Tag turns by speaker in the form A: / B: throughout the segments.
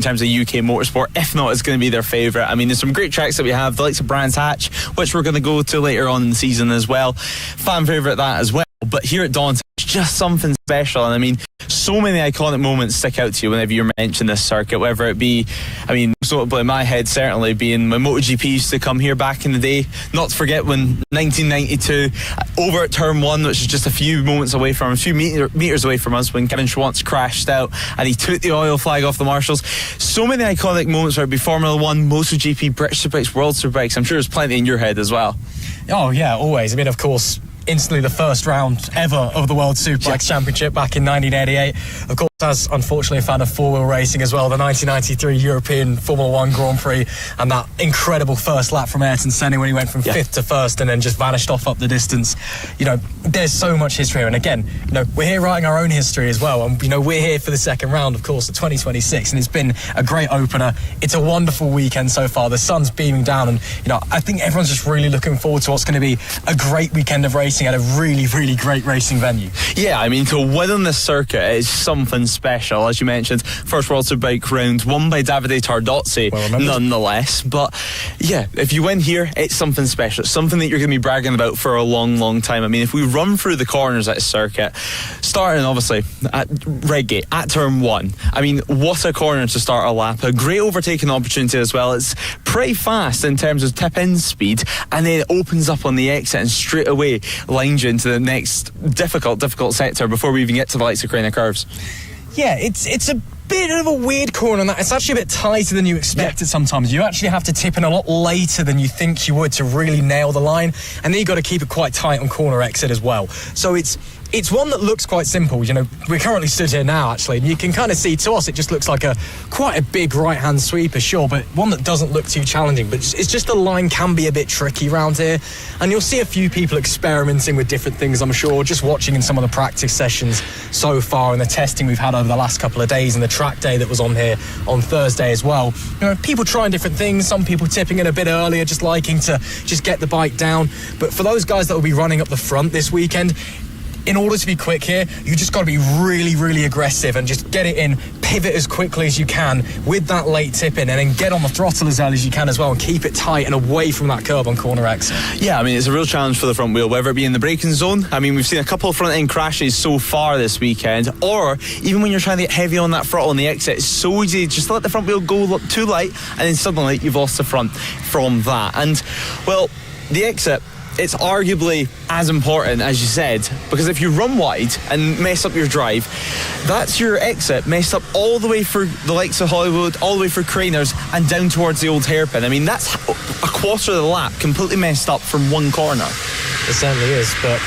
A: in terms of UK motorsport. If not, it's going to be their favourite. I mean, there's some great tracks that we have, the likes of Brands Hatch, which we're going to go to later on in the season as well. Fan favourite that as well. But here at Donington, it's just something special. And I mean, so many iconic moments stick out to you whenever you mention this circuit, whether it be, I mean, sort of in my head, certainly being when MotoGP used to come here back in the day. Not to forget when 1992, over at Turn 1, which is just a few moments away from, a few metres away from us, when Kevin Schwantz crashed out and he took the oil flag off the marshals. So many iconic moments, whether it be Formula 1, MotoGP, British Superbikes, World Superbikes. I'm sure there's plenty in your head as well.
B: Oh yeah, always. I mean, of course, instantly the first round ever of the World Superbikes Championship back in 1988. Of course, as unfortunately a fan of four-wheel racing as well, the 1993 European Formula 1 Grand Prix and that incredible first lap from Ayrton Senna when he went from fifth to first and then just vanished off up the distance. You know, there's so much history here. And again, you know, we're here writing our own history as well. And, you know, we're here for the second round, of course, of 2026. And it's been a great opener. It's a wonderful weekend so far. The sun's beaming down. And, you know, I think everyone's just really looking forward to what's going to be a great weekend of racing at a really, really great racing venue.
A: Yeah, I mean, to win on this circuit is something special. As you mentioned, first World Superbike round won by Davide Tardozzi, nonetheless. But yeah, if you win here, it's something special. It's something that you're going to be bragging about for a long, long time. I mean, if we run through the corners at a circuit, starting obviously at Redgate, at Turn 1, I mean, what a corner to start a lap. A great overtaking opportunity as well. It's pretty fast in terms of tip-in speed, and then it opens up on the exit and straight away lines you into the next difficult sector before we even get to the lights of Craner Curves.
B: Yeah, it's a bit of a weird corner on that. It's actually a bit tighter than you expected sometimes. You actually have to tip in a lot later than you think you would to really nail the line, and then you've got to keep it quite tight on corner exit as well. So it's one that looks quite simple. You know, we're currently stood here now, actually, and you can kind of see, to us, it just looks like quite a big right-hand sweeper, sure, but one that doesn't look too challenging. But it's just the line can be a bit tricky around here, and you'll see a few people experimenting with different things, I'm sure, just watching in some of the practice sessions so far and the testing we've had over the last couple of days and the track day that was on here on Thursday as well. You know, people trying different things, some people tipping in a bit earlier, just liking to just get the bike down. But for those guys that will be running up the front this weekend, in order to be quick here, you just got to be really, really aggressive and just get it in, pivot as quickly as you can with that late tip in, and then get on the throttle as early as you can as well and keep it tight and away from that curb on corner exit.
A: Yeah, I mean, it's a real challenge for the front wheel, whether it be in the braking zone. I mean, we've seen a couple of front end crashes so far this weekend, or even when you're trying to get heavy on that throttle on the exit, it's so easy just to let the front wheel go too light, and then suddenly you've lost the front from that. And, well, the exit, it's arguably as important as you said, because if you run wide and mess up your drive, that's your exit messed up all the way through the likes of Hollywood, all the way through Craners and down towards the old hairpin. I mean, that's a quarter of the lap completely messed up from one corner.
B: It certainly is, but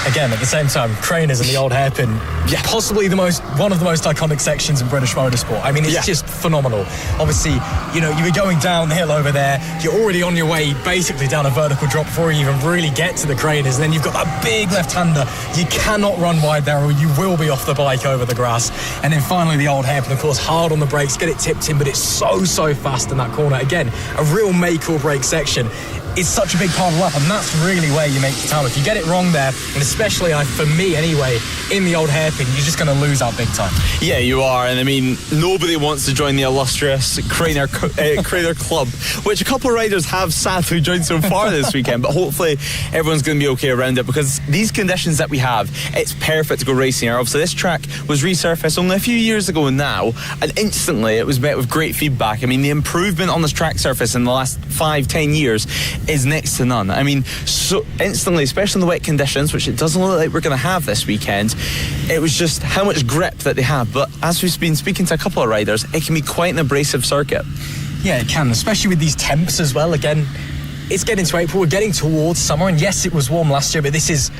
B: again, at the same time, Craners and the old hairpin, possibly one of the most iconic sections in British motorsport. I mean, it's just phenomenal. Obviously, you know, you were going downhill over there, you're already on your way basically down a vertical drop before you even really get to the Craners, and then you've got that big left-hander. You cannot run wide there or you will be off the bike over the grass. And then finally the old hairpin, of course, hard on the brakes, get it tipped in, but it's so fast in that corner. Again, a real make or break section. It's such a big part of the lap, and that's really where you make the time. If you get it wrong there, and especially for me anyway, in the old hairpin, you're just going to lose out big time.
A: Yeah, you are, and I mean, nobody wants to join the illustrious Craner Club, which a couple of riders have sadly joined so far this weekend, but hopefully everyone's going to be okay around it, because these conditions that we have, it's perfect to go racing here. Obviously, this track was resurfaced only a few years ago now, and instantly it was met with great feedback. I mean, the improvement on this track surface in the last 5-10 years is next to none. I mean, so instantly, especially in the wet conditions, which it doesn't look like we're going to have this weekend, it was just how much grip that they have. But as we've been speaking to a couple of riders, it can be quite an abrasive circuit.
B: Yeah, it can, especially with these temps as well. Again, it's getting to April, we're getting towards summer, and yes, it was warm last year, but this is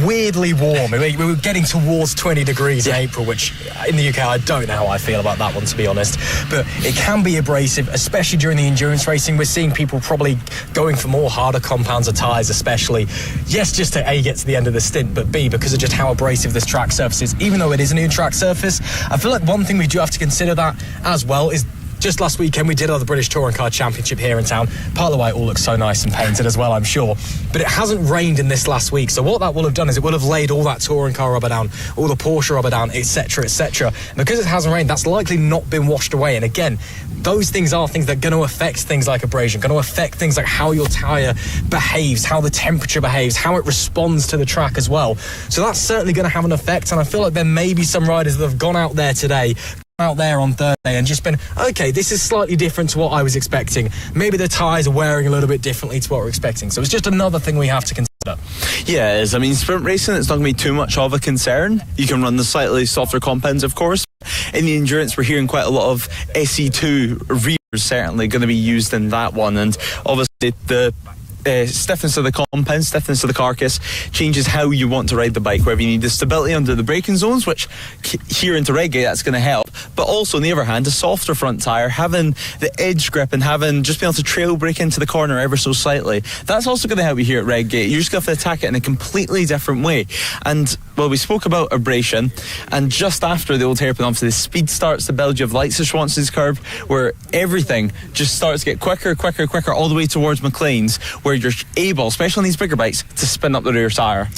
B: weirdly warm. We were getting towards 20 degrees in April, which in the UK, I don't know how I feel about that one, to be honest. But it can be abrasive, especially during the endurance racing. We're seeing people probably going for more harder compounds of tyres, especially. Yes, just to A, get to the end of the stint, but B, because of just how abrasive this track surface is. Even though it is a new track surface, I feel like one thing we do have to consider that as well is just last weekend we did the British Touring Car Championship here in town. Part of the way it all looks so nice and painted as well, I'm sure. But it hasn't rained in this last week, so what that will have done is it will have laid all that touring car rubber down, all the Porsche rubber down, etc, etc. Because it hasn't rained, that's likely not been washed away. And again, those things are things that are going to affect things like abrasion, going to affect things like how your tyre behaves, how the temperature behaves, how it responds to the track as well. So that's certainly going to have an effect, and I feel like there may be some riders that have gone out there today, out there on Thursday, and just been, okay, this is slightly different to what I was expecting. Maybe the tyres are wearing a little bit differently to what we're expecting. So it's just another thing we have to consider.
A: Yeah, it is. I mean, sprint racing, it's not going to be too much of a concern. You can run the slightly softer compounds, of course. In the endurance, we're hearing quite a lot of SE2 rears certainly going to be used in that one, and obviously the stiffness of the compound, stiffness of the carcass changes how you want to ride the bike, whether you need the stability under the braking zones, which here into Redgate that's going to help, but also on the other hand, a softer front tyre, having the edge grip and having just being able to trail brake into the corner ever so slightly, that's also going to help you here at Redgate. You're just going to have to attack it in a completely different way. And well, we spoke about abrasion, and just after the old hairpin, obviously the speed starts to build. You have Leitzer-Schwanz's curve where everything just starts to get quicker all the way towards McLean's, where you're able, especially on these bigger bikes, to spin up the rear tyre.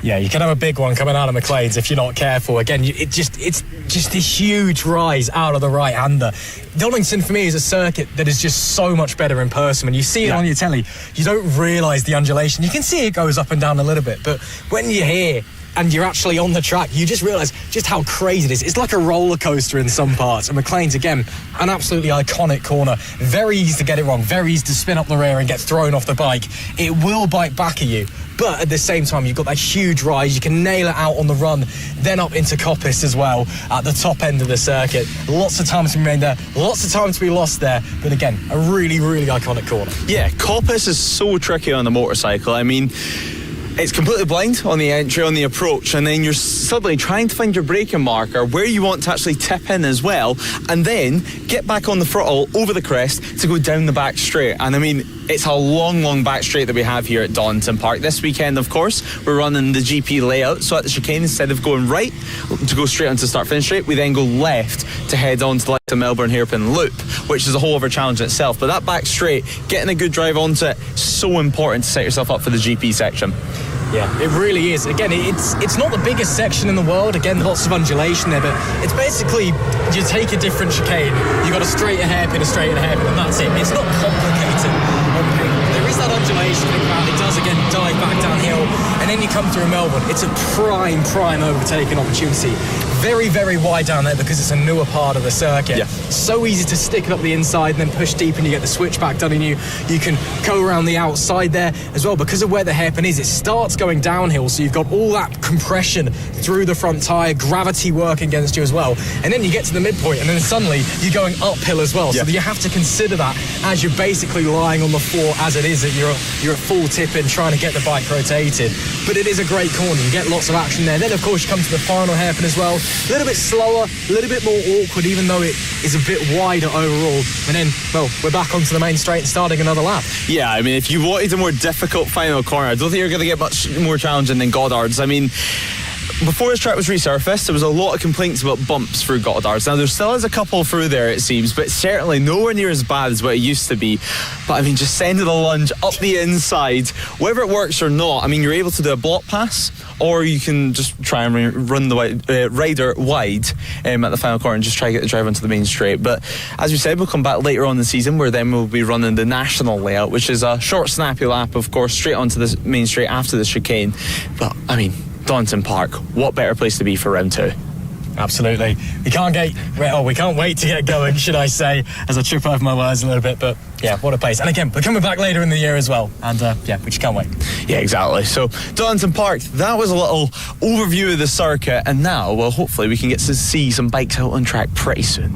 B: Yeah, you can have a big one coming out of McLean's if you're not careful. Again, it's just this huge rise out of the right-hander. Donington, for me, is a circuit that is just so much better in person. When you see it on your telly, you don't realise the undulation. You can see it goes up and down a little bit, but when you're here and you're actually on the track, you just realise just how crazy it is. It's like a roller coaster in some parts. And McLean's, again, an absolutely iconic corner. Very easy to get it wrong, very easy to spin up the rear and get thrown off the bike. It will bite back at you, but at the same time, you've got that huge rise. You can nail it out on the run, then up into Coppice as well, at the top end of the circuit. Lots of time to remain there, lots of time to be lost there, but again, a really, really iconic corner.
A: Yeah, Coppice is so tricky on the motorcycle. I mean, it's completely blind on the entry, on the approach, and then you're suddenly trying to find your braking marker where you want to actually tip in as well, and then get back on the throttle over the crest to go down the back straight. And I mean, it's a long back straight that we have here at Donington Park. This weekend, of course, we're running the GP layout, so at the chicane, instead of going right to go straight onto start-finish straight, we then go left to head on to the Melbourne hairpin loop, which is a whole other challenge in itself. But that back straight, getting a good drive onto it, so important to set yourself up for the GP section.
B: Yeah, it really is. Again, it's not the biggest section in the world. Again, lots of undulation there, but it's basically you take a different chicane, you've got a straighter hairpin, and that's it. It's not complicated. There is that undulation thing about it. Does again dive back downhill, and then you come through Melbourne. It's a prime overtaking opportunity. Very wide down there because it's a newer part of the circuit. Yeah. So easy to stick it up the inside and then push deep, and you get the switchback done in you. You can go around the outside there as well because of where the hairpin is. It starts going downhill, so you've got all that compression through the front tyre, gravity working against you as well. And then you get to the midpoint, and then suddenly you're going uphill as well. Yeah. So you have to consider that as you're basically lying on the floor as it is, that you're at full tip-in trying to get the bike rotated. But it is a great corner. You get lots of action there. Then, of course, you come to the final hairpin as well. A little bit slower, a little bit more awkward, even though it is a bit wider overall. And then, well, we're back onto the main straight and starting another lap.
A: Yeah, I mean, if you wanted a more difficult final corner, I don't think you're going to get much more challenging than Goddard's. I mean, before this track was resurfaced, there was a lot of complaints about bumps through Goddard's. Now, there still is a couple through there, it seems, but certainly nowhere near as bad as what it used to be. But, I mean, just sending the lunge up the inside, whether it works or not, I mean, you're able to do a block pass, or you can just try and run the rider wide at the final corner and just try to get the drive onto the main straight. But, as we said, we'll come back later on in the season where then we'll be running the national layout, which is a short, snappy lap, of course, straight onto the main straight after the chicane. But, I mean, Donington Park, what better place to be for round two?
B: Absolutely. We can't wait to get going, should I say, as I trip over my words a little bit. But yeah, what a place. And again, we're coming back later in the year as well. And yeah, we just can't wait.
A: Yeah, exactly. So Donington Park, that was a little overview of the circuit. And now, well, hopefully we can get to see some bikes out on track pretty soon.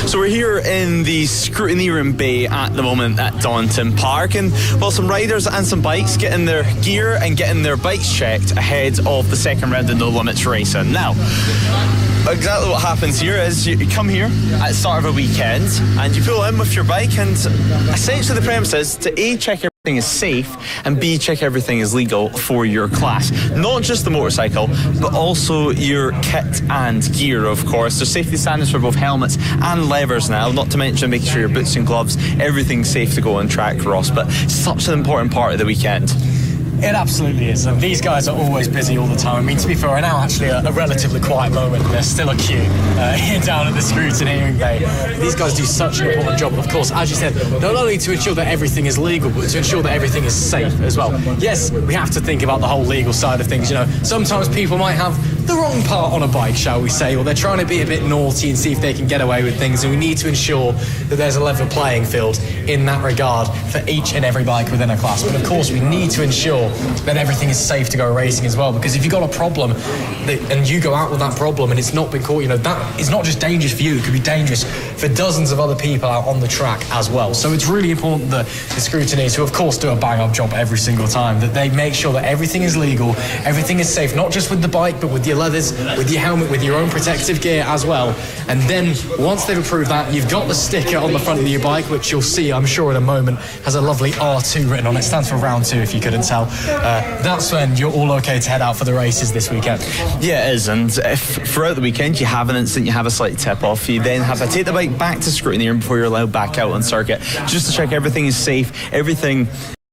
A: So we're here in the Scrutineering Bay at the moment at Donington Park, and well, some riders and some bikes getting their gear and getting their bikes checked ahead of the second round of No Limits racing. Now, exactly what happens here is you come here at the start of a weekend and you pull in with your bike, and essentially the premise is to check your is safe, and B, check everything is legal for your class. Not just the motorcycle, but also your kit and gear, of course. There's safety standards for both helmets and levers now, not to mention making sure your boots and gloves, everything's safe to go on track, Ross. But such an important part of the weekend.
B: It absolutely is, and these guys are always busy all the time. I mean, to be fair, we're now actually a relatively quiet moment. There's still a queue here down at the Scrutineering Bay. These guys do such an important job, of course, as you said, not only to ensure that everything is legal, but to ensure that everything is safe as well. Yes, we have to think about the whole legal side of things. You know, sometimes people might have the wrong part on a bike, shall we say, or they're trying to be a bit naughty and see if they can get away with things, and we need to ensure that there's a level playing field in that regard for each and every bike within a class. But of course, we need to ensure that everything is safe to go racing as well, because if you've got a problem and you go out with that problem and it's not been caught, you know, that is not just dangerous for you, it could be dangerous for dozens of other people out on the track as well. So it's really important that the scrutineers, who of course do a bang-up job every single time, that they make sure that everything is legal, everything is safe, not just with the bike, but with your leathers, with your helmet, with your own protective gear as well. And then once they've approved that, you've got the sticker on the front of your bike, which you'll see, I'm sure, in a moment, has a lovely R2 written on it. It stands for round 2, if you couldn't tell. That's when you're all okay to head out for the races this weekend.
A: Yeah, it is, and if throughout the weekend you have an incident, you have a slight tip-off, you then have to take the bike back to Scrutineering before you're allowed back out on circuit, just to check everything is safe, everything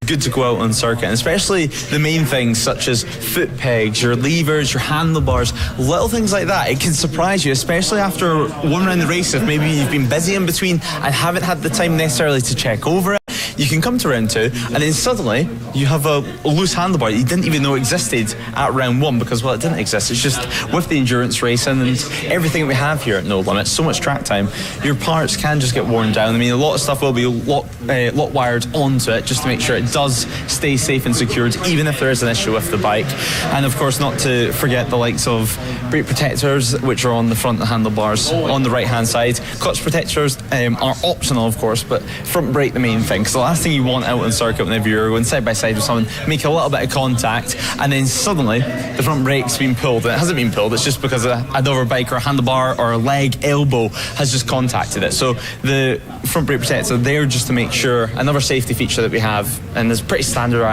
A: good to go out on circuit, and especially the main things such as foot pegs, your levers, your handlebars, little things like that. It can surprise you, especially after one round of the race, if maybe you've been busy in between and haven't had the time necessarily to check over it. You can come to round 2 and then suddenly you have a loose handlebar you didn't even know existed at round 1, because, well, it didn't exist. It's just with the endurance racing and everything that we have here at No Limits, so much track time, your parts can just get worn down. I mean, a lot of stuff will be lock wired onto it just to make sure it does stay safe and secured, even if there is an issue with the bike. And of course, not to forget the likes of brake protectors, which are on the front of the handlebars on the right hand side. Clutch protectors are optional, of course, but front brake the main thing. So the last thing you want out on circuit whenever you're going side by side with someone, make a little bit of contact, and then suddenly the front brake's been pulled, and it hasn't been pulled, it's just because another bike or a handlebar or a leg, elbow has just contacted it. So the front brake protector there just to make sure, another safety feature that we have, and is pretty standard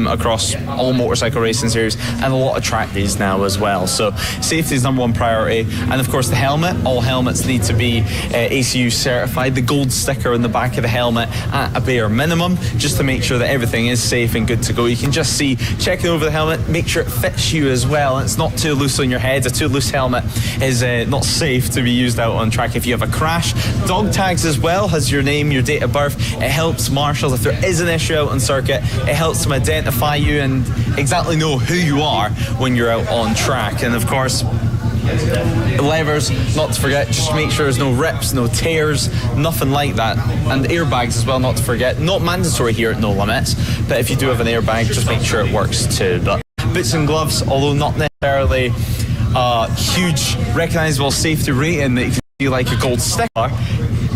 A: across all motorcycle racing series and a lot of track days now as well. So safety is number one priority, and of course the helmet. All helmets need to be ACU certified. The gold sticker on the back of the helmet at a bare minimum, just to make sure that everything is safe and good to go. You can just see, checking over the helmet, make sure it fits you as well, and it's not too loose on your head. A too loose helmet is not safe to be used out on track if you have a crash. Dog tags as well, has your name, your date of birth. It helps marshals if there is an issue out on circuit. It helps them identify you and exactly know who you are when you're out on track. And of course, levers, not to forget, just make sure there's no rips, no tears, nothing like that. And airbags as well, not to forget. Not mandatory here at No Limits, but if you do have an airbag, just make sure it works too. But boots and gloves, although not necessarily a huge recognisable safety rating that you can see like a gold sticker,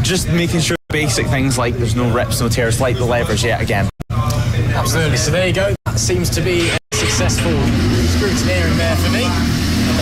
A: just making sure basic things like there's no rips, no tears, like the levers yet again.
B: Absolutely, so there you go. That seems to be a successful scrutineering there for me. And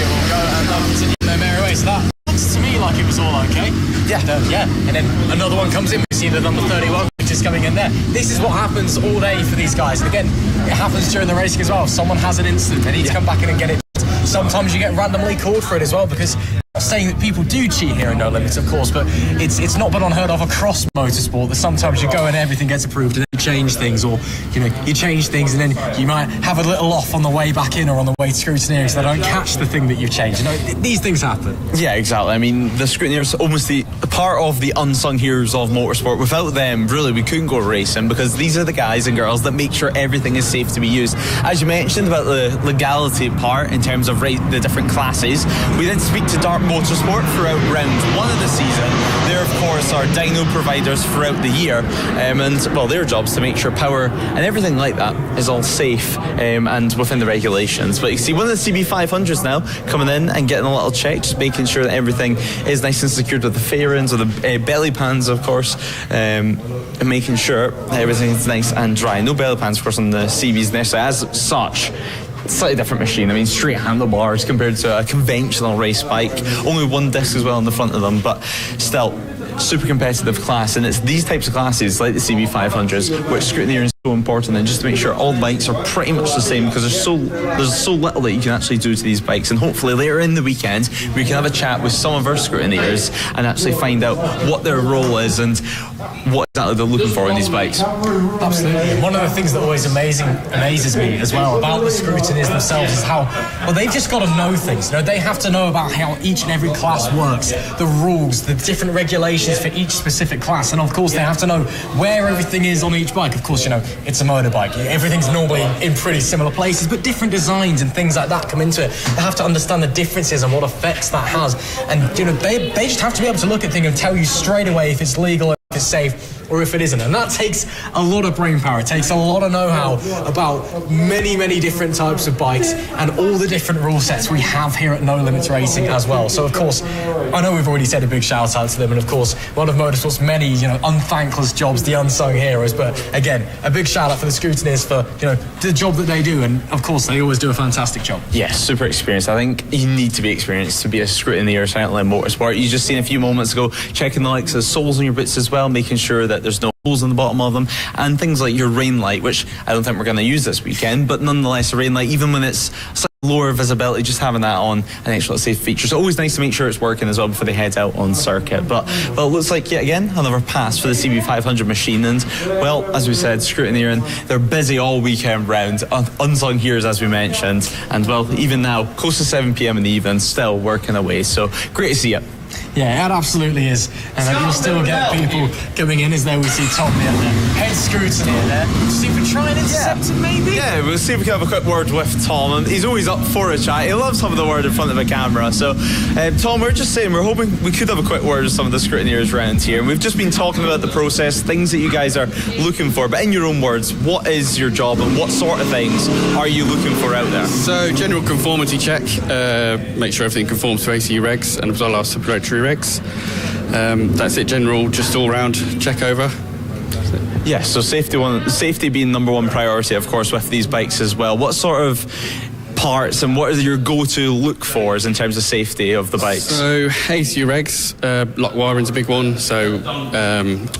B: will go and they'll continue their merry way. So that looks to me like it was all okay. Yeah. And then another one comes in. We see the number 31, which is coming in there. This is what happens all day for these guys. And again, it happens during the racing as well. If someone has an incident, they need to come back in and get it. Sometimes you get randomly called for it as well, because I'm not saying that people do cheat here in No Limits, of course, but it's not been unheard of across motorsport that sometimes you go and everything gets approved and then you change things, or you change things and then you might have a little off on the way back in or on the way to scrutineering, so they don't catch the thing that you've changed. These things happen. Yeah,
A: exactly. I mean, the scrutineers are almost the part of the unsung heroes of motorsport. Without them, really, we couldn't go racing, because these are the guys and girls that make sure everything is safe to be used. As you mentioned about the legality part in terms of the different classes, we then speak to Dart Motorsport throughout round 1 of the season. They're, of course, our dyno providers throughout the year, and well, their job's to make sure power and everything like that is all safe and within the regulations. But you see one of the CB500s now coming in and getting a little check, just making sure that everything is nice and secured with the fairings or the belly pans, of course, and making sure that everything's nice and dry. No belly pans, of course, on the CBs necessarily as such. Slightly different machine. I mean, straight handlebars compared to a conventional race bike. Only one disc as well on the front of them, but still, super competitive class, and it's these types of classes like the CB500s which Scrutineering is so important, and just to make sure all bikes are pretty much the same, because there's so little that you can actually do to these bikes. And hopefully later in the weekend we can have a chat with some of our Scrutineers and actually find out what their role is and what exactly they're looking for in these bikes.
B: Absolutely. And one of the things that always amazes me as well about the Scrutineers themselves is how, well, they've just got to know things. You know, they have to know about how each and every class works, the rules, the different regulations for each specific class, and of course they have to know where everything is on each bike. Of course, you know, it's a motorbike. Everything's normally in pretty similar places, but different designs and things like that come into it. They have to understand the differences and what effects that has. And, you know, they just have to be able to look at things and tell you straight away if it's legal, if it's safe, or if it isn't. And that takes a lot of brain power. It takes a lot of know-how about many different types of bikes and all the different rule sets we have here at No Limits Racing as well. So of course, I know we've already said a big shout out to them, and of course one of motorsport's many, you know, unthankless jobs, the unsung heroes. But again, a big shout out for the Scrutineers for, you know, the job that they do, and of course they always do a fantastic job.
A: Yeah, super experienced. I think you need to be experienced to be a Scrutineer, certainly in motorsport. You just seen a few moments ago checking the likes of soles on your boots as well, making sure that there's no holes in the bottom of them, and things like your rain light, which I don't think we're going to use this weekend, but nonetheless a rain light, even when it's lower visibility, just having that on an extra safe feature. So always nice to make sure it's working as well before they head out on circuit. But well, it looks like yet again another pass for the CB500 machine, and well, as we said, Scrutineering, they're busy all weekend round, unsung heroes as we mentioned, and well, even now close to 7 p.m. in the evening, still working away. So great to see it.
B: Yeah, it absolutely is. And you'll still get people coming in, as there we see Tom there, head scrutineer there. See if we try and intercept him, maybe?
A: Yeah, we'll see if we can have a quick word with Tom. And he's always up for a chat. He loves having the word in front of a camera. So, Tom, we're just saying, we're hoping we could have a quick word with some of the Scrutineers around here. And we've just been talking about the process, things that you guys are looking for. But in your own words, what is your job and what sort of things are you looking for out there?
C: So, general conformity check, make sure everything conforms to ACU regs and as well as supplementary regs. That's it, general, just all round check over.
A: Yeah, so safety being number one priority, of course, with these bikes as well. What sort of parts and what are your go-to look fors in terms of safety of the bikes?
C: So ACU regs, lock wiring's a big one, so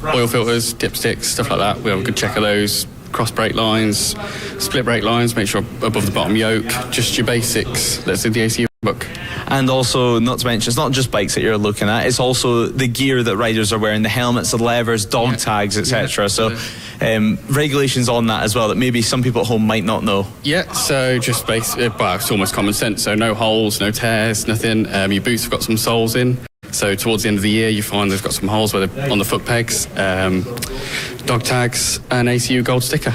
C: oil filters, dipsticks, stuff like that. We have a good check of those. Cross brake lines, split brake lines, make sure above the bottom yoke, just your basics. That's in the ACU book.
A: And also, not to mention, it's not just bikes that you're looking at, it's also the gear that riders are wearing, the helmets, the levers, dog tags, etc. So regulations on that as well that maybe some people at home might not know.
C: Yeah, so just it's almost common sense. So no holes, no tears, nothing. Your boots have got some soles in. So towards the end of the year, you find they've got some holes where they're on the foot pegs, dog tags, and ACU gold sticker.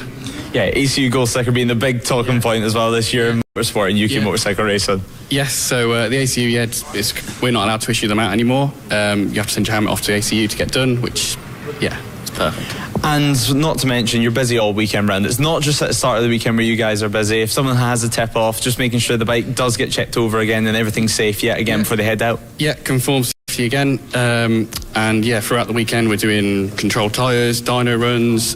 A: Yeah, ACU gold sticker being the big talking point as well this year in motorsport and UK motorcycle racing.
C: Yes, so the ACU, we're not allowed to issue them out anymore. You have to send your helmet off to the ACU to get done, which, yeah, it's perfect.
A: And not to mention, you're busy all weekend round. It's not just at the start of the weekend where you guys are busy. If someone has a tip off, just making sure the bike does get checked over again and everything's safe yet again before they head out. Yeah,
C: conform safety again. And yeah, throughout the weekend we're doing controlled tyres, dyno runs,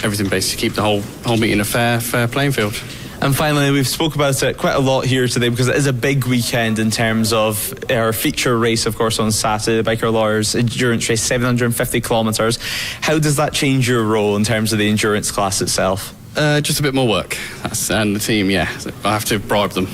C: everything basically to keep the whole meeting a fair playing field.
A: And finally, we've spoke about it quite a lot here today because it is a big weekend in terms of our feature race, of course, on Saturday, the Biker Lawyers endurance race, 750 kilometres. How does that change your role in terms of the endurance class itself?
C: Just a bit more work. And the team, I have to bribe them.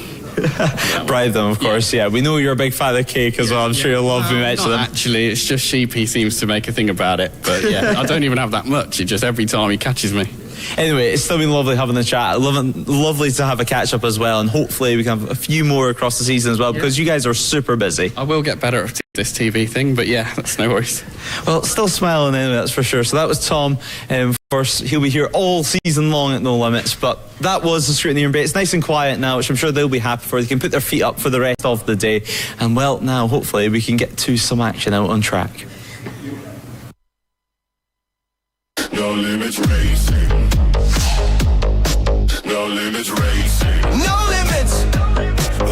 A: Bribe them, of course, yeah. We know you're a big fan of cake as well. I'm sure you'll love me mentioning them.
C: Actually, it's just Sheepy seems to make a thing about it. But yeah, I don't even have that much. It just every time he catches me.
A: Anyway, it's still been lovely having the chat. Lovely to have a catch up as well, and hopefully we can have a few more across the season as well because you guys are super busy.
C: I will get better at this TV thing, but yeah, that's no worries.
A: Well, still smiling anyway, that's for sure. So that was Tom. Of course, he'll be here all season long at No Limits, but that was the Scrutineering bit. It's nice and quiet now, which I'm sure they'll be happy for. They can put their feet up for the rest of the day, and well, now hopefully we can get to some action out on track.
D: No Limits Racing. No Limits Racing.
E: No Limits.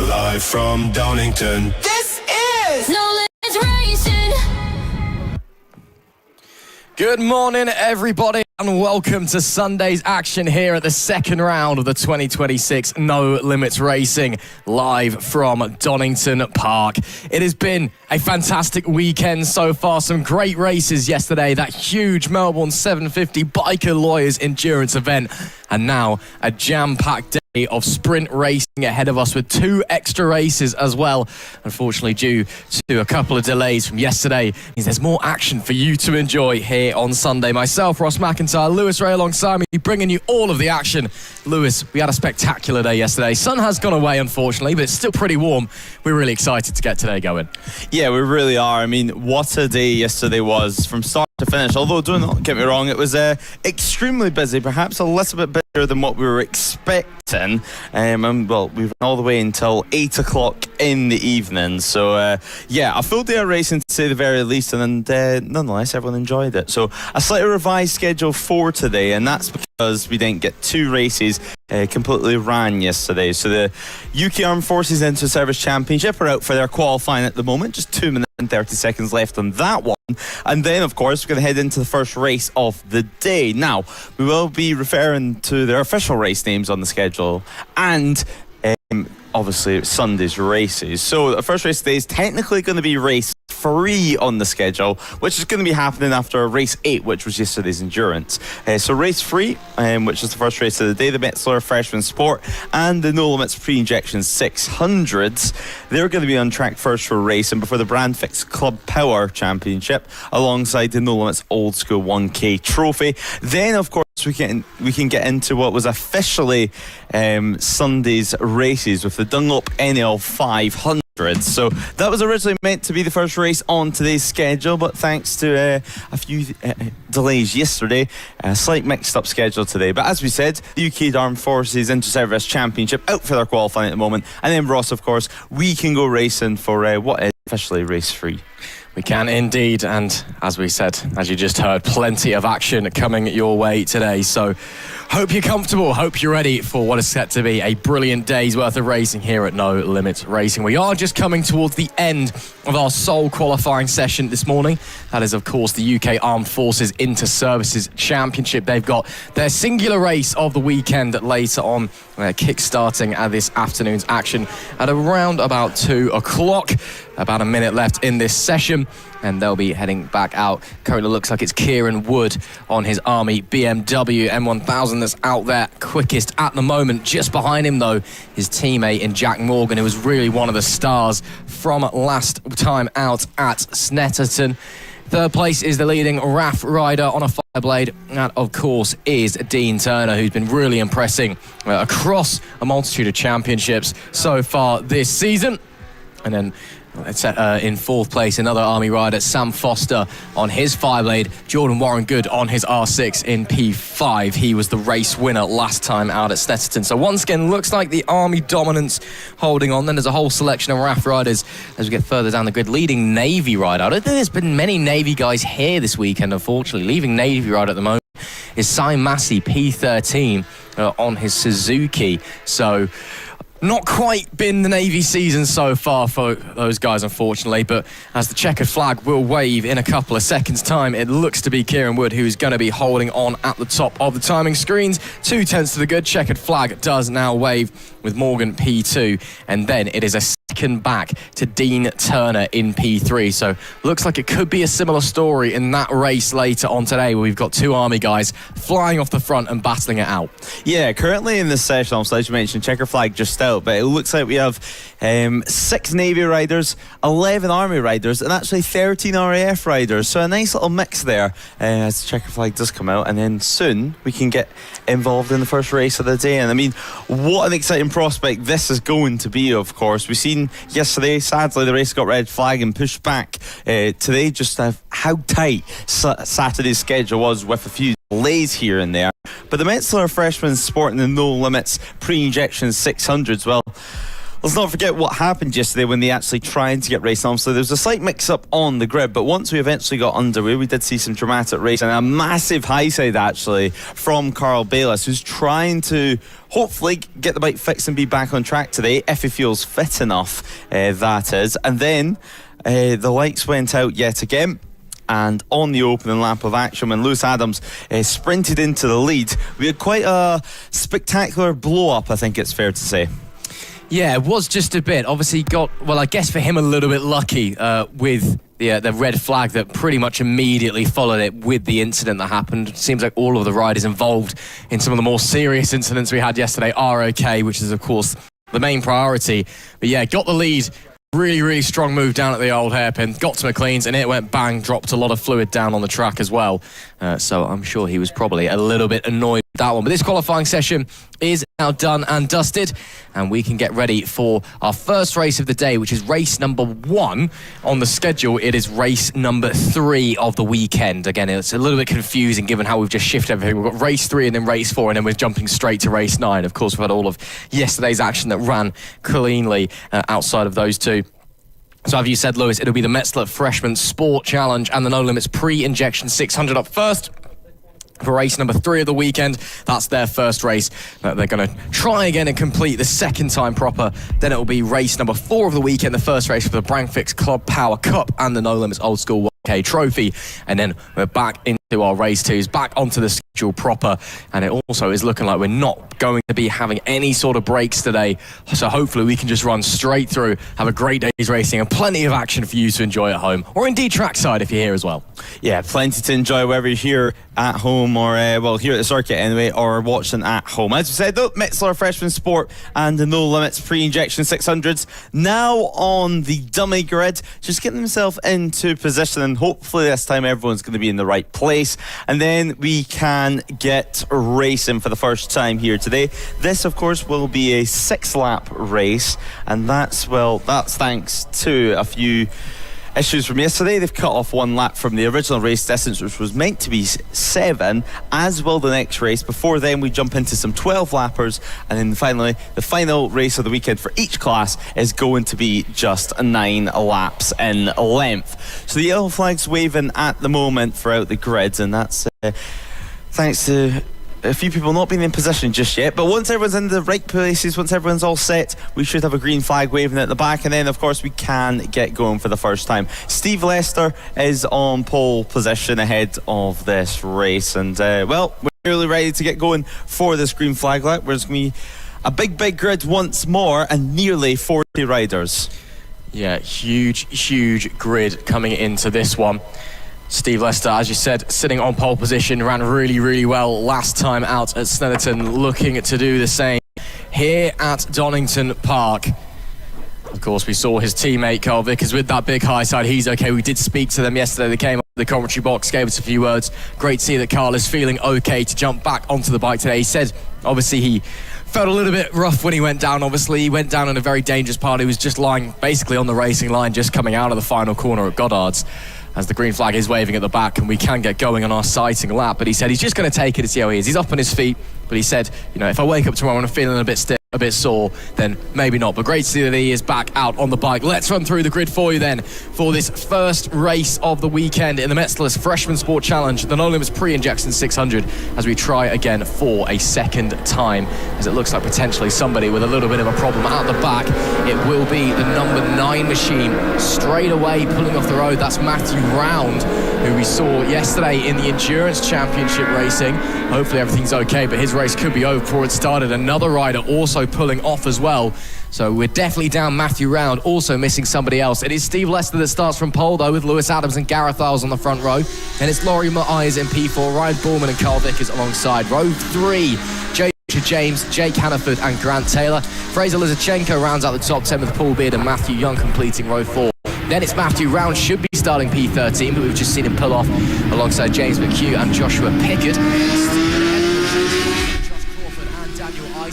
D: Live from Donington.
E: This is
F: No Limits Racing.
B: Good morning, everybody, and welcome to Sunday's action here at the second round of the 2026 No Limits Racing, live from Donington Park. It has been a fantastic weekend so far. Some great races yesterday, that huge Melbourne 750 Biker Lawyers endurance event, and now a jam-packed day of sprint racing ahead of us with 2 extra races as well. Unfortunately, due to a couple of delays from yesterday, means there's more action for you to enjoy here on Sunday. Myself, Ross McIntyre, Lewis Ray alongside me, bringing you all of the action. Lewis, we had a spectacular day yesterday. Sun has gone away, unfortunately, but it's still pretty warm. We're really excited to get today going.
A: Yeah, we really are. I mean, what a day yesterday was from start to finish. Although, do not get me wrong, it was extremely busy, perhaps a little bit busier than what we were expecting. And well, we ran all the way until 8 o'clock in the evening. So, yeah, a full day of racing to say the very least, and nonetheless, everyone enjoyed it. So, a slightly revised schedule for today, and that's because we didn't get 2 races completely ran yesterday. So the UK Armed Forces Inter-Service Championship are out for their qualifying at the moment. Just 2 minutes and 30 seconds left on that one. And then, of course, we're going to head into the first race of the day. Now, we will be referring to their official race names on the schedule and obviously Sunday's races. So the first race today is technically going to be race 3 on the schedule, which is going to be happening after race 8, which was yesterday's endurance. So race 3, which is the first race of the day, the Metsler Freshman Sport and the No Limits Pre-Injection 600s. They're going to be on track first for racing before the Brand Fix Club Power Championship alongside the No Limits Old School 1K Trophy. Then, of course, we can get into what was officially Sunday's races with the Dunlop NL500. So that was originally meant to be the first race on today's schedule, but thanks to a few delays yesterday, a slight mixed up schedule today. But as we said, the UK Armed Forces Inter-Service Championship out for their qualifying at the moment, and then Ross, of course, we can go racing for what is officially race 3.
B: We can indeed, and as we said, as you just heard, plenty of action coming your way today. So hope you're comfortable, hope you're ready for what is set to be a brilliant day's worth of racing here at No Limits Racing. We are just coming towards the end of our sole qualifying session this morning. That is, of course, the UK Armed Forces Inter-Services Championship. They've got their singular race of the weekend later on, kick-starting at this afternoon's action at around about 2 o'clock. About a minute left in this session, and they'll be heading back out. Currently looks like it's Kieran Wood on his Army BMW M1000 that's out there quickest at the moment. Just behind him, though, his teammate in Jack Morgan, who was really one of the stars from last time out at Snetterton. Third place is the leading RAF rider on a Fireblade. That, of course, is Dean Turner, who's been really impressing across a multitude of championships so far this season. And then in fourth place, another Army rider, Sam Foster on his Fireblade. Jordan Warren Good on his R6 in P5. He was the race winner last time out at Snetterton. So once again, looks like the Army dominance holding on. Then there's a whole selection of RAF riders as we get further down the grid. Leading Navy rider, I don't think there's been many Navy guys here this weekend, unfortunately. Leaving Navy rider at the moment is Cy Massey, P13 on his Suzuki. So not quite been the Navy season so far for those guys, unfortunately, but as the checkered flag will wave in a couple of seconds' time, it looks to be Kieran Wood who's going to be holding on at the top of the timing screens. 2/10 to the good. Checkered flag does now wave with Morgan P2, and then it is a second back to Dean Turner in P3. So looks like it could be a similar story in that race later on today, where we've got 2 Army guys flying off the front and battling it out.
A: Yeah, currently in this session, as you mentioned, checker flag just out, but it looks like we have 6 Navy riders, 11 Army riders, and actually 13 RAF riders. So a nice little mix there as the checker flag does come out, and then soon we can get involved in the first race of the day. And I mean, what an exciting prospect this is going to be, of course. We've seen yesterday, sadly, the race got red flag and pushed back. Today, just how tight Saturday's schedule was with a few delays here and there. But the Metsler Freshman Sport and the No Limits Pre-Injection 600s, well, let's not forget what happened yesterday when they actually tried to get racing on. So there was a slight mix-up on the grid, but once we eventually got underway, we did see some dramatic racing, and a massive high side actually from Carl Bayless, who's trying to hopefully get the bike fixed and be back on track today, if he feels fit enough, that is. And then the lights went out yet again. And on the opening lap of action, when Lewis Adams sprinted into the lead, we had quite a spectacular blow-up, I think it's fair to say.
B: Yeah, it was just a bit. Obviously got, well, I guess for him a little bit lucky with the red flag that pretty much immediately followed it with the incident that happened. It seems like all of the riders involved in some of the more serious incidents we had yesterday are okay, which is, of course, the main priority. But yeah, got the lead. Really, really strong move down at the old hairpin. Got to McLean's and it went bang, dropped a lot of fluid down on the track as well. So I'm sure he was probably a little bit annoyed with that one. But this qualifying session is now done and dusted, and we can get ready for our first race of the day, which is race number 1 on the schedule. It is race number 3 of the weekend. Again, it's a little bit confusing given how we've just shifted everything. We've got race 3 and then race 4, and then we're jumping straight to race 9. Of course, we've had all of yesterday's action that ran cleanly outside of those two. So have you said, Lewis, it'll be the Metsler Freshman Sport Challenge and the No Limits Pre-Injection 600 up first for race number 3 of the weekend. That's their first race that they're going to try again and complete the second time proper. Then it will be race number 4 of the weekend, the first race for the Brankfix Club Power Cup and the No Limits Old School 1K Trophy. And then we're back into our race 2s, back onto the schedule proper. And it also is looking like we're not going to be having any sort of breaks today. So hopefully we can just run straight through, have a great day's racing and plenty of action for you to enjoy at home, or indeed trackside if you're here as well.
A: Yeah, plenty to enjoy whether you're here at home or, here at the circuit anyway, or watching at home. As we said though, Metsler Freshman Sport and the No Limits Pre-Injection 600s now on the dummy grid, just getting themselves into position, and hopefully this time everyone's going to be in the right place, and then we can get racing for the first time here today. This of course will be a 6-lap race, and that's thanks to a few issues from yesterday. They've cut off 1 lap from the original race distance, which was meant to be 7, as will the next race. Before then we jump into some 12 lappers, and then finally the final race of the weekend for each class is going to be just 9 laps in length. So the yellow flag's waving at the moment throughout the grid, and that's thanks to a few people not being in position just yet. But once everyone's in the right places, once everyone's all set, we should have a green flag waving at the back, and then of course we can get going for the first time. Steve Lester is on pole position ahead of this race, and we're nearly ready to get going for this green flag lap, where it's going to be a big grid once more and nearly 40 riders.
B: Yeah, huge grid coming into this one. Steve Lester, as you said, sitting on pole position, ran really well last time out at Snetterton, looking to do the same here at Donington Park. Of course, we saw his teammate Carl Vickers with that big high side. He's okay. We did speak to them yesterday. They came up to the commentary box, gave us a few words. Great to see that Carl is feeling okay to jump back onto the bike today. He said, obviously, he felt a little bit rough when he went down. Obviously, he went down in a very dangerous part. He was just lying basically on the racing line, just coming out of the final corner at Goddard's, as the green flag is waving at the back and we can get going on our sighting lap. But he said he's just going to take it to see how he is. He's up on his feet, but he said, if I wake up tomorrow and I'm feeling a bit stiff, a bit sore, then maybe not. But great to see that he is back out on the bike. Let's run through the grid for you then for this first race of the weekend in the Metsler's Freshman Sport Challenge, the No Limits Pre-Injection 600, as we try again for a second time, as it looks like potentially somebody with a little bit of a problem at the back. It will be the number 9 machine straight away pulling off the road. That's Matthew Round, who we saw yesterday in the Endurance Championship racing. Hopefully everything's okay, but his race could be over before it started. Another rider also pulling off as well. So we're definitely down Matthew Round, also missing somebody else. It is Steve Lester that starts from pole, though, with Lewis Adams and Gareth Isles on the front row. And it's Laurie Myers in P4, Ryan Borman and Carl Vickers alongside. Row 3, James, Jake Hannaford and Grant Taylor. Fraser Lizachenko rounds out the top 10 with Paul Beard and Matthew Young completing row 4. Then it's Matthew Round, should be starting P13, but we've just seen him pull off alongside James McHugh and Joshua Pickett.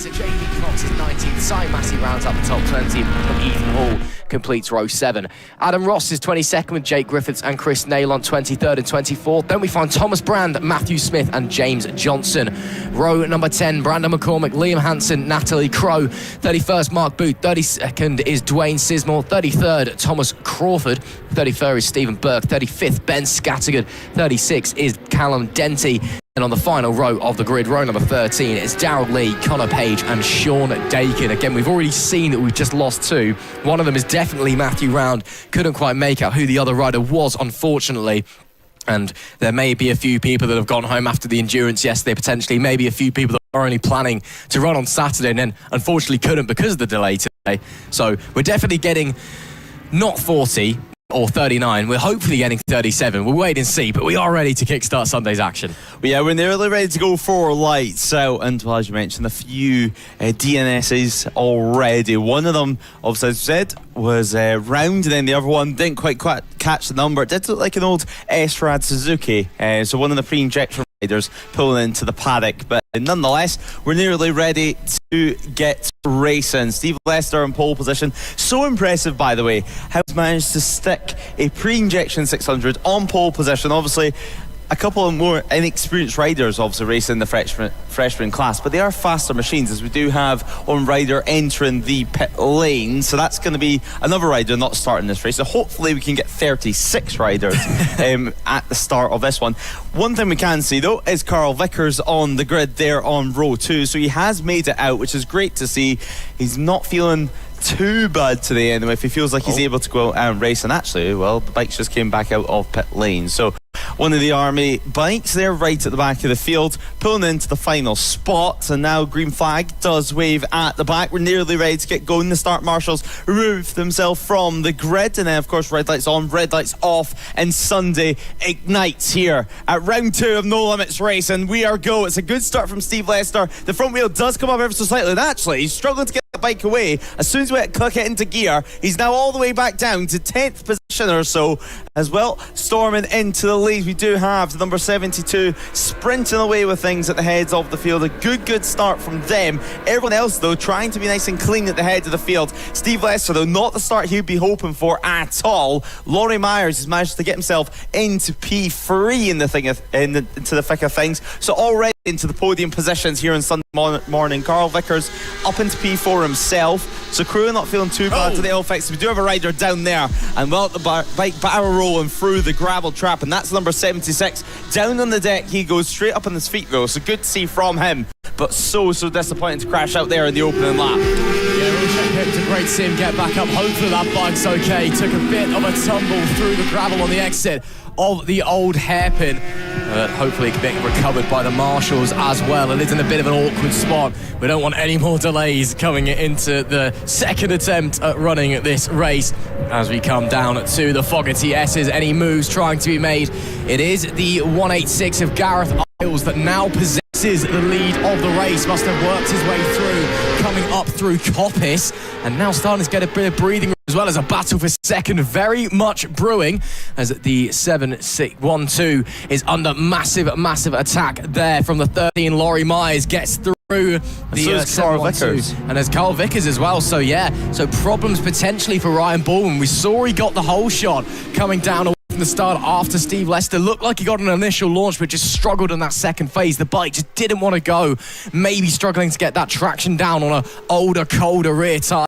B: Jamie Cox is 19th. Cy Massey rounds up the top 20, and Ethan Hall completes row 7. Adam Ross is 22nd with Jake Griffiths and Chris Nail on 23rd and 24th. Then we find Thomas Brand, Matthew Smith and James Johnson. Row number 10, Brandon McCormick, Liam Hansen, Natalie Crow. 31st, Mark Booth. 32nd is Dwayne Sismore. 33rd, Thomas Crawford. 33rd is Stephen Burke. 35th, Ben Scattergood. 36th is Callum Denty. And on the final row of the grid, row number 13, it's Darryl Lee, Connor Page and Sean Dakin. Again, we've already seen that we've just lost 2. One of them is definitely Matthew Round. Couldn't quite make out who the other rider was, unfortunately. And there may be a few people that have gone home after the endurance yesterday, potentially. Maybe a few people that are only planning to run on Saturday and then unfortunately couldn't because of the delay today. So we're definitely getting not 40 or 39. We're hopefully getting 37. We'll wait and see, but we are ready to kickstart Sunday's action.
A: Yeah, we're nearly ready to go for lights out, and well, as you mentioned, a few DNSs already. One of them, obviously, as you said, was round, and then the other one didn't quite catch the number. It did look like an old S-Rad Suzuki, so one of the pre-injection riders pulling into the paddock, but nonetheless, we're nearly ready to get racing. Steve Lester in pole position. So impressive, by the way, how he's managed to stick a pre-injection 600 on pole position. Obviously, a couple of more inexperienced riders obviously racing the freshman class, but they are faster machines, as we do have one rider entering the pit lane, so that's going to be another rider not starting this race. So hopefully we can get 36 riders at the start of this one. One thing we can see though is Carl Vickers on the grid there on row 2, so he has made it out, which is great to see. He's not feeling too bad to the end if he feels like he's able to go out and race. And actually, well, the bikes just came back out of pit lane, so one of the Army bikes there right at the back of the field, pulling into the final spot, and now green flag does wave at the back. We're nearly ready to get going. The start marshals remove themselves from the grid, and then of course red lights on, red lights off, and Sunday ignites here at round 2 of No Limits Race, and we are go. It's a good start from Steve Lester. The front wheel does come up ever so slightly, and actually he's struggling to get the bike away. As soon as we click it into gear, he's now all the way back down to 10th position or so as well. Storming into the lead, we do have the number 72 sprinting away with things at the heads of the field. A good start from them. Everyone else though trying to be nice and clean at the head of the field. Steve Lester though, not the start he'd be hoping for at all. Laurie Myers has managed to get himself into P3 into the thick of things, so already into the podium positions here on Sunday morning. Carl Vickers up into P4 himself, so crew not feeling too bad to the L-Fix. We do have a rider down there, and well, the bike barrel rolling through the gravel trap, and that's number 76 down on the deck. He goes straight up on his feet though, so good to see from him, but so disappointing to crash out there in the opening lap.
B: It's a great to see him get back up. Hopefully that bike's okay. Took a bit of a tumble through the gravel on the exit of the old hairpin. Hopefully it can be recovered by the marshals as well. It is in a bit of an awkward spot. We don't want any more delays coming into the second attempt at running this race as we come down to the Fogarty S's. Any moves trying to be made? It is the 186 of Gareth Isles that now possesses the lead of the race. Must have worked his way through, coming up through Coppice, and now starting to get a bit of breathing room, as well as a battle for second very much brewing, as the 7-6-1-2 is under massive attack there from the 13. Laurie Myers gets through the
A: Carl Vickers,
B: and there's Carl Vickers as well. So problems potentially for Ryan Baldwin. We saw he got the whole shot coming down away from the start after Steve Lester. Looked like he got an initial launch, but just struggled in that second phase. The bike just didn't want to go, maybe struggling to get that traction down on an older, colder rear tyre.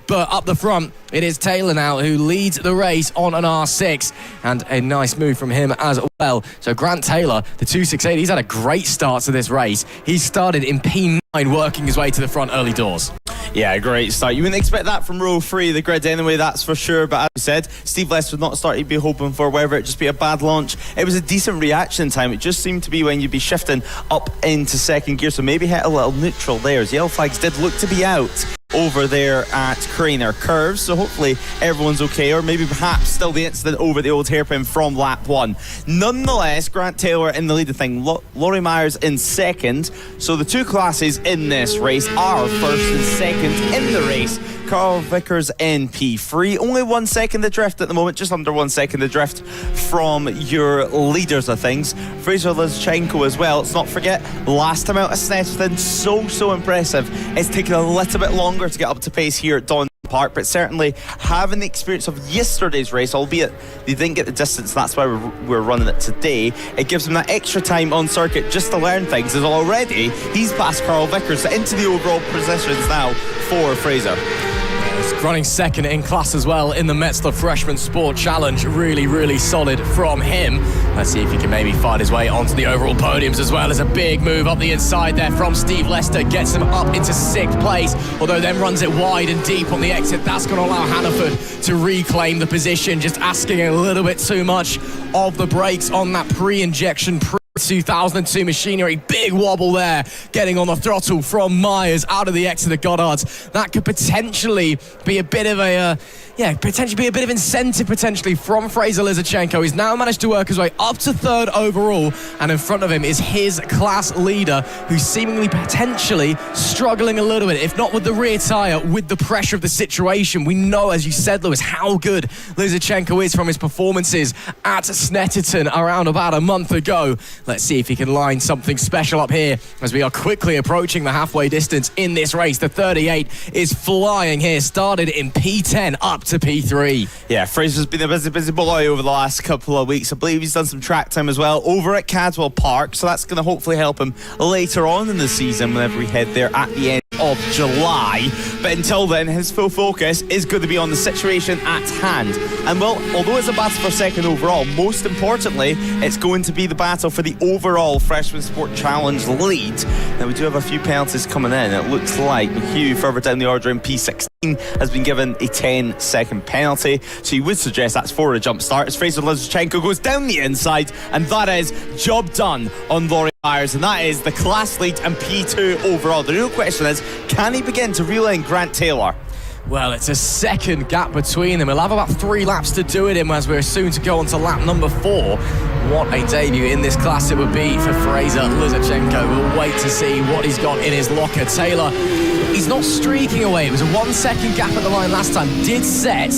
B: But up the front, it is Taylor now who leads the race on an R6, and a nice move from him as well. So Grant Taylor, the 268, he's had a great start to this race. He started in P9, working his way to the front early doors.
A: Yeah, great start. You wouldn't expect that from row 3 of the grid anyway, that's for sure. But as I said, Steve Lester would not start he'd be hoping for, whether it just be a bad launch. It was a decent reaction time. It just seemed to be when you'd be shifting up into second gear, so maybe hit a little neutral there, as yellow flags did look to be out over there at Craner Curves, so hopefully everyone's okay, or maybe perhaps still the incident over the old hairpin from lap 1. Nonetheless, Grant Taylor in the lead of thing, Laurie Myers in second, so the two classes in this race are first and second in the race. Carl Vickers in P3, only 1 second adrift at the moment, just under 1 second adrift from your leaders of things. Fraser Lizchenko as well, let's not forget, last time out of Snetterton, so impressive. It's taken a little bit longer to get up to pace here at Donington Park, but certainly having the experience of yesterday's race, albeit they didn't get the distance, that's why we're running it today, it gives him that extra time on circuit just to learn things, as already he's passed Carl Vickers into the overall positions now for Fraser.
B: running second in class as well in the Metsler Freshman Sport Challenge. Really, really solid from him. Let's see if he can maybe find his way onto the overall podiums as well. As a big move up the inside there from Steve Lester, gets him up into 6th place, although then runs it wide and deep on the exit. That's going to allow Hannaford to reclaim the position, just asking a little bit too much of the brakes on that pre-injection 2002 machinery. Big wobble there, getting on the throttle from Myers out of the exit of Goddard's. That could potentially be a bit of a incentive potentially from Fraser Lizarchenko. He's now managed to work his way up to 3rd overall, and in front of him is his class leader, who's seemingly potentially struggling a little bit, if not with the rear tyre, with the pressure of the situation. We know, as you said, Lewis, how good Lizarchenko is from his performances at Snetterton around about a month ago. Let's see if he can line something special up here as we are quickly approaching the halfway distance in this race. The 38 is flying here, started in P10 up to P3.
A: Yeah, Fraser's been a busy boy over the last couple of weeks. I believe he's done some track time as well over at Cadwell Park, so that's going to hopefully help him later on in the season whenever we head there at the end of July. But until then, his full focus is going to be on the situation at hand. And well, although it's a battle for second overall, most importantly, it's going to be the battle for the overall Freshman Sport Challenge lead. Now, we do have a few penalties coming in. It looks like McHugh, further down the order in P16, has been given a 10-second penalty. So you would suggest that's for a jump start, as Fraser Lizarchenko goes down the inside, and that is job done on Laurie Myers, and that is the class lead and P2 overall. The real question is, can he begin to reel in Grant Taylor?
B: Well, it's a second gap between them. He'll have about 3 laps to do it in, as we're soon to go on to lap number 4. What a debut in this class it would be for Fraser Lizarchenko. We'll wait to see what he's got in his locker. Taylor, he's not streaking away. It was a 1-second gap at the line last time. Did set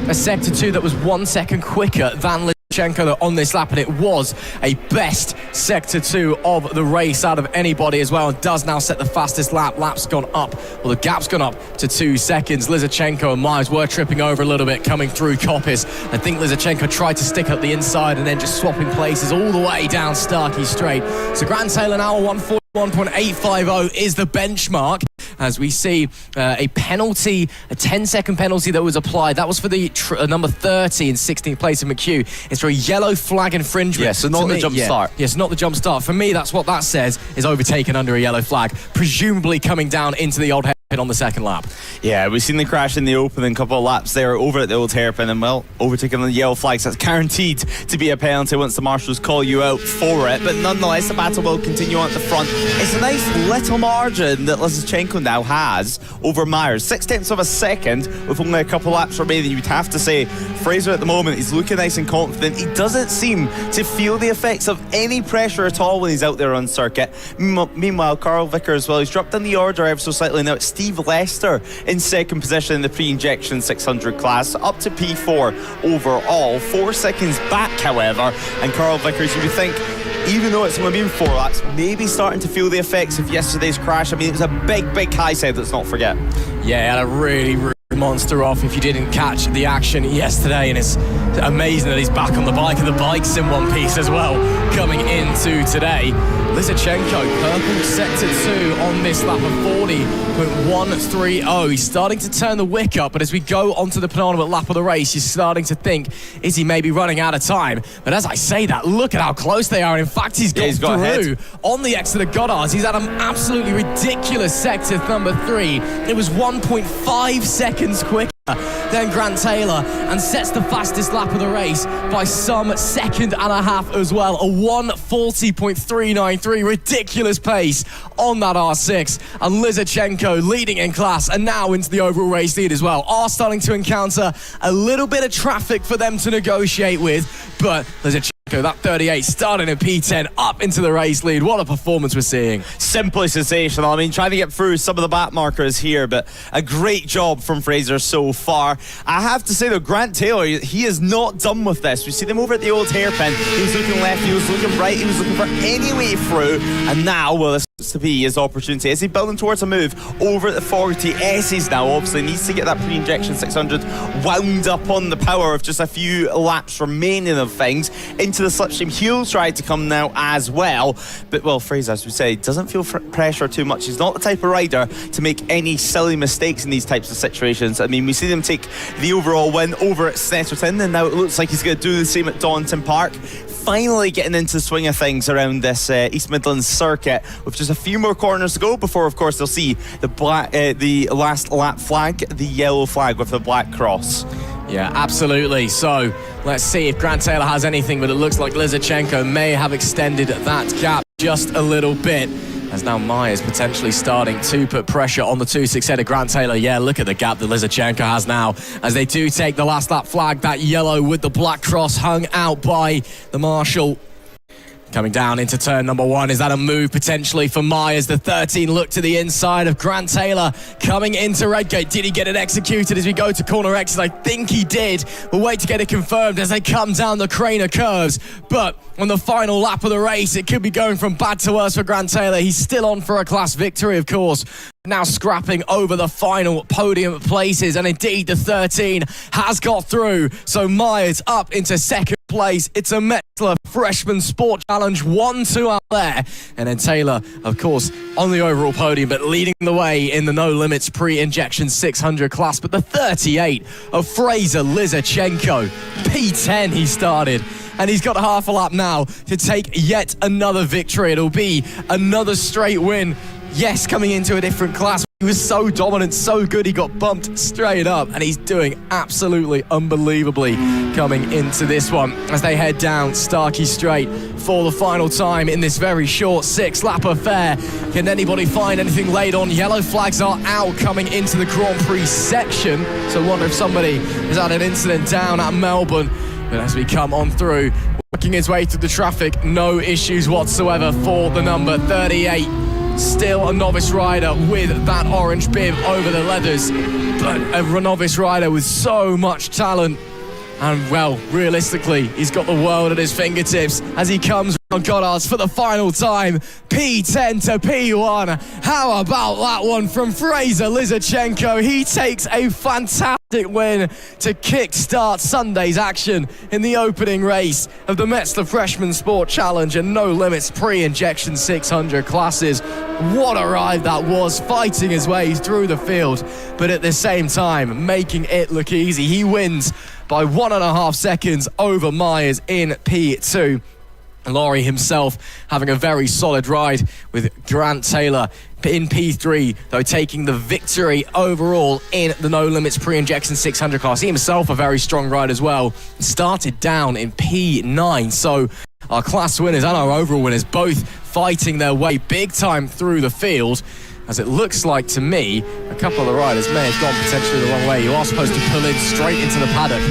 B: a sector 2 that was 1 second quicker than Lizarchenko on this lap, and it was a best sector 2 of the race out of anybody as well, and does now set the fastest lap. Lap's gone up, well, the gap's gone up to 2 seconds. Lizarchenko and Myers were tripping over a little bit coming through Coppice. I think Lizarchenko tried to stick up the inside and then just swapping places all the way down Starkey Straight. So Grant Taylor now 141.850 is the benchmark, as we see a penalty, a 10-second penalty that was applied. That was for the number 30 in 16th place of McHugh. It's for a yellow flag infringement.
A: Yes, so not the jump start.
B: Yes, not the jump start. For me, that's what that says, is overtaken under a yellow flag, presumably coming down into the old hairpin on the second lap.
A: Yeah, we've seen the crash in the opening couple of laps there over at the old hairpin, and well, overtaken on the yellow flags. That's guaranteed to be a penalty once the marshals call you out for it. But nonetheless, the battle will continue on at the front. It's a nice little margin that Lizarchenko now has over Myers. 6/10 of a second with only a couple laps remaining. You'd have to say Fraser at the moment, he's looking nice and confident. He doesn't seem to feel the effects of any pressure at all when he's out there on circuit. Meanwhile, Carl Vickers, well, he's dropped in the order ever so slightly. Now it's Steve Lester in second position in the pre-injection 600 class, up to P4 overall. 4 seconds back, however, and Carl Vickers, you would think, even though it's only been 4 laps, maybe starting to feel the effects of yesterday's crash. I mean, it was a big high side, let's not forget.
B: Yeah, he had a really monster off if you didn't catch the action yesterday, and it's amazing that he's back on the bike, and the bike's in one piece as well coming into today. Lizarchenko, purple sector 2 on this lap of 40.130. He's starting to turn the wick up, but as we go onto the penultimate lap of the race, you're starting to think, is he maybe running out of time? But as I say that, look at how close they are, and in fact he's got through on the exit of Goddard's. He's at an absolutely ridiculous sector number 3. It was 1.5 seconds quicker than Grant Taylor, and sets the fastest lap of the race by some second and a half as well. A 1:40.393, ridiculous pace on that R6, and Lizarchenko leading in class and now into the overall race lead as well. Are starting to encounter a little bit of traffic for them to negotiate with, but Lizarchenko, that 38 starting at P10 up into the race lead. What a performance we're seeing.
A: Simply sensational. I mean, trying to get through some of the back markers here, but a great job from Fraser so far. I have to say though, Grant Taylor, he is not done with this. We see them over at the old hairpin. He was looking left, he was looking right, he was looking for any way through, and now, well, this to be his opportunity. Is he building towards a move over at the 40Ss now? Obviously needs to get that pre-injection 600 wound up on the power of just a few laps remaining of things. Into the slipstream, he'll try to come now as well, but well, Fraser, as we say, doesn't feel pressure too much. He's not the type of rider to make any silly mistakes in these types of situations. I mean, we see them take the overall win over at Snetterton, and now it looks like he's going to do the same at Donington Park. Finally getting into the swing of things around this East Midlands circuit, with just a few more corners to go before, of course, they'll see the last lap flag, the yellow flag with the black cross.
B: Yeah, absolutely. So let's see if Grant Taylor has anything, but it looks like Lizarchenko may have extended that gap just a little bit, as now Myers potentially starting to put pressure on the 2-6-header Grant Taylor. Yeah, look at the gap that Lizarchenko has now, as they do take the last lap flag, that yellow with the black cross hung out by the marshal. Coming down into turn number 1, is that a move potentially for Myers? The 13 look to the inside of Grant Taylor coming into Redgate. Did he get it executed as we go to corner exit? I think he did. We'll wait to get it confirmed as they come down the Craner curves. But on the final lap of the race, it could be going from bad to worse for Grant Taylor. He's still on for a class victory, of course. Now scrapping over the final podium places, and indeed the 13 has got through. So Myers up into second place. It's a Metsler Freshman Sport Challenge 1-2 out there, and then Taylor, of course, on the overall podium, but leading the way in the No Limits pre-injection 600 class. But the 38 of Fraser Lizarchenko, P10 he started, and he's got half a lap now to take yet another victory. It'll be another straight win. Yes, coming into a different class. He was so dominant, so good, he got bumped straight up, and he's doing absolutely unbelievably coming into this one as they head down Starkey Straight for the final time in this very short 6-lap affair. Can anybody find anything laid on? Yellow flags are out coming into the Grand Prix section, so I wonder if somebody has had an incident down at Melbourne. But as we come on through, working his way through the traffic, no issues whatsoever for the number 38. Still a novice rider with that orange bib over the leathers, but a novice rider with so much talent. And, well, realistically, he's got the world at his fingertips as he comes on Goddard's for the final time. P10 to P1. How about that one from Fraser Lizarchenko? He takes a fantastic win to kickstart Sunday's action in the opening race of the Metsler Freshman Sport Challenge and No Limits pre-injection 600 classes. What a ride that was, fighting his way through the field, but at the same time making it look easy. He wins by 1.5 seconds over Myers in P2. Laurie himself having a very solid ride with Grant Taylor in P3, though taking the victory overall in the No Limits pre-injection 600 class. He himself a very strong ride as well. Started down in P9, so our class winners and our overall winners both fighting their way big time through the field. As it looks like to me, a couple of the riders may have gone potentially the wrong way. You are supposed to pull in straight into the paddock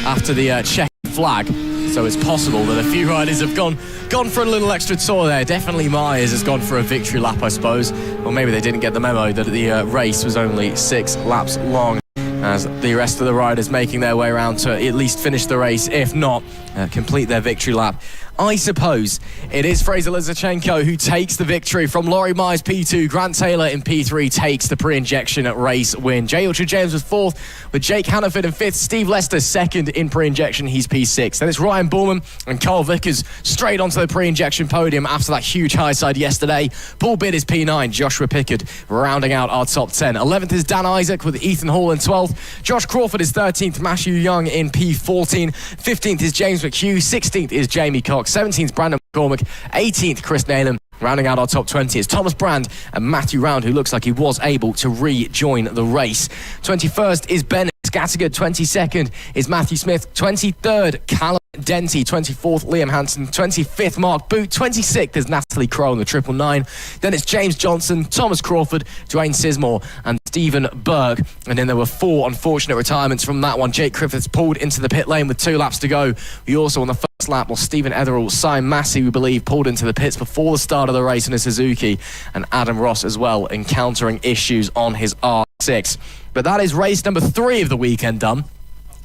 B: after the check flag. So it's possible that a few riders have gone for a little extra tour there. Definitely Myers has gone for a victory lap, I suppose. Or maybe they didn't get the memo that the race was only 6 laps long, as the rest of the riders making their way around to at least finish the race, if not complete their victory lap. I suppose it is Fraser Lizarchenko who takes the victory from Laurie Myers P2. Grant Taylor in P3 takes the pre-injection race win. Jay Ultra-James was 4th, with Jake Hannaford in 5th. Steve Lester 2nd in pre-injection. He's P6. Then it's Ryan Borman and Carl Vickers straight onto the pre-injection podium after that huge high side yesterday. Paul Bidd is P9. Joshua Pickard rounding out our top 10. 11th is Dan Isaac with Ethan Hall in 12th. Josh Crawford is 13th. Matthew Young in P14. 15th is James McHugh. 16th is Jamie Cox. 17th, Brandon McCormick. 18th, Chris Nalen. Rounding out our top 20 is Thomas Brand and Matthew Round, who looks like he was able to rejoin the race. 21st is Ben Scattergood. 22nd is Matthew Smith. 23rd, Callum Denty. 24th, Liam Hansen. 25th, Mark Boot. 26th is Natalie Crow on the 999. Then it's James Johnson, Thomas Crawford, Dwayne Sismore and Stephen Berg. And then there were 4 unfortunate retirements from that one. Jake Griffiths pulled into the pit lane with 2 laps to go. We also on the first lap, well, Stephen Etherall, Simon Massey, we believe, pulled into the pits before the start of the race in a Suzuki, and Adam Ross as well encountering issues on his R6. But that is race number 3 of the weekend done.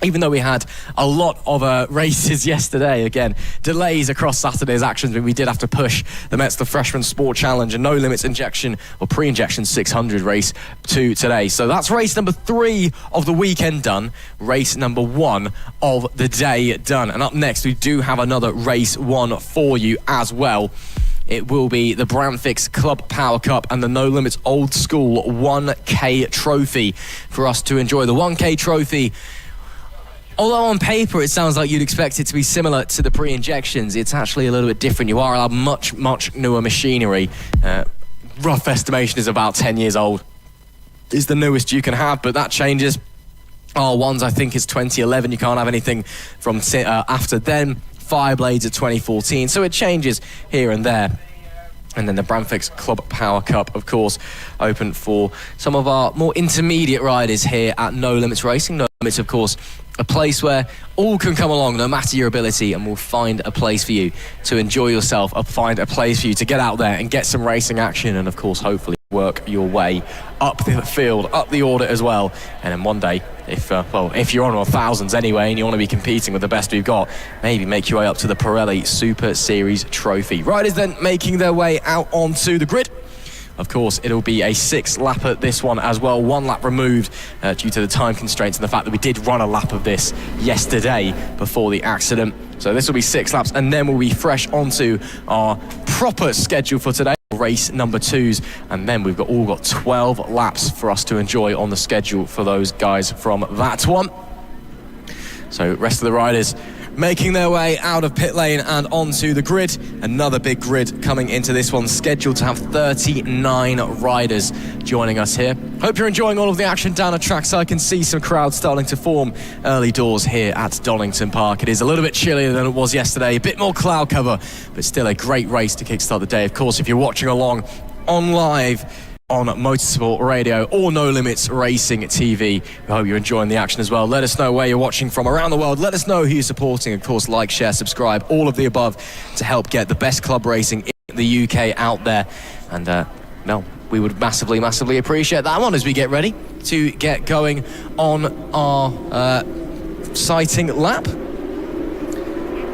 B: Even though we had a lot of races yesterday, again, delays across Saturday's actions, but we did have to push the Metsler Freshman Sport Challenge and No Limits Injection or Pre-Injection 600 race to today. So that's race number 3 of the weekend done, race number 1 of the day done. And up next, we do have another race 1 for you as well. It will be the Brandfix Club Power Cup and the No Limits Old School 1K Trophy for us to enjoy. The 1K Trophy, although on paper it sounds like you'd expect it to be similar to the pre-injections, it's actually a little bit different. You are allowed much newer machinery. Rough estimation is about 10 years old is the newest you can have, but that changes. R1s, I think, is 2011. You can't have anything from after then. Fireblades are 2014, so it changes here and there. And then the Brandfix Club Power Cup, of course, open for some of our more intermediate riders here at No Limits Racing. No Limits, of course, a place where all can come along, no matter your ability, and we'll find a place for you to enjoy yourself, or find a place for you to get out there and get some racing action, and, of course, hopefully work your way up the field, up the order as well. And then one day, if you're on our thousands anyway and you want to be competing with the best we've got, maybe make your way up to the Pirelli Super Series Trophy. Riders then making their way out onto the grid. Of course, it'll be a 6-lapper this one as well. 1 lap removed due to the time constraints and the fact that we did run a lap of this yesterday before the accident. So this will be 6 laps, and then we'll be fresh onto our proper schedule for today. Race number 2s, and then we've all got 12 laps for us to enjoy on the schedule for those guys from that one. So rest of the riders making their way out of pit lane and onto the grid. Another big grid coming into this one, scheduled to have 39 riders joining us here. Hope you're enjoying all of the action down the track, so I can see some crowds starting to form early doors here at Donington Park. It is a little bit chillier than it was yesterday, a bit more cloud cover, but still a great race to kickstart the day. Of course, if you're watching along on live on Motorsport Radio or No Limits Racing TV, we hope you're enjoying the action as well. Let us know where you're watching from around the world. Let us know who you're supporting. Of course, like, share, subscribe, all of the above to help get the best club racing in the UK out there. And we would massively appreciate that one as we get ready to get going on our sighting lap.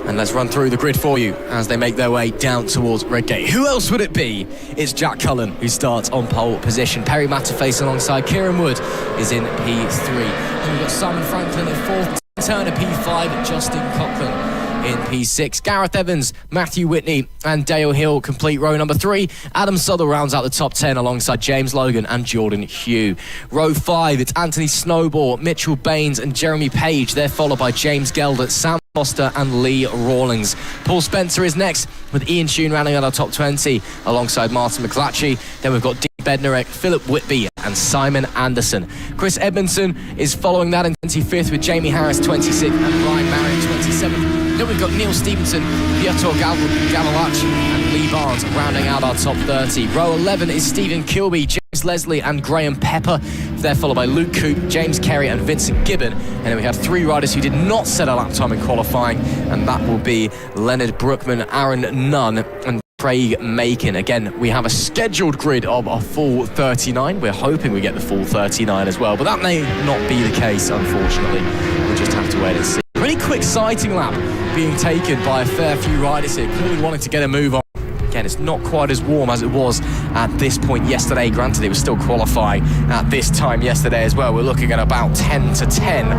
B: And let's run through the grid for you as they make their way down towards Redgate. Who else would it be? It's Jack Cullen who starts on pole position. Perry Matterface alongside Kieran Wood is in P3. And we've got Simon Franklin in 4th, Turner P5, Justin Coughlin in P6. Gareth Evans, Matthew Whitney and Dale Hill complete row number 3. Adam Southall rounds out the top 10 alongside James Logan and Jordan Hugh. Row 5, it's Anthony Snowball, Mitchell Baines and Jeremy Page. They're followed by James Gelder, Sam Foster and Lee Rawlings. Paul Spencer is next, with Ian Shune rounding out our top 20 alongside Martin McClatchy. Then we've got Dean Bednarek, Philip Whitby and Simon Anderson. Chris Edmondson is following that in 25th, with Jamie Harris 26th and Ryan Marriott 27th. Then we've got Neil Stevenson, Piotr Gavalacci and Lee Barnes rounding out our top 30. Row 11 is Stephen Kilby, James Leslie and Graham Pepper. They're followed by Luke Coop, James Kerry and Vincent Gibbon. And then we have 3 riders who did not set a lap time in qualifying, and that will be Leonard Brookman, Aaron Nunn and Craig Macon. Again, we have a scheduled grid of a full 39. We're hoping we get the full 39 as well, but that may not be the case, unfortunately. We'll just have to wait and see. Pretty quick sighting lap being taken by a fair few riders here, clearly wanting to get a move on. Again, it's not quite as warm as it was at this point yesterday. Granted, it was still qualifying at this time yesterday as well. We're looking at about 10 to 10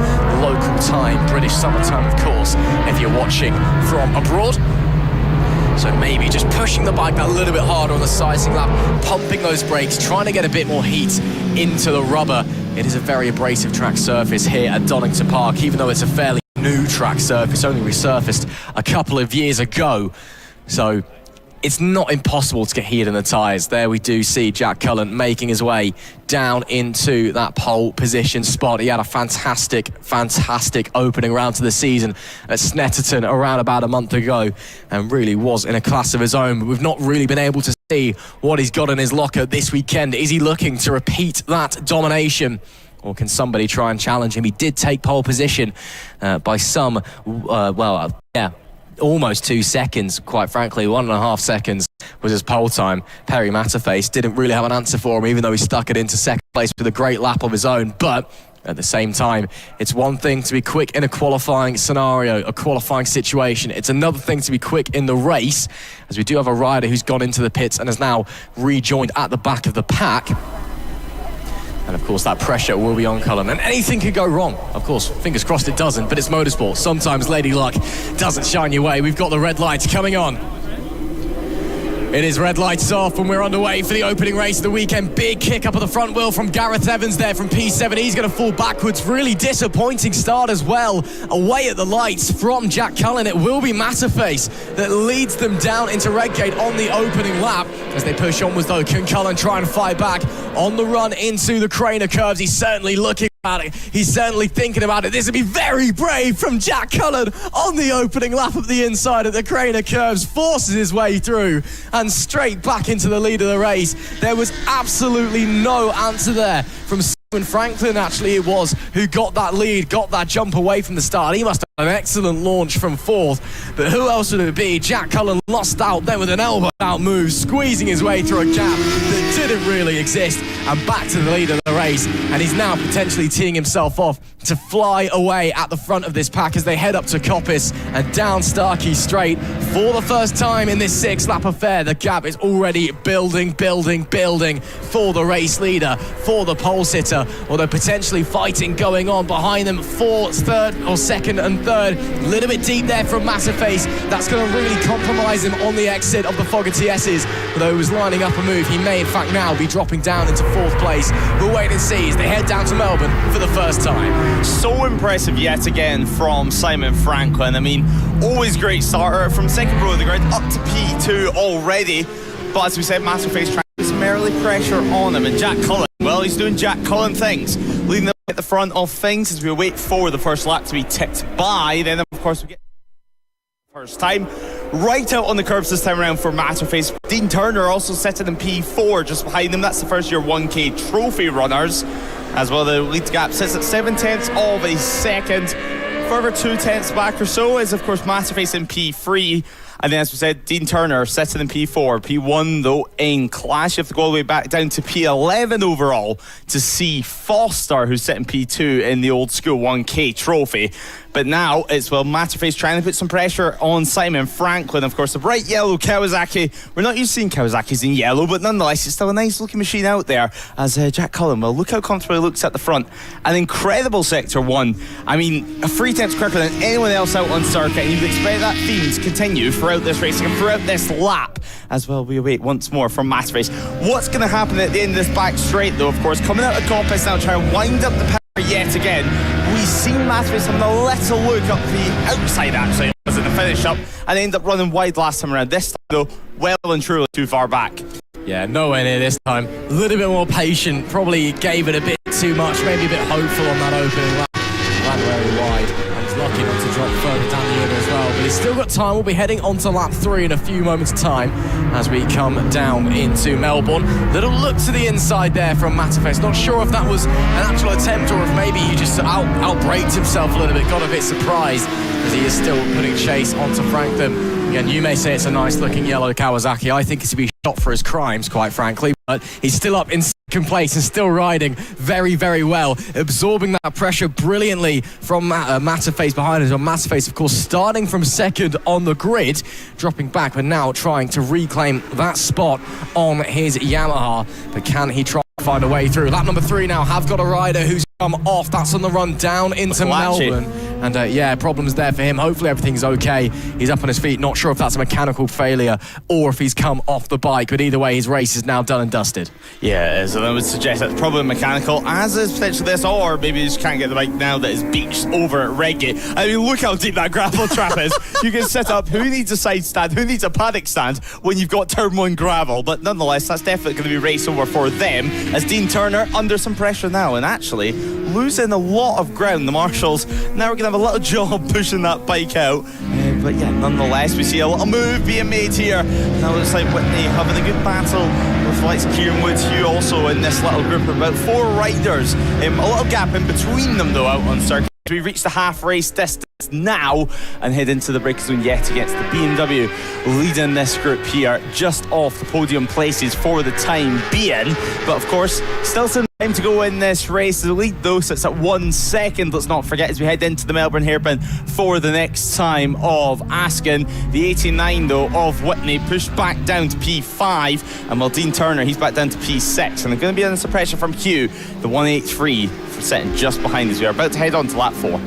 B: local time, British summertime, of course, if you're watching from abroad. So maybe just pushing the bike a little bit harder on the sighting lap, pumping those brakes, trying to get a bit more heat into the rubber. It is a very abrasive track surface here at Donington Park, even though it's a fairly new track surface, only resurfaced a couple of years ago. So it's not impossible to get heat in the tyres. There we do see Jack Cullen making his way down into that pole position spot. He had a fantastic opening round to the season at Snetterton around about a month ago and really was in a class of his own. But we've not really been able to see what he's got in his locker this weekend. Is he looking to repeat that domination? Or can somebody try and challenge him? He did take pole position by some, almost 2 seconds, quite frankly. 1.5 seconds was his pole time. Perry Matterface didn't really have an answer for him, even though he stuck it into second place with a great lap of his own. But At the same time, it's one thing to be quick in a qualifying scenario, a qualifying situation. It's another thing to be quick in the race, as we do have a rider who's gone into the pits and has now rejoined at the back of the pack. And of course, that pressure will be on Cullen, and anything could go wrong. Of course, fingers crossed it doesn't, but it's motorsport. Sometimes lady luck doesn't shine your way. We've got the red lights coming on. It is red lights off and we're underway for the opening race of the weekend. Big kick up of the front wheel from Gareth Evans there from P7. He's going to fall backwards. Really disappointing start as well. Away at the lights from Jack Cullen. It will be Matterface that leads them down into Redgate on the opening lap. As they push onwards though, can Cullen try and fight back on the run into the Craner curves? He's certainly looking about it. He's certainly thinking about it. This would be very brave from Jack Cullen on the opening lap of the inside of the Craner curves. Forces his way through and straight back into the lead of the race. There was absolutely no answer there from Simon Franklin, actually it was, who got that lead, got that jump away from the start. He must have an excellent launch from fourth, but who else would it be? Jack Cullen lost out then with an elbow out move, squeezing his way through a gap that didn't really exist, and back to the lead of the race, and he's now potentially teeing himself off to fly away at the front of this pack as they head up to Coppice and down Starkey Straight. For the first time in this 6-lap affair, the gap is already building for the race leader, for the pole sitter, although potentially fighting going on behind them for second and third. A little bit deep there from Matterface. That's going to really compromise him on the exit of the Fogarty S's. Although he was lining up a move, he may in fact now be dropping down into fourth place. We'll wait and see as they head down to Melbourne for the first time.
A: So impressive yet again from Simon Franklin. I mean, always great starter from second row of the grid up to P2 already. But as we said, Matterface trying to put some early pressure on him. And Jack Cullen, well, he's doing Jack Cullen things, leading them at the front of things as we wait for the first lap to be ticked by. Then, of course, we get first time right out on the curbs this time around for Matterface. Dean Turner also sitting in P4 just behind them. That's the first year 1K trophy runners. As well, the lead gap sits at 7/10 of a second. Further 2/10 back or so is, of course, Matterface in P3. And then, as we said, Dean Turner sitting in P4. P1, though, in clash. You have to go all the way back down to P11 overall to see Foster, who's sitting P2 in the old school 1K trophy. But now it's, well, Matterface trying to put some pressure on Simon Franklin. Of course, the bright yellow Kawasaki. We're not used to seeing Kawasaki's in yellow, but nonetheless, it's still a nice looking machine out there. As Jack Cullen, well, look how comfortable he looks at the front. An incredible Sector 1. I mean, a 3/10 quicker than anyone else out on circuit, and you'd expect that theme to continue throughout this racing and throughout this lap. As well, we await once more from Matterface. What's going to happen at the end of this back straight, though, of course, coming out of Coppice now, trying to wind up the power yet again. We've seen Matterface having a little look up the outside, actually, as in the finish up, and end up running wide last time around. This time, though, well and truly too far back.
B: Yeah, nowhere near this time. A little bit more patient, probably gave it a bit too much, maybe a bit hopeful on that opening lap. Ran very wide, and he's lucky not to drop further down the order as well. But he's still got time. We'll be heading on to lap 3 in a few moments' time as we come down into Melbourne. Little look to the inside there from Matterface. Not sure if that was an actual attempt or if maybe he just outbraked himself a little bit, got a bit surprised as he is still putting chase onto Franklin. Again, you may say it's a nice looking yellow Kawasaki. I think it's to be shot for his crimes, quite frankly, but he's still up in second place and still riding very, very well, absorbing that pressure brilliantly from Matterface behind us. Matterface, of course, starting from second on the grid, dropping back, but now trying to reclaim that spot on his Yamaha. But can he try to find a way through? Lap number 3 now have got a rider who's come off. That's on the run down into Melbourne. And yeah, problems there for him. Hopefully everything's okay. He's up on his feet. Not sure if that's a mechanical failure or if he's come off the bike. But either way, his race is now done and dusted.
A: Yeah, it is. And I would suggest that's probably mechanical, as is potentially this, or maybe he just can't get the bike now that is beached over at Redgate. I mean, look how deep that gravel trap is. You can set up who needs a side stand, who needs a paddock stand when you've got turn 1 gravel. But nonetheless, that's definitely going to be race over for them, as Dean Turner under some pressure now and actually losing a lot of ground. The marshals now are going to have a little job pushing that bike out. But yeah, nonetheless, we see a little move being made here. Now it's like Whitney having a good battle with the likes of Kieran Woods, Hugh also in this little group of about 4 riders. A little gap in between them though out on circuit. We reached the half race distance now and head into the braking zone yet against the BMW leading this group here, just off the podium places for the time being. But of course, still some time to go in this race. The lead though sits at 1 second, let's not forget, as we head into the Melbourne Hairpin for the next time of asking. The 89 though of Whitney pushed back down to P5, and while Dean Turner, he's back down to P6, and they're going to be under some pressure from Hugh, the 183 sitting just behind us. We are about to head on to lap 4.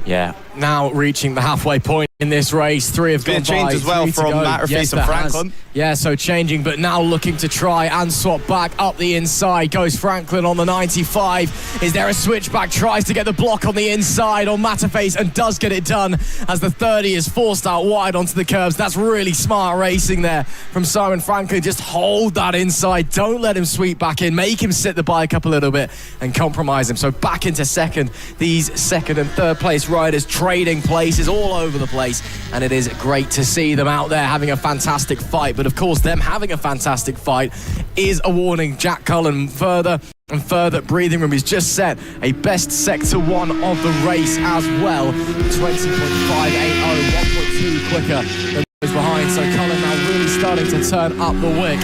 B: Yeah, now reaching the halfway point in this race. 3 have gone by.
A: Change as well from Matterface and Franklin.
B: Yeah, so changing, but now looking to try and swap back up the inside. Goes Franklin on the 95. Is there a switchback? Tries to get the block on the inside on Matterface and does get it done as the 30 is forced out wide onto the curbs. That's really smart racing there from Simon Franklin. Just hold that inside. Don't let him sweep back in. Make him sit the bike up a little bit and compromise him. So back into second. These second and third place riders trading places all over the place. And it is great to see them out there having a fantastic fight. But of course, them having a fantastic fight is a warning. Jack Cullen further and further breathing room. He's just set a best sector 1 of the race as well. 20.580, 1.2 quicker than those behind. So Cullen now really starting to turn up the wick.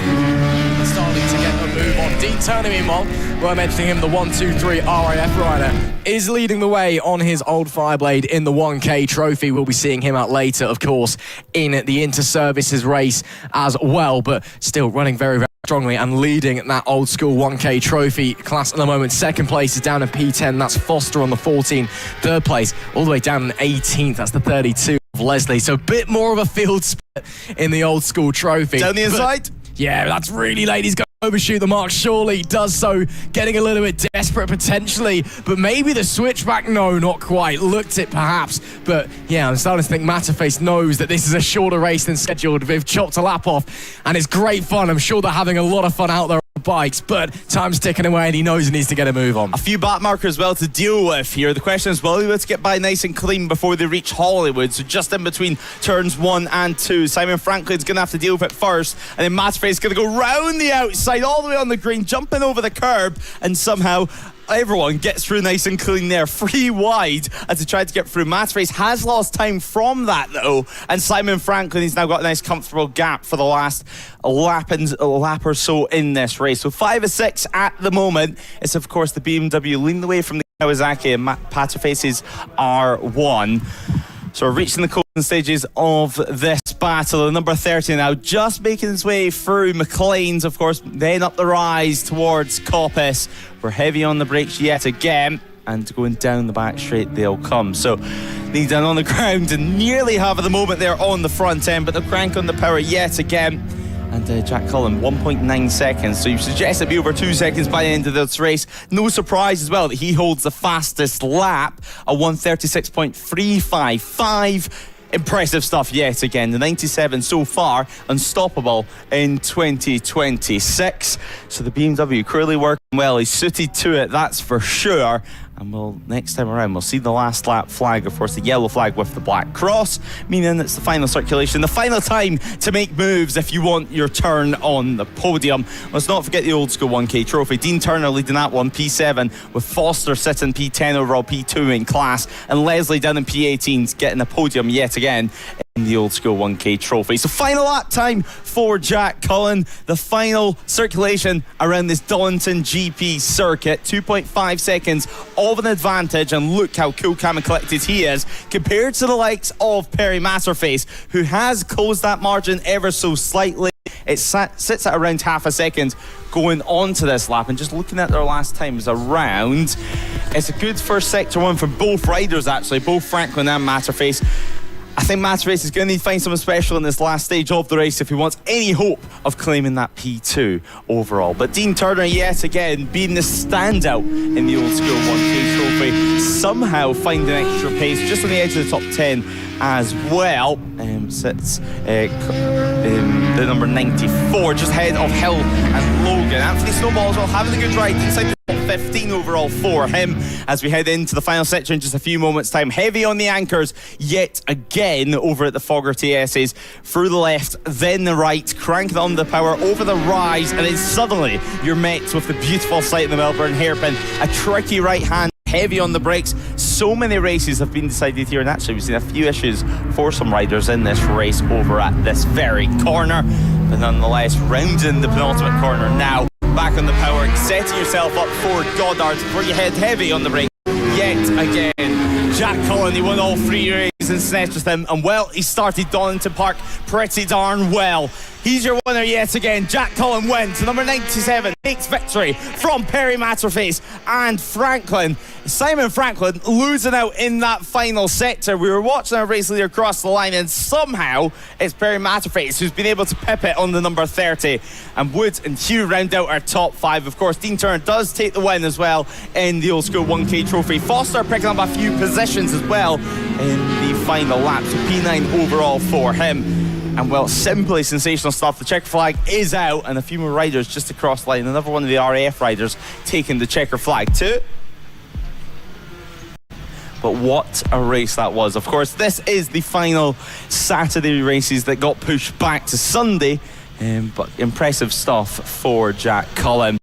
B: Starting to get the move on. Dean Turner, meanwhile, we're mentioning him, the 1-2-3 RAF rider, is leading the way on his old Fireblade in the 1K trophy. We'll be seeing him out later, of course, in the inter-services race as well, but still running very, very strongly and leading that old school 1K trophy class at the moment. Second place is down in P10. That's Foster on the 14. Third place, all the way down in 18th. That's the 32 of Leslie. So a bit more of a field split in the old school trophy.
A: Down the inside.
B: Yeah, that's really late. He's going to overshoot the mark. Surely does so, getting a little bit desperate potentially, but maybe the switchback, no, not quite. Looked it perhaps, but yeah, I'm starting to think Matterface knows that this is a shorter race than scheduled. They've chopped a lap off, and it's great fun. I'm sure they're having a lot of fun out there on bikes, but time's ticking away and he knows he needs to get a move on.
A: A few back markers as well to deal with here. The question is, will he be able to get by nice and clean before they reach Hollywood? So just in between turns 1 and 2, Simon Franklin's going to have to deal with it first, and then Matterface is going to go round the outside all the way on the green, jumping over the curb, and somehow everyone gets through nice and clean there, 3 wide as he tried to get through. Matterface has lost time from that though, and Simon Franklin, he's now got a nice comfortable gap for the last lap or so in this race. So 5 of 6 at the moment. It's of course the BMW leading the way from the Kawasaki, and Matterface's R1. So we're reaching the closing stages of this battle. The number 30 now just making his way through McLean's, of course, then up the rise towards Coppice. We're heavy on the brakes yet again, and going down the back straight they'll come. So knee down on the ground and nearly have at the moment there on the front end, but they'll crank on the power yet again. And Jack Cullen, 1.9 seconds. So you suggest it'd be over 2 seconds by the end of this race. No surprise as well that he holds the fastest lap, a 1:36.355. Impressive stuff yet again. The 97 so far, unstoppable in 2026. So the BMW clearly working well. He's suited to it, that's for sure. And next time around, we'll see the last lap flag, of course, the yellow flag with the black cross, meaning it's the final circulation, the final time to make moves if you want your turn on the podium. Let's not forget the old school 1K trophy. Dean Turner leading that one, P7, with Foster sitting P10 overall, P2 in class, and Leslie down in P18 getting a podium yet again in the old school 1K trophy. So final lap time for Jack Cullen, the final circulation around this Donington GP circuit, 2.5 seconds of an advantage, and look how cool, calm and collected he is compared to the likes of Perry Matterface, who has closed that margin ever so slightly. It sits at around half a second going on to this lap, and just looking at their last times around, it's a good first sector 1 for both riders actually, both Franklin and Matterface. I think Matterface is going to need to find something special in this last stage of the race if he wants any hope of claiming that P2 overall. But Dean Turner, yet again, being the standout in the old school 1K trophy, somehow finding extra pace just on the edge of the top 10 as well. Sits the number 94, just ahead of Hill and Logan. Anthony Snowball as well, having a good ride inside the top 15 overall for him as we head into the final sector in just a few moments' time. Heavy on the anchors yet again over at the Fogger TSAs. Through the left, then the right, cranking on the power over the rise, and then suddenly you're met with the beautiful sight of the Melbourne Hairpin. A tricky right hand, heavy on the brakes, so many races have been decided here, and actually we've seen a few issues for some riders in this race over at this very corner, but nonetheless rounding the penultimate corner now, back on the power, setting yourself up for Goddard before you head heavy on the brake yet again. Jack Cullen, he won all 3 races and snatched with him, and well, he started Donington Park pretty darn well. He's your winner yet again. Jack Cullen wins. Number 97 takes victory from Perry Matterface and Franklin. Simon Franklin losing out in that final sector. We were watching our race leader cross the line, and somehow it's Perry Matterface who's been able to pip it on the number 30. And Woods and Hugh round out our top 5. Of course, Dean Turner does take the win as well in the Old School 1K Trophy. Foster picking up a few positions as well in the final lap. So P9 overall for him. And well, simply sensational stuff. The checker flag is out, and a few more riders just across the line. Another one of the RAF riders taking the checker flag too. But what a race that was. Of course, this is the final Saturday races that got pushed back to Sunday. But impressive stuff for Jack Cullen.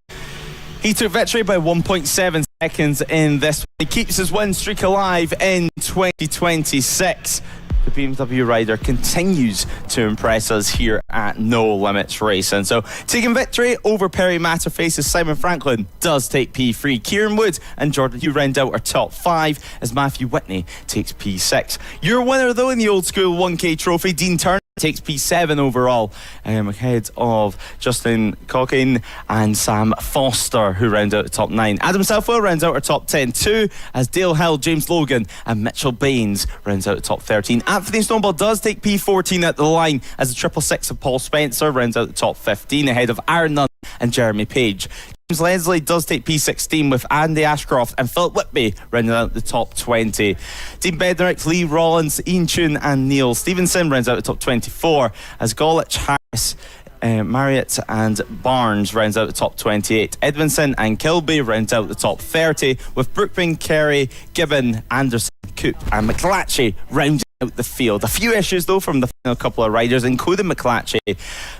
A: He took victory by 1.7 seconds in this one. He keeps his win streak alive in 2026. The BMW rider continues to impress us here at No Limits Racing. So taking victory over Perry Matterface's Simon Franklin does take P3. Kieran Wood and Jordan Hugh round out our top 5 as Matthew Whitney takes P6. Your winner though in the Old School 1K Trophy, Dean Turner, takes P7 overall, ahead of Justin Cockin and Sam Foster, who round out the top 9. Adam Southwell rounds out our top 10 too, as Dale Hill, James Logan and Mitchell Baines rounds out the top 13. Anthony Snowball does take P14 at the line, as the 666 of Paul Spencer rounds out the top 15, ahead of Aaron Nunn and Jeremy Page. James Leslie does take P16 with Andy Ashcroft and Philip Whitby rounding out the top 20. Dean Bednarick, Lee Rollins, Ian Tune and Neil Stevenson rounds out the top 24, as Golich, Harris, Marriott and Barnes rounds out the top 28. Edmondson and Kilby rounds out the top 30, with Brookbine, Kerry, Gibbon, Anderson, Coop and McClatchy rounding out the field. A few issues though from the final couple of riders, including McClatchy,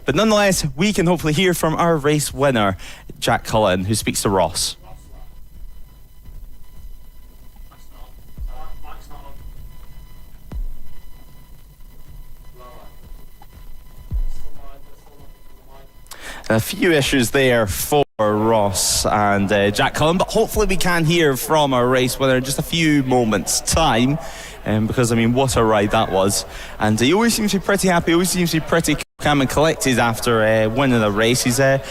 A: but nonetheless we can hopefully hear from our race winner Jack Cullen, who speaks to Ross. A few issues there for Ross and Jack Cullen, but hopefully we can hear from our race winner in just a few moments time, because I mean what a ride that was. And he always seems to be pretty happy, always seems to be pretty calm and collected after winning a race. He's an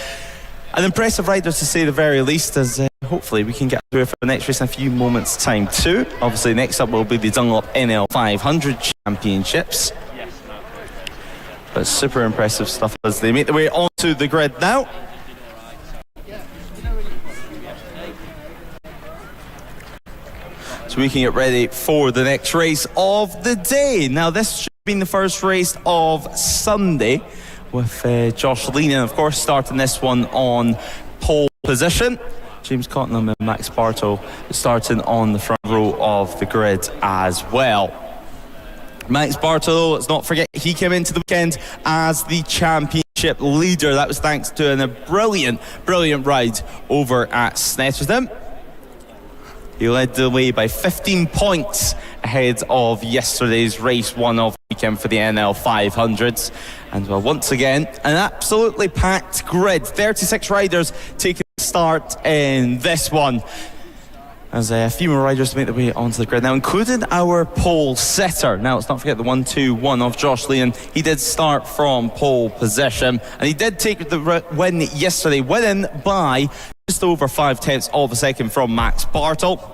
A: impressive rider to say the very least, as hopefully we can get through for the next race in a few moments time too. Obviously next up will be the Dunlop NL500 Championships. But super impressive stuff as they make their way onto the grid now. So we can get ready for the next race of the day. Now this should have been the first race of Sunday, with Josh Leenan of course starting this one on pole position. James Cottenham and Max Bartow starting on the front row of the grid as well. Max Bartow, let's not forget, he came into the weekend as the championship leader. That was thanks to a brilliant ride over at Snetterton. He led the way by 15 points ahead of yesterday's race one of the weekend for the NL500s. And well, once again, an absolutely packed grid. 36 riders taking the start in this one, as a few more riders make their way onto the grid now, including our pole sitter. Now, let's not forget the 1-2-1 of Josh Leon. He did start from pole position, and he did take the win yesterday, winning by just over 0.5 of a second from Max Bartle.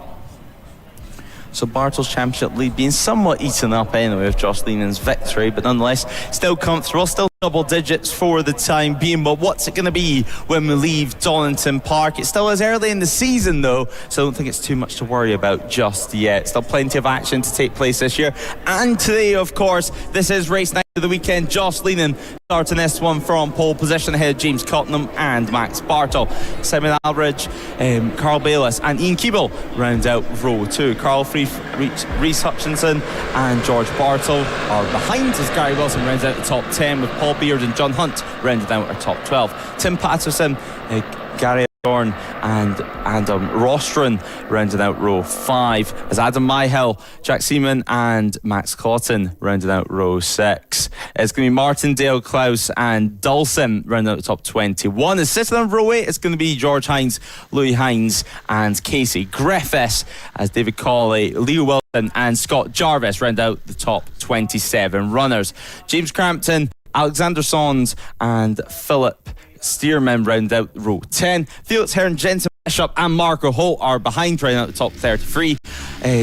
A: So Bartle's championship lead being somewhat eaten up anyway with Josh Leenan's victory, but nonetheless still comfortable, still double digits for the time being. But what's it going to be when we leave Donington Park? It still is early in the season though, so I don't think it's too much to worry about just yet. Still plenty of action to take place this year, and today of course this is race night of the weekend. Josh Leenan starting this one from pole position ahead of James Cottenham and Max Bartle. Simon Albridge, Carl Bayliss and Ian Keeble round out row 2. Carl Reese Hutchinson and George Bartle are behind, as Gary Wilson rounds out the top 10, with Paul Beard and John Hunt rounding out our top 12. Tim Patterson, Gary Dorn and Adam Rostron rounding out row 5, as Adam Myhill, Jack Seaman and Max Cotton rounding out row 6. It's going to be Martindale, Klaus and Dulcin rounding out the top 21. As sitting on row 8, it's going to be George Hines, Louis Hines and Casey Griffiths, as David Cawley, Leo Wilson and Scott Jarvis round out the top 27 runners. James Crampton, Alexander Sons and Philip Stearman round out row 10. Felix Hearn, Jensen Bishop and Marco Holt are behind, round out the top 33.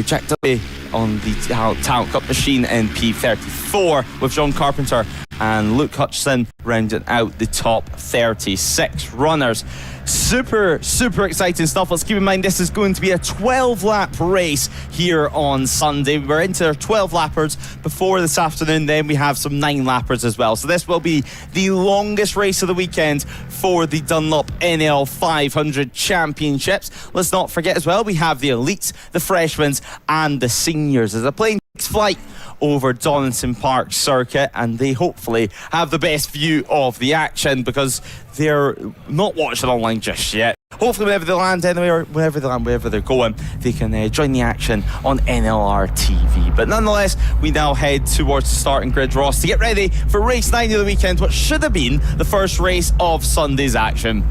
A: Jack Dudley on the Talent Cup machine in P34, with John Carpenter and Luke Hutchison rounding out the top 36 runners. Super exciting stuff. Let's keep in mind this is going to be a 12-lap race here on Sunday. We're into our 12 lappers before this afternoon, then we have some 9 lappers as well. So this will be the longest race of the weekend for the Dunlop NL500 Championships. Let's not forget as well, we have the elites, the freshmen and the seniors as a plane takes flight over Donington Park circuit, and they hopefully have the best view of the action because they're not watching online just yet. Hopefully whenever they land anywhere, wherever they're going, they can join the action on NLR TV. But nonetheless, we now head towards the starting grid, Ross, to get ready for race 9 of the weekend, which should have been the first race of Sunday's action.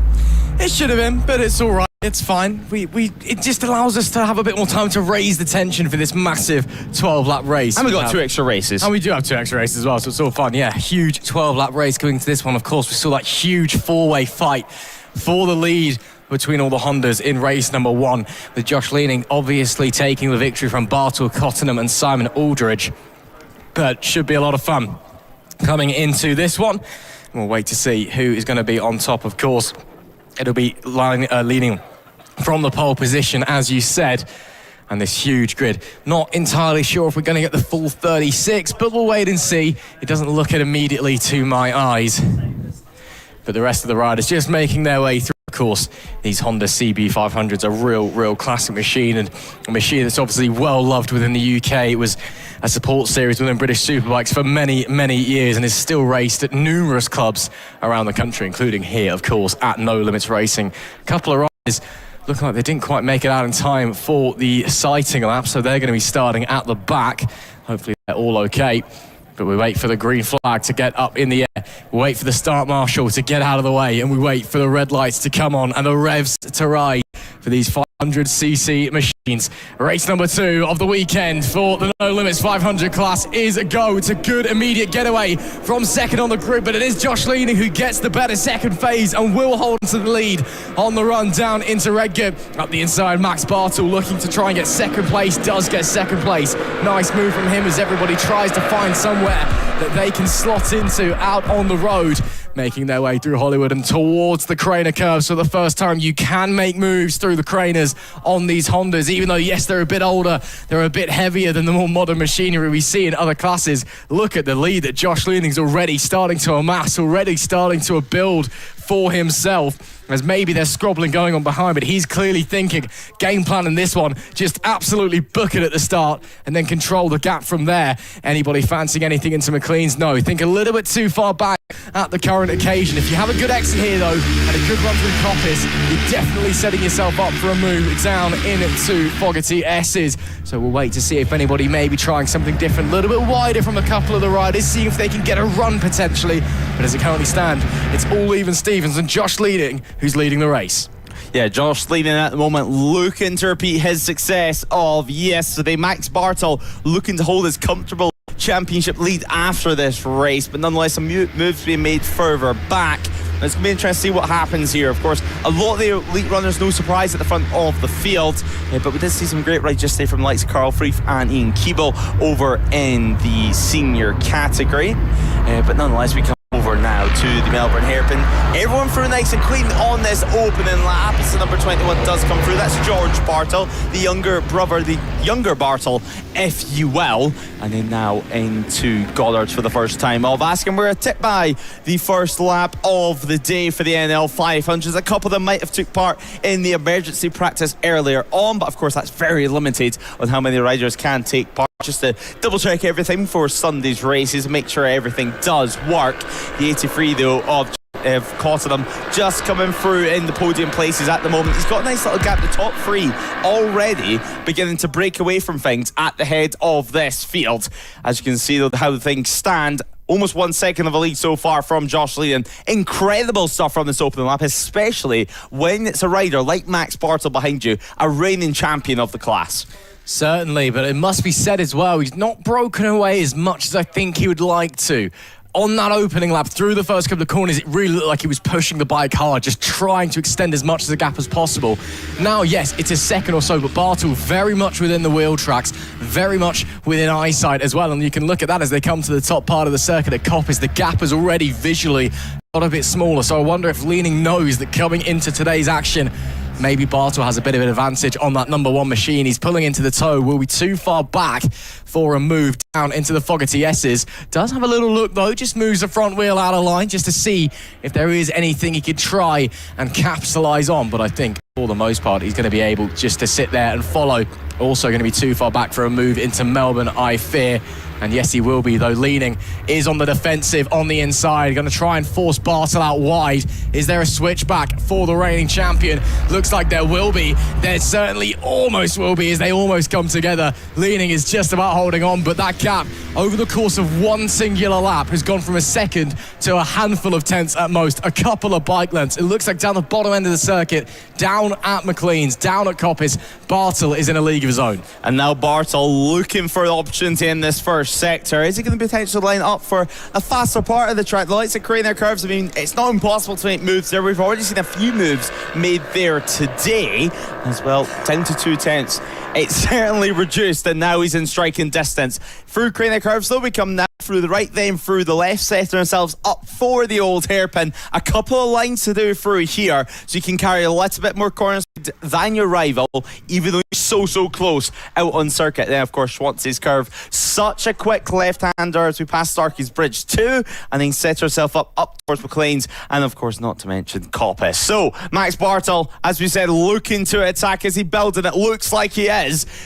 B: It should have been, but it's all right. It's fine. It just allows us to have a bit more time to raise the tension for this massive 12-lap race.
A: And we got 2 extra races.
B: And we do have 2 extra races as well, so it's all fun. Yeah, huge 12-lap race going to this one. Of course, we saw that huge 4-way fight for the lead between all the Hondas in race number 1, with Josh Leaning obviously taking the victory from Bartle Cottenham and Simon Aldridge. But should be a lot of fun coming into this one. We'll wait to see who is going to be on top, of course. It'll be leading from the pole position, as you said, and this huge grid. Not entirely sure if we're going to get the full 36, but we'll wait and see. It doesn't look it immediately to my eyes. But the rest of the riders just making their way through. Of course, these Honda CB500s are real classic machine, and a machine that's obviously well loved within the UK. It was a support series within British Superbikes for many years and is still raced at numerous clubs around the country, including here, of course, at No Limits Racing. A couple of riders looking like they didn't quite make it out in time for the sighting lap, so they're going to be starting at the back. Hopefully they're all okay. But we wait for the green flag to get up in the air. We wait for the start marshal to get out of the way, and we wait for the red lights to come on and the revs to ride for these 500cc machines. Race number 2 of the weekend for the No Limits 500 class is a go. It's a good immediate getaway from second on the grid, but it is Josh Leaning who gets the better second phase and will hold to the lead on the run down into Redgate. Up the inside, Max Bartle looking to try and get second place, does get second place. Nice move from him as everybody tries to find somewhere that they can slot into out on the road, making their way through Hollywood and towards the Craner curves for the first time. You can make moves through the Craners on these Hondas, even though, yes, they're a bit older, they're a bit heavier than the more modern machinery we see in other classes. Look at the lead that Josh Leaning's already starting to amass, already starting to build for himself, as maybe there's scrobbling going on behind, but he's clearly thinking, game plan in this one, just absolutely book it at the start and then control the gap from there. Anybody fancying anything into McLean's? No, think a little bit too far back at the current occasion. If you have a good exit here though, and a good run through Coppice, you're definitely setting yourself up for a move down into Fogarty S's. So we'll wait to see if anybody may be trying something different, a little bit wider from a couple of the riders, seeing if they can get a run potentially. But as it currently stands, it's all even Stevens and Josh Leading who's leading the race.
A: Yeah, Josh Leading at the moment looking to repeat his success of yesterday. Max Bartle looking to hold his comfortable championship lead after this race, but nonetheless some moves being made further back. It's going to be interesting to see what happens here. Of course, a lot of the elite runners, no surprise, at the front of the field, but we did see some great rides yesterday from the likes of Carl Freeth and Ian Keeble over in the senior category. But nonetheless, we come over now to the Melbourne Hairpin. Everyone through nice and clean on this opening lap. It's the number 21 does come through. That's George Bartle, the younger brother, the younger Bartle, if you will. And then now into Goddard's for the first time of asking where a tip by the first lap of the day for the NL500s. A couple of them might have took part in the emergency practice earlier on, but of course that's very limited on how many riders can take part. Just to double check everything for Sunday's races and make sure everything does work. The 83 though of Cottenham just coming through in the podium places at the moment. He's got a nice little gap. The top three already beginning to break away from things at the head of this field. As you can see how things stand, almost 1 second of a lead so far from Josh Leland. Incredible stuff from this opening lap, especially when it's a rider like Max Bartle behind you, a reigning champion of the class.
B: Certainly, but it must be said as well, he's not broken away as much as I think he would like to. On that opening lap, through the first couple of corners, it really looked like he was pushing the bike hard, just trying to extend as much of the gap as possible. Now, yes, it's a second or so, but Bartle very much within the wheel tracks, very much within eyesight as well. And you can look at that as they come to the top part of the circuit at Coppice. The gap is already visually got a bit smaller, so I wonder if Leaning knows that coming into today's action, maybe Bartle has a bit of an advantage on that number one machine. He's pulling into the toe. Will be too far back for a move down into the Fogarty S's. Does have a little look though, just moves the front wheel out of line just to see if there is anything he could try and capitalise on. But I think for the most part he's going to be able just to sit there and follow. Also going to be too far back for a move into Melbourne, I fear. And yes, he will be, though. Leaning is on the defensive on the inside. Going to try and force Bartle out wide. Is there a switchback for the reigning champion? Looks like there will be. There certainly almost will be as they almost come together. Leaning is just about holding on, but that gap over the course of one singular lap has gone from a second to a handful of tenths at most. A couple of bike lengths. It looks like down the bottom end of the circuit, down at McLean's, down at Coppice, Bartle is in a league of his own.
A: And now Bartle looking for the opportunity in this first sector. Is he going to potentially line up for a faster part of the track? The likes of Crane curves, I mean, it's not impossible to make moves there. We've already seen a few moves made there today as well. Down to 2 tenths. It's certainly reduced, and now he's in striking distance. Through Crane curves, though, we come now through the right, then through the left, setting ourselves up for the old hairpin. A couple of lines to do through here, so you can carry a little bit more corner speed than your rival, even though you're so close out on circuit. Then, of course, Schwantz's curve. Such a quick left-hander as we pass Starkey's Bridge 2, and then set ourselves up towards McLean's, and of course, not to mention Coppice. So, Max Bartle, as we said, looking to attack as he builds, and it looks like he is.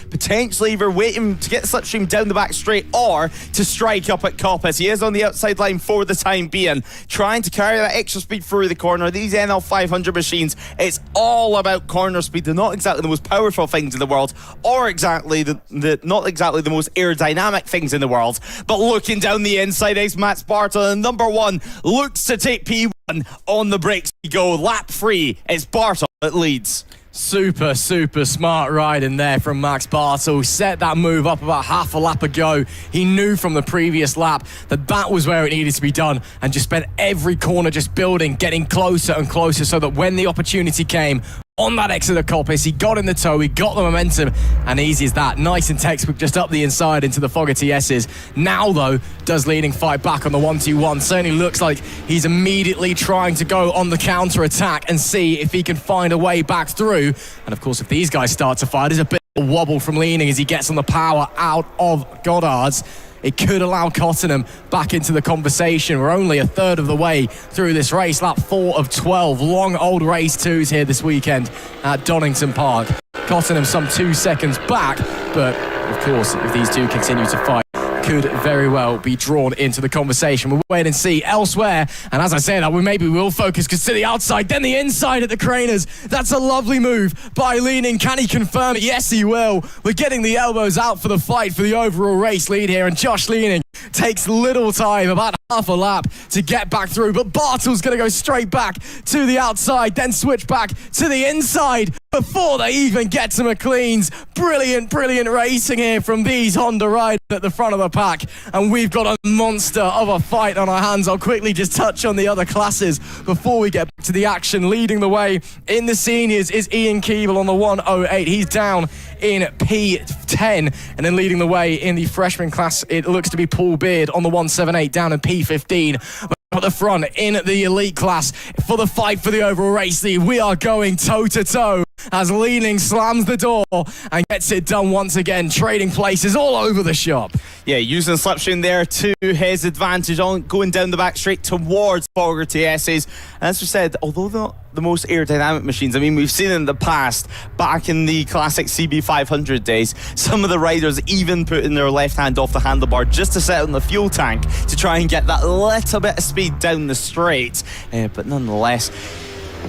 A: Potentially either waiting to get the slipstream down the back straight or to strike up at Coppice. He is on the outside line for the time being, trying to carry that extra speed through the corner. These NL500 machines, it's all about corner speed. They're not exactly the most powerful things in the world, or exactly not exactly the most aerodynamic things in the world. But looking down the inside is Max Bartle, and number one looks to take P1 on the brakes. We go lap 3. It's Bartle that leads.
B: Super smart ride in there from Max Bartle. Set that move up about half a lap ago. He knew from the previous lap that was where it needed to be done, and just spent every corner just building, getting closer and closer, so that when the opportunity came on that exit of Coppice, he got in the toe, he got the momentum, and easy as that. Nice and textbook, just up the inside into the Fogarty S's. Now, though, does Leading fight back on the 1-2-1. Certainly looks like he's immediately trying to go on the counter-attack and see if he can find a way back through. And, of course, if these guys start to fight, there's a bit of a wobble from Leaning as he gets on the power out of Goddard's. It could allow Cottenham back into the conversation. We're only a third of the way through this race, lap 4 of 12. Long old race 2s here this weekend at Donington Park. Cottenham some 2 seconds back, but of course, if these two continue to fight, could very well be drawn into the conversation. We'll wait and see elsewhere. And as I say that, we maybe will focus because to the outside, then the inside at the Craners. That's a lovely move by Leaning. Can he confirm it? Yes, he will. We're getting the elbows out for the fight for the overall race lead here. And Josh Leaning takes little time, about half a lap, to get back through. But Bartle's going to go straight back to the outside, then switch back to the inside before they even get to McLean's. Brilliant racing here from these Honda riders at the front of the pack. And we've got a monster of a fight on our hands. I'll quickly just touch on the other classes before we get back to the action. Leading the way in the seniors is Ian Keeble on the 108. He's down in P10. And then leading the way in the freshman class, it looks to be Paul Beard on the 178, down in P15. At the front in the elite class for the fight for the overall race lead, we are going toe-to-toe as Leaning slams the door and gets it done once again, trading places all over the shop.
A: Yeah, using slipstream there to his advantage on going down the back straight towards Fogarty S's. And as we said, although they're not the most aerodynamic machines, I mean, we've seen in the past, back in the classic CB500 days, some of the riders even putting their left hand off the handlebar just to set on the fuel tank to try and get that little bit of speed down the straight. But nonetheless,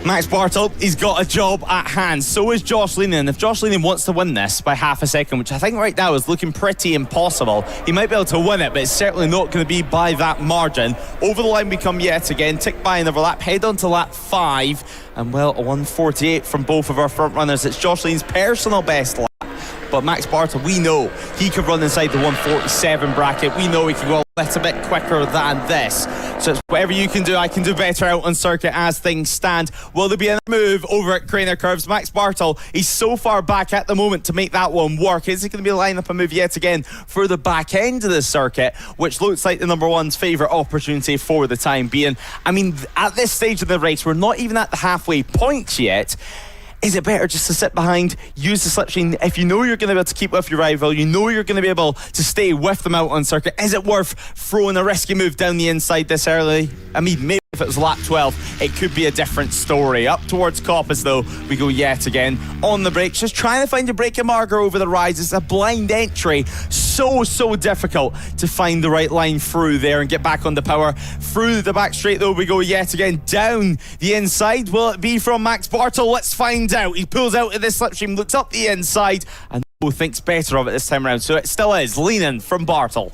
A: Max Bartel, he's got a job at hand. So is Josh Leaning. If Josh Leaning wants to win this by half a second, which I think right now is looking pretty impossible, he might be able to win it, but it's certainly not going to be by that margin. Over the line we come yet again, tick by another lap, head on to lap 5, and well, a 1:48 from both of our front runners. It's Josh Leaning's personal best lap. But Max Bartel, we know he could run inside the 1:47 bracket. We know he can go a little bit quicker than this. So it's whatever you can do, I can do better out on circuit as things stand. Will there be another move over at Craner Curves? Max Bartel, he's so far back at the moment to make that one work. Is he going to be lining up a move yet again for the back end of the circuit, which looks like the number one's favourite opportunity for the time being? I mean, at this stage of the race, we're not even at the halfway point yet. Is it better just to sit behind, use the slipstream? If you know you're going to be able to keep with your rival, you know you're going to be able to stay with them out on circuit, is it worth throwing a risky move down the inside this early? I mean, maybe if it was lap 12, it could be a different story. Up towards Coppice, though, we go yet again on the brakes, just trying to find a braking marker over the rise. It's a blind entry. So difficult to find the right line through there and get back on the power. Through the back straight, though, we go yet again down the inside. Will it be from Max Bartel? Let's find out. He pulls out of this slipstream, looks up the inside, and thinks better of it this time around. So it still is Leaning from Bartel.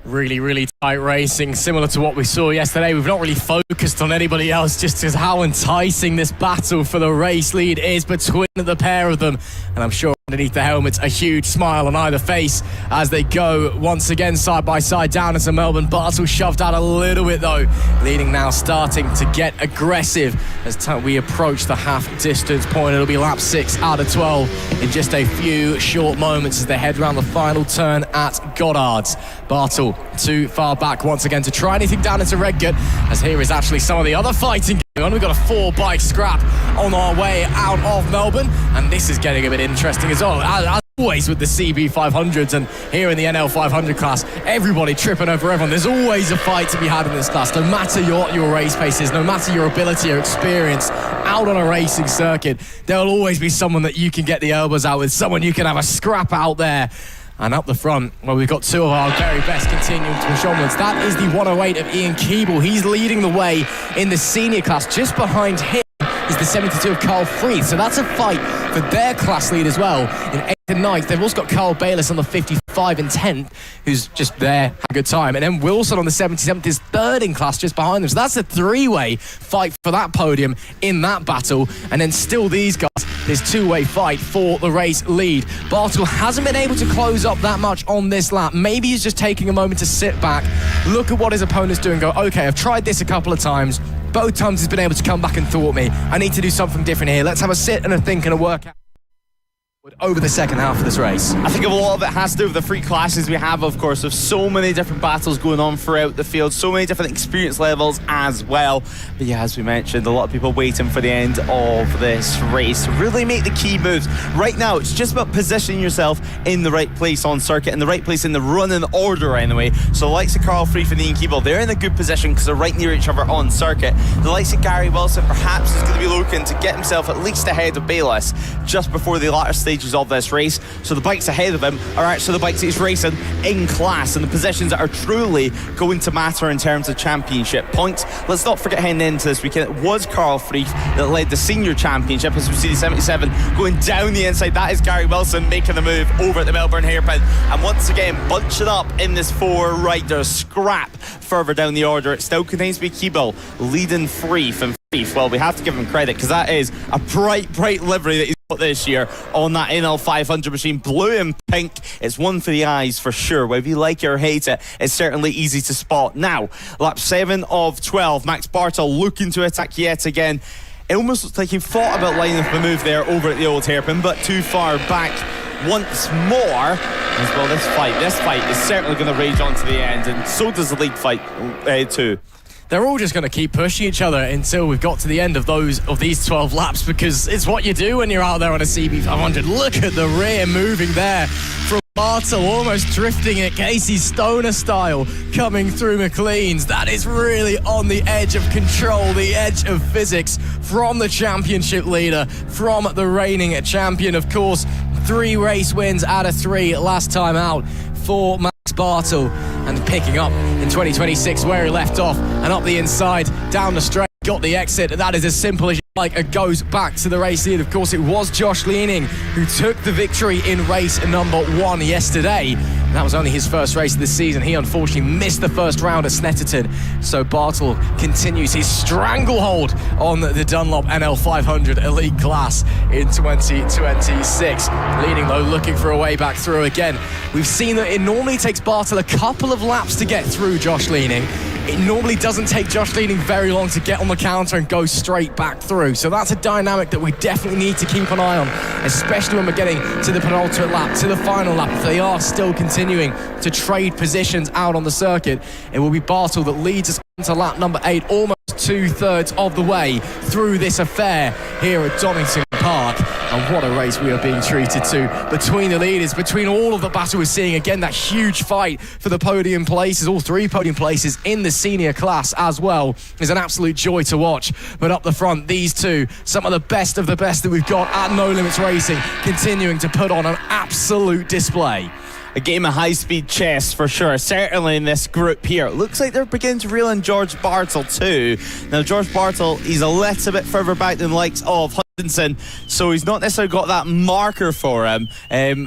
B: Really tight racing, similar to what we saw yesterday. We've not really focused on anybody else, just as how enticing this battle for the race lead is between the pair of them. And I'm sure underneath the helmets, a huge smile on either face as they go once again side by side down into Melbourne. Bartel shoved out a little bit though. Leaning now starting to get aggressive as we approach the half distance point. It'll be lap 6 out of 12 in just a few short moments as they head around the final turn at Goddard's. Bartel too far back once again to try anything down into Redgate, as here is actually some of the other fighting going on. We've got a 4-bike scrap on our way out of Melbourne, and this is getting a bit interesting as well. As always with the CB500s and here in the NL500 class, everybody tripping over everyone. There's always a fight to be had in this class, no matter your race pace is, no matter your ability or experience out on a racing circuit. There'll always be someone that you can get the elbows out with, someone you can have a scrap out there. And up the front, well, we've got two of our very best continuing to push onwards. That is the 108 of Ian Keeble. He's leading the way in the senior class. Just behind him is the 72 of Carl Freeth. So that's a fight for their class lead as well. In 8th and 9th, they've also got Carl Bayliss on the 55 and 10th, who's just there, had a good time. And then Wilson on the 77th is third in class just behind them. So that's a three-way fight for that podium in that battle. And then still these guys, this two-way fight for the race lead. Bartel hasn't been able to close up that much on this lap. Maybe he's just taking a moment to sit back, look at what his opponent's doing, go, okay, I've tried this a couple of times. Both times he's been able to come back and thwart me. I need to do something different here. Let's have a sit and a think and a workout over the second half of this race.
A: I think a lot of it has to do with the three classes we have, of course. There's so many different battles going on throughout the field, so many different experience levels as well. But yeah, as we mentioned, a lot of people waiting for the end of this race to really make the key moves. Right now, it's just about positioning yourself in the right place on circuit, in the right place in the running order anyway. So the likes of Carl Freeth and Ian Keeble, they're in a good position because they're right near each other on circuit. The likes of Gary Wilson perhaps is going to be looking to get himself at least ahead of Bayliss just before the latter stages of this race. So the bikes ahead of him are actually the bikes he's racing in class, and the positions that are truly going to matter in terms of championship points. Let's not forget heading into this weekend, it was Carl Freeth that led the senior championship, as we see the 77 going down the inside. That is Gary Wilson making the move over at the Melbourne hairpin, and once again bunching up in this four-rider scrap further down the order. It still continues to be Keeble leading Freeth, and Freeth, well, we have to give him credit because that is a bright livery that he's got this year on that NL500 machine, blue and pink. It's one for the eyes for sure. Whether you like it or hate it, it's certainly easy to spot. Now, lap 7 of 12, Max Bartel looking to attack yet again. It almost looks like he thought about lining up a move there over at the old hairpin, but too far back once more. As well, this fight is certainly going to rage on to the end, and so does the league fight too.
B: they're all just going to keep pushing each other until we've got to the end of these 12 laps, because it's what you do when you're out there on a CB500. Look at the rear moving there from Bartle, almost drifting it Casey Stoner style, coming through McLean's. That is really on the edge of control, the edge of physics from the championship leader, from the reigning champion. Of course, 3 race wins out of 3 last time out for Max Bartle, and picking up in 2026 where he left off, and up the inside, down the straight, got the exit. That is as simple as you like. It goes back to the race lead. Of course, it was Josh Leaning who took the victory in race number 1 yesterday. That was only his first race of the season. He unfortunately missed the first round at Snetterton, so Bartle continues his stranglehold on the Dunlop NL500 elite class in 2026. Leaning, though, looking for a way back through again. We've seen that it normally takes Bartle a couple of laps to get through Josh Leaning. It normally doesn't take Josh Leaning very long to get on the counter and go straight back through. So that's a dynamic that we definitely need to keep an eye on, especially when we're getting to the penultimate lap, to the final lap. If they are still continuing to trade positions out on the circuit, it will be Bartle that leads us into lap number 8, almost 2/3 of the way through this affair here at Donington Park. And what a race we are being treated to between the leaders, between all of the battle we're seeing. Again, that huge fight for the podium places, all 3 podium places in the senior class as well, is an absolute joy to watch. But up the front, these two, some of the best that we've got at No Limits Racing, continuing to put on an absolute display.
A: A game of high-speed chess for sure, certainly in this group here. It looks like they're beginning to reel in George Bartle too. Now, George Bartle, he's a little bit further back than the likes of Hutchinson, so he's not necessarily got that marker for him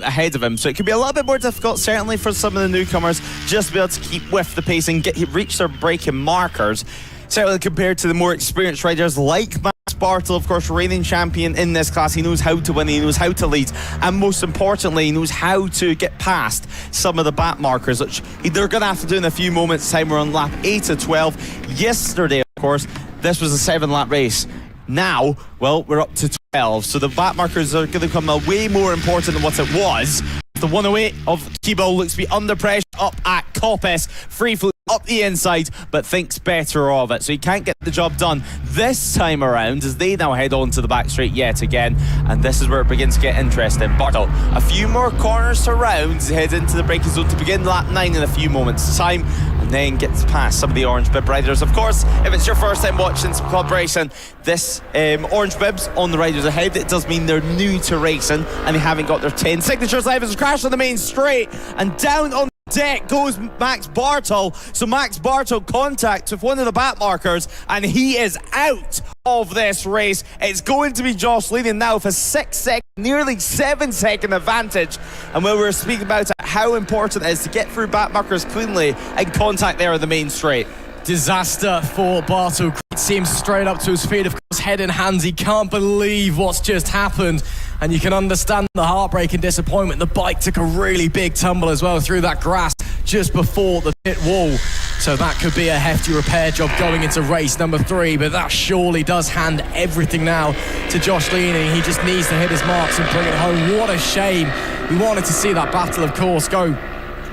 A: ahead of him. So it could be a little bit more difficult, certainly for some of the newcomers, just to be able to keep with the pace and reach their braking markers. Certainly compared to the more experienced riders like Max Bartle, of course, reigning champion in this class. He knows how to win, he knows how to lead, and most importantly, he knows how to get past some of the back markers, which they're going to have to do in a few moments' time. We're on lap 8 of 12. Yesterday, of course, this was a 7-lap race. Now, well, we're up to 12, so the back markers are going to become way more important than what it was. The 108 of Keeble looks to be under pressure up at Coppice. Free flow up the inside, but thinks better of it. So he can't get the job done this time around as they now head on to the back straight yet again. And this is where it begins to get interesting. Bartle, a few more corners to round, head into the braking zone to begin lap 9 in a few moments' time, and then gets past some of the orange bib riders. Of course, if it's your first time watching some club racing, this orange bibs on the riders ahead, it does mean they're new to racing and they haven't got their 10 signatures live. As crash on the main straight, and down on deck goes Max Bartle. So Max Bartle contact with one of the back markers, and he is out of this race. It's going to be Josh Leaning now with a 6-second, nearly 7-second advantage. And when we were speaking about how important it is to get through back markers cleanly and contact there on the main straight.
B: Disaster for Bartle. Seems straight up to his feet, of course, head in hands. He can't believe what's just happened, and you can understand the heartbreak and disappointment. The bike took a really big tumble as well through that grass just before the pit wall, so that could be a hefty repair job going into race number 3. But that surely does hand everything now to Josh Leaning. He just needs to hit his marks and bring it home. What a shame. We wanted to see that battle, of course, go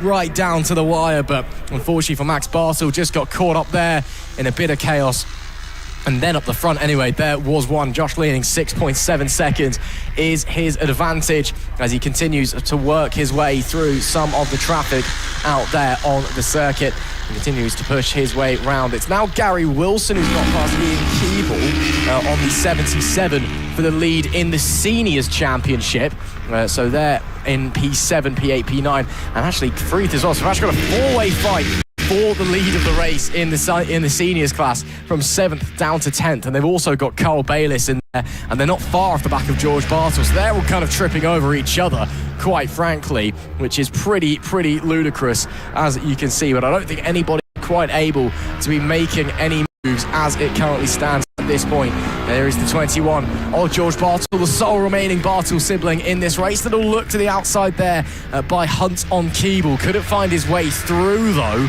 B: right down to the wire, but unfortunately for Max Bartle, just got caught up there in a bit of chaos. And then up the front anyway, there was one. Josh Leaning, 6.7 seconds is his advantage as he continues to work his way through some of the traffic out there on the circuit. He continues to push his way round. It's now Gary Wilson who's got past Ian Keeble on the 77 for the lead in the Seniors Championship. So they're in P7, P8, P9, and actually Freeth as well. So we've actually got a 4-way fight for the lead of the race in the seniors class from 7th down to 10th, and they've also got Carl Bayliss in there, and they're not far off the back of George Bartle, so they're all kind of tripping over each other, quite frankly, which is pretty ludicrous, as you can see. But I don't think anybody quite able to be making any moves as it currently stands at this point. There is the 21 of George Bartle, the sole remaining Bartle sibling in this race. Little look to the outside there by Hunt on Keeble. Couldn't find his way through though.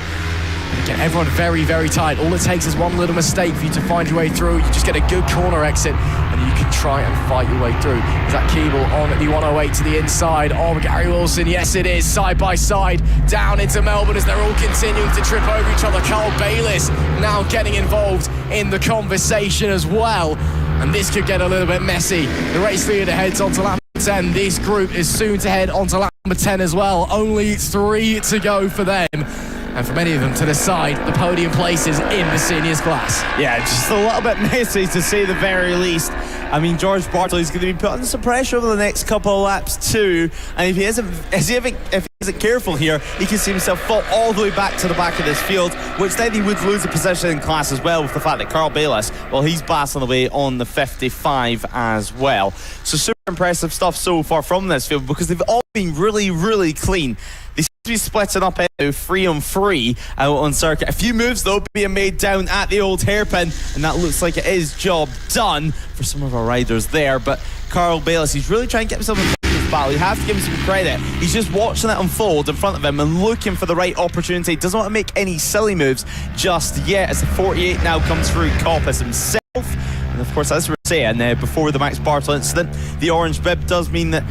B: Get everyone very tight. All it takes is one little mistake for you to find your way through. You just get a good corner exit and you can try and fight your way through. Is that Keeble on the 108 to the inside of Gary Wilson? Yes, it is. Side by side, down into Melbourne as they're all continuing to trip over each other. Carl Bayliss now getting involved in the conversation as well. And this could get a little bit messy. The race leader heads onto lap 10. This group is soon to head onto lap number 10 as well. Only 3 to go for them. And for many of them to decide the podium places in the seniors class.
A: Yeah, just a little bit messy to say the very least. I mean, George Bartley is going to be put under some pressure over the next couple of laps too. And if he isn't careful here, he can see himself fall all the way back to the back of this field, which then he would lose a position in class as well, with the fact that Carl Bayliss, well, he's battling away on the 55 as well. So super impressive stuff so far from this field, because they've all been really, really clean. They seem to be splitting up into 3 on 3 out on circuit. A few moves though being made down at the old hairpin, and that looks like it is job done for some of our riders there. But Carl Bayliss, he's really trying to get himself in this battle. You have to give him some credit. He's just watching it unfold in front of him and looking for the right opportunity. Doesn't want to make any silly moves just yet, as the 48 now comes through Coppice himself. And of course, as we were saying before the Max Bartle incident, the orange bib does mean that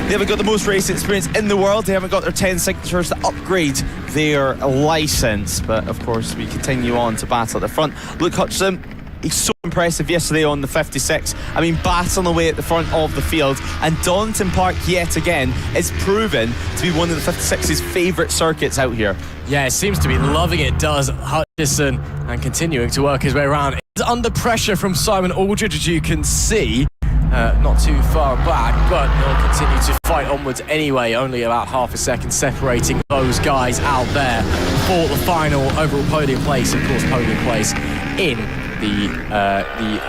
A: they haven't got the most racing experience in the world. They haven't got their 10 signatures to upgrade their licence. But of course, we continue on to battle at the front. Luke Hutchinson, he's so impressive yesterday on the 56. I mean, battling away at the front of the field. And Donington Park, yet again, is proven to be one of the 56's favourite circuits out here.
B: Yeah, it seems to be loving it, does Hutchison, and continuing to work his way around. He's under pressure from Simon Aldridge, as you can see. Not too far back, but he'll continue to fight onwards anyway. Only about half a second separating those guys out there for the final overall podium place. Of course, podium place in the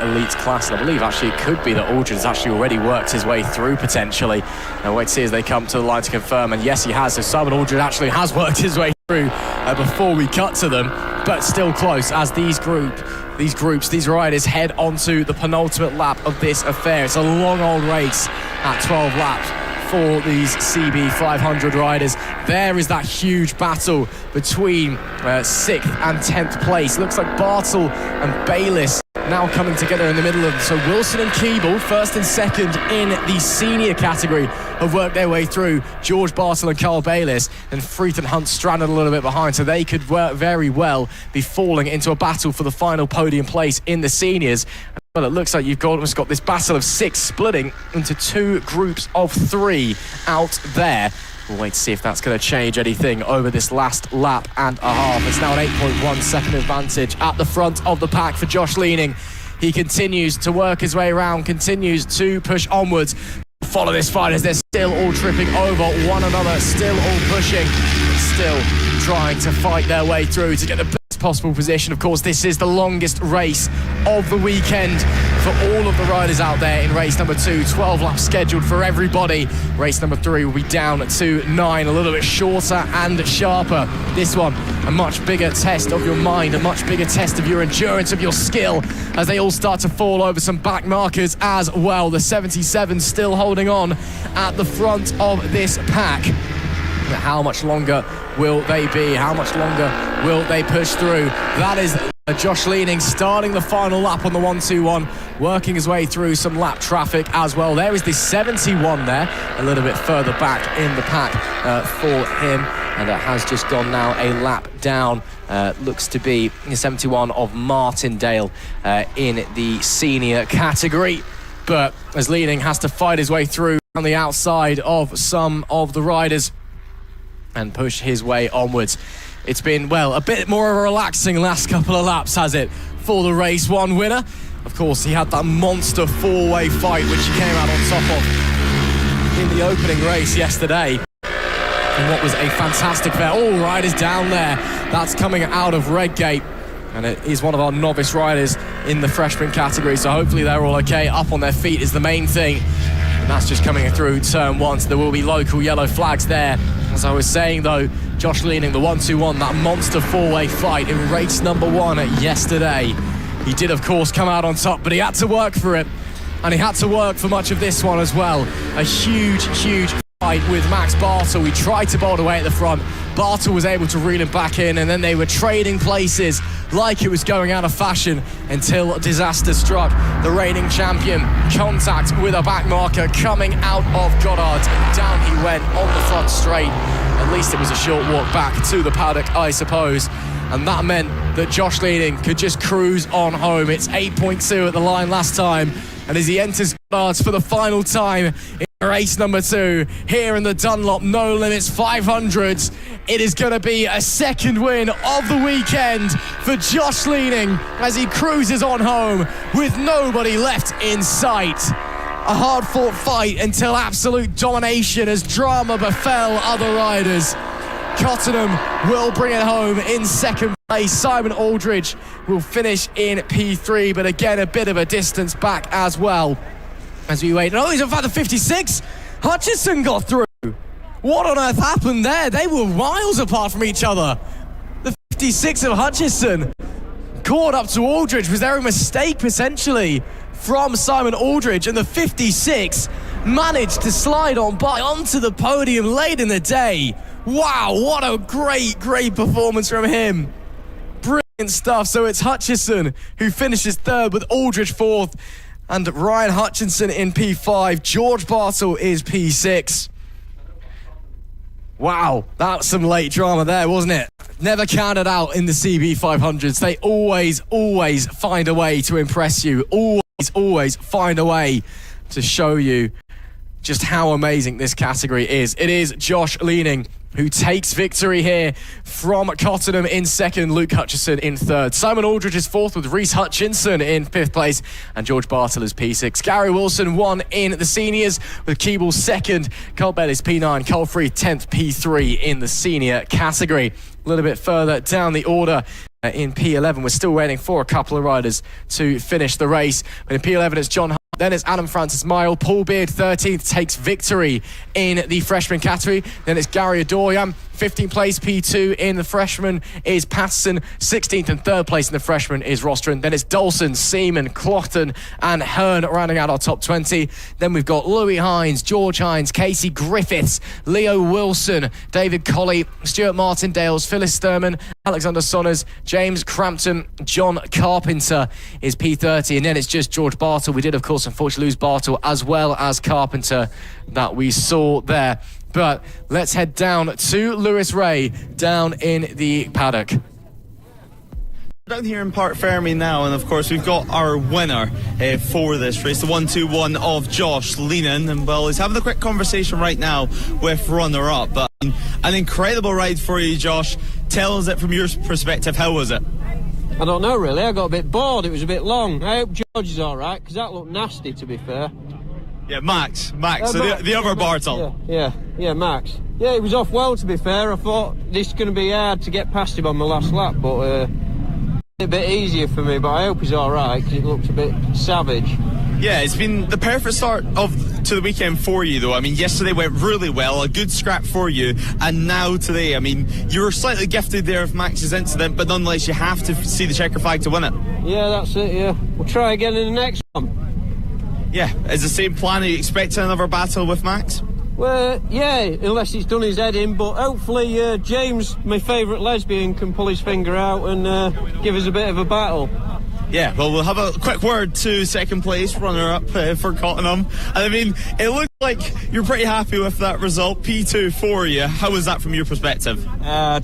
B: elite class. And I believe actually it could be that Aldridge has actually already worked his way through potentially. Now wait to see as they come to the line to confirm. And yes, he has. So Simon Aldridge actually has worked his way through before we cut to them, but still close as these riders head onto the penultimate lap of this affair. It's a long old race at 12 laps for these CB 500 riders. There is that huge battle between 6th and 10th place. Looks like Bartle and Bayliss now coming together in the middle of them. So Wilson and Keeble, first and second in the senior category, have worked their way through. George Bartle and Carl Bayliss, and Freeth and Hunt stranded a little bit behind, so they could very well be falling into a battle for the final podium place in the seniors. Well, it looks like you've almost got this battle of 6 splitting into 2 groups of 3 out there. We'll wait to see if that's going to change anything over this last lap and a half. It's now an 8.1 second advantage at the front of the pack for Josh Leaning. He continues to work his way around, continues to push onwards. Follow this fight as they're still all tripping over one another, still all pushing, still trying to fight their way through to get the best possible position. Of course, this is the longest race of the weekend for all of the riders out there in race number 2. 12 laps scheduled for everybody. Race number 3 will be down to 9, a little bit shorter and sharper. This one, a much bigger test of your mind, a much bigger test of your endurance, of your skill, as they all start to fall over some back markers as well. The 77 still holding on at the front of this pack. How much longer will they be? How much longer will they push through? That is Josh Leaning starting the final lap on the 121, working his way through some lap traffic as well. There is the 71 there, a little bit further back in the pack for him, and it has just gone now a lap down. Looks to be the 71 of Martindale in the senior category. But as Leaning has to fight his way through on the outside of some of the riders and push his way onwards. It's been, well, a bit more of a relaxing last couple of laps, has it, for the race 1 winner. Of course, he had that monster 4-way fight which he came out on top of in the opening race yesterday. And what was a fantastic fair. All riders down there. That's coming out of Redgate. And it is one of our novice riders in the freshman category, so hopefully they're all okay. Up on their feet is the main thing. And that's just coming through turn 1, so there will be local yellow flags there. As I was saying though, Josh Leaning, the 1-2-1, that monster 4-way fight in race number 1 yesterday. He did of course come out on top, but he had to work for it. And he had to work for much of this one as well. A huge fight with Max Bartle. He tried to bolt away at the front. Bartle was able to reel him back in, and then they were trading places like it was going out of fashion until disaster struck. The reigning champion, contact with a back marker coming out of Goddard. Down he went on the front straight. At least it was a short walk back to the paddock, I suppose. And that meant that Josh Leading could just cruise on home. It's 8.2 at the line last time. And as he enters Goddard's for the final time in race number 2, here in the Dunlop No Limits 500s, it is going to be a second win of the weekend for Josh Leading as he cruises on home with nobody left in sight. A hard-fought fight until absolute domination as drama befell other riders. Cottenham will bring it home in second place. Simon Aldridge will finish in P3, but again, a bit of a distance back as well as we wait. Oh, he's in fact the 56. Hutchison got through. What on earth happened there? They were miles apart from each other. The 56 of Hutchison caught up to Aldridge. Was there a mistake, potentially, from Simon Aldridge? And the 56 managed to slide on by onto the podium late in the day. Wow, what a great performance from him. Brilliant stuff. So it's Hutchison who finishes third with Aldridge fourth and Ryan Hutchinson in P5. George Bartle is P6. Wow, that was some late drama there, wasn't it? Never counted out in the CB 500s. They always find a way to impress you. Always find a way to show you just how amazing this category is. It is Josh Leading who takes victory here from Cottenham in second, Luke Hutchison in third. Simon Aldridge is fourth with Reece Hutchinson in fifth place, and George Bartle is P6. Gary Wilson won in the seniors with Keeble second, Carl Bellis P9, Cole Free 10th, P3 in the senior category. A little bit further down the order, in P11, we're still waiting for a couple of riders to finish the race. But in P11, it's John Hart, then it's Adam Francis Mile. Paul Beard, 13th, takes victory in the freshman category. Then it's Gary Adoyam, 15th place. P2 in the freshman is Patterson. 16th and third place in the freshman is Rostron. Then it's Dolson, Seaman, Cloughtон and Hearn rounding out our top 20. Then we've got Louis Hines, George Hines, Casey Griffiths, Leo Wilson, David Colley, Stuart Martindales, Phyllis Sturman, Alexander Sonners, James Crampton, John Carpenter is P30. And then it's just George Bartle. We did, of course, unfortunately lose Bartle as well as Carpenter that we saw there. But let's head down to Lewis Ray down in the paddock.
A: Down here in Park Fermi now, and of course we've got our winner for this race, the 1-2-1 of Josh Leading, and well, he's having a quick conversation right now with runner-up. But an incredible ride for you, Josh. Tell us it from your perspective. How was it?
E: I don't know really. I got a bit bored. It was a bit long. I hope George is all right because that looked nasty, to be fair.
A: Yeah, Max. So Max, the other Bartle.
E: Yeah, Max. Yeah, he was off well, to be fair. I thought this is going to be hard to get past him on the last lap, but a bit easier for me. But I hope he's all right because it looked a bit savage.
A: Yeah, it's been the perfect start to the weekend for you, though. I mean, yesterday went really well, a good scrap for you, and now today, I mean, you were slightly gifted there of Max's incident, but nonetheless, you have to see the checker flag to win it.
E: Yeah, that's it, yeah. We'll try again in the next one.
A: Yeah, is the same plan? Are you expecting another battle with Max?
E: Well, yeah, unless he's done his head in, but hopefully James, my favourite lesbian, can pull his finger out and give us a bit of a battle.
A: Yeah, well, we'll have a quick word to second place runner-up for Cottenham. And I mean, it looked like you're pretty happy with that result. P2 for you. How was that from your perspective?
F: I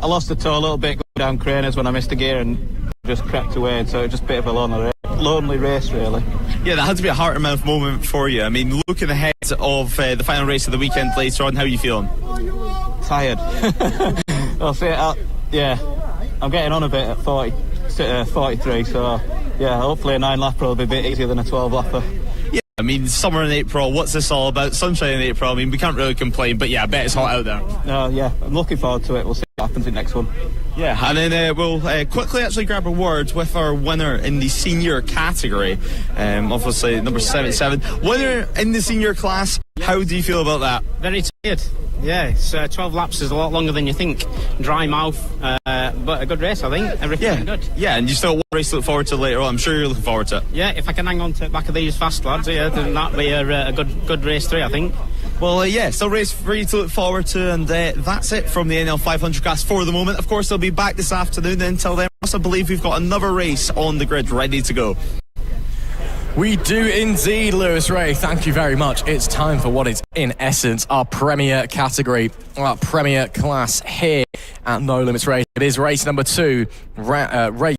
F: lost the toe a little bit going down Craners when I missed a gear and just crept away, so it was just a bit of a lonely race, really.
A: Yeah, that had to be a heart-and-mouth moment for you. I mean, looking ahead of the final race of the weekend later on, how are you feeling?
F: Tired. I'll say I'm getting on a bit at 43, so yeah, hopefully a 9-lapper will be a bit easier than a 12-lapper.
A: Yeah, I mean, summer in April, what's this all about? Sunshine in April, I mean, we can't really complain, but yeah, I bet it's hot out there.
F: Yeah, I'm looking forward to it. We'll see what happens in the next one.
A: Yeah, and then we'll quickly actually grab a word with our winner in the senior category. Obviously, number 77. Winner in the senior class, how do you feel about that?
G: Very tired. Yeah, it's 12 laps is a lot longer than you think. Dry mouth, but a good race, I think. Everything good. Yeah,
A: and you still got one race to look forward to later on. I'm sure you're looking forward to it.
G: Yeah, if I can hang on to the back of these fast lads, then that'll be a good race 3, I think.
A: Well, still race for you to look forward to, and that's it from the NL500 class for the moment. Of course, they'll be back this afternoon. Until then, I believe we've got another race on the grid ready to go.
B: We do indeed, Lewis Ray. Thank you very much. It's time for what is, in essence, our premier category, our premier class here at No Limits Race. It is race number 2, race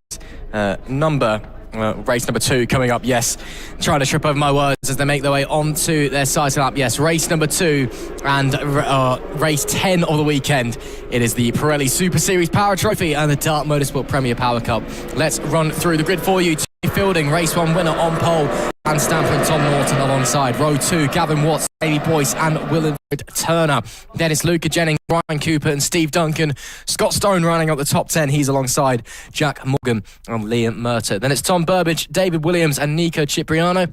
B: number 2 coming up, yes. Trying to trip over my words as they make their way onto their side lap. Yes, race number 2 and race 10 of the weekend. It is the Pirelli Super Series Power Trophy and the Dart Motorsport Premier Power Cup. Let's run through the grid for you. Fielding, race 1 winner on pole, Dan Stamper and Tom Norton alongside. Row 2, Gavin Watts, David Boyce and Wilfred Turner. Then it's Luca Jennings, Ryan Cooper and Steve Duncan. Scott Stone running up the top 10. He's alongside Jack Morgan and Liam Murter. Then it's Tom Burbage, David Williams and Nico Cipriano.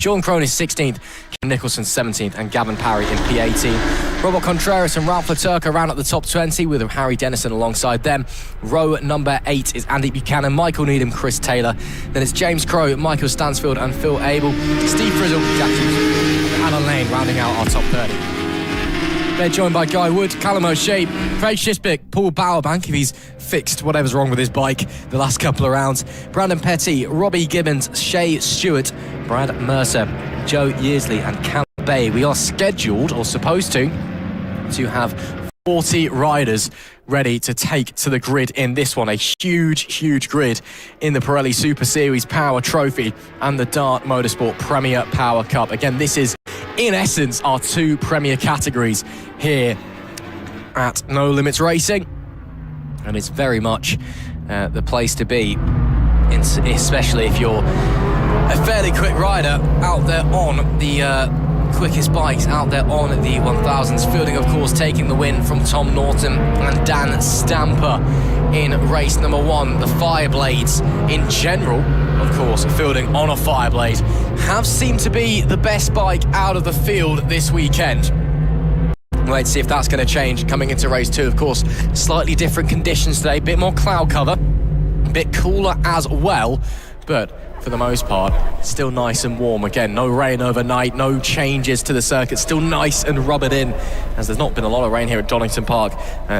B: Sean Crone is 16th, Kim Nicholson 17th and Gavin Parry in P18. Robert Contreras and Ralph Laturka round up the top 20 with Harry Dennison alongside them. Row number 8 is Andy Buchanan, Michael Needham, Chris Taylor. Then it's James Crow, Michael Stansfield and Phil Abel. Steve Frizzle, Jack Hughes and Alan Lane rounding out our top 30. They're joined by Guy Wood, Callum O'Shea, Craig Shisbick, Paul Bowerbank if he's fixed whatever's wrong with his bike the last couple of rounds, Brandon Petty, Robbie Gibbons, Shay Stewart, Brad Mercer, Joe Yearsley and Callum Bay. We are scheduled, or supposed to have 40 riders ready to take to the grid in this one. A huge grid in the Pirelli Super Series Power Trophy and the Dart Motorsport Premier Power Cup. Again, this is in essence our 2 premier categories here at No Limits Racing, and it's very much the place to be, especially if you're a fairly quick rider out there on the quickest bikes out there on the 1000s. Fielding, of course, taking the win from Tom Norton and Dan Stamper in race number 1. The Fireblades in general, of course, fielding on a Fireblade, have seemed to be the best bike out of the field this weekend. Let's see if that's going to change coming into race 2. Of course, slightly different conditions today, bit more cloud cover, a bit cooler as well, but for the most part, still nice and warm. Again, no rain overnight, no changes to the circuit, still nice and rubbered in, as there's not been a lot of rain here at Donington Park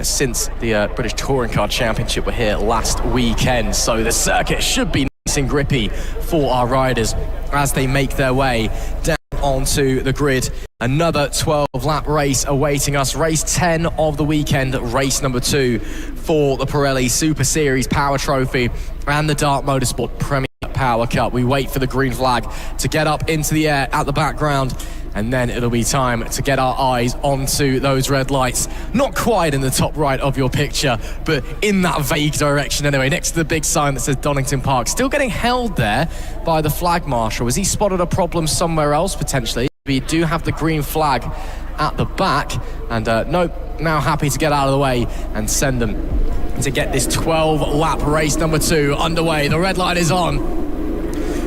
B: since the British Touring Car Championship were here last weekend. So the circuit should be nice and grippy for our riders as they make their way down onto the grid. Another 12-lap race awaiting us. Race 10 of the weekend, race number 2 for the Pirelli Super Series Power Trophy and the Dart Motorsport Premier Power Cup. We wait for the green flag to get up into the air at the background, and then it'll be time to get our eyes onto those red lights. Not quite in the top right of your picture, but in that vague direction anyway, next to the big sign that says Donington Park. Still getting held there by the flag marshal. Has he spotted a problem somewhere else potentially? We do have the green flag at the back, and nope, now happy to get out of the way and send them to get this 12-lap race number 2 underway. The red light is on.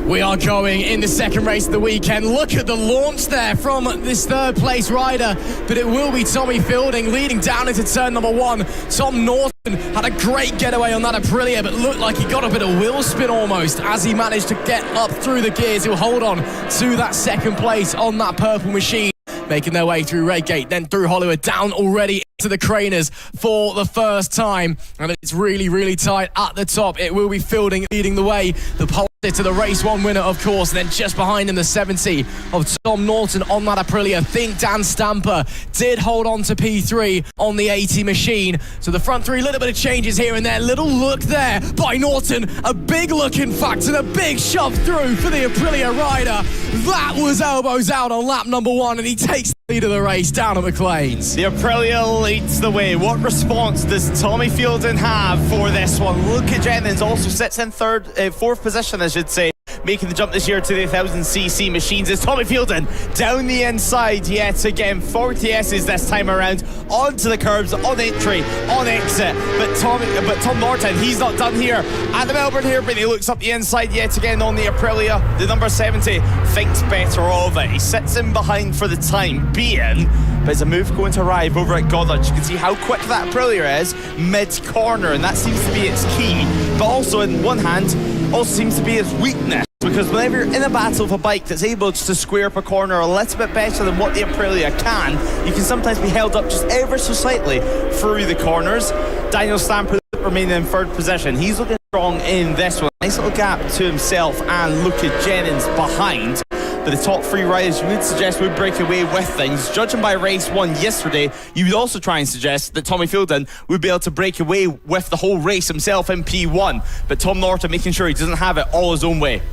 B: We are going in the second race of the weekend. Look at the launch there from this third place rider, but it will be Tommy Fielding leading down into turn number 1. Tom Norton had a great getaway on that Aprilia, but looked like he got a bit of wheel spin almost as he managed to get up through the gears. He'll hold on to that second place on that purple machine, making their way through Redgate, then through Hollywood, down already into the Craners for the first time. And it's really tight at the top. It will be Fielding leading the way. The pole to the race 1 winner, of course, and then just behind him the 70 of Tom Norton on that Aprilia. I think Dan Stamper did hold on to P3 on the 80 machine. So the front 3, a little bit of changes here and there. Little look there by Norton, a big look in fact, and a big shove through for the Aprilia rider. That was elbows out on lap number 1, and he takes the lead of the race down at McLean's.
A: The Aprilia leads the way. What response does Tommy Fielding have for this one? Luca Jennings also sits in fourth position, I should say, making the jump this year to the 1000cc machines. Is Tommy Fielding down the inside yet again? 40Ss this time around, onto the curbs, on entry, on exit. But Tom Norton, he's not done here at the Melbourne Hairpin. He looks up the inside yet again on the Aprilia. The number 70 thinks better of it. He sits in behind for the time being, but it's a move going to arrive over at Goddard. You can see how quick that Aprilia is mid-corner, and that seems to be its key. But also, in one hand, also seems to be its weakness. We because whenever you're in a battle with a bike that's able to square up a corner a little bit better than what the Aprilia can, you can sometimes be held up just ever so slightly through the corners. Daniel Stamper remaining in third position. He's looking strong in this one. Nice little gap to himself and Luca Jennings behind. But the top three riders you would suggest would break away with things. Judging by race one yesterday, you would also try and suggest that Tommy Fielden would be able to break away with the whole race himself in P1. But Tom Norton making sure he doesn't have it all his own way.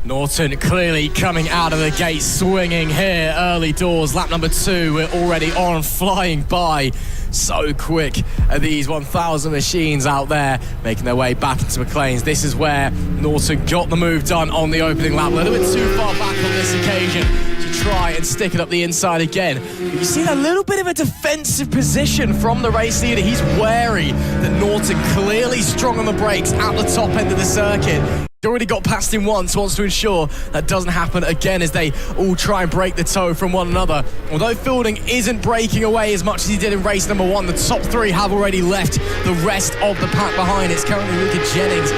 B: Norton clearly coming out of the gate swinging here early doors. Lap number 2, we're already on, flying by so quick are these 1,000 machines out there making their way back into McLean's. This is where Norton got the move done on the opening lap. A little bit too far back on this occasion to try and stick it up the inside again. But you see a little bit of a defensive position from the race leader. He's wary that Norton clearly strong on the brakes at the top end of the circuit. Already got past him once, wants to ensure that doesn't happen again as they all try and break the toe from one another. Although Fielding isn't breaking away as much as he did in race number 1, the top 3 have already left the rest of the pack behind. It's currently Luca Jennings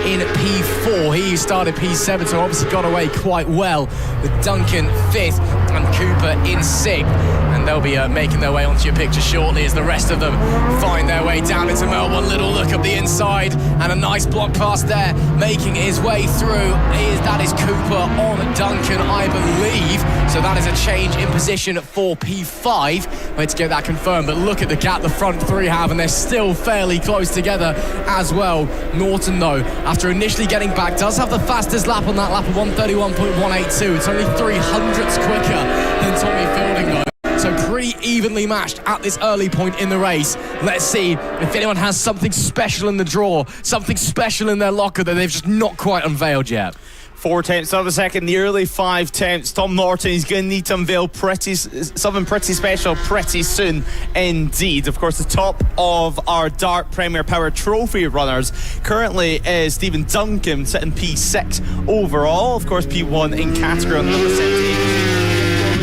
B: in P4. He started P7, so obviously got away quite well, with Duncan 5th and Cooper in 6th. And they'll be making their way onto your picture shortly as the rest of them find their way down into Melbourne. Little look up the inside and a nice block pass there, making his way through. That is Cooper on Duncan, I believe. So that is a change in position for P5. Wait to get that confirmed, but look at the gap the front 3 have, and they're still fairly close together as well. Norton, though, after initially getting back, does have the fastest lap on that lap of 131.182. It's only 300ths quicker than Tommy Fielding, though. So pretty evenly matched at this early point in the race. Let's see if anyone has something special in the drawer, something special in their locker that they've just not quite unveiled yet.
A: 4 tenths of a second, the early 5 tenths. Tom Norton is going to need to unveil something pretty special pretty soon indeed. Of course, the top of our Dart Premier Power Trophy runners currently is Stephen Duncan, sitting P6 overall. Of course, P1 in category on number 78.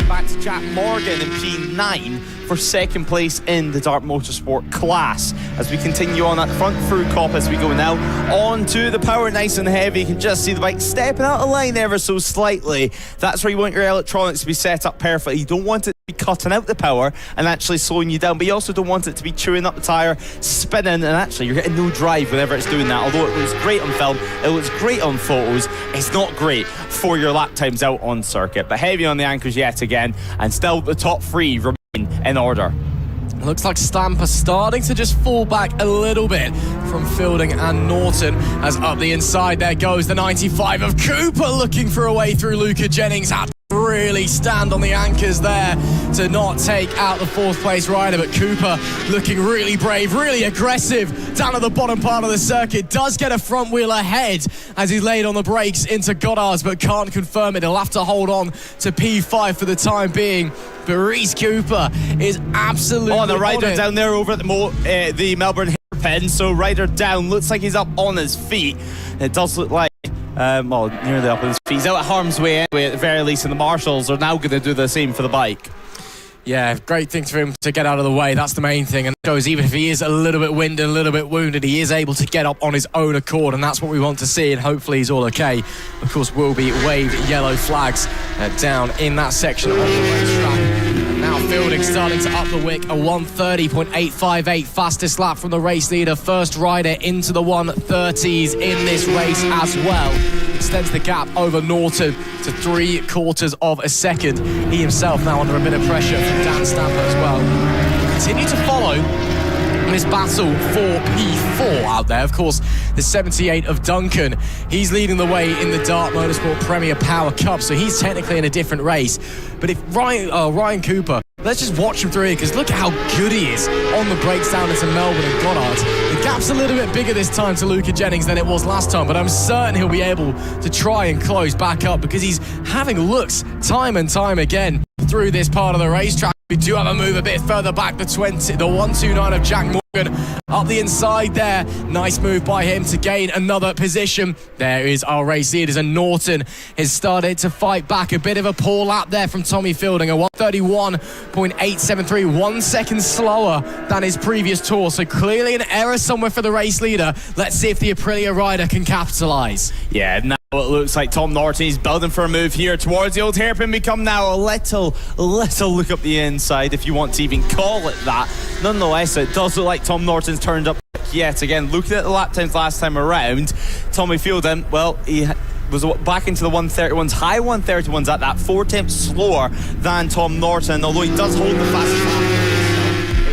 A: Back to Jack Morgan in P9 for second place in the Dart Motorsport class. As we continue on that front through cop as we go now on to the power, nice and heavy. You can just see the bike stepping out of line ever so slightly. That's where you want your electronics to be set up perfectly. You don't want it to be cutting out the power and actually slowing you down, but you also don't want it to be chewing up the tyre, spinning, and actually you're getting no drive whenever it's doing that. Although it looks great on film, it looks great on photos, it's not great for your lap times out on circuit. But heavy on the ankles yet again, and still the top 3 remain in order.
B: Looks like Stamper starting to just fall back a little bit from Fielding and Norton, as up the inside there goes the 95 of Cooper, looking for a way through Luca Jennings. Had to really stand on the anchors there to not take out the 4th place rider, but Cooper looking really brave, really aggressive down at the bottom part of the circuit. Does get a front wheel ahead as he's laid on the brakes into Goddard's, but can't confirm it. He'll have to hold on to P5 for the time being. But Reese Cooper is absolutely
A: the rider down there over at the Melbourne hairpin. So rider down, looks like he's up on his feet. It does look like nearly up on his feet. He's out at harm's way anyway at the very least, and the marshals are now going to do the same for the bike.
B: Yeah, great thing for him to get out of the way. That's the main thing. And it shows even if he is a little bit winded, a little bit wounded, he is able to get up on his own accord, and that's what we want to see, and hopefully he's all okay. Of course, will be waved yellow flags down in that section of the racetrack. Now Fielding starting to up the wick, a 130.858 fastest lap from the race leader. First rider into the 130s in this race as well. Extends the gap over Norton to 3/4 of a second. He himself now under a bit of pressure from Dan Stamper as well. Continue to follow this battle for P4 out there. Of course, the 78 of Duncan, he's leading the way in the Dart Motorsport Premier Power Cup, so he's technically in a different race. But if Ryan Cooper, let's just watch him through here, because look at how good he is on the brakes down into Melbourne and Goddard. The gap's a little bit bigger this time to Luca Jennings than it was last time, but I'm certain he'll be able to try and close back up, because he's having looks time and time again through this part of the racetrack. We do have a move a bit further back, the 129 of Jack Morgan up the inside there. Nice move by him to gain another position. There is our race leaders, and Norton has started to fight back. A bit of a poor lap there from Tommy Fielding, a 131.873, 1 second slower than his previous tour. So clearly an error somewhere for the race leader. Let's see if the Aprilia rider can capitalise.
A: Yeah, It looks like Tom Norton is building for a move here towards the old hairpin. We come now a little look up the inside, if you want to even call it that. Nonetheless, it does look like Tom Norton's turned up yet again. Looking at the lap times last time around, Tommy Fielden, well, he was back into the 131s, high 131s at that, 4/10 slower than Tom Norton, although he does hold the fastest lap.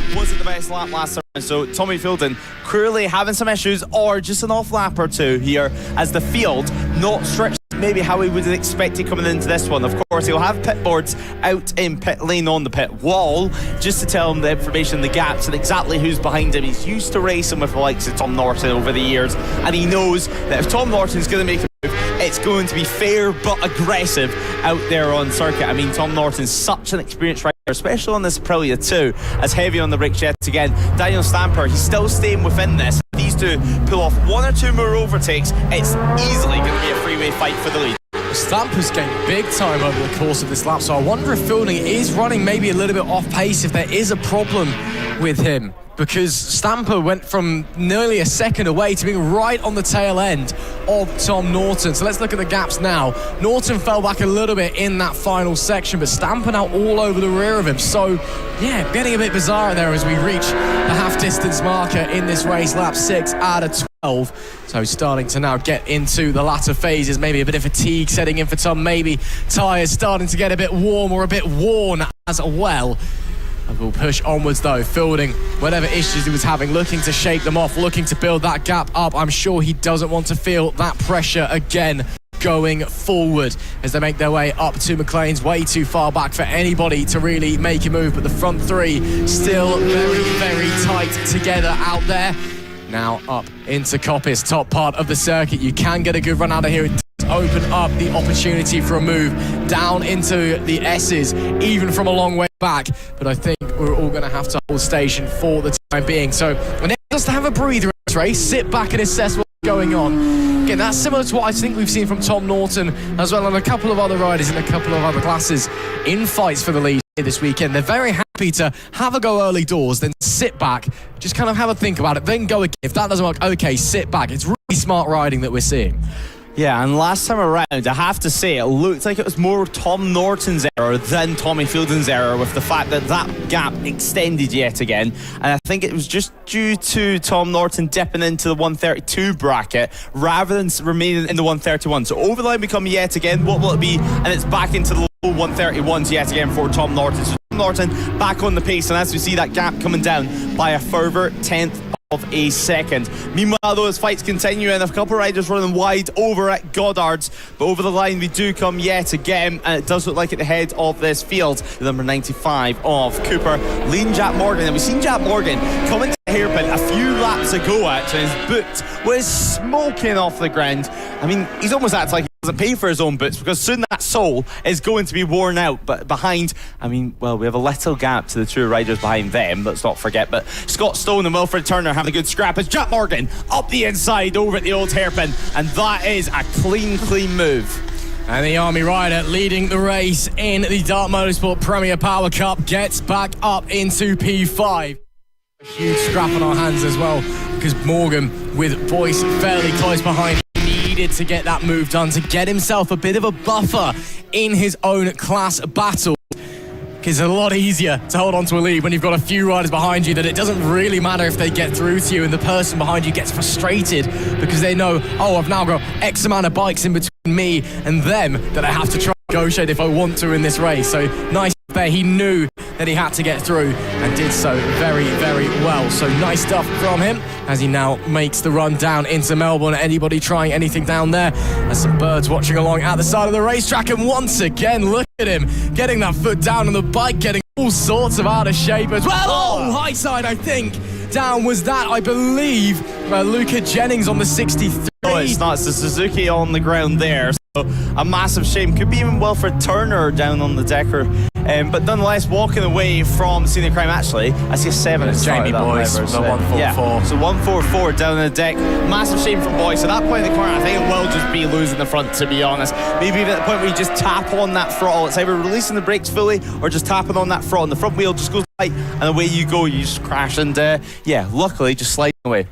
A: It wasn't the best lap last time, so Tommy Fielden clearly having some issues, or just an off lap or two here, as the field not stretched maybe how we would expect it coming into this one. Of course, he'll have pit boards out in pit lane on the pit wall just to tell him the information, the gaps, and exactly who's behind him. He's used to racing with the likes of Tom Norton over the years, and he knows that if Tom Norton's going to make a move, it's going to be fair but aggressive out there on circuit. I mean, Tom Norton's such an experienced rider, especially on this Aprilia too, as heavy on the brakes yet again. Daniel Stamper, he's still staying within this. These two pull off one or two more overtakes, it's easily going to be a freeway fight for the lead.
B: Stamper's gained big time over the course of this lap, so I wonder if Fielding is running maybe a little bit off pace, if there is a problem with him, because Stamper went from nearly a second away to being right on the tail end of Tom Norton. So let's look at the gaps now. Norton fell back a little bit in that final section, but Stamper now all over the rear of him. So yeah, getting a bit bizarre there as we reach the half distance marker in this race, lap 6 out of 12. So starting to now get into the latter phases, maybe a bit of fatigue setting in for Tom, maybe tyres starting to get a bit warm or a bit worn as well. And we'll push onwards though. Fielding, whatever issues he was having, looking to shake them off, looking to build that gap up. I'm sure he doesn't want to feel that pressure again going forward as they make their way up to McLean's, way too far back for anybody to really make a move, but the front three still very, very tight together out there. Now up into Coppice, top part of the circuit. You can get a good run out of here. It does open up the opportunity for a move down into the S's, even from a long way back. But I think we're all going to have to hold station for the time being. So when it does to have a breather in this race, sit back and assess what's going on. Again, that's similar to what I think we've seen from Tom Norton as well, and a couple of other riders in a couple of other classes in fights for the lead this weekend. They're very happy to have a go early doors, then sit back, just kind of have a think about it, then go again. If that doesn't work, okay, sit back. It's really smart riding that we're seeing.
A: Yeah, and last time around, I have to say, it looked like it was more Tom Norton's error than Tommy Fielden's error, with the fact that that gap extended yet again. And I think it was just due to Tom Norton dipping into the 132 bracket rather than remaining in the 131. So over the line we come yet again. What will it be? And it's back into the low 131s yet again for Tom Norton. So Tom Norton back on the pace, and as we see that gap coming down by a further 10th of a second. Meanwhile, those fights continue, and a couple of riders running wide over at Goddard's, but over the line we do come yet again, and it does look like at the head of this field, the number 95 of Cooper, leading Jack Morgan. And we've seen Jack Morgan come into the hairpin a few laps ago actually. His boot was smoking off the ground. I mean, he's almost acting like he doesn't pay for his own boots, because soon that sole is going to be worn out. But behind, I mean, well, we have a little gap to the two riders behind them, let's not forget. But Scott Stone and Wilfred Turner having a good scrap as Jack Morgan up the inside over at the old hairpin, and that is a clean move.
B: And the Army rider leading the race in the Dart Motorsport Premier Power Cup gets back up into P5. A huge scrap on our hands as well, because Morgan, with Boyce fairly close behind, needed to get that move done to get himself a bit of a buffer in his own class battle. It's a lot easier to hold on to a lead when you've got a few riders behind you, that it doesn't really matter if they get through to you and the person behind you gets frustrated because they know, oh, I've now got X amount of bikes in between me and them that I have to try and negotiate if I want to in this race. So nice there. He knew that he had to get through and did so very, very well. So nice stuff from him as he now makes the run down into Melbourne. Anybody trying anything down there? There's some birds watching along at the side of the racetrack, and once again, look at him getting that foot down on the bike, getting all sorts of out of shape as well. Oh, high side, I think. Down was that, I believe, Luca Jennings on the 63.
A: Oh, it's not. It's the Suzuki on the ground there. So a massive shame. Could be even Wilfred Turner down on the decker. But nonetheless, walking away from scene of crime, actually, I see a 7.
B: It's Jamie Boyce, the 144.
A: Yeah. So 144 down on the deck. Massive shame from Boyce. At that point in the corner, I think it will just be losing the front, to be honest. Maybe even at the point where you just tap on that throttle. It's either releasing the brakes fully or just tapping on that throttle, and the front wheel just goes light, and away you go. You just crash, and yeah, luckily just sliding away.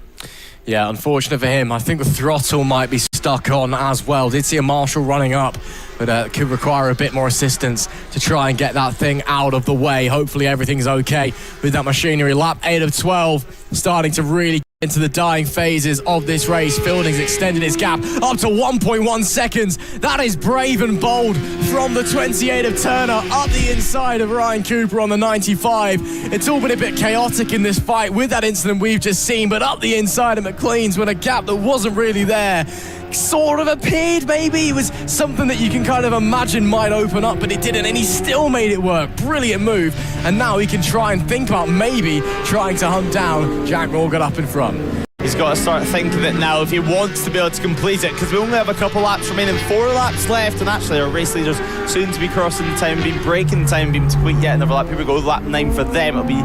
B: Yeah, unfortunate for him. I think the throttle might be stuck on as well. Did see a marshal running up, but could require a bit more assistance to try and get that thing out of the way. Hopefully everything's okay with that machinery. Lap 8 of 12, starting to really get into the dying phases of this race. Fielding's extended his gap up to 1.1 seconds. That is brave and bold from the 28 of Turner up the inside of Ryan Cooper on the 95. It's all been a bit chaotic in this fight with that incident we've just seen, but up the inside of McLean's when a gap that wasn't really there sort of appeared. Maybe it was something that you can kind of imagine might open up, but it didn't, and he still made it work. Brilliant move, and now he can try and think about maybe trying to hunt down Jack Morgan up in front.
A: He's got to start thinking it now if he wants to be able to complete it, because we only have a couple laps remaining, 4 laps left, and actually our race leaders soon to be crossing the time beam, breaking the time beam to complete yet another lap. Here we go, lap 9 for them. It'll be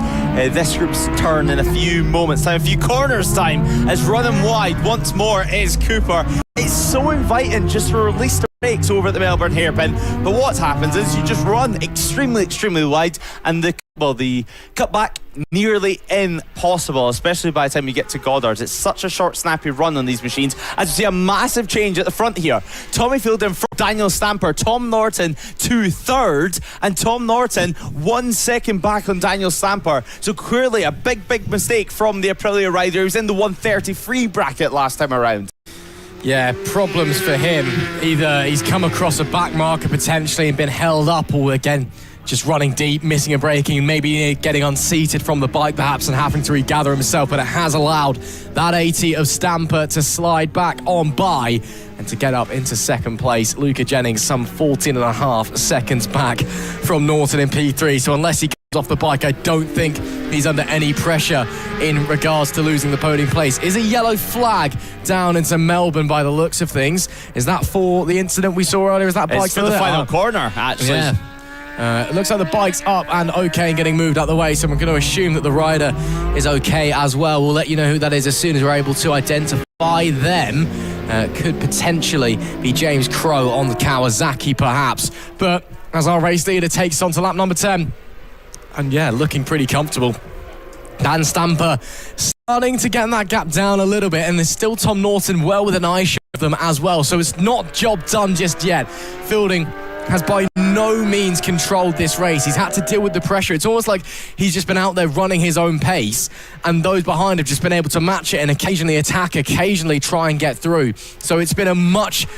A: this group's turn in a few moments time, a few corners time, as running wide once more is Cooper. It's so inviting just to release the brakes over at the Melbourne hairpin, but what happens is you just run extremely wide, and the cutback nearly impossible, especially by the time you get to Goddard's. It's such a short, snappy run on these machines. As you see, a massive change at the front here. Tommy Fielding from Daniel Stamper, Tom Norton to third, and Tom Norton 1 second back on Daniel Stamper. So clearly a big mistake from the Aprilia rider who's in the 133 bracket last time around.
B: Yeah, problems for him. Either he's come across a back marker potentially and been held up, or again, just running deep, missing a braking, maybe getting unseated from the bike perhaps and having to regather himself, but it has allowed that 80 of Stamper to slide back on by and to get up into second place. Luca Jennings some 14.5 seconds back from Norton in P3, so unless he comes off the bike, I don't think he's under any pressure in regards to losing the podium place. Is a yellow flag down into Melbourne by the looks of things. Is that for the incident we saw earlier? Is that bike
A: it's for the final corner, actually?
B: Yeah. It looks like the bike's up and okay and getting moved out the way, so we're going to assume that the rider is okay as well. We'll let you know who that is as soon as we're able to identify them. Could potentially be James Crow on the Kawasaki perhaps, but as our race leader takes on to lap number 10, and yeah, looking pretty comfortable. Dan Stamper starting to get that gap down a little bit, and there's still Tom Norton well with an eye shot of them as well, so it's not job done just yet. Fielding has by no means controlled this race. He's had to deal with the pressure. It's almost like he's just been out there running his own pace, and those behind have just been able to match it and occasionally attack, occasionally try and get through. So it's been a much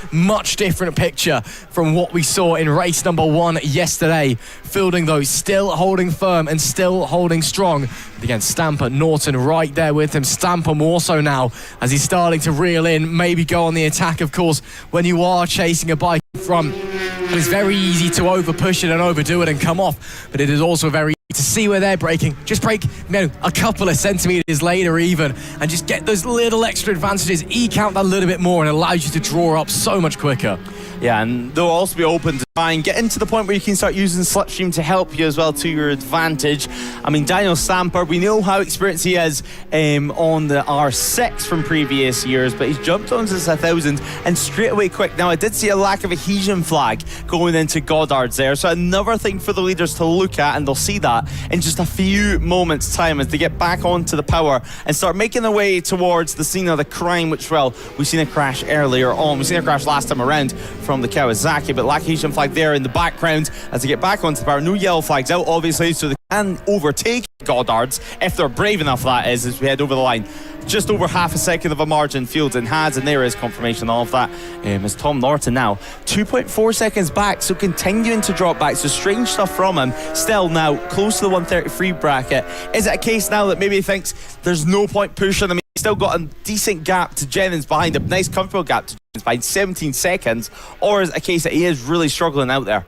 B: different picture from what we saw in race number 1 yesterday. Fielding though still holding firm and still holding strong. But again, Stamper, Norton right there with him. Stamper more so now as he's starting to reel in, maybe go on the attack. Of course, when you are chasing a bike from, it's very easy to over push it and overdo it and come off, but it is also very easy to see where they're braking. Just brake, a couple of centimetres later even, and just get those little extra advantages, eke out that little bit more, and allows you to draw up so much quicker.
A: Yeah, and they'll also be open to try and get into the point where you can start using Slipstream to help you as well to your advantage. I mean, Daniel Stamper, we know how experienced he is on the R6 from previous years, but he's jumped onto this 1000 and straight away quick. Now, I did see a lack of adhesion flag going into Goddard's there, so another thing for the leaders to look at, and they'll see that in just a few moments' time as they get back onto the power and start making their way towards the scene of the crime, which, well, we've seen a crash earlier on. We've seen a crash last time around from the Kawasaki, but lack of adhesion flag there in the background as they get back onto the power. No yellow flags out, obviously, so they can overtake Goddard's if they're brave enough, that is, as we head over the line. Just over half a second of a margin Fielding has, and there is confirmation of that. As Tom Norton now 2.4 seconds back, so continuing to drop back, so strange stuff from him. Still now close to the 133 bracket. Is it a case now that maybe he thinks there's no point pushing him? He's still got a decent gap to Jennings behind him, nice comfortable gap to Jennings behind 17 seconds, or is it a case that he is really struggling out there?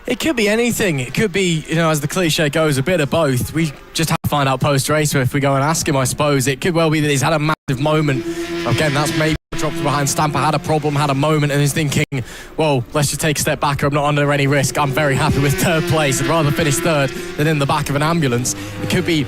B: It could be anything. It could be, as the cliche goes, a bit of both. We just have to find out post-race if we go and ask him, I suppose. It could well be that he's had a massive moment. Again, that's maybe dropped behind. Stamper had a problem, had a moment, and is thinking, well, let's just take a step back. I'm not under any risk. I'm very happy with third place. I'd rather finish third than in the back of an ambulance. It could be,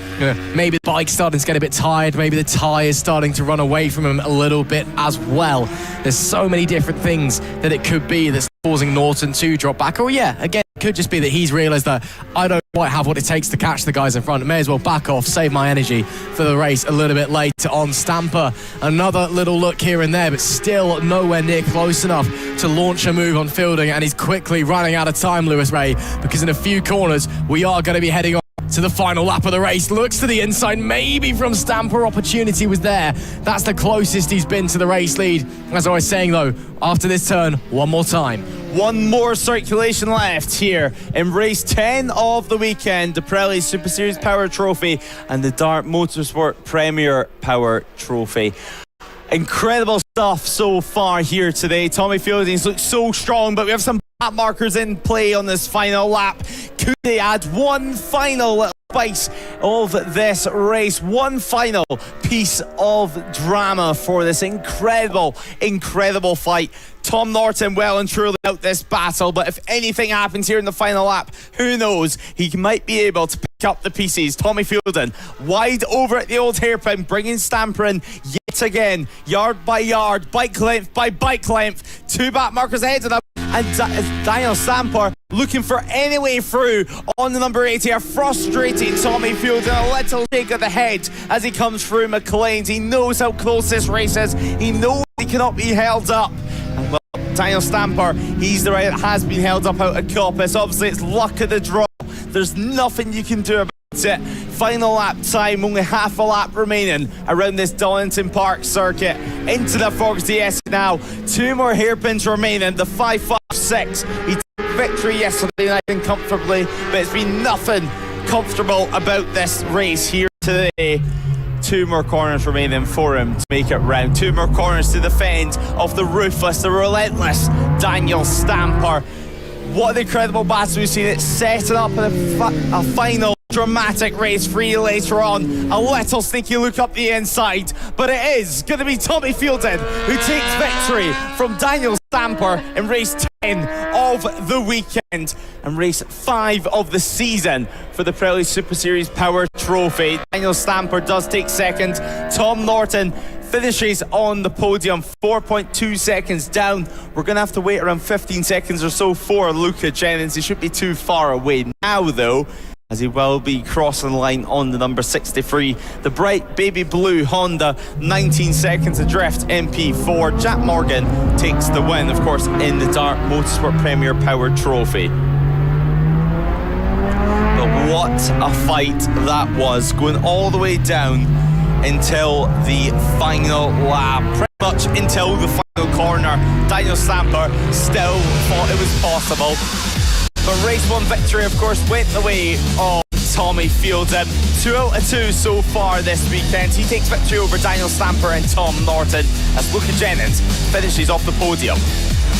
B: maybe the bike's starting to get a bit tired. Maybe the tyre's starting to run away from him a little bit as well. There's so many different things that it could be that's causing Norton to drop back. Or yeah, again, it could just be that he's realised that I don't quite have what it takes to catch the guys in front. May as well back off, save my energy for the race a little bit later on. Stamper, another little look here and there, but still nowhere near close enough to launch a move on Fielding, and he's quickly running out of time, Lewis Ray, because in a few corners we are going to be heading on to the final lap of the race. Looks to the inside, maybe from Stamper. Opportunity was there. That's the closest he's been to the race lead. As I was saying though, after this turn, one more time.
A: One more circulation left here in race 10 of the weekend, the Pirelli Super Series Power Trophy and the Dart Motorsport Premier Power Trophy. Incredible stuff so far here today. Tommy Fieldings looks so strong, but we have some lap markers in play on this final lap. Could they add one final little spice of this race, one final piece of drama for this incredible fight? Tom Norton well and truly out this battle, but if anything happens here in the final lap, who knows? He might be able to pick up the pieces. Tommy Fielding wide over at the old hairpin, bringing Stamper in yet again, yard by yard, bike length by bike length. Two back markers ahead of them, and Daniel Stamper looking for any way through on the number 80. A frustrated Tommy Fielding, a little shake of the head as he comes through McLean's. He knows how close this race is. He knows he cannot be held up. And well, Daniel Stamper, he's the right that has been held up out of Coppice. Obviously, it's luck of the draw. There's nothing you can do about it. Final lap time, only half a lap remaining around this Donington Park circuit. Into the Fogarty S now. Two more hairpins remaining. The 556. He took victory yesterday night and comfortably, but it's been nothing comfortable about this race here today. Two more corners remaining for him to make it round. Two more corners to defend off the ruthless, the relentless Daniel Stamper. What an incredible battle we've seen. It's setting up a final dramatic race for you later on. A little sneaky look up the inside, but it is going to be Tommy Fielding who takes victory from Daniel Stamper in race 10 of the weekend and race 5 of the season for the Pirelli Super Series Power Trophy. Daniel Stamper does take second. Tom Norton finishes on the podium, 4.2 seconds down. We're going to have to wait around 15 seconds or so for Luca Jennings. He should be too far away now though, as he will be crossing the line on the number 63. The bright baby blue Honda, 19 seconds adrift MP4. Jack Morgan takes the win, of course, in the Dart Motorsport Premier Power Trophy. But what a fight that was, going all the way down until the final lap. Pretty much until the final corner. Daniel Stamper still thought it was possible. But race 1 victory, of course, went the way of Tommy Fielding. 2 out of 2 so far this weekend. He takes victory over Daniel Stamper and Tom Norton as Luca Jennings finishes off the podium.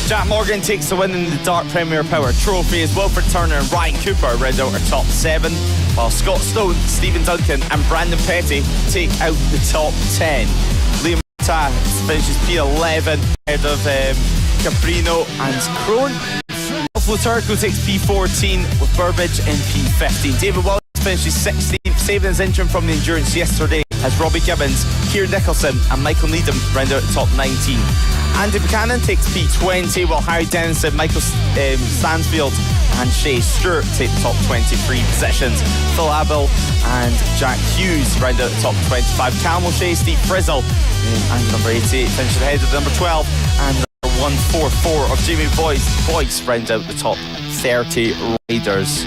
A: Jack Morgan takes the win in the Dart Premier Power Trophy, as Wilfred Turner and Ryan Cooper round out our top 7, while Scott Stone, Stephen Duncan and Brandon Petty take out the top 10. Liam Ta finishes P11 ahead of Caprino and Crone. Fluturco takes P14 with Burbage in P15. David Williams finishes 16th, saving his engine from the endurance yesterday as Robbie Gibbons, Kieran Nicholson and Michael Needham round out the top 19. Andy Buchanan takes P20 while Harry Dennison, Michael Stansfield and Shea Stewart take the top 23 positions. Phil Abel and Jack Hughes round out the top 25. Cam O'Shea, Steve Frizzle and number 88 finishes ahead of number 12, and 144 of Jamie Boyce rounds out the top 30 riders.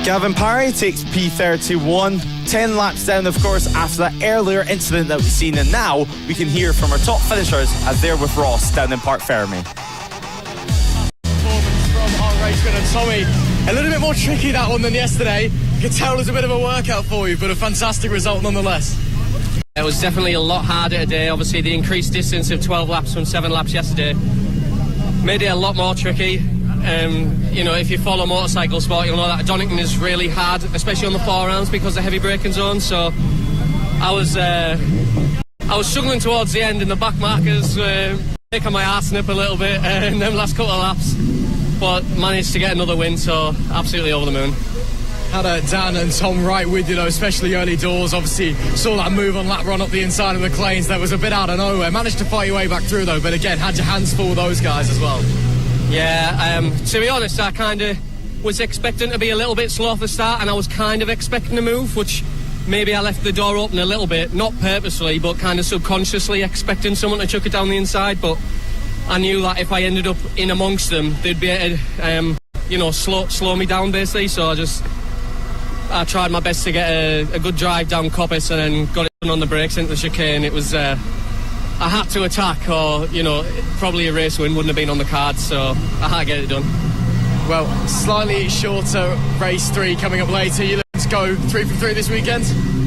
A: Gavin Parry takes P31, 10 laps down, of course, after that earlier incident that we've seen, and now we can hear from our top finishers as they're with Ross down in Park Fermi.
B: Performance from our raceman and Tommy. A little bit more tricky that one than yesterday. You can tell it was a bit of a workout for you, but a fantastic result nonetheless.
H: It was definitely a lot harder today. Obviously, the increased distance of 12 laps from 7 laps yesterday made it a lot more tricky. You know, if you follow motorcycle sport, you'll know that Donington is really hard, especially on the 4 rounds because of heavy braking zones. So I was struggling towards the end, and the back markers making my arse nip a little bit in them last couple of laps, but managed to get another win, so absolutely over the moon.
B: Had Dan and Tom right with you, though, especially early doors. Obviously, saw that move on lap run up the inside of McLean's. That was a bit out of nowhere. Managed to fight your way back through, though, but again, had your hands full with those guys as well.
H: Yeah, to be honest, I kind of was expecting to be a little bit slow off the start, and I was kind of expecting to move, which maybe I left the door open a little bit, not purposely, but kind of subconsciously expecting someone to chuck it down the inside. But I knew that if I ended up in amongst them, they'd be able to, slow me down basically. So I tried my best to get a good drive down Coppice, and then got it done on the brakes into the chicane. It was I had to attack, or probably a race win wouldn't have been on the cards. So I had to get it done.
B: Well, slightly shorter race 3 coming up later. You looking to go 3 for 3 this weekend?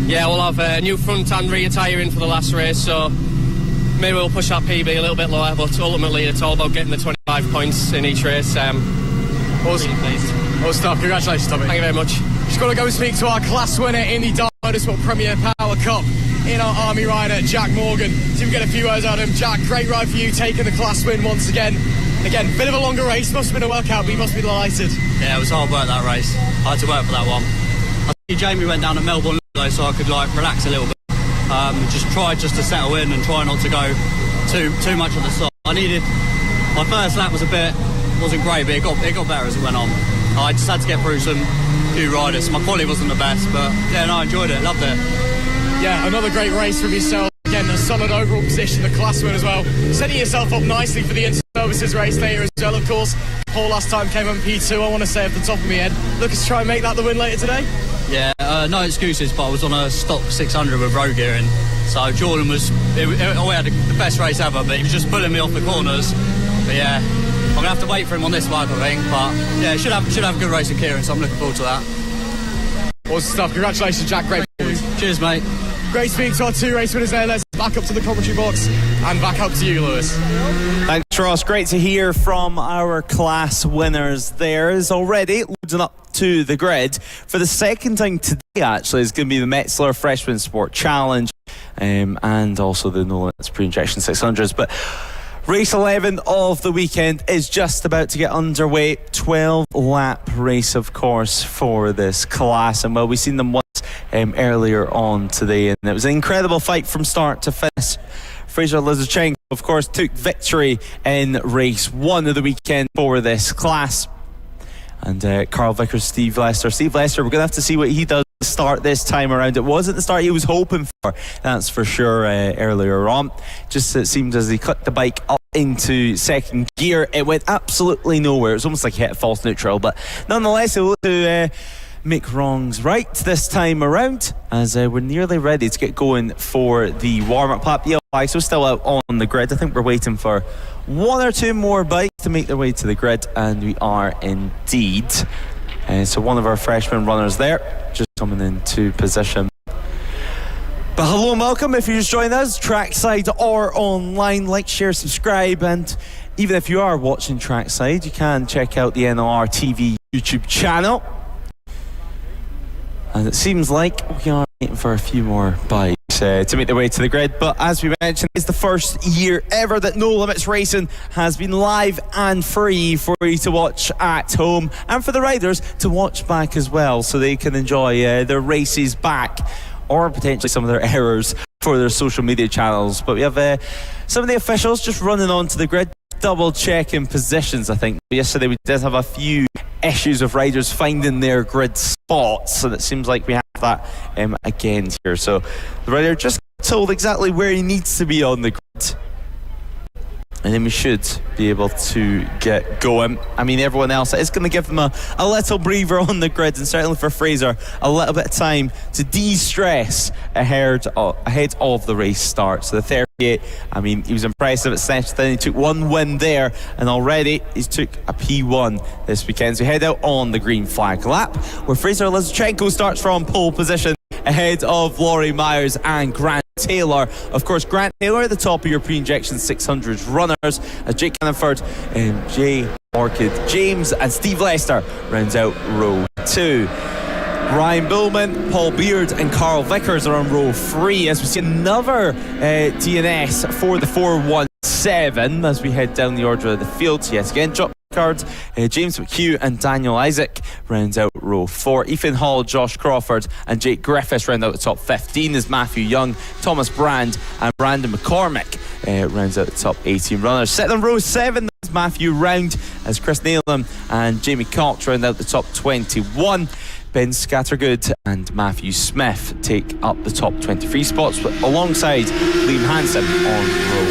H: Yeah, we'll have a new front and rear tyre in for the last race, so maybe we'll push that PB a little bit lower, but ultimately it's all about getting the 25 points in each race.
B: Awesome. Awesome stuff. Congratulations, Tommy.
H: Thank you very much.
B: Just got to go and speak to our class winner in the Dark Motorsport Premier Power Cup, in our Army rider, Jack Morgan. See if we get a few words out of him. Jack, great ride for you, taking the class win once again. Again, bit of a longer race, must have been a workout, but you must be delighted.
I: Yeah, it was hard work, that race. I had to work for that one. I think Jamie went down to Melbourne though, so I could relax a little bit. Just tried to settle in and try not to go too much on the side. My first lap wasn't great, but it got better as it went on. I just had to get through some few riders. My quality wasn't the best, but yeah, no, I enjoyed it, loved it.
B: Yeah, another great race from yourself. Again, a solid overall position, the class win as well. Setting yourself up nicely for the inter-services race later as well, of course. Paul last time came on P2, I want to say off the top of my head. Looking to try and make that the win later today?
I: Yeah, no excuses, but I was on a stock 600 with road gearing. So Jordan we had the best race ever, but he was just pulling me off the corners. But yeah, I'm going to have to wait for him on this bike, I think. But yeah, should have a good race in Kieran, so I'm looking forward to that.
B: Awesome stuff. Congratulations, Jack. Great.
I: Cheers, mate.
B: Great speaking to our 2 race winners there. Let's back up to the commentary box and back up to you, Lewis.
A: Thanks, Ross. Great to hear from our class winners there. Is already loading up to the grid for the second time today. Actually, is going to be the Metsler Freshman Sport Challenge, and also the No Limits Pre-Injection 600s. But race 11 of the weekend is just about to get underway. 12-lap race, of course, for this class. And well, we've seen them once earlier on today, and it was an incredible fight from start to finish. Fraser Lizachenko, of course, took victory in race 1 of the weekend for this class. And Carl Vickers, Steve Lester, we're going to have to see what he does to start this time around. It wasn't the start he was hoping for, that's for sure, earlier on. Just it seemed as he clicked the bike up into second gear, it went absolutely nowhere. It was almost like he hit a false neutral, but nonetheless, he'll look to make wrongs right this time around, as we're nearly ready to get going for the warm-up lap. The bikes are still out on the grid. I think we're waiting for 1 or 2 more bikes to make their way to the grid, and we are indeed. So one of our freshman runners there, just coming into position. But hello and welcome if you're just joining us, trackside or online. Like, share, subscribe, and even if you are watching trackside, you can check out the NLR TV YouTube channel. And it seems like we are waiting for a few more bikes to make their way to the grid. But as we mentioned, it's the first year ever that No Limits Racing has been live and free for you to watch at home, and for the riders to watch back as well, so they can enjoy their races back, or potentially some of their errors for their social media channels. But we have some of the officials just running onto the grid, double checking positions. I think yesterday we did have a few issues of riders finding their grid spots, and it seems like we have that again here. So the rider just told exactly where he needs to be on the grid, and then we should be able to get going. I mean, everyone else is going to give them a little breather on the grid, and certainly for Fraser, a little bit of time to de-stress ahead of the race start. So the 38, I mean, he was impressive at Snetterton. He took 1 win there, and already he's took a P1 this weekend. So we head out on the green flag lap, where Fraser Lizachenko starts from pole position ahead of Laurie Myers and Grant Taylor. Of course, Grant Taylor at the top of your pre-injection 600s runners, as Jake Cannonford, Jay Orchid James and Steve Lester rounds out row 2. Ryan Bullman, Paul Beard and Carl Vickers are on row 3, as we see another DNS for the 417 as we head down the order of the field. So yet again, drop cards, James McHugh and Daniel Isaac rounds out row 4. Ethan Hall, Josh Crawford and Jake Griffiths round out the top 15, as Matthew Young, Thomas Brand and Brandon McCormick rounds out the top 18 runners. Set on row 7, that's Matthew Round as Chris Nealham and Jamie Cox round out the top 21. Ben Scattergood and Matthew Smith take up the top 23 spots alongside Liam Hansen on row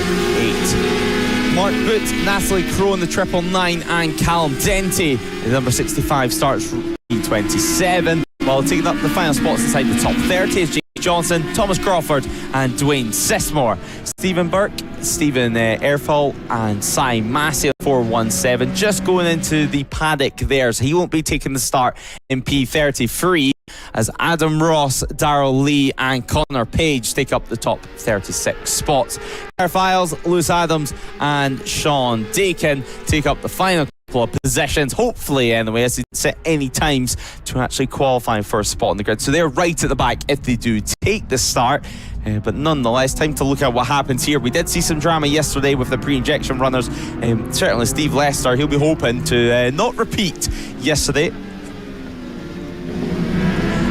A: 8. Mark Boot, Natalie Crowe in the 999 and Callum Denty in number 65 starts P27, while taking up the final spots inside the top 30 is James Johnson, Thomas Crawford and Dwayne Sismore. Stephen Burke, Stephen Airfall and Cy Massey 417 just going into the paddock there, so he won't be taking the start in P33 as Adam Ross, Darrell Lee and Connor Page take up the top 36 spots. Claire Files, Lewis Adams and Sean Dakin take up the final couple of positions, hopefully anyway, as they set any times to actually qualify for a spot on the grid, so they're right at the back if they do take the start. But nonetheless, time to look at what happens here. We did see some drama yesterday with the pre-injection runners. Certainly Steve Lester, he'll be hoping to not repeat yesterday.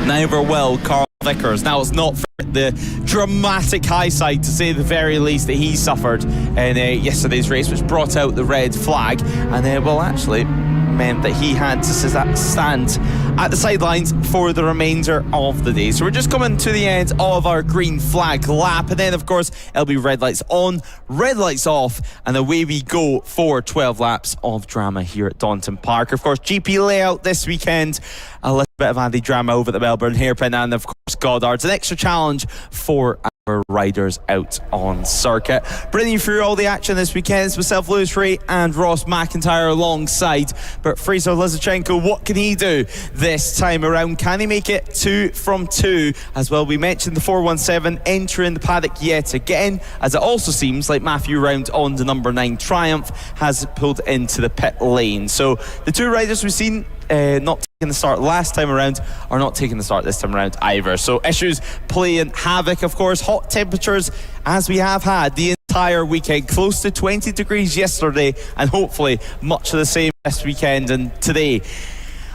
A: Neither will Carl Vickers. Now, it's not for the dramatic high side, to say the very least, that he suffered in yesterday's race, which brought out the red flag, and actually meant that he had to stand at the sidelines for the remainder of the day. So we're just coming to the end of our green flag lap, and then of course it'll be red lights on, red lights off, and away we go for 12 laps of drama here at Donington Park. Of course, GP layout this weekend, a little bit of anti-drama over at the Melbourne Hairpin, and of course Goddard's an extra challenge for our riders out on circuit. Bringing you through all the action this weekend is myself, Lewis Ray and Ross McIntyre alongside. But Fraser Lizichenko, what can he do this time around? Can he make it 2 from 2? As well, we mentioned the 417 entering the paddock yet again, as it also seems like Matthew Round on the number 9 Triumph has pulled into the pit lane. So the two riders we've seen not taking the start last time around are not taking the start this time around either. So issues playing havoc, of course. Hot temperatures as we have had the entire weekend, close to 20 degrees yesterday, and hopefully much of the same this weekend and today.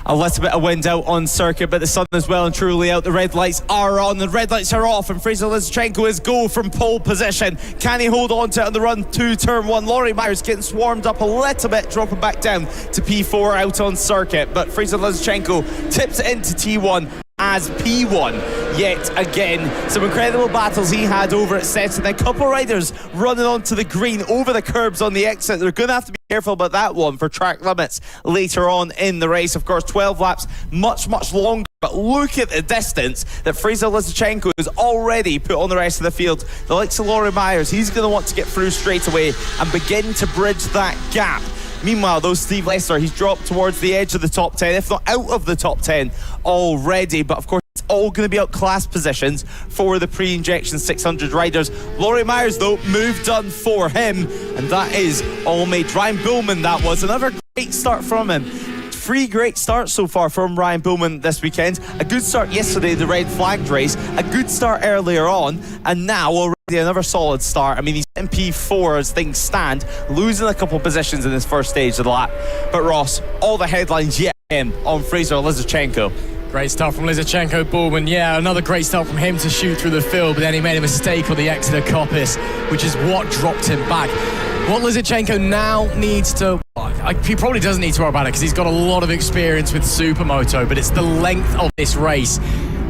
A: A little bit of wind out on circuit, but the sun is well and truly out. The red lights are on, the red lights are off, and Fraser Lizichenko is go from pole position. Can he hold on to it on the run to turn 1? Laurie Myers getting swarmed up a little bit, dropping back down to P4 out on circuit, but Fraser Lizichenko tips it into T1 as P1 yet again. Some incredible battles he had over at sets, and a couple riders running onto the green over the curbs on the exit. They're going to have to be careful about that one for track limits later on in the race. Of course, 12 laps, much longer, but look at the distance that Fraser Lizichenko has already put on the rest of the field. The likes of Laurie Myers, he's going to want to get through straight away and begin to bridge that gap. Meanwhile, though, Steve Lester, he's dropped towards the edge of the top 10, if not out of the top 10 already. But of course, it's all going to be outclass positions for the pre-injection 600 riders. Laurie Myers, though, move done for him, and that is all made. Ryan Bullman, that was another great start from him. 3 great starts so far from Ryan Bullman this weekend. A good start yesterday, the red flagged race. A good start earlier on, and now already another solid start. I mean, he's in P4 as things stand, losing a couple positions in his first stage of the lap. But Ross, all the headlines yet again on Fraser Lizichenko.
B: Great start from Lizichenko. Bullman, yeah, another great start from him to shoot through the field, but then he made a mistake on the exit of Coppice, which is what dropped him back. What Lizichenko now needs to... he probably doesn't need to worry about it because he's got a lot of experience with Supermoto, but it's the length of this race.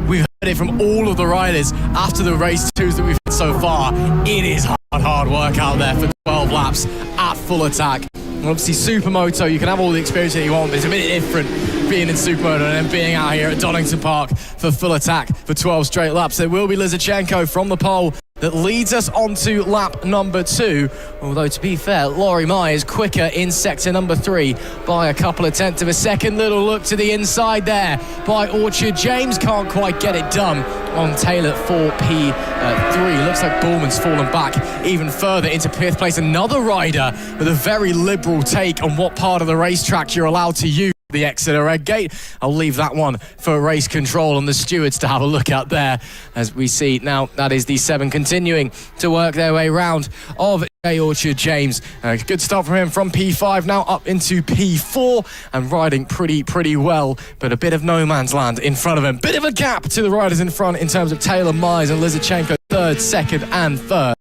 B: We've heard it from all of the riders after the race 2s that we've had so far. It is hard work out there for 12 laps at full attack. And obviously Supermoto, you can have all the experience that you want, but it's a bit different being in Supermoto and then being out here at Donington Park for full attack for 12 straight laps. There will be Lizichenko from the pole that leads us on to lap number 2. Although, to be fair, Laurie Myers quicker in sector number 3 by a couple of tenths of a second. Little look to the inside there by Orchard. James can't quite get it done on Taylor for P3. Looks like Bullman's fallen back even further into 5th place. Another rider with a very liberal take on what part of the racetrack you're allowed to use the Exeter Red Gate. I'll leave that one for race control and the stewards to have a look at there, as we see now. That is the 7 continuing to work their way round of J. Orchard James. Good start from him from P5 now up into P4 and riding pretty well, but a bit of no man's land in front of him. Bit of a gap to the riders in front in terms of Taylor, Myers and Lizichenko, 3rd, 2nd and 3rd.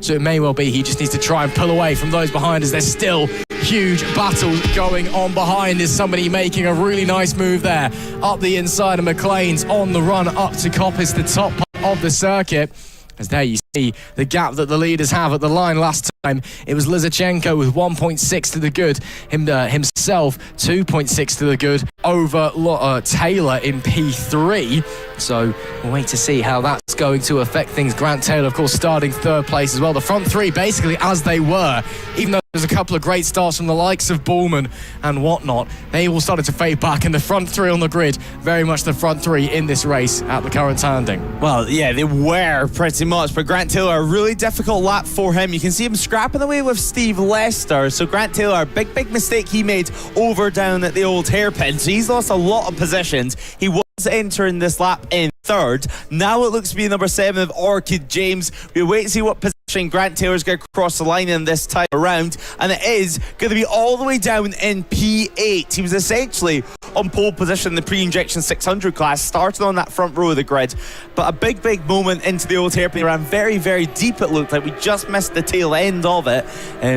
B: so it may well be he just needs to try and pull away from those behind, as there's still huge battles going on behind. Is somebody making a really nice move there up the inside of McLean's on the run up to Coppice, the top part of the circuit. As there you see the gap that the leaders have at the line. Last time it was Lizachenko with 1.6 to the good, himself 2.6 to the good over Taylor in P3. So we'll wait to see how that's going to affect things. Grant Taylor, of course, starting third place as well. The front three basically as they were, even though there's a couple of great starts from the likes of Bullman and whatnot, they all started to fade back, and the front three on the grid, very much the front three in this race at the current standing.
A: Well, yeah, they were pretty much, but Grant Taylor, a really difficult lap for him. You can see him scrapping away with Steve Lester. So Grant Taylor, big mistake he made over down at the old hairpin. So he's lost a lot of positions. He was entering this lap in third. Now it looks to be number 7 of Orchid James. We'll wait and see what position Grant Taylor's going to cross the line in this time around, and it is going to be all the way down in P8. He was essentially on pole position in the pre-injection 600 class, starting on that front row of the grid, but a big moment into the old hairpin. He ran very deep. It looked like we just missed the tail end of it,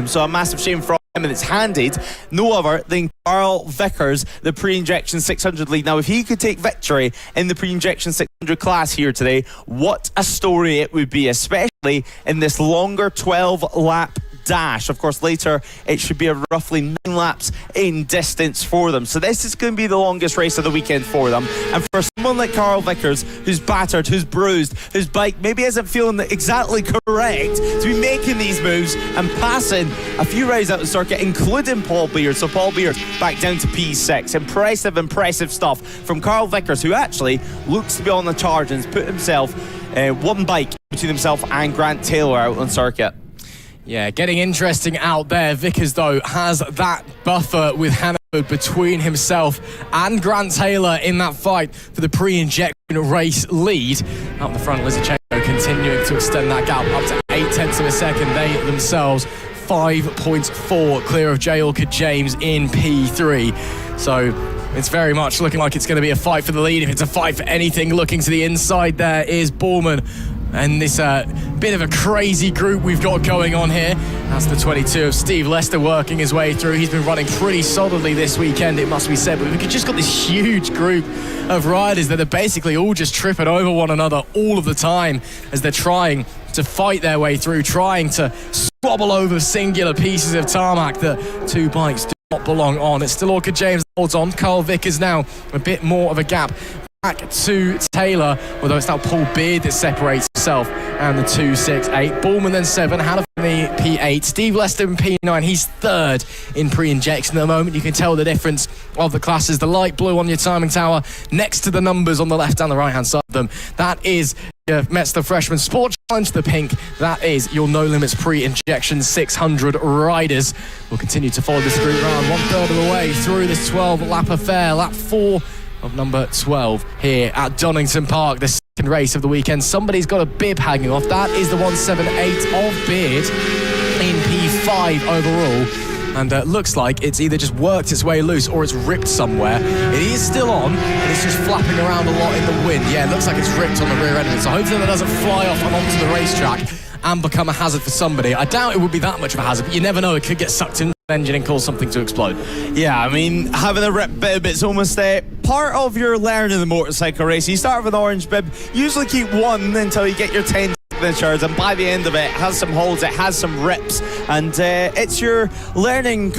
A: so a massive shame for him, and it's handed no other than Carl Vickers, the pre-injection 600 lead. Now, if he could take victory in the pre-injection 600 class here today, what a story it would be, especially in this longer 12-lap dash. Of course, later it should be roughly 9 laps in distance for them. So this is going to be the longest race of the weekend for them. And for someone like Carl Vickers, who's battered, who's bruised, whose bike maybe isn't feeling exactly correct, to be making these moves and passing a few rides out the circuit, including Paul Beard. So Paul Beard back down to P6. Impressive stuff from Carl Vickers, who actually looks to be on the charge and has put himself one bike between himself and Grant Taylor out on circuit.
B: Yeah, getting interesting out there. Vickers, though, has that buffer with Hannaford between himself and Grant Taylor in that fight for the pre-injection race lead. Up the front, Lizachenko continuing to extend that gap up to 0.8 of a second. They themselves 5.4 clear of J. Orchid James in P3. So it's very much looking like it's going to be a fight for the lead. If it's a fight for anything, looking to the inside there is Borman. And this bit of a crazy group we've got going on here. That's the 22 of Steve Lester working his way through. He's been running pretty solidly this weekend, it must be said. But we've just got this huge group of riders that are basically all just tripping over one another all of the time as they're trying to fight their way through, trying to squabble over singular pieces of tarmac that two bikes do not belong on. It's still Orchid James that holds on. Carl Vickers now a bit more of a gap back to Taylor, although it's now Paul Beard that separates himself and the 2-6-8. Bullman then 7, Hannaford in the P8, Steve Lester in P9. He's third in pre-injection at the moment. You can tell the difference of the classes. The light blue on your timing tower next to the numbers on the left and the right hand side of them, that is your Metsler Freshman Sport Challenge. The pink, that is your No Limits pre-injection 600 riders. We'll continue to follow this group round 1/3 of the way through this 12-lap affair. Lap 4 of number 12 here at Donington Park, the second race of the weekend. Somebody's got a bib hanging off. That is the 178 of Beard in P5 overall. And looks like it's either just worked its way loose or it's ripped somewhere. It is still on, but it's just flapping around a lot in the wind. Yeah, it looks like it's ripped on the rear end of it. So hopefully that doesn't fly off and onto the racetrack and become a hazard for somebody. I doubt it would be that much of a hazard, but you never know. It could get sucked into the engine and cause something to explode.
A: Yeah, I mean, having a ripped bib, it's almost part of your learning the motorcycle race. You start with an orange bib, usually keep one until you get your 10 signatures, and by the end of it has some holes, it has some rips, and it's your learning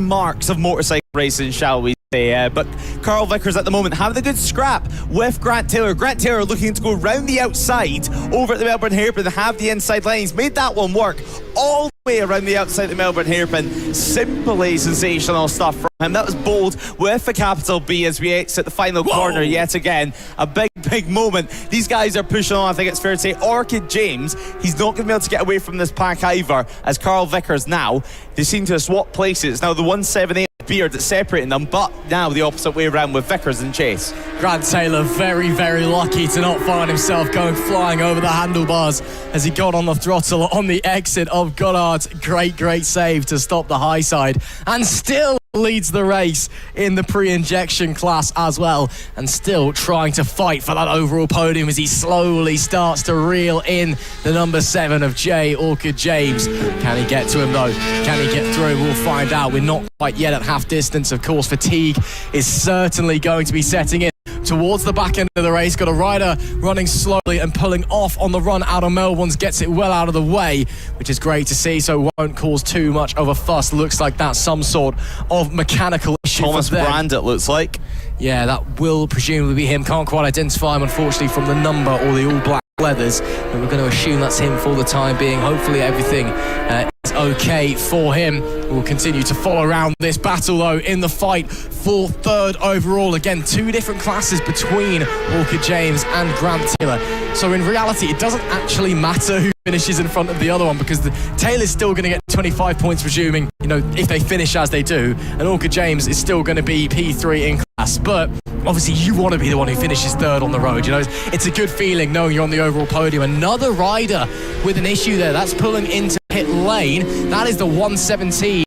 A: marks of motorcycle racing, shall we say. But Carl Vickers at the moment having a good scrap with Grant Taylor. Grant Taylor looking to go round the outside over at the Melbourne hairpin and have the inside line. He's made that one work all the way around the outside of the Melbourne hairpin. Simply sensational stuff from him. That was bold with a capital B as we exit the final corner yet again. A big moment. These guys are pushing on. I think it's fair to say Orchid James, he's not going to be able to get away from this pack either, as Carl Vickers now, they seem to have swapped places. Now the 178 Beard that's separating them, but now the opposite way around with Vickers and Chase.
B: Grant Taylor very lucky to not find himself going flying over the handlebars as he got on the throttle on the exit of Goddard's. Great save to stop the high side, and still leads the race in the pre-injection class as well, and still trying to fight for that overall podium as he slowly starts to reel in the number 7 of Jay Orchid James. Can he get to him though? Can he get through? We'll find out. We're not quite yet at half distance. Of course, fatigue is certainly going to be setting in towards the back end of the race. Got a rider running slowly and pulling off on the run out of Melbourne's, gets it well out of the way, which is great to see, so won't cause too much of a fuss. Looks like that's some sort of mechanical issue.
A: Thomas Brand, it looks like.
B: Yeah, that will presumably be him. Can't quite identify him, unfortunately, from the number or the all-black leathers, but we're going to assume that's him for the time being. Hopefully everything is okay for him. We'll continue to follow around this battle though in the fight for third overall. Again, 2 different classes between Orchid James and Grant Taylor, so in reality it doesn't actually matter who finishes in front of the other one, because Taylor's still going to get 25 points, presuming, if they finish as they do, and Orchid James is still going to be P3 in class. But obviously you want to be the one who finishes third on the road. It's a good feeling knowing you're on the overall podium. Another rider with an issue there. That's pulling into pit lane. That is the 117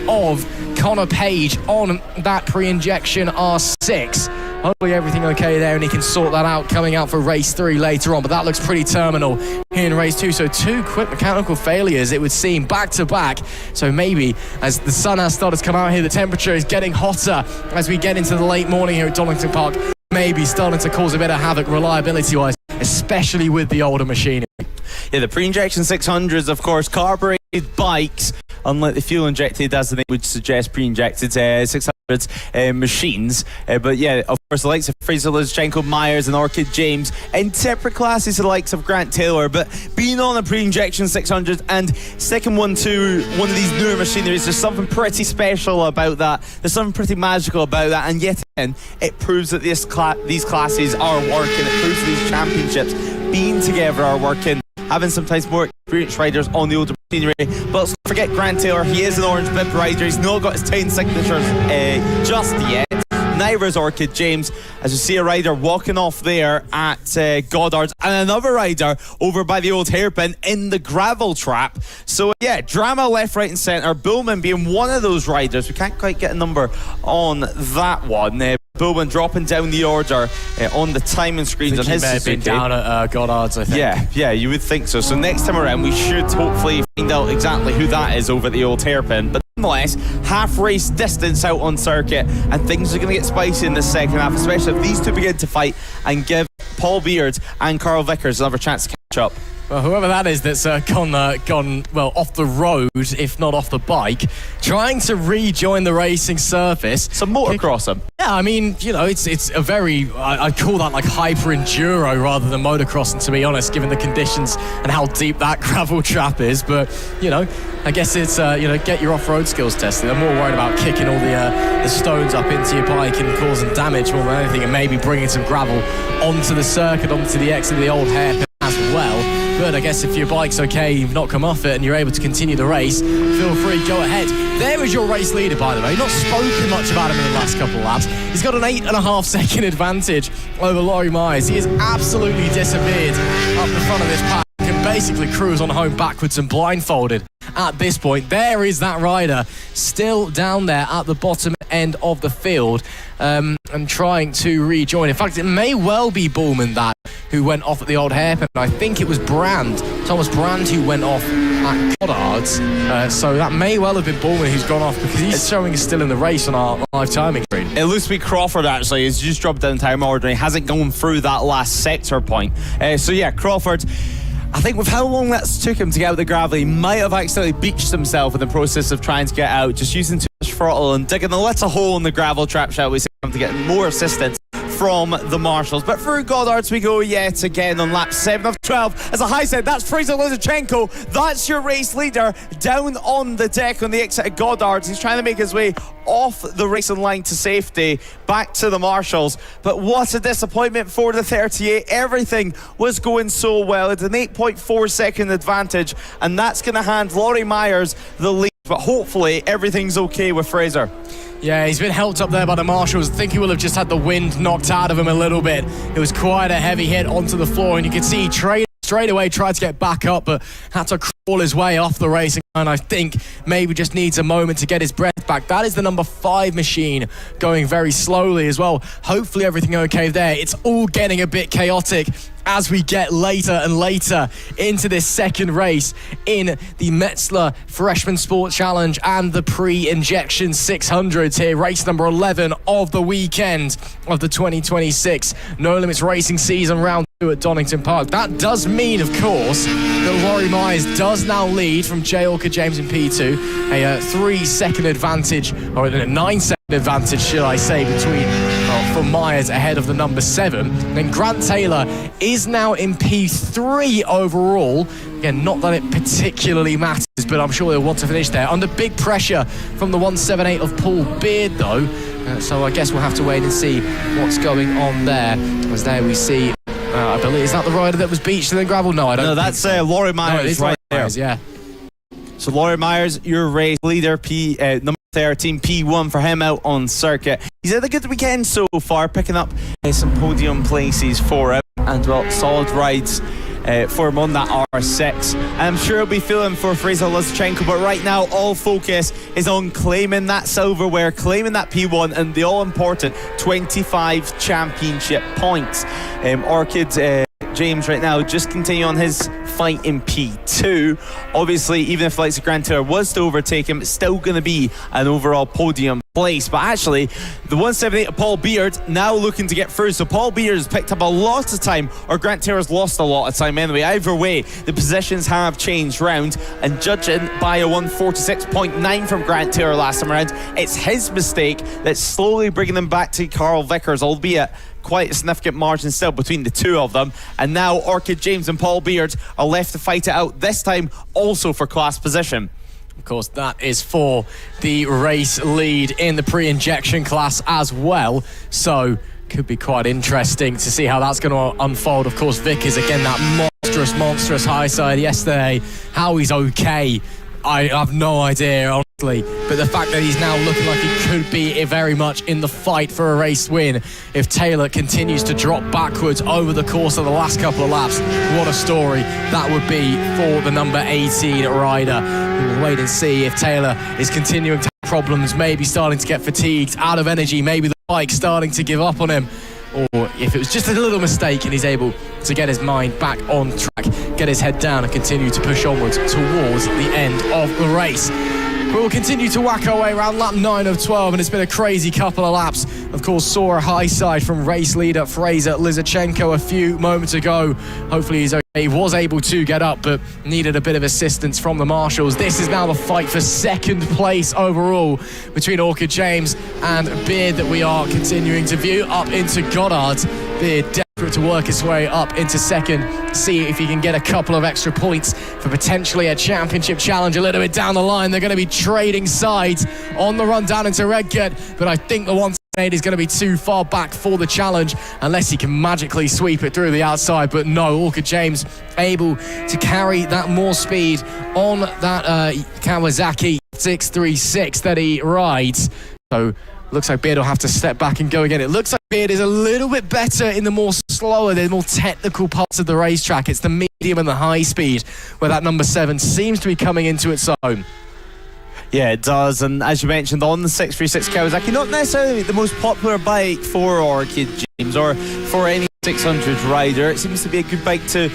B: of Connor Page on that pre-injection R6. Hopefully everything okay there and he can sort that out coming out for race 3 later on, but that looks pretty terminal here in race 2. So 2 quick mechanical failures, it would seem, back to back. So maybe as the sun has started to come out here, the temperature is getting hotter as we get into the late morning here at Donington Park, maybe starting to cause a bit of havoc reliability wise, especially with the older machinery.
A: Yeah, the pre-injection 600s, of course, carbureted bikes, unlike the fuel injected, as the name would suggest, pre-injected 600s machines. But yeah, of course, the likes of Fraser Lizchenko, Myers and Orchid James in separate classes, the likes of Grant Taylor, but being on a pre-injection 600 and sticking one to one of these newer machineries, there's something pretty special about that. There's something pretty magical about that, and yet again, it proves that these classes are working. It proves that these championships being together are working. Having sometimes more experienced riders on the older machinery. But let's not forget Grant Taylor. He is an orange bib rider. He's not got his 10 signatures just yet. Neither is Orchid James, as you see a rider walking off there at Goddard's, and another rider over by the old hairpin in the gravel trap. So yeah, drama left, right and centre. Bullman being one of those riders. We can't quite get a number on that one. Bullman dropping down the order on the timing screens on his Suzuki.
B: He may have been down at Goddard's, I think.
A: Yeah, you would think so. So next time around, we should hopefully find out exactly who that is over at the old hairpin. But nonetheless, half race distance out on circuit, and things are going to get spicy in the second half, especially if these two begin to fight and give Paul Beard and Carl Vickers another chance to catch up.
B: Well, whoever that is that's gone off the road, if not off the bike, trying to rejoin the racing surface.
A: Some motocrossing.
B: Yeah, I mean, it's a very, I'd call that like hyper enduro rather than motocrossing, to be honest, given the conditions and how deep that gravel trap is. But I guess it's get your off-road skills tested. I'm more worried about kicking all the stones up into your bike and causing damage more than anything, and maybe bringing some gravel onto the circuit, onto the exit of the old hairpin as well. But I guess if your bike's okay, you've not come off it and you're able to continue the race, feel free, go ahead. There is your race leader, by the way. Not spoken much about him in the last couple of laps. He's got an 8.5 second advantage over Laurie Myers. He has absolutely disappeared up the front of this pack, can basically cruise on home backwards and blindfolded at this point. There is that rider still down there at the bottom end of the field and trying to rejoin. In fact, it may well be Bullman who went off at the old hairpin. I think it was Thomas Brand, who went off at Goddard's. So that may well have been Bullman who's gone off, because he's showing us still in the race on our live timing screen.
A: It looks to be Crawford, actually. He's just dropped down time order. He hasn't gone through that last sector point. So yeah, Crawford, I think with how long that took him to get out of the gravel, he might have accidentally beached himself in the process of trying to get out, just using too much throttle and digging a little hole in the gravel trap, shall we say, to get more assistance from the marshals. But through Goddard's we go yet again on lap 7 of 12. As a high said, that's Fraser Lizchenko. That's your race leader down on the deck on the exit of Goddard's. He's trying to make his way off the racing line to safety, back to the marshals. But what a disappointment for the 38. Everything was going so well. It's an 8.4 second advantage, and that's going to hand Laurie Myers the lead. But hopefully everything's okay with Fraser.
B: Yeah, he's been helped up there by the marshals. I think he will have just had the wind knocked out of him a little bit. It was quite a heavy hit onto the floor, and you could see he straight away tried to get back up, but had to crash all his way off the racing line. I think maybe just needs a moment to get his breath back. That is the number 5 machine going very slowly as well. Hopefully everything okay there. It's all getting a bit chaotic as we get later and later into this second race in the Metsler Freshman Sport Challenge and the pre-injection 600s here. Race number 11 of the weekend of the 2026 No Limits Racing season, round 2 at Donington Park. That does mean, of course, that Laurie Myers does now lead from J. Orchid James in P2. A 3-second advantage, or a 9-second advantage, should I say, from Myers ahead of the number 7. Then Grant Taylor is now in P3 overall. Again, not that it particularly matters, but I'm sure he'll want to finish there. Under big pressure from the 178 of Paul Beard, though. So I guess we'll have to wait and see what's going on there. As there we see, I believe, is that the rider that was beached in the gravel? No, I don't.
A: No, that's Laurie Myers right there.
B: Myers, yeah.
A: So Laurie Myers, your race leader, number 13, P1 for him out on circuit. He's had a good weekend so far, picking up some podium places for him, and well, solid rides for him on that R6. And I'm sure he'll be feeling for Fraser Lysychenko, but right now all focus is on claiming that silverware, claiming that P1 and the all-important 25 championship points. Orchid James right now just continue on his fight in P2. Obviously, even if the likes of Grant Taylor was to overtake him, it's still going to be an overall podium place. But actually, the 178 of Paul Beard now looking to get through. So Paul Beard has picked up a lot of time, or Grant Taylor's lost a lot of time anyway. Either way, the positions have changed round, and judging by a 146.9 from Grant Taylor last time around, it's his mistake that's slowly bringing them back to Carl Vickers, albeit quite a significant margin still between the two of them. And now Orchid James and Paul Beard are left to fight it out, this time also for class position.
B: Of course, that is for the race lead in the pre-injection class as well. So could be quite interesting to see how that's going to unfold. Of course, Vickers, again, that monstrous high side yesterday. How he's okay, I have no idea, honestly. But the fact that he's now looking like he could be very much in the fight for a race win if Taylor continues to drop backwards over the course of the last couple of laps. What a story that would be for the number 18 rider. We will wait and see if Taylor is continuing to have problems, maybe starting to get fatigued, out of energy, maybe the bike starting to give up on him, or if it was just a little mistake and he's able to get his mind back on track, get his head down and continue to push onwards towards the end of the race. We'll continue to whack our way around lap 9 of 12, and it's been a crazy couple of laps. Of course, saw a high side from race leader Fraser Lysychenko a few moments ago. Hopefully he's okay. He was able to get up, but needed a bit of assistance from the marshals. This is now the fight for second place overall between Orchid James and Beard that we are continuing to view up into Goddard. Beard desperate to work his way up into second, see if he can get a couple of extra points for potentially a championship challenge a little bit down the line. They're going to be trading sides on the run down into Redgate, but I think the 178 is going to be too far back for the challenge unless he can magically sweep it through the outside. But no, Orchid James able to carry that more speed on that Kawasaki 636 that he rides. So looks like Beard will have to step back and go again. It looks like Beard is a little bit better in the more slower, the more technical parts of the racetrack. It's the medium and the high speed where that number 7 seems to be coming into its own.
A: Yeah, it does. And as you mentioned, on the 636 Kawasaki, not necessarily the most popular bike for Orchid James or for any 600 rider. It seems to be a good bike to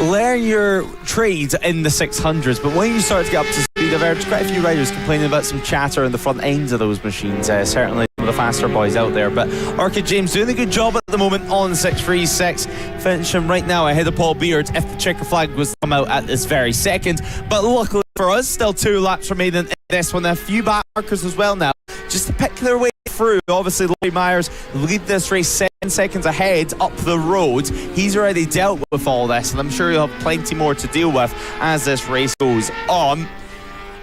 A: learn your trade in the 600s, but when you start to get up to speed, I've heard quite a few riders complaining about some chatter in the front ends of those machines. Certainly some of the faster boys out there, but Orchid James doing a good job at the moment on 636, finishing right now ahead of Paul Beard if the checker flag was to come out at this very second. But luckily for us, still 2 laps remaining in this one. A few back markers as well now, just to pick their way through. Obviously, Laurie Myers lead this race 7 seconds ahead up the road. He's already dealt with all this, and I'm sure he'll have plenty more to deal with as this race goes on.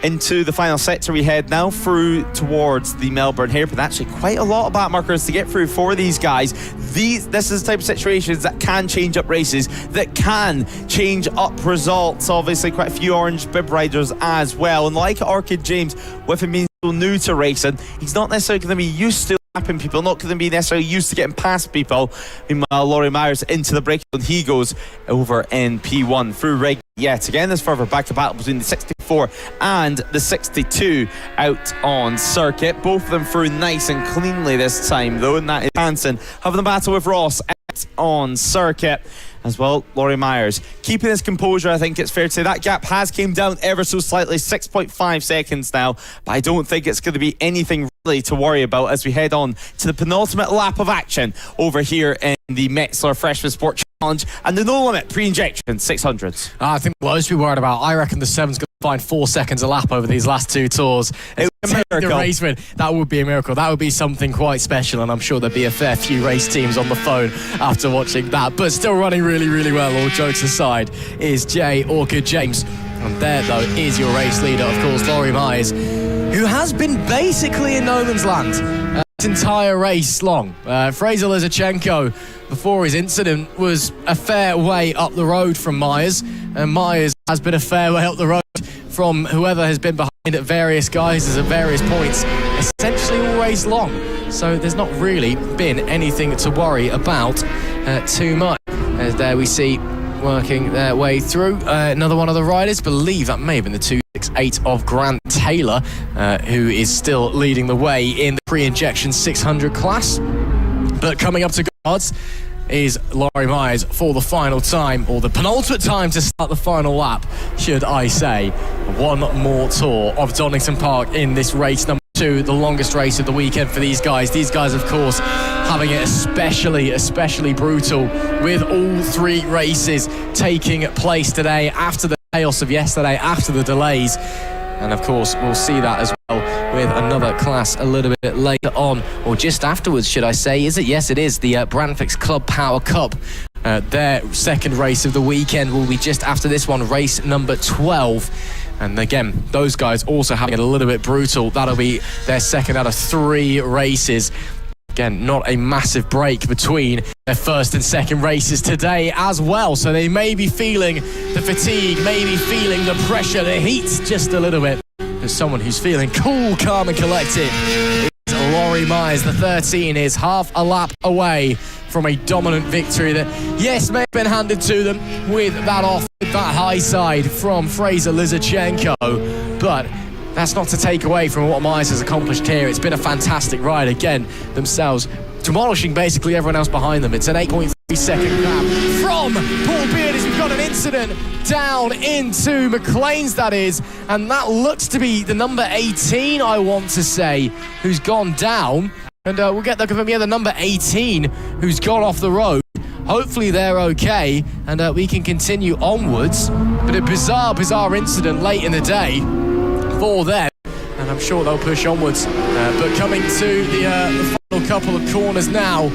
A: Into the final sector we head now, through towards the Melbourne hairpin. Actually quite a lot of back markers to get through for these guys. This is the type of situations that can change up races, that can change up results. Obviously quite a few orange bib riders as well, and like Orchid James, with him being so new to racing, he's not necessarily going to be used to lapping people, not going to be necessarily used to getting past people. Meanwhile, Laurie Myers into the break and he goes over in P1 through Reg yet again. There's further back to battle between the 64 and the 62 out on circuit. Both of them through nice and cleanly this time though, and that is Hansen having the battle with Ross out on circuit. As well, Laurie Myers keeping his composure. I think it's fair to say that gap has came down ever so slightly, 6.5 seconds now, but I don't think it's going to be anything really to worry about as we head on to the penultimate lap of action over here in the Metsler Freshman Sport Challenge and the No Limit pre-injection 600s.
B: I think what most people are worried about, I reckon the 7's going to find 4 seconds a lap over these last 2 tours.
A: It would be a miracle.
B: The race win. That would be a miracle. That would be something quite special, and I'm sure there'd be a fair few race teams on the phone after watching that. But still running really, really well, all jokes aside, is Jay Orchid James. And there, though, is your race leader, of course, Laurie Myers, who has been basically in no man's land this entire race long. Fraser Lizarchenko, before his incident, was a fair way up the road from Myers, and Myers has been a fair way up the road from whoever has been behind at various guises at various points, essentially all race long. So there's not really been anything to worry about too much. As there we see working their way through another one of the riders, believe that may have been the 268 of Grant Taylor, who is still leading the way in the pre-injection 600 class. But coming up to guards is Laurie Myers for the final time, or the penultimate time to start the final lap, should I say. One more tour of Donington Park in this race number 2, the longest race of the weekend for these guys. These guys, of course, having it especially brutal, with all 3 races taking place today after the chaos of yesterday, after the delays. And of course, we'll see that as well with another class a little bit later on, or just afterwards, should I say. Is it? Yes, it is. The Brandfix Club Power Cup. Their second race of the weekend will be just after this one, race number 12. And again, those guys also having it a little bit brutal. That'll be their second out of 3 races. Again, not a massive break between their first and second races today as well. So they may be feeling the fatigue, maybe feeling the pressure, the heat just a little bit. As someone who's feeling cool, calm and collected is Laurie Myers. The 13 is half a lap away from a dominant victory that, yes, may have been handed to them with that high side from Fraser Lizarchenko. But that's not to take away from what Myers has accomplished here. It's been a fantastic ride again, themselves demolishing basically everyone else behind them. It's an 8.3 second lap from Paul Beard as we've got an incident down into McLean's, that is, and that looks to be the number 18, I want to say, who's gone down. And we'll get the number 18 who's gone off the road. Hopefully they're okay and we can continue onwards. But a bizarre incident late in the day for them, and I'm sure they'll push onwards. But coming to the final couple of corners now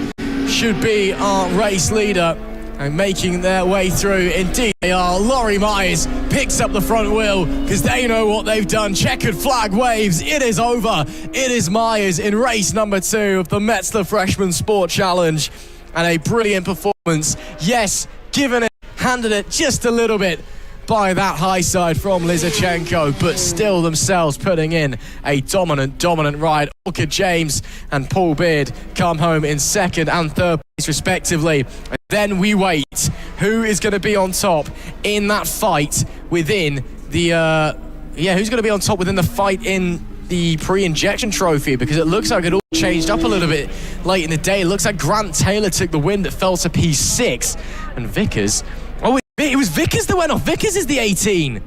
B: should be our race leader, and making their way through. Indeed they are. Laurie Myers picks up the front wheel because they know what they've done. Checkered flag waves. It is over. It is Myers in race number 2 of the Metsler Freshman Sport Challenge, and a brilliant performance. Yes, given it, handed it just a little bit by that high side from Lizarchenko, but still themselves putting in a dominant ride. Orchid James and Paul Beard come home in second and third place respectively. And then we wait. Who is going to be on top in that fight within the who's going to be on top within the fight in the pre-injection trophy? Because it looks like it all changed up a little bit late in the day. It looks like Grant Taylor took the win that fell to P6, and Vickers, it was Vickers that went off. Vickers is the 18.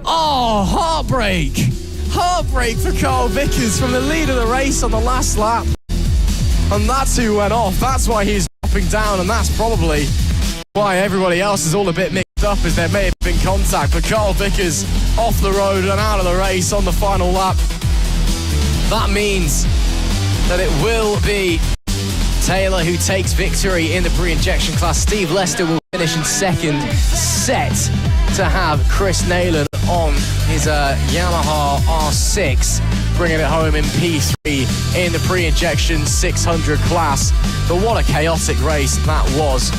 B: Oh, heartbreak for Carl Vickers from the lead of the race on the last lap. And that's who went off. That's why he's dropping down, and that's probably why everybody else is all a bit mixed up, as there may have been contact. But Carl Vickers off the road and out of the race on the final lap. That means that it will be Taylor who takes victory in the pre-injection class. Steve Lester will finish in second, set to have Chris Nayland on his Yamaha R6, bringing it home in P3 in the pre-injection 600 class. But what a chaotic race that was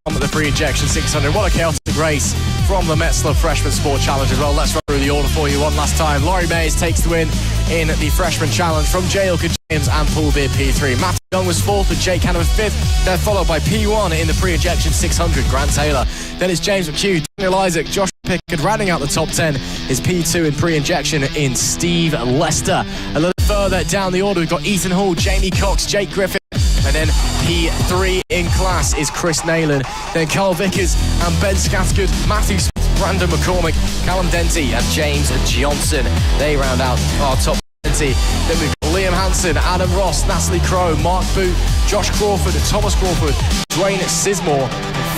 B: on the pre-injection 600. What a chaotic race from the Metsler Freshman Sport Challenge as well. Let's run through the order for you one last time. Laurie Mays takes the win in the Freshman Challenge from J-Ilka James and Paul Beard P3. Matt Young was 4th with Jake Hanneman 5th. They're followed by P1 in the pre-injection 600, Grant Taylor. Then it's James McHugh, Daniel Isaac, Josh Pickard rounding out the top 10 is P2 in pre-injection in Steve Lester. A little further down the order, we've got Ethan Hall, Jamie Cox, Jake Griffin, and then P3 in class is Chris Nayland. Then Carl Vickers and Ben Scathgood, Matthew Smith, Brandon McCormick, Callum Denty and James Johnson. They round out our top 20. Then we've got Liam Hansen, Adam Ross, Natalie Crowe, Mark Boot, Josh Crawford, Thomas Crawford, Dwayne Sizemore,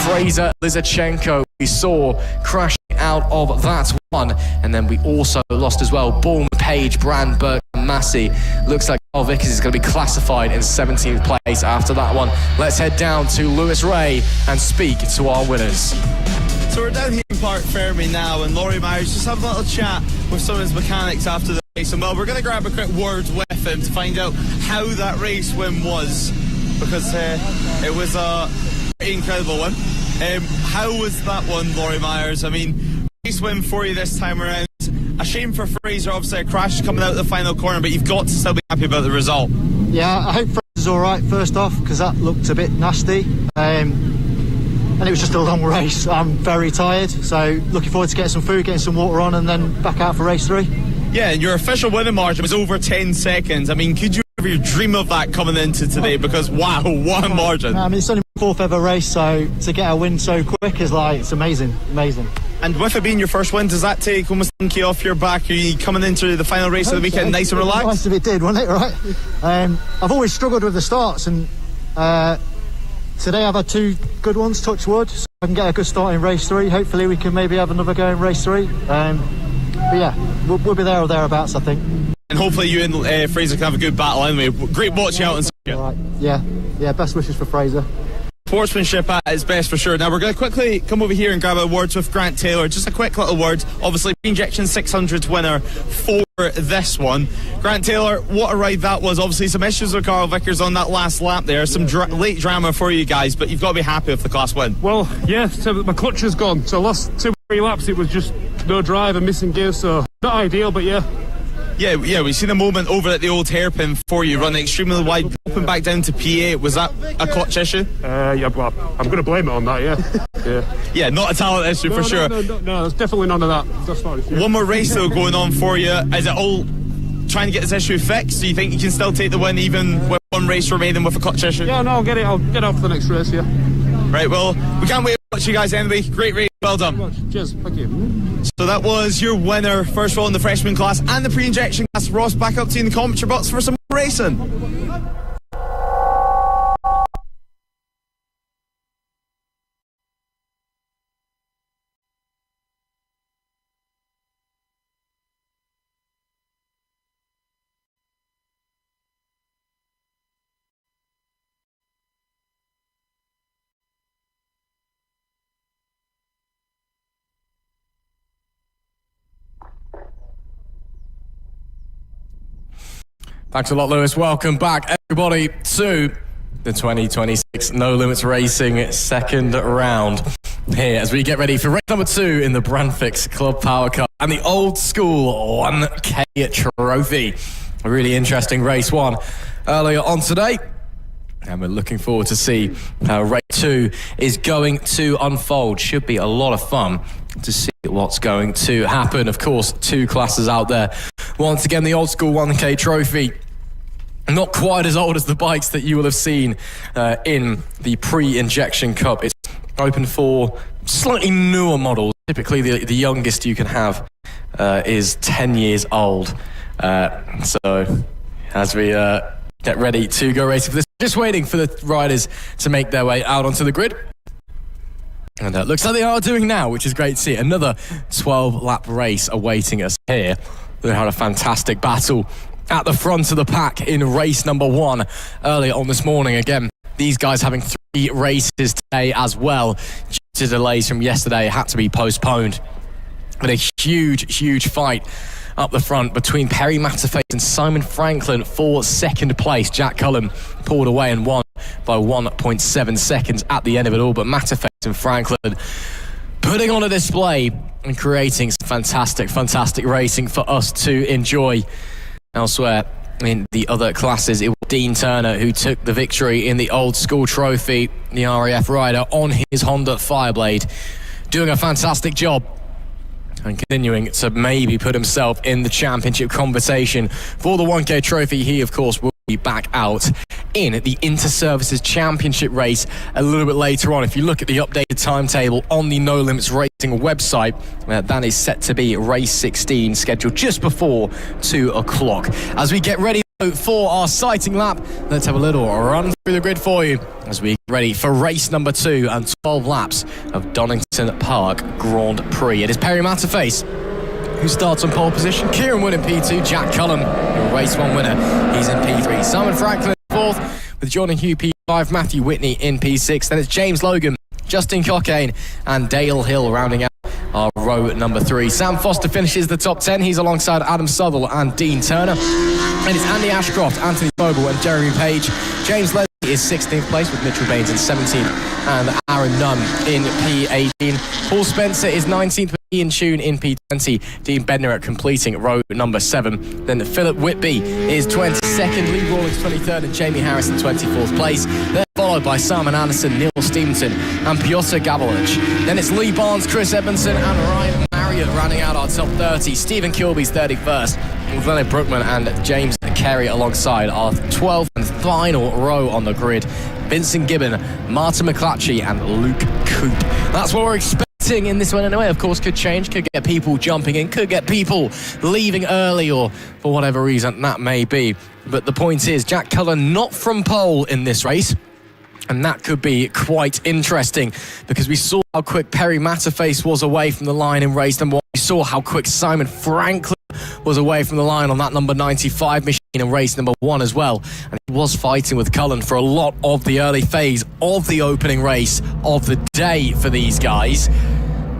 B: Fraser Lizachenko. We saw crashing out of that one. And then we also lost as well Bourne, Page, Brand, Burke and Massey. Looks like Carl Vickers is going to be classified in 17th place after that one. Let's head down to Lewis Ray and speak to our winners.
A: So we're down here in Park Fermi now, and Laurie Myers just having a little chat with some of his mechanics after the race. And well, we're going to grab a quick word with him to find out how that race win was, because it was a pretty incredible one. How was that one, Laurie Myers? I mean, race win for you this time around. A shame for Fraser, obviously a crash coming out of the final corner, but you've got to still be happy about the result.
J: Yeah, I hope Fraser's all right first off, because that looked a bit nasty. And it was just a long race. I'm very tired, so looking forward to getting some food, getting some water on, and then back out for race 3.
A: Yeah, and your official winning margin was over 10 seconds. I mean, could you ever dream of that coming into today? Because wow, what a margin.
J: I mean, it's only my 4th ever race, so to get a win so quick is it's amazing.
A: And with it being your first win, does that take almost the monkey off your back? Are you coming into the final race of the weekend nice and relaxed?
J: Nice if it did, wasn't it, right? I've always struggled with the starts, and today I've had 2 good ones, touch wood, so I can get a good start in race 3. Hopefully we can maybe have another go in race 3. But yeah, we'll be there or thereabouts, I think.
A: And hopefully you and Fraser can have a good battle anyway. Great watching out and
J: all right. Yeah, best wishes for Fraser.
A: Sportsmanship at its best for sure. Now we're going to quickly come over here and grab a word with Grant Taylor. Just a quick little word. Obviously, Injection 600 winner for this one. Grant Taylor, what a ride that was. Obviously, some issues with Carl Vickers on that last lap there. Some late drama for you guys, but you've got to be happy with the class win.
K: Well, yeah, so my clutch has gone. So last 2 or 3 laps, it was just no drive and missing gears. So not ideal, but yeah.
A: Yeah, we've seen a moment over at the old hairpin for you, running extremely wide, dropping back down to P8. Was that a clutch issue?
K: Yeah, well, I'm going to blame it on that, yeah.
A: Yeah, not a talent issue for sure.
K: No, there's definitely none of that. That's fine. Yeah.
A: One more race though going on for you. Is it all trying to get this issue fixed? Do you think you can still take the win even with one race remaining with a clutch issue?
K: Yeah, no, I'll get out for the next race, yeah.
A: Right, well, we can't wait to watch you guys anyway. Great race, well done.
K: Cheers, thank you.
A: So that was your winner, first of all in the freshman class and the pre-injection class. Ross, back up to you in the commentary box for some more racing.
B: Thanks a lot, Lewis. Welcome back, everybody, to the 2026 No Limits Racing second round here as we get ready for race number 2 in the Brandfix Club Power Cup and the old school 1K trophy. A really interesting race 1 earlier on today, and we're looking forward to see how race 2 is going to unfold. Should be a lot of fun to see what's going to happen. Of course, 2 classes out there. Once again, the old school 1K trophy, not quite as old as the bikes that you will have seen in the pre-injection cup. It's open for slightly newer models. Typically, the youngest you can have is 10 years old. So as we get ready to go racing for this, just waiting for the riders to make their way out onto the grid. And it looks like they are doing now, which is great to see. Another 12-lap race awaiting us here. We had a fantastic battle at the front of the pack in race number 1 earlier on this morning. Again, these guys having 3 races today as well. Due to delays from yesterday, it had to be postponed. But a huge fight up the front between Perry Matterface and Simon Franklin for second place. Jack Cullen pulled away and won by 1.7 seconds at the end of it all, but Matterface and Franklin putting on a display and creating some fantastic racing for us to enjoy. Elsewhere in the other classes, it was Dean Turner who took the victory in the Old School Trophy, the RAF rider on his Honda Fireblade, doing a fantastic job and continuing to maybe put himself in the championship conversation for the 1K trophy. He, of course, will be back out in the Inter-Services Championship race a little bit later on. If you look at the updated timetable on the No Limits Racing website, that is set to be race 16, scheduled just before 2 o'clock. As we get ready for our sighting lap, let's have a little run through the grid for you as we get ready for race number 2 and 12 laps of Donington Park Grand Prix. It is Perry Matterface who starts on pole position. Kieran Wood in P2, Jack Cullen, your race 1 winner, he's in P3. Simon Franklin 4th, with Jordan Hugh P5, Matthew Whitney in P6. Then it's James Logan, Justin Cockayne and Dale Hill rounding out our row number 3. Sam Foster finishes the top 10. He's alongside Adam Southall and Dean Turner. And it's Andy Ashcroft, Anthony Bogle and Jeremy Page. James Leslie is 16th place with Mitchell Baines in 17th and Aaron Nunn in P18. Paul Spencer is 19th with Ian Tune in P20. Dean Bednar completing row number 7. Then Philip Whitby is 22nd, Lee Rawlings 23rd and Jamie Harrison 24th place. They're followed by Simon Anderson, Neil Stevenson and Piotr Gabelich. Then it's Lee Barnes, Chris Edmondson and Ryan Marriott rounding out our top 30. Stephen Kilby's 31st. Leonard Brookman and James Carey alongside our 12th and final row on the grid. Vincent Gibbon, Martin McClatchy and Luke Coop. That's what we're expecting in this one anyway. Of course, could change, could get people jumping in, could get people leaving early or for whatever reason that may be. But the point is, Jack Cullen not from pole in this race. And that could be quite interesting because we saw how quick Perry Matterface was away from the line in race number 1. We saw how quick Simon Franklin was away from the line on that number 95 machine in race number 1 as well. And he was fighting with Cullen for a lot of the early phase of the opening race of the day for these guys.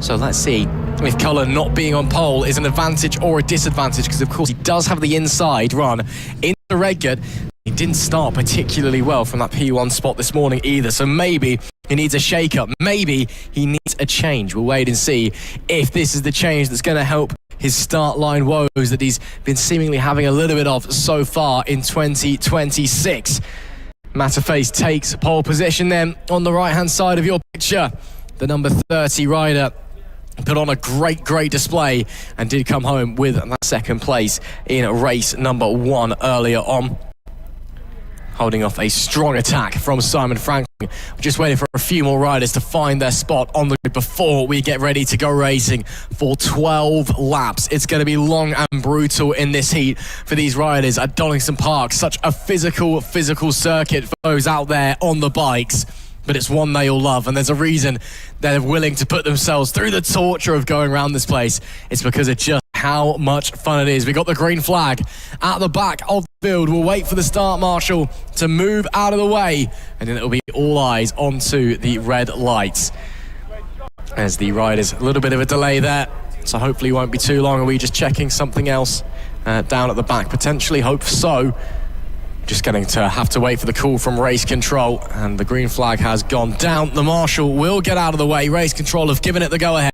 B: So let's see if Cullen not being on pole is an advantage or a disadvantage, because of course he does have the inside run into Redgate. He didn't start particularly well from that P1 spot this morning either, so maybe he needs a shake-up. Maybe he needs a change. We'll wait and see if this is the change that's going to help his start line woes that he's been seemingly having a little bit of so far in 2026. Matterface takes pole position then on the right-hand side of your picture. The number 30 rider put on a great display and did come home with that second place in race number 1 earlier on. Holding off a strong attack from Simon Franklin. We're just waiting for a few more riders to find their spot on the grid before we get ready to go racing for 12 laps. It's going to be long and brutal in this heat for these riders at Donington Park. Such a physical circuit for those out there on the bikes. But it's one they all love, and there's a reason they're willing to put themselves through the torture of going around this place. It's because of just how much fun it is. We got the green flag at the back of the field. We'll wait for the start marshal to move out of the way, and then it'll be all eyes onto the red lights. As the riders, a little bit of a delay there, so hopefully it won't be too long. Are we just checking something else down at the back? Potentially, hope so. Just going to have to wait for the call from race control, and the green flag has gone down. The marshal will get out of the way. Race control have given it the go-ahead.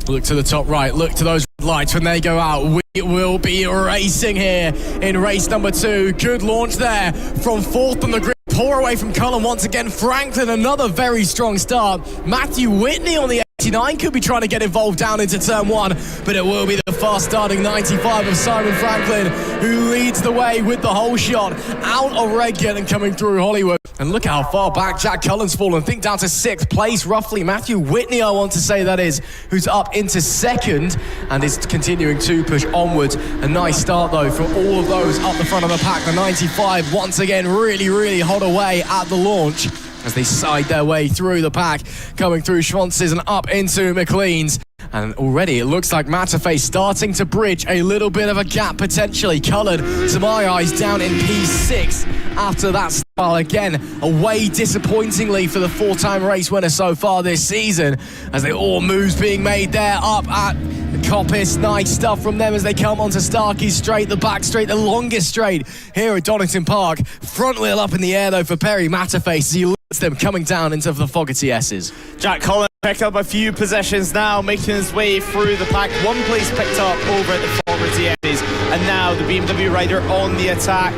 B: Look to the top right, look to those lights. When they go out, we will be racing here in race number 2. Good launch there from 4th on the grid. Pour away from Cullen once again. Franklin, another very strong start. Matthew Whitney on the 89 could be trying to get involved down into turn 1, but it will be the fast starting 95 of Simon Franklin who leads the way with the whole shot out of Redgate and coming through Hollywood. And look how far back Jack Cullen's fallen. Think down to 6th place roughly. Matthew Whitney, I want to say that is, who's up into 2nd and is continuing to push onwards. A nice start though from all of those up the front of the pack. The 95 once again really hot away at the launch as they side their way through the pack, coming through Schwanz's and up into McLean's. And already it looks like Matterface starting to bridge a little bit of a gap potentially. Cullen, to my eyes, down in P6 after that style again. Away disappointingly for the 4-time race winner so far this season, as they all moves being made there up at the Coppice. Nice stuff from them as they come onto Starkey Straight, the back straight, the longest straight here at Donington Park. Front wheel up in the air though for Perry Matterface as he lets them coming down into the Fogarty S's.
A: Jack Cullen Pick up a few positions now, making his way through the pack. One place picked up over at the forwards edges, and now the BMW rider on the attack.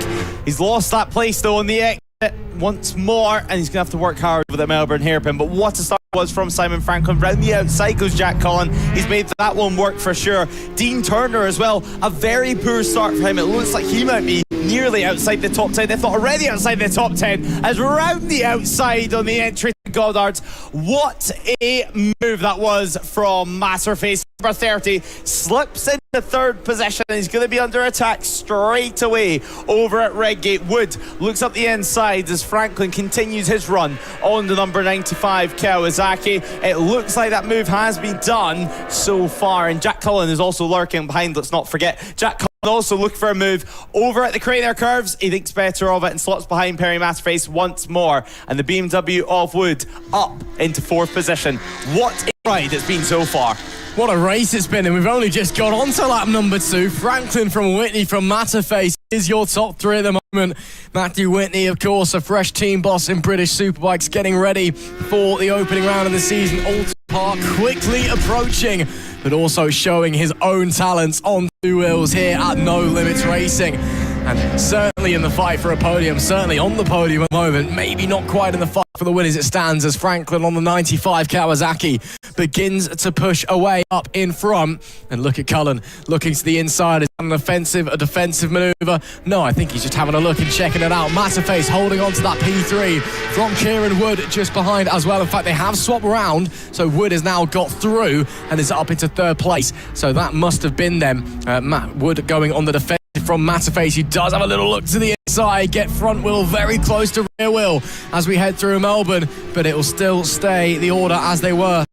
A: He's lost that place though on the exit once more, and he's going to have to work hard with the Melbourne hairpin. But what a start was from Simon Franklin. Round the outside goes Jack Cullen. He's made that one work for sure. Dean Turner as well, a very poor start for him. It looks like he might be nearly outside the top 10, if not already outside the top 10, as round the outside on the entry to Goddard. What a move that was from Masterface. Number 30 slips into third position, and he's going to be under attack straight away over at Redgate. Wood looks up the inside as Franklin continues his run on the number 95 Kawasaki. It looks like that move has been done so far, and Jack Cullen is also lurking behind. Let's not forget Jack Cullen also looking for a move over at the Craner Curves. He thinks better of it and slots behind Perry Masterface once more, and the BMW of Wood up into fourth position. What a ride it's been so far.
B: What a race it's been, and we've only just got on to lap number 2. Franklin from Whitney from Matterface is your top 3 at the moment. Matthew Whitney, of course, a fresh team boss in British Superbikes, getting ready for the opening round of the season. Donington Park quickly approaching, but also showing his own talents on 2 wheels here at No Limits Racing. And certainly in the fight for a podium, certainly on the podium at the moment, maybe not quite in the fight for the win as it stands, as Franklin on the 95 Kawasaki begins to push away up in front. And look at Cullen looking to the inside. Is that a defensive manoeuvre? No, I think he's just having a look and checking it out. Matterface holding on to that P3 from Kieran Wood just behind as well. In fact, they have swapped round, so Wood has now got through and is up into third place. So that must have been them. Matt Wood going on the defense from Matterface. He does have a little look to the inside, get front wheel very close to rear wheel as we head through Melbourne, but it will still stay the order as they were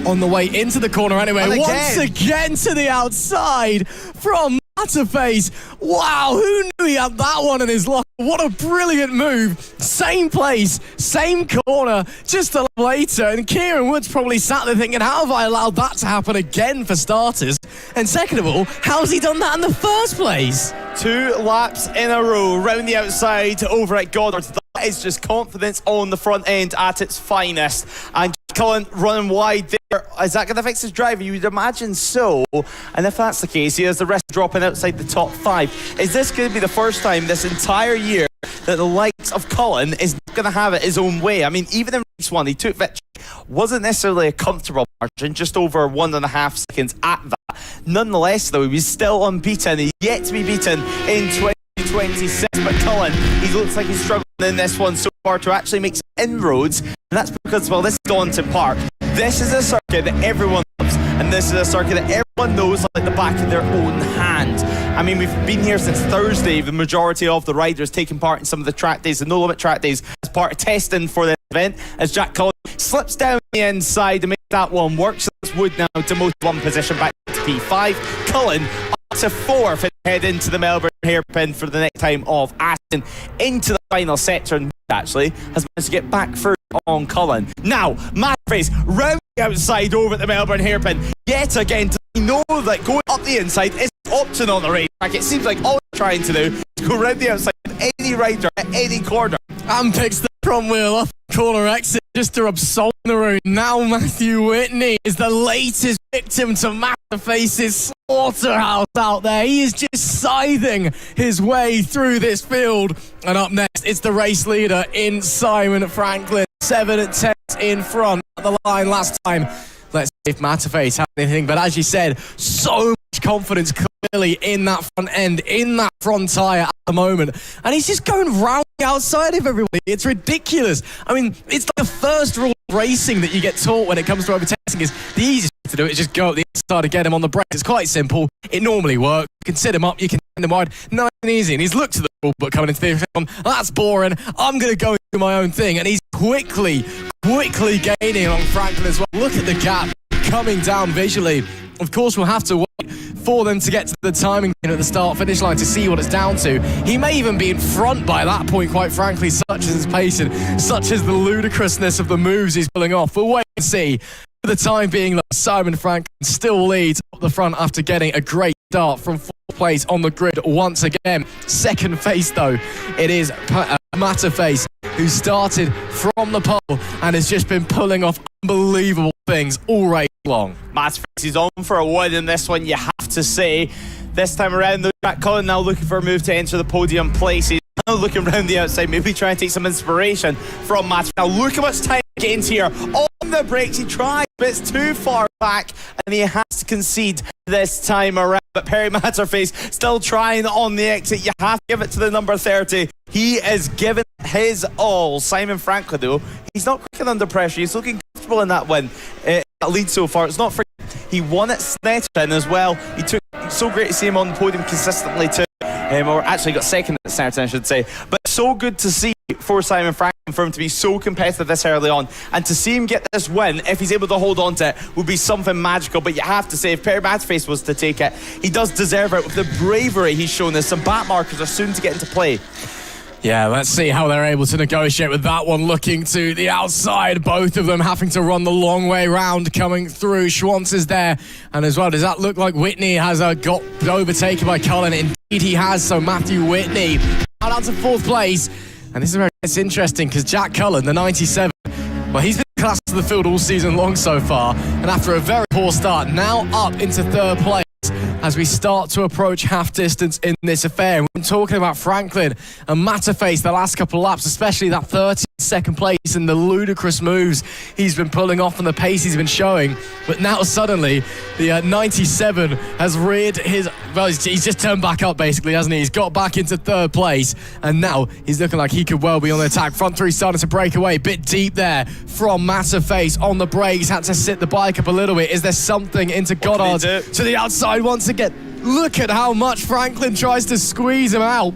B: on the way into the corner anyway. Once again to the outside from Matterface. Wow, who knew he had that one in his lock? What a brilliant move. Same place, same corner, just a little later. And Kieran Wood's probably sat there thinking, how have I allowed that to happen again for starters? And second of all, how's he done that in the first place?
A: 2 laps in a row round the outside over at Goddard. That is just confidence on the front end at its finest. And Cullen running wide there. Is that going to fix his driver? You would imagine so. And if that's the case, he has the rest dropping outside the top 5. Is this going to be the first time this entire year that the likes of Cullen is not going to have it his own way? I mean, even in race 1, he took victory. Wasn't necessarily a comfortable margin, just over 1.5 seconds at that. Nonetheless, though, he was still unbeaten. He's yet to be beaten in 2026. But Cullen, he looks like he's struggling in this one so far to actually make some inroads. And that's because, well, this is Donington Park. This is a circuit that everyone loves, and this is a circuit that everyone knows like the back of their own hand. I mean, we've been here since Thursday. The majority of the riders taking part in some of the track days, the No Limit track days, as part of testing for this event, as Jack Cullen slips down the inside to make that one work. So it's Wood now to most 1 position back to P5. Cullen up to 4th and head into the Melbourne hairpin for the next time of Aston into the final sector, and actually has managed to get back first on Cullen. Now, Matterface round the outside over at the Melbourne hairpin. Yet again, does he know that going up the inside is an option on the racetrack? It seems like all he's trying to do is go round the outside of any rider at any corner.
B: And picks the front wheel off the corner exit just to absolve the road. Now Matthew Whitney is the latest victim to Matterface's slaughterhouse out there. He is just scything his way through this field. And up next, it's the race leader in Simon Franklin. 7/10 in front at the line last time. Let's see if Matterface has anything. But as you said, so much confidence clearly in that front end, in that front tyre at the moment. And he's just going round the outside of everybody. It's ridiculous. I mean, it's like the first rule of racing that you get taught when it comes to overtaking is the easiest way to do it is just go up the inside and get him on the brakes. It's quite simple. It normally works. You can sit him up, you can send him wide. Nice and easy. And he's looked at the rule book coming into the film. That's boring. I'm going to go and do my own thing. And he's quickly gaining on Franklin as well. Look at the gap coming down visually. Of course, we'll have to wait for them to get to the timing at the start-finish line to see what it's down to. He may even be in front by that point, quite frankly, such as his pace and such as the ludicrousness of the moves he's pulling off. We'll wait and see. For the time being, Simon Franklin still leads up the front after getting a great start from 4th place on the grid once again. Second face, though, it is Matterface who started from the pole and has just been pulling off unbelievable things all race long.
A: Matterface is on for a win in this one, you have to say. This time around, though, Jack Cullen now looking for a move to enter the podium place. He's now looking around the outside, maybe trying to take some inspiration from Matterface. Now look how much time he gets here. On the brakes, he tries, but it's too far back, and he has to concede this time around. But Perry Matterface still trying on the exit. You have to give it to the number 30. He is giving his all. Simon Franklin, though, he's not cracking under pressure. He's looking comfortable in that win. That lead so far. It's not for he won at Snetterton as well. So great to see him on the podium consistently too. Or actually got second at Snetterton, I should say. But so good to see for Simon Franklin for him to be so competitive this early on, and to see him get this win, if he's able to hold on to it, would be something magical. But you have to say, if Perry Matterface was to take it, he does deserve it with the bravery he's shown. There's some back markers are soon to get into play.
B: Yeah, let's see how they're able to negotiate with that one. Looking to the outside, both of them having to run the long way round coming through. Schwantz is there, and as well, does that look like Whitney has got overtaken by Cullen? Indeed he has, so Matthew Whitney down to 4th place. And this is where it's interesting, because Jack Cullen, the 97, well, he's been class of the field all season long so far, and after a very poor start, now up into 3rd place as we start to approach half distance in this affair. We've been talking about Franklin and Matterface the last couple of laps, especially that 32nd place and the ludicrous moves he's been pulling off and the pace he's been showing. But now suddenly the 97 has reared his... Well, he's just turned back up basically, hasn't he? He's got back into 3rd place, and now he's looking like he could well be on the attack. Front 3 starting to break away, bit deep there from Matterface on the brakes. Had to sit the bike up a little bit. Is there something into Goddard to the outside once again? Look at how much Franklin tries to squeeze him out.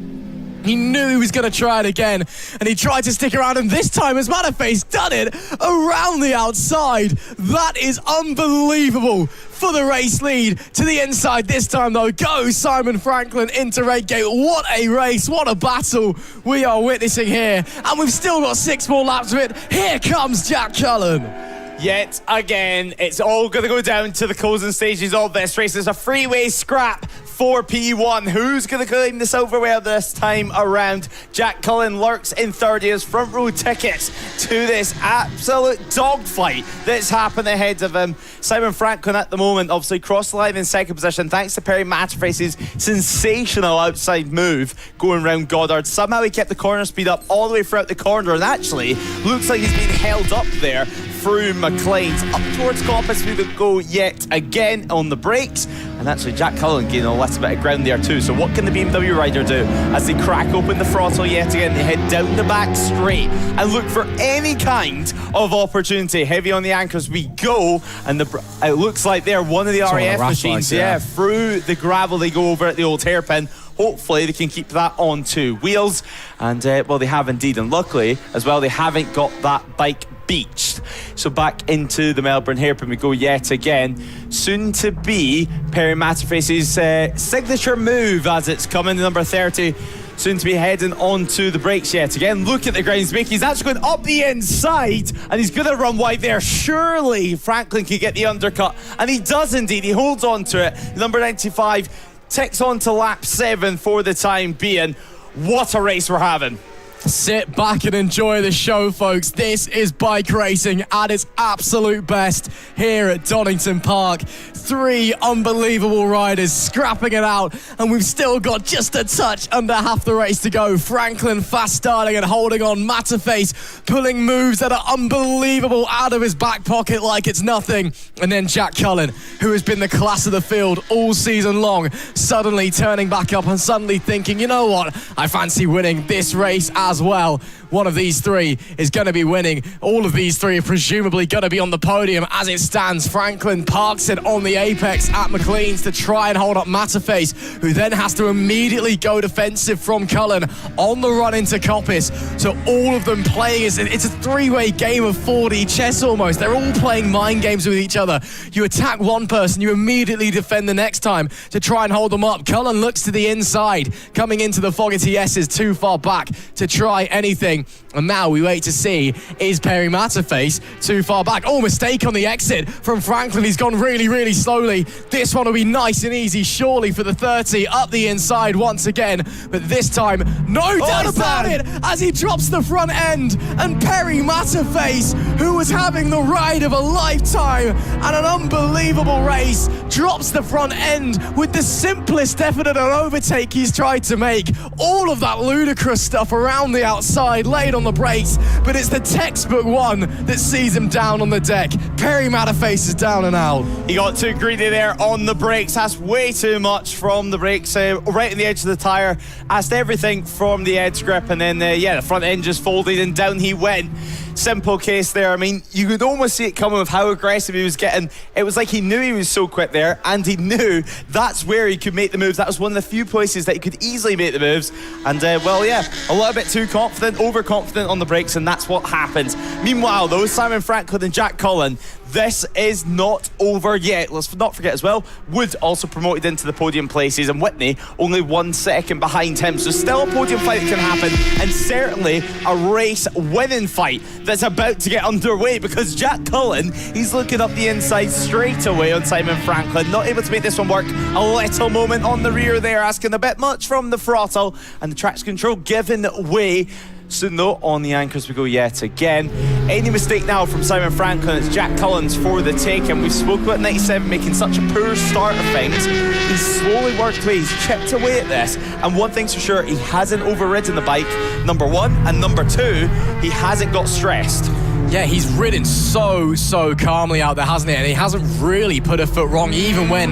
B: He knew he was going to try it again, and he tried to stick around, and this time has Matterface done it around the outside. That is unbelievable for the race lead. To the inside this time, though, goes Simon Franklin into Redgate. What a race, what a battle we are witnessing here, and we've still got 6 more laps of it. Here comes Jack Cullen.
A: Yet again, it's all going to go down to the closing stages of this race. There's a freeway scrap for P1. Who's going to claim the silverware this time around? Jack Cullen lurks in 30 as front row tickets to this absolute dogfight that's happened ahead of him. Simon Franklin at the moment obviously crossed the line in 2nd position thanks to Perry Matterface's sensational outside move going round Goddard. Somehow he kept the corner speed up all the way throughout the corner, and actually looks like he's being held up there through McLean's. Up towards Coppice we would go yet again on the brakes, and actually Jack Cullen gaining a little bit of ground there too. So what can the BMW rider do as they crack open the throttle yet again? They head down the back straight and look for any kind of opportunity. Heavy on the anchors we go, and it looks like they're one of the RAF machines. Through the gravel they go over at the old hairpin. Hopefully they can keep that on 2 wheels, and well, they have indeed, and luckily as well they haven't got that bike beached. So back into the Melbourne hairpin we go yet again. Soon to be Perry Matterface's signature move as it's coming, number 30. Soon to be heading onto the brakes yet again. Look at the ground he's making. He's actually going up the inside, and he's going to run wide there. Surely Franklin could get the undercut, and he does indeed. He holds on to it. Number 95 ticks on to lap 7 for the time being. What a race we're having.
B: Sit back and enjoy the show, folks. This is bike racing at its absolute best here at Donington Park. 3 unbelievable riders scrapping it out, and we've still got just a touch under half the race to go. Franklin fast starting and holding on. Matterface pulling moves that are unbelievable out of his back pocket like it's nothing. And then Jack Cullen, who has been the class of the field all season long, suddenly turning back up and suddenly thinking, you know what, I fancy winning this race as well. One of these 3 is going to be winning. All of these 3 are presumably going to be on the podium as it stands. Franklin parks it on the apex at McLean's to try and hold up Matterface, who then has to immediately go defensive from Cullen on the run into Coppice. So all of them playing, it's a 3-way game of 4D chess almost. They're all playing mind games with each other. You attack one person, you immediately defend the next time to try and hold them up. Cullen looks to the inside, coming into the Fogarty S's too far back to try try anything. And now we wait to see, is Perry Matterface too far back? Oh, mistake on the exit from Franklin. He's gone really, really slowly. This one will be nice and easy, surely, for the 30. Up the inside once again. But this time, no doubt about it, as he drops the front end. And Perry Matterface, who was having the ride of a lifetime and an unbelievable race, drops the front end with the simplest effort at an overtake he's tried to make. All of that ludicrous stuff around the outside, laid on the brakes, but it's the textbook one that sees him down on the deck. Perry Matterface is down and out.
A: He got too greedy there on the brakes. That's way too much from the brakes, right in the edge of the tyre. Asked everything from the edge grip, and then, the front end just folded and down he went. Simple case there. I mean, you could almost see it coming with how aggressive he was getting. It was like he knew he was so quick there, and he knew that's where he could make the moves. That was one of the few places that he could easily make the moves. And, a little bit too confident, overconfident on the brakes, and that's what happens. Meanwhile, though, Simon Franklin and Jack Cullen, this is not over yet. Let's not forget as well, Wood also promoted into the podium places, and Whitney only 1 second behind him. So still a podium fight that can happen, and certainly a race winning fight that's about to get underway, because Jack Cullen, he's looking up the inside straight away on Simon Franklin. Not able to make this one work. A little moment on the rear there, asking a bit much from the throttle, and the traction control giving way. Soon though, on the anchors we go yet again. Any mistake now from Simon Franklin, it's Jack Cullen's for the take, and we've spoke about 97 making such a poor start of things. He's slowly worked away, he's chipped away at this, and one thing's for sure, he hasn't overridden the bike, number one, and number two, he hasn't got stressed.
B: Yeah, he's ridden so calmly out there, hasn't he? And he hasn't really put a foot wrong, even when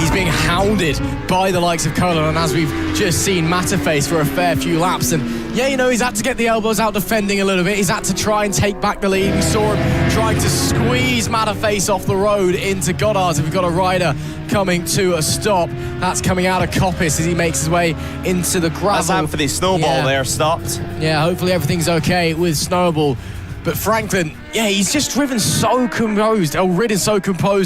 B: he's being hounded by the likes of Cullen, and as we've just seen, Matterface for a fair few laps. And he's had to get the elbows out defending a little bit. He's had to try and take back the lead. We saw him trying to squeeze Matterface off the road into Goddard's. We've got a rider coming to a stop. That's coming out of Coppice as he makes his way into the gravel.
A: That's Anthony Snowball there stopped.
B: Yeah, hopefully everything's okay with Snowball. But Franklin, he's just ridden so composed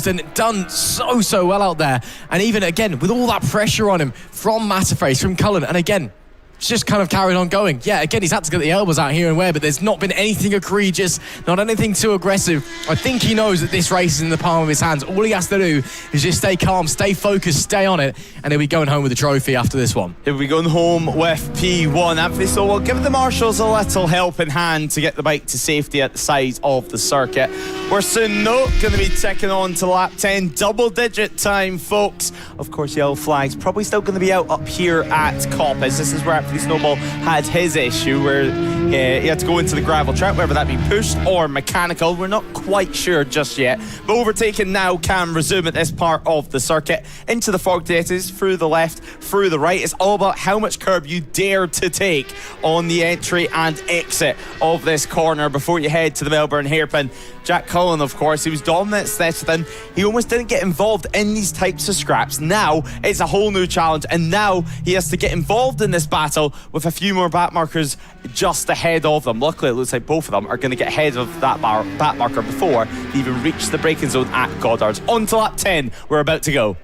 B: and done so well out there. And even again, with all that pressure on him from Matterface, from Cullen, and again, just kind of carried on going. Yeah, again, he's had to get the elbows out here and there, but there's not been anything egregious, not anything too aggressive. I think he knows that this race is in the palm of his hands. All he has to do is just stay calm, stay focused, stay on it, and he'll be going home with the trophy after this one.
A: He'll be going home with P1. Anthony Snowball give the marshals a little helping hand to get the bike to safety at the side of the circuit. We're soon going to be ticking on to lap 10, double-digit time, folks. Of course, yellow flags probably still going to be out up here at Coppice. This is where Anthony Snowball had his issue where he had to go into the gravel track, whether that be pushed or mechanical. We're not quite sure just yet. But overtaking now can resume at this part of the circuit. Into the fog dates, through the left, through the right. It's all about how much curb you dare to take on the entry and exit of this corner before you head to the Melbourne hairpin. Jack Cullen, of course, he was dominant at then. He almost didn't get involved in these types of scraps. Now it's a whole new challenge, and now he has to get involved in this battle with a few more back markers just ahead of them. Luckily, it looks like both of them are going to get ahead of that back marker before they even reach the braking zone at Goddard's. On to lap 10, we're about to go.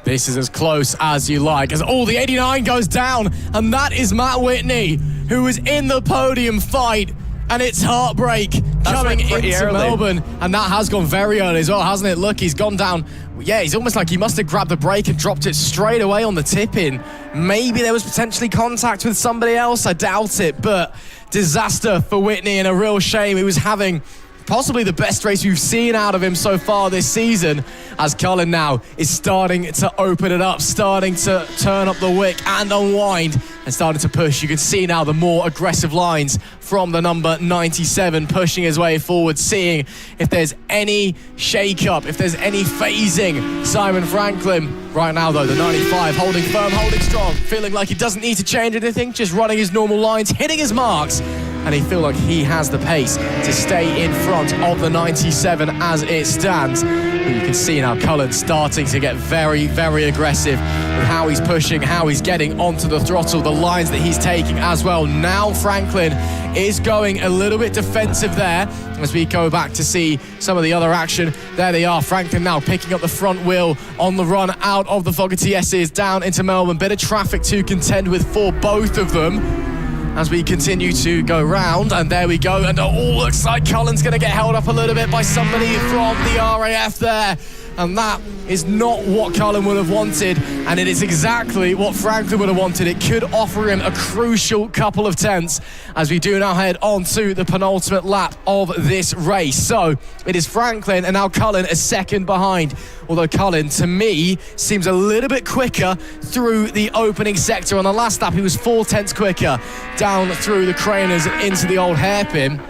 B: This is as close as you like, as the 89 goes down, and that is Matt Whitney, who was in the podium fight. And it's heartbreak coming into early. Melbourne. And that has gone very early as well, hasn't it? Look, he's gone down. He's almost like he must have grabbed the brake and dropped it straight away on the tip-in. Maybe there was potentially contact with somebody else. I doubt it. But disaster for Whitney and a real shame. He was having possibly the best race we've seen out of him so far this season, as Cullen now is starting to open it up, starting to turn up the wick and unwind and starting to push. You can see now the more aggressive lines from the number 97 pushing his way forward, seeing if there's any shake-up, if there's any phasing. Simon Franklin right now, though, the 95 holding firm, holding strong, feeling like he doesn't need to change anything, just running his normal lines, hitting his marks, and he feels like he has the pace to stay in front of the 97 as it stands. But you can see now Cullen starting to get very, very aggressive with how he's pushing, how he's getting onto the throttle, the lines that he's taking as well. Now Franklin is going a little bit defensive there as we go back to see some of the other action. There they are. Franklin now picking up the front wheel on the run out of the Fogarty S's down into Melbourne. Bit of traffic to contend with for both of them. as we continue to go round. And there we go. And looks like Cullen's going to get held up a little bit by somebody from the RAF there. And that is not what Cullen would have wanted, and it is exactly what Franklin would have wanted. It could offer him a crucial couple of tenths as we do now head on to the penultimate lap of this race. So it is Franklin and now Cullen a second behind, although Cullen, to me, seems a little bit quicker through the opening sector. On the last lap, he was 4 tenths quicker down through the craners and into the old hairpin.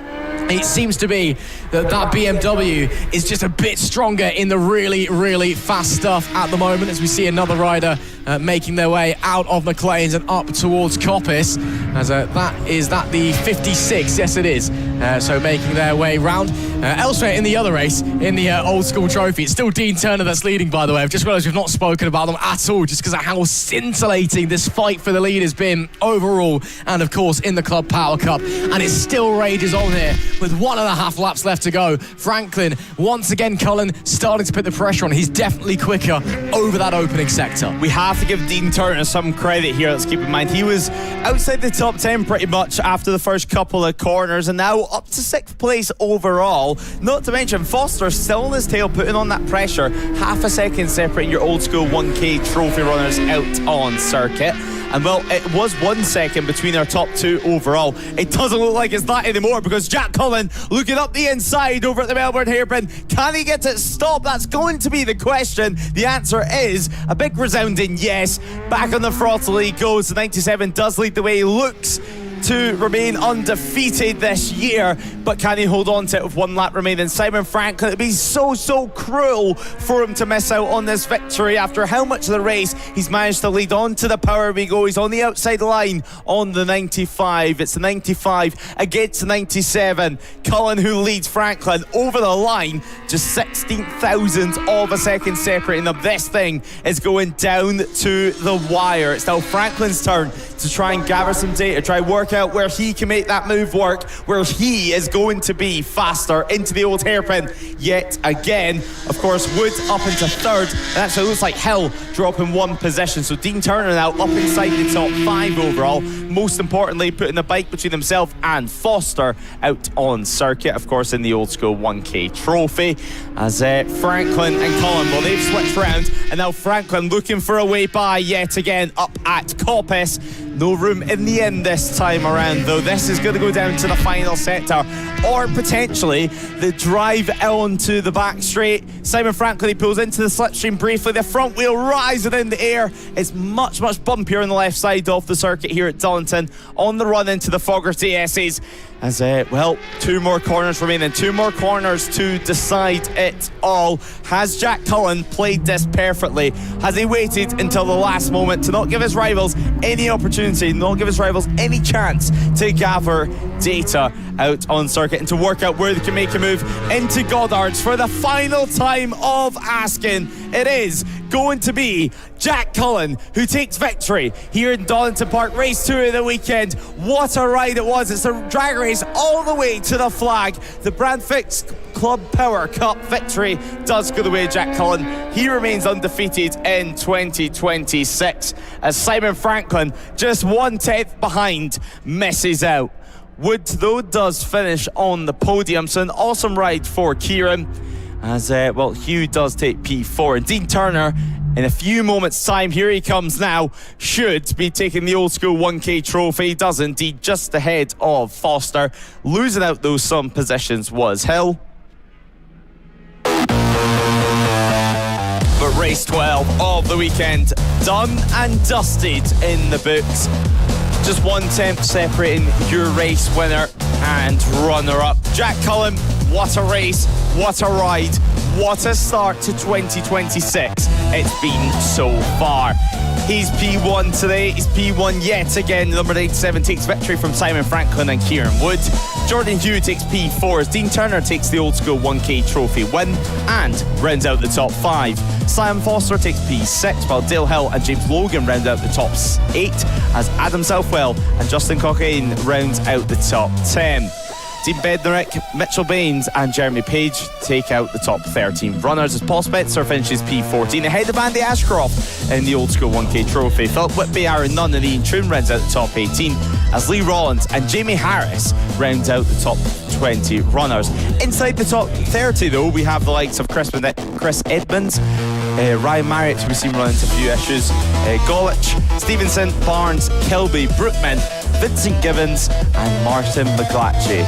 B: It seems to be that BMW is just a bit stronger in the really, really fast stuff at the moment, as we see another rider making their way out of McLean's and up towards Coppice, as that the 56? Yes, it is. So making their way round. Elsewhere in the other race, in the old school trophy, it's still Dean Turner that's leading, by the way. I've just realised we've not spoken about them at all, just because of how scintillating this fight for the lead has been overall, and of course in the Club Power Cup. And it still rages on here with 1.5 laps left to go. Franklin, once again, Cullen starting to put the pressure on. He's definitely quicker over that opening sector.
A: We have to give Dean Turner some credit here. Let's keep in mind he was outside the top 10 pretty much after the first couple of corners, and now up to 6th place overall. Not to mention Foster still on his tail, putting on that pressure. Half a second separating your old school 1K trophy runners out on circuit. And well, it was 1 second between our top 2 overall. It doesn't look like it's that anymore, because Jack Cullen looking up the inside over at the Melbourne hairpin. Can he get it stopped? That's going to be the question. The answer is a big resounding yes. Back on the throttle he goes. The 97 does lead the way. He looks to remain undefeated this year, but can he hold on to it with 1 lap remaining? Simon Franklin, it'd be so cruel for him to miss out on this victory after how much of the race he's managed to lead on to the power we go. He's on the outside line on the 95. It's the 95 against the 97. Cullen, who leads Franklin over the line, just 16,000 of a second separating them. This thing is going down to the wire. It's now Franklin's turn to try and gather some data, try work out where he can make that move work, where he is going to be faster into the old hairpin yet again. Of course, Wood up into 3rd, and actually looks like Hill dropping 1 position. So Dean Turner now up inside the top 5 overall. Most importantly, putting the bike between himself and Foster out on circuit, of course, in the old school 1K trophy. As Franklin and Cullen, well, they've switched around, and now Franklin looking for a way by yet again up at Coppice. No room in the end this time around, though. This is going to go down to the final sector, or potentially the drive onto the back straight. Simon Franklin, he pulls into the slipstream briefly. The front wheel rising in the air. It's much bumpier on the left side of the circuit here at Donington, on the run into the Fogarty S's. As, 2 more corners remaining. 2 more corners to decide it all. Has Jack Cullen played this perfectly? Has he waited until the last moment to not give his rivals any opportunity, not give his rivals any chance to gather data out on circuit and to work out where they can make a move into Goddard's for the final time of asking? It is going to be Jack Cullen who takes victory here in Donington Park, race 2 of the weekend. What a ride it was. It's a drag race all the way to the flag. The Brandfix Club Power Cup victory does go the way of Jack Cullen. He remains undefeated in 2026 as Simon Franklin, just 1 tenth behind, misses out. Wood, though, does finish on the podium, so an awesome ride for Kieran. As, Hugh does take P4. And Dean Turner, in a few moments' time, here he comes now, should be taking the old school 1K trophy. He does indeed, just ahead of Foster. Losing out those some positions was Hill. But race 12 of the weekend, done and dusted in the books. Just 1 tenth separating your race winner and runner-up. Jack Cullen, what a race, what a ride, what a start to 2026 it's been so far. He's P1 today, he's P1 yet again. Number 87 takes victory from Simon Franklin and Kieran Wood. Jordan Hugh takes P4 as Dean Turner takes the old school 1K trophy win and rounds out the top 5. Sam Foster takes P6 while Dale Hill and James Logan round out the top 8 as Adam Southwell and Justin Cochrane rounds out the top 10. Dean Bednarick, Mitchell Baines and Jeremy Page take out the top 13 runners as Paul Spencer finishes P14 ahead of Andy Ashcroft in the old school 1K trophy. Philip Whitby, Aaron Nunn and Ian Troon rounds out the top 18 as Lee Rollins and Jamie Harris round out the top 20 runners. Inside the top 30 though, we have the likes of Chris Edmonds, Ryan Marriott, who we've seen run into a few issues, Golich, Stevenson, Barnes, Kilby, Brookman, Vincent Gibbons and Martin McGlatchy.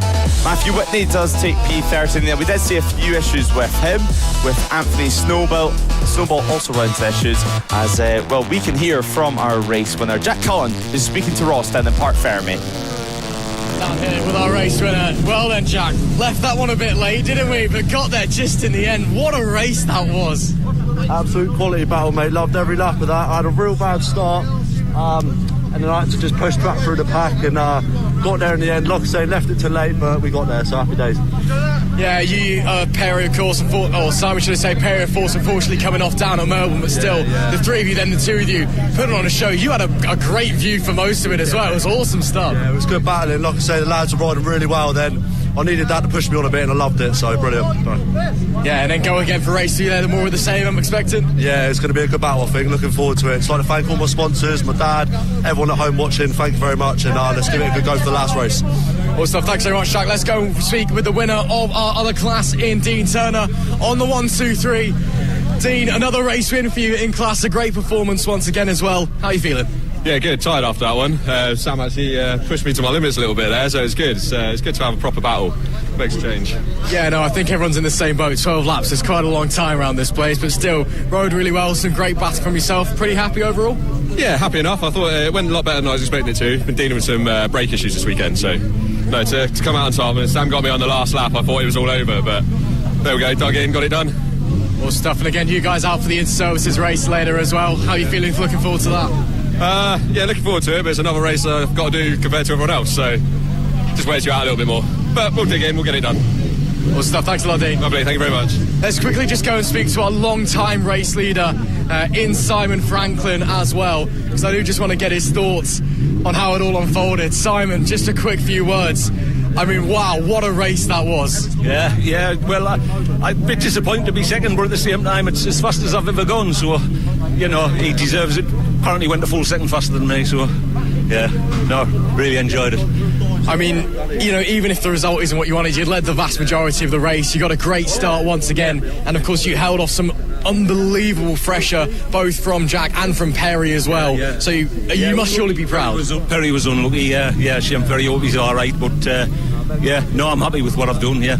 A: Matthew Whitney does take P13 there. We did see a few issues with him, with Anthony Snowball also run into issues, as well we can hear from our race winner Jack Cullen, who's speaking to Ross down in Park Fermi.
B: Down here with our race winner. Well then, Jack, left that one a bit late, didn't we? But got there just in the end. What a race that was.
L: Absolute quality battle, mate. Loved every lap of that. I had a real bad start, and then I had to just push back through the pack and got there in the end. Like I say, left it too late, but we got there, so happy days.
B: Yeah, you, Perry, of course, Simon should I say, Perry, of course, unfortunately coming off down at Melbourne, but still, the three of you, then the two of you, putting on a show. You had a great view for most of it as well. It was awesome stuff.
L: Yeah, it was good battling. Like I say, the lads were riding really well then. I needed that to push me on a bit, and I loved it, so brilliant.
B: Yeah, and then go again for race 2 there, the more of the same, I'm expecting.
L: Yeah, it's going to be a good battle, I think. Looking forward to it. It's like to thank all my sponsors, my dad, everyone at home watching. Thank you very much, and let's give it a good go for the last race.
B: Well, stuff. Thanks very much, Jack. Let's go and speak with the winner of our other class in Dean Turner on the 1, 2, 3. Dean, another race win for you in class. A great performance once again as well. How are you feeling?
M: Yeah, good. Tired after that one. Sam actually pushed me to my limits a little bit there, so it's good. It's good to have a proper battle. Makes a change.
B: Yeah, no, I think everyone's in the same boat. 12 laps is quite a long time around this place, but still, rode really well. Some great battle from yourself. Pretty happy overall?
M: Yeah, happy enough. I thought it went a lot better than I was expecting it to. Been dealing with some brake issues this weekend, so no, to come out on top. And Sam got me on the last lap. I thought it was all over, but there we go. Dug in, got it done.
B: Well, stuff. And again, you guys out for the inter-services race later as well. How are you feeling? Looking forward to that?
M: Yeah, looking forward to it, but it's another race I've got to do compared to everyone else, so just wears you out a little bit more. But we'll dig in, we'll get it done.
B: Well, stuff. Thanks a lot, Dean.
M: Lovely, thank you very much.
B: Let's quickly just go and speak to our long-time race leader in Simon Franklin as well, because I do just want to get his thoughts on how it all unfolded. Simon, just a quick few words. I mean, wow, what a race that was.
N: Yeah, well, I'm a bit disappointed to be second, but at the same time, it's as fast as I've ever gone, so, you know, he deserves it. Apparently went a full second faster than me, so, yeah, no, really enjoyed it.
B: I mean, you know, even if the result isn't what you wanted, you led the vast majority of the race. You got a great start once again, and of course you held off some unbelievable pressure, both from Jack and from Perry as well. Yeah. So you must surely be proud.
N: Perry was unlucky, yeah, I'm very hope he's all right, but yeah, no, I'm happy with what I've done, yeah.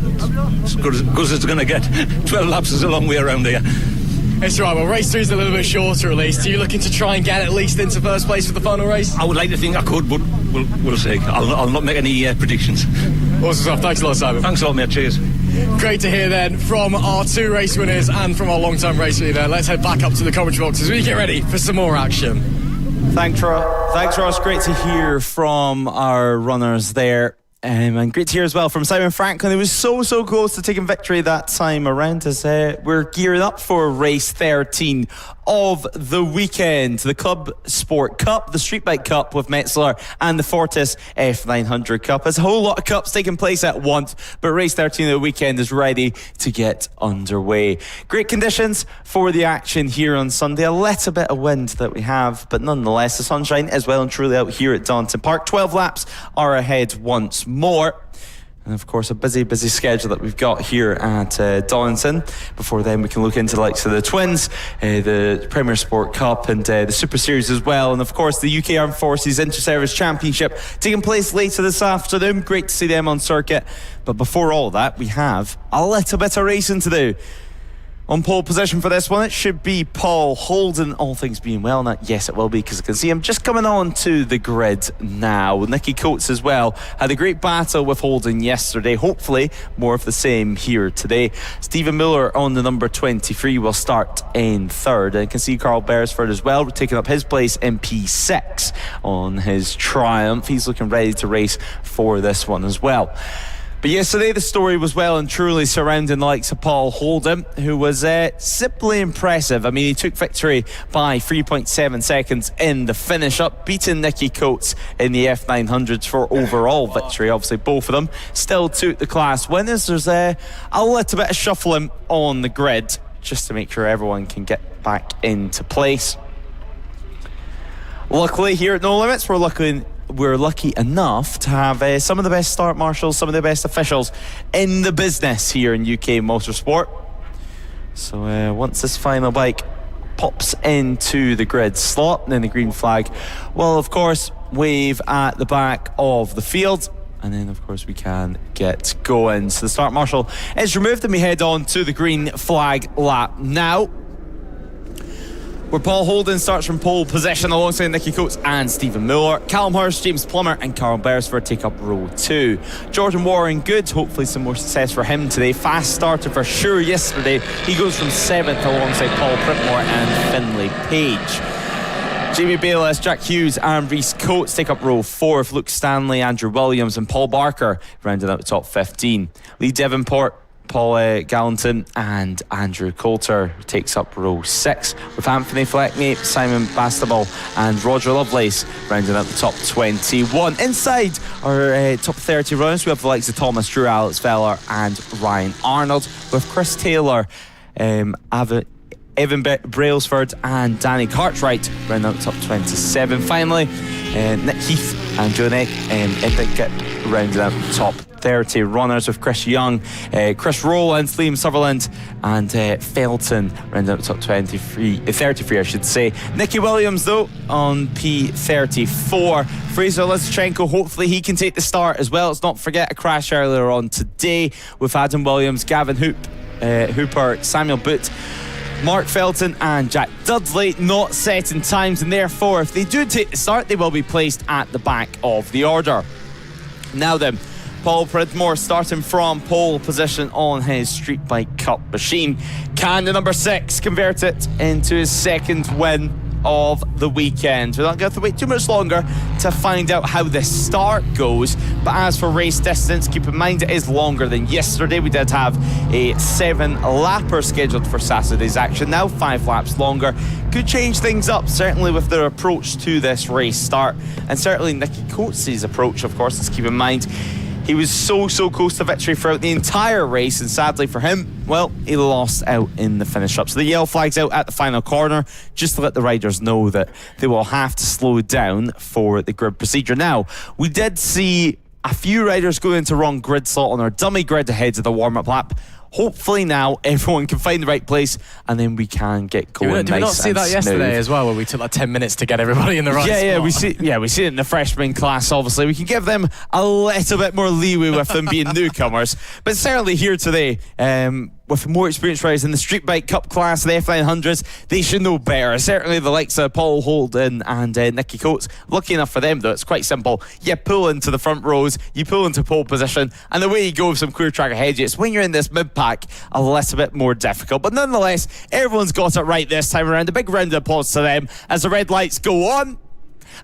N: It's good as it's going to get. 12 laps is a long way around here.
B: It's right, well, race 3 is a little bit shorter at least. Are you looking to try and get at least into first place for the final race?
N: I would like to think I could, but we'll see. I'll not make any predictions.
B: Awesome stuff. Thanks a lot, Simon.
N: Thanks a lot, mate. Cheers.
B: Great to hear then from our 2 race winners and from our long-time race leader. Let's head back up to the commentary box as we get ready for some more action.
A: Thanks, Ross. Great to hear from our runners there. And great to hear as well from Simon Franklin, who was so close to taking victory that time around, as we're gearing up for race 13 of the weekend, the Club Sport Cup, the Street Bike Cup with Metsler, and the Fortis F900 Cup. There's a whole lot of cups taking place at once, but race 13 of the weekend is ready to get underway. Great conditions for the action here on Sunday. A little bit of wind that we have, but nonetheless, the sunshine is well and truly out here at Donington Park. 12 laps are ahead once more. And of course, a busy schedule that we've got here at Donington. Before then, we can look into the likes of the Twins, the Premier Sport Cup, and the Super Series as well. And of course, the UK Armed Forces Inter-Service Championship taking place later this afternoon. Great to see them on circuit. But before all that, we have a little bit of racing to do. On pole position for this one, it should be Paul Holden, all things being well. Now, yes, it will be, because I can see him just coming on to the grid now. Nicky Coates as well had a great battle with Holden yesterday. Hopefully, more of the same here today. Stephen Miller on the number 23 will start in third. And I can see Carl Beresford as well, taking up his place in P6 on his Triumph. He's looking ready to race for this one as well. But yesterday the story was well and truly surrounding the likes of Paul Holden, who was simply impressive. I mean, he took victory by 3.7 seconds in the finish up, beating Nicky Coates in the F900s for overall victory. Obviously both of them still took the class winners. There's a little bit of shuffling on the grid just to make sure everyone can get back into place. Luckily, here at No Limits, we're looking we're lucky enough to have some of the best start marshals, some of the best officials in the business here in UK motorsport. So once this final bike pops into the grid slot, then the green flag will of course wave at the back of the field, and then of course we can get going. So the start marshal is removed and we head on to the green flag lap now, where Paul Holden starts from pole position alongside Nicky Coates and Stephen Miller. Callum Hurst, James Plummer and Carl Beresford take up row 2. Jordan Warren good, hopefully some more success for him today. Fast starter for sure yesterday. He goes from 7th alongside Paul Prittmore and Finlay Page. Jamie Bayliss, Jack Hughes and Rhys Coates take up row 4. Luke Stanley, Andrew Williams and Paul Barker rounding out the top 15. Lee Devonport, Paul Gallanton and Andrew Coulter takes up row 6, with Anthony Fleckney, Simon Bastable and Roger Lovelace rounding out the top 21. Inside our top 30 runners, we have the likes of Thomas Drew, Alex Veller and Ryan Arnold, with Chris Taylor, Evan Brailsford and Danny Cartwright rounding out the top 27. Finally, Nick Heath and Joe Neck Epic rounding out the top 30 runners, with Chris Young, Chris Rowlands, Liam Sutherland and Felton round out the top 33 I should say. Nicky Williams though on P34. Fraser Lysychenko, hopefully he can take the start as well. Let's not forget a crash earlier on today with Adam Williams, Gavin Hooper, Samuel Booth, Mark Felton and Jack Dudley not set in times, and therefore if they do take the start they will be placed at the back of the order. Now then, Paul Prittmore starting from pole position on his Street Bike Cup machine. Can the number 6 convert it into his second win of the weekend? We're not going to have to wait too much longer to find out how this start goes, but as for race distance, keep in mind it is longer than yesterday. We did have a 7-lapper scheduled for Saturday's action, now 5 laps longer. Could change things up, certainly with their approach to this race start, and certainly Nicky Coates' approach, of course. Let's keep in mind he was so close to victory throughout the entire race, and sadly for him, well, he lost out in the finish up. So the yellow flag's out at the final corner, just to let the riders know that they will have to slow down for the grid procedure. Now, we did see a few riders go into wrong grid slot on our dummy grid ahead of the warm-up lap. Hopefully now everyone can find the right place and then we can get going.
B: Did we not see that yesterday as well, where we took like 10 minutes to get everybody in the right spot?
A: We see it in the freshman class. Obviously we can give them a little bit more leeway with them being newcomers, but certainly here today, with more experienced riders in the Street Bike Cup class, the F900s, they should know better. Certainly the likes of Paul Holden and Nicky Coates. Lucky enough for them though, it's quite simple. You pull into the front rows, you pull into pole position, and away you go with some clear track ahead you. It's when you're in this mid-pack a little bit more difficult, but nonetheless everyone's got it right this time around. A big round of applause to them as the red lights go on.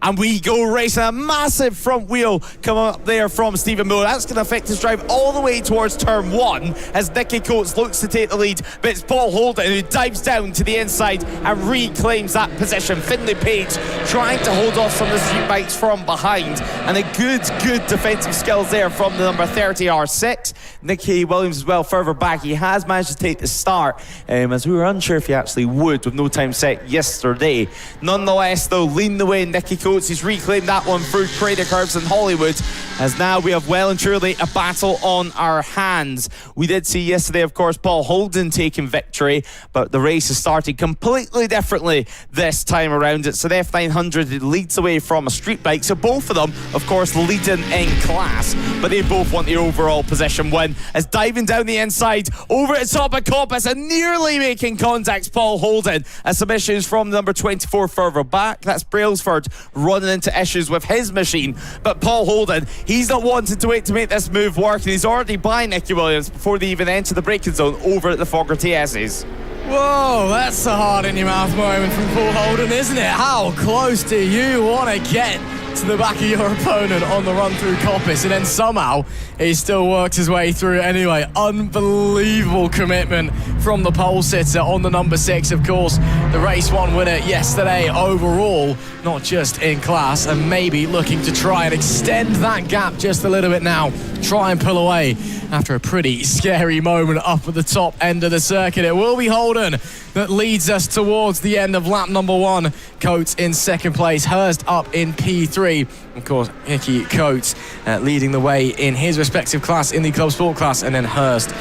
A: And we go racing. A massive front wheel coming up there from Stephen Miller. That's going to affect his drive all the way towards turn 1 as Nicky Coates looks to take the lead. But it's Paul Holden who dives down to the inside and reclaims that position. Finlay Page trying to hold off some of the street bikes from behind. And a good defensive skills there from the number 30 R6. Nicky Williams as well further back. He has managed to take the start, as we were unsure if he actually would with no time set yesterday. Nonetheless though, leading the way Nicky Coates, he's reclaimed that one through Crater Curves and Hollywood, as now we have well and truly a battle on our hands. We did see yesterday, of course, Paul Holden taking victory, but the race has started completely differently this time around. It's an F900 that leads away from a street bike, so both of them, of course, leading in class, but they both want the overall position win, as diving down the inside over at top of Coppice and nearly making contact, Paul Holden, as some issues from number 24 further back. That's Brailsford running into issues with his machine, but Paul Holden, he's not wanting to wait to make this move work, and he's already by Nicky Williams before they even enter the braking zone over at the Fogger TS's.
B: Whoa, that's a heart in your mouth moment from Paul Holden, isn't it? How close do you want to get to the back of your opponent on the run through Coppice, and then somehow he still worked his way through anyway. Unbelievable commitment from the pole sitter on the number 6, of course, the race 1 winner yesterday overall, not just in class, and maybe looking to try and extend that gap just a little bit now, try and pull away after a pretty scary moment up at the top end of the circuit. It will be Holden that leads us towards the end of lap number 1. Coates in second place, Hurst up in P3. Of course, Nicky Coates leading the way in his respective class in the Club Sport class, and then Hurst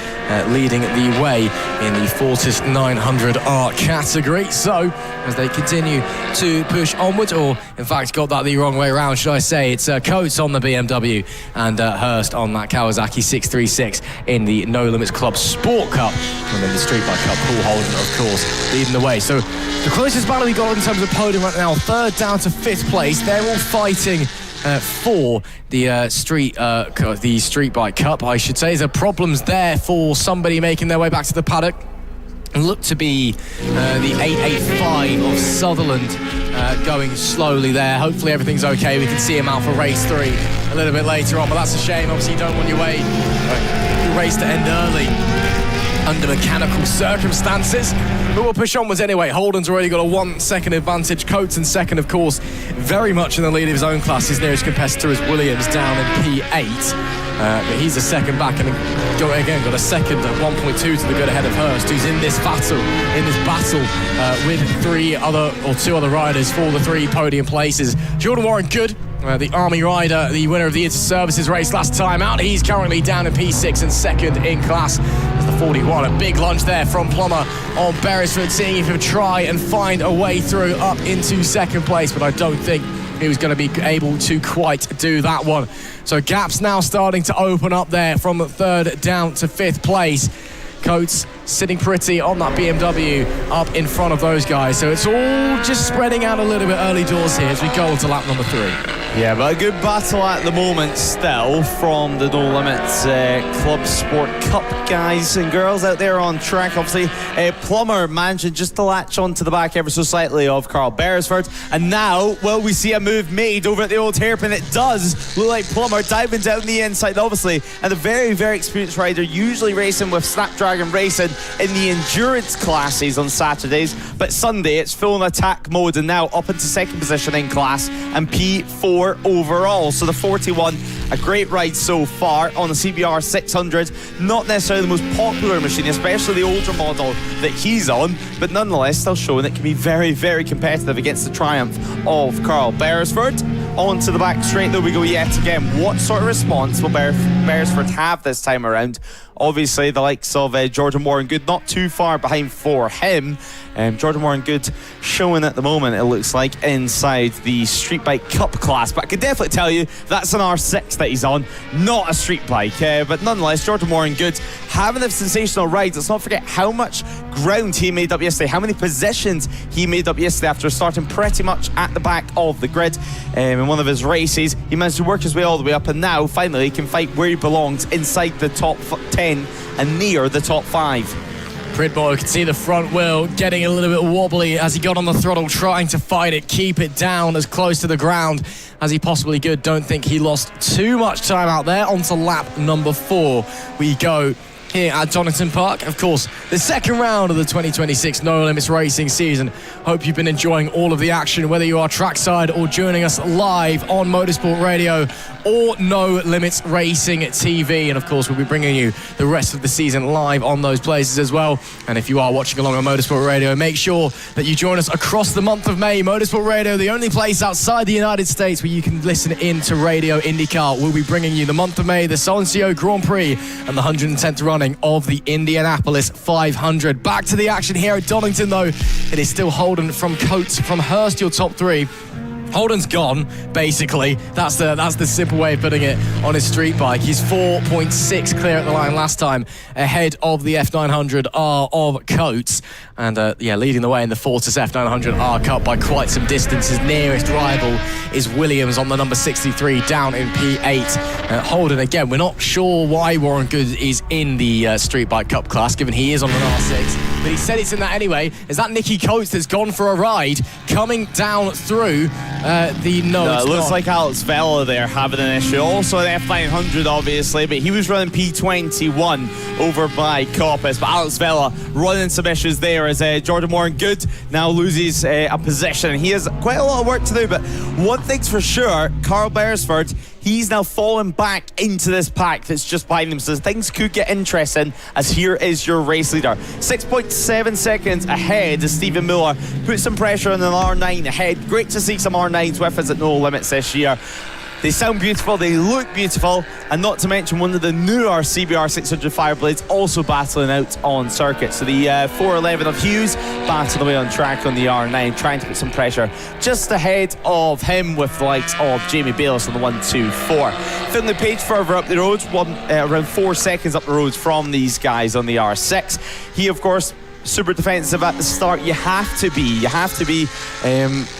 B: leading the way in the Fortis 900R category. So, as they continue to push onwards, or in fact got that the wrong way around, should I say, it's Coates on the BMW and Hurst on that Kawasaki 636 in the No Limits Club Sport Cup, and then the Street Bike Cup, Paul Holden, of course, leading the way. So the closest battle we got in terms of podium right now, third down to fifth place. They're all fighting for the Street Bike Cup, I should say. There are problems there for somebody making their way back to the paddock. Look to be the 885 of Sutherland going slowly there. Hopefully everything's okay. We can see him out for race 3 a little bit later on, but that's a shame. Obviously you don't want your race to end early under mechanical circumstances, but we'll push onwards anyway. Holden's already got a 1 second advantage. Coates in second, of course, very much in the lead of his own class. His nearest competitor is Williams down in P8, but he's a second back, and got a second at 1.2 to the good ahead of Hurst, who's in this battle with 2 other riders for the 3 podium places. Jordan Warren Good, the Army rider, the winner of the Inter-Services race last time out, he's currently down in P6 and second in class as the 41. A big lunge there from Plummer on Beresford, seeing if he'll try and find a way through up into second place, but I don't think he was going to be able to quite do that one. So gaps now starting to open up there from third down to fifth place. Coates sitting pretty on that BMW up in front of those guys. So it's all just spreading out a little bit early doors here as we go into lap number 3.
A: Yeah, but a good battle at the moment still from the No Limits Club Sport Cup guys and girls out there on track. Obviously, Plummer managing just to latch onto the back ever so slightly of Carl Beresford. And now, well, we see a move made over at the old hairpin. It does look like Plummer diving down the inside, obviously, and a very, very experienced rider, usually racing with Snapdragon Racing in the endurance classes on Saturdays. But Sunday, it's full attack mode, and now up into second position in class and P4 overall. So the 41, a great ride so far on the CBR 600. Not necessarily the most popular machine, especially the older model that he's on, but nonetheless still showing it can be very, very competitive against the triumph of Carl Beresford. On to the back straight though we go yet again. What sort of response will Beresford have this time around? Obviously the likes of Jordan Warren Good not too far behind for him. Jordan Warren Good showing at the moment, it looks like, inside the Street Bike Cup class, but I can definitely tell you that's an R6 that he's on, not a street bike. But nonetheless, Jordan Warren Good having a sensational ride. Let's not forget how much ground he made up yesterday, how many positions he made up yesterday after starting pretty much at the back of the grid. In one of his races, he managed to work his way all the way up, and now finally he can fight where he belongs, inside the top 10 and near the top 5.
B: Pridmore could see the front wheel getting a little bit wobbly as he got on the throttle, trying to fight it, keep it down as close to the ground as he possibly could. Don't think he lost too much time out there. On to lap number 4 we go here at Donington Park. Of course, the second round of the 2026 No Limits Racing season. Hope you've been enjoying all of the action, whether you are trackside or joining us live on Motorsport Radio or No Limits Racing TV. And of course, we'll be bringing you the rest of the season live on those places as well. And if you are watching along on Motorsport Radio, make sure that you join us across the month of May. Motorsport Radio, the only place outside the United States where you can listen in to Radio IndyCar. We'll be bringing you the month of May, the Solencio Grand Prix, and the 110th run of the Indianapolis 500. Back to the action here at Donington though. It is still Holden from Coates from Hurst, your top 3. Holden's gone, basically. That's the simple way of putting it on his street bike. He's 4.6 clear at the line last time, ahead of the F900R of Coates. And leading the way in the Fortis F900R Cup by quite some distance. His nearest rival is Williams on the number 63 down in P8. Holden, again, we're not sure why Warren Good is in the Street Bike Cup class, given he is on an R6. But he said it's in that anyway. Is that Nicky Coates that's gone for a ride coming down through it
A: looks like Alex Vela there having an issue. Also an F900 obviously, but he was running P21 over by Coppice. But Alex Vela running some issues there as Jordan Warren Good now loses a position. He has quite a lot of work to do, but one thing's for sure, Carl Beresford, He's now fallen back into this pack that's just behind him, so things could get interesting, as here is your race leader. 6.7 seconds ahead as Stephen Miller put some pressure on an R9 ahead. Great to see some R9s with us at No Limits this year. They sound beautiful, they look beautiful, and not to mention one of the newer CBR 600 Fireblades also battling out on circuit. So the 411 of Hughes battling away on track on the R9, trying to put some pressure just ahead of him with the likes of Jamie Bayliss on the 124. Finlay Page further up the road, around 4 seconds up the road from these guys on the R6. He, of course, super defensive at the start. You have to be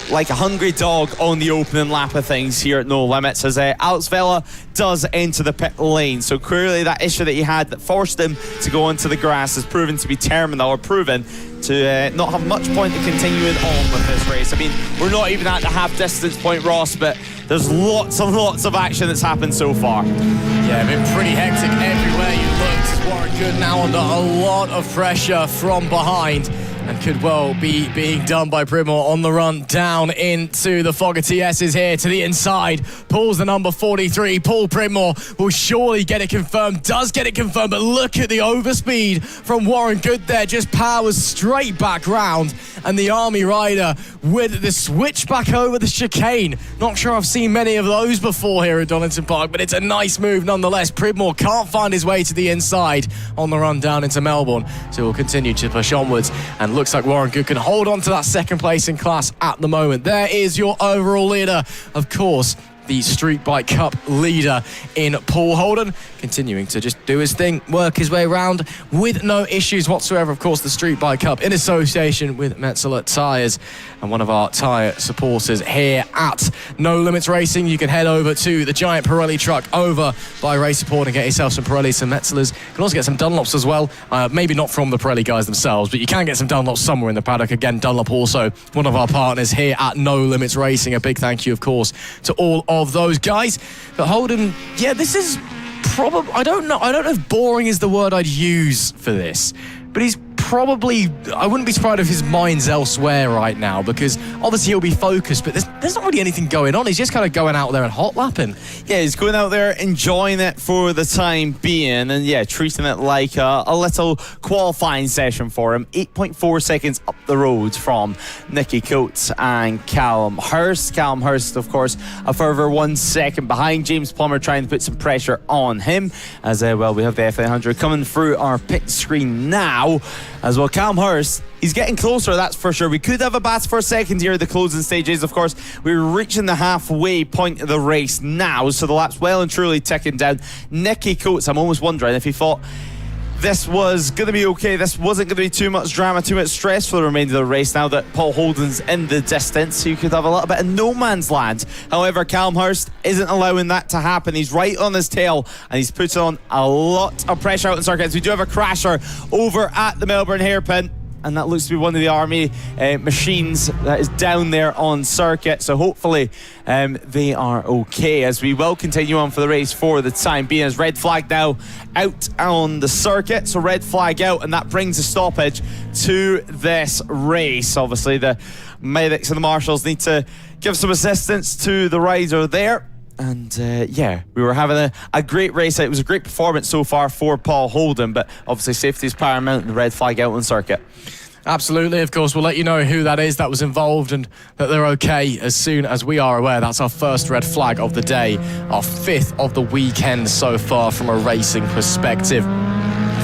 A: like a hungry dog on the opening lap of things here at No Limits, as Alex Vela does enter the pit lane. So clearly that issue that he had that forced him to go onto the grass has proven to be terminal, or proven to not have much point in continuing on with this race. I mean, we're not even at the half distance point, Ross, but there's lots of action that's happened so far.
B: Yeah, been pretty hectic everywhere you looked. Warren Good now under a lot of pressure from behind, and could well be being done by Pridmore on the run down into the Fogarty S's here to the inside. Pulls the number 43. Paul Pridmore will surely get it confirmed. Does get it confirmed, but look at the overspeed from Warren Good there. Just powers straight back round, and the Army rider with the switch back over the chicane. Not sure I've seen many of those before here at Donington Park, but it's a nice move nonetheless. Pridmore can't find his way to the inside on the run down into Melbourne, so we'll continue to push onwards, and looks like Warren Good can hold on to that second place in class at the moment. There is your overall leader, of course, the Street Bike Cup leader in Paul Holden, continuing to just do his thing, work his way around with no issues whatsoever. Of course, the Street Bike Cup in association with Metsler Tyres, and one of our tyre supporters here at No Limits Racing. You can head over to the giant Pirelli truck over by Race Support and get yourself some Pirelli, some Metslers. You can also get some Dunlops as well. Maybe not from the Pirelli guys themselves, but you can get some Dunlops somewhere in the paddock. Again, Dunlop also one of our partners here at No Limits Racing. A big thank you, of course, to all of those guys. But Holden, yeah, this is probably, I don't know if boring is the word I'd use for this, but he's probably, I wouldn't be surprised if his mind's elsewhere right now, because obviously he'll be focused, but there's not really anything going on. He's just kind of going out there and hot lapping. Yeah, he's going out there enjoying it for the time being, and yeah, treating it like a little qualifying session for him. 8.4 seconds up the road from Nicky Coates and Callum Hurst. Callum Hurst, of course, a further 1 second behind. James Plummer trying to put some pressure on him, as well, we have the F100 coming through our pit screen now. As well, Callum Hurst, he's getting closer, that's for sure. We could have a battle for a second here at the closing stages. Of course, we're reaching the halfway point of the race now, so the lap's well and truly ticking down. Nicky Coates, I'm almost wondering if he thought this was going to be okay, this wasn't going to be too much drama, too much stress for the remainder of the race. Now that Paul Holden's in the distance, so you could have a little bit of no man's land. However, Callum Hurst isn't allowing that to happen. He's right on his tail, and he's putting on a lot of pressure out in circuits. We do have a crasher over at the Melbourne hairpin, and that looks to be one of the Army machines that is down there on circuit. So hopefully they are okay, as we will continue on for the race for the time being. As red flag now out on the circuit, so red flag out, and that brings a stoppage to this race. Obviously the medics and the marshals need to give some assistance to the rider there. And yeah, we were having a great race. It was a great performance so far for Paul Holden, but obviously safety is paramount and the red flag out on circuit. Absolutely, of course, we'll let you know who that is that was involved and that they're okay as soon as we are aware. That's our first red flag of the day, our fifth of the weekend so far from a racing perspective.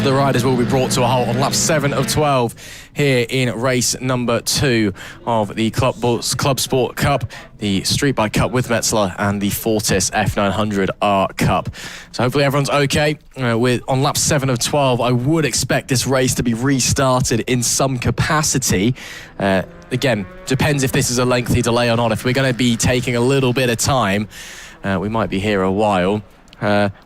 B: The riders will be brought to a halt on lap 7 of 12 here in race number 2 of the Club Sport Cup, the Street Bike Cup with Metsler, and the Fortis F900 R Cup. So hopefully everyone's okay. On lap 7 of 12, I would expect this race to be restarted in some capacity. Again, depends if this is a lengthy delay or not. If we're going to be taking a little bit of time, we might be here a while.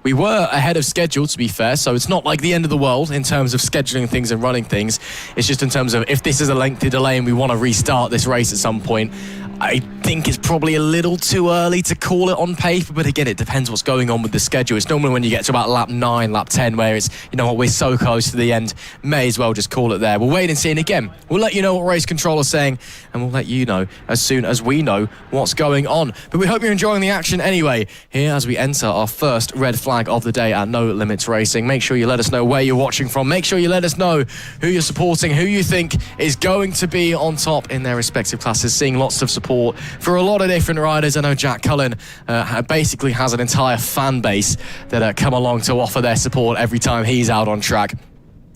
B: We were ahead of schedule, to be fair, so it's not like the end of the world in terms of scheduling things and running things. It's just in terms of if this is a lengthy delay and we want to restart this race at some point, I think it's probably a little too early to call it on paper, but again, it depends what's going on with the schedule. It's normally when you get to about lap 9, lap 10, where it's, you know what, we're so close to the end, may as well just call it there. We'll wait and see, and again, we'll let you know what race control is saying, and we'll let you know as soon as we know what's going on. But we hope you're enjoying the action anyway, here as we enter our first red flag of the day at No Limits Racing. Make sure you let us know where you're watching from. Make sure you let us know who you're supporting, who you think is going to be on top in their respective classes. Seeing lots of support for a lot of different riders. I know Jack Cullen basically has an entire fan base that come along to offer their support every time he's out on track.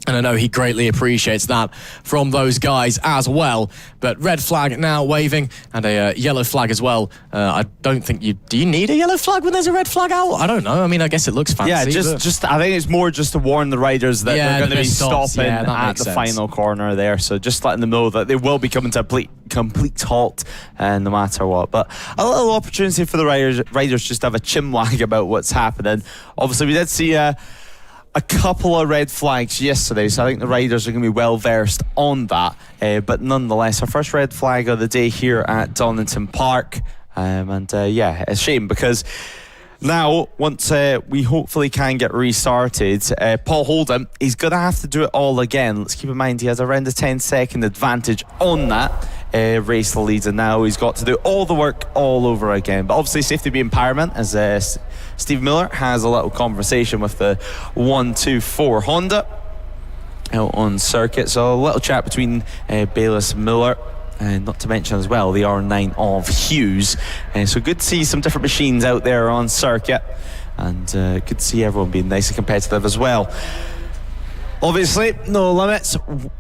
B: And I know he greatly appreciates that from those guys as well. But red flag now waving, and a yellow flag as well. I don't think do you need a yellow flag when there's a red flag out? I don't know. I mean, I guess it looks fancy.
A: Yeah, just I think it's more just to warn the riders that they're going to be stopping at the final corner there. So just letting them know that they will be coming to a complete halt, no matter what. But a little opportunity for the riders just to have a chinwag about what's happening. Obviously, we did see a couple of red flags yesterday, so I think the riders are going to be well versed on that. But nonetheless, our first red flag of the day here at Donington Park. It's a shame because now, once we hopefully can get restarted, Paul Holden, he's going to have to do it all again. Let's keep in mind he has around a 10-second advantage on that race leader now. He's got to do all the work all over again. But obviously, safety being paramount, as Steve Miller has a little conversation with the 124 Honda out on circuit. So a little chat between Bayliss Miller, and not to mention as well the R9 of Hughes. So good to see some different machines out there on circuit, and good to see everyone being nice and competitive as well. Obviously, No Limits,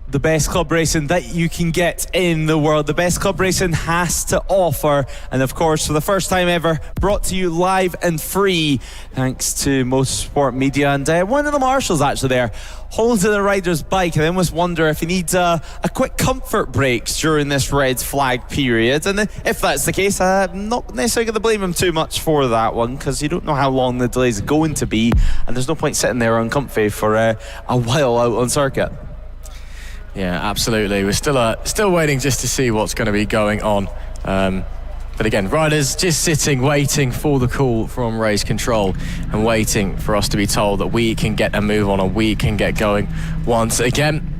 A: the best club racing that you can get in the world. The best club racing has to offer, and of course, for the first time ever, brought to you live and free, thanks to Motorsport Media. And one of the marshals actually there holds the rider's bike, and I almost wonder if he needs a quick comfort break during this red flag period. And if that's the case, I'm not necessarily going to blame him too much for that one, because you don't know how long the delay is going to be, and there's no point sitting there uncomfy for a while out on circuit.
B: Yeah, absolutely. We're still waiting just to see what's going to be going on. But again, riders just sitting, waiting for the call from race control, and waiting for us to be told that we can get a move on and we can get going once again.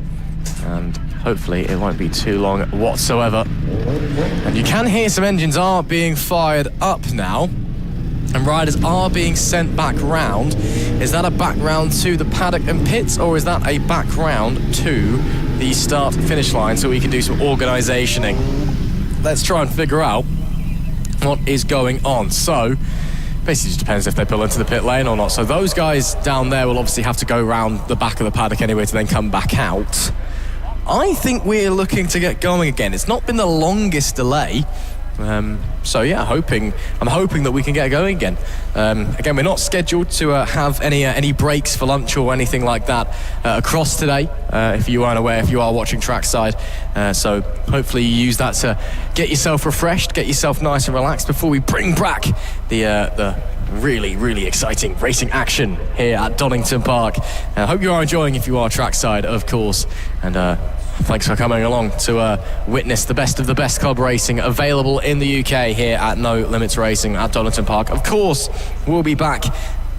B: And hopefully it won't be too long whatsoever. And you can hear some engines are being fired up now, and riders are being sent back round. Is that a back round to the paddock and pits, or is that a back round to the start-finish line so we can do some organisationing? Let's try and figure out what is going on. So basically just depends if they pull into the pit lane or not. So those guys down there will obviously have to go around the back of the paddock anyway to then come back out. I think we're looking to get going again. It's not been the longest delay. So yeah, I'm hoping that we can get going again. Again, we're not scheduled to have any breaks for lunch or anything like that across today, if you aren't aware, if you are watching trackside. So hopefully you use that to get yourself refreshed, get yourself nice and relaxed before we bring back the really, really exciting racing action here at Donington Park. I hope you are enjoying if you are trackside, of course. And thanks for coming along to witness the best of the best club racing available in the UK here at No Limits Racing at Donington Park. Of course, we'll be back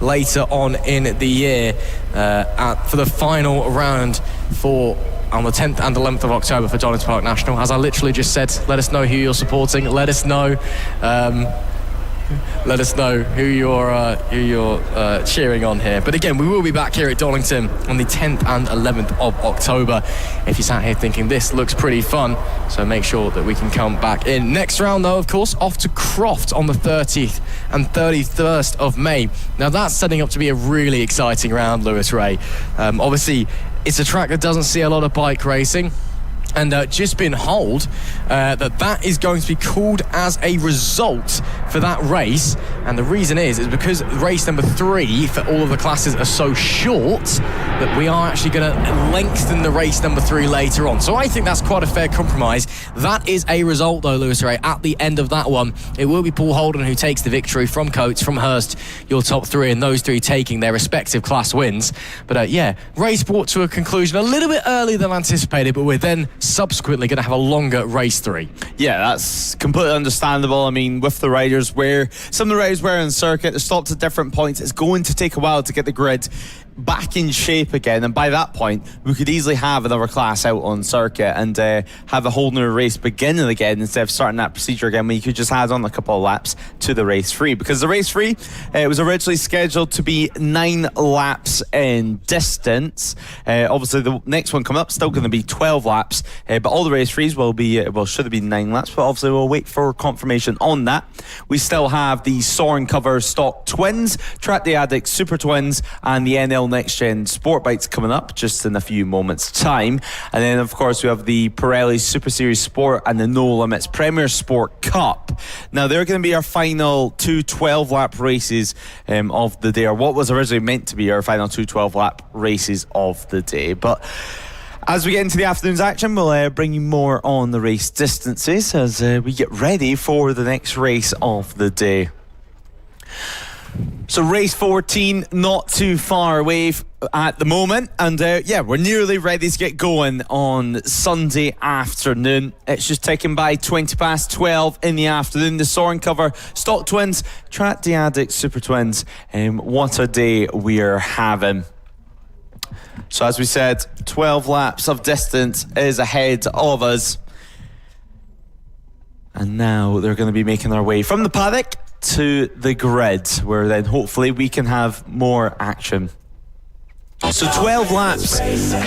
B: later on in the year for the final round on the 10th and 11th of October for Donington Park National. As I literally just said, let us know who you're supporting. Let us know. Let us know who you're cheering on here. But again, we will be back here at Donington on the 10th and 11th of October. If you sat here thinking this looks pretty fun, so make sure that we can come back in. Next round, though, of course, off to Croft on the 30th and 31st of May. Now, that's setting up to be a really exciting round, Lewis Ray. Obviously, it's a track that doesn't see a lot of bike racing. And just been told that is going to be called as a result for that race. And the reason is because race number 3 for all of the classes are so short that we are actually going to lengthen the race number 3 later on. So I think that's quite a fair compromise. That is a result, though, Lewis Ray. At the end of that one, it will be Paul Holden who takes the victory from Coates, from Hurst, your top 3, and those 3 taking their respective class wins. But race brought to a conclusion a little bit earlier than anticipated, but we're then subsequently going to have a longer race 3.
A: Yeah, that's completely understandable. I mean, with the riders where some of the riders were on circuit, they stopped at different points. It's going to take a while to get the grid back in shape again, and by that point we could easily have another class out on circuit and have a whole new race beginning again instead of starting that procedure again, where you could just add on a couple of laps to the race 3, because the race 3 it was originally scheduled to be 9 laps in distance. Obviously the next one coming up still going to be 12 laps, but all the race 3s will be should have been 9 laps, but obviously we'll wait for confirmation on that. We still have the Soaring Cover Stock Twins, Track the Addict Super Twins, and the NL Next Gen Sport Bikes coming up just in a few moments time. And then of course we have the Pirelli Super Series Sport and the No Limits Premier Sport Cup. Now they're going to be our final 2 12-lap races of the day, or what was originally meant to be our final 2 12-lap races of the day. But as we get into the afternoon's action, we'll bring you more on the race distances as we get ready for the next race of the day. So race 14, not too far away at the moment, and we're nearly ready to get going on Sunday afternoon. It's just ticking by 20 past 12 in the afternoon. The Soaring Cover Stock Twins, Track the Addict Super Twins. What a day we're having. So as we said, 12 laps of distance is ahead of us. And now they're going to be making their way from the paddock to the grid, where then hopefully we can have more action. So 12 laps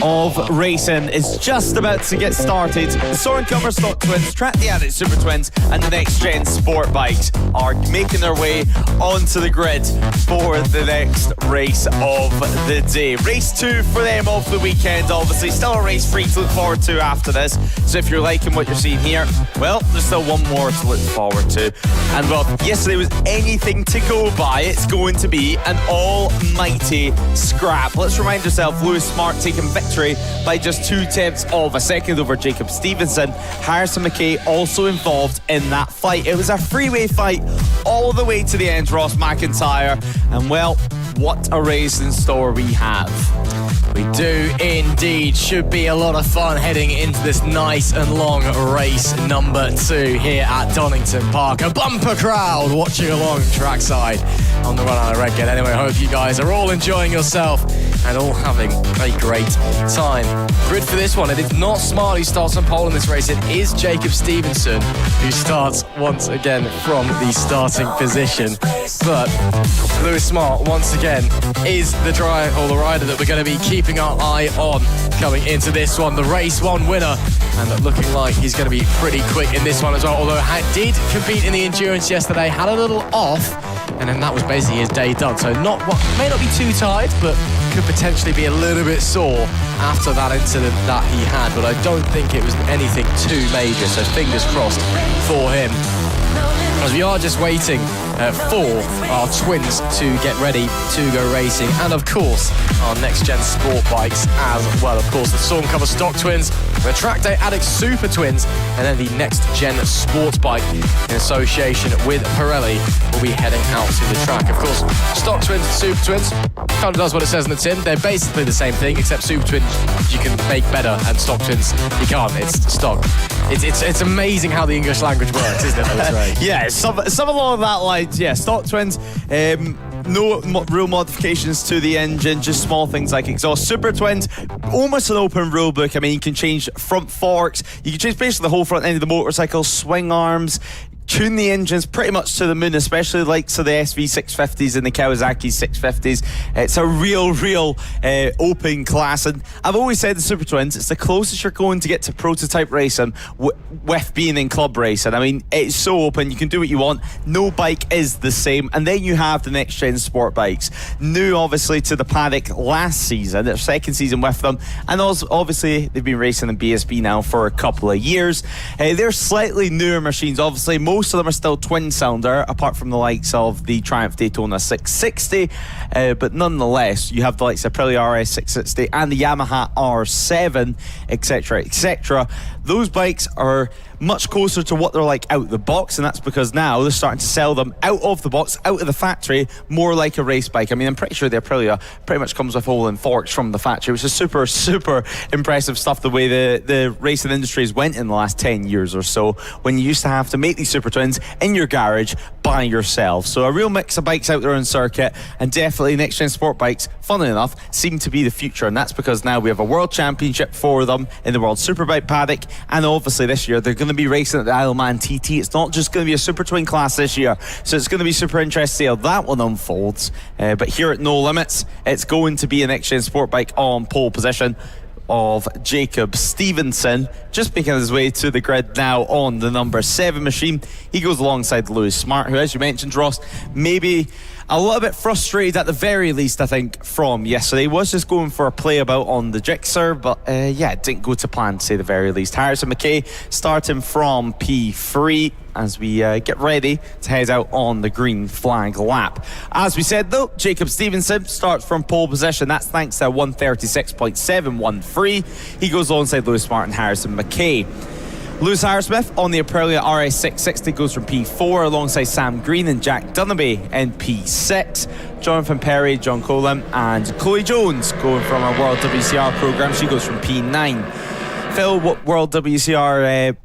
A: of racing is just about to get started. The Soaring Cover Stock Twins, Track the Addict Super Twins and the Next Gen Sport Bikes are making their way onto the grid for the next race of the day. Race 2 for them of the weekend, obviously. Still a race 3 to look forward to after this. So if you're liking what you're seeing here, well, there's still one more to look forward to. And well, yesterday was anything to go by, it's going to be an almighty scrap. Let's remind yourself, Lewis Smart taking victory by just 2/10 of a second over Jacob Stevenson. Harrison McKay also involved in that fight. It was a freeway fight all the way to the end, Ross McIntyre. And well, what a race in store we have.
B: We do indeed. Should be a lot of fun heading into this nice and long race number 2 here at Donington Park. A bumper crowd watching along trackside on the run out of Redgate. Anyway, I hope you guys are all enjoying yourself and all having a great time. Grid for this one, it is not Smart who starts on pole in this race, it is Jacob Stevenson who starts once again from the starting position. But Lewis Smart once again is the rider that we're going to be keeping our eye on coming into this one. The race 1 winner, and looking like he's going to be pretty quick in this one as well, although did compete in the endurance yesterday, had a little off, and then that was basically his day done. So may not be too tired, but could potentially be a little bit sore after that incident that he had, but I don't think it was anything too major, so fingers crossed for him. As we are just waiting for our twins to get ready to go racing, and of course our Next Gen Sport Bikes as well. Of course the Soaring Cover Stock Twins, the Track Day Addict Super Twins, and then the Next Gen Sports Bike in association with Pirelli will be heading out to the track. Of course, Stock Twins and Super Twins kind of does what it says in the tin. They're basically the same thing, except Super Twins you can make better and Stock Twins you can't. It's stock. It's amazing how the English language works, isn't it, Lewis Ray?
A: Yeah, some along that line. Yeah, Stock Twins, no real modifications to the engine, just small things like exhaust. Super Twins, almost an open rule book. I mean, you can change front forks, you can change basically the whole front end of the motorcycle, swing arms, tune the engines pretty much to the moon, especially like the SV650s and the Kawasaki 650s. It's a real open class, and I've always said the Super Twins, it's the closest you're going to get to prototype racing with being in club racing. I mean, it's so open, you can do what you want, no bike is the same. And then you have the Next Gen Sport Bikes, new obviously to the paddock last season, their second season with them, and also obviously they've been racing in BSB now for a couple of years. They're slightly newer machines, obviously. most of them are still twin-cylinder, apart from the likes of the Triumph Daytona 660. But nonetheless, you have the likes of Pirelli RS 660 and the Yamaha R7, etc., etc. Those bikes are much closer to what they're like out the box, and that's because now they're starting to sell them out of the box, out of the factory, more like a race bike. I mean, I'm pretty sure the Aprilia pretty much comes with all in forks from the factory, which is super, super impressive stuff, the way the racing industry has went in the last 10 years or so, when you used to have to make these Super Twins in your garage by yourself. So a real mix of bikes out there on circuit, and definitely next gen sport bikes, funnily enough, seem to be the future, and that's because now we have a world championship for them in the World Superbike paddock, and obviously this year they're going to be racing at the Isle of Man TT. It's not just going to be a Super Twin class this year, so it's going to be super interesting to see how that one unfolds. But here at No Limits, it's going to be a next gen sport bike on pole position of Jacob Stevenson, just making his way to the grid now on the number 7 machine. He goes alongside Lewis Smart, who, as you mentioned, Ross, maybe a little bit frustrated at the very least, I think, from yesterday. Was just going for a play about on the Gixxer, but it didn't go to plan, to say the very least. Harrison McKay starting from P3 as we get ready to head out on the green flag lap. As we said, though, Jacob Stevenson starts from pole position. That's thanks to a 136.713. He goes alongside Lewis Smart and Harrison McKay. Lewis Harrismith on the Aprilia RS 660 goes from P4 alongside Sam Green and Jack Dunnaby in P6. Jonathan Perry, John Colin and Chloe Jones going from our World WCR programme. She goes from P9. Phil World WCR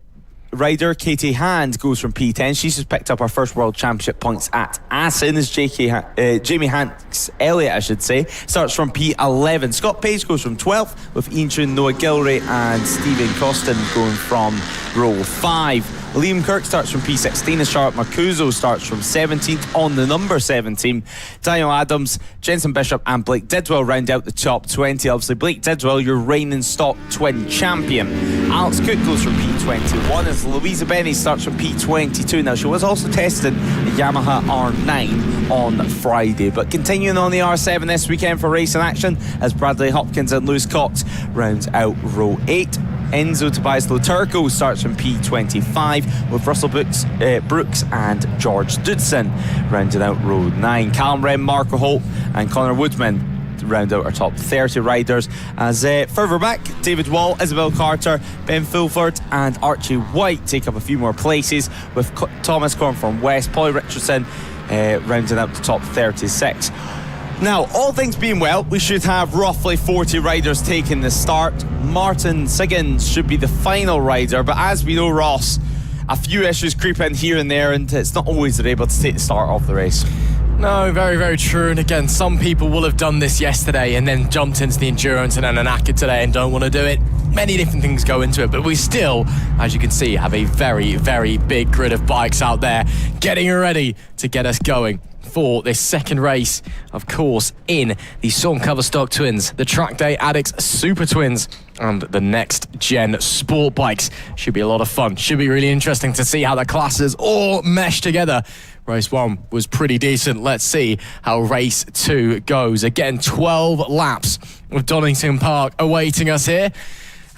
A: rider Katie Hand goes from P10. She's just picked up her first World Championship points at Assen. As Jamie Hanks Elliott, I should say, starts from P11. Scott Page goes from 12th, with Ian Chun, Noah Gilray and Stephen Costin going from row 5. Liam Kirk starts from P16 as Charlotte Marcuso starts from 17th on the number 17. Daniel Adams, Jensen Bishop and Blake Didwell round out the top 20. Obviously Blake Didwell, your reigning stock twin champion. Alex Cook goes from P21 as Louisa Benny starts from P22. Now she was also testing the Yamaha R9 on Friday, but continuing on the R7 this weekend for racing action as Bradley Hopkins and Lewis Cox rounds out row 8. Enzo Tobias Loturco starts from P25 with Russell Brooks and George Dudson rounding out row 9. Callum Wren, Marco Holt and Connor Woodman round out our top 30 riders, as further back David Wall, Isabel Carter, Ben Fulford and Archie White take up a few more places, with Thomas Corn from West, Polly Richardson rounding out the top 36. Now, all things being well, we should have roughly 40 riders taking the start. Martin Siggins should be the final rider, but as we know, Ross, a few issues creep in here and there, and it's not always they're able to take the start of the race.
B: No, very, very true. And again, some people will have done this yesterday and then jumped into the endurance and then an ACA today and don't want to do it. Many different things go into it, but we still, as you can see, have a very, very big grid of bikes out there getting ready to get us going for this second race, of course, in the Sawn Cover Stock Twins, the Track Day Addicts Super Twins, and the next gen sport bikes. Should be a lot of fun. Should be really interesting to see how the classes all mesh together. Race 1 was pretty decent. Let's see how race 2 goes. Again, 12 laps of Donington Park awaiting us here.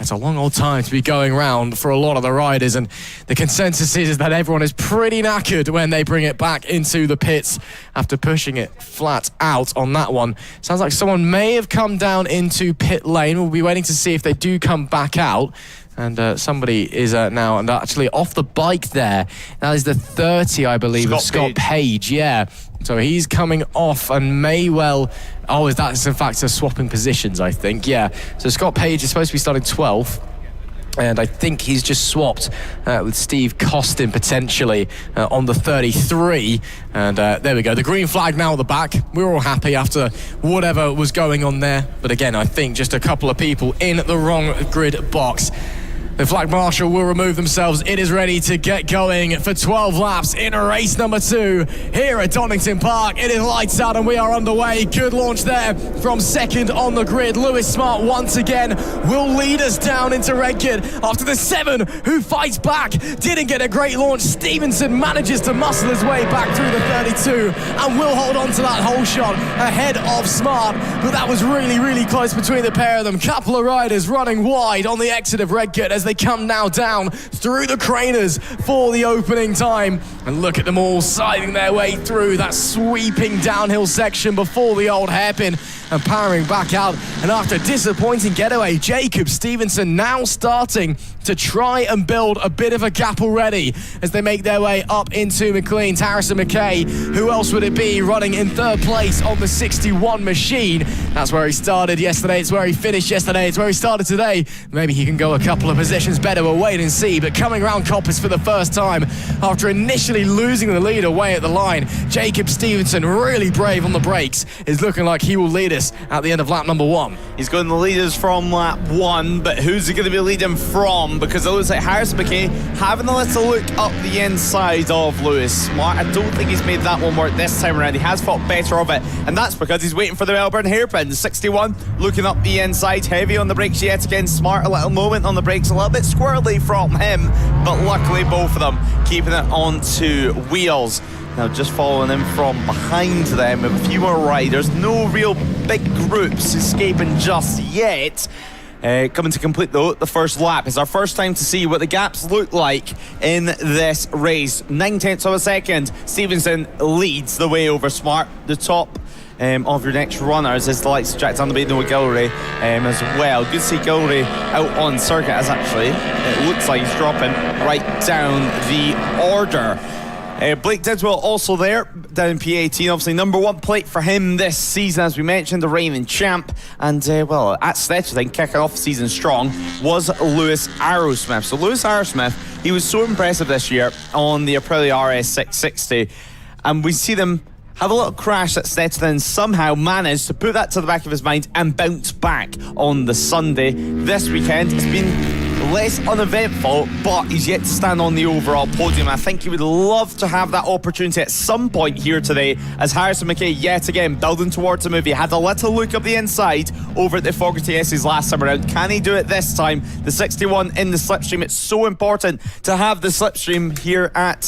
B: It's a long old time to be going round for a lot of the riders, and the consensus is that everyone is pretty knackered when they bring it back into the pits after pushing it flat out on that one. Sounds like someone may have come down into pit lane. We'll be waiting to see if they do come back out. And somebody is now and actually off the bike there. That is the 30, I believe, of Scott Page. Yeah. So he's coming off and may well... Oh, that's in fact a swapping positions, I think. Yeah. So Scott Page is supposed to be starting 12th. And I think he's just swapped with Steve Costin potentially on the 33. And there we go. The green flag now at the back. We're all happy after whatever was going on there. But again, I think just a couple of people in the wrong grid box. The flag marshal will remove themselves. It is ready to get going for 12 laps in race number 2 here at Donington Park. It is lights out and we are underway. Good launch there from second on the grid. Lewis Smart once again will lead us down into Redgate after the 7 who fights back. Didn't get a great launch. Stevenson manages to muscle his way back through the 32 and will hold on to that whole shot ahead of Smart. But that was really, really close between the pair of them. Couple of riders running wide on the exit of Redgate as as they come now down through the craners for the opening time. And look at them all siding their way through that sweeping downhill section before the old hairpin and powering back out. And after a disappointing getaway, Jacob Stevenson now starting to try and build a bit of a gap already as they make their way up into McLean's. Harrison McKay, who else would it be, running in third place on the 61 machine. That's where he started yesterday, it's where he finished yesterday, it's where he started today. Maybe he can go a couple of positions better, we'll wait and see. But coming around Coppers for the first time after initially losing the lead away at the line, Jacob Stevenson, really brave on the brakes, is looking like he will lead us at the end of lap number 1.
A: He's going to lead us from lap 1, but who's he going to be leading from? Because it looks like Harrison McKay having a little look up the inside of Lewis Smart. I don't think he's made that one work this time around. He has thought better of it, and that's because he's waiting for the Melbourne hairpin. The 61 looking up the inside, heavy on the brakes yet again. Smart, a little moment on the brakes, a little bit squirrely from him, but luckily both of them keeping it onto wheels. Now just following in from behind them, a few more riders, no real big groups escaping just yet. Coming to complete though the first lap. It's our first time to see what the gaps look like in this race. 9/10 of a second, Stevenson leads the way over Smart. The top of your next runners is the likes of Jack Dunlop, Noah Gilroy as well. Good to see Gilroy out on circuit, as actually it looks like he's dropping right down the order. Blake Didswell also there down in P18, obviously number 1 plate for him this season, as we mentioned, the reigning champ. And well, at Stetson, kicking off the season strong was Lewis Arrowsmith. So Lewis Arrowsmith, he was so impressive this year on the Pirelli RS660, and we see them have a little crash at Stetson and somehow managed to put that to the back of his mind and bounce back on the Sunday. This weekend it's been less uneventful, but he's yet to stand on the overall podium. I think he would love to have that opportunity at some point here today, as Harrison McKay yet again building towards the move. He had a little look up the inside over at the Fogarty S's last time around. Can he do it this time? The 61 in the slipstream. It's so important to have the slipstream here at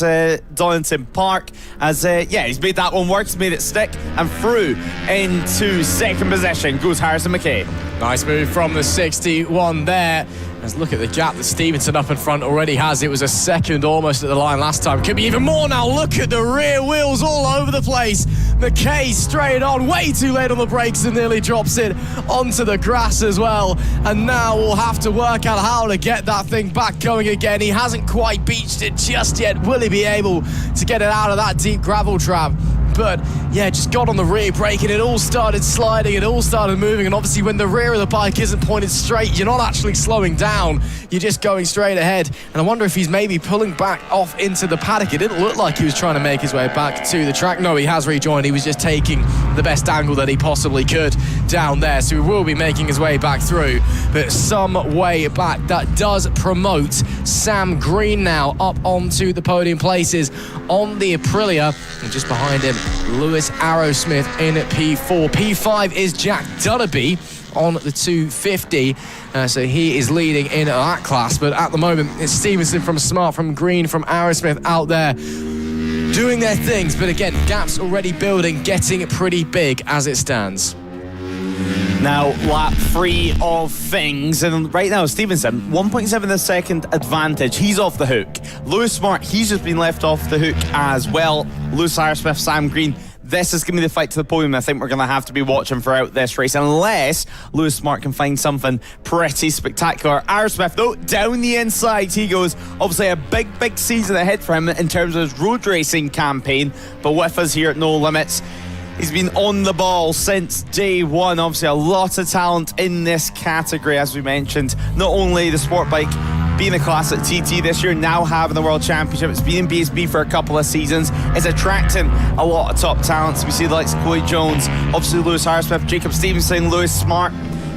A: Donington Park, as he's made that one work, he's made it stick, and through into second position goes Harrison McKay.
B: Nice move from the 61 there. Let's look at the gap that Stevenson up in front already has. It was a second almost at the line last time. Could be even more now. Look at the rear wheels all over the place. McKay straight on, way too late on the brakes and nearly drops it onto the grass as well. And now we'll have to work out how to get that thing back going again. He hasn't quite beached it just yet. Will he be able to get it out of that deep gravel trap? But yeah, just got on the rear brake and it all started sliding, it all started moving. And obviously when the rear of the bike isn't pointed straight, you're not actually slowing down, you're just going straight ahead. And I wonder if he's maybe pulling back off into the paddock. It didn't look like he was trying to make his way back to the track. No, he has rejoined. He was just taking the best angle that he possibly could down there. So he will be making his way back through, but some way back. That does promote Sam Green now up onto the podium places on the Aprilia, and just behind him Lewis Arrowsmith in P4. P5 is Jack Dunnaby on the 250, so he is leading in that class. But at the moment it's Stevenson from Smart, from Green, from Arrowsmith out there doing their things. But again, gaps already building, getting pretty big as it stands.
A: Now, lap 3 of things, and right now Stevenson, 1.7 of a second advantage. He's off the hook. Lewis Smart, he's just been left off the hook as well. Lewis Arrowsmith, Sam Green, this is going to be the fight to the podium. I think we're going to have to be watching throughout this race, unless Lewis Smart can find something pretty spectacular. Arrowsmith, though, down the inside he goes. Obviously a big season ahead for him in terms of his road racing campaign, but with us here at No Limits, he's been on the ball since day one. Obviously a lot of talent in this category, as we mentioned. Not only the sport bike being a class at TT this year, now having the World Championship. It's been in BSB for a couple of seasons. It's attracting a lot of top talents. We see the likes of Chloe Jones, obviously Lewis Arrowsmith, Jacob Stevenson, Lewis Smart,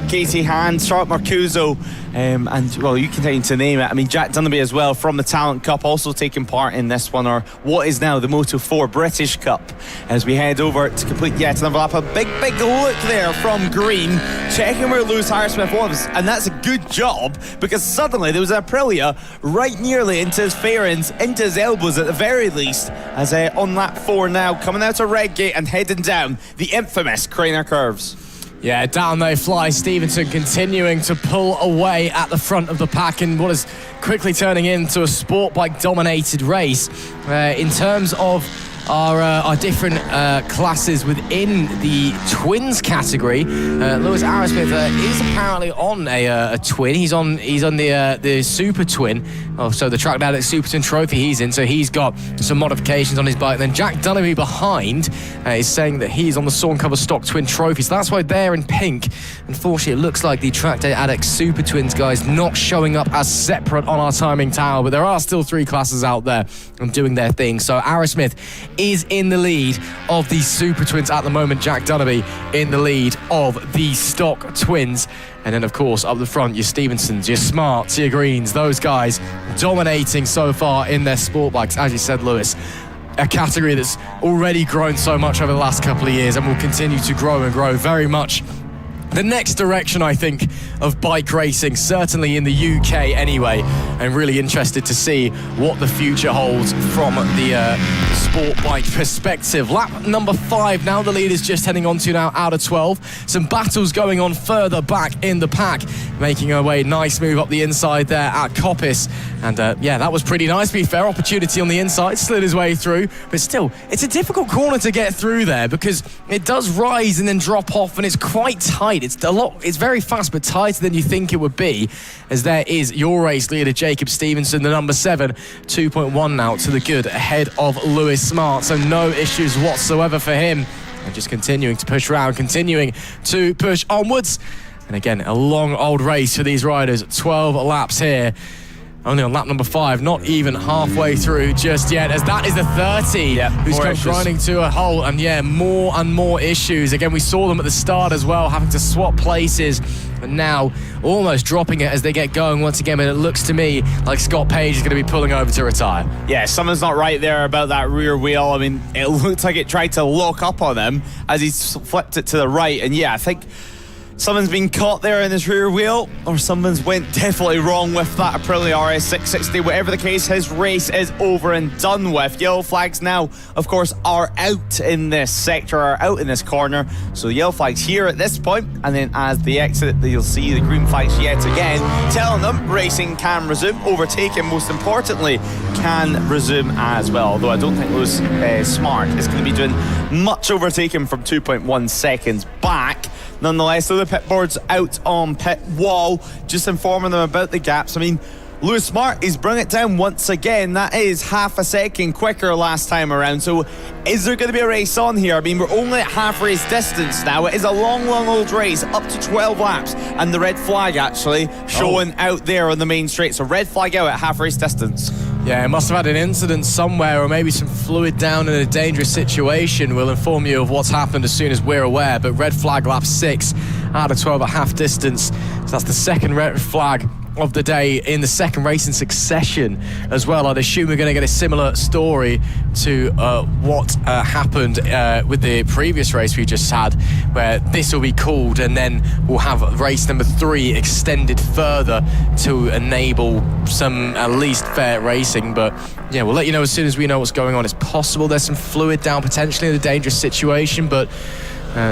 A: Katie Hand, Charlotte Marcuso, and well, you continue to name it. I mean, Jack Dunnaby as well from the Talent Cup, also taking part in this one, or what is now the Moto4 British Cup, as we head over to complete yet another lap. A big look there from Green, checking where Lewis Arrowsmith was, and that's a good job, because suddenly there was an Aprilia right nearly into his fairings, into his elbows at the very least, as on lap 4 now, coming out of Redgate and heading down the infamous Craner Curves.
B: Yeah, down they fly. Stevenson continuing to pull away at the front of the pack in what is quickly turning into a sport bike dominated race. In terms of our different classes within the twins category, Lewis Arrowsmith is apparently on a twin. He's on the super twin. So the Track Day Super Twin Trophy he's in. So he's got some modifications on his bike. Then Jack Dunlop behind is saying that he's on the Sawn Cover Stock Twin Trophy. So that's why they're in pink. Unfortunately, it looks like the Track Day Addict Super Twins guys not showing up as separate on our timing tower. But there are still 3 classes out there and doing their thing. So Arrowsmith is in the lead of the Super Twins at the moment. Jack Dunlop in the lead of the Stock Twins. And then, of course, up the front, your Stevensons, your Smarts, your Greens, those guys dominating so far in their sport bikes. As you said, Lewis, a category that's already grown so much over the last couple of years and will continue to grow and grow very much. The next direction, I think, of bike racing, certainly in the UK anyway. I'm really interested to see what the future holds from the sport bike perspective. Lap number 5, now the lead is just heading on to now out of 12. Some battles going on further back in the pack, making her way, nice move up the inside there at Coppice. And yeah, that was pretty nice, to be fair. Opportunity on the inside, slid his way through. But still, it's a difficult corner to get through there because it does rise and then drop off, and it's quite tight. It's very fast, but tighter than you think it would be, as there is your race leader, Jacob Stevenson, the number 7, 2.1 now to the good, ahead of Lewis Smart. So no issues whatsoever for him. And just continuing to push around, continuing to push onwards. And again, a long old race for these riders. 12 laps here. Only on lap number 5, not even halfway through just yet, as that is the 30 who's come grinding to a halt. And yeah, more and more issues. Again, we saw them at the start as well, having to swap places, and now almost dropping it as they get going once again. But it looks to me like Scott Page is going to be pulling over to retire.
A: Yeah, something's not right there about that rear wheel. I mean, it looked like it tried to lock up on him as he flipped it to the right. And yeah, I think someone's been caught there in his rear wheel, or someone's went definitely wrong with that Pirelli RS660. Whatever the case, his race is over and done with. Yellow flags now, of course, are out in this sector, are out in this corner. So yellow flags here at this point, and then as they exit, you'll see the green flags yet again, telling them racing can resume. Overtaking, most importantly, can resume as well. Although I don't think Lewis Smart is going to be doing much overtaking from 2.1 seconds back. Nonetheless, so the pit board's out on pit wall, just informing them about the gaps. I mean, Lewis Smart is bringing it down once again. That is half a second quicker last time around. So is there going to be a race on here? I mean, we're only at half race distance now. It is a long, long old race, up to 12 laps. And the red flag actually showing out there on the main straight. So red flag out at half race distance.
B: Yeah, it must have had an incident somewhere, or maybe some fluid down in a dangerous situation. We'll inform you of what's happened as soon as we're aware. But red flag lap 6 out of 12 at half distance. So that's the second red flag of the day in the second race in succession as well. I'd assume we're going to get a similar story to what happened with the previous race we just had, where this will be called and then we'll have race number 3 extended further to enable some at least fair racing. But yeah, we'll let you know as soon as we know what's going on. It's possible there's some fluid down potentially in a dangerous situation, but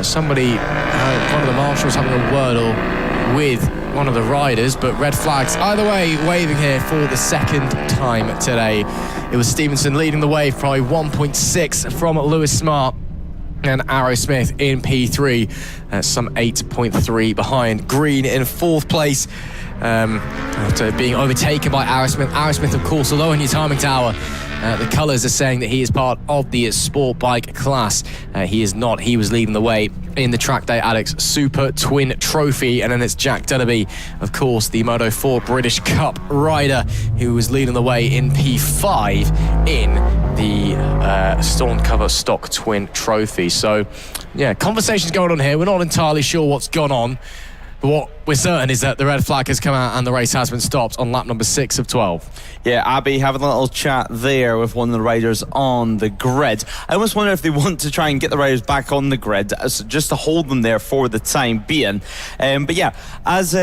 B: somebody, one of the marshals having a word with one of the riders. But red flags either way waving here for the second time today. It was Stevenson leading the way, probably 1.6 from Lewis Smart, and Arrowsmith in P3, some 8.3 behind. Green in 4th place after being overtaken by Arrowsmith. Arrowsmith, of course, although in your timing tower, the colours are saying that he is part of the sport bike class. He is not. He was leading the way in the Track Day Addicts Super Twin Trophy. And then it's Jack Dunlop, of course, the Moto 4 British Cup rider, who was leading the way in P5 in the Storm Cover Stock Twin Trophy. So, yeah, conversations going on here. We're not entirely sure what's gone on. But what we're certain is that the red flag has come out and the race has been stopped on lap number 6 of 12.
A: Yeah, Abby having a little chat there with one of the riders on the grid. I almost wonder if they want to try and get the riders back on the grid, just to hold them there for the time being. But yeah, as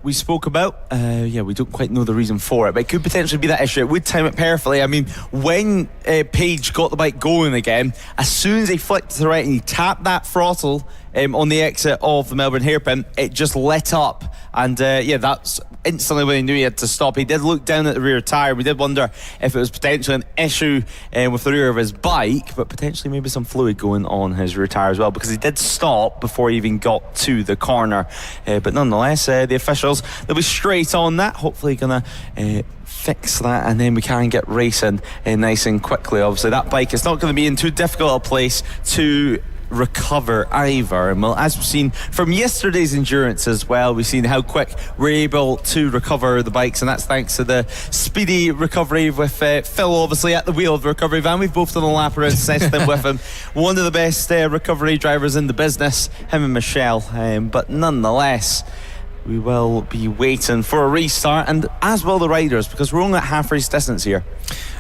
A: we spoke about, we don't quite know the reason for it, but it could potentially be that issue. It would time it perfectly. I mean, when Page got the bike going again, as soon as he flicked to the right and he tapped that throttle, on the exit of the Melbourne hairpin, it just lit up. And that's instantly when he knew he had to stop. He did look down at the rear tyre. We did wonder if it was potentially an issue with the rear of his bike, but potentially maybe some fluid going on his rear tyre as well, because he did stop before he even got to the corner. But nonetheless, the officials, they'll be straight on that. Hopefully going to fix that, and then we can get racing nice and quickly. Obviously, that bike is not going to be in too difficult a place to recover either, and well, as we've seen from yesterday's endurance as well, we've seen how quick we're able to recover the bikes, and that's thanks to the speedy recovery with Phil obviously at the wheel of the recovery van. We've both done a lap around Seston with him, one of the best recovery drivers in the business, him and Michelle, but nonetheless we will be waiting for a restart, and as will the riders, because we're only at half race distance here.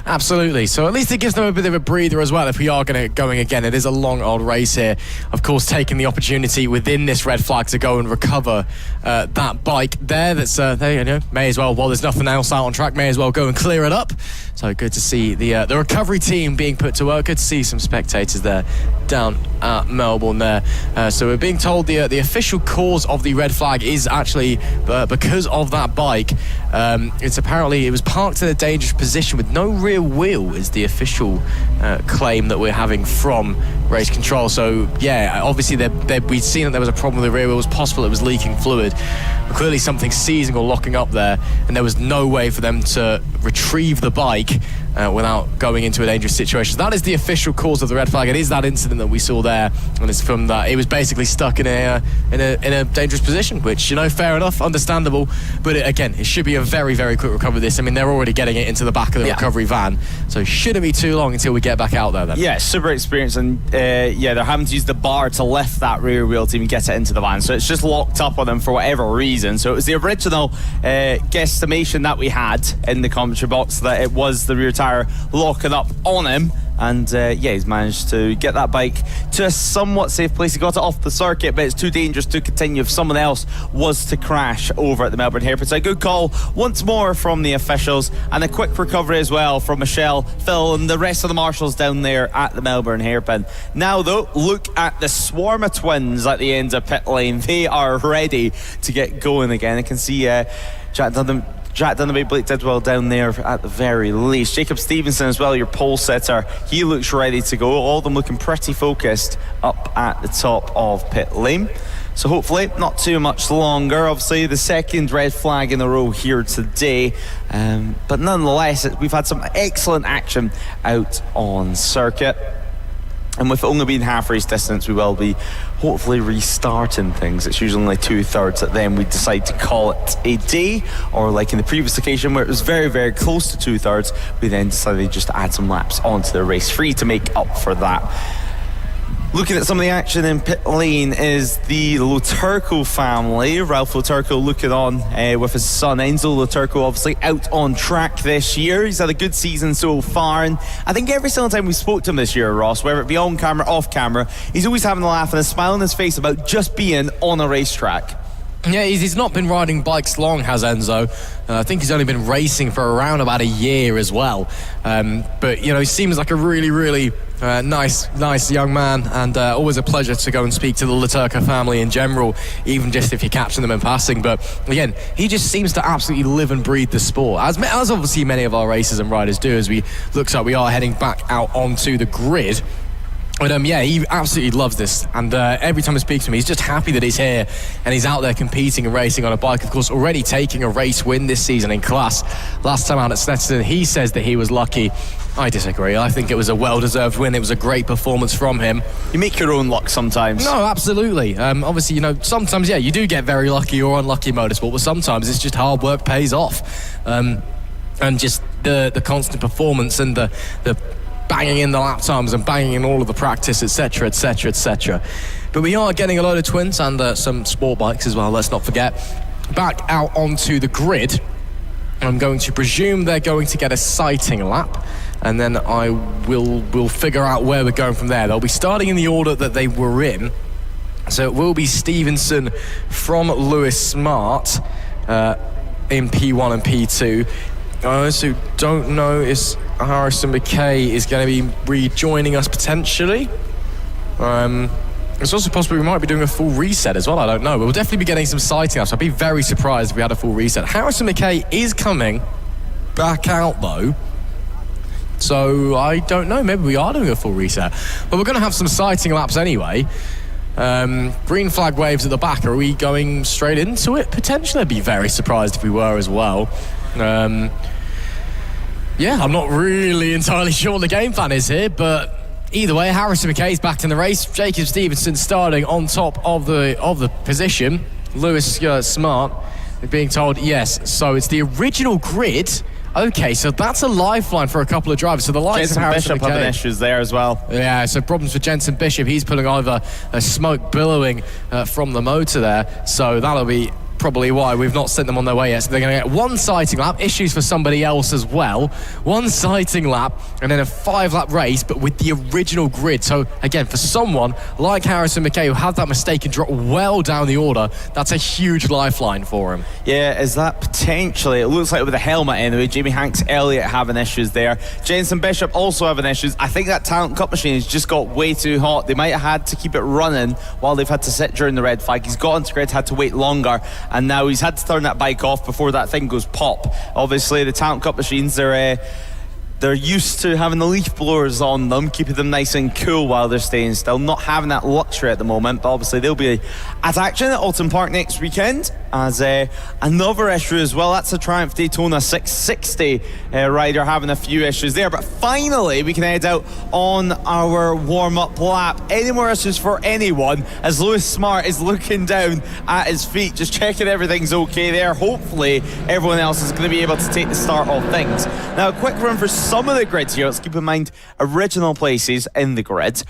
B: Absolutely. So at least it gives them a bit of a breather as well if we are going again. It is a long old race here. Of course, taking the opportunity within this red flag to go and recover that bike there. That's may as well, while there's nothing else out on track, may as well go and clear it up. So good to see the recovery team being put to work. Good to see some spectators there down at Melbourne there. So we're being told the official cause of the red flag is actually because of that bike. It's apparently it was parked in a dangerous position with no rear wheel is the official claim that we're having from race control. So yeah, obviously we'd seen that there was a problem with the rear wheel. It was possible it was leaking fluid, but clearly something seizing or locking up there, and there was no way for them to retrieve the bike without going into a dangerous situation. So that is the official cause of the red flag. It is that incident that we saw there, and it's from that it was basically stuck in a dangerous position, which, you know, fair enough, understandable, but it should be a very, very quick recovery. This, I mean, they're already getting it into the back of the recovery van, so it shouldn't be too long until we get back out there then. Yeah, super experienced, and they're having to use the bar to lift that rear wheel to even get it into the van, so it's just locked up on them for whatever reason. So it was the original guesstimation that we had in the commentary box that it was the rear tyre locking up on him, and he's managed to get that bike to a somewhat safe place. He got it off the circuit, but it's too dangerous to continue if someone else was to crash over at the Melbourne hairpin. So a good call once more from the officials, and a quick recovery as well from Michelle, Phil and the rest of the marshals down there at the Melbourne hairpin. Now though, look at the swarm of twins at the end of pit lane. They are ready to get going again. I can see Jack Dunderby, Blake Didwell down there at the very least. Jacob Stevenson as well, your pole sitter. He looks ready to go. All of them looking pretty focused up at the top of pit lane. So hopefully not too much longer. Obviously the second red flag in a row here today. But nonetheless, we've had some excellent action out on circuit. And with only being half race distance, we will be hopefully restarting things. It's usually only 2/3 that then we decide to call it a day, or like in the previous occasion where it was very, very close to 2/3, we then decided just to add some laps onto the race free to make up for that. Looking at some of the action in pit lane is the Loturco family. Ralph Loturco looking on with his son Enzo Loturco, obviously out on track this year. He's had a good season so far, and I think every single time we spoke to him this year, Ross, whether it be on camera, off camera, he's always having a laugh and a smile on his face about just being on a racetrack. Yeah, he's not been riding bikes long, has Enzo. I think he's only been racing for around about a year as well. But, you know, he seems like a really, really nice young man, and always a pleasure to go and speak to the Loturco family in general, even just if you're catching them in passing. But, again, he just seems to absolutely live and breathe the sport, as obviously many of our racers and riders do, as we looks like we are heading back out onto the grid. But he absolutely loves this, and every time I speak to him, he's just happy that he's here and he's out there competing and racing on a bike. Of course, already taking a race win this season in class. Last time out at Snetterton, he says that he was lucky. I disagree. I think it was a well-deserved win. It was a great performance from him.
A: You make your own luck sometimes.
B: No, absolutely. Obviously, you know, sometimes, you do get very lucky or unlucky in motorsport, but sometimes it's just hard work pays off. And just the constant performance and the banging in the lap times and banging in all of the practice, etc, etc, etc. But we are getting a load of twins and some sport bikes as well, let's not forget, back out onto the grid. I'm going to presume they're going to get a sighting lap, and then I will figure out where we're going from there. They'll be starting in the order that they were in. So it will be Stevenson from Lewis Smart in P1 and P2. I also don't know if Harrison McKay is going to be rejoining us potentially. It's also possible we might be doing a full reset as well, I don't know. But we'll definitely be getting some sighting laps. I'd be very surprised if we had a full reset. Harrison McKay is coming back out, though. So I don't know, maybe we are doing a full reset. But we're going to have some sighting laps anyway. Green flag waves at the back. Are we going straight into it? Potentially. I'd be very surprised if we were as well. Yeah, I'm not really entirely sure what the game plan is here, but either way, Harrison McKay's back in the race. Jacob Stevenson starting on top of the position. Lewis Smart being told yes. So it's the original grid. Okay, so that's a lifeline for a couple of drivers. So the likes of Harrison
A: Bishop
B: McKay
A: having issues there as well.
B: Yeah, so problems for Jensen Bishop. He's pulling over smoke billowing from the motor there. So that'll be probably why we've not sent them on their way yet. So they're going to get one sighting lap, issues for somebody else as well, one sighting lap, and then a 5-lap race, but with the original grid. So again, for someone like Harrison McKay who had that mistake and dropped well down the order, that's a huge lifeline for him.
A: Yeah, is that potentially, it looks like with the helmet anyway, Jamie Hanks Elliott having issues there. Jensen Bishop also having issues. I think that Talent Cup machine has just got way too hot. They might have had to keep it running while they've had to sit during the red flag. He's got onto grid, had to wait longer, and now he's had to turn that bike off before that thing goes pop. Obviously the Talent Cup machines, they're used to having the leaf blowers on them, keeping them nice and cool while they're staying still. Not having that luxury at the moment, but obviously they'll be at action at Alton Park next weekend as another issue as well. That's a Triumph Daytona 660 rider having a few issues there. But finally, we can head out on our warm-up lap. Any more issues for anyone as Lewis Smart is looking down at his feet, just checking everything's okay there. Hopefully, everyone else is going to be able to take the start of things. Now, a quick run for some of the grids here. Let's keep in mind original places in the grid,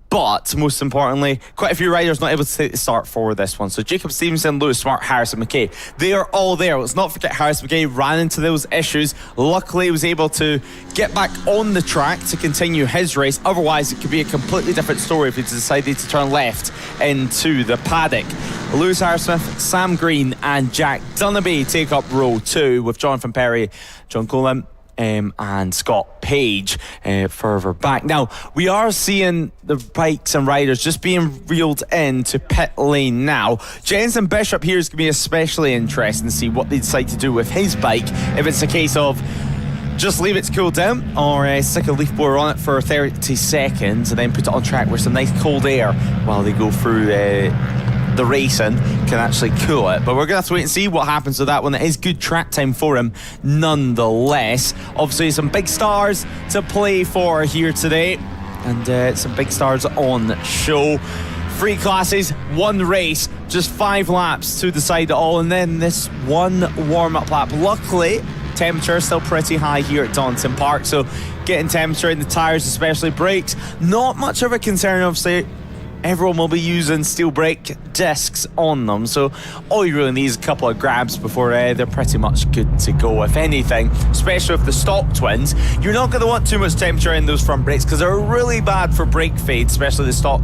A: but most importantly, quite a few riders not able to take the start for this one. So Jacob Stevenson, Lewis Smart, Harrison McKay, they are all there. Let's not forget Harrison McKay ran into those issues. Luckily, he was able to get back on the track to continue his race. Otherwise, it could be a completely different story if he decided to turn left into the paddock. Lewis Harrismith, Sam Green and Jack Dunnaby take up row 2 with Jonathan Perry, John Coleman, and Scott Page further back. Now, we are seeing the bikes and riders just being reeled into pit lane now. Jensen Bishop here is going to be especially interesting to see what they decide to do with his bike. If it's a case of just leave it to cool down, or stick a leaf blower on it for 30 seconds and then put it on track with some nice cold air while they go through the racing, can actually cool it. But we're going to have to wait and see what happens with that one. It is good track time for him nonetheless. Obviously some big stars to play for here today, and some big stars on show. 3 classes, 1 race, just 5 laps to decide it all, and then this one warm-up lap. Luckily, temperature is still pretty high here at Donington Park, so getting temperature in the tyres, especially brakes, not much of a concern. Obviously everyone will be using steel brake discs on them, so all you really need is a couple of grabs before they're pretty much good to go. If anything, especially with the stock twins, you're not going to want too much temperature in those front brakes because they're really bad for brake fade, especially the stock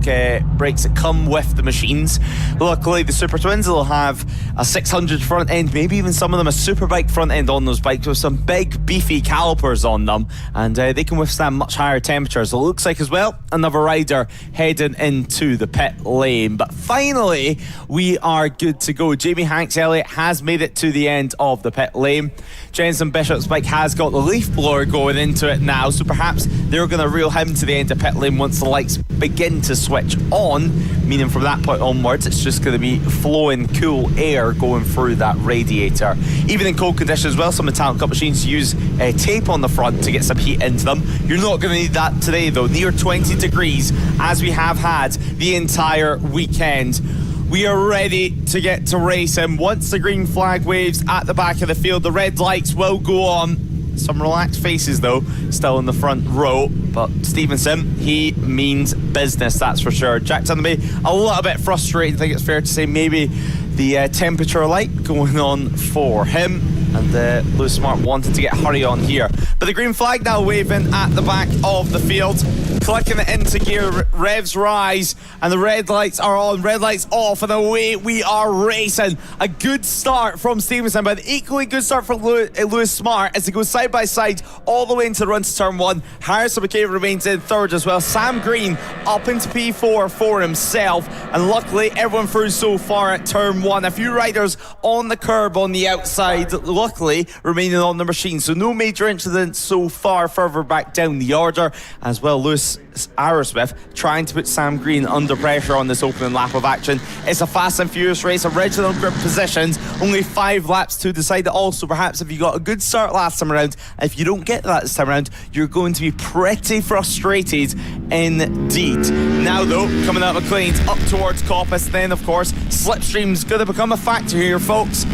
A: brakes that come with the machines. Luckily, the Super Twins will have a 600 front end, maybe even some of them a Superbike front end on those bikes with some big beefy calipers on them, and they can withstand much higher temperatures. It looks like as well another rider heading into the pit lane. But finally, we are good to go. Jamie Hanks Elliott has made it to the end of the pit lane. Jensen Bishop's bike has got the leaf blower going into it now, so perhaps they're going to reel him to the end of pit lane once the lights begin to switch on, meaning from that point onwards it's just going to be flowing cool air going through that radiator. Even in cold conditions as well, some of the Talent Cup machines use tape on the front to get some heat into them. You're not going to need that today though. Near 20 degrees as we have had the entire weekend. We are ready to get to racing. Once the green flag waves at the back of the field, the red lights will go on. Some relaxed faces though, still in the front row, but Stevenson, he means business, that's for sure. Jack Dunnaby, a little bit frustrated, I think it's fair to say, maybe the temperature light going on for him, and Lewis Smart wanted to get hurry on here. But the green flag now waving at the back of the field. clicking it into gear, revs rise, and the red lights are on, red lights off, and away we are racing. A good start from Stevenson, but an equally good start from Lewis Smart as they go side by side all the way into the run to turn 1. Harrison McKay remains in third as well. Sam Green up into P4 for himself, and luckily everyone through so far at turn 1. A few riders on the curb on the outside, luckily remaining on the machine, so no major incidents so far further back down the order. As well, Lewis Arrowsmith trying to put Sam Green under pressure on this opening lap of action. It's a fast and furious race, original grip positions, only 5 laps to decide it all, so perhaps if you got a good start last time around, if you don't get that this time around, you're going to be pretty frustrated indeed. Now though, coming out of McLean's up towards Coppice, then of course slipstream's going to become a factor here, folks.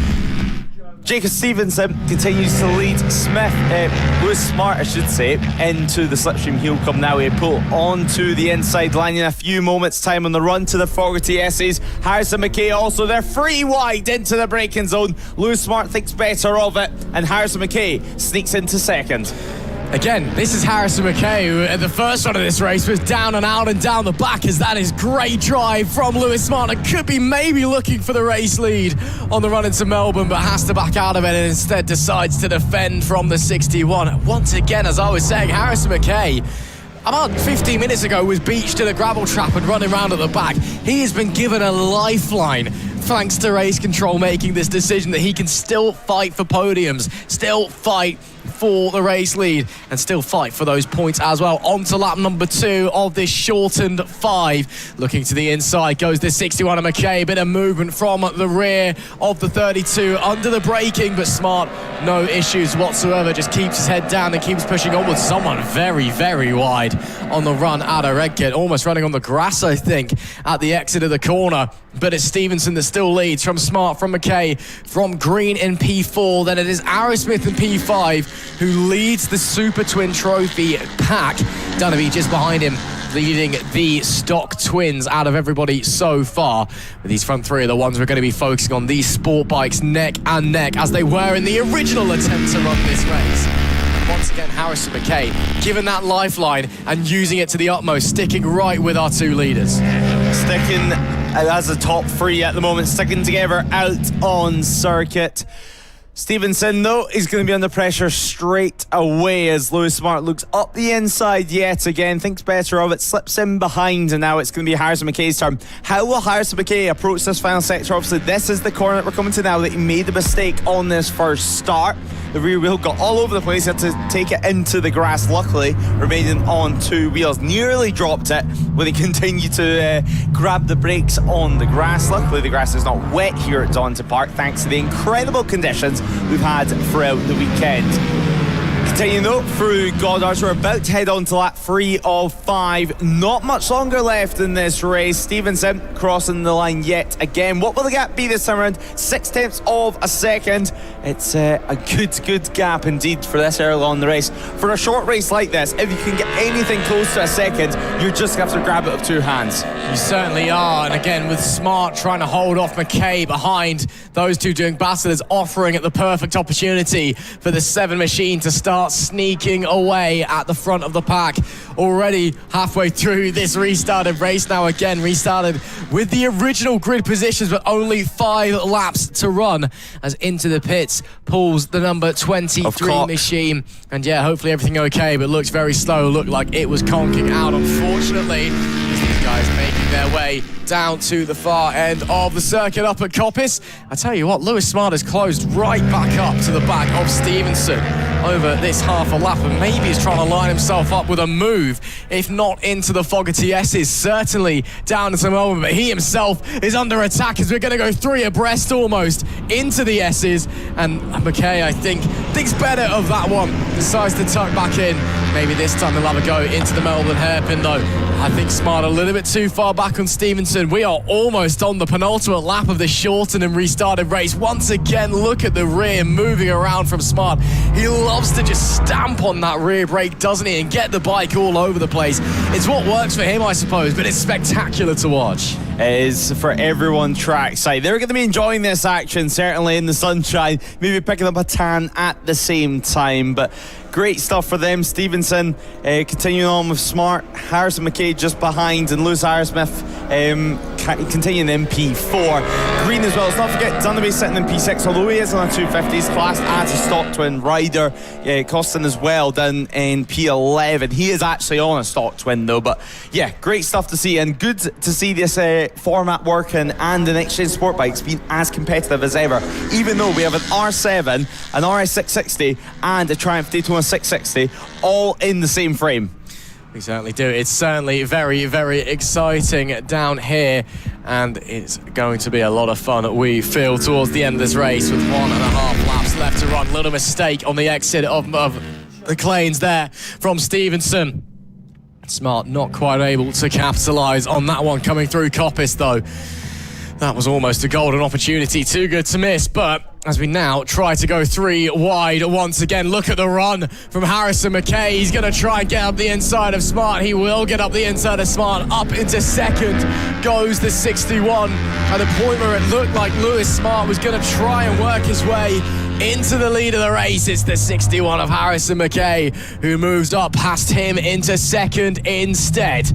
A: Jacob Stevenson continues to lead Lewis Smart, I should say, into the slipstream. He'll come now. He'll pull onto the inside line in a few moments' time on the run to the Fogarty S's. Harrison McKay also there, 3 wide into the braking zone. Lewis Smart thinks better of it, and Harrison McKay sneaks into second.
B: Again, this is Harrison McKay, who at the first run of this race was down and out and down the back, as that is great drive from Lewis Smart, and could be maybe looking for the race lead on the run into Melbourne, but has to back out of it and instead decides to defend from the 61. Once again, as I was saying, Harrison McKay, about 15 minutes ago, was beached in a gravel trap and running around at the back. He has been given a lifeline thanks to race control making this decision that he can still fight for podiums, still fight for the race lead, and still fight for those points as well. On to lap number 2 of this shortened 5. Looking to the inside goes the 61 of McKay. Bit of movement from the rear of the 32 under the braking, but Smart, no issues whatsoever, just keeps his head down and keeps pushing on with someone very, very wide on the run out of Redgate, almost running on the grass, I think, at the exit of the corner. But it's Stevenson that still leads from Smart, from McKay, from Green in P4. Then it is Arrowsmith in P5 who leads the Super Twin Trophy pack. Dunavy just behind him, leading the stock twins out of everybody so far. But these front 3 are the ones we're going to be focusing on. These sport bikes neck and neck, as they were in the original attempt to run this race. Once again, Harrison McKay given that lifeline and using it to the utmost, sticking right with our 2 leaders.
A: Sticking as a top 3 at the moment, sticking together out on circuit. Stevenson, though, is going to be under pressure straight away as Lewis Smart looks up the inside yet again, thinks better of it, slips in behind, and now it's going to be Harrison McKay's turn. How will Harrison McKay approach this final sector? Obviously, this is the corner that we're coming to now that he made a mistake on this first start. The rear wheel got all over the place, had to take it into the grass, luckily remaining on 2 wheels. Nearly dropped it when he continued to grab the brakes on the grass. Luckily the grass is not wet here at Donington Park, thanks to the incredible conditions we've had throughout the weekend. Continuing though through Goddard's, we're about to head on to lap 3 of 5. Not much longer left in this race. Stevenson crossing the line yet again. What will the gap be this time around? 0.6 of a second. It's a good gap indeed for this early on in the race. For a short race like this, if you can get anything close to a second, you're just going to have to grab it with 2 hands.
B: You certainly are, and again with Smart trying to hold off McKay behind, those 2 doing battles, offering it the perfect opportunity for the 7 machine to start sneaking away at the front of the pack. Already halfway through this restarted race now, again restarted with the original grid positions, but only 5 laps to run as into the pits pulls the number 23 machine. And yeah, hopefully everything okay, but looks very slow, looked like it was conking out, unfortunately, as these guys making their way down to the far end of the circuit up at Coppice. I tell you what, Lewis Smart has closed right back up to the back of Stevenson over this half a lap, and maybe he's trying to line himself up with a move, if not into the Fogarty S's, certainly down to Melbourne, but he himself is under attack as we're going to go 3 abreast almost into the S's, and McKay, I think, thinks better of that one, decides to tuck back in. Maybe this time they'll have a go into the Melbourne hairpin though. I think Smart a little bit too far back on Stevenson. We are almost on the penultimate lap of this shortened and restarted race. Once again, look at the rear moving around from Smart. He loves to just stamp on that rear brake, doesn't he, and get the bike all over the place. It's what works for him, I suppose, but it's spectacular to watch.
A: is for everyone trackside. They're going to be enjoying this action, certainly in the sunshine, maybe picking up a tan at the same time, but great stuff for them. Stevenson continuing on with Smart, Harrison McKay just behind, and Lewis Arrowsmith continuing in P4. Green as well. Let's not forget Dunleavy sitting in P6, although he is on a 250s, classed as a stock twin rider. Costin as well down in P11. He is actually on a stock twin though, but yeah, great stuff to see, and good to see this format working and the Next Gen Sport Bikes being as competitive as ever, even though we have an R7, an RS660 and a Triumph Daytona 660 all in the same frame.
B: We certainly do. It's certainly very, very exciting down here, and it's going to be a lot of fun, we feel, towards the end of this race with 1.5 laps left to run. Little mistake on the exit of the Clanes there from Stevenson. Smart not quite able to capitalise on that one coming through Coppice though. That was almost a golden opportunity, too good to miss, but as we now try to go 3 wide once again, look at the run from Harrison McKay. He's going to try and get up the inside of Smart. He will get up the inside of Smart. Up into second goes the 61. At the point where it looked like Lewis Smart was going to try and work his way into the lead of the race, it's the 61 of Harrison McKay who moves up past him into second instead.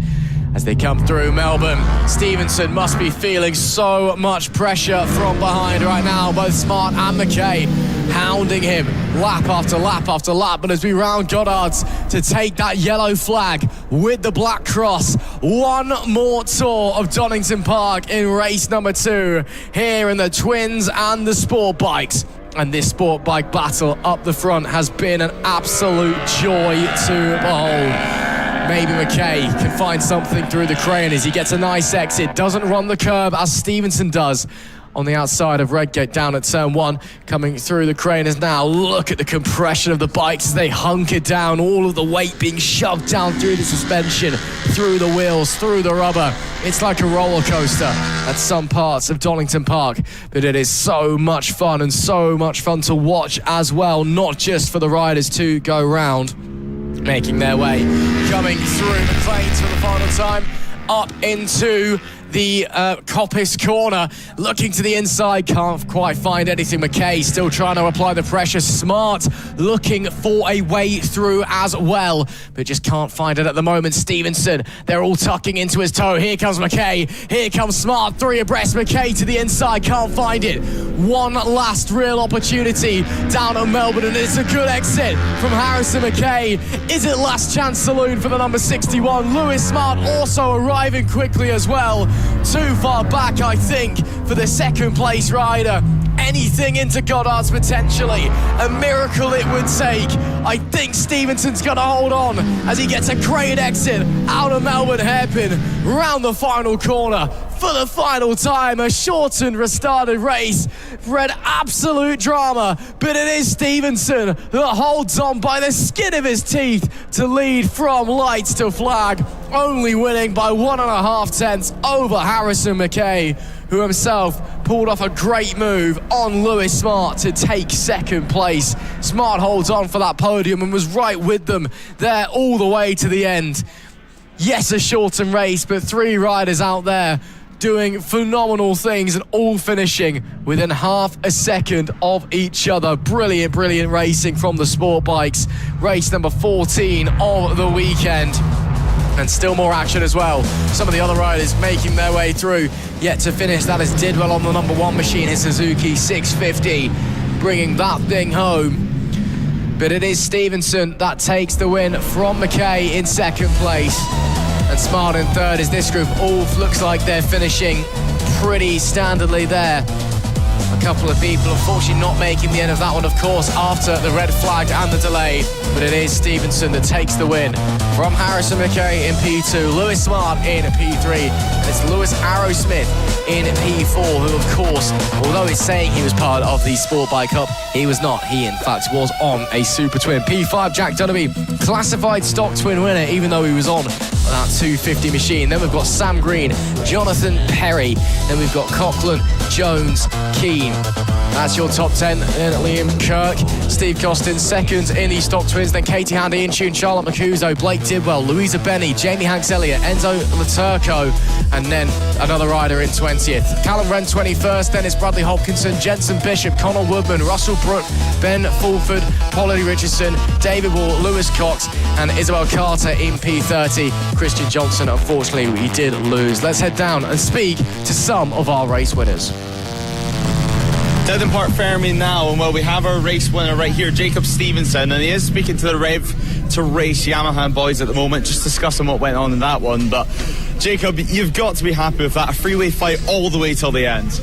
B: As they come through Melbourne, Stevenson must be feeling so much pressure from behind right now, both Smart and McKay hounding him lap after lap after lap. But as we round Goddard's to take that yellow flag with the black cross, one more tour of Donington Park in race number 2 here in the Twins and the Sport Bikes. And this sport bike battle up the front has been an absolute joy to behold. Maybe McKay can find something through the crane as he gets a nice exit. Doesn't run the curb as Stevenson does on the outside of Redgate down at turn 1. Coming through the crane is now, look at the compression of the bikes as they hunker down. All of the weight being shoved down through the suspension, through the wheels, through the rubber. It's like a roller coaster at some parts of Donington Park, but it is so much fun, and so much fun to watch as well, not just for the riders to go round. Making their way, coming through the Clanes for the final time, up into the Coppice corner, looking to the inside, can't quite find anything. McKay still trying to apply the pressure. Smart looking for a way through as well, but just can't find it at the moment. Stevenson, they're all tucking into his toe. Here comes McKay, here comes Smart, 3 abreast. McKay to the inside, can't find it. One last real opportunity down at Melbourne, and it's a good exit from Harrison McKay. Is it last chance saloon for the number 61? Lewis Smart also arriving quickly as well. Too far back, I think, for the second place rider. Anything into Goddard's potentially. A miracle it would take. I think Stevenson's going to hold on as he gets a great exit out of Melbourne hairpin, round the final corner. For the final time, a shortened, restarted race bred absolute drama, but it is Stevenson that holds on by the skin of his teeth to lead from lights to flag, only winning by 1.5 tenths over Harrison McKay, who himself pulled off a great move on Lewis Smart to take second place. Smart holds on for that podium and was right with them there all the way to the end. Yes, a shortened race, but 3 riders out there doing phenomenal things and all finishing within half a second of each other. Brilliant, brilliant racing from the Sport Bikes. Race number 14 of the weekend. And still more action as well. Some of the other riders making their way through. Yet to finish, that is Didwell on the number 1 machine, his Suzuki 650, bringing that thing home. But it is Stevenson that takes the win from McKay in second place. And Smart in third, as this group all looks like they're finishing pretty standardly there. A couple of people unfortunately not making the end of that one, of course, after the red flag and the delay. But it is Stevenson that takes the win from Harrison McKay in P2, Lewis Smart in P3, and it's Lewis Arrowsmith in P4, who, of course, although he's saying he was part of the Sport Bike Cup, he was not. He, in fact, was on a Super Twin. P5, Jack Dunnerby, classified stock twin winner, even though he was on that 250 machine. Then we've got Sam Green, Jonathan Perry. Then we've got Coughlin, Jones, Keane. That's your top 10. Then Liam Kirk, Steve Costin, second in the stock twins. Then Katie Handy, Intune, Charlotte Macuso, Blake Tidwell, Louisa Benny, Jamie Hanks-Elliott, Enzo Laturco, and then another rider in 20th. Callum Wren 21st, then it's Bradley Hopkinson, Jensen Bishop, Connor Woodman, Russell Brook, Ben Fulford, Polly Richardson, David Wall, Lewis Cox, and Isabel Carter in P30. Christian Johnson, unfortunately, he did lose. Let's head down and speak to some of our race winners.
A: Donington Park Fairming now, and we have our race winner right here, Jacob Stevenson, and he is speaking to the Rev to Race Yamaha boys at the moment, just discussing what went on in that one. But Jacob, you've got to be happy with that, a freeway fight all the way till the end.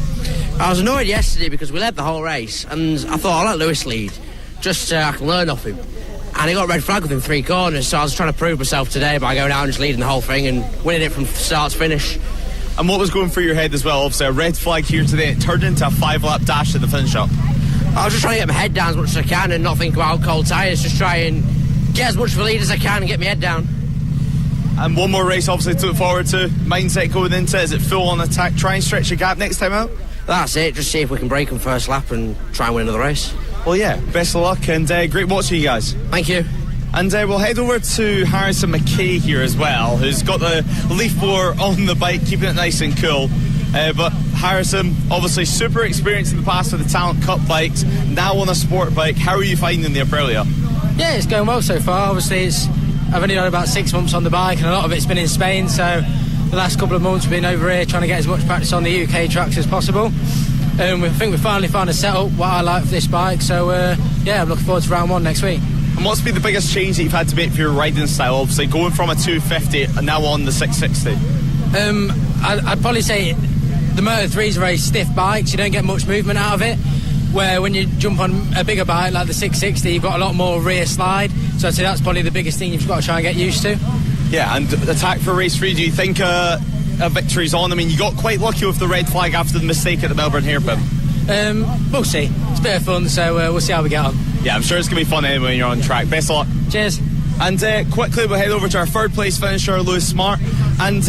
O: I was annoyed yesterday because we led the whole race, and I thought I'll let Lewis lead, just so I can learn off him. And he got a red flag within 3 corners, so I was trying to prove myself today by going out and just leading the whole thing and winning it from start to finish.
A: And what was going through your head as well? Obviously a red flag here today, it turned into a 5-lap dash at the finish up.
O: I was just trying to get my head down as much as I can and not think about cold tyres, just try and get as much of a lead as I can and get my head down.
A: And one more race obviously to look forward to. Mindset going into it, is it full on attack, try and stretch the gap next time out?
O: That's it, just see if we can break them first lap and try and win another race.
A: Well, yeah, best of luck, and great watching you guys.
O: Thank you.
A: And we'll head over to Harrison McKay here as well, who's got the leaf blower on the bike, keeping it nice and cool. But Harrison, obviously super experienced in the past with the Talent Cup bikes, now on a sport bike. How are you finding the Aprilia?
P: Yeah, it's going well so far. Obviously, I've only done about 6 months on the bike, and a lot of it's been in Spain, so the last couple of months we've been over here trying to get as much practice on the UK tracks as possible. We think we finally found a setup what I like for this bike, so yeah, I'm looking forward to round 1 next week.
A: And what's been the biggest change that you've had to make for your riding style, obviously going from a 250 and now on the 660?
P: I'd probably say the Moto 3's very stiff bikes, you don't get much movement out of it, where when you jump on a bigger bike like the 660 you've got a lot more rear slide, so I'd say that's probably the biggest thing you've got to try and get used to.
A: Yeah, and attack for race 3, do you think a victory's on? I mean, you got quite lucky with the red flag after the mistake at the Melbourne hairpin.
P: We'll see. It's a bit of fun, so we'll see how we get on.
A: Yeah, I'm sure it's going to be fun anyway when you're on track. Best of luck.
P: Cheers.
A: And quickly we'll head over to our 3rd place finisher, Lewis Smart. And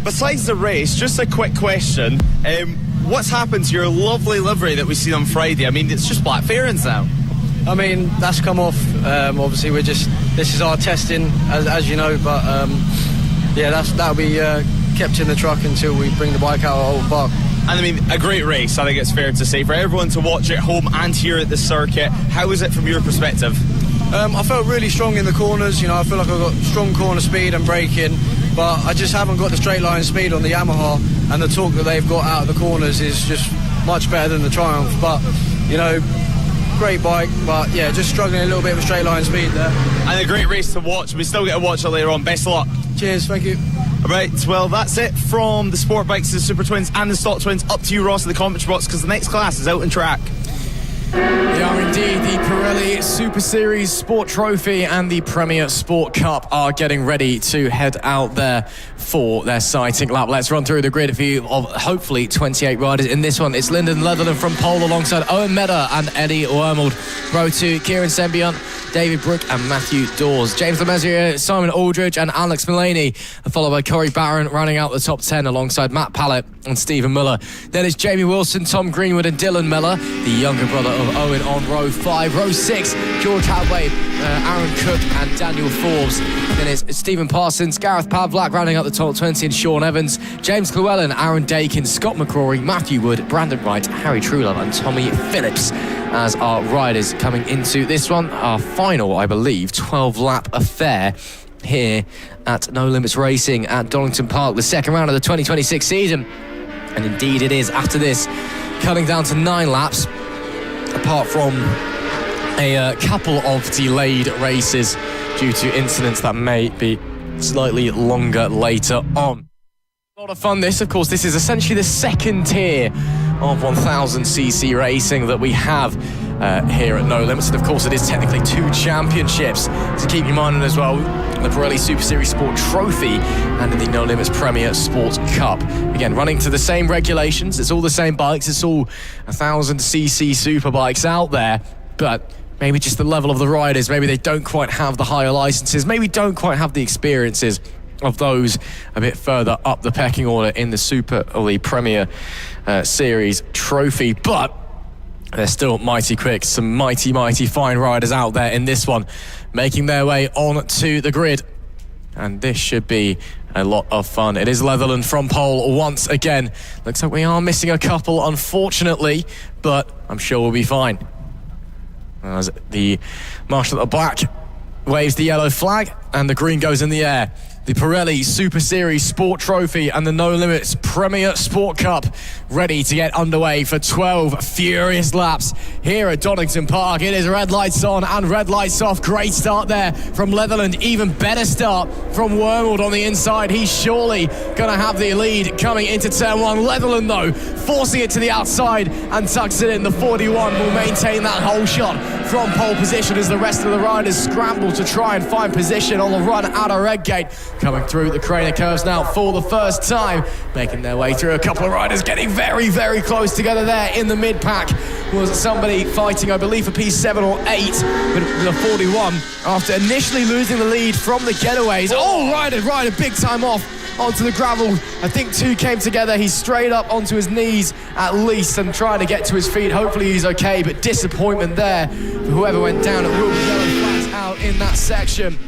A: besides the race, just a quick question. What's happened to your lovely livery that we seen on Friday? I mean, it's just black fairings now.
Q: I mean, that's come off. Obviously, this is our testing, as you know, but yeah, that'll be kept in the truck until we bring the bike out of Old Park.
A: And I mean, a great race, I think it's fair to say, for everyone to watch at home and here at the circuit. How was it from your perspective?
Q: I felt really strong in the corners, you know, I feel like I've got strong corner speed and braking, but I just haven't got the straight line speed on the Yamaha, and the torque that they've got out of the corners is just much better than the Triumph. But, you know, great bike, but yeah, just struggling a little bit with straight line speed there.
A: And a great race to watch. We still get to watch it later on. Best of luck.
Q: Cheers, thank you.
A: Right, well, that's it from the sport bikes, the Super Twins and the Stock Twins. Up to you, Ross, in the commentary box, because the next class is out on track.
B: They are indeed. The Pirelli Super Series Sport Trophy and the Premier Sport Cup are getting ready to head out there for their sighting lap. Let's run through the grid view of hopefully 28 riders in this one. It's Lyndon Leatherden from pole alongside Owen Medder and Eddie Wormold. Row 2, Kieran Sembion, David Brook and Matthew Dawes. James Lemessier, Simon Aldridge and Alex Mullaney, followed by Corey Barron rounding out the top 10 alongside Matt Pallett and Stephen Miller. Then it's Jamie Wilson, Tom Greenwood and Dylan Miller, the younger brother of Owen, on row 5. Row 6, George Hadway, Aaron Cook and Daniel Forbes. Then it's Stephen Parsons, Gareth Pavlak rounding out the top 20 and Sean Evans, James Llewellyn, Aaron Dakin, Scott McCrory, Matthew Wood, Brandon Wright, Harry Trulove and Tommy Phillips as our riders coming into this one. Our final, I believe, 12-lap affair here at No Limits Racing at Donington Park, the second round of the 2026 season. And indeed it is, after this, cutting down to 9 laps, apart from a couple of delayed races due to incidents that may be slightly longer later on. A lot of fun this, of course. This is essentially the second tier of 1000cc racing that we have here at No Limits, and of course it is technically 2 championships to keep in mind as well, the Pirelli Super Series Sport Trophy and in the No Limits Premier Sports Cup. Again, running to the same regulations, it's all the same bikes, it's all 1000cc super bikes out there, but maybe just the level of the riders. Maybe they don't quite have the higher licenses. Maybe don't quite have the experiences of those a bit further up the pecking order in the Super League Premier Series trophy. But they're still mighty quick. Some mighty, mighty fine riders out there in this one, making their way on to the grid. And this should be a lot of fun. It is Leatherland from pole once again. Looks like we are missing a couple, unfortunately, but I'm sure we'll be fine. As the marshal at the back waves the yellow flag and the green goes in the air. The Pirelli Super Series Sport Trophy and the No Limits Premier Sport Cup ready to get underway for 12 furious laps here at Donington Park. It is red lights on and red lights off. Great start there from Leatherland. Even better start from Wormald on the inside. He's surely going to have the lead coming into turn one. Leatherland, though, forcing it to the outside and tucks it in. The 41 will maintain that whole shot from pole position as the rest of the riders scramble to try and find position on the run out of Redgate. Coming through the Craner curves now for the first time, making their way through. A couple of riders getting very, very close together there in the mid-pack. Was somebody fighting, I believe, for P7 or 8, but the 41, after initially losing the lead from the getaways. Oh, rider, big time off onto the gravel. I think two came together. He's straight up onto his knees at least and trying to get to his feet. Hopefully he's okay, but disappointment there for whoever went down. It will be yellow flags out in that section.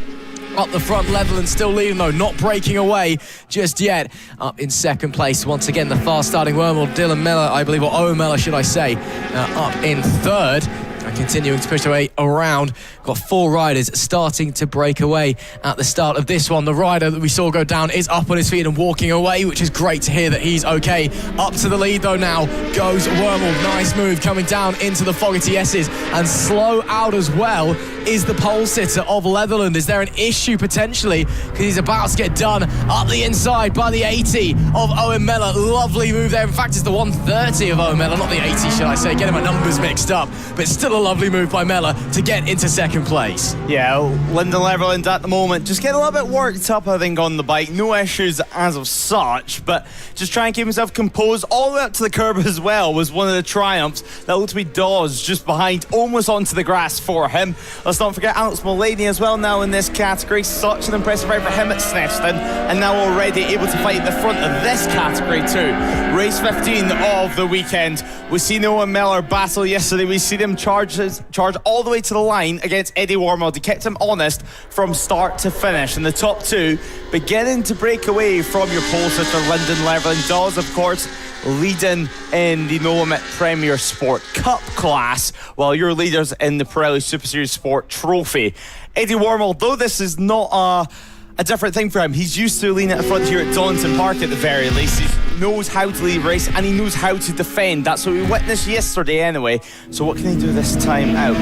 B: Up the front, Leatherland still leading though, not breaking away just yet. Up in second place, once again, the fast-starting Wormald, Dylan Miller, I believe, or Owen Miller, should I say, up in third. And continuing to push away around. Got four riders starting to break away at the start of this one. The rider that we saw go down is up on his feet and walking away, which is great to hear that he's okay. Up to the lead though now goes Wormald. Nice move coming down into the Fogarty S's, and slow out as well is the pole sitter of Leatherland. Is there an issue potentially? Because he's about to get done up the inside by the 80 of Owen Miller. Lovely move there. In fact, it's the 130 of Owen Miller, not the 80, should I say. Getting my numbers mixed up. But still a lovely move by Miller to get into second place.
A: Yeah, Lyndon Leatherland at the moment just getting a little bit worked up, I think, on the bike. No issues as of such, but just trying to keep himself composed all the way up to the curb as well was one of the triumphs. That looked to be Dawes just behind, almost onto the grass for him. Let's not forget Alex Mullaney as well now in this category. Such an impressive ride for him at Snefston, and now already able to fight at the front of this category too. Race 15 of the weekend. We see Owen Miller battle yesterday. We see him charge all the way to the line against Eddie Wormald. He kept him honest from start to finish. And the top two beginning to break away from your pole sitter Lyndon Leatherland. Dawes, of course, leading in the No Limit Premier Sport Cup class, while your leaders in the Pirelli Super Series Sport Trophy. Eddie Wormald, though this is not a different thing for him, he's used to leaning at the front here at Donington Park at the very least. He knows how to lead a race and he knows how to defend. That's what we witnessed yesterday anyway. So what can he do this time out?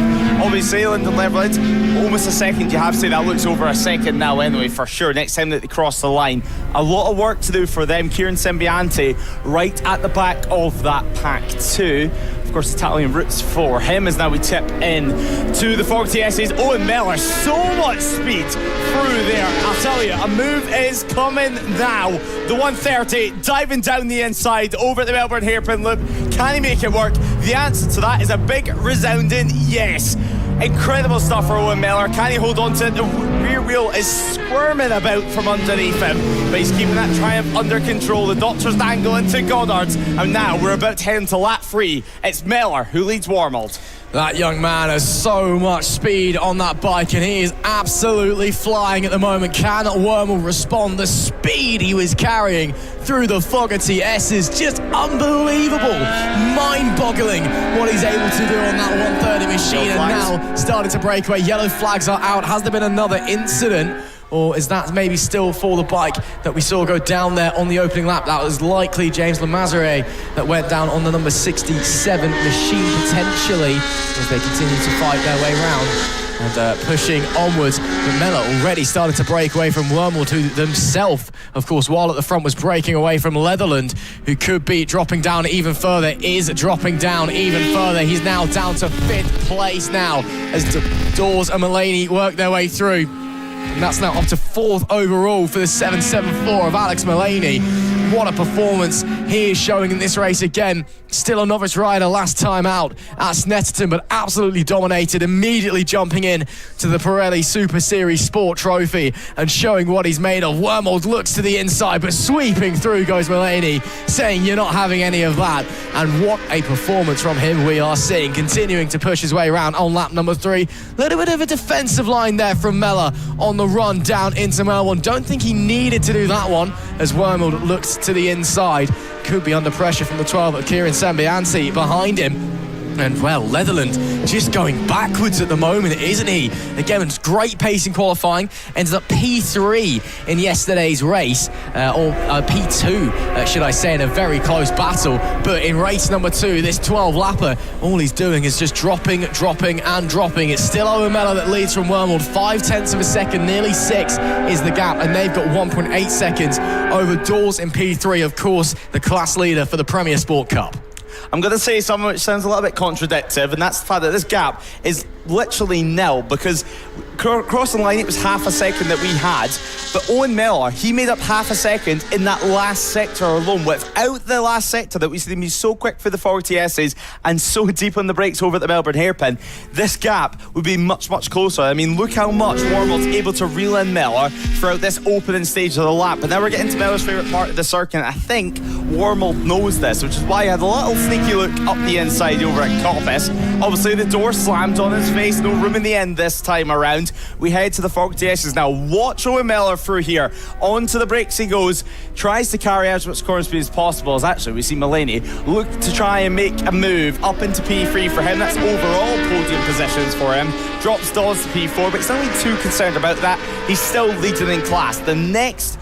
A: Obviously, Lyndon Leatherland, almost a second. You have to say that looks over a second now anyway, for sure. Next time that they cross the line. A lot of work to do for them. Kieran Sembiante right at the back of that pack too. Of course, Italian roots for him as now we tip in to the Fogarty S's. Owen Miller, so much speed through there. I'll tell you, a move is coming now. The 130 diving down the inside over at the Melbourne hairpin loop. Can he make it work? The answer to that is a big resounding yes. Incredible stuff for Owen Miller. Can he hold on to it? The rear wheel is squirming about from underneath him, but he's keeping that triumph under control. The doctor's dangling to Goddard's, and now we're about to head into lap 3. It's Miller who leads Wormald.
B: That young man has so much speed on that bike, and he is absolutely flying at the moment. Can Wormald respond? The speed he was carrying through the Fogarty S is just unbelievable. Mind-boggling what he's able to do on that 130 machine, and now starting to break away. Yellow flags are out. Has there been another incident? Or is that maybe still for the bike that we saw go down there on the opening lap? That was likely James Lemazure that went down on the number 67 machine potentially, as they continue to fight their way round and pushing onwards. But Miller already started to break away from Wormald, who himself, of course, while at the front was breaking away from Leatherland, who could be dropping down even further, is dropping down even further. He's now down to 5th place now as Dawes and Mullaney work their way through. And that's now up to 4th overall for the 774 of Alex Mullaney. what a performance he is showing in this race again. Still a novice rider last time out at Snetterton, but absolutely dominated, immediately jumping in to the Pirelli Super Series Sport Trophy and showing what he's made of. Wormold looks to the inside, but sweeping through goes Mulaney, saying you're not having any of that. And what a performance from him we are seeing, continuing to push his way around on lap number 3. Little bit of a defensive line there from Mella on the run down into Melbourne. Don't think he needed to do that one as Wormold looks to the inside. Could be under pressure from the 12 of Kieran Sambiansi behind him. And, well, Leatherland just going backwards at the moment, isn't he? Again, it's great pace in qualifying. Ends up P3 in yesterday's race, or P2, should I say, in a very close battle. But in race number 2, this 12-lapper, all he's doing is just dropping. It's still Owen Mella that leads from Wormold. 0.5 of a second, nearly 6 is the gap. And they've got 1.8 seconds over Dawes in P3, of course, the class leader for the Premier Sport Cup.
A: I'm going to say something which sounds a little bit contradictory, and that's the fact that this gap is literally nil, because crossing the line it was half a second that we had, but Owen Miller, he made up half a second in that last sector alone. Without the last sector that we see him be so quick for the 40Ss and so deep on the brakes over at the Melbourne hairpin, this gap would be much closer. I mean, look how much Wormold's able to reel in Miller throughout this opening stage of the lap. But now we're getting to Miller's favourite part of the circuit. I think Wormold knows this, which is why he had a little sneaky look up the inside over at Coppice. Obviously the door slammed on his face, no room in the end this time around. We head to the 40Ss now. Watch Owen Miller through here. Onto the brakes he goes, tries to carry out as much corner speed as possible, as actually we see Mulaney look to try and make a move up into P3 for him. That's overall podium positions for him. Drops Dawes to P4, but he's not really too concerned about that. He's still leading in class. The next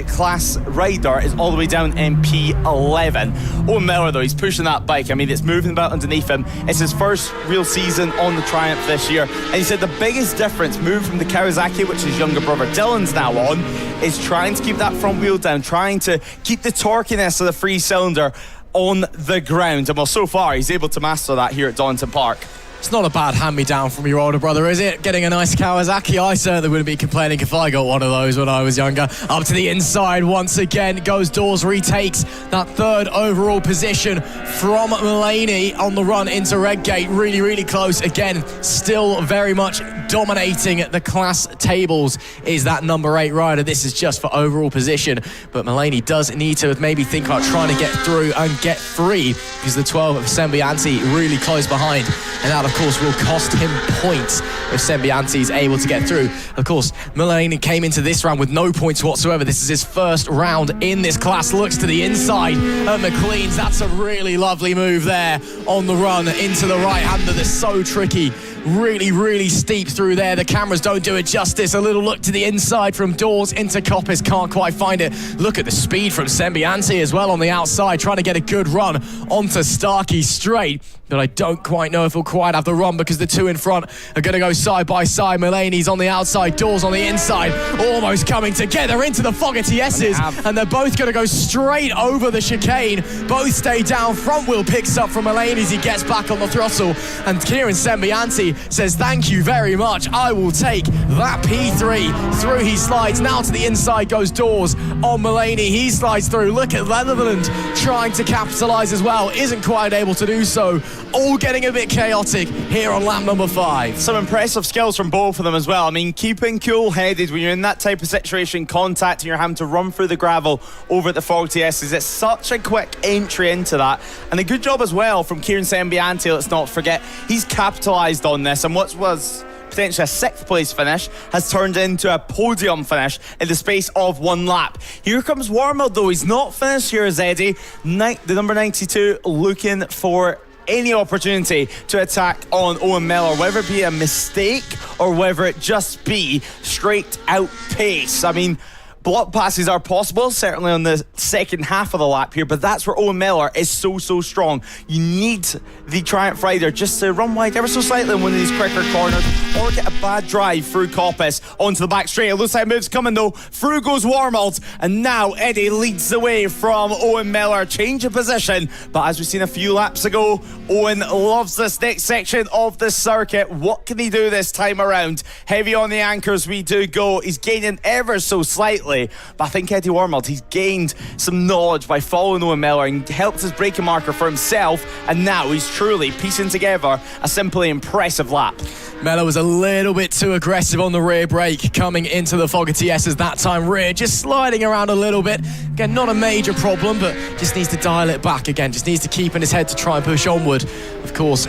A: class rider is all the way down in P11. Owen Miller, though, he's pushing that bike. I mean, it's moving about underneath him. It's his first real season on the Triumph this year, and he said the biggest difference moving from the Kawasaki, which his younger brother Dylan's now on, is trying to keep that front wheel down, trying to keep the torquiness of the free cylinder on the ground. And well, so far he's able to master that here at Donington Park.
B: It's not a bad hand-me-down from your older brother, is it? Getting a nice Kawasaki. I certainly wouldn't be complaining if I got one of those when I was younger. Up to the inside once again goes Dawes, retakes that third overall position from Mulaney on the run into Redgate. Really close. Again, still very much dominating the class tables is that number 8 rider. This is just for overall position, but Mulaney does need to maybe think about trying to get through and get free, because the 12 of Sembianti really close behind, and that of course will cost him points if Sembianti is able to get through. Of course, Mulaney came into this round with no points whatsoever. This is his first round in this class. Looks to the inside at McLean's. That's a really lovely move there on the run into the right-hander. That's so tricky. Really steep through there. The cameras don't do it justice. A little look to the inside from Dawes into Coppice. Can't quite find it. Look at the speed from Sembianti as well on the outside, trying to get a good run onto Starkey straight. But I don't quite know if he'll quite have the run, because the two in front are going to go side by side. Mulaney's on the outside, Dawes on the inside, almost coming together into the Fogarty S's, and they're both going to go straight over the chicane. Both stay down. Front wheel picks up from Mulaney as he gets back on the throttle, and Kieran Sembianti says thank you very much, I will take that P3. Through he slides. Now to the inside goes Dawes on Mulaney. He slides through. Look at Leatherland trying to capitalise as well, isn't quite able to do so. All getting a bit chaotic here on lap number 5.
A: Some impressive skills from both of them as well. I mean, keeping cool-headed when you're in that type of situation, contact, and you're having to run through the gravel over at the 40Ss. It's such a quick entry into that. And a good job as well from Kieran Sembianti, let's not forget. He's capitalised on this, and what was potentially a 6th place finish has turned into a podium finish in the space of 1 lap. Here comes Wormold, though. He's not finished here as Eddie. The number 92 looking for any opportunity to attack on Owen Miller, whether it be a mistake or whether it just be straight out pace. I mean, block passes are possible, certainly on the second half of the lap here, but that's where Owen Miller is so strong. You need the Triumph rider just to run wide ever so slightly in one of these quicker corners, or get a bad drive through Coppice onto the back straight. It looks like moves coming though. Through goes Wormold, and now Eddie leads the way from Owen Miller. Change of position, but as we've seen a few laps ago, Owen loves this next section of the circuit. What can he do this time around? Heavy on the anchors we do go. He's gaining ever so slightly. quickly. But I think Eddie Wormald, he's gained some knowledge by following Owen Miller and helped his braking marker for himself, and now he's truly piecing together a simply impressive lap.
B: Miller was a little bit too aggressive on the rear brake coming into the Fogarty S's that time. Rear just sliding around a little bit. Again, not a major problem, but just needs to dial it back again. Just needs to keep in his head to try and push onward. Of course,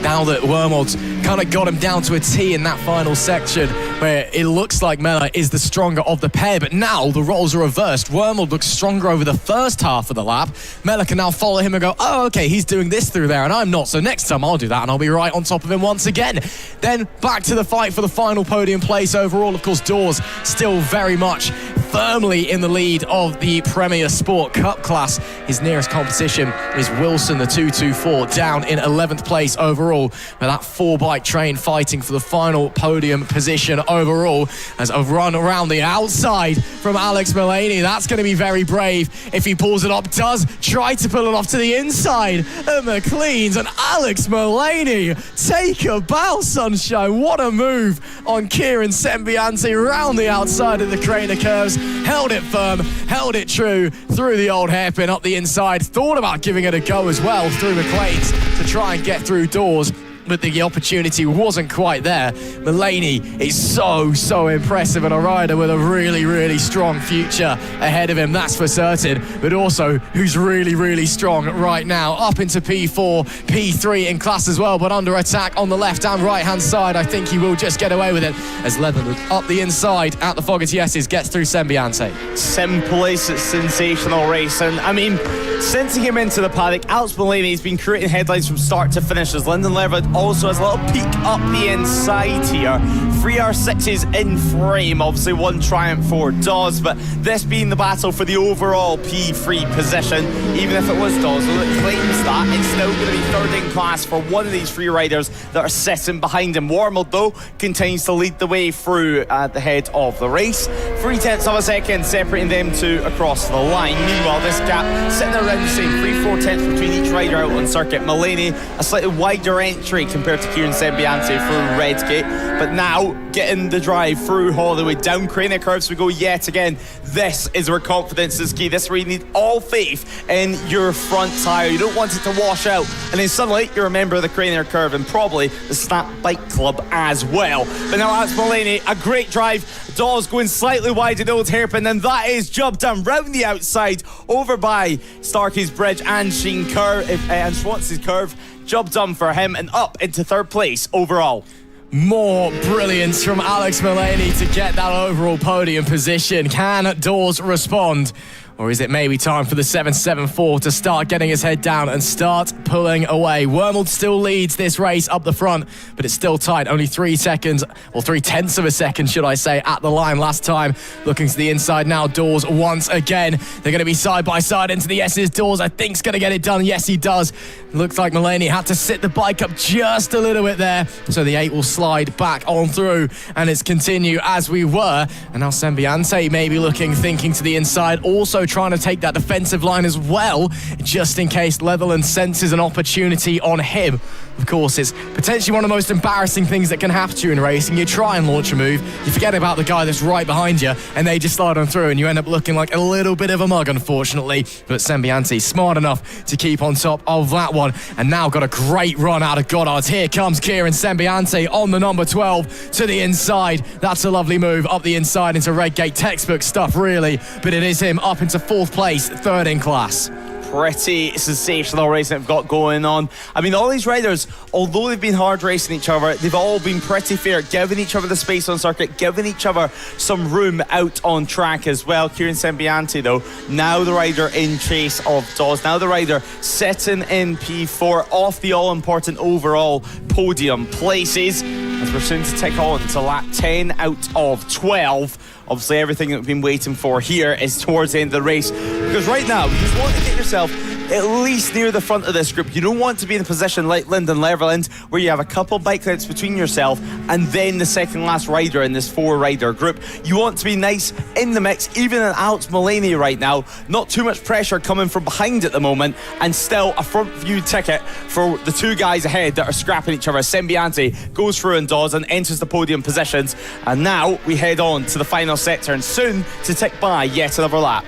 B: now that Wormald's kind of got him down to a T in that final section where it looks like Miller is the stronger of the pair, but now the roles are reversed. Wormald looks stronger over the first half of the lap. Miller can now follow him and go, oh, okay, he's doing this through there and I'm not, so next time I'll do that and I'll be right on top of him once again. Then back to the fight for the final podium place overall. Of course, Dawes still very much firmly in the lead of the Premier Sport Cup class. His nearest competition is Wilson, the 224, down in 11th place overall, with that 4-bike train fighting for the final podium position overall. As a run around the outside from Alex Mullaney, that's going to be very brave if he pulls it up. Does try to pull it off to the inside of McLean's, and Alex Mullaney, take a bow, sunshine. What a move on Kieran Sembianti round the outside of the Craner curves. Held it firm, held it true through the old hairpin up the inside. Thought about giving it a go as well through McLean's to try and get through Dawes, but the opportunity wasn't quite there. Mullaney is so impressive, and a rider with a really strong future ahead of him, that's for certain, but also who's really strong right now, up into P4, P3 in class as well, but under attack on the left and right hand side. I think he will just get away with it as Leatherwood up the inside at the Fogarty S's gets through Sembianti.
A: Simply sensational race, and I mean, since he came into the paddock, Alex Mullaney has been creating headlines from start to finish, as Lyndon Leverett also has a little peek up the inside here. 3 R6s in frame, obviously one triumph for Dawes, but this being the battle for the overall P3 position, even if it was Dawes that claims that, it's still going to be third in class for one of these 3 riders that are sitting behind him. Wormald, though, continues to lead the way through at the head of the race. 0.3 of a second separating them two across the line. Meanwhile, this gap sitting around the same, 3/4 between each rider out on circuit. Mullaney, a slightly wider entry compared to Kieran Sembianti through Redgate, but now getting the drive through Holloway, down Craner curves we go yet again. This is where confidence is key. This is where you need all faith in your front tyre. You don't want it to wash out, and then suddenly you remember the Craner curve and probably the Snap Bike Club as well. But now that's Mullaney, a great drive. Dawes going slightly wide in the old hairpin, and that is job done round the outside over by Starkey's Bridge and Sheen Curve and Schwartz's curve. Job done for him, and up into third place overall.
B: More brilliance from Alex Mullaney to get that overall podium position. Can Dawes respond? Or is it maybe time for the 774 to start getting his head down and start pulling away? Wormald still leads this race up the front, but it's still tight. Only 3 seconds, or 0.3 of a second, should I say, at the line last time. Looking to the inside now, Dawes once again. They're going to be side by side into the S's. Dawes, I think, is going to get it done. Yes, he does. Looks like Mullaney had to sit the bike up just a little bit there, so the 8 will slide back on through, and it's continue as we were. And now Sembianti maybe looking, thinking to the inside, also trying to take that defensive line as well, just in case Leatherland senses an opportunity on him. Of course, it's potentially one of the most embarrassing things that can happen to you in racing. You try and launch a move, you forget about the guy that's right behind you, and they just slide on through, and you end up looking like a little bit of a mug, unfortunately. But Sembianti, smart enough to keep on top of that one, and now got a great run out of Goddard's. Here comes Kieran Sembianti on the number 12 to the inside. That's a lovely move up the inside into Redgate. Textbook stuff, really, but it is him up into 4th place, 3rd in class.
A: Pretty sensational racing they've got going on. I mean, all these riders, although they've been hard racing each other, they've all been pretty fair, giving each other the space on circuit, giving each other some room out on track as well. Kieran Sembianti, though, now the rider in chase of Dawes, now the rider sitting in P4 off the all-important overall podium places, as we're soon to tick on to lap 10 out of 12. Obviously, everything that we've been waiting for here is towards the end of the race, because right now you just want to get yourself at least near the front of this group. You don't want to be in a position like Lyndon Leverland where you have a couple bike lengths between yourself and then the second last rider in this 4-rider group. You want to be nice in the mix, even in Alex Mullaney right now. Not too much pressure coming from behind at the moment, and still a front view ticket for the two guys ahead that are scrapping each other. Sembianti goes through and does and enters the podium positions, and now we head on to the final sector and soon to tick by yet another lap.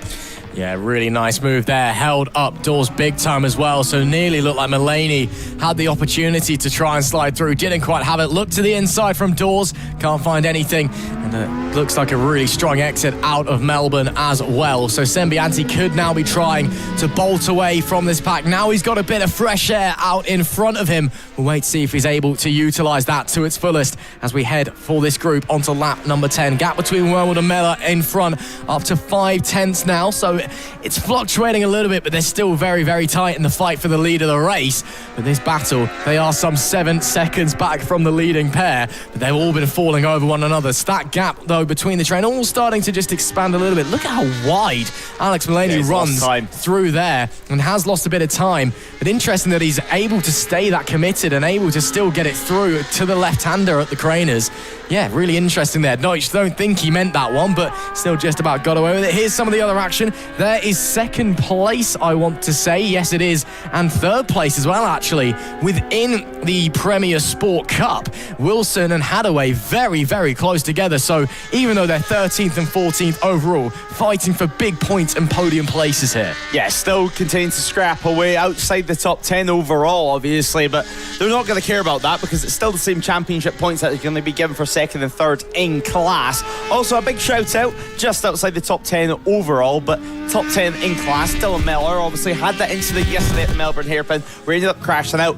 B: Yeah, really nice move there. Held up doors big time as well. So nearly looked like Mullaney had the opportunity to try and slide through. Didn't quite have it. Looked to the inside from doors. Can't find anything. And it looks like a really strong exit out of Melbourne as well. So Sembianti could now be trying to bolt away from this pack. Now he's got a bit of fresh air out in front of him. We'll wait to see if he's able to utilise that to its fullest as we head for this group onto lap number 10. Gap between Wormwood and Miller in front up to 5/10 now. So it's fluctuating a little bit, but they're still very, very tight in the fight for the lead of the race. But this battle, they are some 7 seconds back from the leading pair, but they've all been falling over one another. So that gap, though, between the train, all starting to just expand a little bit. Look at how wide Alex Mullaney runs through there and has lost a bit of time. But interesting that he's able to stay that committed and able to still get it through to the left-hander at the Craners. Yeah, really interesting there. No, I don't think he meant that one, but still just about got away with it. Here's some of the other action. There is second place, I want to say. Yes, it is. And third place as well, actually, within the Premier Sport Cup. Wilson and Hadaway very, very close together. So even though they're 13th and 14th overall, fighting for big points and podium places here.
A: Yeah, still continuing to scrap away outside the top 10 overall, obviously, but they're not going to care about that because it's still the same championship points that are going to be given for second and third in class. Also, a big shout out just outside the top 10 overall, but top 10 in class. Dylan Miller obviously had that incident yesterday at the Melbourne hairpin where he ended up crashing out.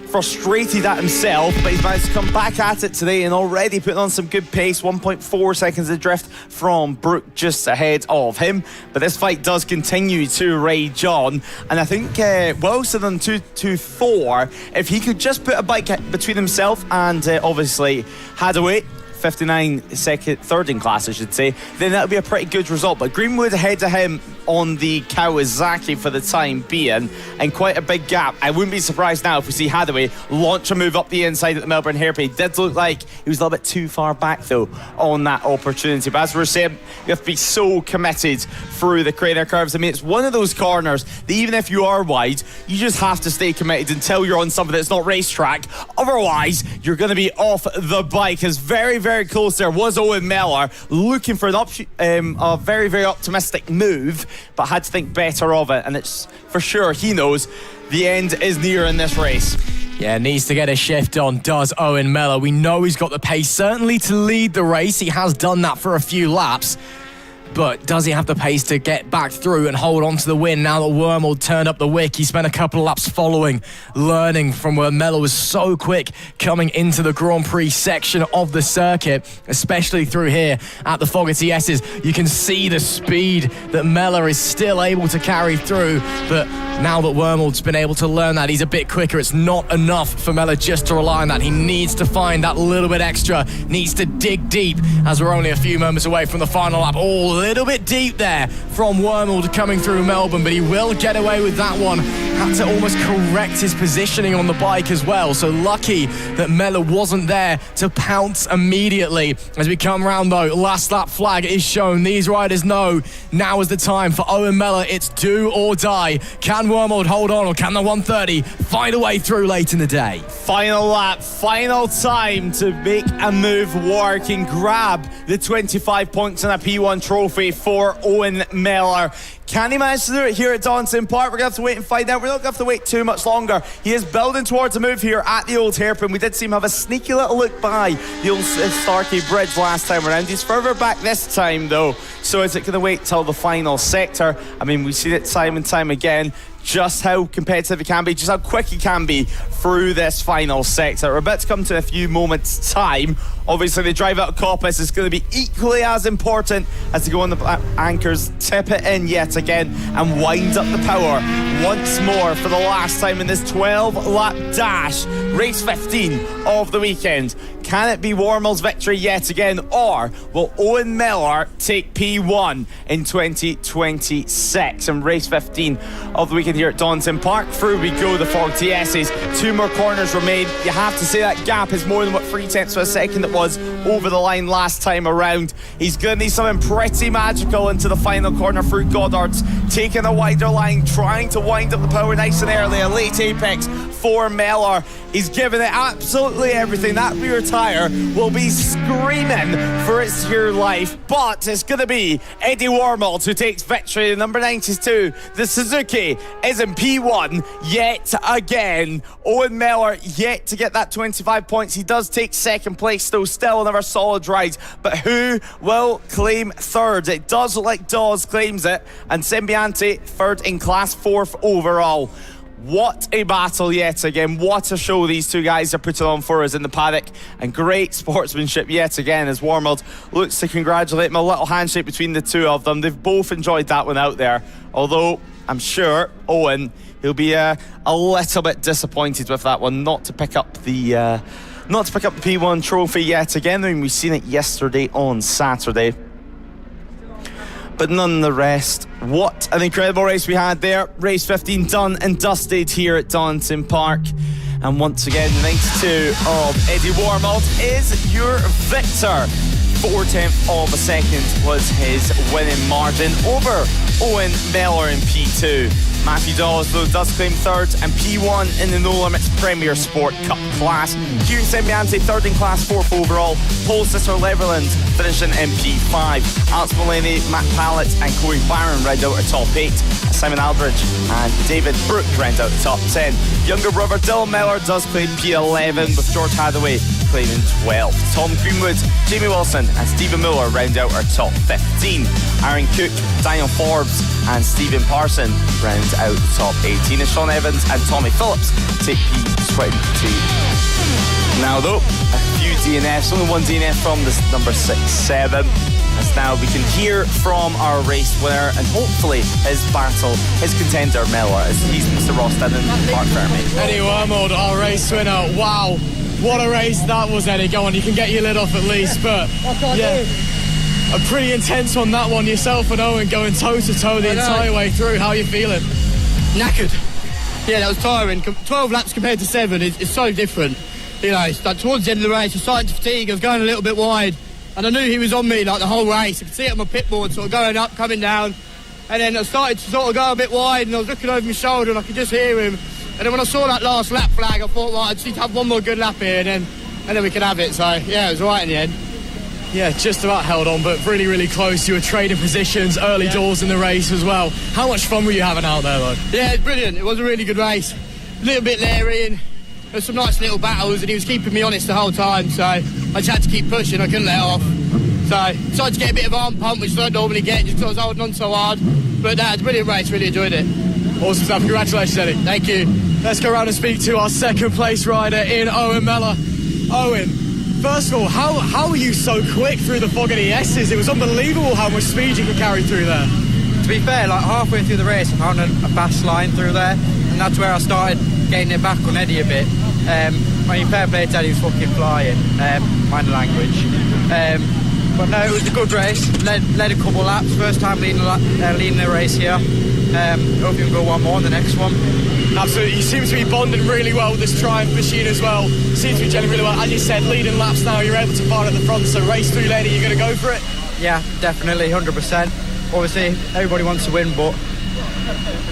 A: Frustrated at himself, but he's managed to come back at it today and already putting on some good pace. 1.4 seconds adrift from Brooke just ahead of him. But this fight does continue to rage on, and I think Wilson on 224, if he could just put a bike between himself and obviously Hadaway, 59 second, third in class, I should say, then that would be a pretty good result. But Greenwood ahead of him on the Kawasaki for the time being, and quite a big gap. I wouldn't be surprised now if we see Hadaway launch a move up the inside at the Melbourne hairpin. It did look like he was a little bit too far back though on that opportunity. But as we're saying, you have to be so committed through the Craner curves. I mean, it's one of those corners that even if you are wide, you just have to stay committed until you're on something that's not racetrack. Otherwise, you're going to be off the bike. As very, very close there was Owen Miller looking for a very, very optimistic move, but had to think better of it, and it's for sure he knows the end is near in this race.
B: Yeah, needs to get a shift on, does Owen Miller. We know he's got the pace certainly to lead the race. He has done that for a few laps. But does he have the pace to get back through and hold on to the win now that Wormald turned up the wick? He spent a couple of laps following, learning from where Miller was so quick coming into the Grand Prix section of the circuit, especially through here at the Fogarty S's. You can see the speed that Miller is still able to carry through, but now that Wormald's been able to learn that he's a bit quicker, it's not enough for Miller just to rely on that. He needs to find that little bit extra, needs to dig deep as we're only a few moments away from the final lap. A little bit deep there from Wormald coming through Melbourne, but he will get away with that one. Had to almost correct his positioning on the bike as well, so lucky that Miller wasn't there to pounce immediately. As we come round though, last lap flag is shown. These riders know now is the time for Owen Miller. It's do or die. Can Wormald hold on, or can the 130 find a way through late in the day?
A: Final lap, final time to make a move work and grab the 25 points and a P1 trophy for Owen Miller. Can he manage to do it here at Donington Park? We're going to have to wait and find out. We're not going to have to wait too much longer. He is building towards a move here at the old hairpin. We did see him have a sneaky little look by the old Starkey Bridge last time around. He's further back this time though. So is it going to wait till the final sector? I mean, we've seen it time and time again, just how competitive he can be, just how quick he can be through this final sector. We're about to come to a few moments time. Obviously the drive out of Coppice is going to be equally as important as to go on the anchors, tip it in yet again and wind up the power once more for the last time in this 12 lap dash, race 15 of the weekend. Can it be Wormald's victory yet again, or will Owen Miller take P1 in 2026? And race 15 of the weekend here at Donington Park. Through we go, the Ford TSs. 2 more corners remain. You have to say that gap is more than what 3/10 of a second it was over the line last time around. He's going to need something pretty magical into the final corner through Goddard's, taking a wider line, trying to wind up the power nice and early. A late apex for Miller. He's given it absolutely everything. That rear tyre will be screaming for its dear life, but it's going to be Eddie Wormald who takes victory. Number 92, the Suzuki, is in P1 yet again. Owen Miller yet to get that 25 points. He does take second place, though still another solid ride. But who will claim third? It does look like Dawes claims it, and Sembiante third in class, 4th overall. What a battle yet again. What a show these two guys are putting on for us in the paddock. And great sportsmanship yet again as Wormald looks to congratulate him. A little handshake between the two of them. They've both enjoyed that one out there. Although I'm sure Owen, he'll be a little bit disappointed with that one, not to pick up the P1 trophy yet again. I mean, we've seen it yesterday on Saturday. But none the rest. What an incredible race we had there. Race 15 done and dusted here at Donington Park. And once again, the 92 of Eddie Wormald is your victor. 4/10 of a second was his winning margin over Owen Miller in P2. Matthew Dawes, though, does claim third and P1 in the No Limits Premier Sport Cup class. Kieran Sembiante third in class, 4th overall. Paul Sister-Leverland finishing in P5. Alex Mulaney, Matt Pallett and Corey Barron round out at top 8. Simon Aldridge and David Brooke round out the top 10. Younger brother Dylan Miller does claim P11, with George Hathaway claiming 12. Tom Greenwood, Jamie Wilson and Stephen Miller round out our top 15. Aaron Cook, Daniel Forbes and Stephen Parson round out the top 18. And Sean Evans and Tommy Phillips take P22. Now though, a few DNFs, only one DNF from this number 6-7. As now we can hear from our race winner and hopefully his contender Miller, as he's Mr. Ross Dennon, Mark Fermi.
B: Eddie Wormald, our race winner. Wow, what a race that was, Eddie. Go on, you can get your lid off at least, but yeah, a pretty intense one, that one. Yourself and Owen going toe-to-toe the entire way through. How are you feeling?
O: Knackered. Yeah, that was tiring. 12 laps compared to 7 is so different. You know, it's like towards the end of the race, I was starting to fatigue. I was going a little bit wide, and I knew he was on me like the whole race. I could see it on my pit board, sort of going up, coming down, and then I started to sort of go a bit wide, and I was looking over my shoulder, and I could just hear him. And then when I saw that last lap flag, I thought, right, I just need to have one more good lap here, and then we can have it. So yeah, it was all right in the end.
B: Yeah, just about held on, but really, really close. You were trading positions early doors in the race as well. How much fun were you having out there, though?
O: Yeah, it's brilliant. It was a really good race. A little bit leery, and there was some nice little battles, and he was keeping me honest the whole time, so I just had to keep pushing. I couldn't let off. So I decided to get a bit of arm pump, which I don't normally get, just because I was holding on so hard. But it's a brilliant race, really enjoyed it.
B: Awesome stuff. Congratulations, Eddie.
O: Thank you.
B: Let's go around and speak to our second place rider in Owen Miller. Owen, first of all, how were you so quick through the fog of the S's? It was unbelievable how much speed you could carry through there.
R: To be fair, like halfway through the race, I found a fast line through there, and that's where I started getting it back on Eddie a bit. I mean, fair play to Eddie, he was fucking flying, mind the language. But no, it was a good race. Led a couple laps, first time leading the race here. Hope you can go one more in the next one.
B: Absolutely, you seem to be bonding really well with this Triumph machine as well. Seems to be gelling really well. As you said, leading laps now, you're able to part at the front, so race 3 later, you're going to go for it?
R: Yeah, definitely, 100%. Obviously, everybody wants to win, but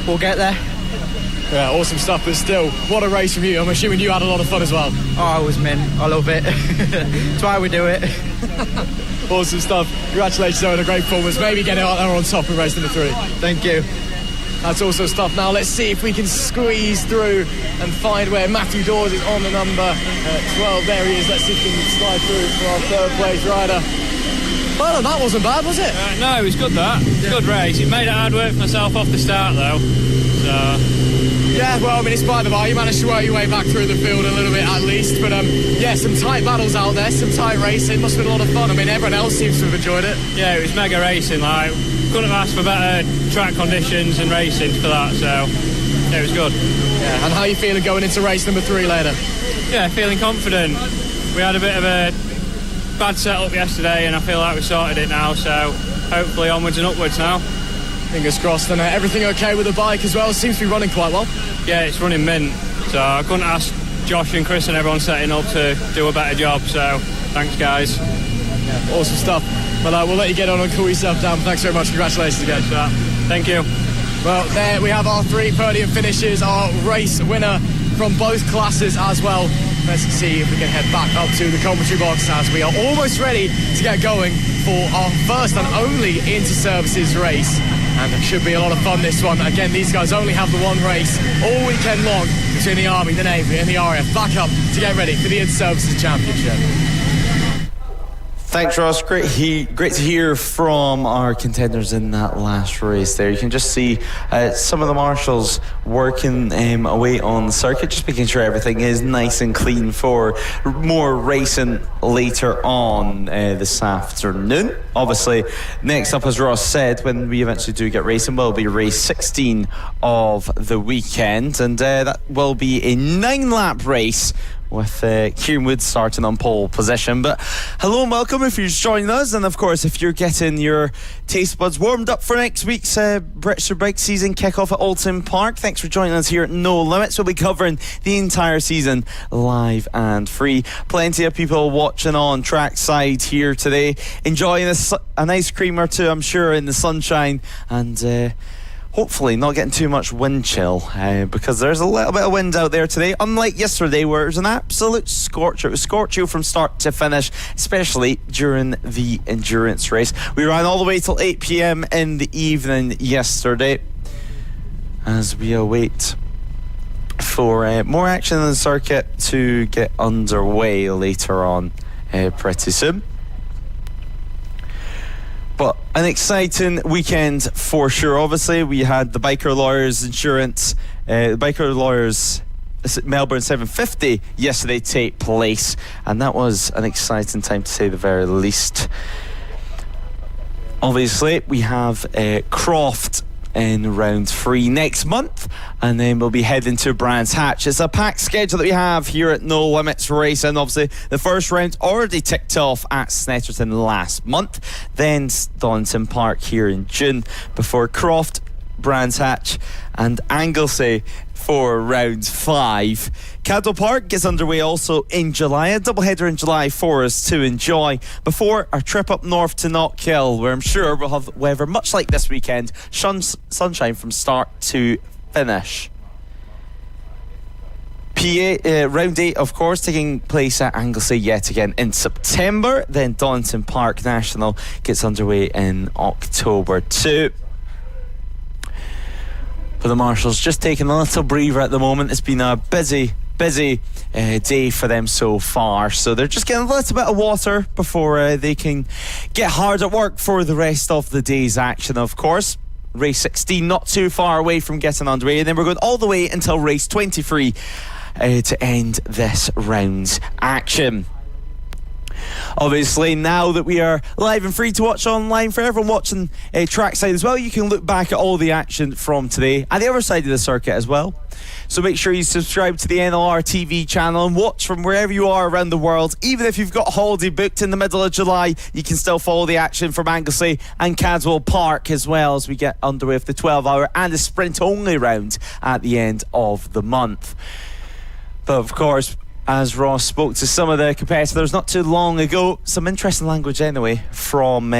R: we'll get there.
B: Yeah, awesome stuff, but still, what a race from you. I'm assuming you had a lot of fun as well.
R: Oh, it was mint. I love it. That's why we do it.
B: Awesome stuff. Congratulations on a great performance. Maybe get it out there on top in race number 3.
R: Thank you.
B: That's awesome stuff. Now let's see if we can squeeze through and find where Matthew Dawes is on the number 12. There he is. Let's see if we can slide through for our third place rider. Well, that wasn't bad, was it?
S: No, it was good, that. Good race. It made it hard work for myself off the start, though. So...
B: Yeah, well, I mean, it's by the by, you managed to work your way back through the field a little bit at least, but yeah, some tight battles out there, some tight racing, must have been a lot of fun. I mean, everyone else seems to have enjoyed it.
S: Yeah, it was mega racing, like, couldn't have asked for better track conditions and racing for that, so yeah, it was good.
B: Yeah, and how are you feeling going into race number 3 later?
S: Yeah, feeling confident. We had a bit of a bad setup yesterday, and I feel like we sorted it now, so hopefully onwards and upwards now.
B: Fingers crossed. And everything okay with the bike as well? Seems to be running quite well.
S: Yeah, it's running mint, so I couldn't ask Josh and Chris and everyone setting up to do a better job, so thanks guys.
B: Yeah, awesome stuff. Well, we'll let you get on and cool yourself down. Thanks very much. Congratulations again.
S: Thank you.
B: Well, there we have our 3 podium finishes, our race winner from both classes as well. Let's see if we can head back up to the commentary box as we are almost ready to get going for our first and only inter-services race. And it should be a lot of fun, this one. Again, these guys only have the one race all weekend long between the Army, the Navy and the RAF. Back up to get ready for the Inter-Services Championship.
A: Thanks, Ross. Great to hear from our contenders in that last race there. You can just see some of the marshals working away on the circuit, just making sure everything is nice and clean for more racing later on this afternoon. Obviously, next up, as Ross said, when we eventually do get racing, will be race 16 of the weekend, and that will be a 9-lap race with Kieran Wood starting on pole position. But hello and welcome if you're just joining us, and of course if you're getting your taste buds warmed up for next week's British Bike season kick-off at Donington Park. Thanks for joining us here at No Limits. We'll be covering the entire season live and free. Plenty of people watching on trackside here today, enjoying an ice cream or two, I'm sure, in the sunshine, and hopefully not getting too much wind chill, because there's a little bit of wind out there today, unlike yesterday where it was an absolute scorcher. It was scorching from start to finish, especially during the endurance race. We ran all the way till 8 p.m. in the evening yesterday as we await for more action on the circuit to get underway later on pretty soon. But an exciting weekend for sure. Obviously, we had the Biker Lawyers Insurance, the Biker Lawyers Melbourne 750 yesterday take place, and that was an exciting time to say the very least. Obviously, we have Croft in round 3 next month, and then we'll be heading to Brands Hatch. It's a packed schedule that we have here at No Limits Racing. Obviously, the first round already ticked off at Snetterton last month, then Donington Park here in June, before Croft, Brands Hatch and Anglesey for round 5. Cadwell Park gets underway also in July, a doubleheader in July for us to enjoy before our trip up north to Knockhill, where I'm sure we'll have weather much like this weekend, sunshine from start to finish. Round 8, of course, taking place at Anglesey yet again in September. Then Donington Park National gets underway in October too. For the marshals, just taking a little breather at the moment. It's been a busy day for them so far, so they're just getting a little bit of water before they can get hard at work for the rest of the day's action. Of course, race 16 not too far away from getting underway, and then we're going all the way until race 23 to end this round's action. Obviously, now that we are live and free to watch online, for everyone watching trackside as well, you can look back at all the action from today and the other side of the circuit as well. So make sure you subscribe to the NLR TV channel and watch from wherever you are around the world. Even if you've got a holiday booked in the middle of July, you can still follow the action from Anglesey and Cadwell Park as well, as we get underway with the 12-hour and the sprint-only round at the end of the month. But of course, as Ross spoke to some of the competitors not too long ago, some interesting language anyway from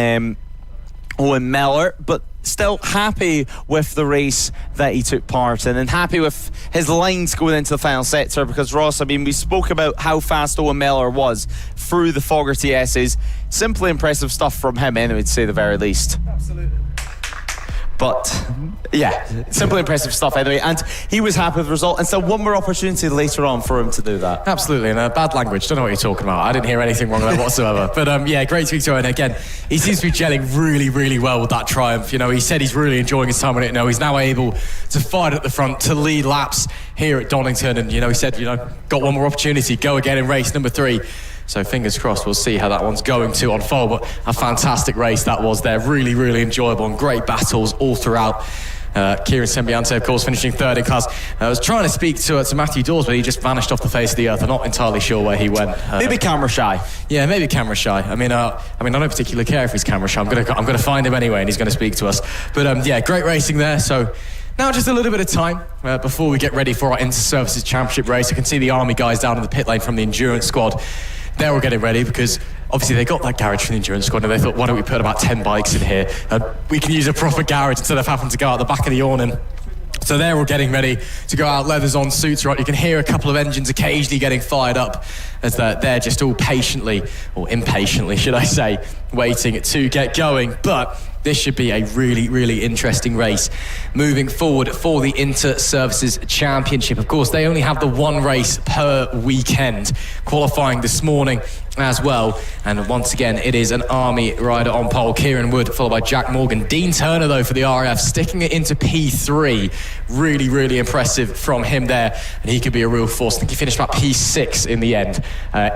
A: Owen Miller, but still happy with the race that he took part in and happy with his lines going into the final sector, because Ross, I mean, we spoke about how fast Owen Miller was through the Fogarty S's. Simply impressive stuff from him anyway, to say the very least.
B: Absolutely.
A: But yeah, simply impressive stuff anyway, and he was happy with the result, and still one more opportunity later on for him to do that.
B: Absolutely, and bad language, don't know what you're talking about. I didn't hear anything wrong with that whatsoever. But yeah, great to speak to him, and again, he seems to be gelling really, really well with that triumph. You know, he said he's really enjoying his time on it. You know, he's now able to fight at the front, to lead laps here at Donington, and you know, he said, you know, got one more opportunity, go again in race number 3. So fingers crossed, we'll see how that one's going to unfold. But a fantastic race that was there. Really, really enjoyable and great battles all throughout. Kieran Sembiante, of course, finishing third in class. I was trying to speak to Matthew Dawes, but he just vanished off the face of the earth. I'm not entirely sure where he went.
A: Maybe camera shy.
B: Yeah, maybe camera shy. I mean, I don't particularly care if he's camera shy. I'm gonna find him anyway, and he's going to speak to us. But yeah, great racing there. So now just a little bit of time before we get ready for our Inter-Services Championship race. You can see the Army guys down in the pit lane from the Endurance Squad. They're all getting ready because obviously they got that garage from the Endurance Squad and they thought, why don't we put about 10 bikes in here? We can use a proper garage instead of having to go out the back of the awning. So they're all getting ready to go out, leathers on, suits right. You can hear a couple of engines occasionally getting fired up as they're just all patiently, or impatiently should I say, waiting to get going. But this should be a really, really interesting race moving forward for the Inter-Services Championship. Of course, they only have the one race per weekend, qualifying this morning as well. And once again, it is an Army rider on pole, Kieran Wood, followed by Jack Morgan. Dean Turner, though, for the RAF, sticking it into P3. Really, really impressive from him there. And he could be a real force. I think he finished about P6 in the end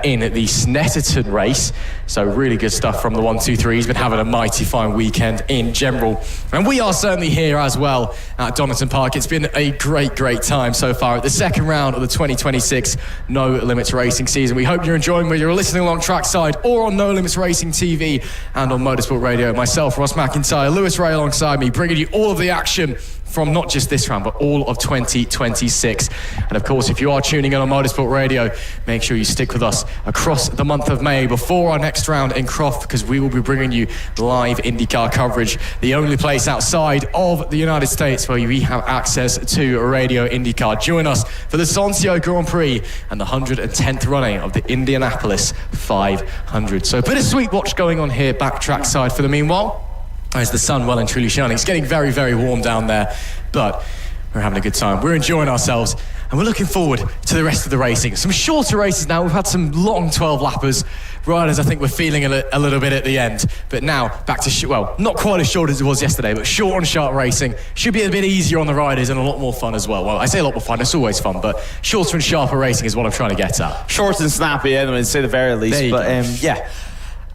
B: in the Snetterton race. So really good stuff from the 1-2-3. He's been having a mighty fine weekend in general. And we are certainly here as well at Donington Park. It's been a great, great time so far at the second round of the 2026 No Limits Racing season. We hope you're enjoying whether you're listening along trackside or on No Limits Racing TV and on Motorsport Radio. Myself, Ross McIntyre, Lewis Ray alongside me, bringing you all of the action from not just this round, but all of 2026. And of course, if you are tuning in on Motorsport Radio, make sure you stick with us across the month of May before our next round in Croft, because we will be bringing you live IndyCar coverage, the only place outside of the United States where we have access to Radio IndyCar. Join us for the Soncio Grand Prix and the 110th running of the Indianapolis 500. So a bit of sweet watch going on here back trackside for the meanwhile, as the sun well and truly shining. It's getting very, very warm down there, but we're having a good time. We're enjoying ourselves, and we're looking forward to the rest of the racing. Some shorter races now. We've had some long 12-lappers. Riders, I think, we're feeling a little bit at the end. But now, back to, well, not quite as short as it was yesterday, but short and sharp racing. Should be a bit easier on the riders and a lot more fun as well. Well, I say a lot more fun, it's always fun, but shorter and sharper racing is what I'm trying to get at.
A: Short and snappy, anyway, to say the very least. But, yeah.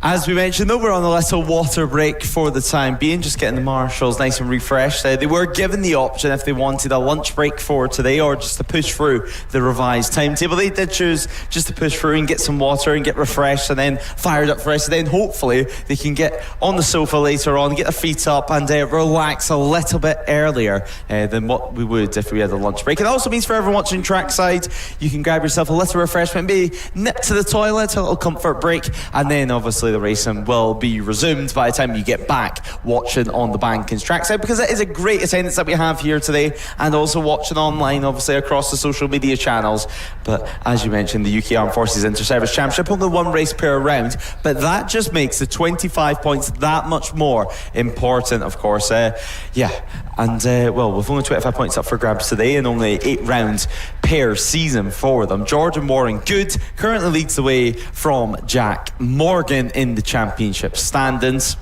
A: As we mentioned, though, we're on a little water break for the time being, just getting the marshals nice and refreshed. They were given the option if they wanted a lunch break for today or just to push through the revised timetable. They did choose just to push through and get some water and get refreshed and then fired up for us. And then hopefully they can get on the sofa later on, get their feet up and relax a little bit earlier than what we would if we had a lunch break. It also means for everyone watching trackside, you can grab yourself a little refreshment, maybe nip to the toilet, a little comfort break, and then obviously the racing will be resumed by the time you get back watching on the Bankins trackside, because it is a great attendance that we have here today, and also watching online obviously across the social media channels. But as you mentioned, the UK Armed Forces Inter-Service Championship, only one race per round, but that just makes the 25 points that much more important, of course. Well, with only 25 points up for grabs today and only 8 rounds per season for them, Jordan Warren Good currently leads the way from Jack Morgan in the championship standings.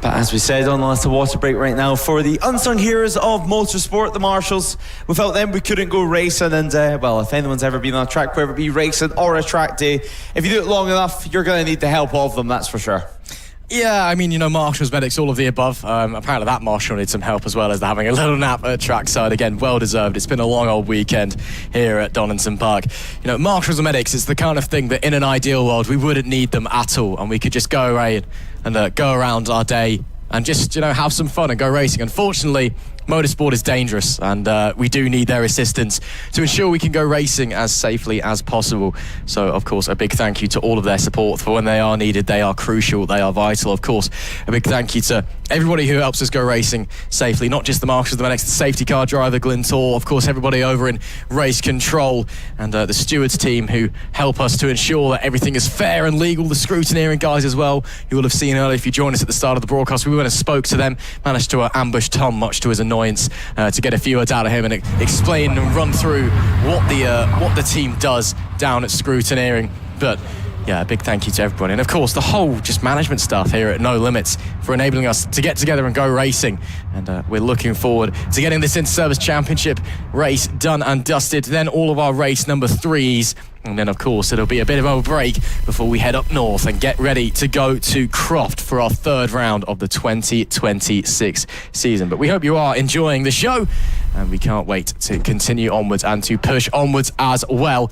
A: But as we said, on a little water break right now for the unsung heroes of motorsport, the marshals. Without them, we couldn't go racing. And, if anyone's ever been on a track, whether it be racing or a track day, if you do it long enough, you're going to need the help of them, that's for sure.
B: Yeah, I mean, marshals, medics, all of the above. Apparently that marshal needs some help as well as they're having a little nap at trackside. Again, well deserved. It's been a long old weekend here at Donington Park. Marshals and medics is the kind of thing that in an ideal world we wouldn't need them at all, and we could just go away and go around our day and just, have some fun and go racing. Unfortunately, motorsport is dangerous, and we do need their assistance to ensure we can go racing as safely as possible. So, of course, a big thank you to all of their support for when they are needed. They are crucial, they are vital. Of course, a big thank you to everybody who helps us go racing safely, not just the marshals, the medics, the safety car driver, Glentor, of course, everybody over in race control, and the stewards team who help us to ensure that everything is fair and legal. The scrutineering guys as well, you will have seen earlier if you joined us at the start of the broadcast. We went and spoke to them, managed to ambush Tom, much to his annoyance, to get a few words out of him and explain and run through what the team does down at Scrutineering. But yeah, a big thank you to everyone. And of course, the whole just management staff here at No Limits for enabling us to get together and go racing. And we're looking forward to getting this Inter-Service Championship race done and dusted. Then all of our race number 3s. And then, of course, it'll be a bit of a break before we head up north and get ready to go to Croft for our 3rd round of the 2026 season. But we hope you are enjoying the show, and we can't wait to continue onwards and to push onwards as well.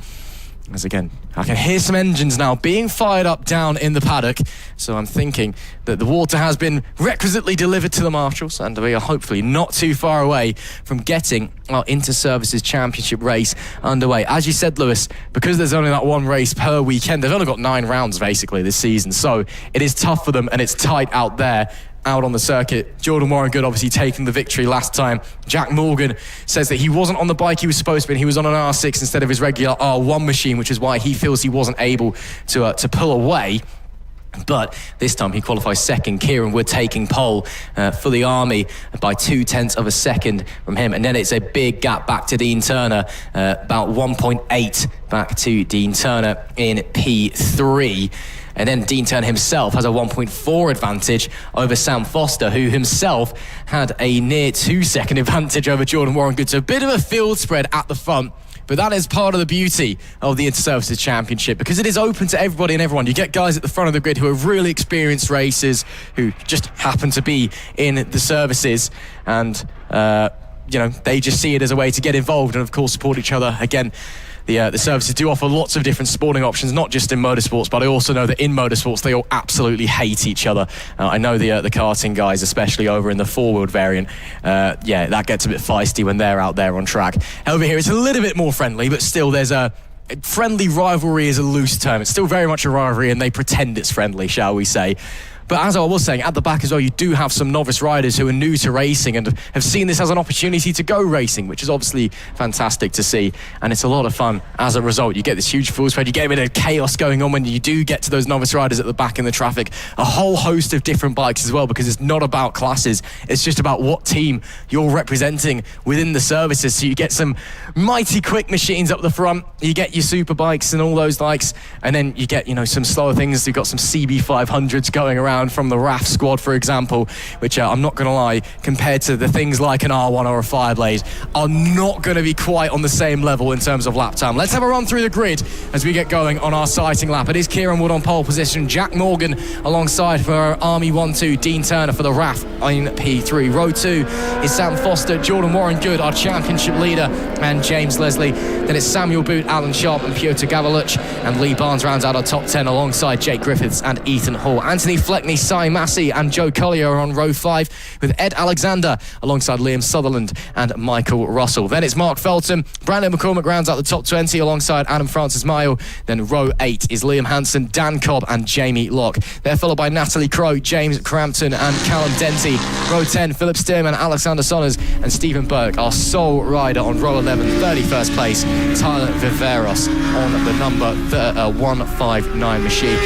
B: As again, I can hear some engines now being fired up down in the paddock, so I'm thinking that the water has been requisitely delivered to the marshals, and we are hopefully not too far away from getting our Inter-Services Championship race underway. As you said, Lewis, because there's only that one race per weekend, they've only got 9 rounds basically this season, so it is tough for them and it's tight out there. Out on the circuit. Jordan Warren-Good obviously taking the victory last time. Jack Morgan says that he wasn't on the bike he was supposed to be. He was on an R6 instead of his regular R1 machine, which is why he feels he wasn't able to pull away. But this time he qualifies 2nd. Kieran Wood taking pole for the Army by 0.2 of a second from him. And then it's a big gap back to Dean Turner, about 1.8 back to Dean Turner in P3. And then Dean Turner himself has a 1.4 advantage over Sam Foster, who himself had a near 2-second advantage over Jordan Warren-Good. So a bit of a field spread at the front. But that is part of the beauty of the Inter-Services Championship, because it is open to everybody and everyone. You get guys at the front of the grid who are really experienced racers, who just happen to be in the services, and they just see it as a way to get involved and, of course, support each other. Again, the services do offer lots of different sporting options, not just in motorsports, but I also know that in motorsports they all absolutely hate each other. I know the karting guys, especially over in the 4-wheeled variant, that gets a bit feisty when they're out there on track. Over here it's a little bit more friendly, but still there's a friendly rivalry is a loose term. It's still very much a rivalry, and they pretend it's friendly, shall we say. But as I was saying, at the back as well, you do have some novice riders who are new to racing and have seen this as an opportunity to go racing, which is obviously fantastic to see. And it's a lot of fun as a result. You get this huge full spread. You get a bit of chaos going on when you do get to those novice riders at the back in the traffic. A whole host of different bikes as well, because it's not about classes. It's just about what team you're representing within the services. So you get some mighty quick machines up the front. You get your super bikes and all those likes. And then you get, some slower things. You've got some CB500s going around from the RAF squad, for example, which I'm not going to lie, compared to the things like an R1 or a Fireblade, are not going to be quite on the same level in terms of lap time. Let's have a run through the grid as we get going on our sighting lap. It is Kieran Wood on pole position, Jack Morgan alongside for Army 1-2, Dean Turner for the RAF in P3. Row 2 is Sam Foster, Jordan Warren-Good, our championship leader, and James Leslie. Then it's Samuel Boot, Alan Sharp and Piotr Gavaluch, and Lee Barnes rounds out our top 10 alongside Jake Griffiths and Ethan Hall. Anthony Fleckney, Cy Massey and Joe Collier are on row 5 with Ed Alexander alongside Liam Sutherland and Michael Russell. Then it's Mark Felton, Brandon McCormick rounds out the top 20 alongside Adam Francis Mayo. Then row 8 is Liam Hansen, Dan Cobb and Jamie Locke. They're followed by Natalie Crowe, James Crampton and Callum Denty. Row 10, Philip Stearman, Alexander Sonners and Stephen Burke. Our sole rider on row 11, 31st place, Tyler Viveros on the number 159 machine.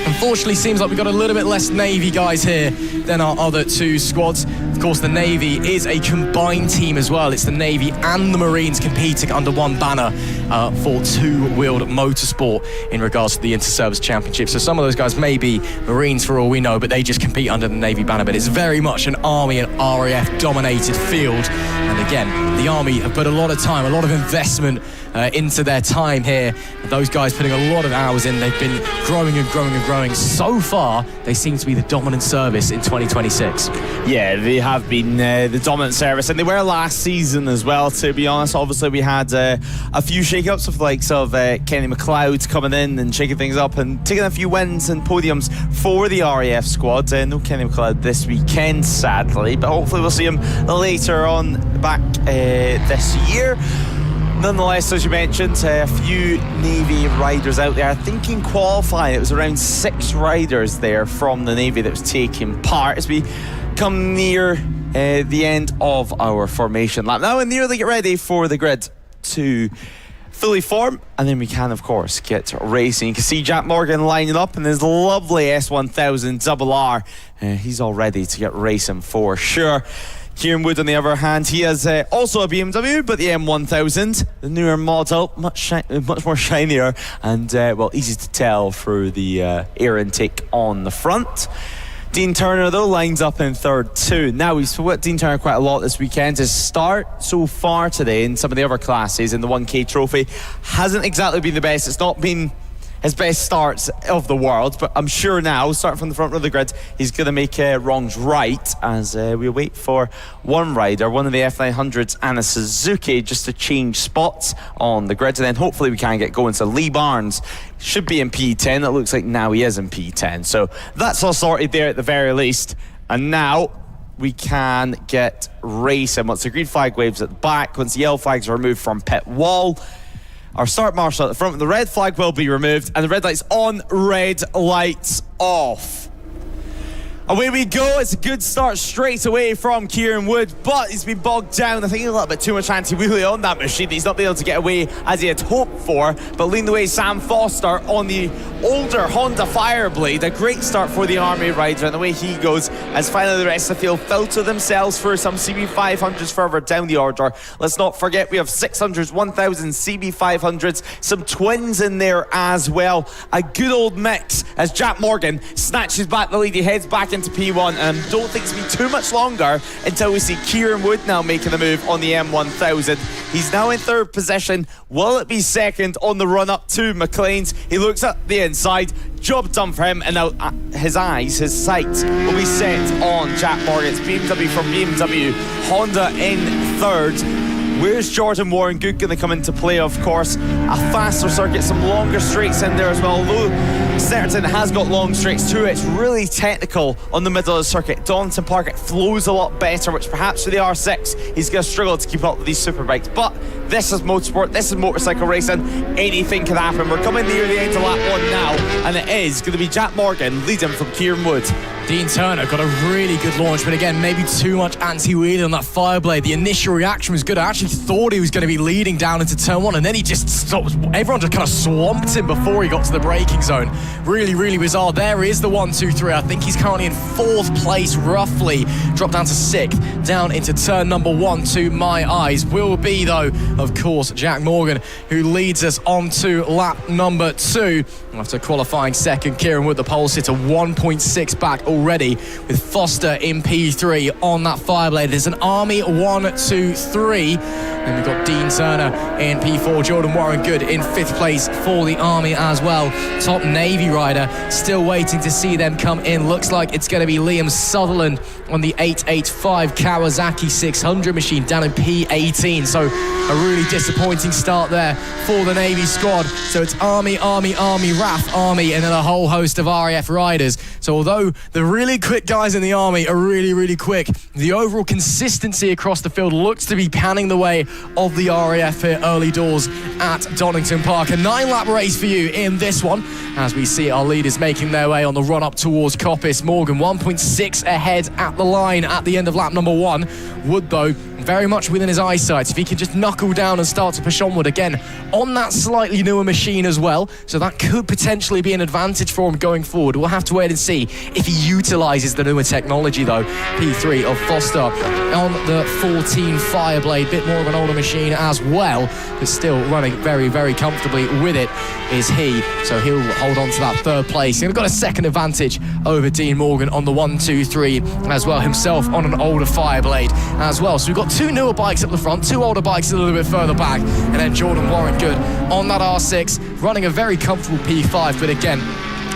B: Unfortunately, seems like we've got a little bit less Navy guys here than our other 2 squads. Of course, the Navy is a combined team as well. It's the Navy and the Marines competing under one banner for 2-wheeled motorsport in regards to the Inter-Service Championship. So some of those guys may be Marines for all we know, but they just compete under the Navy banner. But it's very much an Army and RAF dominated field. And again, the Army have put a lot of time, a lot of investment into their time here. Those guys putting a lot of hours in. They've been growing and growing and growing. So far, they seem to be the dominant service in 2026.
A: Yeah, they have been the dominant service, and they were last season as well, to be honest. Obviously, we had a few shake-ups with the likes of Kenny McLeod coming in and shaking things up and taking a few wins and podiums for the RAF squad. No Kenny McLeod this weekend, sadly, but hopefully we'll see him later on back this year. Nonetheless, as you mentioned, a few Navy riders out there. I think in qualifying it was around 6 riders there from the Navy that was taking part as we come near the end of our formation lap now and nearly get ready for the grid to fully form, and then we can of course get racing. You can see Jack Morgan lining up in his lovely S1000 RR. He's all ready to get racing for sure. Kieran Wood, on the other hand, he has also a BMW, but the M1000, the newer model, much more shinier, and easy to tell through the air intake on the front. Dean Turner, though, lines up in third too. Now, we've spoken about Dean Turner quite a lot this weekend. His start so far today in some of the other classes in the 1K trophy hasn't exactly been the best. It's not been his best starts of the world, but I'm sure now, starting from the front row of the grid, he's going to make wrongs right as we wait for one rider, one of the F900s and a Suzuki, just to change spots on the grid, and then hopefully we can get going. So Lee Barnes should be in P10. It looks like now he is in P10. So that's all sorted there at the very least. And now we can get racing. Once the green flag waves at the back, once the yellow flags are removed from pit wall, our start marshal at the front, the red flag will be removed, and the red light's on, red lights off. Away we go. It's a good start straight away from Kieran Wood, but he's been bogged down. I think a little bit too much anti-wheelie on that machine. He's not been able to get away as he had hoped for, but leading the way, Sam Foster on the older Honda Fireblade. A great start for the Army rider, and the way he goes as finally the rest of the field filter themselves through some CB500s further down the order. Let's not forget we have 600s, 1000 CB500s, some twins in there as well. A good old mix as Jack Morgan snatches back the lead. He heads back into P1, and don't think it's been too much longer until we see Kieran Wood now making the move on the M1000. He's now in third position. Will it be second on the run up to McLean's? He looks at the inside. Job done for him, and now his sights will be set on Jack Morgan's BMW from BMW, Honda in third. Where's Jordan Warren Good going to come into play? Of course, a faster circuit, some longer straights in there as well. Although Certain has got long straights too, it's really technical on the middle of the circuit. Donington Park, it flows a lot better, which perhaps for the R6 he's going to struggle to keep up with these superbikes. But this is motorsport, this is motorcycle racing, anything can happen. We're coming near the end of lap 1 now, and it is going to be Jack Morgan leading from Kieran Wood.
B: Dean Turner got a really good launch, but again, maybe too much anti-wheelie on that Fireblade. The initial reaction was good. I actually thought he was going to be leading down into turn 1, and then he just stopped. Everyone just kind of swamped him before he got to the braking zone. Really, really bizarre. There is the 1, 2, 3. I think he's currently in 4th place, roughly. Dropped down to 6th, down into turn number 1 to my eyes. Will be, though, of course, Jack Morgan, who leads us on to lap number 2. After qualifying second, Kieran Wood, the pole sitter, 1.6 back already, with Foster in P3 on that Fireblade. There's an Army 1, 2, 3. Then we've got Dean Turner in P4, Jordan Warren Good in 5th place for the Army as well. Top Navy rider, still waiting to see them come in. Looks like it's going to be Liam Sutherland on the 885 Kawasaki 600 machine down in P18. So a really disappointing start there for the Navy squad. So it's Army, RAF, Army, and then a whole host of RAF riders. So although the really quick guys in the Army are really, really quick, the overall consistency across the field looks to be panning the way of the RAF here early doors at Donington Park. A 9-lap race for you in this one, as we see our leaders making their way on the run up towards Coppice. Morgan 1.6 ahead at the line at the end of lap number 1. Wood, though, very much within his eyesight. If he can just knuckle down and start to push onward again on that slightly newer machine as well, so that could potentially be an advantage for him going forward. We'll have to wait and see if he utilises the newer technology, though. P3 of Foster on the 14 Fireblade, bit more of an older machine as well, but still running very, very comfortably with it is he. So he'll hold on to that 3rd place. He's got a second advantage over Dean Morgan on the 1, 2, 3 as well, himself on an older Fireblade as well. So we've got 2 newer bikes up the front, 2 older bikes a little bit further back, and then Jordan Warren Good on that R6, running a very comfortable P5, but again,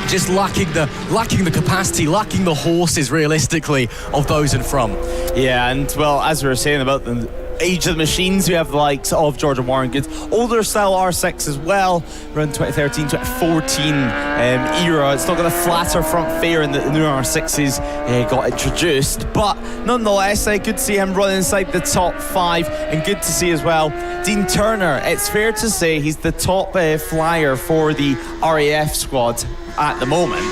B: just lacking the capacity, lacking the horses realistically of those in front.
A: Yeah, and well, as we were saying about the age of the machines, we have the likes of Jordan Warren Good, older style R6 as well, around 2013, 2014 era. It's not got a flatter front fairing that the new R6s got introduced, but nonetheless, good to see him running inside the top 5, and good to see as well Dean Turner. It's fair to say he's the top flyer for the RAF squad. at the moment.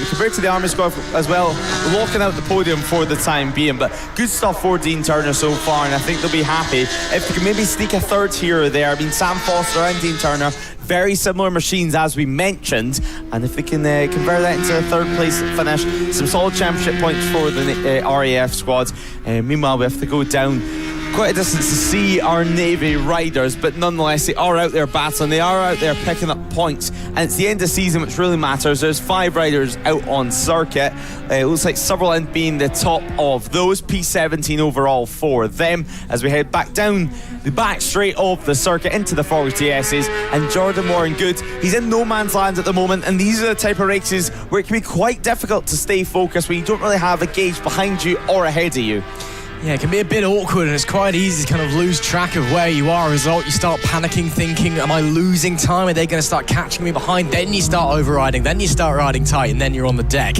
A: Compared to the Army squad as well, locking out the podium for the time being. But good stuff for Dean Turner so far, and I think they'll be happy if they can maybe sneak a third here or there. I mean, Sam Foster and Dean Turner, very similar machines as we mentioned, and if they can convert that into a third place finish, some solid championship points for the RAF squad. Meanwhile, we have to go down quite a distance to see our Navy riders, but nonetheless they are out there battling, they are out there picking up points, and it's the end of the season which really matters. There's 5 riders out on circuit. It looks like Sutherland being the top of those, P17 overall for them, as we head back down the back straight of the circuit into the Forward TSs. And Jordan Warren Good, he's in no man's land at the moment, and these are the type of races where it can be quite difficult to stay focused, where you don't really have a gauge behind you or ahead of you.
B: Yeah, it can be a bit awkward, and it's quite easy to kind of lose track of where you are. As a result, you start panicking, thinking, am I losing time? Are they going to start catching me behind? Then you start overriding, then you start riding tight, and then you're on the deck.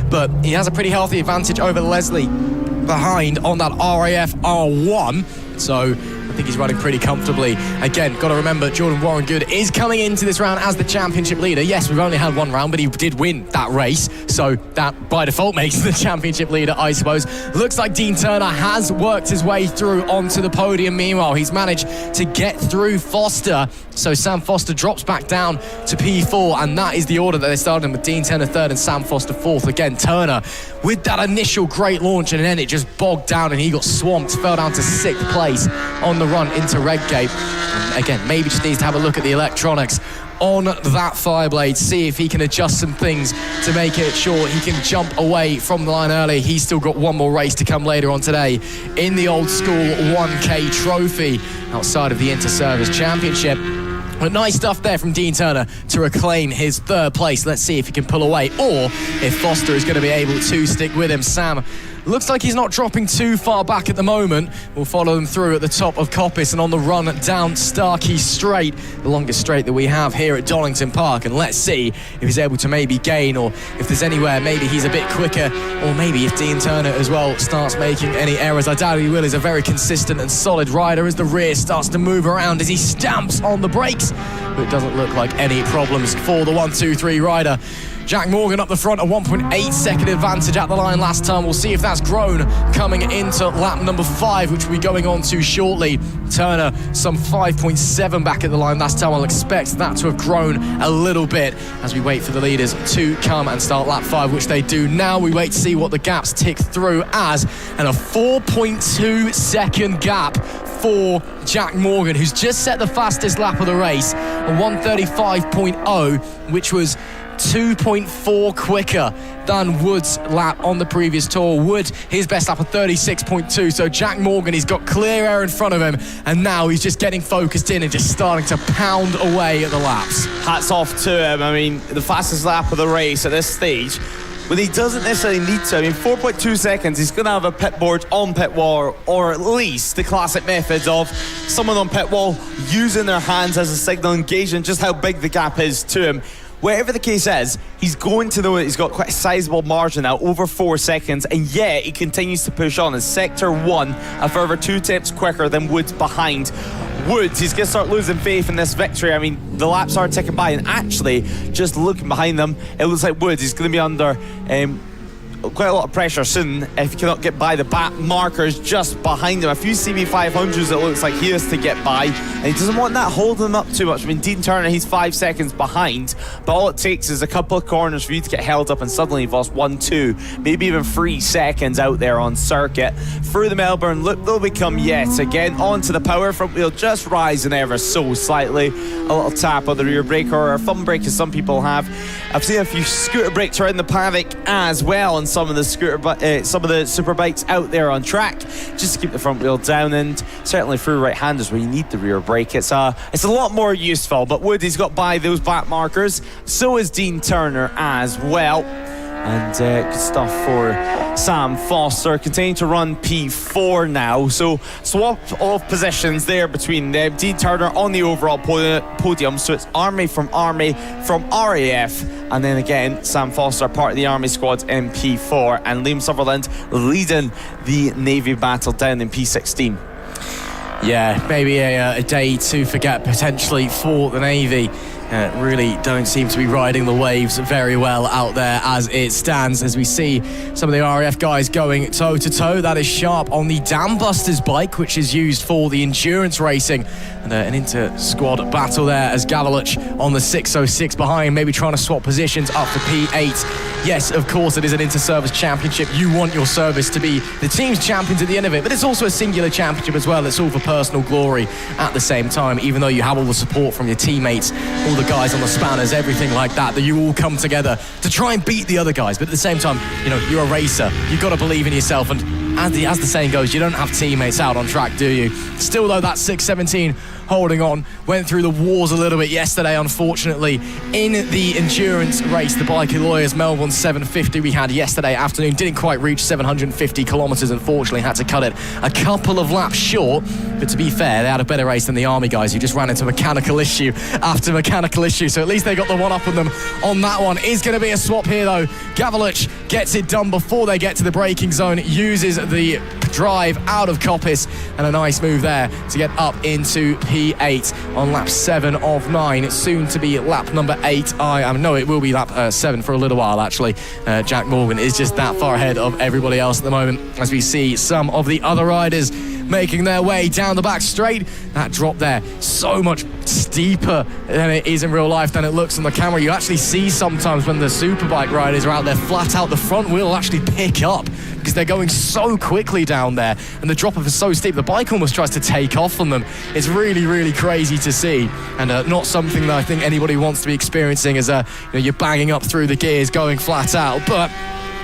B: But he has a pretty healthy advantage over Leslie behind on that RAF R1, so I think he's running pretty comfortably. Again, got to remember, Jordan Warren Good is coming into this round as the championship leader. Yes, we've only had one round, but he did win that race, so that by default makes him the championship leader, I suppose. Looks like Dean Turner has worked his way through onto the podium. Meanwhile, he's managed to get through Foster, so Sam Foster drops back down to P4, and that is the order that they started with Dean Turner third and Sam Foster fourth. Again, Turner with that initial great launch, and then it just bogged down and he got swamped, fell down to 6th place on the run into Redgate. And again, maybe just needs to have a look at the electronics on that Fireblade, see if he can adjust some things to make it sure he can jump away from the line early. He's still got one more race to come later on today in the old school 1K trophy outside of the Inter-Service Championship. But nice stuff there from Dean Turner to reclaim his third place. Let's see if he can pull away, or if Foster is going to be able to stick with him. Sam looks like he's not dropping too far back at the moment. We'll follow them through at the top of Coppice and on the run down Starkey Straight, the longest straight that we have here at Donington Park. And let's see if he's able to maybe gain, or if there's anywhere maybe he's a bit quicker, or maybe if Dean Turner as well starts making any errors. I doubt he will. He's a very consistent and solid rider as the rear starts to move around as he stamps on the brakes. But it doesn't look like any problems for the 1-2-3 rider. Jack Morgan up the front, a 1.8 second advantage at the line last time. We'll see if that's grown coming into lap number 5, which we'll be going on to shortly. Turner, some 5.7 back at the line last time. I'll expect that to have grown a little bit as we wait for the leaders to come and start lap 5, which they do now. We wait to see what the gaps tick through as, and a 4.2 second gap for Jack Morgan, who's just set the fastest lap of the race, a 1:35.0, which was 2.4 quicker than Wood's lap on the previous tour. Wood, his best lap of 36.2. So Jack Morgan, he's got clear air in front of him, and now he's just getting focused in and just starting to pound away at the laps.
A: Hats off to him. I mean, the fastest lap of the race at this stage, but he doesn't necessarily need to. I mean, 4.2 seconds, he's going to have a pit board on pit wall, or at least the classic method of someone on pit wall using their hands as a signal, engaging just how big the gap is to him. Whatever the case is, he's going to know that he's got quite a sizable margin now, over 4 seconds, and yet he continues to push on. In Sector 1, a further 2 tenths quicker than Woods behind. Woods, he's going to start losing faith in this victory. I mean, the laps are ticking by, and actually, just looking behind them, it looks like Woods is going to be under quite a lot of pressure soon if he cannot get by the back markers just behind him. A few CB500s it looks like he has to get by, and he doesn't want that holding him up too much. I mean, Dean Turner, he's 5 seconds behind, but all it takes is a couple of corners for you to get held up, and suddenly you've lost 1, 2, maybe even 3 seconds out there on circuit. Through the Melbourne loop they'll become yet again onto the power. Front wheel just rising ever so slightly. A little tap on the rear brake, or a thumb brake as some people have. I've seen a few scooter brakes around the paddock as well, and some of the super bikes out there on track, just to keep the front wheel down. And certainly through right-handers where you need the rear brake, it's a lot more useful. But Woody's got by those back markers, so is Dean Turner as well. And good stuff for Sam Foster, continuing to run P4 now. So swap of positions there between them. Dean Turner on the overall podium, so it's Army from RAF, and then again Sam Foster, part of the Army squad, in P4, and Liam Sutherland leading the Navy battle down in P16.
B: Yeah, maybe a day to forget potentially for the Navy really don't seem to be riding the waves very well out there as it stands, as we see some of the RAF guys going toe-to-toe. That is Sharp on the Dam Busters bike, which is used for the endurance racing. And an inter-squad battle there as Gavalich on the 606 behind, maybe trying to swap positions up to P8. Yes, of course, it is an inter-service championship. You want your service to be the team's champions at the end of it, but it's also a singular championship as well. It's all for personal glory at the same time, even though you have all the support from your teammates, all the guys on the spanners, everything like that you all come together to try and beat the other guys. But at the same time, you're a racer. You've got to believe in yourself, and as the saying goes, you don't have teammates out on track, do you? Still, though, that 617 holding on, went through the wars a little bit yesterday, unfortunately, in the endurance race. The Biker Lawyers Melbourne 750 we had yesterday afternoon didn't quite reach 750 kilometres, unfortunately, had to cut it a couple of laps short. But to be fair, they had a better race than the Army guys, who just ran into mechanical issue after mechanical issue, so at least they got the one up on them on that one. Is going to be a swap here, though. Gavalich gets it done before they get to the braking zone, uses the drive out of Coppice, and a nice move there to get up into P8 on lap 7 of 9. It's soon to be lap number 8. No, it will be lap 7 for a little while, actually. Jack Morgan is just that far ahead of everybody else at the moment, as we see some of the other riders making their way down the back straight. That drop there, so much steeper than it is in real life than it looks on the camera. You actually see sometimes when the superbike riders are out there flat out, the front wheel will actually pick up because they're going so quickly down there, and the drop-off is so steep the bike almost tries to take off on them. It's really, really crazy to see, and not something that I think anybody wants to be experiencing as you're banging up through the gears going flat out, but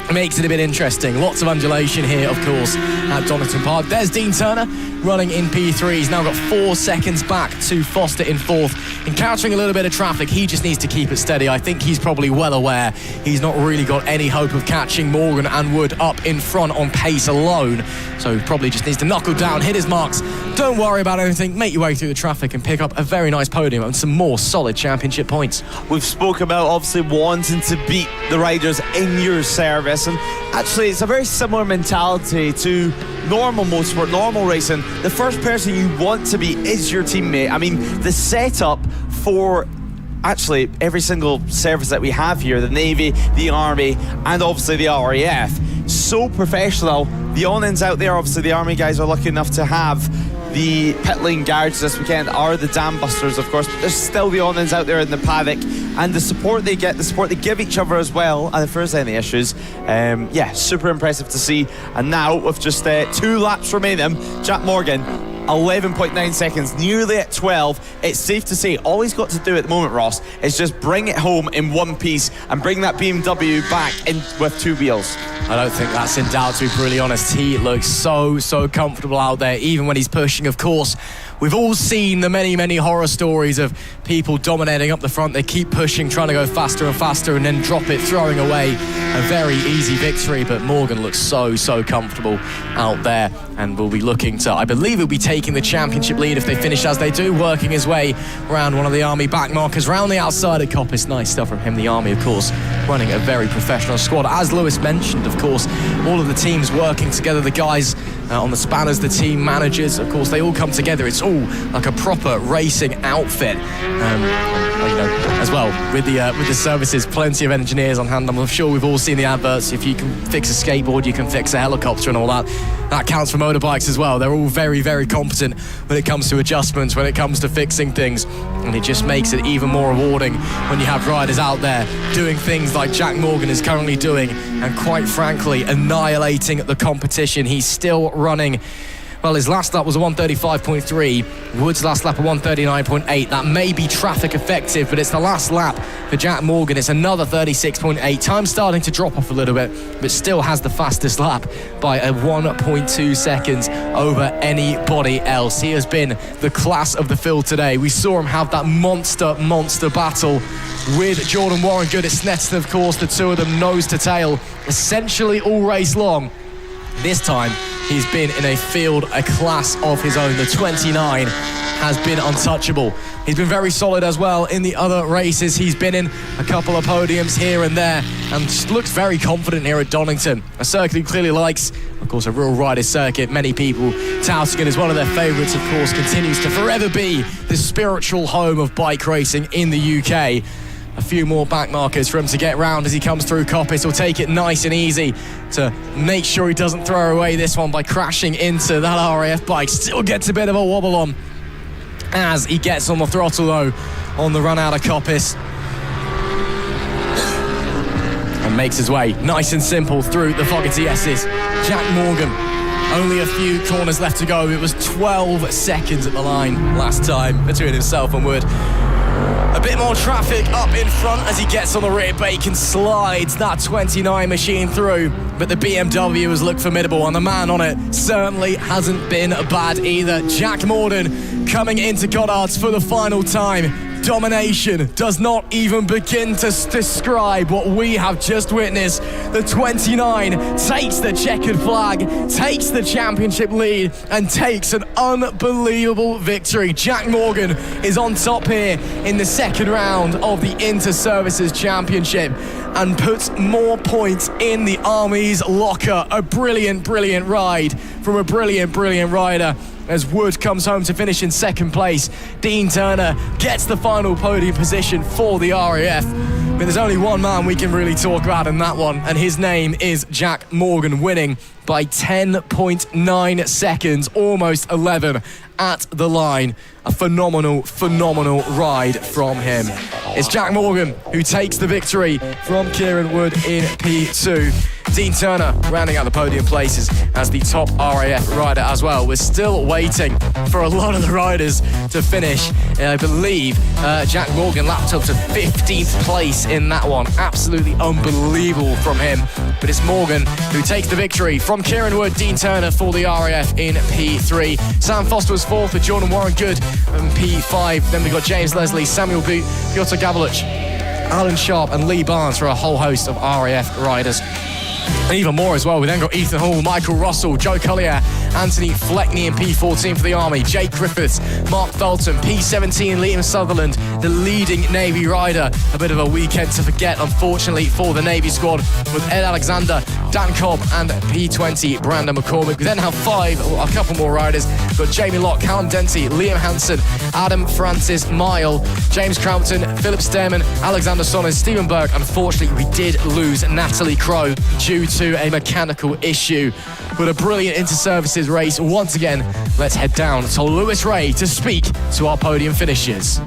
B: it makes it a bit interesting. Lots of undulation here, of course, at Donington Park. There's Dean Turner running in P3. He's now got 4 seconds back to Foster in 4th. Encountering a little bit of traffic, he just needs to keep it steady. I think he's probably well aware he's not really got any hope of catching Morgan and Wood up in front on pace alone. So he probably just needs to knuckle down, hit his marks. Don't worry about anything. Make your way through the traffic and pick up a very nice podium and some more solid championship points.
A: We've spoken about obviously wanting to beat the riders in your service, and actually it's a very similar mentality to normal motorsport, normal racing. The first person you want to beat is your teammate. I mean, the setup for actually every single service that we have here, the Navy, the Army, and obviously the RAF, so professional. The on-ins out there, obviously the Army guys are lucky enough to have the pit lane garages this weekend, are the Dam Busters, of course, but there's still the on-ins out there in the paddock, and the support they get, the support they give each other as well, and if there's any issues, super impressive to see. And now with just 2 laps remaining, Jack Morgan 11.9 seconds, nearly at 12. It's safe to say all he's got to do at the moment, Ross, is just bring it home in one piece and bring that BMW back in with 2 wheels.
B: I don't think that's in doubt, to be brutally honest. He looks so comfortable out there, even when he's pushing, of course. We've all seen the many horror stories of people dominating up the front. They keep pushing, trying to go faster and faster, and then drop it, throwing away a very easy victory. But Morgan looks so comfortable out there, and will be looking to, I believe he'll be taking the championship lead if they finish as they do, working his way around one of the Army back markers, round the outside of Coppice. Nice stuff from him. The Army, of course, running a very professional squad. As Lewis mentioned, of course, all of the teams working together, the guys on the spanners, the team managers, of course, they all come together. It's all like a proper racing outfit. As well, with the services, plenty of engineers on hand. I'm sure we've all seen the adverts. If you can fix a skateboard, you can fix a helicopter and all that. That counts for motorbikes as well. They're all very competent when it comes to adjustments, when it comes to fixing things, and it just makes it even more rewarding when you have riders out there doing things like Jack Morgan is currently doing, and quite frankly annihilating the competition. He's still running. Well, his last lap was a 135.3. Wood's last lap a 139.8. That may be traffic effective, but it's the last lap for Jack Morgan. It's another 36.8. Time starting to drop off a little bit, but still has the fastest lap by a 1.2 seconds over anybody else. He has been the class of the field today. We saw him have that monster battle with Jordan Warren, Good at Snetson, of course, the two of them nose to tail, essentially all race long. This time, he's been in a field, a class of his own. The 29 has been untouchable. He's been very solid as well in the other races. He's been in a couple of podiums here and there and just looks very confident here at Donington, a circuit he clearly likes. Of course, a real rider's circuit. Many people touting it as one of their favourites, of course, continues to forever be the spiritual home of bike racing in the UK. A few more back markers for him to get round as he comes through Coppice. He'll take it nice and easy to make sure he doesn't throw away this one by crashing into that RAF bike. Still gets a bit of a wobble on as he gets on the throttle, though, on the run out of Coppice. And makes his way nice and simple through the Fogarty S's. Jack Morgan, only a few corners left to go. It was 12 seconds at the line last time between himself and Wood. A bit more traffic up in front as he gets on the rear bake and slides that 29 machine through. But the BMW has looked formidable, and the man on it certainly hasn't been bad either. Jack Morden coming into Goddard's for the final time. Domination does not even begin to describe what we have just witnessed. The 29 takes the checkered flag, takes the championship lead, and takes an unbelievable victory. Jack Morgan is on top here in the second round of the Inter-Services Championship and puts more points in the Army's locker. A brilliant, brilliant ride from a brilliant, brilliant rider. As Wood comes home to finish in second place, Dean Turner gets the final podium position for the RAF. But there's only one man we can really talk about in that one, and his name is Jack Morgan, winning by 10.9 seconds, almost 11 at the line. A phenomenal, phenomenal ride from him. It's Jack Morgan who takes the victory from Kieran Wood in P2. Dean Turner rounding out the podium places as the top RAF rider as well. We're still waiting for a lot of the riders to finish. I believe Jack Morgan lapped up to 15th place in that one. Absolutely unbelievable from him. But it's Morgan who takes the victory from Kieran Wood, Dean Turner for the RAF in P3. Sam Foster was fourth with Jordan Warren Good in P5. Then we got James Leslie, Samuel Boot, Piotr Gavlich, Alan Sharp and Lee Barnes for a whole host of RAF riders. And even more as well. We then got Ethan Hall, Michael Russell, Joe Collier, Anthony Fleckney in P14 for the Army, Jake Griffiths, Mark Dalton, P17, Liam Sutherland, the leading Navy rider. A bit of a weekend to forget, unfortunately, for the Navy squad, with Ed Alexander, Dan Cobb and P20, Brandon McCormick. We then have a couple more riders. We've got Jamie Locke, Callum Denty, Liam Hansen, Adam Francis Mile, James Crampton, Philip Stearman, Alexander Sonners, Stephen Burke. Unfortunately, we did lose Natalie Crowe due to a mechanical issue. But a brilliant inter-services race once again. Let's head down to Lewis Ray to speak to our podium finishers.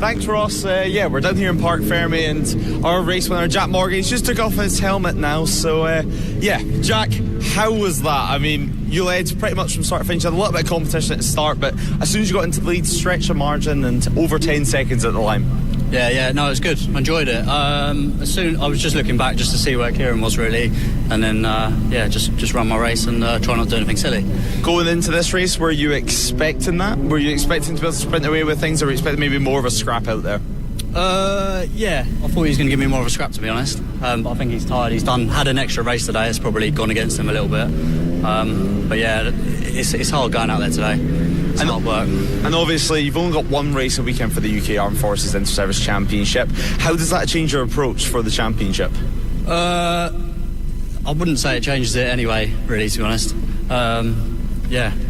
A: Thanks, Ross. We're down here in Park Fermi, and our race winner, Jack Morgan, he's just took off his helmet now. So, Jack, how was that? I mean, you led pretty much from start to finish. You had a little bit of competition at the start, but as soon as you got into the lead, stretch the margin and over 10 seconds at the line.
I: Yeah, no, it was good. I enjoyed it. Soon I was just looking back just to see where Kieran was really, and then just run my race and try not to do anything silly.
A: Going into this race, were you expecting that? Were you expecting to be able to sprint away with things, or were you expecting maybe more of a scrap out there?
I: Yeah, I thought he was going to give me more of a scrap, to be honest. But I think he's tired. He's had an extra race today. It's probably gone against him a little bit. But yeah, it's hard going out there today. It's hard work.
A: And obviously, you've only got one race a weekend for the UK Armed Forces Inter-Service Championship. How does that change your approach for the championship?
I: I wouldn't say it changes it anyway, really, to be honest.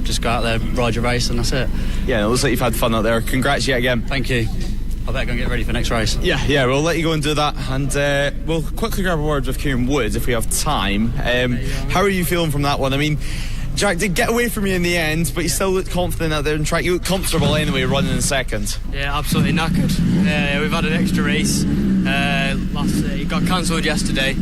I: Just go out there, ride your race, and that's it.
A: Yeah, it looks like you've had fun out there. Congrats yet again.
I: Thank you. I better go and get ready for next race.
A: Yeah, we'll let you go and do that, and we'll quickly grab a word with Kieran Wood if we have time. How are you feeling from that one? I mean, Jack did get away from you in the end, but you still looked confident out there and track. You looked comfortable anyway, running in second.
T: Yeah, absolutely knackered. Yeah, we've had an extra race. It got cancelled yesterday,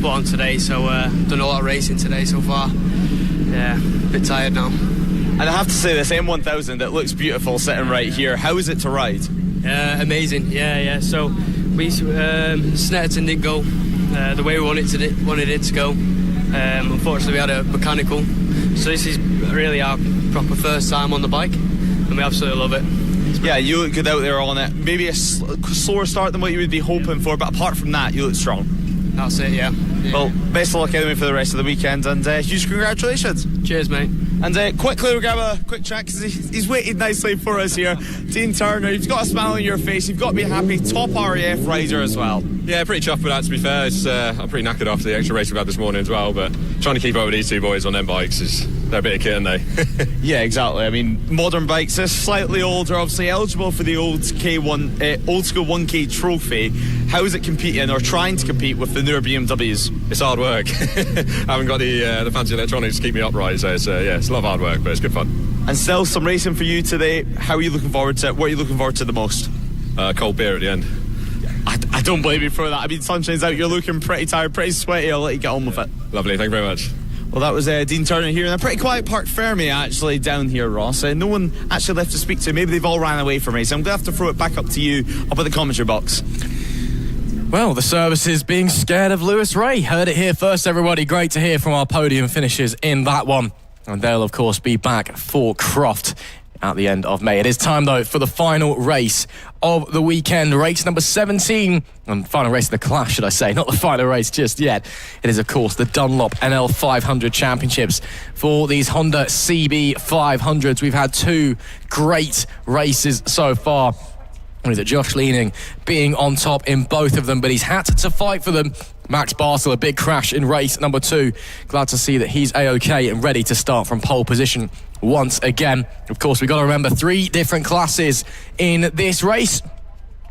T: put on today, so done a lot of racing today so far. Yeah, a bit tired now.
A: And I have to say, this M1000, it looks beautiful sitting right here. How is it to ride?
T: Amazing. Yeah. So we Snetterton didn't go the way we wanted it to go. Unfortunately, we had a mechanical. So this is really our proper first time on the bike, and we absolutely love it.
A: Yeah, you look good out there on it. Maybe a slower start than what you would be hoping for, but apart from that, you look strong.
T: That's it, yeah.
A: Well, best of luck anyway for the rest of the weekend, and huge congratulations.
T: Cheers, mate.
A: And quickly we'll grab a quick chat because he's waited nicely for us here. Dean Turner, you've got a smile on your face, you've got to be happy. Top RAF rider as well.
M: Yeah, pretty chuffed with that, to be fair. I'm pretty knackered after the extra race we've had this morning as well, but trying to keep up with these two boys on them bikes they're a bit of kit, aren't they?
A: Yeah, exactly. I mean, modern bikes, they're slightly older, obviously eligible for the old school 1K trophy. How is it competing or trying to compete with the newer BMWs?
M: It's hard work. I haven't got the fancy electronics to keep me upright, so it's a lot of hard work, but it's good fun.
A: And still some racing for you today. How are you looking forward to it? What are you looking forward to the most?
M: Cold beer at the end.
A: I don't blame you for that. I mean, sunshine's out, you're looking pretty tired, pretty sweaty. I'll let you get on with it.
M: Lovely, thank you very much.
A: Well, that was Dean Turner here in a pretty quiet Park Fermi actually down here, Ross. No one actually left to speak to. Maybe they've all ran away from me, so I'm going to have to throw it back up to you up at the commentary box.
B: Well, the service is being scared of Lewis Ray. Heard it here first, everybody. Great to hear from our podium finishers in that one. And they'll, of course, be back for Croft at the end of May. It is time, though, for the final race of the weekend. Race number 17. And final race of the clash, should I say. Not the final race just yet. It is, of course, the Dunlop NL500 Championships for these Honda CB500s. We've had two great races so far. With Josh Leaning being on top in both of them, but he's had to fight for them. Max Bartel, a big crash in race number 2. Glad to see that he's A-OK and ready to start from pole position once again. Of course, we've got to remember 3 different classes in this race.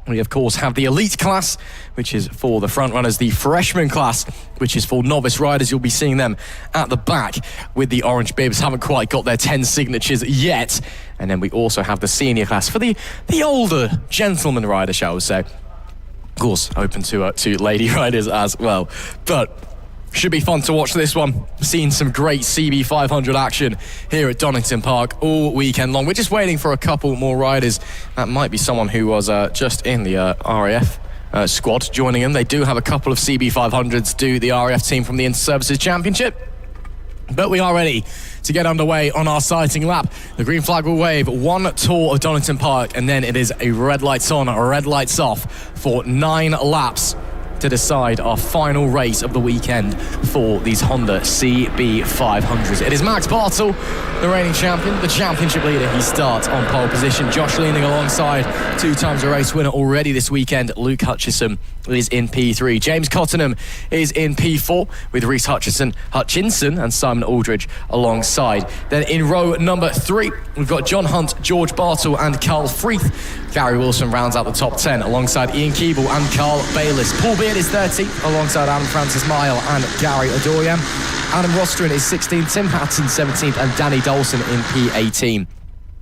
B: We, of course, have the elite class, which is for the front runners, the freshman class, which is for novice riders. You'll be seeing them at the back with the orange bibs. Haven't quite got their 10 signatures yet. And then we also have the senior class for the older gentleman rider, shall we say. Of course, open to lady riders as well. But should be fun to watch this one. Seen some great CB500 action here at Donington Park all weekend long. We're just waiting for a couple more riders. That might be someone who was just in the RAF squad joining them. They do have a couple of CB500s do the RAF team from the Inter-Services Championship. But we are ready to get underway on our sighting lap. The green flag will wave one tour of Donington Park, and then it is a red lights on, a red lights off for 9 laps to decide our final race of the weekend for these Honda CB500s. It is Max Bartel, the reigning champion, the championship leader. He starts on pole position. Josh Leaning alongside 2 times a race winner already this weekend. Luke Hutchinson is in P3. James Cottenham is in P4 with Reese Hutchinson and Simon Aldridge alongside. Then in row number 3, we've got John Hunt, George Bartel and Carl Freeth. Gary Wilson rounds out the top 10 alongside Ian Keeble and Carl Bayliss. Paul Beard is 13 alongside Adam Francis Mile and Gary Adorian. Adam Rostron is 16, Tim Patton 17th and Danny Dolson in P18.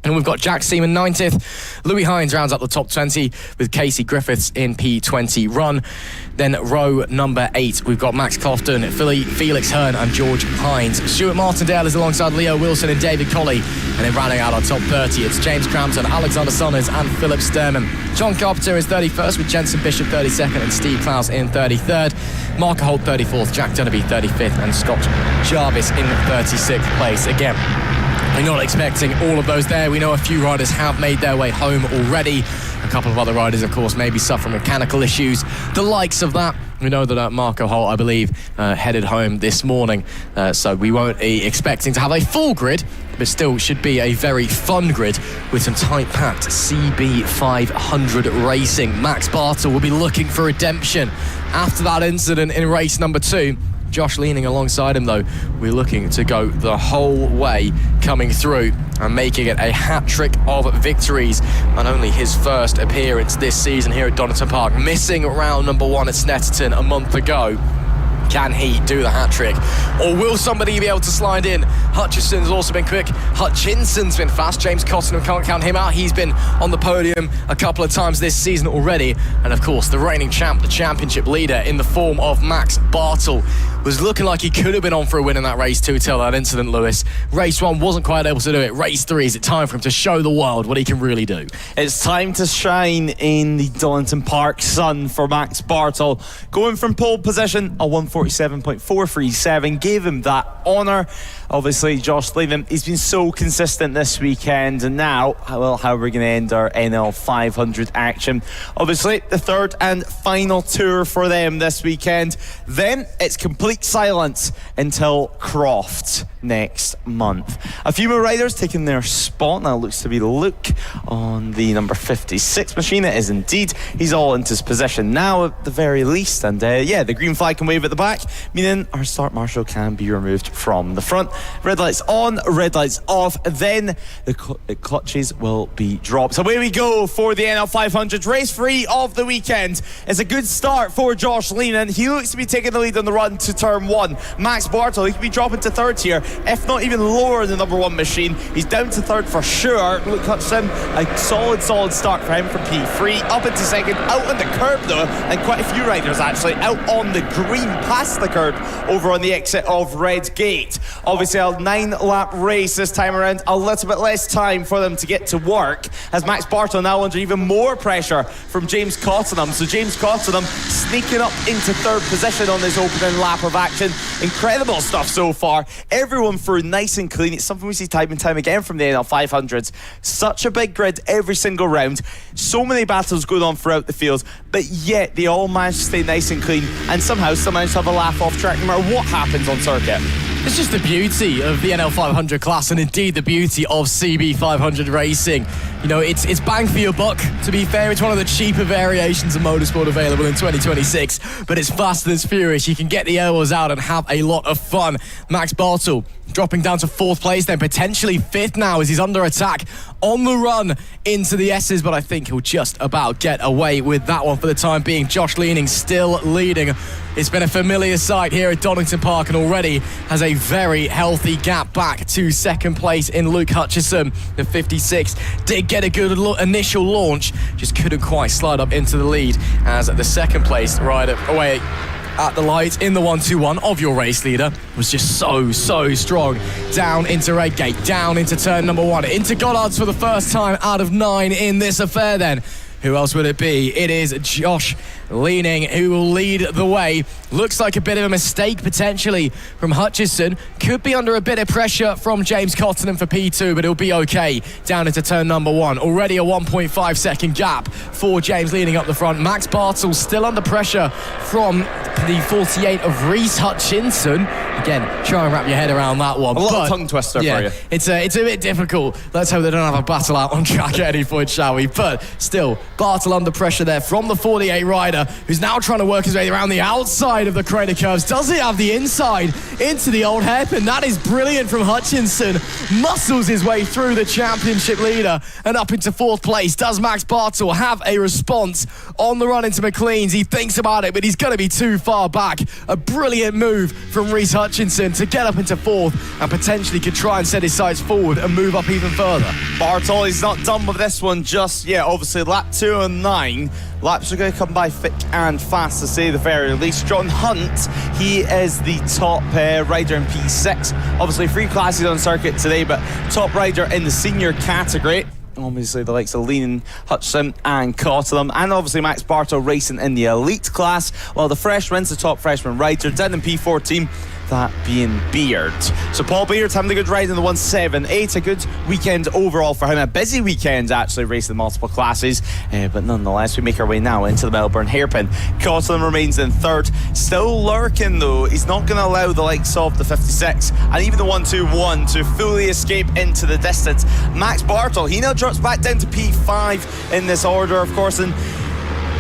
B: And we've got Jack Seaman 90th. Louis Hines rounds up the top 20 with Casey Griffiths in P20 run. Then row number 8, we've got Max Clofton, Felix Hearn and George Hines. Stuart Martindale is alongside Leo Wilson and David Colley. And then rounding out our top 30, it's James Crampton, Alexander Sonners and Philip Sturman. John Carpenter is 31st with Jensen Bishop 32nd and Steve Klaus in 33rd. Mark Holt 34th, Jack Dunnerby 35th and Scott Jarvis in 36th place again. We're not expecting all of those there. We know a few riders have made their way home already. A couple of other riders, of course, maybe suffering mechanical issues. The likes of that. We know that Marco Holt, I believe, headed home this morning. So we won't be expecting to have a full grid, but still should be a very fun grid with some tight-packed CB500 racing. Max Bartel will be looking for redemption after that incident in race number 2. Josh Leaning alongside him, though, we're looking to go the whole way coming through and making it a hat-trick of victories. And only his first appearance this season here at Donington Park, missing round number 1 at Snetterton a month ago. Can he do the hat-trick? Or will somebody be able to slide in? Hutchinson's also been quick. Hutchinson's been fast. James Cottenham, can't count him out. He's been on the podium a couple of times this season already. And of course, the reigning champ, the championship leader in the form of Max Bartel, was looking like he could have been on for a win in that race too till that incident, Lewis. Race 1 wasn't quite able to do it. Race 3, is it time for him to show the world what he can really do?
A: It's time to shine in the Donington Park sun for Max Bartel. Going from pole position, a 147.437 gave him that honour. Obviously, Josh Leaning, he's been so consistent this weekend, and now, well, how are we going to end our NL500 action? Obviously, the third and final tour for them this weekend. Then it's complete complete silence until Croft next month. A few more riders taking their spot. Now it looks to be Luke on the number 56 machine. It is indeed. He's all into his position now at the very least. And the green flag can wave at the back, meaning our start marshal can be removed from the front. Red lights on, red lights off. Then the clutches will be dropped. So away we go for the NL500 race 3 of the weekend. It's a good start for Josh Leenan. He looks to be taking the lead on the run to turn 1. Max Bartle, he could be dropping to third here, if not even lower than the number 1 machine. He's down to third for sure. Luke Hutchison, a solid start for him from P3. Up into second, out on the curb though, and quite a few riders actually out on the green past the curb over on the exit of Red Gate. Obviously a 9-lap race this time around, a little bit less time for them to get to work, as Max Bartle now under even more pressure from James Cottenham. So James Cottenham sneaking up into third position on this opening lap of action. Incredible stuff so far. Everyone through nice and clean. It's something we see time and time again from the NL500s. Such a big grid every single round. So many battles going on throughout the field, but yet they all manage to stay nice and clean and somehow still manage to have a laugh off track no matter what happens on circuit.
B: It's just the beauty of the NL500 class, and indeed the beauty of CB500 racing. You know, it's bang for your buck. To be fair, it's one of the cheaper variations of motorsport available in 2026, but it's fast and it's furious. You can get the elbows out and have a lot of fun. Max Bartle dropping down to 4th place, then potentially 5th now as he's under attack on the run into the S's, but I think he'll just about get away with that one for the time being. Josh Leenan still leading. It's been a familiar sight here at Donington Park and already has a very healthy gap back to 2nd place in Luke Hutchison. The 56 did get a good initial launch, just couldn't quite slide up into the lead as the 2nd place rider away at the light in the 1-2-1 of your race leader was just so strong. Down into Red Gate, down into turn number 1, into Gollards for the first time out of 9 in this affair then. Who else would it be? It is Josh Leenan who will lead the way. Looks like a bit of a mistake potentially from Hutchison. Could be under a bit of pressure from James Cottenham for P2, but he'll be okay. Down into turn number 1. Already a 1.5 second gap for James Leenan up the front. Max Bartle still under pressure from the 48 of Reese Hutchinson. Again, try and wrap your head around that one.
A: A lot of tongue twister for you.
B: It's a bit difficult. Let's hope they don't have a battle out on track at any point, shall we? But still, Bartle under pressure there from the 48 rider, who's now trying to work his way around the outside of the crater curves. Does he have the inside into the old hairpin? That is brilliant from Hutchinson. Muscles his way through the championship leader and up into 4th place. Does Max Bartle have a response on the run into McLean's? He thinks about it, but he's going to be too far back. A brilliant move from Reese Hutchinson to get up into 4th and potentially could try and set his sights forward and move up even further.
A: Bartle, he's not done with this one just yet. Obviously, lap 2 and 9. Laps are going to come by thick and fast, to say the very least. John Hunt, he is the top rider in P6. Obviously, 3 classes on circuit today, but top rider in the senior category. Obviously, the likes of Leenan, Hutchison and Cottenham, and obviously Max Bartle racing in the elite class, while the freshman's the top freshman rider, down in P14. That being Beard. So Paul Beard's having a good ride in the 178. A good weekend overall for him. A busy weekend actually, racing multiple classes. But nonetheless, we make our way now into the Melbourne hairpin. Cottenham remains in 3rd. Still lurking though. He's not going to allow the likes of the 56 and even the 121 to fully escape into the distance. Max Bartle, he now drops back down to P5 in this order, of course, and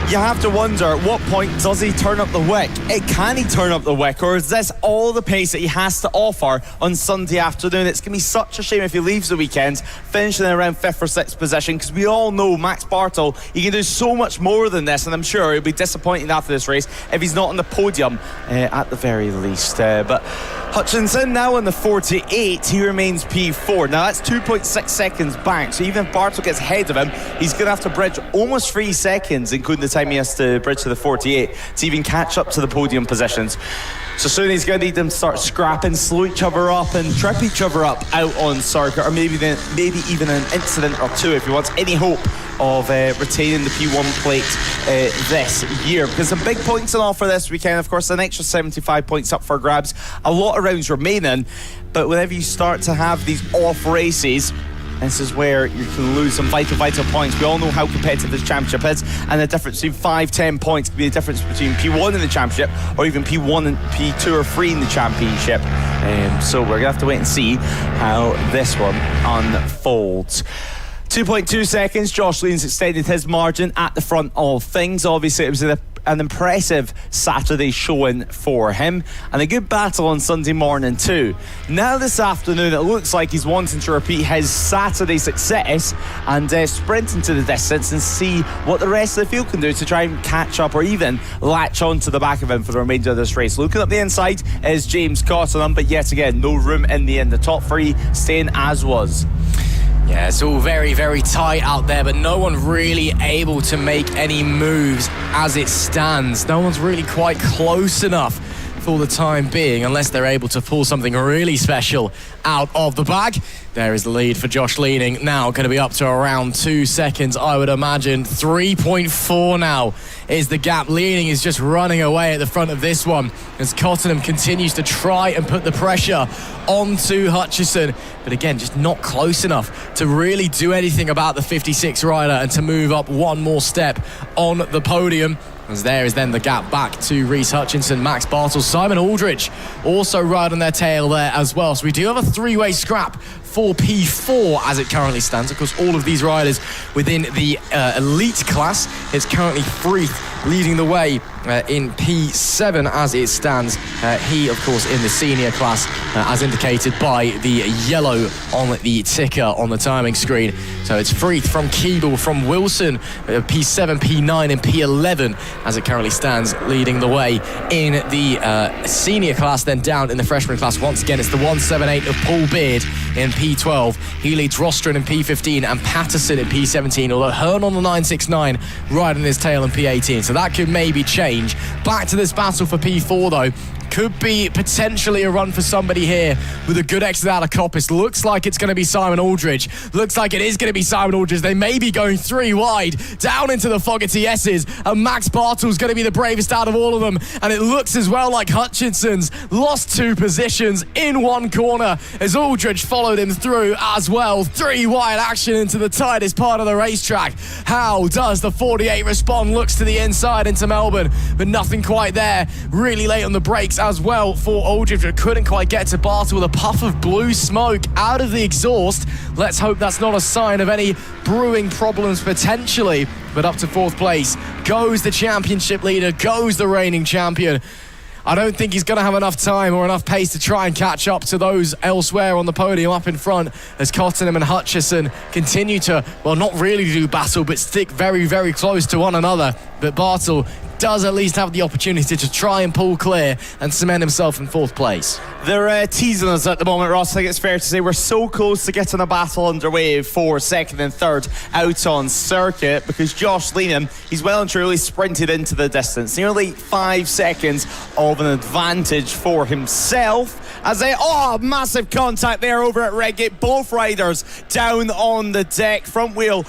A: you have to wonder, at what point does he turn up the wick? Can he turn up the wick, or is this all the pace that he has to offer on Sunday afternoon? It's going to be such a shame if he leaves the weekend finishing in around 5th or 6th position, because we all know Max Bartle, he can do so much more than this, and I'm sure he'll be disappointed after this race if he's not on the podium at the very least. But Hutchinson now on the 48, he remains P4. Now that's 2.6 seconds back, so even if Bartle gets ahead of him, he's going to have to bridge almost 3 seconds, including the time he has to bridge to the 48 to even catch up to the podium positions. So soon he's going to need them to start scrapping, slow each other up and trip each other up out on circuit, or maybe even an incident or 2 if he wants any hope of retaining the P1 plate this year, because some big points and all for this weekend. Of course, an extra 75 points up for grabs, a lot of rounds remaining, but whenever you start to have these off races, This is where you can lose some vital points. We all know how competitive this championship is, and the difference between 5-10 points can be the difference between P1 in the championship or even P1 and P2 or 3 in the championship. So we're going to have to wait and see how this one unfolds. 2.2 seconds, Josh Lean's extended his margin at the front of things. Obviously, it was an impressive Saturday showing for him, and a good battle on Sunday morning too. Now this afternoon it looks like he's wanting to repeat his Saturday success and sprint into the distance and see what the rest of the field can do to try and catch up or even latch on to the back of him for the remainder of this race. Looking up the inside is James Cottenham, but yet again no room in the end. The top three staying as was.
B: Yeah, it's all very, very tight out there, but no one really able to make any moves as it stands. No one's really quite close enough for the time being, unless they're able to pull something really special out of the bag. There is the lead for Josh Leaning. Now going to be up to around 2 seconds, I would imagine. 3.4 now is the gap. Leaning is just running away at the front of this one as Cottenham continues to try and put the pressure onto Hutchison. But again, just not close enough to really do anything about the 56 rider and to move up one more step on the podium. As there is then the gap back to Reece Hutchinson, Max Bartels, Simon Aldridge also right on their tail there as well. So we do have a three-way scrap for P4 as it currently stands. Of course, all of these riders within the elite class. It's currently Freeth leading the way in P7 as it stands. He, of course, in the senior class, as indicated by the yellow on the ticker on the timing screen. So it's Freeth from Keeble, from Wilson, P7, P9 and P11 as it currently stands, leading the way in the senior class. Then down in the freshman class, once again, it's the 178 of Paul Beard in P12. He leads Rostron in P15 and Patterson in P17, although Hearn on the 969 riding his tail in P18. So that could maybe change. Back to this battle for P4 though. Could be potentially a run for somebody here with a good exit out of Coppice. Looks like it's going to be Simon Aldridge. Looks like it is going to be Simon Aldridge. They may be going three wide down into the Fogarty S's, and Max Bartels going to be the bravest out of all of them. And it looks as well like Hutchinson's lost 2 positions in one corner as Aldridge followed him through as well. 3 wide action into the tightest part of the racetrack. How does the 48 respond? Looks to the inside into Melbourne, but nothing quite there. Really late on the brakes as well for Aldridge, but couldn't quite get to Bartle with a puff of blue smoke out of the exhaust. Let's hope that's not a sign of any brewing problems potentially. But up to 4th place goes the championship leader, goes the reigning champion. I don't think he's going to have enough time or enough pace to try and catch up to those elsewhere on the podium up in front as Cottenham and Hutchison continue to, well, not really do battle, but stick very, very close to one another. But Bartle does at least have the opportunity to try and pull clear and cement himself in 4th place.
A: They're teasing us at the moment, Ross. I think it's fair to say we're so close to getting a battle underway for 2nd and 3rd out on circuit, because Josh Leaning, he's well and truly sprinted into the distance. Nearly 5 seconds of an advantage for himself. As massive contact there over at Redgate. Both riders down on the deck. Front wheel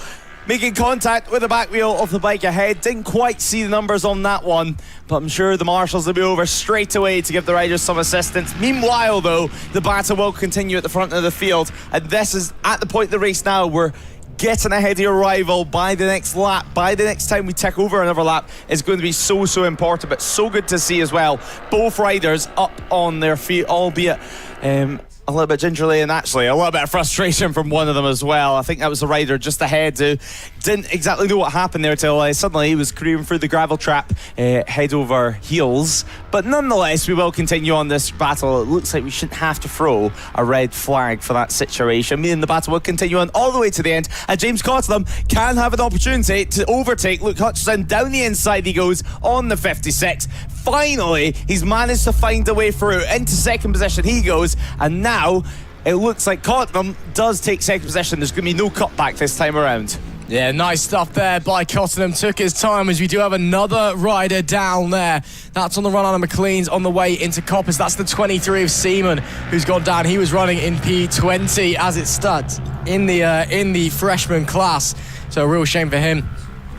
A: making contact with the back wheel of the bike ahead. Didn't quite see the numbers on that one, but I'm sure the marshals will be over straight away to give the riders some assistance. Meanwhile, though, the battle will continue at the front of the field, and this is at the point of the race now where getting ahead of your rival by the next lap, by the next time we take over another lap, is going to be so important. But so good to see as well, both riders up on their feet, albeit a little bit gingerly, and actually a little bit of frustration from one of them as well. I think that was the rider just ahead who didn't exactly know what happened there till suddenly he was careering through the gravel trap head over heels. But nonetheless, we will continue on this battle. It looks like we shouldn't have to throw a red flag for that situation, meaning the battle will continue on all the way to the end, and James Cottenham can have an opportunity to overtake Luke Hutchison. Down the inside he goes on the 56. Finally, he's managed to find a way through. Into 2nd position he goes, and now it looks like Cottenham does take 2nd position. There's going to be no cutback this time around.
B: Yeah, nice stuff there by Cottenham. Took his time, as we do have another rider down there. That's on the run out of McLean's on the way into Coppice. That's the 23 of Seaman who's gone down. He was running in P20 as it stood in the freshman class. So a real shame for him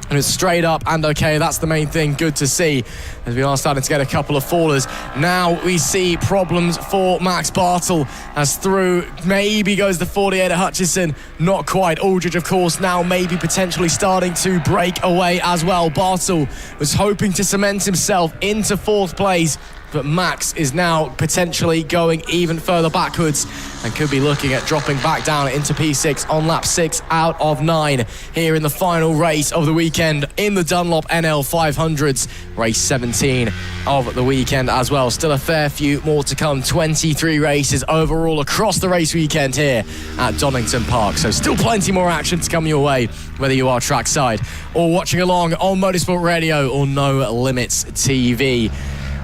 B: And it's straight up and okay. That's the main thing. Good to see, as we are starting to get a couple of fallers. Now we see problems for Max Bartle, as through maybe goes the 48 at Hutchison. Not quite. Aldridge, of course, now maybe potentially starting to break away as well. Bartle was hoping to cement himself into 4th place, but Max is now potentially going even further backwards and could be looking at dropping back down into P6 on lap 6 out of 9 here in the final race of the weekend in the Dunlop NL500s, race 17 of the weekend as well. Still a fair few more to come. 23 races overall across the race weekend here at Donington Park, so still plenty more action to come your way, whether you are trackside or watching along on Motorsport Radio or No Limits TV.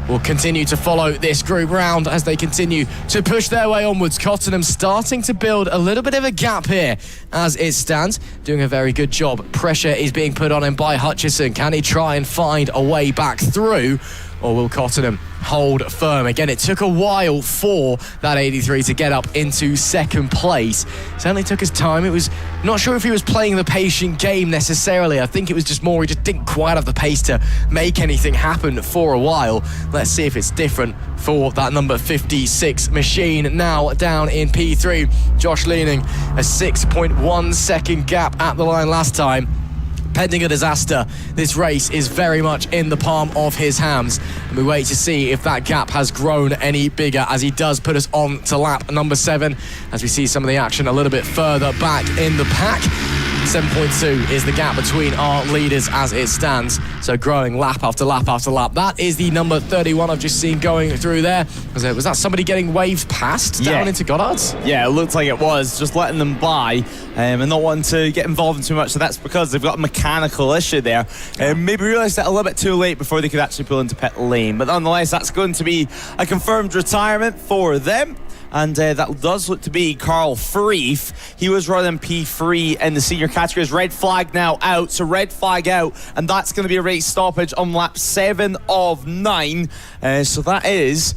B: We'll continue to follow this group round as they continue to push their way onwards. Cottenham starting to build a little bit of a gap here as it stands, doing a very good job. Pressure is being put on him by Hutchison. Can he try and find a way back through, or will Cottenham hold firm? Again, it took a while for that 83 to get up into 2nd place. Certainly took his time. It was not sure if he was playing the patient game necessarily. I think it was just more he just didn't quite have the pace to make anything happen for a while. Let's see if it's different for that number 56 machine. Now down in P3, Josh Leaning, a 6.1 second gap at the line last time. Pending a disaster, this race is very much in the palm of his hands, and we wait to see if that gap has grown any bigger as he does put us on to lap number 7, as we see some of the action a little bit further back in the pack. 7.2 is the gap between our leaders as it stands, so growing lap after lap after lap. That is the number 31 I've just seen going through there. Was that somebody getting waved past down into Goddard's?
A: Yeah, it looked like it was, just letting them by and not wanting to get involved in too much. So that's because they've got a mechanical issue there. Maybe realised that a little bit too late before they could actually pull into pit lane. But nonetheless, that's going to be a confirmed retirement for them. And that does look to be Carl Freeth. He was running P3 in the senior categories. Red flag now out, so red flag out, and that's going to be a race stoppage on lap 7 of 9. So that is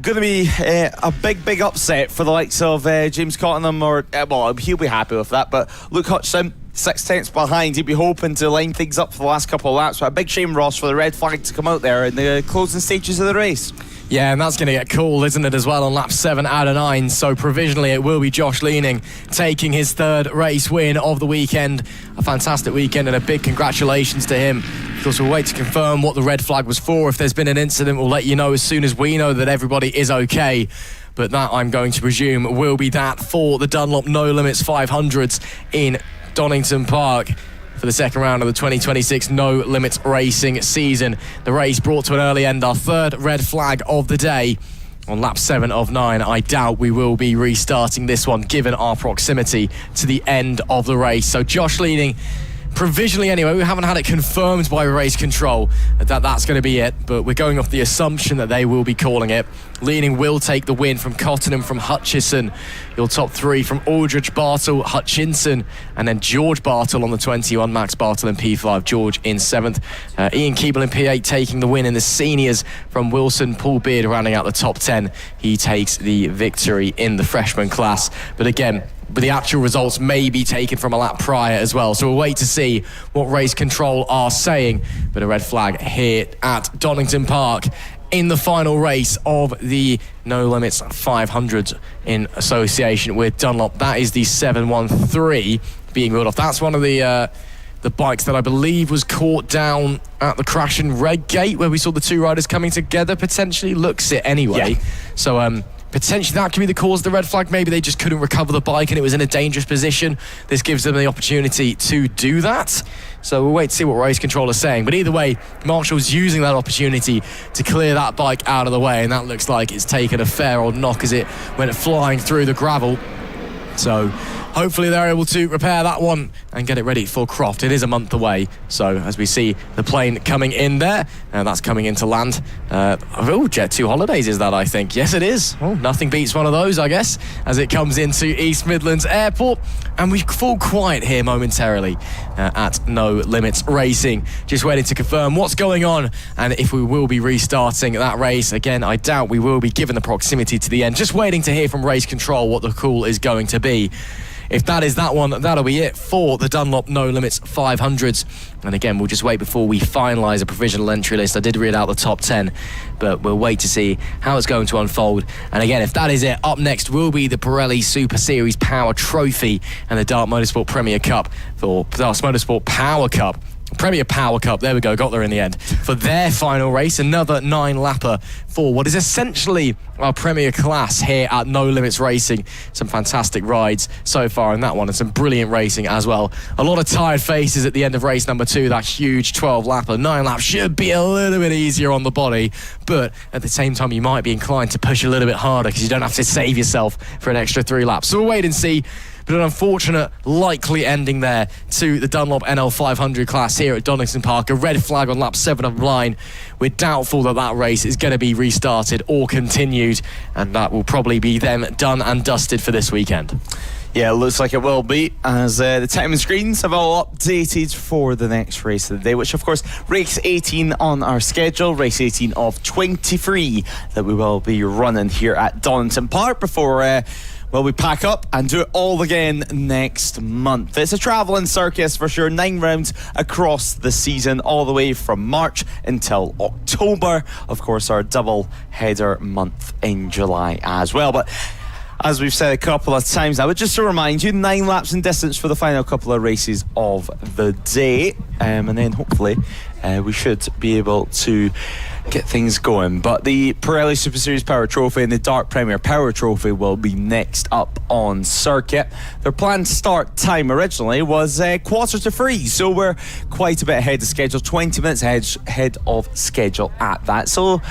A: going to be a big upset for the likes of James Cottenham, or well, he'll be happy with that. But Luke Hutchison, 6 tenths behind. He'd be hoping to line things up for the last couple of laps. So a big shame, Ross, for the red flag to come out there in the closing stages of the race.
B: Yeah, and that's going to get cool, isn't it, as well, on lap 7 out of 9. So provisionally it will be Josh Leaning taking his 3rd race win of the weekend. A fantastic weekend and a big congratulations to him. Of course, we'll wait to confirm what the red flag was for. If there's been an incident, we'll let you know as soon as we know that everybody is okay. But that, I'm going to presume, will be that for the Dunlop No Limits 500s in Donington Park for the second round of the 2026 No Limits Racing season. The race brought to an early end, our 3rd red flag of the day on lap 7 of 9. I doubt we will be restarting this one given our proximity to the end of the race. So Josh Leaning, provisionally anyway, we haven't had it confirmed by race control that that's going to be it, but we're going off the assumption that they will be calling it. Leaning will take the win from Cottenham, from Hutchison. Your top 3 from Aldridge, Bartle, Hutchinson, and then George Bartle on the 21, Max Bartle in P5, George in 7th. Ian Keeble in P8 taking the win in the seniors from Wilson. Paul Beard rounding out the top 10. He takes the victory in the freshman class. But again, the actual results may be taken from a lap prior as well. So we'll wait to see what race control are saying. But a red flag here at Donington Park in the final race of the No Limits 500 in association with Dunlop. That is the 713 being ruled off. That's one of the bikes that I believe was caught down at the crash in Redgate, where we saw the 2 riders coming together, potentially. Looks it anyway. Yeah. So potentially that could be the cause of the red flag. Maybe they just couldn't recover the bike and it was in a dangerous position. This gives them the opportunity to do that. So we'll wait to see what race control is saying. But either way, Marshall's using that opportunity to clear that bike out of the way, and that looks like it's taken a fair old knock as it went flying through the gravel. So hopefully they're able to repair that one and get it ready for Croft. It is a month away, so as we see the plane coming in there, and that's coming into land. Jet 2 Holidays is that, I think. Yes, it is. Oh, nothing beats one of those, I guess, as it comes into East Midlands Airport. And we fall quiet here momentarily at No Limits Racing. Just waiting to confirm what's going on and if we will be restarting that race. Again, I doubt we will be, given the proximity to the end. Just waiting to hear from race control what the call is going to be. if that is that one, that'll be it for the Dunlop No Limits 500s. And again, we'll just wait before we finalise a provisional entry list. I did read out the top 10, but we'll wait to see how it's going to unfold. And again, if that is it, up next will be the Pirelli Super Series Power Trophy and the Dart Motorsport Premier Cup, or Dart Motorsport Power Cup. Premier Power Cup, there we go, got there in the end. For their final race, another 9-lapper for what is essentially our Premier class here at No Limits Racing. Some fantastic rides so far in that one, and some brilliant racing as well. A lot of tired faces at the end of race number 2, that huge 12-lapper. 9 laps should be a little bit easier on the body, but at the same time, you might be inclined to push a little bit harder because you don't have to save yourself for an extra 3 laps. So we'll wait and see. But an unfortunate, likely ending there to the Dunlop NL500 class here at Donington Park. A red flag on lap 7 of the line. We're doubtful that race is going to be restarted or continued, and that will probably be them done and dusted for this weekend.
A: Yeah, it looks like it will be, as the timing screens have all updated for the next race of the day, which of course, race 18 on our schedule, race 18 of 23 that we will be running here at Donington Park before we pack up and do it all again next month. It's a travelling circus for sure, 9 rounds across the season, all the way from March until October. Of course, our double header month in July as well. But as we've said a couple of times now, but just to remind you, 9 laps in distance for the final couple of races of the day. And then hopefully we should be able to get things going. But the Pirelli Super Series Power Trophy and the Dart Premier Power Trophy will be next up on circuit. Their planned start time originally was 2:45, so we're quite a bit ahead of schedule, 20 minutes ahead of schedule at that. So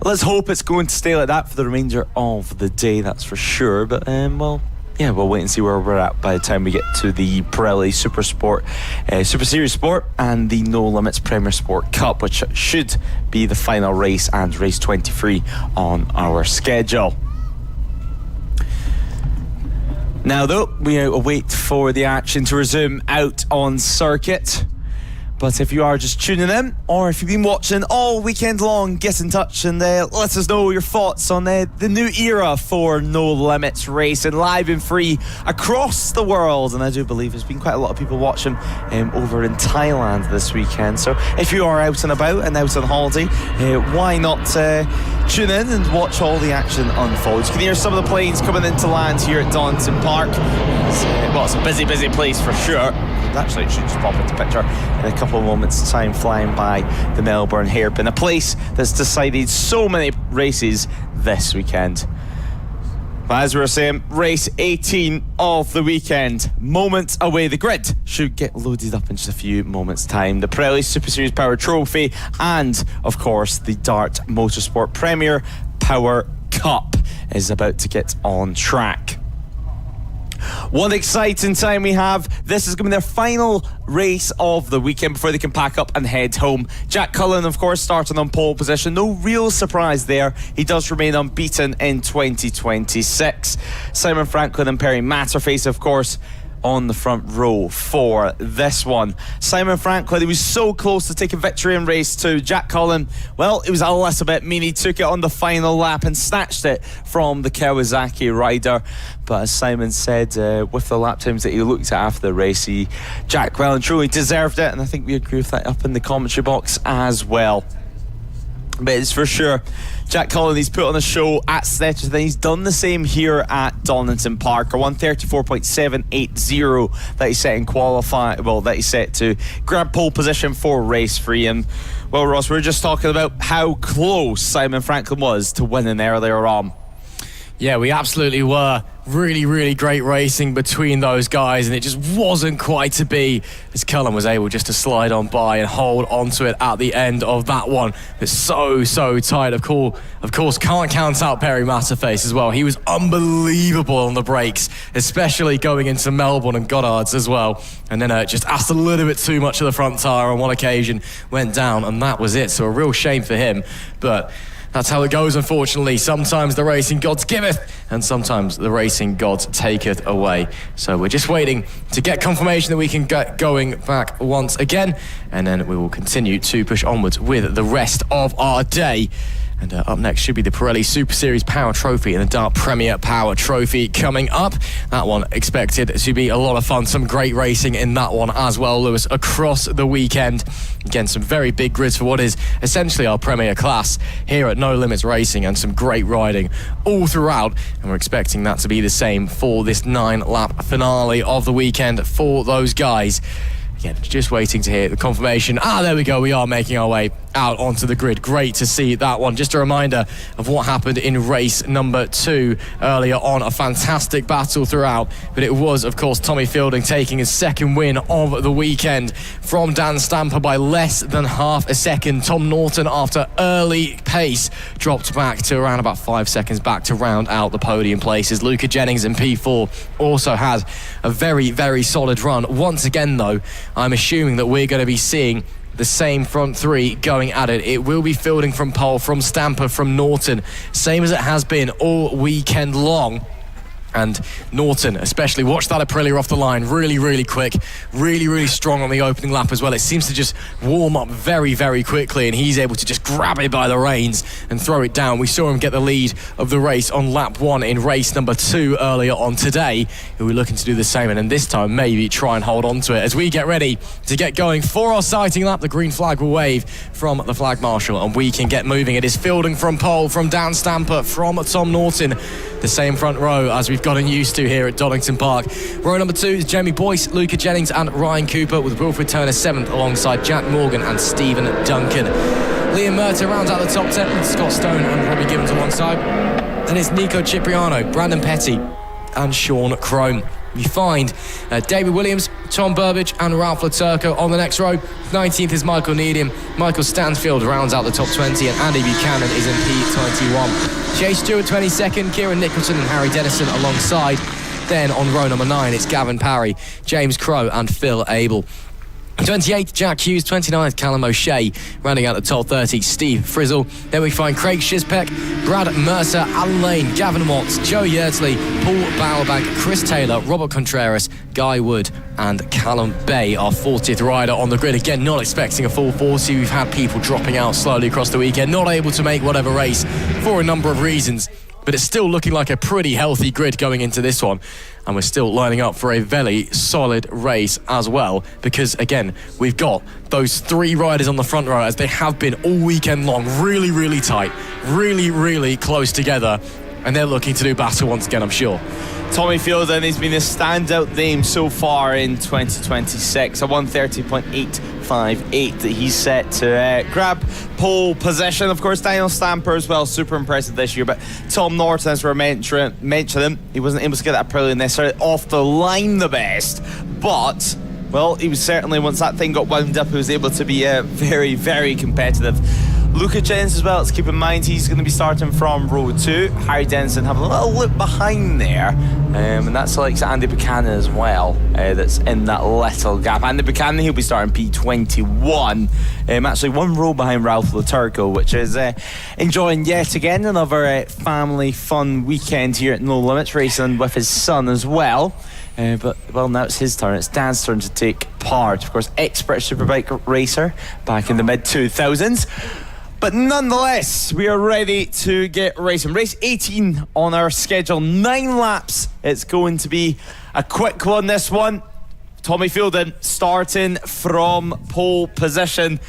A: let's hope it's going to stay like that for the remainder of the day, that's for sure. But we'll wait and see where we're at by the time we get to the Pirelli Super Series Sport and the No Limits Premier Sport Cup, which should be the final race and race 23 on our schedule. Now though, we wait for the action to resume out on circuit. But if you are just tuning in, or if you've been watching all weekend long, get in touch and let us know your thoughts on the new era for No Limits Racing, live and free across the world. And I do believe there's been quite a lot of people watching over in Thailand this weekend. So if you are out and about and out on holiday, why not tune in and watch all the action unfold? You can hear some of the planes coming into land here at Donington Park. It's a busy place for sure. Actually, it should just pop into picture in a couple of moments' time, flying by the Melbourne Hairpin, a place that's decided so many races this weekend. But as we were saying, race 18 of the weekend, moments away. The grid should get loaded up in just a few moments' time. The Pirelli Super Series Power Trophy and, of course, the Dart Motorsport Premier Power Cup is about to get on track. One exciting time we have. This is going to be their final race of the weekend before they can pack up and head home. Jack Cullen, of course, starting on pole position. No real surprise there. He does remain unbeaten in 2026. Simon Franklin and Perry Matterface, of course, on the front row for this one. Simon Franklin, he was so close to taking victory in race 2. Jack Cullen, well, it was a little bit mean. He took it on the final lap and snatched it from the Kawasaki rider. But as Simon said, with the lap times that he looked at after the race, Jack well and truly deserved it, and I think we agree with that up in the commentary box as well. But it's for sure Jack Cullen, he's put on a show at Snetterton. He's done the same here at Donington Park. A 134.780 that he set in that he set to grab pole position for race 3. And well, Ross, we were just talking about how close Simon Franklin was to winning earlier on.
B: Yeah, we absolutely were. Really, really great racing between those guys, and it just wasn't quite to be, as Cullen was able just to slide on by and hold onto it at the end of that one. It's so tight. Of course, can't count out Perry Matterface as well. He was unbelievable on the brakes, especially going into Melbourne and Goddard's as well. And then just asked a little bit too much of the front tyre on one occasion, went down, and that was it. So a real shame for him. But that's how it goes, unfortunately. Sometimes the racing gods giveth, and sometimes the racing gods taketh away. So we're just waiting to get confirmation that we can get going back once again, and then we will continue to push onwards with the rest of our day. And up next should be the Pirelli Super Series Power Trophy and the Dart Premier Power Trophy coming up. That one expected to be a lot of fun. Some great racing in that one as well, Lewis, across the weekend. Again, some very big grids for what is essentially our Premier class here at No Limits Racing, and some great riding all throughout. And we're expecting that to be the same for this 9-lap finale of the weekend for those guys. Again, just waiting to hear the confirmation. There we go. We are making our way out onto the grid. Great to see that one. Just a reminder of what happened in race number 2 earlier on. A fantastic battle throughout, but it was, of course, Tommy Fielding taking his second win of the weekend from Dan Stamper by less than half a second. Tom Norton, after early pace, dropped back to around about 5 seconds back to round out the podium places. Luca Jennings in P4 also had a very, very solid run. Once again, though, I'm assuming that we're going to be seeing the same front three going at it. It will be Fielding from pole, from Stamper, from Norton, same as it has been all weekend long. And Norton especially, watch that Aprilia off the line, really, really quick, really, really strong on the opening lap as well. It seems to just warm up very, very quickly, and he's able to just grab it by the reins and throw it down. We saw him get the lead of the race on lap 1 in race number 2 earlier on today. We're looking to do the same, and this time maybe try and hold on to it as we get ready to get going for our sighting lap. The green flag will wave from the flag marshal, and we can get moving. It is Fielding from pole, from Dan Stamper, from Tom Norton. The same front row as we've gotten used to here at Donington Park. Row number 2 is Jamie Boyce, Luca Jennings and Ryan Cooper, with Wilfred Turner 7th alongside Jack Morgan and Stephen Duncan. Liam Murta rounds out the top 10 with Scott Stone and Robbie Gibbons alongside. And it's Nico Cipriano, Brandon Petty and Sean Crone. You find David Williams, Tom Burbage and Ralph Laturco on the next row. 19th is Michael Needham. Michael Stansfield rounds out the top 20, and Andy Buchanan is in P21. Jay Stewart 22nd, Kieran Nicholson and Harry Dennison alongside. Then on row number 9 it's Gavin Parry, James Crow and Phil Abel. 28th, Jack Hughes. 29th, Callum O'Shea. Rounding out the top 30, Steve Frizzle. Then we find Craig Shispek, Brad Mercer, Alan Lane, Gavin Watts, Joe Yardley, Paul Bowerbank, Chris Taylor, Robert Contreras, Guy Wood and Callum Bay, our 40th rider on the grid. Again, not expecting a full 40. We've had people dropping out slowly across the weekend, not able to make whatever race for a number of reasons. But it's still looking like a pretty healthy grid going into this one. And we're still lining up for a very solid race as well, because again, we've got those 3 riders on the front row, as they have been all weekend long, really, really tight, really, really close together, and they're looking to do battle once again, I'm sure.
A: Tommy Fielding has been a standout name so far in 2026, a 130.858 that he's set to grab pole position. Of course, Daniel Stamper as well, super impressive this year, but Tom Norton, as we're mentioning him, he wasn't able to get that Aprilia necessarily off the line the best, but well, he was certainly, once that thing got wound up, he was able to be very, very competitive. Luca Jennings as well, let's keep in mind he's going to be starting from row 2. Harry Denson having a little look behind there, and that selects Andy Buchanan as well, that's in that little gap. Andy Buchanan, he'll be starting P21, actually 1 row behind Ralph Laturco, which is enjoying yet again another family fun weekend here at No Limits Racing with his son as well. But well, now it's his turn. It's Dan's turn to take part. Of course, ex-British Superbike racer back in the mid-2000s. But nonetheless, we are ready to get racing. Race 18 on our schedule, 9 laps. It's going to be a quick one, this one. Tommy Fielding starting from pole position.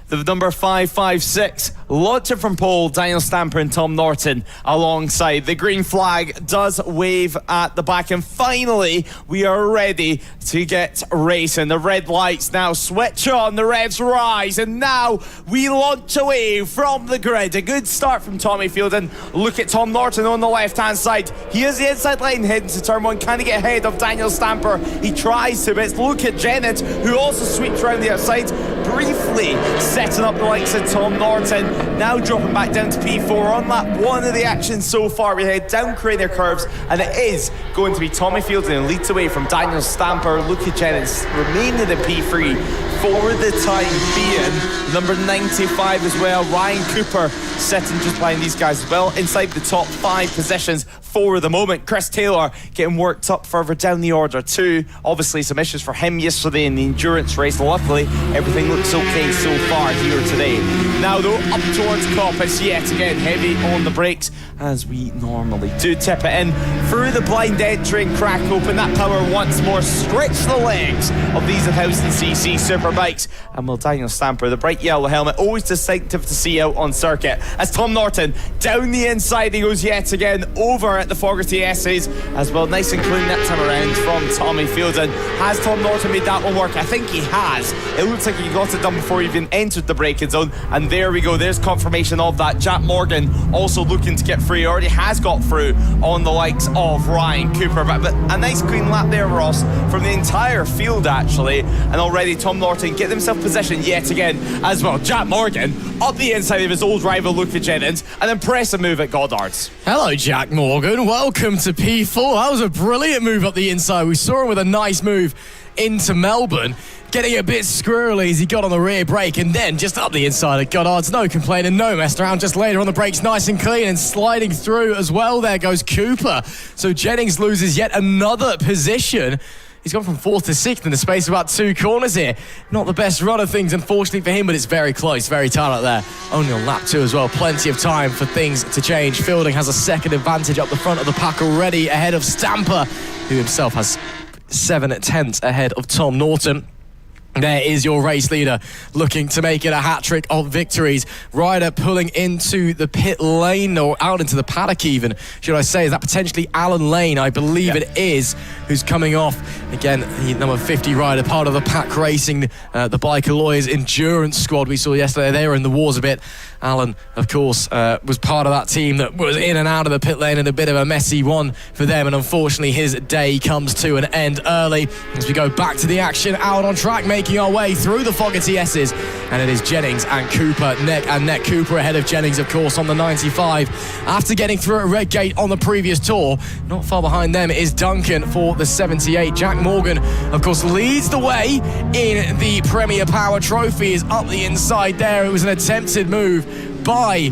A: The number 556, launching from pole, Daniel Stamper and Tom Norton alongside. The green flag does wave at the back, and finally we are ready to get racing. The red lights now switch on, the revs rise, and now we launch away from the grid. A good start from Tommy Fielding. Look at Tom Norton on the left hand side. He is the inside line heading to turn 1. Can he get ahead of Daniel Stamper? He tries to, but it's Luca Jennings who also sweeps around the outside, briefly setting up the likes of Tom Norton. Now dropping back down to P4 on lap 1 of the action so far. We head down Craner curves, and it is going to be Tommy Fielding who leads away from Daniel Stamper. Luca Jennings remaining in P3 for the time being. Number 95 as well, Ryan Cooper sitting just behind these guys as well, inside the top 5 positions 4 at the moment. Chris Taylor getting worked up further down the order too. Obviously some issues for him yesterday in the endurance race. Luckily, everything looks okay so far here today. Now though, up towards Coppice, yet again heavy on the brakes, as we normally do. Tip it in through the blind entry and crack open. That power once more stretch the legs of these 1000cc superbikes. And will Daniel Stamper, the bright yellow helmet, always distinctive to see out on circuit, as Tom Norton down the inside he goes yet again over at the Fogarty S's as well. Nice and clean that time around from Tommy Fielden. Has Tom Norton made that one work? I think he has. It looks like he got it done before he even entered the braking zone, and there we go, there's confirmation of that. Jack Morgan also looking to get through. He already has got through on the likes of Ryan Cooper, but a nice clean lap there, Ross, from the entire field actually. And already Tom Norton getting himself positioned yet again as well. Jack Morgan up the inside of his old rival Luca Jennings, an impressive move at Goddard's.
B: Hello Jack Morgan, welcome to P4. That was a brilliant move up the inside. We saw him with a nice move into Melbourne, getting a bit squirrely as he got on the rear brake, and then just up the inside at Goddard's. No complaining, no messing around, just later on the brakes nice and clean and sliding through as well. There goes Cooper. So Jennings loses yet another position. He's gone from 4th to 6th in the space of about 2 corners here. Not the best run of things, unfortunately, for him, but it's very close, very tight out there. Only on lap 2 as well. Plenty of time for things to change. Fielding has a second advantage up the front of the pack already, ahead of Stamper, who himself has 7/10 ahead of Tom Norton. There is your race leader looking to make it a hat-trick of victories. Ryder pulling into the pit lane, or out into the paddock even, should I say. Is that potentially Alan Lane? I believe it is, who's coming off. Again, the number 50 rider, part of the Pack Racing, the Biker Lawyers endurance squad we saw yesterday. They were in the wars a bit. Alan, of course, was part of that team that was in and out of the pit lane, and a bit of a messy one for them. And unfortunately, his day comes to an end early as we go back to the action out on track, making our way through the Fogarty S's, and it is Jennings and Cooper neck and neck. Cooper ahead of Jennings, of course, on the 95 after getting through at Red Gate on the previous tour. Not far behind them is Duncan for the 78. Jack Morgan, of course, leads the way in the Premier Power Trophy. Is up the inside there. It was an attempted move by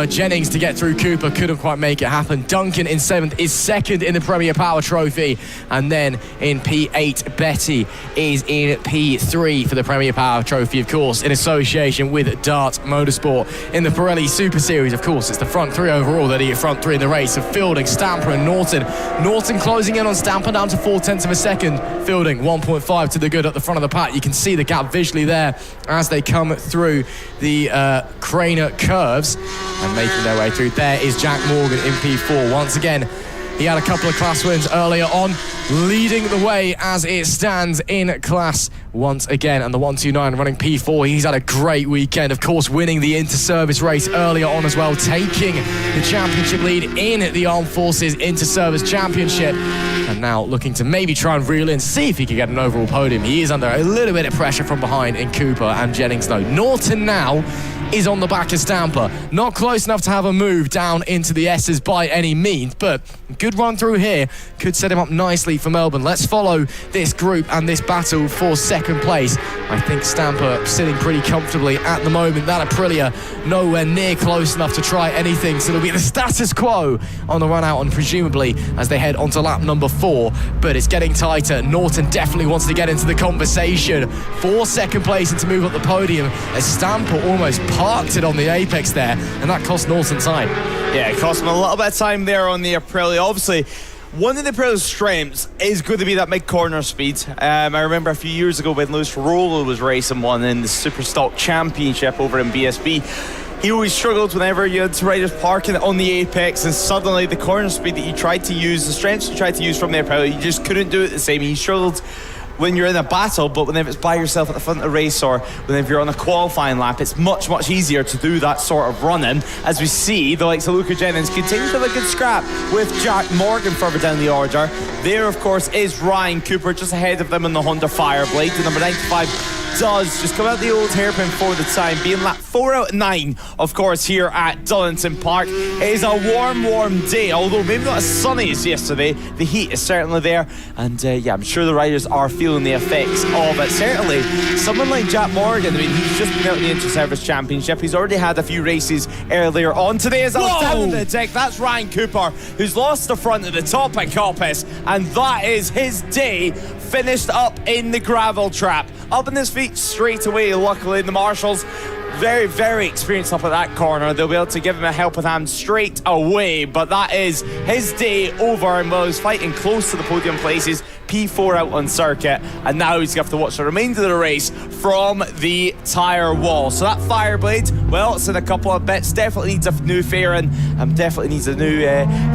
B: Jennings to get through Cooper, couldn't quite make it happen. Duncan in 7th is 2nd in the Premier Power Trophy, and then in P8 Betty is in P3 for the Premier Power Trophy, of course, in association with Dart Motorsport. In the Pirelli Super Series, of course, it's the front 3 overall that are front 3 in the race of Fielding, Stamper and Norton. Norton closing in on Stamper down to 0.4 of a second. Fielding 1.5 to the good at the front of the pack. You can see the gap visually there as they come through the Craner curves and making their way through. There is Jack Morgan in P4 once again. He had a couple of class wins earlier on, leading the way as it stands in class once again. And the 129 running P4, he's had a great weekend, of course, winning the inter-service race earlier on as well, taking the championship lead in the Armed Forces Inter-Service Championship, and now looking to maybe try and reel in, see if he can get an overall podium. He is under a little bit of pressure from behind in Cooper and Jennings though. Norton now is on the back of Stamper. Not close enough to have a move down into the S's by any means, but good run through here. Could set him up nicely for Melbourne. Let's follow this group and this battle for 2nd place. I think Stamper sitting pretty comfortably at the moment. That Aprilia nowhere near close enough to try anything, so it'll be the status quo on the run out, and presumably as they head onto lap number 4, but it's getting tighter. Norton definitely wants to get into the conversation for 2nd place and to move up the podium, as Stamper almost parked it on the apex there, and that cost Norton time.
A: Yeah, it cost him a little bit of time there on the Aprilia. Obviously, one of the Aprilia's strengths is going to be that mid-corner speed. I remember a few years ago when Lewis Rolo was racing one in the Super Stock Championship over in BSB. He always struggled whenever you had riders parking on the apex, and suddenly the corner speed that you tried to use, the strengths you tried to use from the Aprilia, you just couldn't do it the same. He struggled when you're in a battle, but whenever it's by yourself at the front of the race, or whenever you're on a qualifying lap, it's much, much easier to do that sort of running. As we see, the likes of Luca Jennings continue to have a good scrap with Jack Morgan further down the order. There, of course, is Ryan Cooper, just ahead of them in the Honda Fireblade. The number 95 does just come out the old hairpin for the time, being lap 4 out of 9, of course, here at Donington Park. It is a warm day, although maybe not as sunny as yesterday. The heat is certainly there, and I'm sure the riders are feeling the effects of it. Certainly, someone like Jack Morgan, I mean, he's just been out in the Inter-Service Championship. He's already had a few races earlier on today. As I was down in the deck, that's Ryan Cooper, who's lost the front at the top at Coppice, and that is his day finished up in the gravel trap. Up in his feet straight away, luckily. The marshals, very, very experienced up at that corner. They'll be able to give him a helping hand straight away, but that is his day over, and while he's fighting close to the podium places, P4 out on circuit, and now he's going to have to watch the remainder of the race from the tyre wall. So that Fireblade, well, it's in a couple of bits, definitely needs a new fairing, definitely needs a new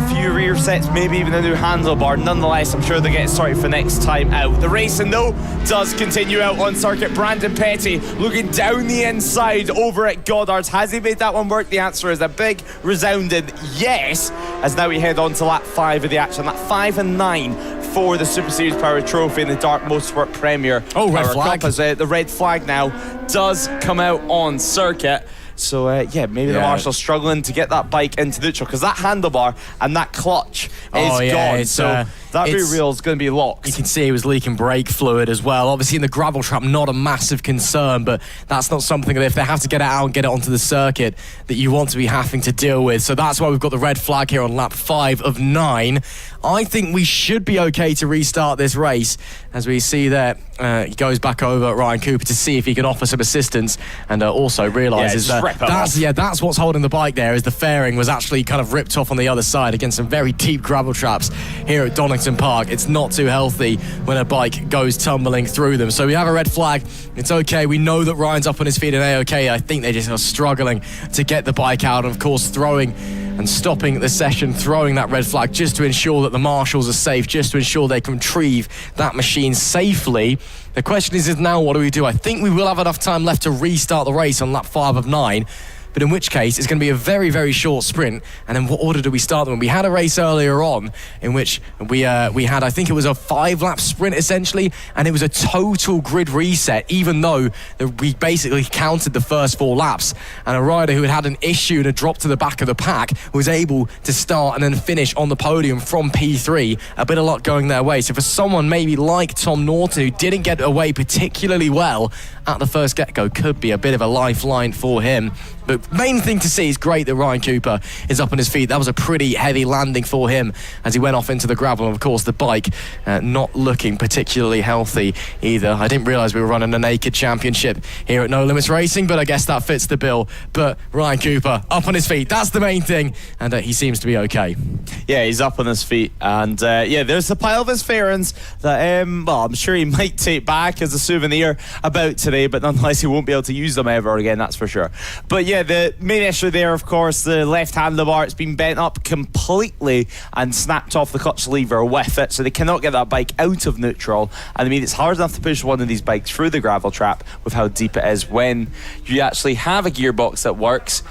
A: few rear sets, maybe even a new handlebar. Nonetheless, I'm sure they'll get it sorted for next time out. The racing, though, does continue out on circuit. Brandon Petty looking down the inside over at Goddard's. Has he made that one work? The answer is a big resounding yes, as now we head on to lap 5 of the action. Lap 5 and 9 for the Super Series Power Trophy in the Dark Motorsport Premier.
B: Oh, red flag.
A: Cup, as the red flag now does come out on circuit. So, maybe the marshal's struggling to get that bike into neutral, because that handlebar and that clutch is gone. So that rear wheel is going to be locked.
B: You can see he was leaking brake fluid as well. Obviously, in the gravel trap, not a massive concern, but that's not something that if they have to get it out and get it onto the circuit that you want to be having to deal with. So that's why we've got the red flag here on lap 5 of 9. I think we should be okay to restart this race. As we see there, he goes back over at Ryan Cooper to see if he can offer some assistance, and also realises that's what's holding the bike there, is the fairing was actually kind of ripped off on the other side against some very deep gravel traps here at Donington Park. It's not too healthy when a bike goes tumbling through them. So we have a red flag. It's okay. We know that Ryan's up on his feet and A-okay. I think they just are struggling to get the bike out, and of course throwing and stopping the session, throwing that red flag just to ensure that the marshals are safe, just to ensure they can retrieve that machine safely. The question is now what do we do? I think we will have enough time left to restart the race on lap 5 of 9. But in which case, it's going to be a very, very short sprint. And then what order do we start them? We had a race earlier on in which we had, I think it was a 5-lap sprint essentially, and it was a total grid reset, even though we basically counted the first 4 laps. And a rider who had an issue and a drop to the back of the pack was able to start and then finish on the podium from P3. A bit of luck going their way. So for someone maybe like Tom Norton, who didn't get away particularly well at the first get-go, could be a bit of a lifeline for him. But main thing to see is great that Ryan Cooper is up on his feet. That was a pretty heavy landing for him as he went off into the gravel. And of course, the bike not looking particularly healthy either. I didn't realise we were running a naked championship here at No Limits Racing, but I guess that fits the bill. But Ryan Cooper up on his feet. That's the main thing. And he seems to be okay.
A: Yeah, he's up on his feet. And there's a pile of his fairings that, I'm sure he might take back as a souvenir about today, but nonetheless, he won't be able to use them ever again, that's for sure. But the main issue there, of course, the left handlebar, it's been bent up completely and snapped off the clutch lever with it, so they cannot get that bike out of neutral. And I mean, it's hard enough to push one of these bikes through the gravel trap with how deep it is when you actually have a gearbox that works.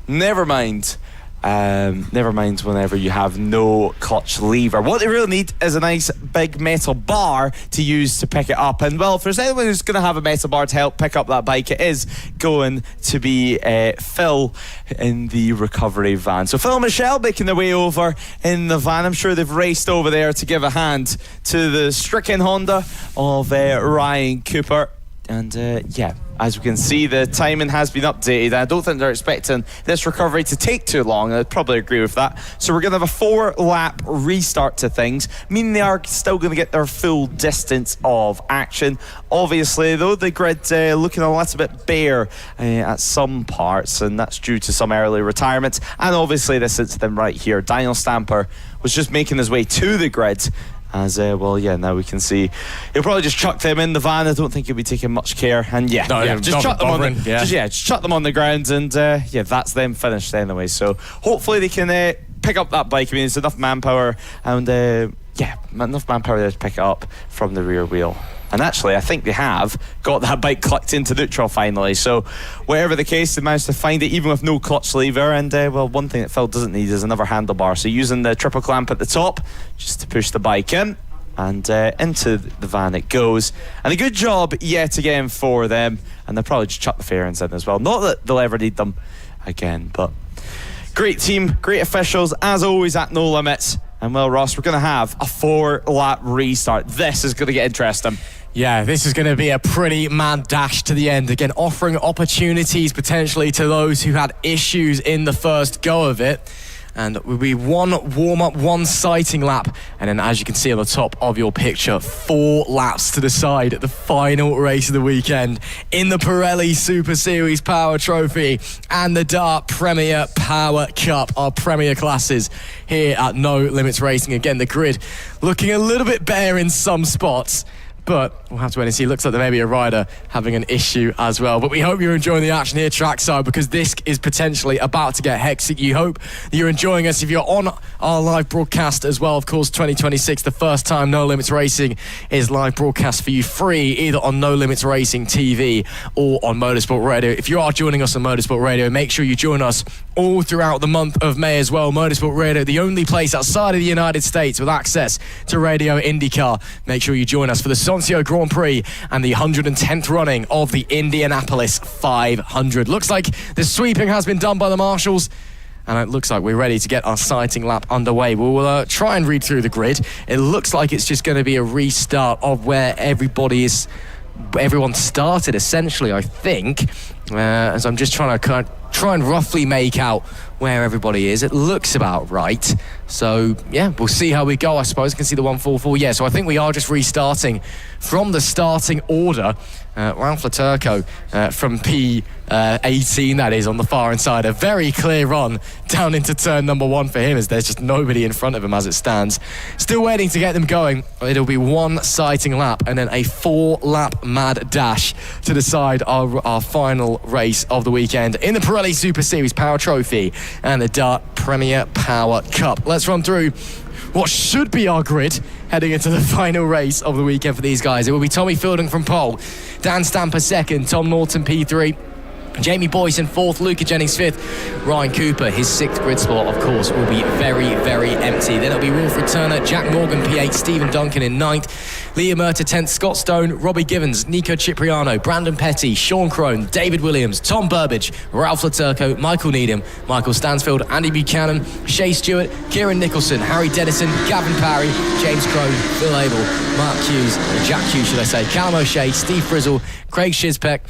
A: Never mind whenever you have no clutch lever. What they really need is a nice big metal bar to use to pick it up. And well, if there's anyone who's going to have a metal bar to help pick up that bike, it is going to be Phil in the recovery van. So Phil and Michelle making their way over in the van. I'm sure they've raced over there to give a hand to the stricken Honda of Ryan Cooper. And as we can see, the timing has been updated. I don't think they're expecting this recovery to take too long. I'd probably agree with that. So we're going to have a 4-lap restart to things, meaning they are still going to get their full distance of action. Obviously, though, the grid looking a little bit bare at some parts, and that's due to some early retirements. And obviously, this incident right here, Daniel Stamper was just making his way to the grid. As now we can see he'll probably just chuck them in the van. I don't think he'll be taking much care, and just chuck them on just chuck them on the ground, and that's them finished anyway. So hopefully they can pick up that bike. I mean, it's enough manpower, and enough manpower there to pick it up from the rear wheel. And actually, I think they have got that bike clucked into neutral finally. So whatever the case, they managed to find it even with no clutch lever. And one thing that Phil doesn't need is another handlebar. So using the triple clamp at the top just to push the bike in. And into the van it goes. And a good job yet again for them. And they'll probably just chuck the fairings in as well. Not that they'll ever need them again, but great team, great officials, as always at No Limits. And well, Ross, we're going to have a 4-lap restart. This is going to get interesting.
B: Yeah, this is going to be a pretty mad dash to the end. Again, offering opportunities potentially to those who had issues in the first go of it. And it will be one warm-up, one sighting lap. And then, as you can see on the top of your picture, 4 laps to decide the final race of the weekend in the Pirelli Super Series Power Trophy and the Dart Premier Power Cup, our Premier classes here at No Limits Racing. Again, the grid looking a little bit bare in some spots, but we'll have to wait and see. It looks like there may be a rider having an issue as well. But we hope you're enjoying the action here trackside, because this is potentially about to get hectic. You hope that you're enjoying us. If you're on our live broadcast as well, of course, 2026, the first time No Limits Racing is live broadcast for you free, either on No Limits Racing TV or on Motorsport Radio. If you are joining us on Motorsport Radio, make sure you join us all throughout the month of May as well. Motorsport Radio, the only place outside of the United States with access to Radio IndyCar. Make sure you join us for the Soncio Grand Prix and the 110th running of the Indianapolis 500. Looks like the sweeping has been done by the marshals, and it looks like we're ready to get our sighting lap underway. We'll try and read through the grid. It looks like it's just going to be a restart of where everyone started, essentially, I think. As I'm just trying and roughly make out where everybody is. It looks about right. So, yeah, we'll see how we go, I suppose. I can see the 144. Yeah, so I think we are just restarting from the starting order. Ralph Laturco from P18, that is, on the far inside. A very clear run down into turn number 1 for him, as there's just nobody in front of him as it stands. Still waiting to get them going. It'll be 1 sighting lap and then a 4-lap mad dash to decide our final race of the weekend in the Pirelli Super Series Power Trophy and the Dart Premier Power Cup. Let's run through what should be our grid heading into the final race of the weekend for these guys. It will be Tommy Fielding from pole, Dan Stamper second, Tom Norton P3, Jamie Boyce in 4th, Luca Jennings 5th, Ryan Cooper, his 6th grid spot, of course, will be very, very empty. Then it'll be Wilfred Turner, Jack Morgan P8, Stephen Duncan in 9th, Liam Murta 10th, Scott Stone, Robbie Givens, Nico Cipriano, Brandon Petty, Sean Crone, David Williams, Tom Burbage, Ralph Laturco, Michael Needham, Michael Stansfield, Andy Buchanan, Shay Stewart, Kieran Nicholson, Harry Dennison, Gavin Parry, James Crone, Phil Abel, Mark Hughes, Jack Hughes, should I say, Callum O'Shea, Steve Frizzle, Craig Shizpeck,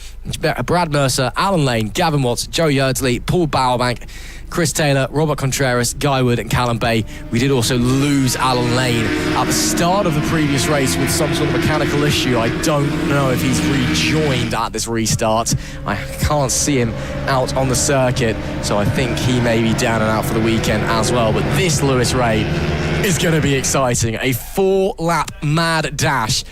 B: Brad Mercer, Alan Lane, Gavin Watts, Joe Yardley, Paul Bowerbank, Chris Taylor, Robert Contreras, Guy Wood and Callum Bay. We did also lose Alan Lane at the start of the previous race with some sort of mechanical issue. I don't know if he's rejoined at this restart. I can't see him out on the circuit, so I think he may be down and out for the weekend as well. But this Lewis Ray is going to be exciting. A 4-lap mad dash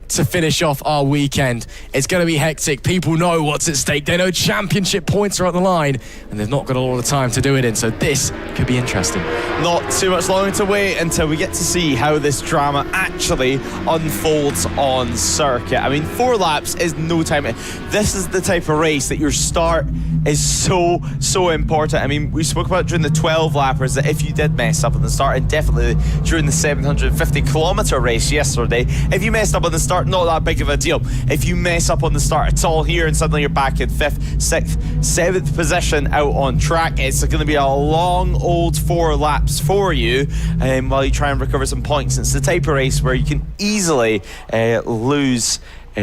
B: to finish off our weekend. It's going to be hectic. People know what's at stake. They know championship points are on the line, and they've not got a lot of time to do it in, so this could be interesting.
A: Not too much longer to wait until we get to see how this drama actually unfolds on circuit. I mean, 4 laps is no time. This is the type of race that your start is so important. I mean, we spoke about during the 12 lappers that if you did mess up at the start, and definitely during the 750 kilometre race yesterday, if you messed up on the start, not that big of a deal. If you mess up on the start at all here and suddenly you're back in 5th, 6th, 7th position out on track, it's going to be a long old 4 laps for you while you try and recover some points. It's the type of race where you can easily lose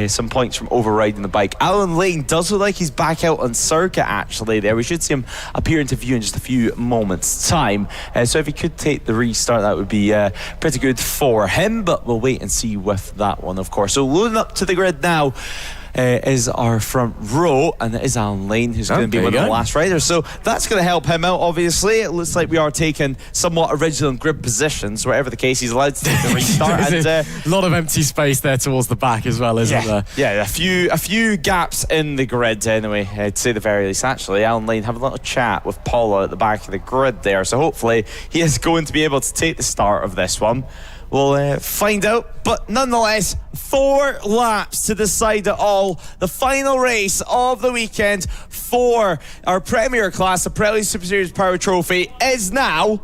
A: some points from overriding the bike. Alan Lane does look like he's back out on circuit actually there. We should see him appear into view in just a few moments time. So if he could take the restart, that would be pretty good for him, but we'll wait and see with that one, of course. So loading up to the grid now is our front row, and it is Alan Lane who's going to be one of the last riders, so that's going to help him out. Obviously, it looks like we are taking somewhat original grid positions. Whatever the case, he's allowed to take the restart. And
B: a lot of empty space there towards the back as well, isn't there?
A: Yeah, a few gaps in the grid anyway, to say the very least. Actually, Alan Lane having a little chat with Paula at the back of the grid there, so hopefully he is going to be able to take the start of this one. We'll find out, but nonetheless, 4 laps to decide it all. The final race of the weekend for our Premier class, the Pirelli Super Series Power Trophy, is now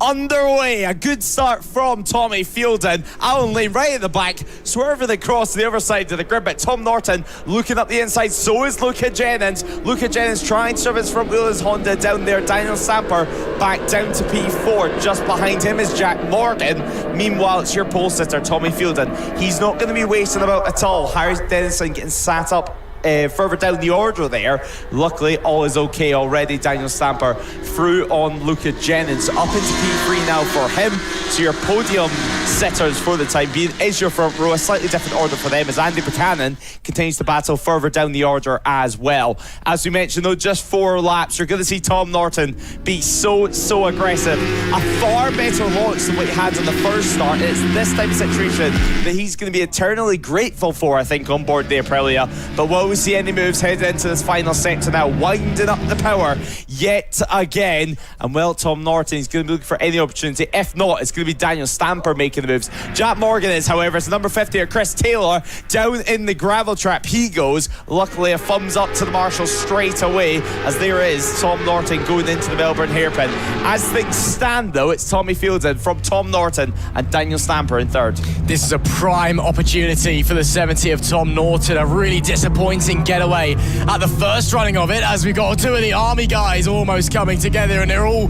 A: underway. A good start from Tommy Fielden. Alan Lane right at the back, swerving across to the other side of the grid, but Tom Norton looking up the inside. So is Luca Jennings. Luca Jennings trying to shove his front wheel of his Honda down there. Daniel Stamper back down to P4. Just behind him is Jack Morgan. Meanwhile, it's your pole sitter, Tommy Fielden. He's not going to be waiting about at all. Harry Dennison getting sat up further down the order there. Luckily, all is okay already. Daniel Stamper through on Luca Jennings. Up into P3 now for him. So your podium sitters for the time being is your front row. A slightly different order for them as Andy Buchanan continues to battle further down the order as well. As we mentioned though, just 4 laps. You're going to see Tom Norton be so aggressive. A far better launch than what he had on the first start. It's this type of situation that he's going to be eternally grateful for, I think, on board the Aprilia. But will we see any moves headed into this final sector now? Winding up the power yet again. And well, Tom Norton is going to be looking for any opportunity. If not, it's going to be Daniel Stamper making the moves. Jack Morgan is, however, it's number 50 or Chris Taylor down in the gravel trap. He goes. Luckily, a thumbs up to the marshal straight away as there is Tom Norton going into the Melbourne hairpin. As things stand, though, it's Tommy Fielden from Tom Norton and Daniel Stamper in third.
B: This is a prime opportunity for the 70 of Tom Norton. A really disappointing getaway at the first running of it, as we got 2 of the Army guys almost coming together and they're all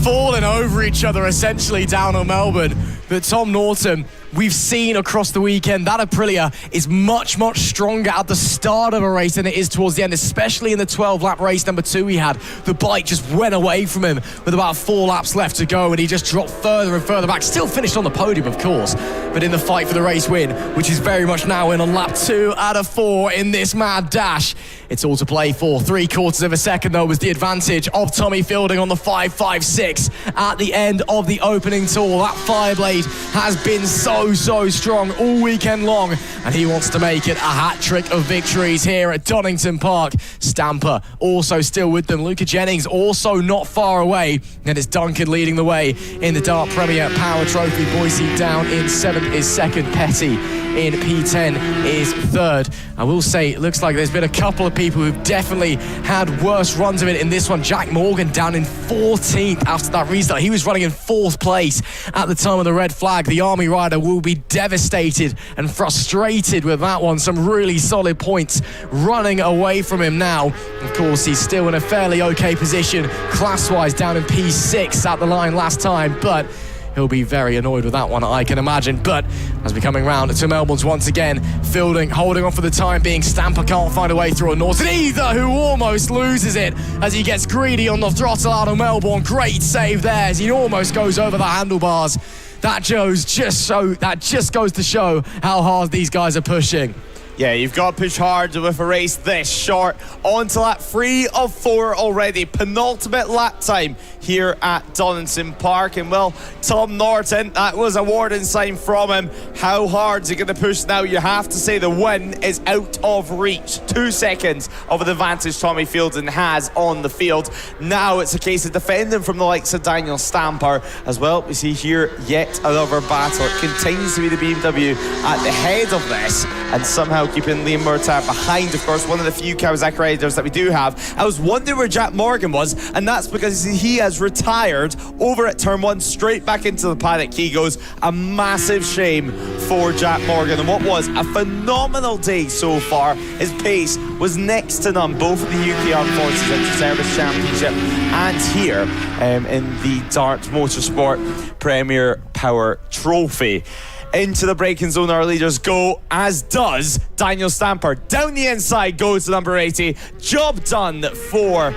B: falling over each other essentially down on Melbourne. But Tom Norton, we've seen across the weekend that Aprilia is much stronger at the start of a race than it is towards the end, especially in the 12-lap race number 2 we had. The bike just went away from him with about 4 laps left to go and he just dropped further and further back. Still finished on the podium, of course, but in the fight for the race win, which is very much now in on lap 2 out of 4 in this mad dash. It's all to play for. 3/4 of a second, though, was the advantage of Tommy Fielding on the 5.56 at the end of the opening tour. That Fireblade has been so strong all weekend long, and he wants to make it a hat-trick of victories here at Donington Park. Stamper also still with them. Luca Jennings also not far away, and it's Duncan leading the way in the Dart Premier Power Trophy. Boise down in 7th is second. Petty in P10 is third. I will say, it looks like there's been a couple of people who've definitely had worse runs of it in this one. Jack Morgan down in 14th after that restart. He was running in 4th place at the time of the red flag. The Army rider will be devastated and frustrated with that one. Some really solid points running away from him now. Of course, he's still in a fairly okay position class-wise, down in P6 at the line last time, but he'll be very annoyed with that one, I can imagine. But as we're coming round to Melbourne's once again, Fielding holding on for the time being. Stamper can't find a way through on Norton either, who almost loses it as he gets greedy on the throttle out of Melbourne. Great save there as he almost goes over the handlebars. That just goes to show how hard these guys are pushing.
A: Yeah, you've got to push hard with a race this short. On to lap 3 of 4 already. Penultimate lap time here at Donington Park. And well, Tom Norton, that was a warning sign from him. How hard is he going to push now? You have to say the win is out of reach. 2 seconds of an advantage Tommy Fielden has on the field. Now it's a case of defending from the likes of Daniel Stamper as well. We see here yet another battle. It continues to be the BMW at the head of this, and somehow keeping Liam Murtagh behind, of course, one of the few Kawasaki riders that we do have. I was wondering where Jack Morgan was, and that's because he has retired over at turn 1, straight back into the paddock he goes. A massive shame for Jack Morgan, and what was a phenomenal day so far. His pace was next to none, both in the UK Armed Forces Inter-Service Championship and here in the Dart Motorsport Premier Power Trophy. Into the braking zone our leaders go, as does Daniel Stamper. Down the inside goes to number 80. Job done for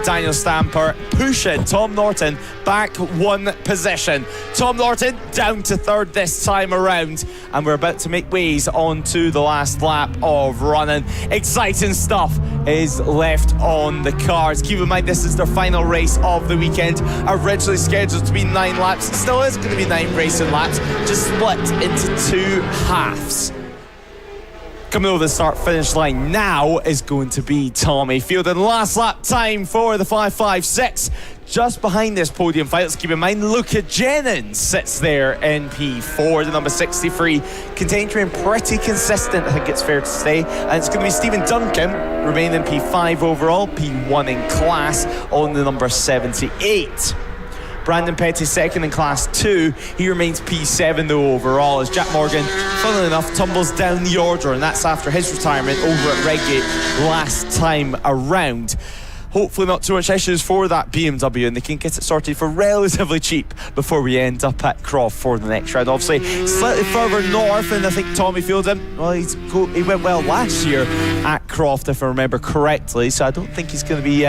A: Daniel Stamper, pushing Tom Norton back 1 position. Tom Norton down to 3rd this time around, and we're about to make ways onto the last lap of running. Exciting stuff is left on the cards. Keep in mind, this is their final race of the weekend, originally scheduled to be 9 laps. It still is going to be 9 racing laps, just split into 2 halves. Coming over the start-finish line now is going to be Tommy Fielden. Last lap time for the 5.56. Just behind this podium fight, let's keep in mind, Luca Jennings sits there in P4, the number 63, continuing to remain pretty consistent, I think it's fair to say. And it's going to be Stephen Duncan, remaining in P5 overall, P1 in class, on the number 78. Brandon Petty second in Class 2. He remains P7 though overall, as Jack Morgan, funnily enough, tumbles down the order, and that's after his retirement over at Redgate last time around. Hopefully not too much issues for that BMW, and they can get it sorted for relatively cheap before we end up at Croft for the next round. Obviously slightly further north, and I think Tommy Fielden, well, he went well last year at Croft if I remember correctly, so I don't think he's going to be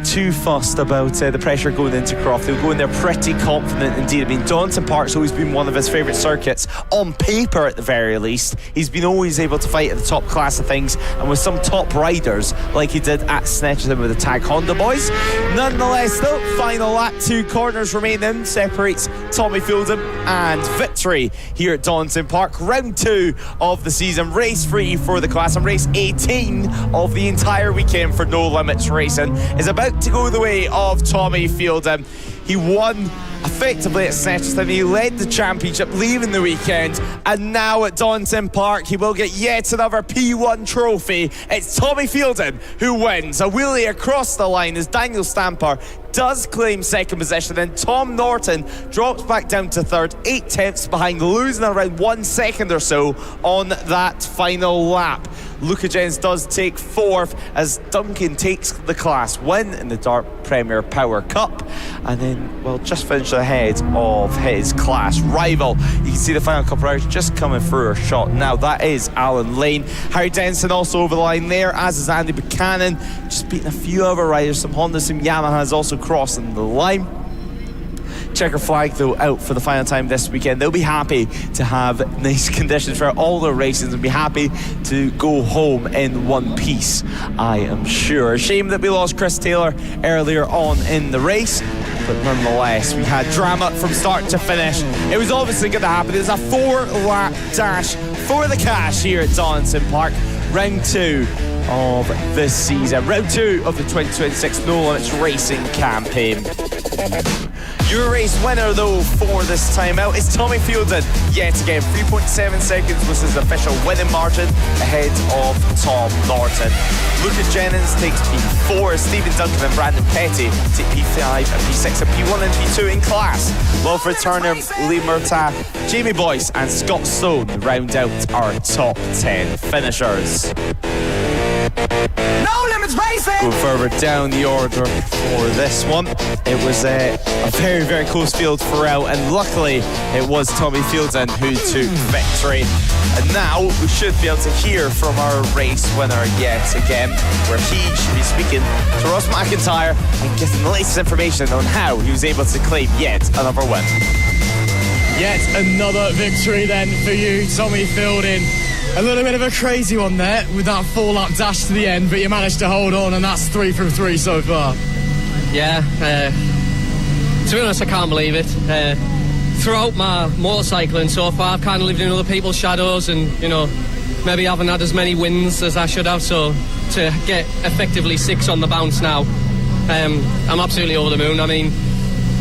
A: too fussed about the pressure going into Croft. He'll go in there pretty confident indeed. I mean, Donington Park's always been one of his favourite circuits, on paper at the very least. He's been always able to fight at the top class of things, and with some top riders like he did at Snetterton with the Tag Honda boys. Nonetheless though, final lap, 2 corners remaining, separates Tommy Fielden and victory here at Donington Park. Round 2 of the season, race 3 for the class, and race 18 of the entire weekend for No Limits Racing is about to go the way of Tommy Fielden. He won effectively at Snetterton. He led the championship leaving the weekend, and now at Donington Park he will get yet another P1 trophy. It's Tommy Fielden who wins. A wheelie across the line as Daniel Stamper does claim second position, and Tom Norton drops back down to third, 8/10 behind, losing around 1 second or so on that final lap. Luca Jens does take fourth as Duncan takes the class win in the Dart Premier Power Cup, and then, well, just finished ahead of his class rival. You can see the final couple of hours just coming through a shot now. That is Alan Lane. Harry Denson also over the line there, as is Andy Buchanan, just beating a few other riders. Some Hondas, some Yamahas also crossing the line. Checker flag though out for the final time this weekend. They'll be happy to have nice conditions for all their races and be happy to go home in one piece, I am sure. Shame that we lost Chris Taylor earlier on in the race, but nonetheless we had drama from start to finish. It was obviously going to happen. It's a 4-lap dash for the cash here at Donington Park. Round 2 of this season, round 2 of the 2026 No Limits Racing campaign. Your race winner though for this time out is Tommy Fielden. Yet again, 3.7 seconds was his official winning margin ahead of Tom Norton. Lucas Jennings takes P4, Stephen Duncan and Brandon Petty take P5 and P6 and P1 and P2 in class. Wilfred Turner, Lee Murtaugh, Jamie Boyce and Scott Stone round out our top 10 finishers.
U: No Limits Racing!
A: Go further down the order for this one. It was a very, very close field throughout, and luckily it was Tommy Fielden who took victory. And now we should be able to hear from our race winner yet again, where he should be speaking to Ross McIntyre and getting the latest information on how he was able to claim yet another win.
B: Yet another victory then for you, Tommy Fielden. A little bit of a crazy one there with that 4-lap dash to the end, but you managed to hold on, and that's 3 from 3 so far.
H: Yeah, to be honest, I can't believe it. Throughout my motorcycling so far, I've kind of lived in other people's shadows and, you know, maybe haven't had as many wins as I should have, so to get effectively 6 on the bounce now, I'm absolutely over the moon. I mean,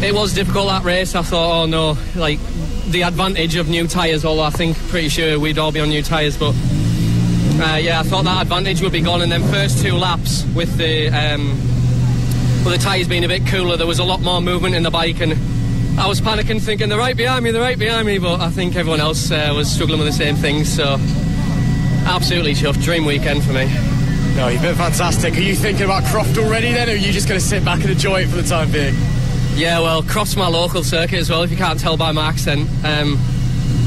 H: it was difficult, that race. I thought, oh no, like, the advantage of new tyres, although I think pretty sure we'd all be on new tyres, but yeah, I thought that advantage would be gone. And then first 2 laps with the tyres being a bit cooler, there was a lot more movement in the bike, and I was panicking thinking they're right behind me, but I think everyone else was struggling with the same things, so absolutely chuffed. Dream weekend for me.
B: No, you've been fantastic. Are you thinking about Croft already then, or are you just going to sit back and enjoy it for the time being?
H: Yeah, well, Croft's my local circuit as well, if you can't tell by my accent.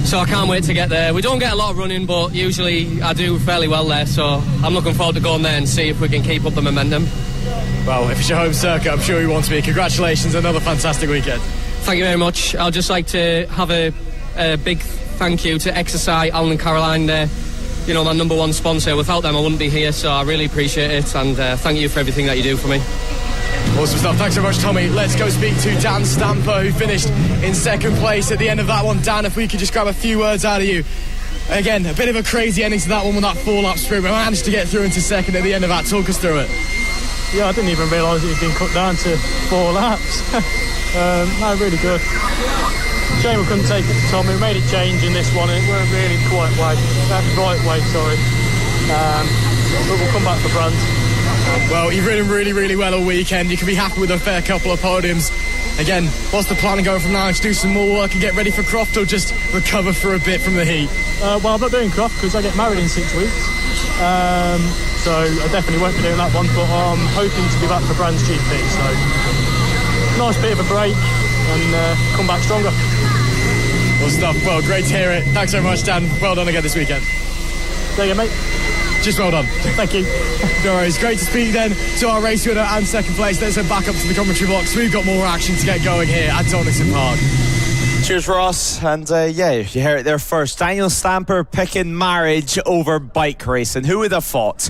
H: So I can't wait to get there. We don't get a lot of running, but usually I do fairly well there, so I'm looking forward to going there and see if we can keep up the momentum.
B: Well, if it's your home circuit, I'm sure you want to be. Congratulations, another fantastic weekend.
H: Thank you very much. I'd just like to have a big thank you to Exercise, Alan and Caroline there. You know, my number one sponsor. Without them I wouldn't be here, so I really appreciate it, and thank you for everything that you do for me.
B: Awesome stuff. Thanks so much, Tommy. Let's go speak to Dan Stamper, who finished in second place at the end of that one. Dan, if we could just grab a few words out of you. Again, a bit of a crazy ending to that one with that 4-lap sprint, but managed to get through into second at the end of that. Talk us through it.
V: Yeah, I didn't even realise it had been cut down to 4 laps. No, really good. Shame we couldn't take it to Tommy. We made a change in this one, and it weren't really the right way, sorry. But we'll come back for Brandt.
B: Well, you've ridden really, really well all weekend. You can be happy with a fair couple of podiums. Again, what's the plan going from now? To do some more work and get ready for Croft, or just recover for a bit from the heat?
V: Well, I'm not doing Croft because I get married in 6 weeks. So I definitely won't be doing that one, but I'm hoping to be back for Brands GP. So nice bit of a break and come back stronger.
B: Well, stuff. Well, great to hear it. Thanks so much, Dan. Well done again this weekend.
V: There you go, mate.
B: Just well done.
V: Thank you.
B: No worries. Great to speak then to our race winner and second place. Let's head back up to the commentary box. We've got more action to get going here at Donington Park.
A: Cheers, Ross. And you heard it there first. Daniel Stamper picking marriage over bike racing. Who would have thought?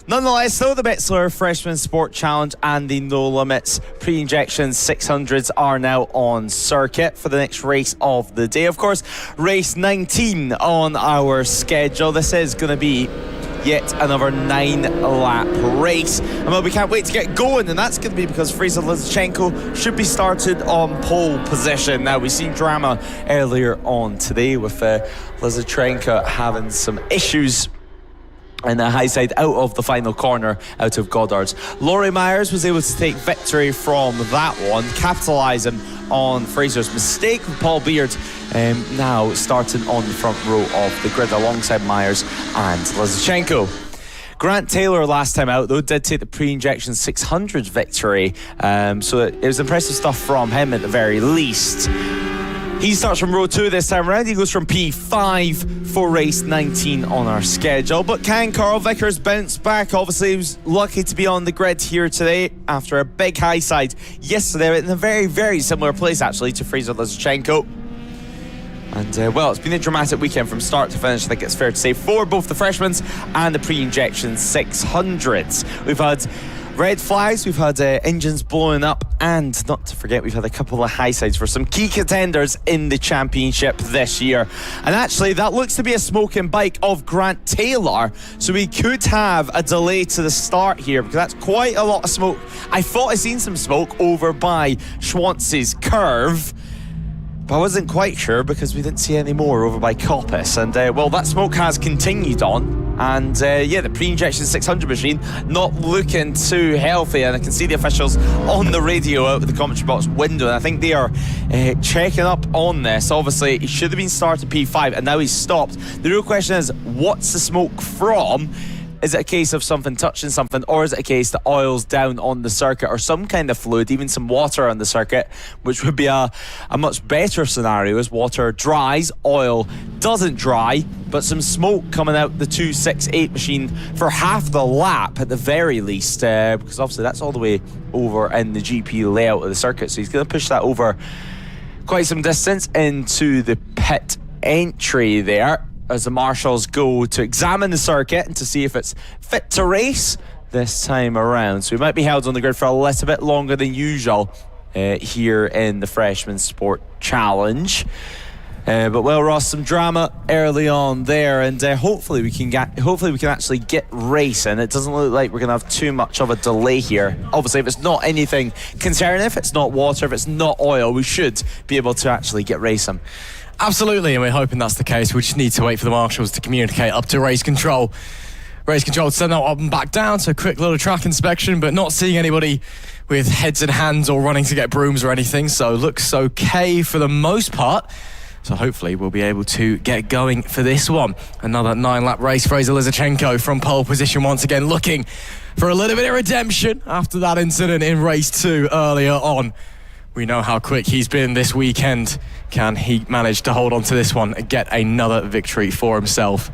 A: Nonetheless, though, the Metsler Freshman Sport Challenge and the No Limits Pre-Injection 600s are now on circuit for the next race of the day. Of course, race 19 on our schedule. This is going to be yet another 9-lap race. And well, we can't wait to get going, and that's going to be because Fraser Lizichenko should be started on pole position. Now, we've seen drama earlier on today with Lizichenko having some issues in the high side out of the final corner out of Goddard's. Laurie Myers was able to take victory from that one, capitalising on Fraser's mistake with Paul Beard now starting on the front row of the grid alongside Myers and Lizichenko. Grant Taylor last time out though did take the pre-injection 600 victory, so it was impressive stuff from him at the very least. He starts from row 2 this time around. He goes from P5 for race 19 on our schedule. But can Carl Vickers bounce back? Obviously, he was lucky to be on the grid here today after a big high side yesterday in a very, very similar place, actually, to Fraser Lizichenko. And, it's been a dramatic weekend from start to finish, I think it's fair to say, for both the freshmen and the pre-injection 600s. We've had red flags, we've had engines blowing up, and not to forget, we've had a couple of high sides for some key contenders in the championship this year. And actually, that looks to be a smoking bike of Grant Taylor, so we could have a delay to the start here, because that's quite a lot of smoke. I thought I seen some smoke over by Schwantz's curve, but I wasn't quite sure because we didn't see any more over by Coppice. And, that smoke has continued on. And, the pre-injection 600 machine not looking too healthy. And I can see the officials on the radio out of the commentary box window. And I think they are checking up on this. Obviously, he should have been started P5 and now he's stopped. The real question is, what's the smoke from? Is it a case of something touching something, or is it a case that oil's down on the circuit, or some kind of fluid, even some water on the circuit, which would be a much better scenario as water dries, oil doesn't dry, but some smoke coming out the 268 machine for half the lap at the very least, because obviously that's all the way over in the GP layout of the circuit, so he's going to push that over quite some distance into the pit entry there, as the marshals go to examine the circuit and to see if it's fit to race this time around. So we might be held on the grid for a little bit longer than usual here in the Freshman Sport Challenge. Ross, some drama early on there, and hopefully we can actually get racing. It doesn't look like we're going to have too much of a delay here. Obviously, if it's not anything concerning, if it's not water, if it's not oil, we should be able to actually get racing.
B: Absolutely, and we're hoping that's the case. We just need to wait for the marshals to communicate up to race control. Race control to send that up and back down, so a quick little track inspection, but not seeing anybody with heads and hands or running to get brooms or anything, so looks okay for the most part. So hopefully we'll be able to get going for this one. Another 9-lap race. Fraser Lizichenko from pole position once again, looking for a little bit of redemption after that incident in race 2 earlier on. We know how quick he's been this weekend. Can he manage to hold on to this one and get another victory for himself?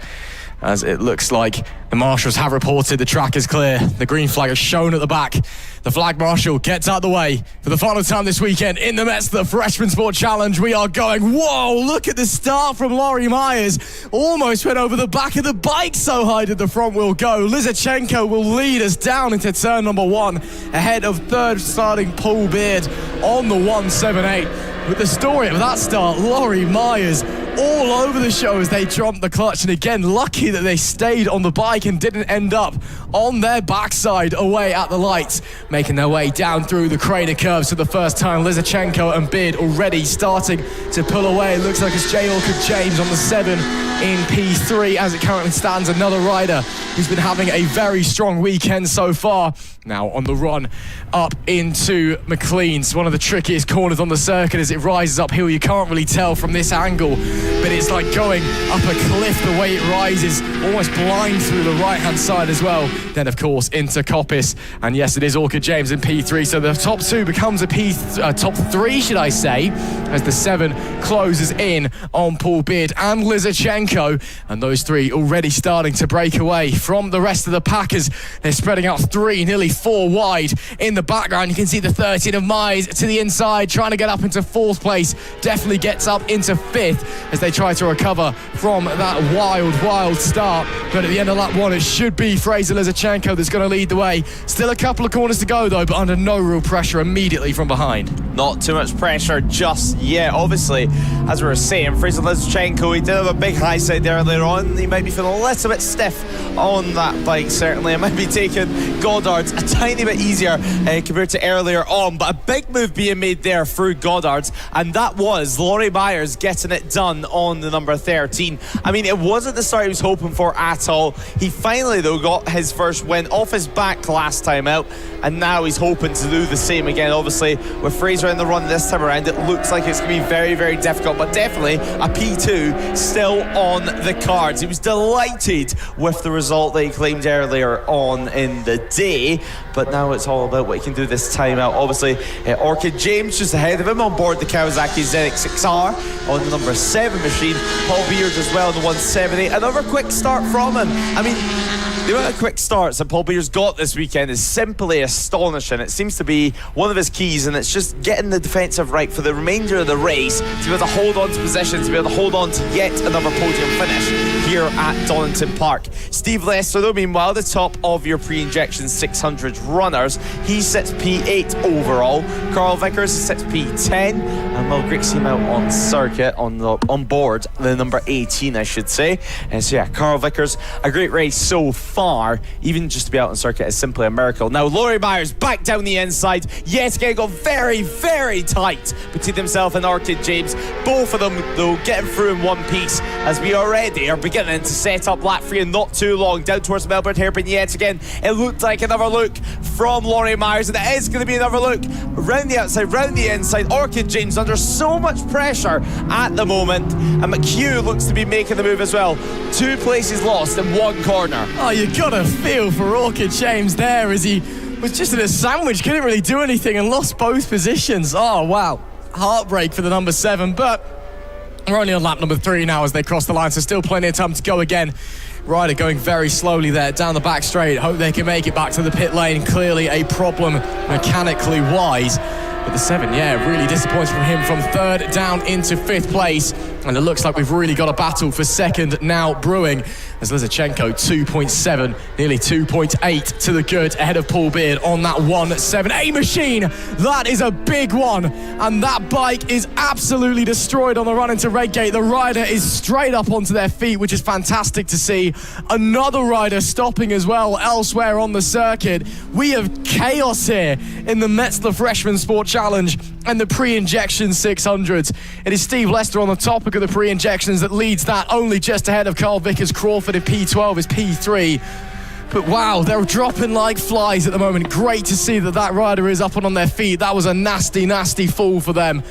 B: As it looks like the marshals have reported the track is clear. The green flag is shown at the back. The flag marshal gets out of the way for the final time this weekend in the Metsler Freshman Sport Challenge. We are going, whoa, look at the start from Laurie Myers. Almost went over the back of the bike, so high did the front wheel go. Lizichenko will lead us down into turn number 1, ahead of third starting Paul Beard on the 178. With the story of that start, Laurie Myers all over the show as they jumped the clutch, and again, lucky that they stayed on the bike and didn't end up on their backside away at the lights, making their way down through the crater curves for the first time. Lizichenko and Beard already starting to pull away. It looks like it's J. Orchid James on the 7 in P3 as it currently stands. Another rider who's been having a very strong weekend so far, now on the run up into McLean's, one of the trickiest corners on the circuit as it rises uphill. You can't really tell from this angle, but it's like going up a cliff the way it rises, almost blind through the right hand side as well. Then of course into Coppice, and yes, it is Orchid James in P3, so the top 2 becomes a top 3 should I say, as the 7 closes in on Paul Beard and Lizichenko, and those 3 already starting to break away from the rest of the packers. They're spreading out 3, nearly 4 wide. In the background you can see the 13 of Mize to the inside, trying to get up into 4th place, definitely gets up into 5th as they try to recover from that wild start. But at the end of lap 1 it should be Fraser Lizichenko that's going to lead the way. Still a couple of corners to go though, but under no real pressure immediately from behind.
A: Not too much pressure just yet. Obviously, as we were saying, Fraser Lizichenko, he did have a big high side there earlier on. He might be feeling a little bit stiff on that bike, certainly. It might be taking Goddard's a tiny bit easier compared to earlier on, but a big move being made there through Goddard's, and that was Laurie Myers getting it done on the number 13. I mean, it wasn't the start he was hoping for at all. He finally, though, got his first win off his back last time out, and now he's hoping to do the same again. Obviously, with Fraser in the run this time around, it looks like it's going to be very, very difficult, but definitely a P2 still on the cards. He was delighted with the result that he claimed earlier on in the day, but now it's all about what he can do this time out. Obviously, Orchid James just ahead of him on board the Kawasaki ZX6R on the number 7 machine. Paul Beard as well on the 170. Another quick start from him. I mean, the amount of quick starts that Paul Beard's got this weekend is simply astonishing. It seems to be one of his keys, and it's just getting the defensive right for the remainder of the race to be able to hold on to positions, to be able to hold on to yet another podium finish here at Donington Park. Steve Lester, though, meanwhile, the top of your pre-injection 600 runners. He sits P8 overall. Carl Vickers sits P10, and Will Grixie out on circuit on board the number 18, I should say. And so yeah, Carl Vickers, a great race so far. Even just to be out on circuit is simply a miracle. Now Laurie Myers back down the inside. Yes, again, got very, very tight between himself and Orchid James. Both of them, though, getting through in one piece as we already are beginning to set up lap 3 and not too long. Down towards Melbourne hairpin yet again. It looked like another look from Laurie Myers, and it is going to be another look round the outside, round the inside. Orchid James under so much pressure at the moment, and McHugh looks to be making the move as well. 2 places lost in 1 corner.
B: Oh, you gotta feel for Orchid James there as he was just in a sandwich, couldn't really do anything and lost both positions. Oh wow, heartbreak for the number 7, but we're only on lap number 3 now as they cross the line, so still plenty of time to go again. Ryder going very slowly there down the back straight. Hope they can make it back to the pit lane. Clearly a problem mechanically wise. But the 7, yeah, really disappointed from him from 3rd down into 5th place. And it looks like we've really got a battle for 2nd now brewing as Lizichenko 2.7, nearly 2.8 to the good ahead of Paul Beard on that 1.7. machine, that is a big one. And that bike is absolutely destroyed on the run into Redgate. The rider is straight up onto their feet, which is fantastic to see. Another rider stopping as well elsewhere on the circuit. We have chaos here in the Metsler Freshman Sport Challenge and the pre-injection 600s. It is Steve Lester on the topic of the pre-injections that leads that, only just ahead of Carl Vickers. Crawford in P12 is P3. But wow, they're dropping like flies at the moment. Great to see that rider is up and on their feet. That was a nasty, nasty fall for them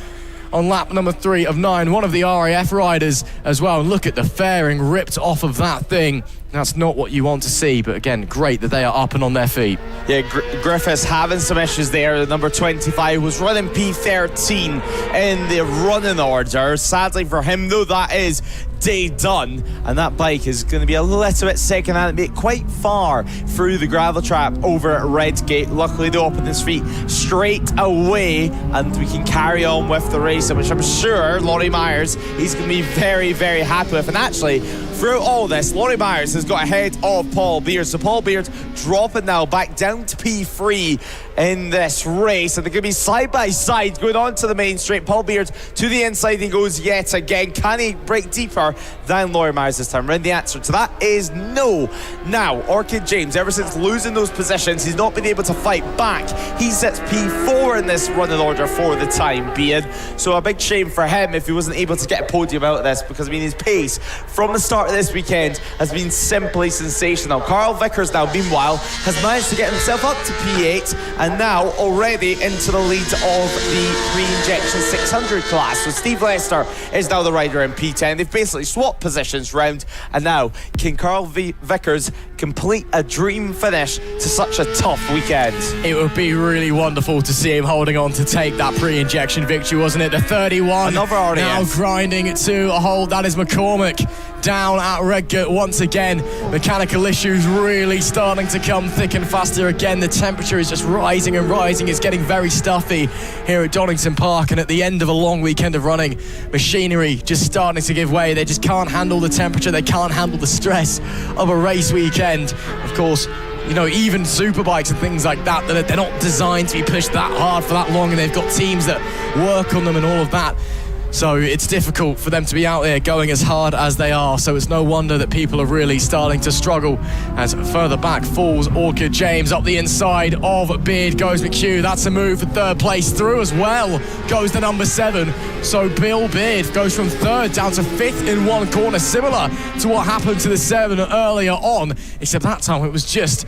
B: on lap number 3 of 9. One of the RAF riders as well. And look at the fairing ripped off of that thing. That's not what you want to see, but again, great that they are up and on their feet.
A: Yeah, Griffiths having some issues there. The number 25 was running P13 in the running order. Sadly for him, though, that is day done, and that bike is going to be a little bit second-hand, make quite far through the gravel trap over at Redgate. Luckily, they opened his feet straight away, and we can carry on with the race, which I'm sure Laurie Myers, he's going to be very, very happy with. And actually, through all this, Laurie Myers has got ahead of Paul Beard. So Paul Beard dropping now back down to P3
C: in this race, and they're going to be side by side going on to the main straight. Paul Beard to the inside he goes yet again. Can he break deeper than Laurie Myers this time around? The answer to that is no. Now Orchid James, ever since losing those positions, he's not been able to fight back. He sits P4 in this running order for the time being, so a big shame for him if he wasn't able to get a podium out of this, because I mean his pace from the start of this weekend has been simply sensational. Carl Vickers now meanwhile has managed to get himself up to P8 and now already into the lead of the pre-injection 600 class. So Steve Lester is now the rider in P10. They've basically swapped positions round, and now can Carl Vickers complete a dream finish to such a tough weekend?
B: It would be really wonderful to see him holding on to take that pre-injection victory, wasn't it? The 31
C: another RDF.
B: Now grinding to a hold. That is McCormick down at Redgate once again. Mechanical issues really starting to come thick and faster again. The temperature is just rising and rising. It's getting very stuffy here at Donington Park, and at the end of a long weekend of running, machinery just starting to give way. They just can't handle the temperature. They can't handle the stress of a race weekend. Of course, you know, even superbikes and things like that, they're not designed to be pushed that hard for that long, and they've got teams that work on them and all of that. So it's difficult for them to be out there going as hard as they are. So it's no wonder that people are really starting to struggle. As further back falls Orchid James. Up the inside of Beard goes McHugh. That's a move for third place. Through as well goes the number 7. So Bill Beard goes from third down to 5th in one corner, similar to what happened to the 7 earlier on, except that time it was just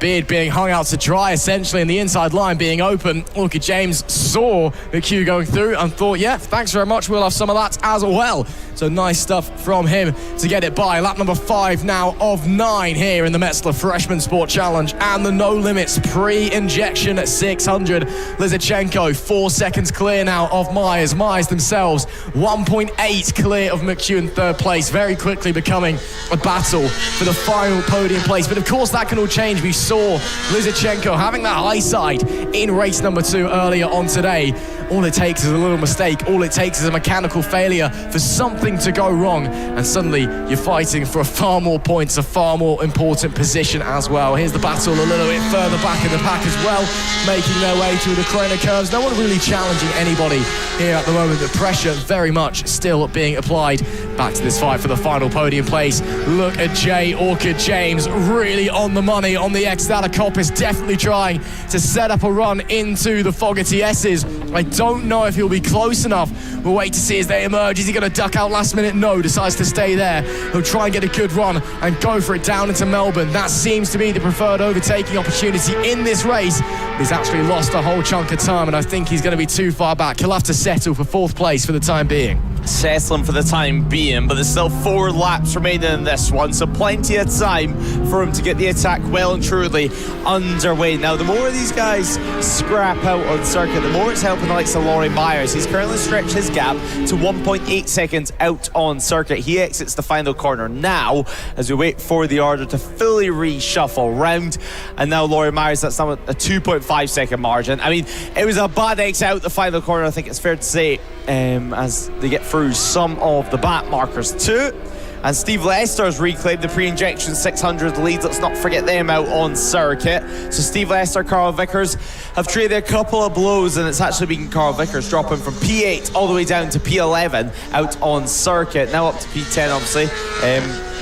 B: Beard being hung out to dry essentially, and the inside line being open. Orchid James saw McHugh going through and thought, yeah, thanks very much, we'll have some of that as well. So nice stuff from him to get it by. Lap number 5 now of 9 here in the Metsler Freshman Sport Challenge, and the No Limits pre-injection at 600. Lizichenko 4 seconds clear now of Myers. Myers themselves 1.8 clear of McHugh in third place, very quickly becoming a battle for the final podium place. But of course that can all change. We saw Lizichenko having that high side in race number 2 earlier on today. All it takes is a little mistake. All it takes is a mechanical failure for something to go wrong, and suddenly you're fighting for far more points, a far more important position as well. Here's the battle a little bit further back in the pack as well, making their way through the corner curves. No one really challenging anybody here at the moment. The pressure very much still being applied. Back to this fight for the final podium place. Look at Jay Orchid James, really on the money on the X-Data Coppice, definitely trying to set up a run into the Fogarty S's. I don't know if he'll be close enough. We'll wait to see as they emerge. Is he going to duck out last minute? No, decides to stay there. He'll try and get a good run and go for it down into Melbourne. That seems to be the preferred overtaking opportunity in this race. But he's actually lost a whole chunk of time, and I think he's going to be too far back. He'll have to settle for 4th place for the time being.
C: Settling for the time being, but there's still 4 laps remaining in this one, so plenty of time for him to get the attack well and truly underway. Now, the more these guys scrap out on circuit, the more it's helping the likes of Laurie Myers. He's currently stretched his gap to 1.8 seconds out on circuit. He exits the final corner now as we wait for the order to fully reshuffle round, and now Laurie Myers, that's now a 2.5 second margin. I mean, it was a bad exit out the final corner, I think it's fair to say, as they get through some of the back markers too. And Steve Lester's reclaimed the pre-injection 600 lead. Let's not forget them out on circuit. So Steve Lester, Carl Vickers have traded a couple of blows, and it's actually been Carl Vickers dropping from P8 all the way down to P11 out on circuit. Now up to P10, obviously,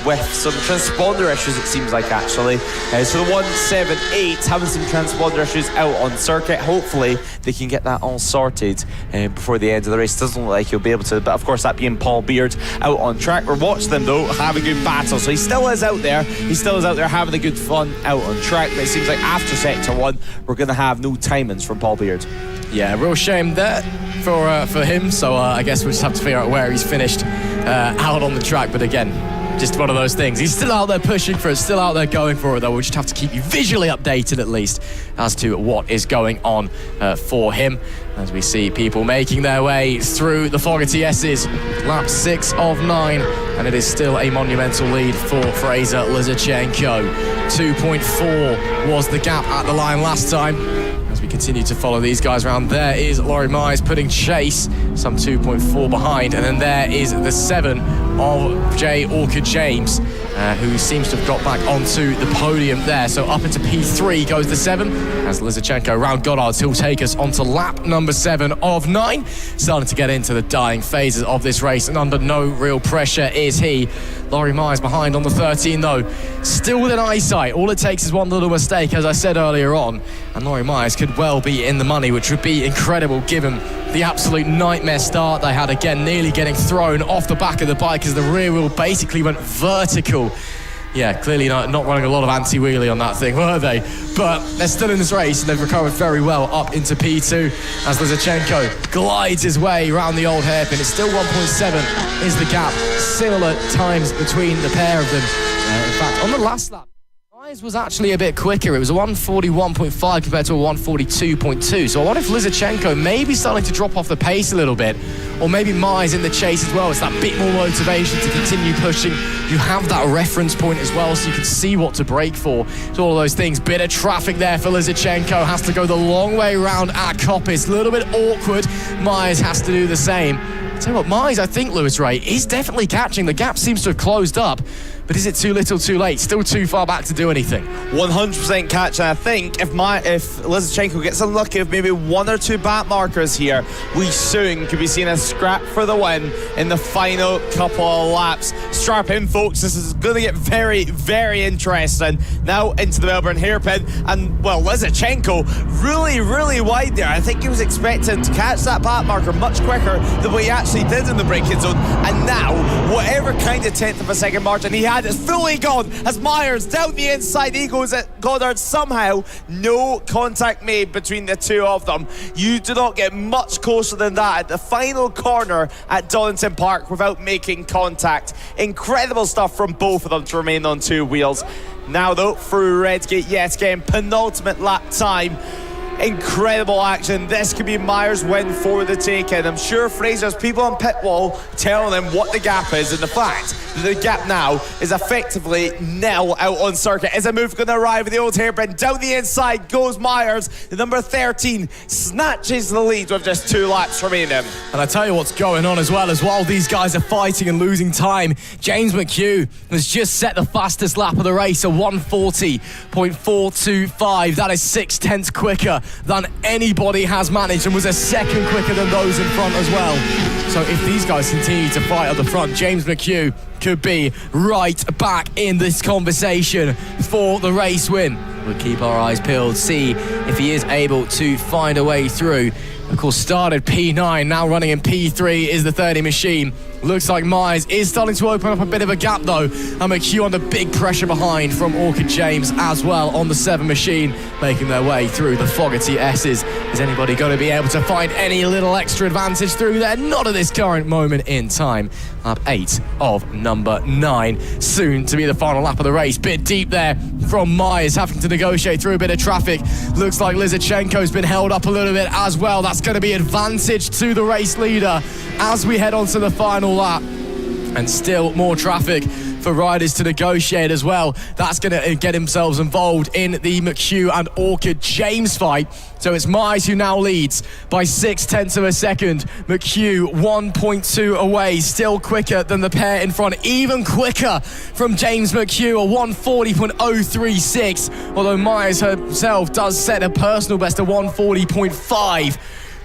C: with some transponder issues, it seems like, actually. So the 178 having some transponder issues out on circuit. Hopefully they can get that all sorted before the end of the race. Doesn't look like he'll be able to, but of course that being Paul Beard out on track. We're watching them though have a good battle, so he still is out there. He still is out there having a good fun out on track. But it seems like after sector 1 we're going to have no timings from Paul Beard.
B: Yeah, real shame there for him. So I guess we'll just have to figure out where he's finished out on the track. But again, just one of those things. He's still out there pushing for it, still out there going for it, though. We'll just have to keep you visually updated, at least, as to what is going on for him, as we see people making their way through the Fogarty S's. Lap 6 of 9, and it is still a monumental lead for Fraser Lizichenko. 2.4 was the gap at the line last time. As we continue to follow these guys around, there is Laurie Myers putting chase, some 2.4 behind, and then there is the 7 of Jay Orchid James. who seems to have got back onto the podium there. So up into P3 goes the 7 as Lizichenko round Goddard's. He'll take us onto lap number 7 of 9. Starting to get into the dying phases of this race, and under no real pressure is he. Laurie Myers behind on the 13 though, still within eyesight. All it takes is one little mistake, as I said earlier on, and Laurie Myers could well be in the money, which would be incredible given the absolute nightmare start they had. Again, nearly getting thrown off the back of the bike as the rear wheel basically went vertical. Yeah, clearly not running a lot of anti-wheelie on that thing, were they? But they're still in this race, and they've recovered very well up into P2 as Lizichenko glides his way around the old hairpin. It's still 1.7 is the gap. Similar times between the pair of them. In fact, on the last lap, Myers was actually a bit quicker. It was a 141.5 compared to a 142.2. So I wonder if Lizichenko may be starting to drop off the pace a little bit, or maybe Myers in the chase as well. It's that bit more motivation to continue pushing. You have that reference point as well, so you can see what to brake for. So all of those things. Bit of traffic there for Lizichenko. Has to go the long way around at Coppice. A little bit awkward. Myers has to do the same. Tell you what, Myers, I think, Lewis Ray, is definitely catching. The gap seems to have closed up. But is it too little, too late? Still too far back to do anything?
C: 100% catch, and I think if Lizichenko gets unlucky with maybe 1 or 2 back markers here, we soon could be seeing a scrap for the win in the final couple of laps. Strap in, folks. This is going to get very, very interesting. Now into the Melbourne hairpin, and, well, Lizichenko really, really wide there. I think he was expecting to catch that back marker much quicker than what he actually did in the braking zone, and now, whatever kind of 10th of a second margin he had is fully gone as Myers down the inside. He goes at Goddard. Somehow no contact made between the two of them. You do not get much closer than that at the final corner at Donington Park without making contact. Incredible stuff from both of them to remain on 2 wheels. Now though, through Redgate yet again, penultimate lap time. Incredible action. This could be Myers' win for the taking. I'm sure Fraser's people on pit wall telling him what the gap is, and the fact that the gap now is effectively nil out on circuit. Is a move going to arrive with the old hairpin? Down the inside goes Myers. The number 13 snatches the lead with just 2 laps remaining.
B: And I tell you what's going on as well, as while these guys are fighting and losing time, James McHugh has just set the fastest lap of the race, a 140.425. That is 0.6 quicker than anybody has managed, and was a second quicker than those in front as well. So if these guys continue to fight at the front, James McHugh could be right back in this conversation for the race win. We'll keep our eyes peeled, see if he is able to find a way through. Of course, started P9, now running in P3 is the 30 machine. Looks like Myers is starting to open up a bit of a gap though, and McHugh under big pressure behind from Orchid James as well on the 7 machine, making their way through the Fogarty S's. Is anybody going to be able to find any little extra advantage through there? Not at this current moment in time. Lap 8 of number 9, soon to be the final lap of the race. Bit deep there from Myers, having to negotiate through a bit of traffic. Looks like Lizichenko's been held up a little bit as well. That's going to be advantage to the race leader as we head on to the final lap. And still more traffic for riders to negotiate as well. That's going to get themselves involved in the McHugh and Orchid James fight. So it's Myers who now leads by 0.6 of a second. McHugh 1.2 away, still quicker than the pair in front, even quicker from James McHugh, a 140.036, although Myers herself does set a personal best of 140.5.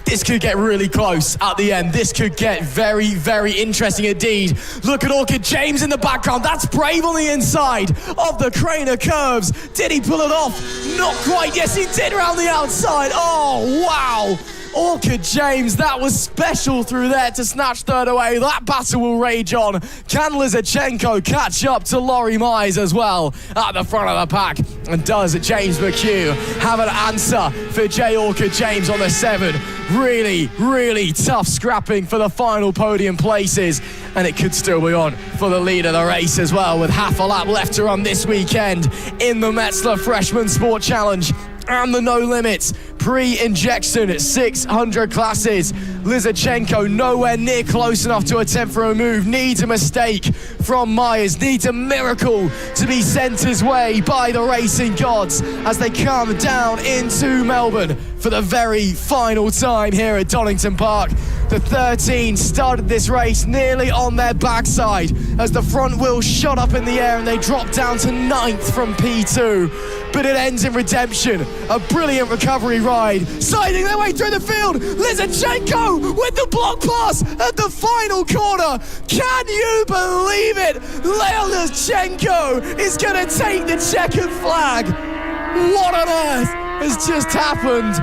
B: This could get really close at the end. This could get very, very interesting indeed. Look at Orchid James in the background. That's brave on the inside of the Craner curves. Did he pull it off? Not quite. Yes, he did around the outside. Oh, wow. Orchid James, that was special through there to snatch third away. That battle will rage on. Can Lizichenko catch up to Laurie Myers as well at the front of the pack? And does James McHugh have an answer for J. Orchid James on the 7? Really, really tough scrapping for the final podium places. And it could still be on for the lead of the race as well, with half a lap left to run this weekend in the Metsler Freshman Sport Challenge and the No Limits
D: pre-injection 600 classes. Lizarchenko nowhere near close enough to attempt for a move. Needs a mistake from Myers. Needs a miracle to be sent his way by the racing gods as they come down into Melbourne for the very final time here at Donington Park. The 13 started this race nearly on their backside as the front wheel shot up in the air and they dropped down to 9th from P2. But it ends in redemption. A brilliant recovery ride. Siding their way through the field. Lizarchenko with the block pass at the final corner. Can you believe it? Leo Lizarchenko is going to take the checkered flag. What on earth has just happened?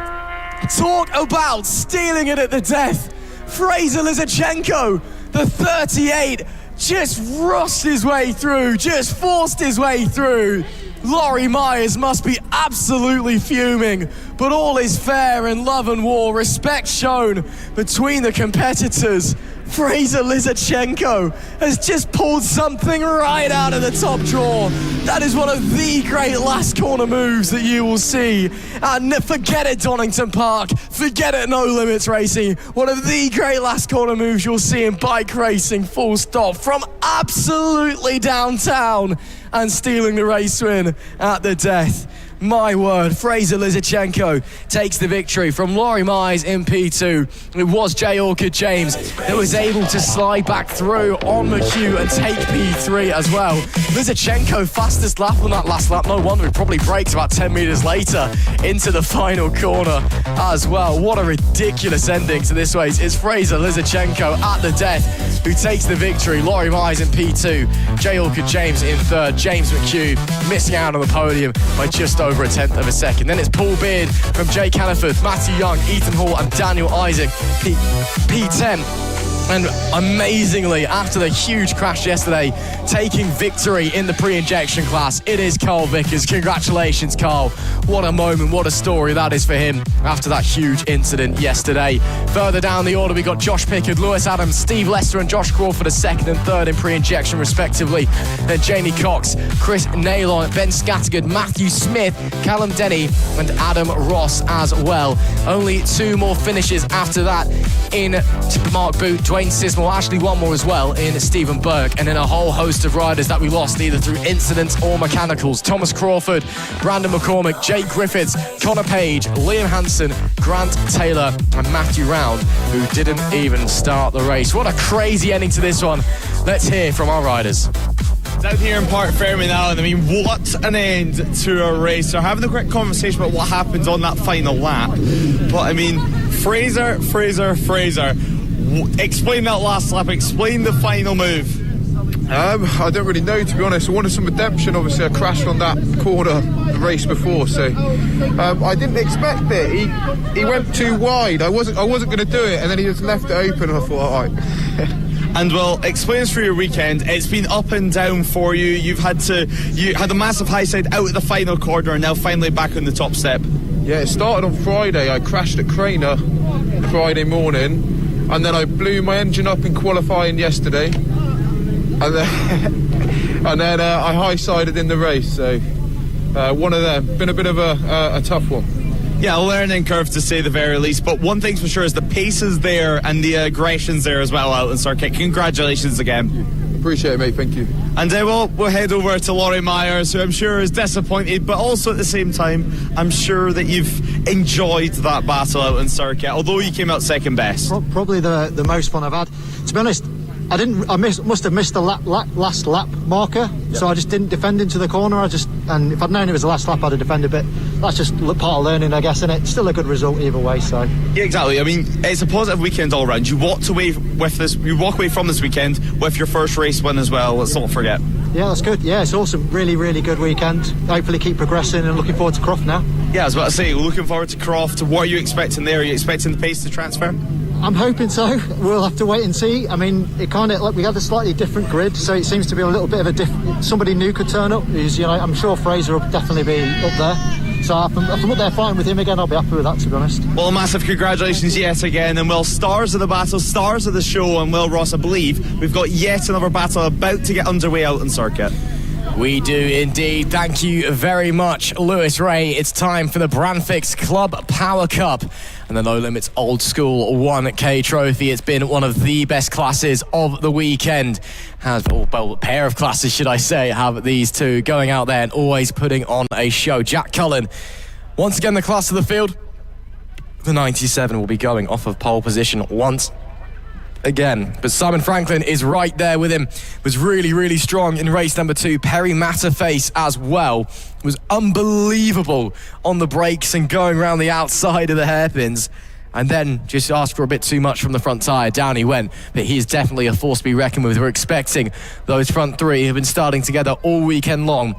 D: Talk about stealing it at the death. Fraser Lizarchenko, the 38, just rushed his way through, just forced his way through. Laurie Myers must be absolutely fuming, but all is fair in love and war. Respect shown between the competitors. Fraser Lizarchenko has just pulled something right out of the top drawer. That is one of the great last corner moves that you will see. And forget it, Donington Park. Forget it, No Limits Racing. One of the great last corner moves you'll see in bike racing, full stop. From absolutely downtown and stealing the race win at the death. My word, Fraser Lizarchenko takes the victory from Laurie Myers in P2. It was Jay Orchid James that was able to slide back through on McHugh and take P3 as well. Lizarchenko fastest lap on that last lap. No wonder it probably breaks about 10 metres later into the final corner as well. What a ridiculous ending to this race. It's Fraser Lizarchenko at the death who takes the victory. Laurie Myers in P2. Jay Orchid James in third. James McHugh missing out on the podium by just over a tenth of a second. Then it's Paul Beard from Jay Caniford, Matthew Young, Ethan Hall and Daniel Isaac, P10. And amazingly, after the huge crash yesterday, taking victory in the pre-injection class, it is Carl Vickers. Congratulations, Carl. What a moment, what a story that is for him after that huge incident yesterday. Further down the order, we got Josh Pickard, Lewis Adams, Steve Lester and Josh Crawford as second and third in pre-injection respectively. Then Jamie Cox, Chris Naylon, Ben Scattergood, Matthew Smith, Callum Denny and Adam Ross as well. Only two more finishes after that in Mark Boot, Dwayne Sismore, actually one more as well in Stephen Burke, and then a whole host of riders that we lost either through incidents or mechanicals. Thomas Crawford, Brandon McCormick, Jake Griffiths, Connor Page, Liam Hansen, Grant Taylor and Matthew Round, who didn't even start the race. What a crazy ending to this one. Let's hear from our riders.
A: Down here in Park Fermi now, and I mean, what an end to a race. They're having a quick conversation about what happened on that final lap. But I mean, Fraser. Explain that last lap, explain the final move.
U: I don't really know, to be honest. I wanted some redemption. Obviously I crashed on that corner the race before, so I didn't expect it. He went too wide. I wasn't going to do it, and then he just left it open and I thought, all right.
A: And well, explain us for your weekend. It's been up and down for you. You had a massive high side out at the final corner and now finally back on the top step.
U: Yeah, it started on Friday. I crashed at Craner Friday morning, and then I blew my engine up in qualifying yesterday, and then I high-sided in the race. So one of them. Been a bit of a tough one.
A: Yeah, a learning curve to say the very least, but one thing's for sure is the pace is there and the aggression's there as well out in circuit. Congratulations again.
U: Appreciate it, mate, thank you.
A: And we'll head over to Laurie Myers, who I'm sure is disappointed, but also at the same time, I'm sure that you've enjoyed that battle out in circuit, although you came out second best.
J: Probably the most fun I've had. To be honest, I must have missed the last lap marker, so I just didn't defend into the corner. And if I'd known it was the last lap, I'd have defended, but that's just part of learning, I guess, and it's still a good result either way. So
A: yeah, exactly. I mean, it's a positive weekend all round. You walk away from this weekend with your first race win as well. Let's not forget.
J: Yeah, that's good. Yeah, it's awesome. Really, really good weekend. Hopefully keep progressing and looking forward to Croft now.
A: Yeah, I was about to say, looking forward to Croft. What are you expecting there? Are you expecting the pace to transfer?
J: I'm hoping so. We'll have to wait and see. I mean, it kind of like we had a slightly different grid, so it seems to be a little bit of a somebody new could turn up. Who's, I'm sure Fraser will definitely be up there. So if I'm up there fighting with him again, I'll be happy with that, to be honest.
A: Well, massive congratulations yet again, and well, stars of the battle, stars of the show, and well, Ross, I believe we've got yet another battle about to get underway out in circuit.
D: We do indeed. Thank you very much, Lewis Ray. It's time for the Brandfix Club Power Cup and the No Limits Old School 1K Trophy. It's been one of the best classes of the weekend. A pair of classes, should I say, have these two going out there and always putting on a show. Jack Cullen, once again, the class of the field. The 97 will be going off of pole position once again, but Simon Franklin is right there with him. Was really strong in race number 2. Perry Matterface as well was unbelievable on the brakes and going around the outside of the hairpins, and then just asked for a bit too much from the front tyre. Down he went, but he is definitely a force to be reckoned with. We're expecting those front three who have been starting together all weekend long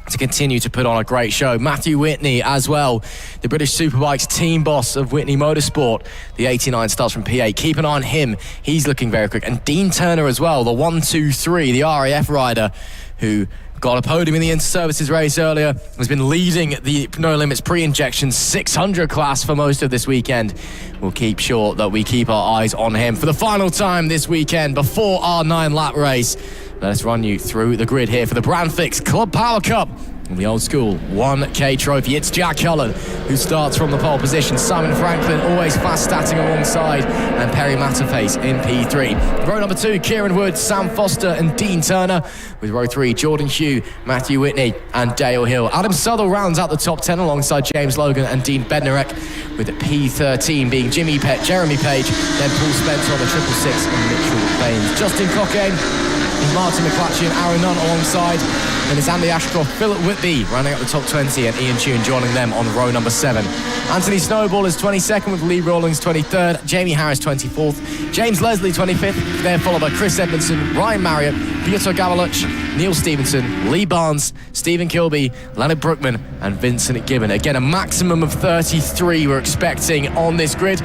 D: to continue to put on a great show. Matthew Whitney as well, the British Superbikes team boss of Whitney Motorsport. The 89 starts from P8. Keep an eye on him. He's looking very quick. And Dean Turner as well, the 1-2-3, the RAF rider who got a podium in the Inter-Services race earlier, has been leading the No Limits pre-injection 600 class for most of this weekend. We'll keep sure that we keep our eyes on him for the final time this weekend before our 9-lap race. Let's run you through the grid here for the Brandfix Club Power Cup and the Old School 1K Trophy. It's Jack Cullen who starts from the pole position. Simon Franklin always fast statting alongside, and Perry Matterface in P3. Row number 2, Kieran Wood, Sam Foster and Dean Turner. With row 3, Jordan Hugh, Matthew Whitney and Dale Hill. Adam Southall rounds out the top 10 alongside James Logan and Dean Bednarek, with P13 being Jeremy Page, then Paul Spencer on the 666 and Mitchell Baines. Justin Cockayne, Martin McClatchy and Aaron Nunn alongside. Then it's Andy Ashcroft, Philip Whitby rounding up the top 20, and Ian Tune joining them on row number 7. Anthony Snowball is 22nd with Lee Rawlings 23rd, Jamie Harris 24th, James Leslie 25th, then followed by Chris Edmondson, Ryan Marriott, Piotr Gavaluch, Neil Stevenson, Lee Barnes, Stephen Kilby, Leonard Brookman and Vincent Gibbon. Again, a maximum of 33 we're expecting on this grid.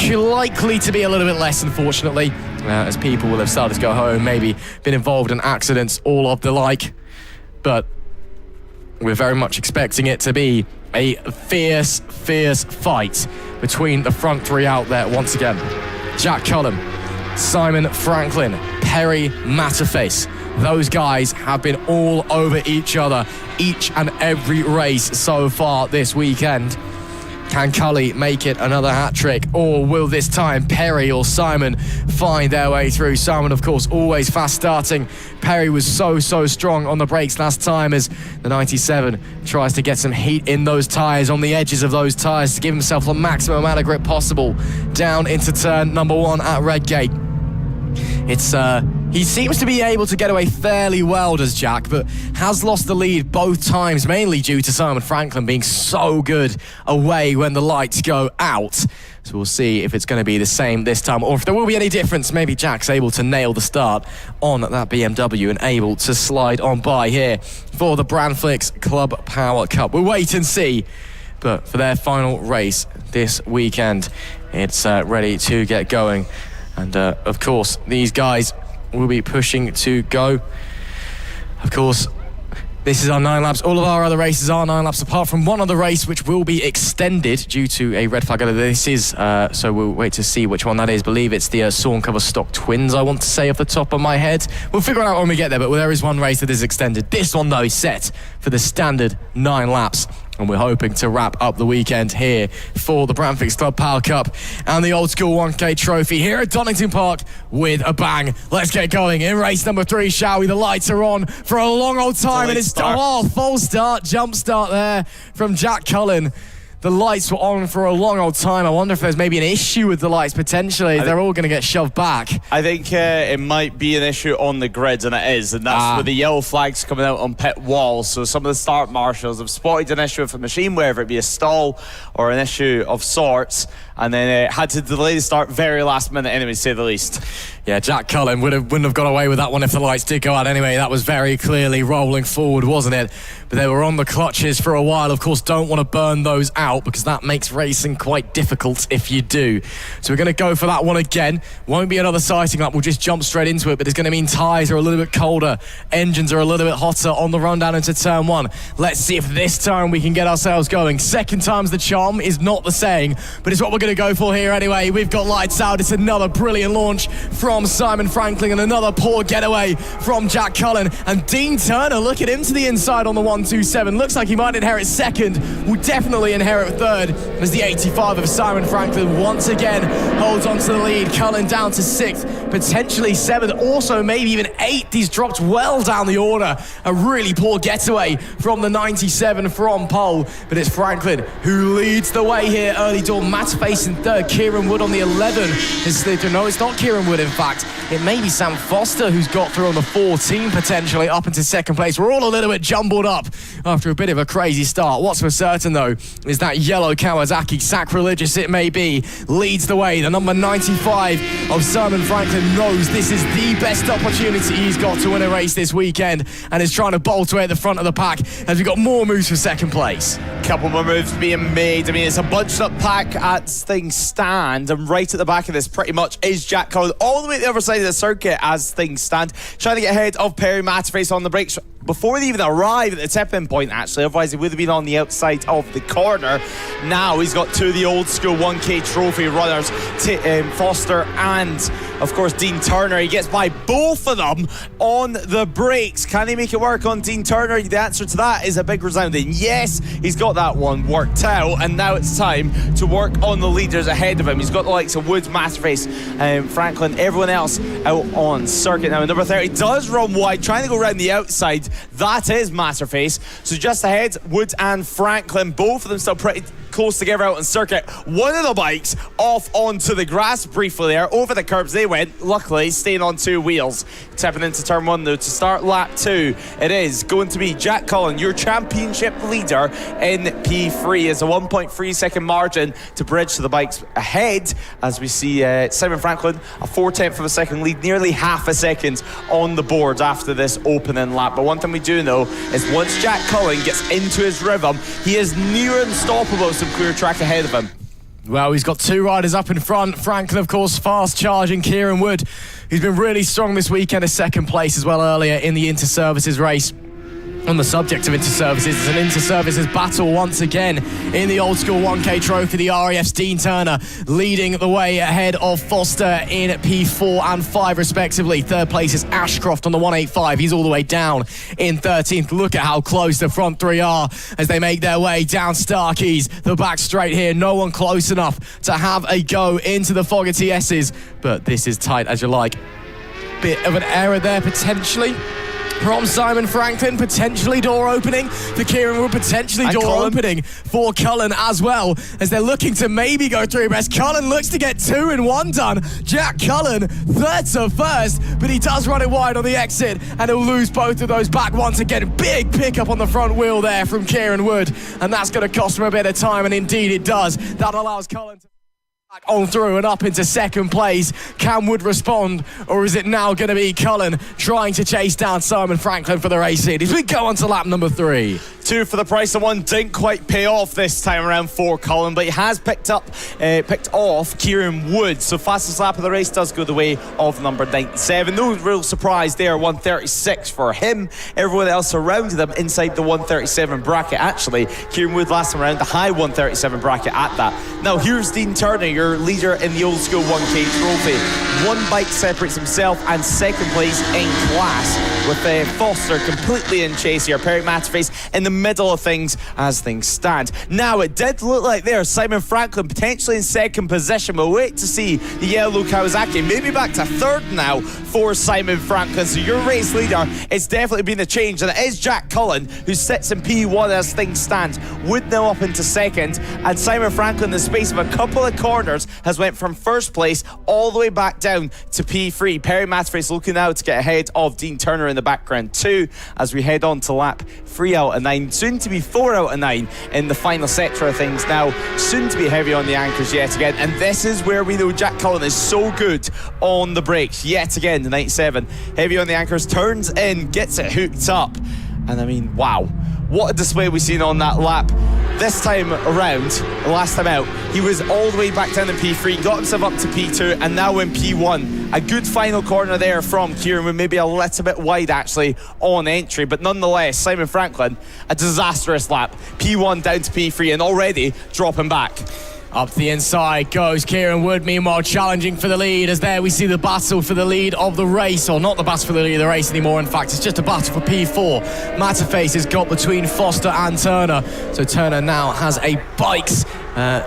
D: Likely to be a little bit less, unfortunately, as people will have started to go home, maybe been involved in accidents, all of the like. But we're very much expecting it to be a fierce fight between the front three out there once again. Jack Cullen, Simon Franklin, Perry Matterface. Those guys have been all over each other each and every race so far this weekend. Can Cully make it another hat-trick, or will this time Perry or Simon find their way through? Simon, of course, always fast-starting. Perry was so strong on the brakes last time as the 97 tries to get some heat in those tyres, on the edges of those tyres, to give himself the maximum amount of grip possible down into turn number 1 at Redgate. He seems to be able to get away fairly well, does Jack, but has lost the lead both times, mainly due to Simon Franklin being so good away when the lights go out. So we'll see if it's going to be the same this time, or if there will be any difference. Maybe Jack's able to nail the start on that BMW and able to slide on by here for the Brandfix Club Power Cup. We'll wait and see. But for their final race this weekend, it's ready to get going. And of course, these guys will be pushing to go. Of course, this is our 9 laps. All of our other races are 9 laps, apart from one other race which will be extended due to a red flag. This is, so we'll wait to see which one that is. I believe it's the Sawn Cover Stock Twins, I want to say off the top of my head. We'll figure it out when we get there, but there is one race that is extended. This one, though, is set for the standard 9 laps. And we're hoping to wrap up the weekend here for the Brandfix Club Power Cup and the Old School 1K Trophy here at Donington Park with a bang. Let's get going in race number 3, shall we? The lights are on for a long old time, and it's full start, jump start there from Jack Cullen. The lights were on for a long old time. I wonder if there's maybe an issue with the lights potentially. They're all going to get shoved back.
C: I think it might be an issue on the grids, and it is, and that's with the yellow flags coming out on pit walls. So some of the start marshals have spotted an issue with the machine, whether it be a stall or an issue of sorts, and then had to delay the start very last minute anyway, to say the least.
D: Yeah, Jack Cullen wouldn't have got away with that one if the lights did go out anyway. That was very clearly rolling forward, wasn't it? But they were on the clutches for a while. Of course, don't want to burn those out because that makes racing quite difficult if you do. So we're going to go for that one again. Won't be another sighting lap. We'll just jump straight into it, but it's going to mean tyres are a little bit colder. Engines are a little bit hotter on the run down into turn 1. Let's see if this time we can get ourselves going. Second time's the charm is not the saying, but it's what we're going going to go for here anyway. We've got lights out. It's another brilliant launch from Simon Franklin and another poor getaway from Jack Cullen. And Dean Turner, look at him to the inside on the 127. Looks like he might inherit second. Will definitely inherit third as the 85 of Simon Franklin once again holds on to the lead. Cullen down to 6th, potentially 7th, also maybe even 8th. He's dropped well down the order. A really poor getaway from the 97 from pole, but it's Franklin who leads the way here early dawn. Matt's facing third, Kieran Wood on the 11. No, it's not Kieran Wood, in fact. It may be Sam Foster who's got through on the 14, potentially up into second place. We're all a little bit jumbled up after a bit of a crazy start. What's for certain, though, is that yellow Kawasaki, sacrilegious it may be, leads the way. The number 95 of Simon Franklin knows this is the best opportunity he's got to win a race this weekend and is trying to bolt away at the front of the pack as we've got more moves for second place.
C: Couple more moves being made. I mean, it's a bunched up pack as things stand, and right at the back of this pretty much is Jack Cullen all the way to the other side of the circuit as things stand, trying to get ahead of Perry Matterface on the brakes before they even arrive at the tipping point, actually. Otherwise, he would have been on the outside of the corner. Now he's got two of the old school 1K trophy runners, Foster and, of course, Dean Turner. He gets by both of them on the brakes. Can he make it work on Dean Turner? The answer to that is a big resounding yes. He's got that one worked out, and now it's time to work on the leaders ahead of him. He's got the likes of Woods, Matterface, Franklin, everyone else out on circuit now. Number 30 does run wide, trying to go around the outside. That is Matterface. So just ahead, Wood and Franklin, both of them still pretty close together out on circuit. One of the bikes off onto the grass briefly there. Over the curbs they went, luckily staying on two wheels. Tapping into turn 1 though to start lap 2. It is going to be Jack Cullen, your championship leader in P3. It's a 1.3 second margin to bridge to the bikes ahead as we see Simon Franklin a 4/10 of a second lead, nearly half a second on the board after this opening lap. But one thing we do know is once Jack Cullen gets into his rhythm, he is near unstoppable. Some clear track ahead of him.
D: Well, he's got two riders up in front. Franklin, of course, fast charging. Kieran Wood, who's been really strong this weekend, a second place as well earlier in the Inter-Services race. On the subject of Inter-Services, it's an Inter-Services battle once again in the old school 1K trophy. The RAF's Dean Turner leading the way ahead of Foster in P4 and 5 respectively. Third place is Ashcroft on the 185. He's all the way down in 13th. Look at how close the front three are as they make their way down Starkeys. The back straight here, no one close enough to have a go into the Fogarty S's, but this is tight as you like. Bit of an error there potentially from Simon Franklin, potentially door opening for Kieran Wood, potentially and door Cullen. Opening for Cullen as well, as they're looking to maybe go through best. Cullen looks to get 2 in 1 done. Jack Cullen, third to first, but he does run it wide on the exit, and he'll lose both of those back once again. Big pickup on the front wheel there from Kieran Wood, and that's going to cost him a bit of time, and indeed it does. That allows Cullen to back on through and up into second place. Can Wood respond, or is it now going to be Cullen trying to chase down Simon Franklin for the race lead as we go on to lap number 3?
C: 2 for the price of 1. Didn't quite pay off this time around for Cullen, but he has picked off Kieran Wood. So fastest lap of the race does go the way of number 97. No real surprise there, 136 for him. Everyone else around him inside the 137 bracket. Actually, Kieran Wood last time around the high 137 bracket at that. Now here's Dean Turner, your leader in the old school 1K trophy. One bike separates himself and second place in class, with Foster completely in chase here. Perry Matterface in the middle of things as things stand. Now it did look like there Simon Franklin potentially in second position. We'll wait to see the yellow Kawasaki maybe back to third now for Simon Franklin. So your race leader, it's definitely been a change, and it is Jack Cullen who sits in P1 as things stand. Wood now up into second, and Simon Franklin in the space of a couple of corners has went from first place all the way back down to P3. Perry Matterface looking now to get ahead of Dean Turner in the background too as we head on to lap 3 out of 9, soon to be 4 out of 9 in the final sector of things now, soon to be heavy on the anchors yet again, and this is where we know Jack Cullen is so good on the brakes yet again. The 97 heavy on the anchors, turns in, gets it hooked up, and I mean, wow, what a display we've seen on that lap. This time around, last time out, he was all the way back down in P3, got himself up to P2, and now in P1. A good final corner there from Kieran Wood, maybe a little bit wide actually on entry, but nonetheless, Simon Franklin, a disastrous lap. P1 down to P3 and already dropping back.
D: Up the inside goes Kieran Wood, meanwhile challenging for the lead, as there we see the battle for the lead of the race, or not the battle for the lead of the race anymore, in fact it's just a battle for P4. Matterface has got between Foster and Turner, so Turner now has a bike's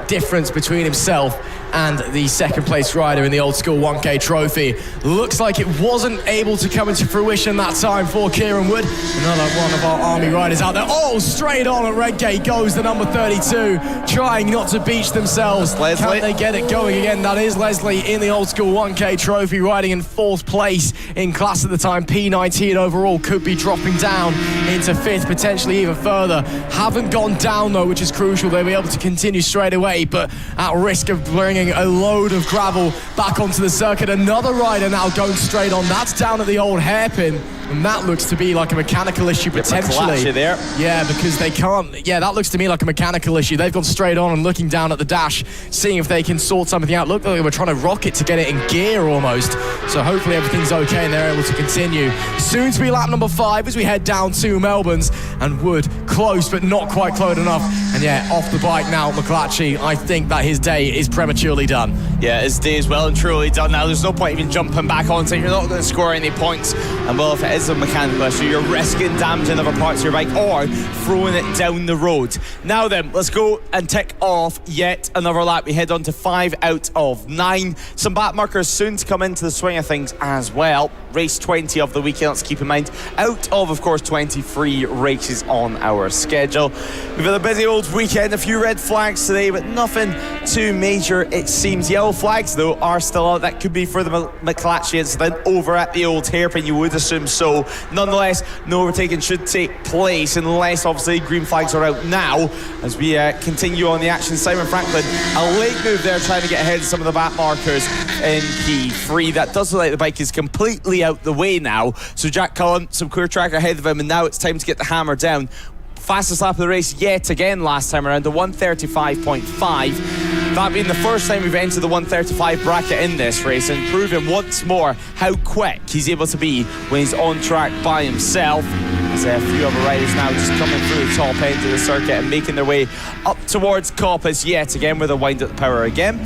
D: difference between himself and the second place rider in the old school 1K trophy. Looks like it wasn't able to come into fruition that time for Kieran Wood. Another one of our army riders out there. Oh, straight on at Redgate goes the number 32, trying not to beach themselves. Can they get it going again? That is Leslie in the old school 1K trophy, riding in 4th place in class at the time. P19 overall, could be dropping down into 5th, potentially even further. Haven't gone down though, which is crucial. They'll be able to continue straight away, but at risk of bringing a load of gravel back onto the circuit. Another rider now going straight on. That's down at the old hairpin, and that looks to be like a mechanical issue potentially.
C: There.
D: Yeah, because they can't. Yeah, that looks to me like a mechanical issue. They've gone straight on and looking down at the dash, seeing if they can sort something out. Look like they were trying to rocket to get it in gear almost. So hopefully everything's okay and they're able to continue. Soon to be lap number 5 as we head down to Melbourne's, and Wood close but not quite close enough. And yeah, off the bike now, McClatchy. I think that his day is prematurely done.
C: Yeah, his day is well and truly done now. There's no point even jumping back onto it. You're not going to score any points. And well, if it is a mechanical issue, you're risking damaging other parts of your bike or throwing it down the road. Now then, let's go and tick off yet another lap. We head on to 5 out of 9. Some back markers soon to come into the swing of things as well. Race 20 of the weekend, let's keep in mind. Out of course, 23 races on our schedule. We've had a busy old weekend, a few red flags today, but nothing too major, it seems. Yellow flags, though, are still out. That could be for the McClatchy incident over at the old hairpin, you would assume so. Nonetheless, no overtaking should take place unless, obviously, green flags are out now. As we continue on the action, Simon Franklin, a late move there, trying to get ahead of some of the back markers in P3. That does look like the bike is completely out the way now. So Jack Cullen, some clear track ahead of him, and now it's time to get the hammer down. Fastest lap of the race yet again last time around, the 135.5. That being the first time we've entered the 135 bracket in this race, and proving once more how quick he's able to be when he's on track by himself. There's a few other riders now just coming through the top end of the circuit and making their way up towards Coppice yet again with a wind at the power again.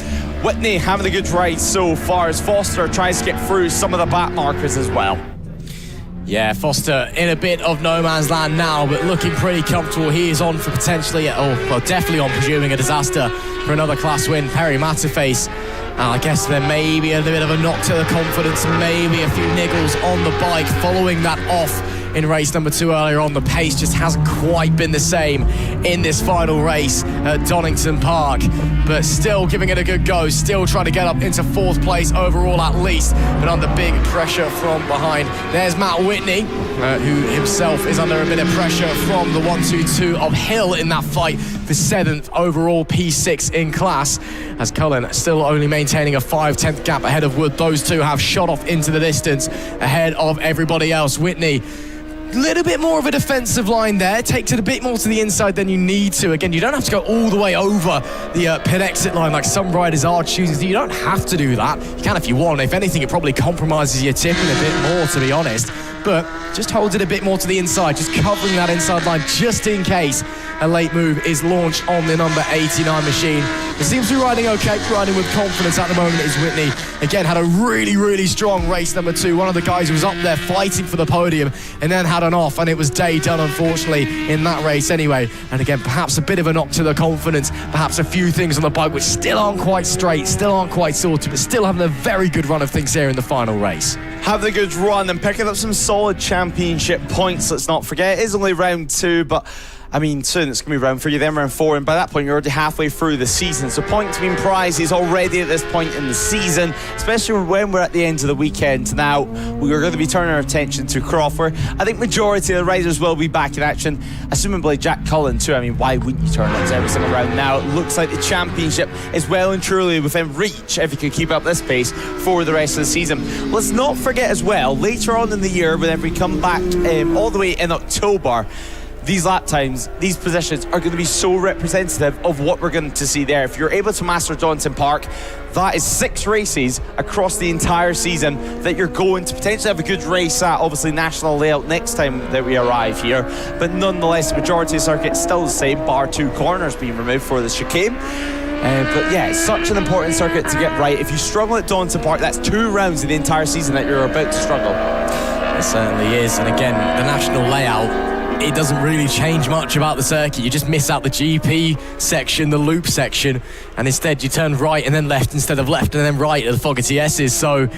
C: Whitney having a good ride so far as Foster tries to get through some of the back markers as well.
D: Yeah, Foster in a bit of no man's land now, but looking pretty comfortable. He is on for potentially, definitely on, presuming a disaster for another class win. Perry Matterface. I guess there may be a bit of a knock to the confidence, maybe a few niggles on the bike following that off in race number 2 earlier on. The pace just hasn't quite been the same in this final race at Donington Park, but still giving it a good go, still trying to get up into 4th place overall at least, but under big pressure from behind. There's Matt Whitney, who himself is under a bit of pressure from the 1-2-2 of Hill in that fight for 7th overall, P6 in class, as Cullen still only maintaining a 5/10 gap ahead of Wood. Those two have shot off into the distance ahead of everybody else. Whitney, little bit more of a defensive line there, takes it a bit more to the inside than you need to. Again, you don't have to go all the way over the pit exit line like some riders are choosing to. You don't have to do that. You can if you want. If anything, it probably compromises your tipping a bit more, to be honest, but just holds it a bit more to the inside, just covering that inside line just in case a late move is launched on the number 89 machine. It seems to be riding okay, riding with confidence at the moment is Whitney. Again, had a really, really strong race number 2. One of the guys who was up there fighting for the podium and then had an off, and it was day done, unfortunately, in that race anyway. And again, perhaps a bit of a knock to the confidence, perhaps a few things on the bike which still aren't quite straight, still aren't quite sorted, but still having a very good run of things here in the final race.
C: Having a good run and picking up some solid championship points, let's not forget. It is only round 2, but I mean, soon it's going to be round 3, then round 4, and by that point you're already halfway through the season. So points being prizes already at this point in the season, especially when we're at the end of the weekend. Now, we are going to be turning our attention to Crawford. I think majority of the riders will be back in action, assumably Jack Cullen too. I mean, why wouldn't you turn on to every single round now? It looks like the championship is well and truly within reach if you can keep up this pace for the rest of the season. Let's not forget as well, later on in the year, whenever we come back all the way in October, these lap times, these positions are going to be so representative of what we're going to see there. If you're able to master Donington Park, that is 6 races across the entire season that you're going to potentially have a good race at, obviously national layout next time that we arrive here. But nonetheless, the majority of the circuit is still the same, bar 2 corners being removed for the chicane. But yeah, it's such an important circuit to get right. If you struggle at Donington Park, that's 2 rounds in the entire season that you're about to struggle.
D: It certainly is. And again, the national layout, it doesn't really change much about the circuit. You just miss out the GP section, the loop section, and instead you turn right and then left instead of left and then right at the Fogarty S's. So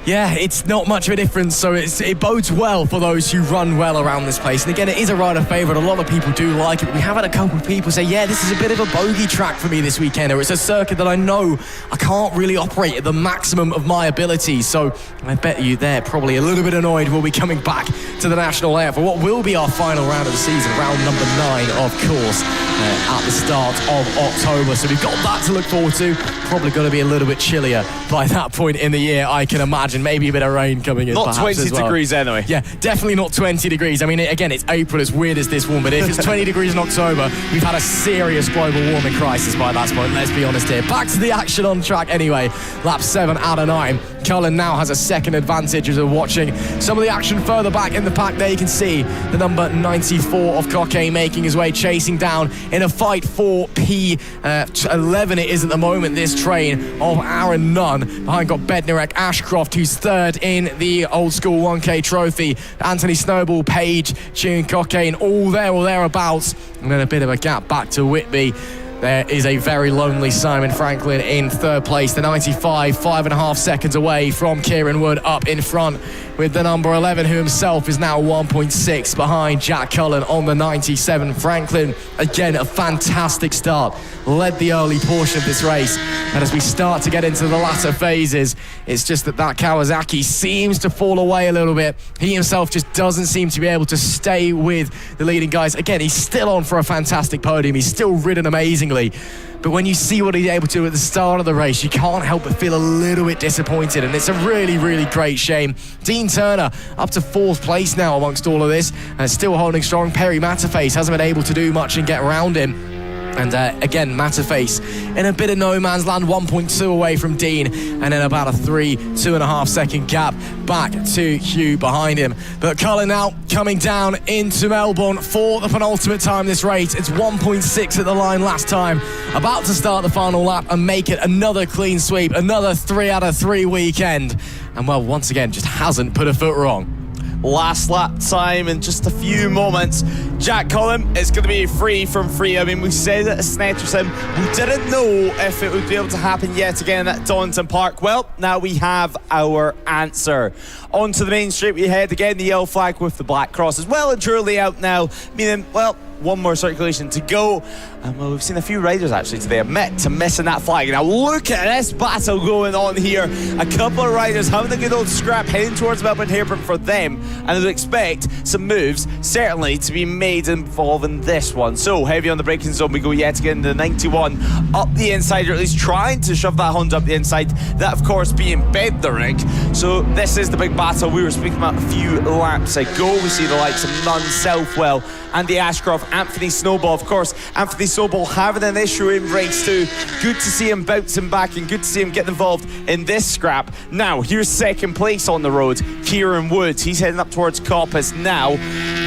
D: yeah, it's not much of a difference, so it bodes well for those who run well around this place. And again, it is a rider favourite. A lot of people do like it. We have had a couple of people say, yeah, this is a bit of a bogey track for me this weekend, or it's a circuit that I know I can't really operate at the maximum of my ability. So I bet you they're probably a little bit annoyed we'll be coming back to the national layout for what will be our final round of the season, round number 9, of course, at the start of October. So we've got that to look forward to. Probably going to be a little bit chillier by that point in the year, I can imagine. Maybe a bit of rain coming in.
C: Not 20 degrees anyway.
D: Yeah, definitely not 20 degrees. I mean, again, it's April, as weird as this one, but if it's 20 degrees in October, we've had a serious global warming crisis by that point, let's be honest here. Back to the action on track anyway. Lap 7 out of 9. Cullen now has a second advantage as we're watching some of the action further back in the pack. There you can see the number 94 of Cockay making his way, chasing down in a fight for P11 it is at the moment, this train of Aaron Nunn. Behind got Bednarek Ashcroft, who's third in the old school 1K trophy. Anthony Snowball, Page, Tune Cockay, all there or thereabouts. And then a bit of a gap back to Whitby. There is a very lonely Simon Franklin in third place. The 95, 5.5 seconds away from Kieran Wood up in front with the number 11, who himself is now 1.6 behind Jack Cullen on the 97. Franklin, again, a fantastic start. Led the early portion of this race. And as we start to get into the latter phases, it's just that Kawasaki seems to fall away a little bit. He himself just doesn't seem to be able to stay with the leading guys. Again, he's still on for a fantastic podium. He's still ridden amazingly. But when you see what he's able to do at the start of the race, you can't help but feel a little bit disappointed, and it's a really, really great shame. Dean Turner up to 4th place now amongst all of this, and still holding strong. Perry Matterface hasn't been able to do much and get around him. And again, Matterface in a bit of no man's land, 1.2 away from Dean, and then about a 2.5 second gap back to Hugh behind him. But Cullen now coming down into Melbourne for the penultimate time this race. It's 1.6 at the line last time. About to start the final lap and make it another clean sweep, another 3 out of 3 weekend. And well, once again, just hasn't put a foot wrong.
C: Last lap time in just a few moments. Jack Cullen is going to be free from free. I mean, we said it at Snetterson. We didn't know if it would be able to happen yet again at Donington Park. Well, now we have our answer. Onto the main straight we head again. The yellow flag with the black cross is well and truly out now, meaning, well, one more circulation to go. And well, we've seen a few riders actually today admit to missing that flag. Now look at this battle going on here. A couple of riders having a good old scrap heading towards Melbourne Hairpin for them, and I would expect some moves certainly to be made involving this one. So heavy on the braking zone we go yet again. The 91 up the inside, or at least trying to shove that Honda up the inside. That of course being Bednarek. So this is the big battle we were speaking about a few laps ago. We see the likes of Nunn, Southwell, Andy Ashcroft, Anthony Snowball. Of course, Anthony Snowball having an issue in race 2. Good to see him bouncing back and good to see him getting involved in this scrap. Now, here's second place on the road, Kieran Wood. He's heading up towards Coppice now.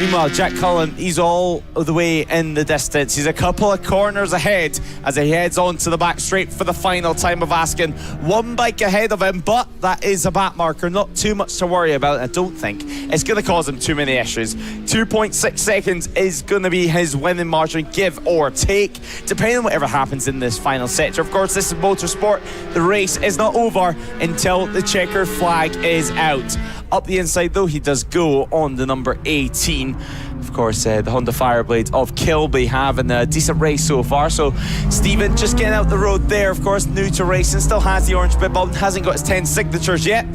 C: Meanwhile, Jack Cullen, he's all the way in the distance. He's a couple of corners ahead as he heads on to the back straight for the final time of asking. One bike ahead of him, but that is a back marker. Not too much to worry about. I don't think it's going to cause him too many issues. 2.6 seconds is going to be his winning margin, give or take, depending on whatever happens in this final sector. Of course, this is motorsport. The race is not over until the checkered flag is out. Up the inside, though, he does go on the number 18. Of course, the Honda Fireblades of Kilby having a decent race so far. So Stephen just getting out the road there, of course, new to racing, still has the orange bib on, hasn't got his 10 signatures yet.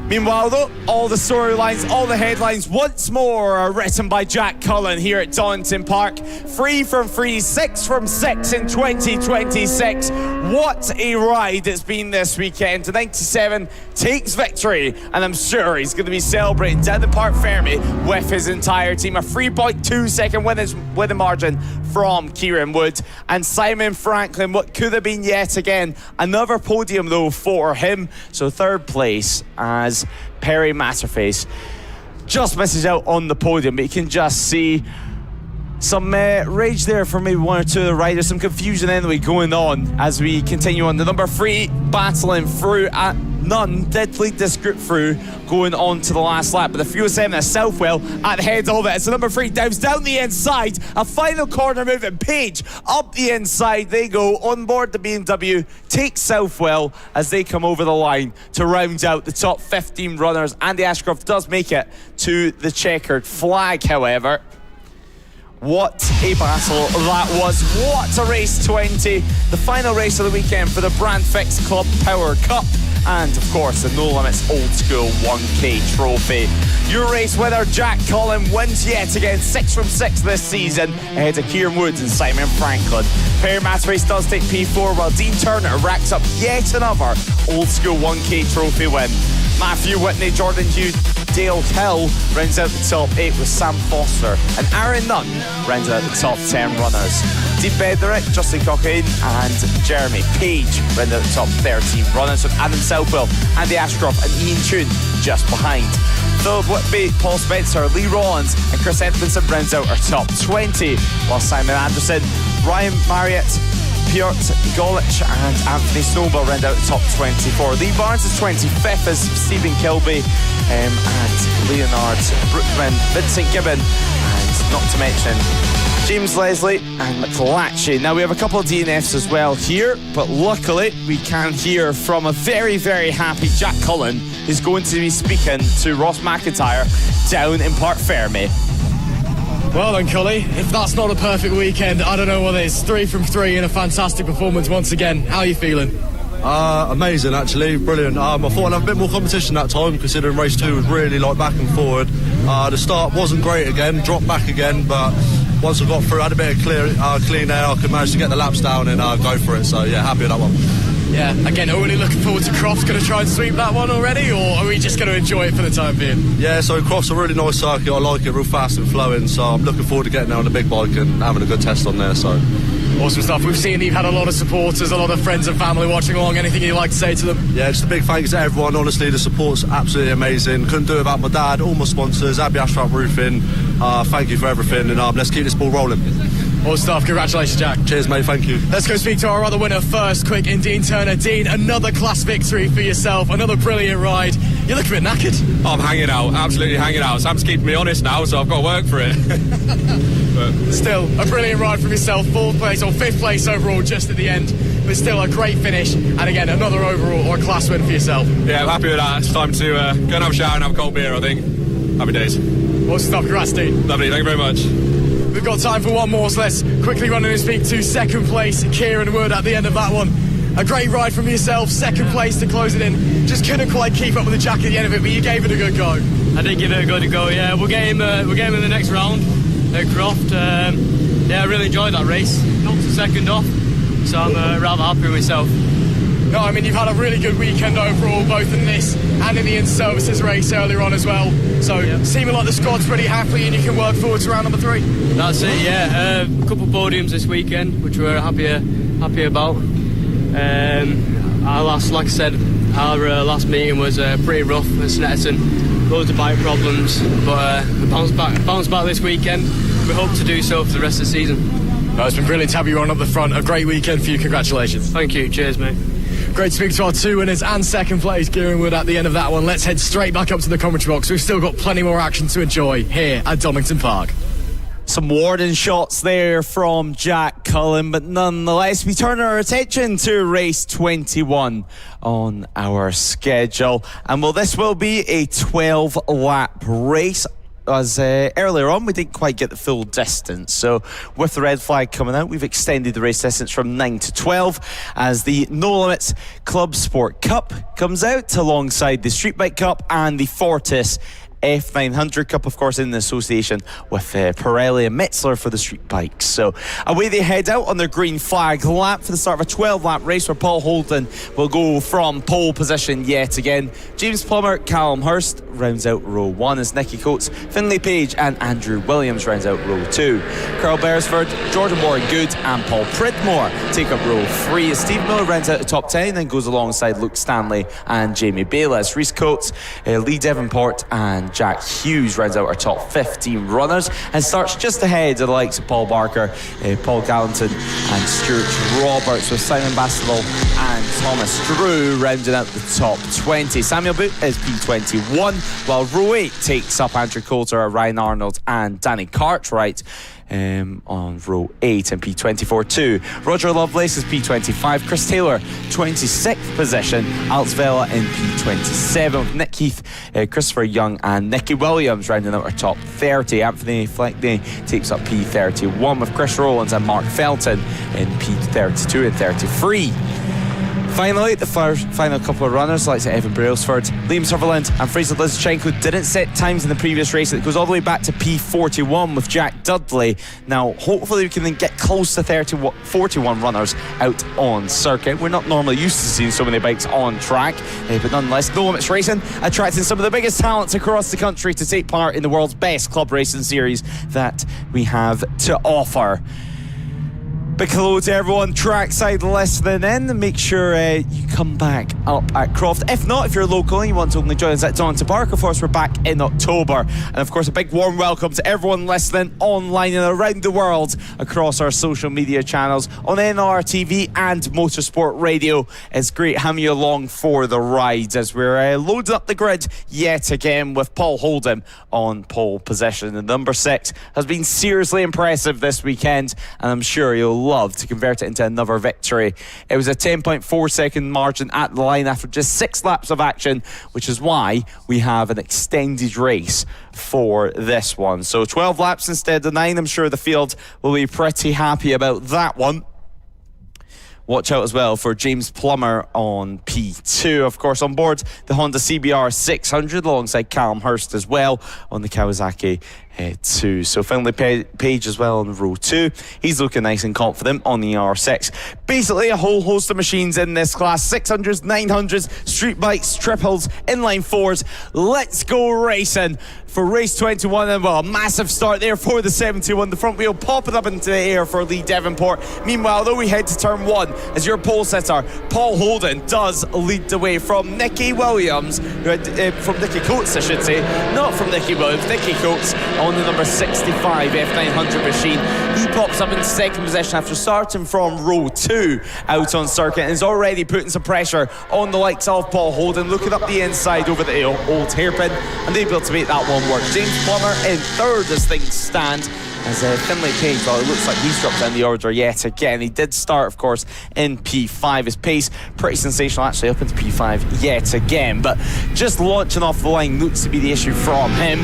C: Meanwhile, though, all the storylines, all the headlines once more are written by Jack Cullen here at Donington Park. 3 from 3, 6 from 6 in 2026. What a ride it's been this weekend. The 97 takes victory, and I'm sure he's going to be celebrating down the Park Fermi with his entire team. A 3.2 second winning margin from Kieran Wood. And Simon Franklin, what could have been yet again another podium, though, for him. So third place as Perry Matterface just misses out on the podium, but you can just see Some rage there for maybe one or two of the riders. Some confusion anyway going on as we continue on. The number 3 battling through at none. Did lead this group through going on to the last lap. But the 307 at Southwell at the head of it. It's the number 3 dives down the inside. A final corner move and Page up the inside. They go on board the BMW. Take Southwell as they come over the line to round out the top 15 runners. Andy Ashcroft does make it to the checkered flag, however. What a battle that was. What a race 20. The final race of the weekend for the Brand Fix Club Power Cup. And, of course, the No Limits Old School 1K Trophy. Your race winner, Jack Cullen, wins yet again 6 from 6 this season ahead of Kieran Woods and Simon Franklin. Perry Matt's race does take P4 while Dean Turner racks up yet another Old School 1K Trophy win. Matthew Whitney, Jordan Hughes, Dale Hill rounds out the top 8 with Sam Foster, and Aaron Nunn rounds out the top 10 runners. Dean Bedrick, Justin Cockayne and Jeremy Page round out the top 13 runners, with Adam Southwell, Andy Ashcroft and Ian Toon just behind. Philip Whitby, Paul Spencer, Lee Rollins and Chris Edmondson rounds out our top 20, while Simon Anderson, Ryan Marriott, Piotr Golich and Anthony Snowball round out the top 24. Lee Barnes is 25th as Stephen Kilby and Leonard Brookman, Vincent Gibbon, and not to mention James Leslie and McLatchy. Now we have a couple of DNFs as well here, but luckily we can hear from a very, very happy Jack Cullen, who's going to be speaking to Ross McIntyre down in Park Ferme.
B: Well then, Cully, if that's not a perfect weekend, I don't know what is. 3 from 3 and a fantastic performance once again. How are you feeling?
L: Amazing, actually, brilliant. I thought I'd have a bit more competition that time, considering race 2 was really like back and forward. The start wasn't great again, dropped back again, but once I got through, I had a bit of clean air, I could manage to get the laps down and go for it. So yeah, happy with that one.
B: Yeah, again, are we really looking forward to Crofts? Going to try and sweep that one already, or are we just going to enjoy it for the time being?
L: Yeah, so Crofts a really nice circuit. I like it, real fast and flowing. So I'm looking forward to getting there on the big bike and having a good test on there. So
B: awesome stuff. We've seen you've had a lot of supporters, a lot of friends and family watching along. Anything you'd like to say to them?
L: Yeah, just a big thanks to everyone. Honestly, the support's absolutely amazing. Couldn't do it without my dad, all my sponsors, Abbey Asphalt Roofing. Thank you for everything, and let's keep this ball rolling.
B: Awesome stuff. Congratulations, Jack.
L: Cheers, mate. Thank you.
B: Let's go speak to our other winner first, quick, in Dean Turner. Dean, another class victory for yourself, another brilliant ride. You look a bit knackered.
M: I'm hanging out, absolutely hanging out. Sam's keeping me honest now, so I've got to work for it.
B: But still, a brilliant ride from yourself. 4th place or 5th place overall just at the end, but still a great finish. And again, another overall or class win for yourself.
M: Yeah, I'm happy with that. It's time to go and have a shower and have a cold beer, I think. Happy days.
B: Awesome stuff. Congrats, Dean.
M: Lovely, thank you very much.
B: We've got time for one more, so let's quickly run in and speak to 2nd place, Kieran Wood, at the end of that one. A great ride from yourself, 2nd place to close it in. Just couldn't quite keep up with the Jack at the end of it, but you gave it a good go.
T: I did give it a good go, yeah. We'll get him in the next round at Croft. Yeah, I really enjoyed that race. Knocked the 2nd off, so I'm rather happy with myself.
B: No, I mean, you've had a really good weekend overall, both in this and in the in-services race earlier on as well. So, seeming like the squad's pretty happy and you can work forward to round number 3.
T: That's it, yeah. A couple of podiums this weekend, which we're happy about. Like I said, our last meeting was pretty rough at Snetterton. Loads of bike problems, but we bounced back this weekend. We hope to do so for the rest of the season.
B: No, it's been brilliant to have you on up the front. A great weekend for you. Congratulations.
T: Thank you. Cheers, mate.
B: Great to speak to our 2 winners and 2nd place, Kieran Wood, at the end of that one. Let's head straight back up to the commentary box. We've still got plenty more action to enjoy here at Donington Park.
C: Some warning shots there from Jack Cullen, but nonetheless we turn our attention to race 21 on our schedule, and this will be a 12-lap race. As earlier on we didn't quite get the full distance, so with the red flag coming out we've extended the race distance from 9 to 12 as the No Limits Club Sport Cup comes out alongside the Street Bike Cup and the Fortis F900 Cup, of course, in association with Pirelli and Metsler for the street bikes. So away they head out on their green flag lap for the start of a 12-lap race where Paul Holden will go from pole position yet again. James Plummer, Callum Hurst rounds out row 1 as Nicky Coates, Finlay Page and Andrew Williams rounds out row 2. Carl Beresford, Jordan Warren Good and Paul Pridmore take up row 3 as Steve Miller rounds out the top 10 and then goes alongside Luke Stanley and Jamie Bayliss. Rhys Coates, Lee Devonport and Jack Hughes rounds out our top 15 runners and starts just ahead of the likes of Paul Barker, Paul Gallanton and Stuart Roberts, with Simon Bastable and Thomas Drew rounding out the top 20. Samuel Boot is P21, while row 8 takes up Andrew Coulter, Ryan Arnold and Danny Cartwright on row 8 in P24 2. Roger Lovelace is P25, Chris Taylor 26th position, Alex Vela in P27 with Nick Heath, Christopher Young and Nicky Williams rounding out our top 30. Anthony Fleckney takes up P31 with Chris Rowlands and Mark Felton in P32 and 33. Finally, the final couple of runners, like Evan Brailsford, Liam Sutherland and Fraser Lizichenko, didn't set times in the previous race. It goes all the way back to P41 with Jack Dudley. Now, hopefully we can then get close to 41 runners out on circuit. We're not normally used to seeing so many bikes on track, but nonetheless, No Limits Racing attracting some of the biggest talents across the country to take part in the world's best club racing series that we have to offer. Big hello to everyone trackside listening in, and make sure you come back up at Croft. If not, if you're local and you want to only join us at Donington Park, of course we're back in October. And of course a big warm welcome to everyone listening online and around the world across our social media channels on NRTV and Motorsport Radio. It's great having you along for the ride as we're loading up the grid yet again with Paul Holden on pole position. And number 6 has been seriously impressive this weekend, and I'm sure you'll love to convert it into another victory. It was a 10.4 second margin at the line after just 6 laps of action, which is why we have an extended race for this one. So 12 laps instead of 9. I'm sure the field will be pretty happy about that one. Watch out as well for James Plummer on P2. Of course, on board the Honda CBR 600 alongside Callum Hurst as well on the Kawasaki 2. So Finlay Page as well on row 2. He's looking nice and confident on the R6. Basically a whole host of machines in this class. 600s, 900s, street bikes, triples, inline 4s. Let's go racing for race 21, and well, a massive start there for the 71. The front wheel popping up into the air for Lee Devonport. Meanwhile, though, we head to turn 1 as your pole sitter Paul Holden does lead the way from Nicky Williams, from Nicky Coates I should say, not from Nicky Williams, Nicky Coates on the number 65 F900 machine. He pops up in second position after starting from row 2 out on circuit and is already putting some pressure on the likes of Paul Holden, looking up the inside over the old hairpin and able to make that one work. James Plummer in third as things stand, as Finlay Page, well, it looks like he's dropped down the order yet again. He did start, of course, in P5. His pace, pretty sensational, actually, up into P5 yet again. But just launching off the line looks to be the issue from him,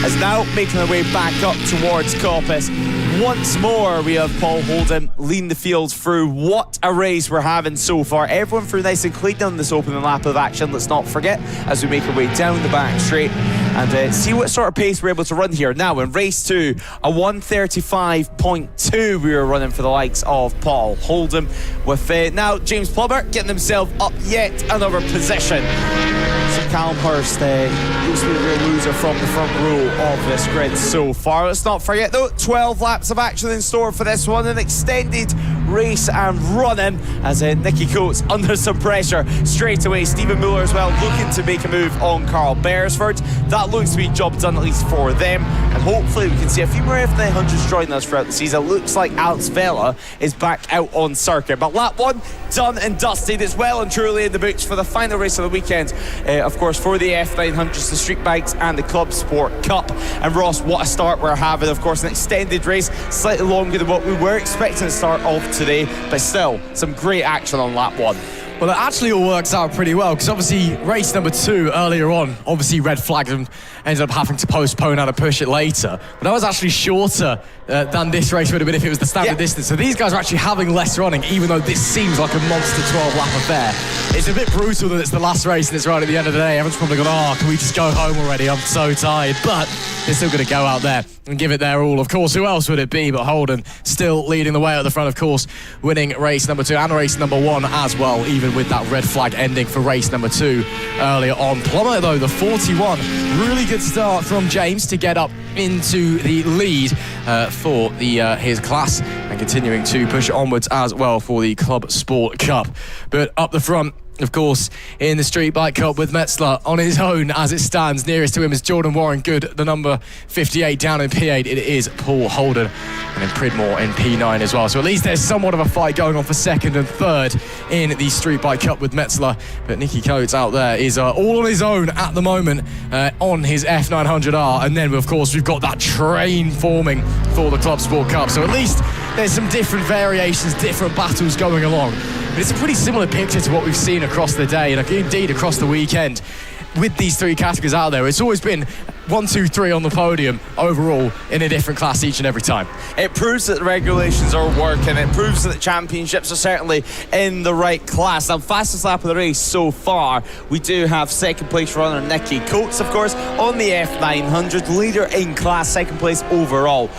C: as now making our way back up towards Coppice. Once more, we have Paul Holden leading the field through. What a race we're having so far. Everyone through nice and clean on this opening lap of action, let's not forget, as we make our way down the back straight and see what sort of pace we're able to run here. Now, in race 2, a 1:35.2 we were running for the likes of Paul Holden, with now James Plummer getting himself up yet another position. So Callum Hurst looks to be the real loser from the front row of this grid so far. Let's not forget though, 12 laps of action in store for this one, an extended race and running as Nicky Coates under some pressure straight away. Stephen Muller as well looking to make a move on Carl Beresford. That looks to be job done at least for them, and hopefully we can see a few more F900s join us throughout the season. It looks like Alex Vela is back out on circuit, but lap 1 done and dusted. It's well and truly in the books for the final race of the weekend, of course, for the F900s, the street bikes and the Club Sport Cup. And Ross, what a start we're having. Of course, an extended race, slightly longer than what we were expecting to start off today, but still some great action on lap 1.
D: Well, it actually all works out pretty well, because obviously race number 2 earlier on, obviously red flagged and ended up having to postpone and to push it later. But that was actually shorter than this race would have been if it was the standard distance. So these guys are actually having less running, even though this seems like a monster 12-lap affair. It's a bit brutal that it's the last race and it's right at the end of the day. Everyone's probably gone, can we just go home already? I'm so tired. But they're still going to go out there and give it their all. Of course, who else would it be but Holden, still leading the way at the front, of course, winning race number 2 and race number 1 as well, even with that red flag ending for race number 2 earlier on. Plummer, though, the 41, really good start from James to get up into the lead for his class, and continuing to push onwards as well for the Club Sport Cup. But up the front, Of course, in the Street Bike Cup with Metsler on his own as it stands. Nearest to him is Jordan Warren Good, the number 58 down in P8. It is Paul Holden, and then Pridmore in P9 as well. So at least there's somewhat of a fight going on for second and third in the Street Bike Cup with Metsler. But Nicky Coates out there is all on his own at the moment on his F900R. And then, of course, we've got that train forming for the Club Sport Cup. So at least there's some different variations, different battles going along. But it's a pretty similar picture to what we've seen across the day and indeed across the weekend with these three categories out there. It's always been 1, 2, 3 on the podium overall in a different class each and every time.
C: It proves that the regulations are working. It proves that the championships are certainly in the right class. Now, fastest lap of the race so far, we do have second place runner Nicky Coates, of course, on the F900, leader in class, second place overall.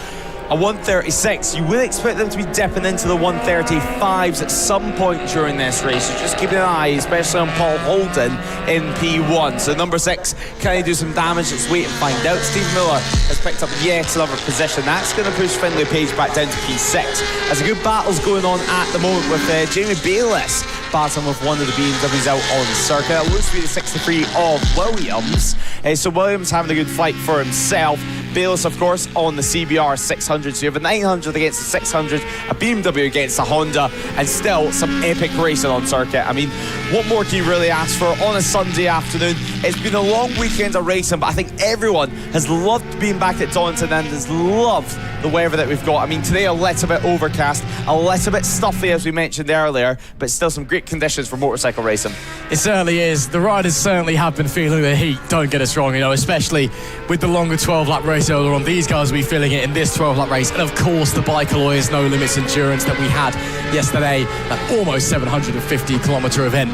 C: A 1:36, you would expect them to be dipping into the 1:35s at some point during this race, so just keeping an eye, especially on Paul Holden in P1. So number 6, can he do some damage? Let's wait and find out. Steve Miller has picked up yet another position. That's going to push Finlay Page back down to P6. There's a good battles going on at the moment with Jamie Bayliss battling with one of the BMWs out on the circuit. It looks to be the 63 of Williams. So Williams having a good fight for himself. Bayliss, of course, on the CBR 600. So you have a 900 against the 600, a BMW against a Honda, and still some epic racing on circuit. I mean, what more can you really ask for on a Sunday afternoon? It's been a long weekend of racing, but I think everyone has loved being back at Donington and has loved the weather that we've got. I mean, today a little bit overcast, a little bit stuffy as we mentioned earlier, but still some great conditions for motorcycle racing.
D: It certainly is. The riders certainly have been feeling the heat, don't get us wrong, you know, especially with the longer 12-lap race earlier on. These guys will be feeling it in this 12-lap race, and of course the Bike Alloys No Limits Endurance that we had yesterday, that almost 750-kilometre event.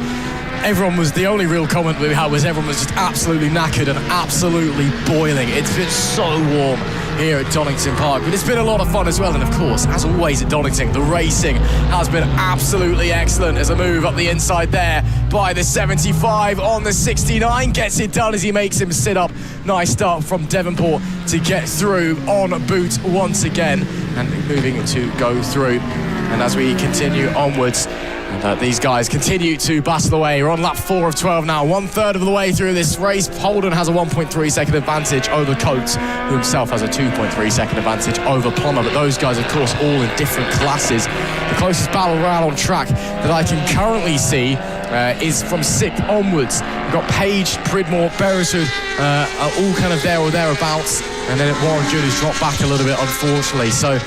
D: The only real comment we had was everyone was just absolutely knackered and absolutely boiling. It's been so warm here at Donington Park, but it's been a lot of fun as well. And of course, as always at Donington, the racing has been absolutely excellent. As a move up the inside there by the 75 on the 69, gets it done as he makes him sit up. Nice start from Devonport to get through on boot once again, and moving to go through. And as we continue onwards, and these guys continue to battle away. We're on lap 4 of 12 now, 1/3 of the way through this race. Holden has a 1.3 second advantage over Coates, who himself has a 2.3 second advantage over Plummer. But those guys, of course, all in different classes. The closest battle round on track that I can currently see is from 6th onwards. We've got Page, Pridmore, Beresford are all kind of there or thereabouts. And then Warren Good has dropped back a little bit, unfortunately. So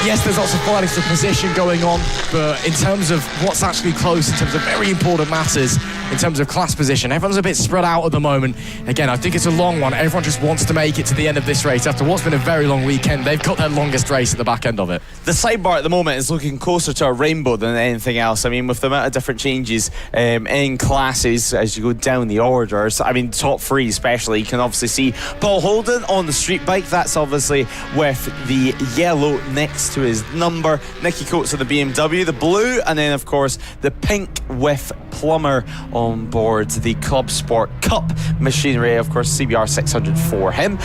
D: yes, there's lots of fighting for position going on, but in terms of what's actually close, in terms of very important matters, in terms of class position, everyone's a bit spread out at the moment. Again, I think it's a long one. Everyone just wants to make it to the end of this race. After what's been a very long weekend, they've got their longest race at the back end of it.
C: The sidebar at the moment is looking closer to a rainbow than anything else. I mean, with the amount of different changes in classes as you go down the orders, I mean, top 3 especially, you can obviously see Paul Holden on the street bike. That's obviously with the yellow next to his number. Nicky Coates of the BMW, the blue, and then of course the pink with Plummer on board the Club Sport Cup machinery. Of course, CBR 600 for him.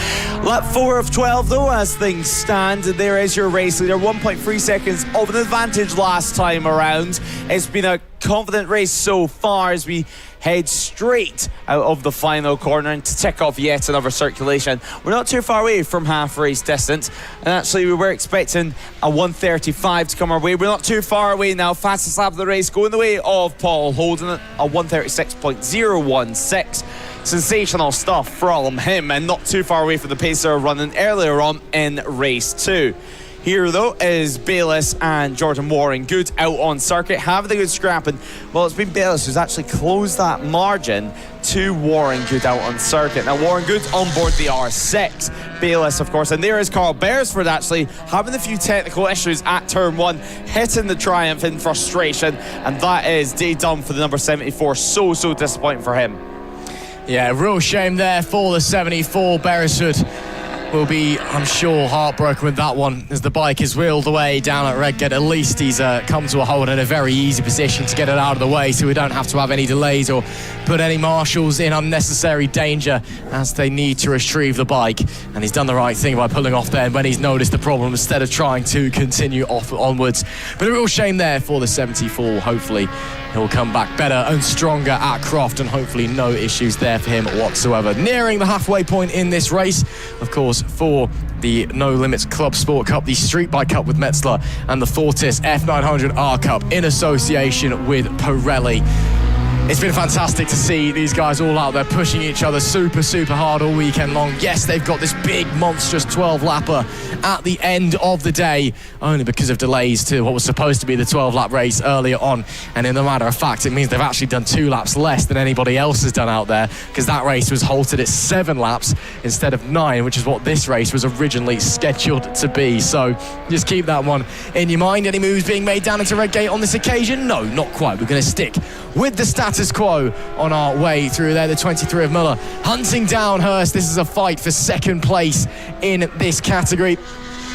C: Lap 4 of 12 though, as things stand, and there is your race leader, 1.3 seconds of an advantage last time around. It's been a confident race so far as we head straight out of the final corner and to tick off yet another circulation. We're not too far away from half race distance, and actually we were expecting a 1:35 to come our way. We're not too far away now. Fastest lap of the race going the way of Paul Holden, a 1:36.016. Sensational stuff from him, and not too far away from the pace they were running earlier on in race 2. Here, though, is Bayliss and Jordan Warren Good out on circuit, having a good scrapping. Well, it's been Bayliss who's actually closed that margin to Warren Good out on circuit. Now, Warren Good on board the R6. Bayliss, of course, and there is Carl Beresford actually having a few technical issues at turn 1, hitting the Triumph in frustration, and that is day done for the number 74. So disappointing for him.
D: Yeah, real shame there for the 74. Beresford will be, I'm sure, heartbroken with that one as the bike is wheeled away down at Redgate. At least he's come to a hold in a very easy position to get it out of the way, so we don't have to have any delays or put any marshals in unnecessary danger as they need to retrieve the bike. And he's done the right thing by pulling off there when he's noticed the problem instead of trying to continue off onwards. But a real shame there for the 74. Hopefully he'll come back better and stronger at Croft, and hopefully no issues there for him whatsoever. Nearing the halfway point in this race, of course, for the No Limits Club Sport Cup, the Street Bike Cup with Metsler, and the Fortis F900 R Cup in association with Pirelli. It's been fantastic to see these guys all out there pushing each other super hard all weekend long. Yes, they've got this big monstrous 12-lapper at the end of the day, only because of delays to what was supposed to be the 12-lap race earlier on. And in a matter of fact, it means they've actually done 2 laps less than anybody else has done out there, because that race was halted at 7 laps instead of 9, which is what this race was originally scheduled to be. So just keep that one in your mind. Any moves being made down into Redgate on this occasion? No, not quite. We're going to stick with the status quo on our way through there. The 23 of Muller hunting down Hurst. This is a fight for second place in this category,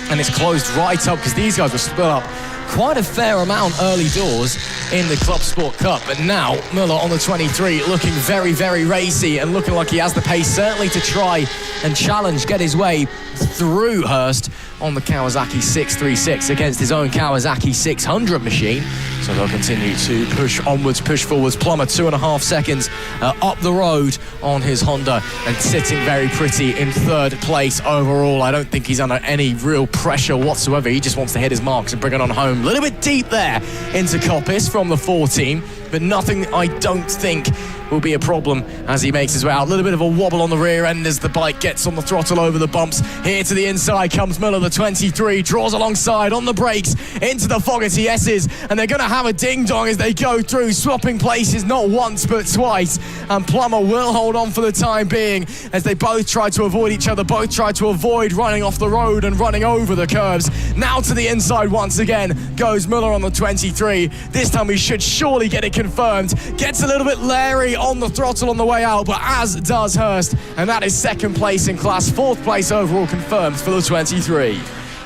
D: and it's closed right up because these guys were split up quite a fair amount early doors in the Club Sport Cup. But now Muller on the 23 looking very racy and looking like he has the pace certainly to try and challenge, get his way through Hurst on the Kawasaki 636 against his own Kawasaki 600 machine. So they'll continue to push onwards, push forwards. Plummer 2.5 seconds up the road on his Honda and sitting very pretty in 3rd place overall. I don't think he's under any real pressure whatsoever. He just wants to hit his marks and bring it on home. A little bit deep there into Coppice from the 14, but nothing I don't think will be a problem as he makes his way out. A little bit of a wobble on the rear end as the bike gets on the throttle over the bumps. Here to the inside comes Muller, the 23, draws alongside on the brakes into the Fogarty S's, and they're going to have a ding-dong as they go through, swapping places not once but twice, and Plummer will hold on for the time being as they both try to avoid each other, both try to avoid running off the road and running over the curbs. Now to the inside once again goes Muller on the 23. This time we should surely get it confirmed. Gets a little bit leery on the throttle on the way out, but as does Hurst, and that is 2nd place in class, 4th place overall confirmed for the 23.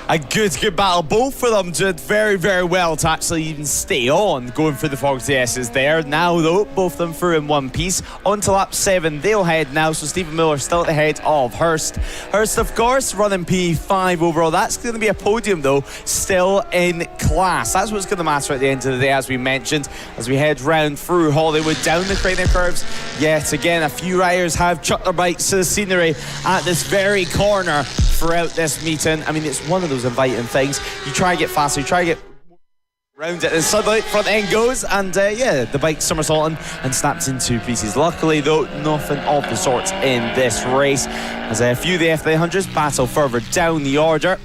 C: A good battle. Both of them did very well to actually even stay on, going through the Fogarty S's there. Now though, both of them through in one piece. On to lap 7 they'll head now, so Stephen Miller still at the head of Hurst. Hurst, of course, running P5 overall. That's going to be a podium though, still in class. That's what's going to matter at the end of the day, as we mentioned, as we head round through Hollywood, down the Craner curves. Yet again, a few riders have chucked their bikes to the scenery at this very corner throughout this meeting. I mean, it's one of those inviting things. You try to get faster, you try to get round it, and suddenly front end goes, and the bike somersaulting and snaps in 2 pieces. Luckily though, nothing of the sorts in this race, as a few of the F900s battle further down the order.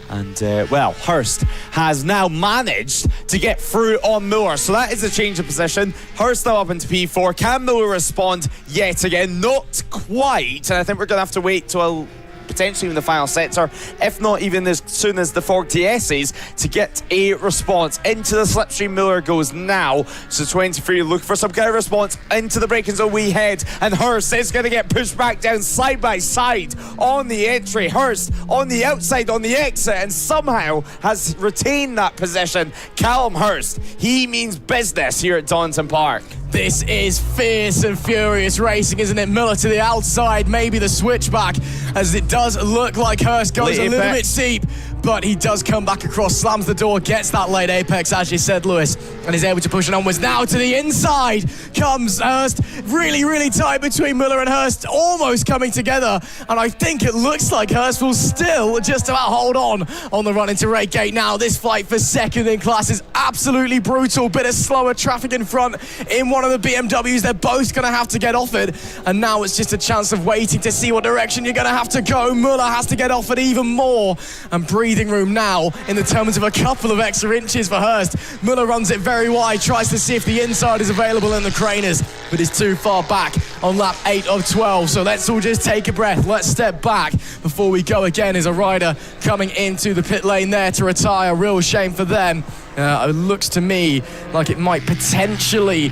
C: And Hurst has now managed to get through on Miller, so that is a change of position. Hurst now up into P4. Can Miller respond yet again? Not quite, and I think we're going to have to wait till potentially even the final sector, if not even as soon as the 40S's, to get a response. Into the slipstream Miller goes now, so 23 look for some kind of response. Into the braking zone we head, and Hurst is going to get pushed back down side by side on the entry. Hurst on the outside on the exit, and somehow has retained that position. Callum Hurst, he means business here at Donington Park.
D: This is fierce and furious racing, isn't it? Miller to the outside, maybe the switchback, as it does look like Hurst goes a little bit steep, but he does come back across, slams the door, gets that late apex, as you said, Lewis, and is able to push it onwards. Now to the inside comes Hurst, really tight between Miller and Hurst, almost coming together, and I think it looks like Hurst will still just about hold on the run into Redgate. Now this fight for 2nd in class is absolutely brutal. Bit of slower traffic in front in one of the BMWs. They're both going to have to get offered, and now it's just a chance of waiting to see what direction you're going to have to go. Muller has to get offered even more, and breathing room now in the terms of a couple of extra inches for Hurst. Muller runs it very wide, tries to see if the inside is available in the Craners, but is too far back on lap 8 of 12. So let's all just take a breath. Let's step back before we go again. Is a rider coming into the pit lane there to retire. Real shame for them. It looks to me like it might potentially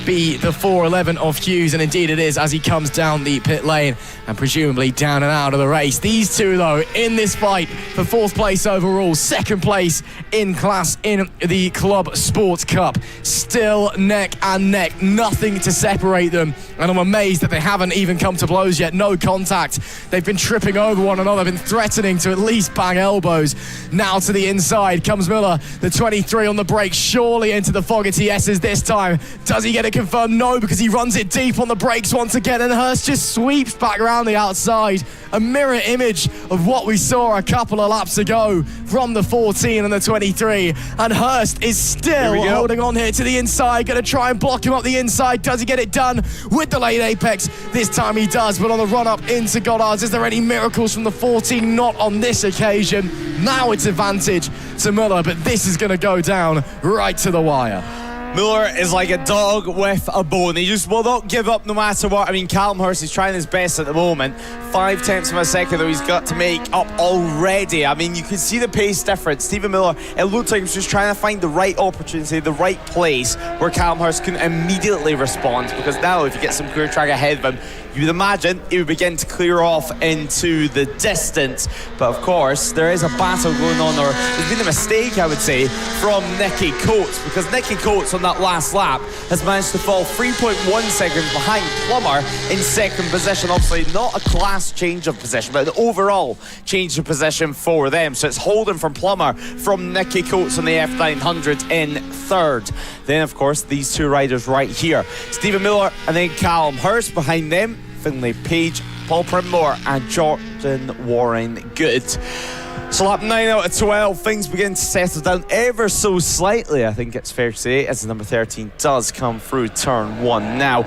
D: be the 411 of Hughes, and indeed it is, as he comes down the pit lane and presumably down and out of the race. These two, though, in this fight for 4th place overall, 2nd place in class in the Club Sports Cup. Still neck and neck, nothing to separate them. And on a amazed that they haven't even come to blows yet. No contact. They've been tripping over one another, been threatening to at least bang elbows. Now to the inside comes Miller, the 23 on the break, surely into the Fogarty S's this time. Does he get it confirmed? No, because he runs it deep on the brakes once again, and Hurst just sweeps back around the outside. A mirror image of what we saw a couple of laps ago from the 14 and the 23. And Hurst is still holding on here to the inside, going to try and block him up the inside. Does he get it done with the late apex? This time he does, but on the run up into Goddard's, is there any miracles from the 14? Not on this occasion. Now it's advantage to Miller, but this is going to go down right to the wire.
C: Miller is like a dog with a bone. He just will not give up no matter what. I mean, Callum Hurst is trying his best at the moment. 5/10 of a second, though, he's got to make up already. I mean, you can see the pace difference. Stephen Miller, it looked like he was just trying to find the right opportunity, the right place where Callum Hurst can immediately respond, because now if you get some clear track ahead of him, you would imagine he would begin to clear off into the distance. But of course, there is a battle going on, or there's been a mistake, I would say, from Nicky Coates, because Nicky Coates on that last lap has managed to fall 3.1 seconds behind Plummer in second position. Obviously not a class change of position, but an overall change of position for them. So it's holding from Plummer from Nicky Coates on the F900 in third. Then of course these two riders right here, Stephen Miller and then Callum Hurst. Behind them, Finlay Page, Paul Primmore and Jordan Warren Good. So lap 9 out of 12, things begin to settle down ever so slightly, I think it's fair to say, as the number 13 does come through turn 1 now.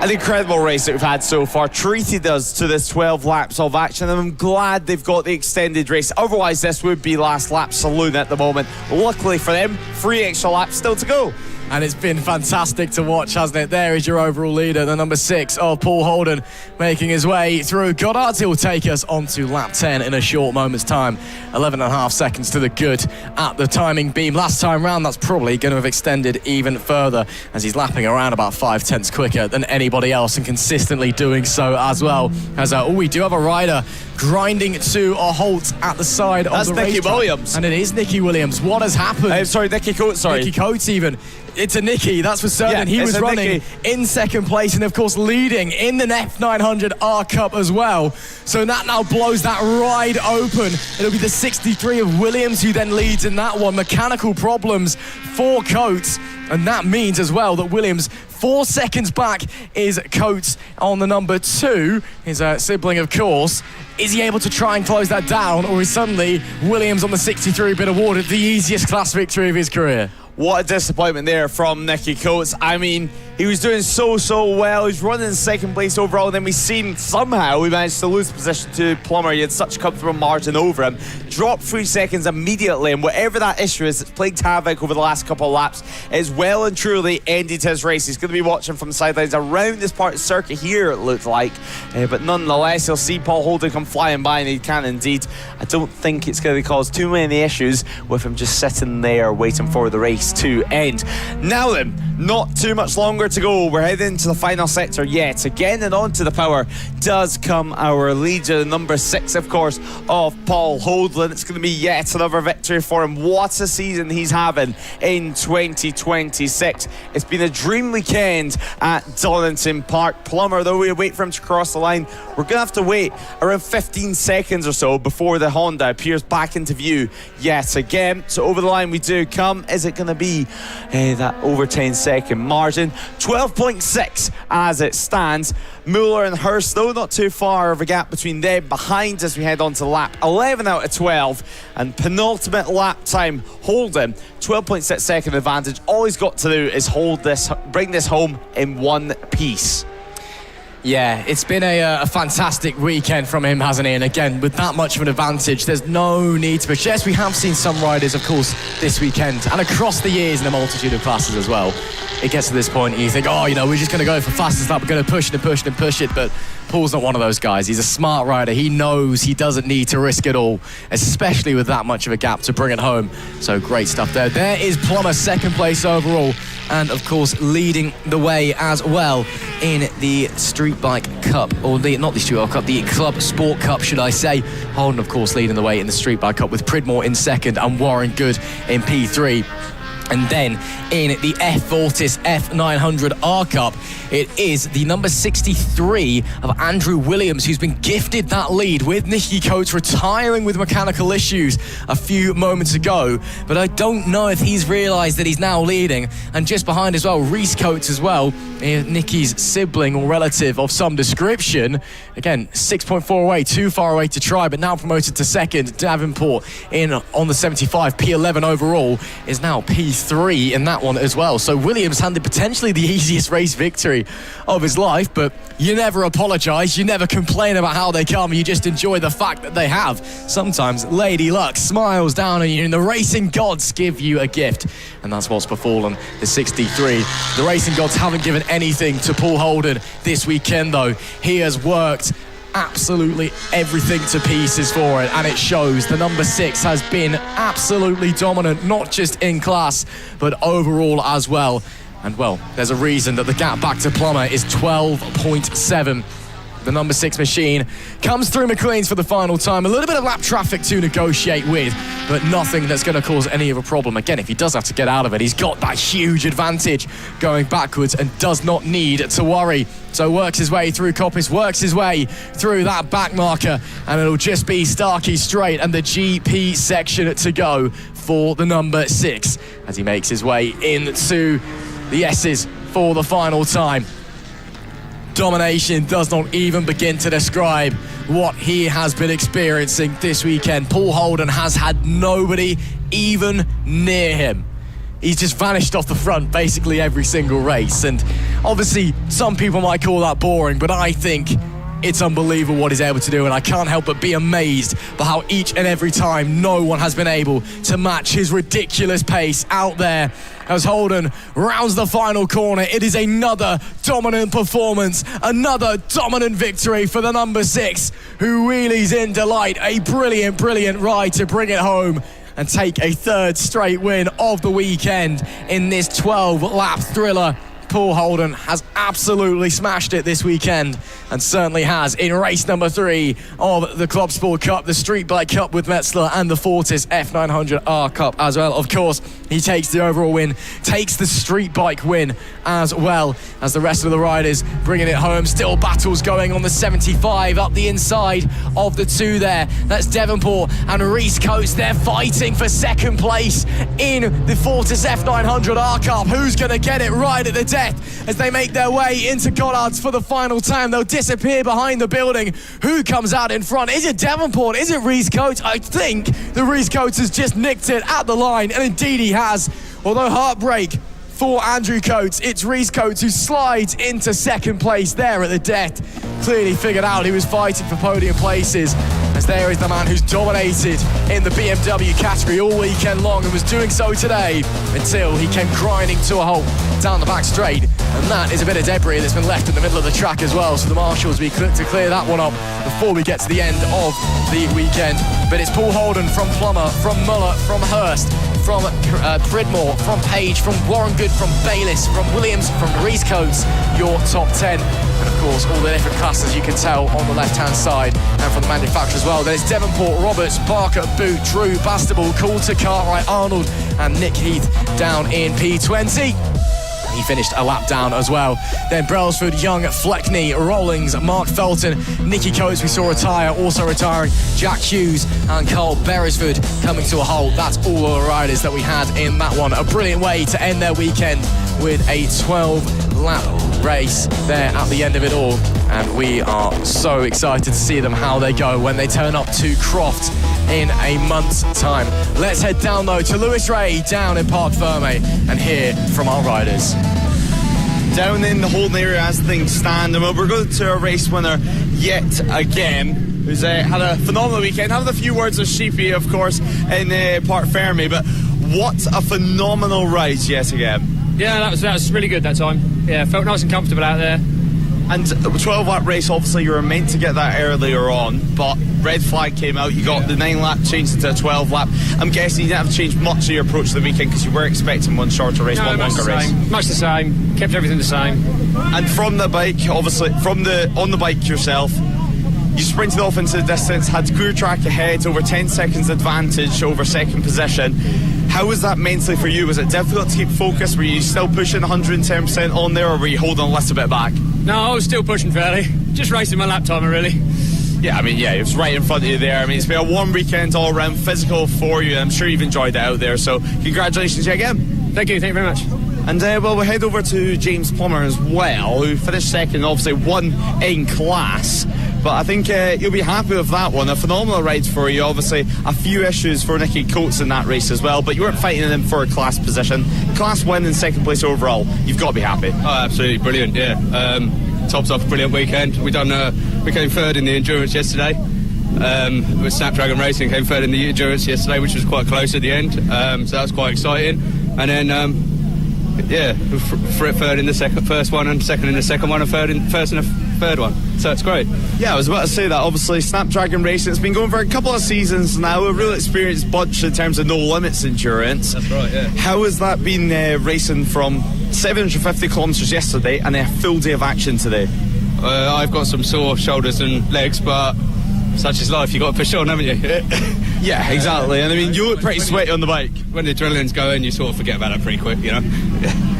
C: An incredible race that we've had so far, treated us to this 12 laps of action, and I'm glad they've got the extended race. Otherwise this would be last lap saloon at the moment. Luckily for them, 3 extra laps still to go.
D: And it's been fantastic to watch, hasn't it? There is your overall leader, the number 6 of Paul Holden, making his way through. Goddard will take us on to lap 10 in a short moment's time. 11.5 seconds to the good at the timing beam. Last time round, that's probably going to have extended even further, as he's lapping around about 5/10 quicker than anybody else, and consistently doing so as well. As we do have a rider grinding to a halt at the side of the racetrack.
C: That's Nicky Williams.
D: And it is Nicky Williams. What has happened?
C: Sorry, Nicky Coates, sorry.
D: Nicky Coates even. It's a Nicky, that's for certain.
C: Yeah,
D: he was running in second place and of course leading in an F900 R Cup as well. So that now blows that ride open. It'll be the 63 of Williams who then leads in that one. Mechanical problems for Coates, and that means as well that Williams 4 seconds back is Coates on the number 2, his sibling of course. Is he able to try and close that down, or is suddenly Williams on the 63 been awarded the easiest class victory of his career?
C: What a disappointment there from Nicky Coates. I mean, he was doing so well. He's running in second place overall, and then we seen somehow we managed to lose position to Plummer. He had such a comfortable margin over him. Dropped 3 seconds immediately, and whatever that issue is, it's plagued havoc over the last couple of laps. It's well and truly ended his race. He's going to be watching from the sidelines around this part of the circuit here, it looked like. But nonetheless, he'll see Paul Holden come flying by, and he can indeed. I don't think it's going to cause too many issues with him just sitting there waiting for the race to end. Now then, not too much longer to go. We're heading to the final sector yet again, and onto the power does come our leader, number 6 of course of Paul Holden. It's going to be yet another victory for him. What a season he's having in 2026. It's been a dream weekend at Donington Park. Plummer, though, we wait for him to cross the line. We're going to have to wait around 15 seconds or so before the Honda appears back into view yet again. So over the line we do come. Is it going to be that over 10-second margin? 12.6 as it stands. Mueller and Hurst, though, not too far of a gap between them. Behind as we head on to lap 11 out of 12, and penultimate lap time Holden, 12.6 second advantage. All he's got to do is bring this home in one piece.
D: Yeah, it's been a fantastic weekend from him, hasn't he? And again, with that much of an advantage, there's no need to push. Yes, we have seen some riders, of course, this weekend and across the years in a multitude of classes as well. It gets to this point and you think, we're just going to go for fastest lap, we're going to push it and push it and push it. But Paul's not one of those guys. He's a smart rider. He knows he doesn't need to risk it all, especially with that much of a gap to bring it home. So great stuff there. There is Plummer, second place overall, and of course leading the way as well in the Street Bike Cup, or not the Street Bike Cup, the Club Sport Cup, should I say. Holden, of course, leading the way in the Street Bike Cup with Pridmore in second and Warren Good in P3.
B: And then in the Fortis F900 R Cup, it is the number 63 of Andrew Williams who's been gifted that lead, with Nicky Coates retiring with mechanical issues a few moments ago. But I don't know if he's realised that he's now leading. And just behind as well, Reese Coates as well, Nicky's sibling or relative of some description. Again, 6.4 away, too far away to try, but now promoted to second. Davenport in on the 75, P11 overall, is now P3 in that one as well. So Williams handed potentially the easiest race victory of his life, but you never apologise, you never complain about how they come, you just enjoy the fact that they have. Sometimes Lady Luck smiles down on you and the racing gods give you a gift, and that's what's befallen the 63. The racing gods haven't given anything to Paul Holden this weekend though. He has worked absolutely everything to pieces for it, and it shows. The number 6 has been absolutely dominant, not just in class but overall as well. And well, there's a reason that the gap back to Plummer is 12.7. The number 6 machine comes through McLean's for the final time. A little bit of lap traffic to negotiate with, but nothing that's going to cause any of a problem. Again, if he does have to get out of it, he's got that huge advantage going backwards and does not need to worry. So works his way through Coppice, works his way through that back marker, and it'll just be Starkey straight and the GP section to go for the number 6 as he makes his way into the S's for the final time. Domination does not even begin to describe what he has been experiencing this weekend. Paul Holden has had nobody even near him. He's just vanished off the front basically every single race, and obviously some people might call that boring, but I think it's unbelievable what he's able to do, and I can't help but be amazed by how each and every time no one has been able to match his ridiculous pace out there. As Holden rounds the final corner, it is another dominant performance, another dominant victory for the number 6, who wheelies in delight. A brilliant, brilliant ride to bring it home and take a 3rd straight win of the weekend in this 12-lap thriller. Paul Holden has absolutely smashed it this weekend, and certainly has in race number 3 of the Club Sport Cup, the Street Bike Cup with Metsler, and the Fortis F900 R Cup as well. Of course, he takes the overall win, takes the Street Bike win as well as the rest of the riders bringing it home. Still battles going on the 75 up the inside of the 2 there. That's Devonport and Reese Coates. They're fighting for 2nd place in the Fortis F900 R Cup. Who's going to get it right at the death as they make their way into Gollards for the final time? They'll disappear behind the building. Who comes out in front? Is it Devonport? Is it Reese Coates? I think the Reese Coates has just nicked it at the line, and indeed he has. Although heartbreak for Andrew Coates, it's Reese Coates who slides into 2nd place there at the death. Clearly figured out he was fighting for podium places, as there is the man who's dominated in the BMW category all weekend long and was doing so today until he came grinding to a halt down the back straight. And that is a bit of debris that's been left in the middle of the track as well, so the marshals will be quick to clear that one up before we get to the end of the weekend. But it's Paul Holden from Plummer, from Muller, from Hurst, from Pridmore, from Page, from Warren Good, from Bayliss, from Williams, from Reese Coates, your top 10. And of course, all the different classes you can tell on the left-hand side, and from the manufacturer as well. There's Devonport, Roberts, Barker, Boot, Drew, Bastable, Coulter, Cartwright, Arnold, and Nick Heath down in P20. He finished a lap down as well. Then Brailsford, Young, Fleckney, Rawlings, Mark Felton, Nicky Coates we saw retire, also retiring, Jack Hughes and Carl Beresford coming to a halt. That's all of the riders that we had in that one. A brilliant way to end their weekend with a 12-lap race there at the end of it all. And we are so excited to see them how they go when they turn up to Croft in a month's time. Let's head down though to Lewis Ray down in Parc Ferme and hear from our riders.
C: Down in the Holden area as things stand, and we're going to a race winner yet again, who's had a phenomenal weekend. Having a few words with Sheepy, of course, in Parc Ferme, but what a phenomenal ride yet again.
E: Yeah, that was really good that time. Yeah, felt nice and comfortable out there.
C: And a 12-lap race, obviously you were meant to get that earlier on, but red flag came out, you got the 9-lap changed into a 12-lap. I'm guessing you didn't have to change much of your approach to the weekend because you were expecting one shorter race, one longer race.
E: Much the same, kept everything the same.
C: And from the bike, obviously, on the bike yourself,
A: You sprinted off into the distance, had clear track ahead, over 10 seconds advantage over second position. How was that mentally for you? Was it difficult to keep focus? Were you still pushing 110% on there, or were you holding a little bit back?
E: No, I was still pushing fairly. Just racing my lap timer, really.
A: Yeah, I mean, yeah, it was right in front of you there. I mean, it's been a warm weekend all around, physical for you, and I'm sure you've enjoyed it out there. So, congratulations yet again.
E: Thank you very much.
A: And well, we'll head over to James Plummer as well, who finished second, obviously won in class. But I think you'll be happy with that one. A phenomenal ride for you. Obviously, a few issues for Nicky Coates in that race as well, but you weren't fighting him for a class position. Class win in second place overall. You've got to be happy.
M: Oh, absolutely brilliant, yeah. Tops off a brilliant weekend. We came third in the endurance yesterday. With Snapdragon Racing came third in the endurance yesterday, which was quite close at the end. So that was quite exciting. And then third in the first one, and second in the second one, and first in the third one. So it's great.
A: Yeah, I was about to say that. Obviously, Snapdragon Racing, it's been going for a couple of seasons now, a real experienced bunch in terms of no limits endurance.
M: That's right, yeah.
A: How has that been racing from 750 kilometres yesterday and a full day of action today?
M: I've got some sore shoulders and legs, but such is life. You've got to push on, haven't you?
A: Yeah, exactly. And I mean, you look pretty sweaty on the bike.
M: When the adrenaline's going, you sort of forget about it pretty quick, you know.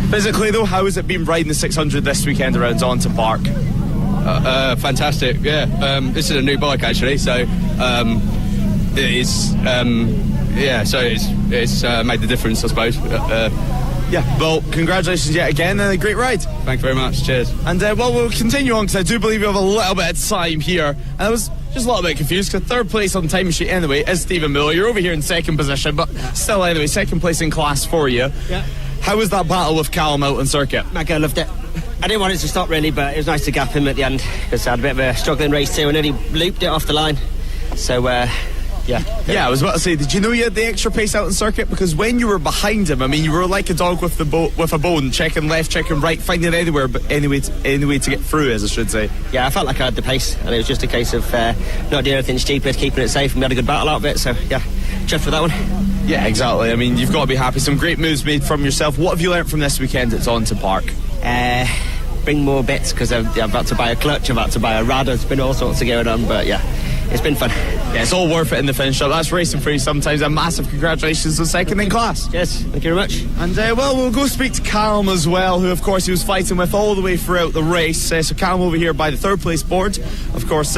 A: Physically, though, how has it been riding the 600 this weekend around Donington Park?
M: Fantastic, yeah. This is a new bike, actually, so it's made the difference, I suppose.
A: Yeah, well, congratulations yet again, and a great ride.
M: Thank you very much, cheers.
A: And we'll continue on, because I do believe we have a little bit of time here. And I was just a little bit confused, because third place on the time sheet anyway is Stephen Miller. You're over here in second position, but still anyway, second place in class for you.
F: Yeah.
A: How was that battle with Callum out on circuit?
F: Mega, loved it. I didn't want it to stop really, but it was nice to gap him at the end, because I had a bit of a struggling race too, and then he looped it off the line. So,
A: Yeah, I was about to say, did you know you had the extra pace out on circuit? Because when you were behind him, I mean, you were like a dog with a bone, checking left, checking right, finding anywhere, but any way to get through, as I should say.
F: Yeah, I felt like I had the pace, and it was just a case of not doing anything stupid, keeping it safe, and we had a good battle out of it. So yeah, chuffed for that one.
A: Yeah, exactly. I mean, you've got to be happy. Some great moves made from yourself. What have you learnt from this weekend at Donington Park?
F: Bring more bits, because I'm about to buy a clutch, I'm about to buy a rudder. There's been all sorts of going on, but yeah, it's been fun.
A: Yeah, it's all worth it in the finish up. That's racing for you sometimes. A massive congratulations on second in class.
F: Yes, thank you very much.
A: And we'll go speak to Callum as well, who of course he was fighting with all the way throughout the race. So Callum over here by the third place board, of course.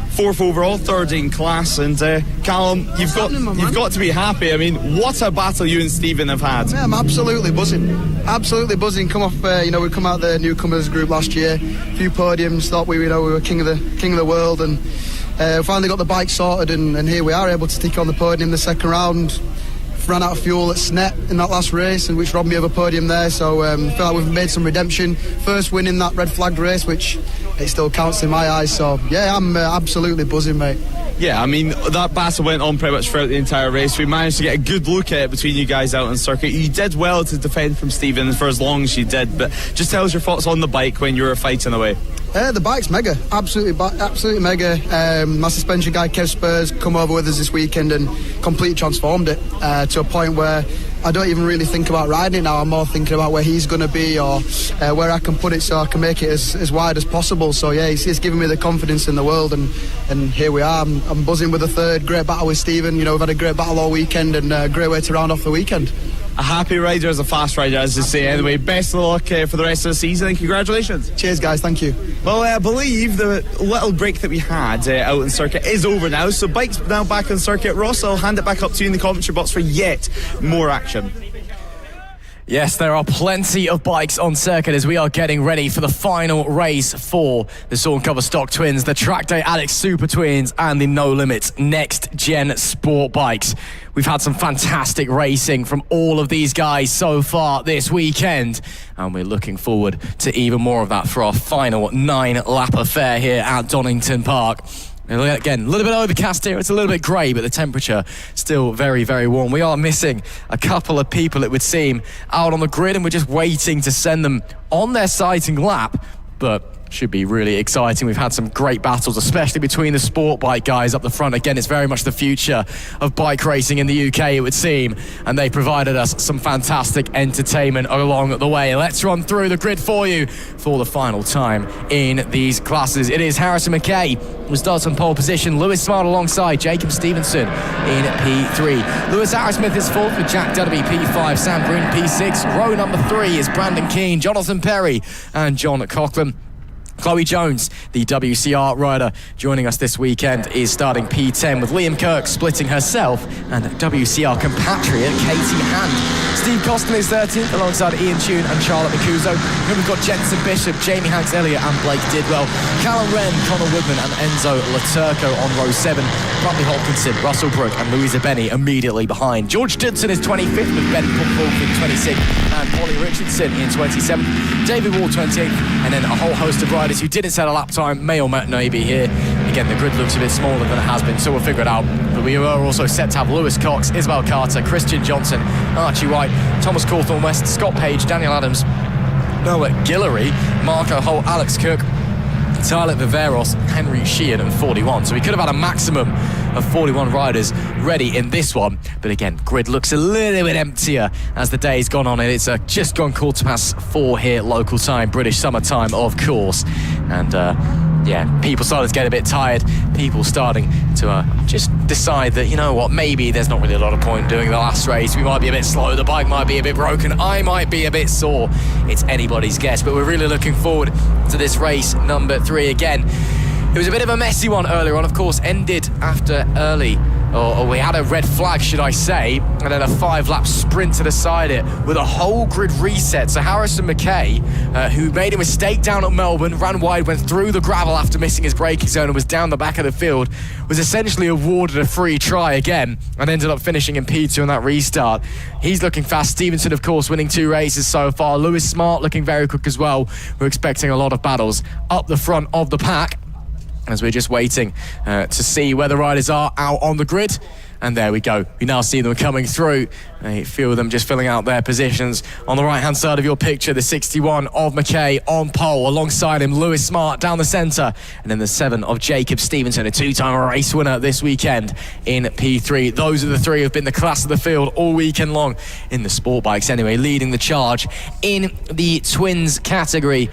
A: Fourth overall, third in class, and Callum, you've got to be happy. I mean, what a battle you and Stephen have had.
G: Yeah, I'm absolutely buzzing. Come off, we come out the newcomers group last year, a few podiums, thought we were king of the world, and finally got the bike sorted, and here we are able to take on the podium the second round. Ran out of fuel at Snet in that last race, and which robbed me of a podium there. So I feel like we've made some redemption. First win in that red flagged race, which it still counts in my eyes. So yeah, I'm absolutely buzzing, mate.
A: Yeah, I mean, that battle went on pretty much throughout the entire race. We managed to get a good look at it between you guys out on circuit. You did well to defend from Stephen for as long as you did, but just tell us your thoughts on the bike when you were fighting away.
G: The bike's mega, absolutely mega. My suspension guy Kev Spurs come over with us this weekend and completely transformed it to a point where I don't even really think about riding it now. I'm more thinking about where he's going to be, or where I can put it so I can make it as wide as possible. So yeah, he's given me the confidence in the world, and here we are. I'm buzzing with the third. Great battle with Stephen. We've had a great battle all weekend, and a great way to round off the weekend.
A: A happy rider is a fast rider, as they say. Anyway, best of luck for the rest of the season, and congratulations.
G: Cheers, guys. Thank you.
A: Well, I believe the little break that we had out on circuit is over now, so bike's now back on circuit. Ross, I'll hand it back up to you in the commentary box for yet more action.
D: Yes, there are plenty of bikes on circuit as we are getting ready for the final race for the Sawn Cover Stock Twins, the Track Day Alex Super Twins, and the No Limits Next Gen Sport bikes. We've had some fantastic racing from all of these guys so far this weekend, and we're looking forward to even more of that for our final 9-lap affair here at Donington Park. Again, a little bit overcast here. It's a little bit grey, but the temperature still very, very warm. We are missing a couple of people, it would seem, out on the grid, and we're just waiting to send them on their sighting lap. But should be really exciting. We've had some great battles, especially between the sport bike guys up the front. Again, it's very much the future of bike racing in the UK, it would seem, and they provided us some fantastic entertainment along the way. Let's run through the grid for you for the final time in these classes. It is Harrison McKay who starts on pole position, Lewis Smart alongside Jacob Stevenson in P3. Lewis Arrowsmith is fourth with Jack Dudley P5, Sam Green P6. Row number 3 is Brandon Keane, Jonathan Perry and John Coughlin. Chloe Jones, the WCR rider joining us this weekend, is starting P10 with Liam Kirk splitting herself and WCR compatriot Katie Hand. Steve Costin is 13th alongside Ian Tune and Charlotte McCuso. Then we've got Jensen Bishop, Jamie Hanks Elliott and Blake Didwell. Callum Wren, Connor Woodman and Enzo Laturco on row 7. Bradley Hopkinson, Russell Brook and Louisa Benny immediately behind. George Dudson is 25th with Ben Pumfolk in 26th and Polly Richardson in 27th. David Wall 28th, and then a whole host of riders who didn't set a lap time may or may not be here. Again, the grid looks a bit smaller than it has been, so we'll figure it out. But we are also set to have Lewis Cox, Isabel Carter, Christian Johnson, Archie White, Thomas Cawthorne West, Scott Page, Daniel Adams, Noah Guillory, Marco Holt, Alex Cook, Tyler Viveros, Henry Sheehan and 41. So we could have had a maximum of 41 riders ready in this one. But again, grid looks a little bit emptier as the day's gone on, and it's just gone 4:15 here local time, British summer time, of course. And people starting to get a bit tired. People starting to just decide that, you know what, maybe there's not really a lot of point doing the last race. We might be a bit slow, the bike might be a bit broken, I might be a bit sore. It's anybody's guess, but we're really looking forward to this race number 3 again. It was a bit of a messy one earlier on, of course, ended after early, or we had a red flag, should I say, and then a 5-lap sprint to decide it with a whole grid reset. So Harrison McKay, who made a mistake down at Melbourne, ran wide, went through the gravel after missing his braking zone and was down the back of the field, was essentially awarded a free try again and ended up finishing in P2 on that restart. He's looking fast. Stevenson, of course, winning 2 races so far. Lewis Smart looking very quick as well. We're expecting a lot of battles up the front of the pack, as we're just waiting to see where the riders are out on the grid. And there we go. We now see them coming through. A few of them just filling out their positions. On the right-hand side of your picture, the 61 of McKay on pole. Alongside him, Lewis Smart down the centre. And then the 7 of Jacob Stevenson, a 2-time race winner this weekend in P3. Those are the 3 who have been the class of the field all weekend long in the sport bikes anyway, leading the charge. In the twins category,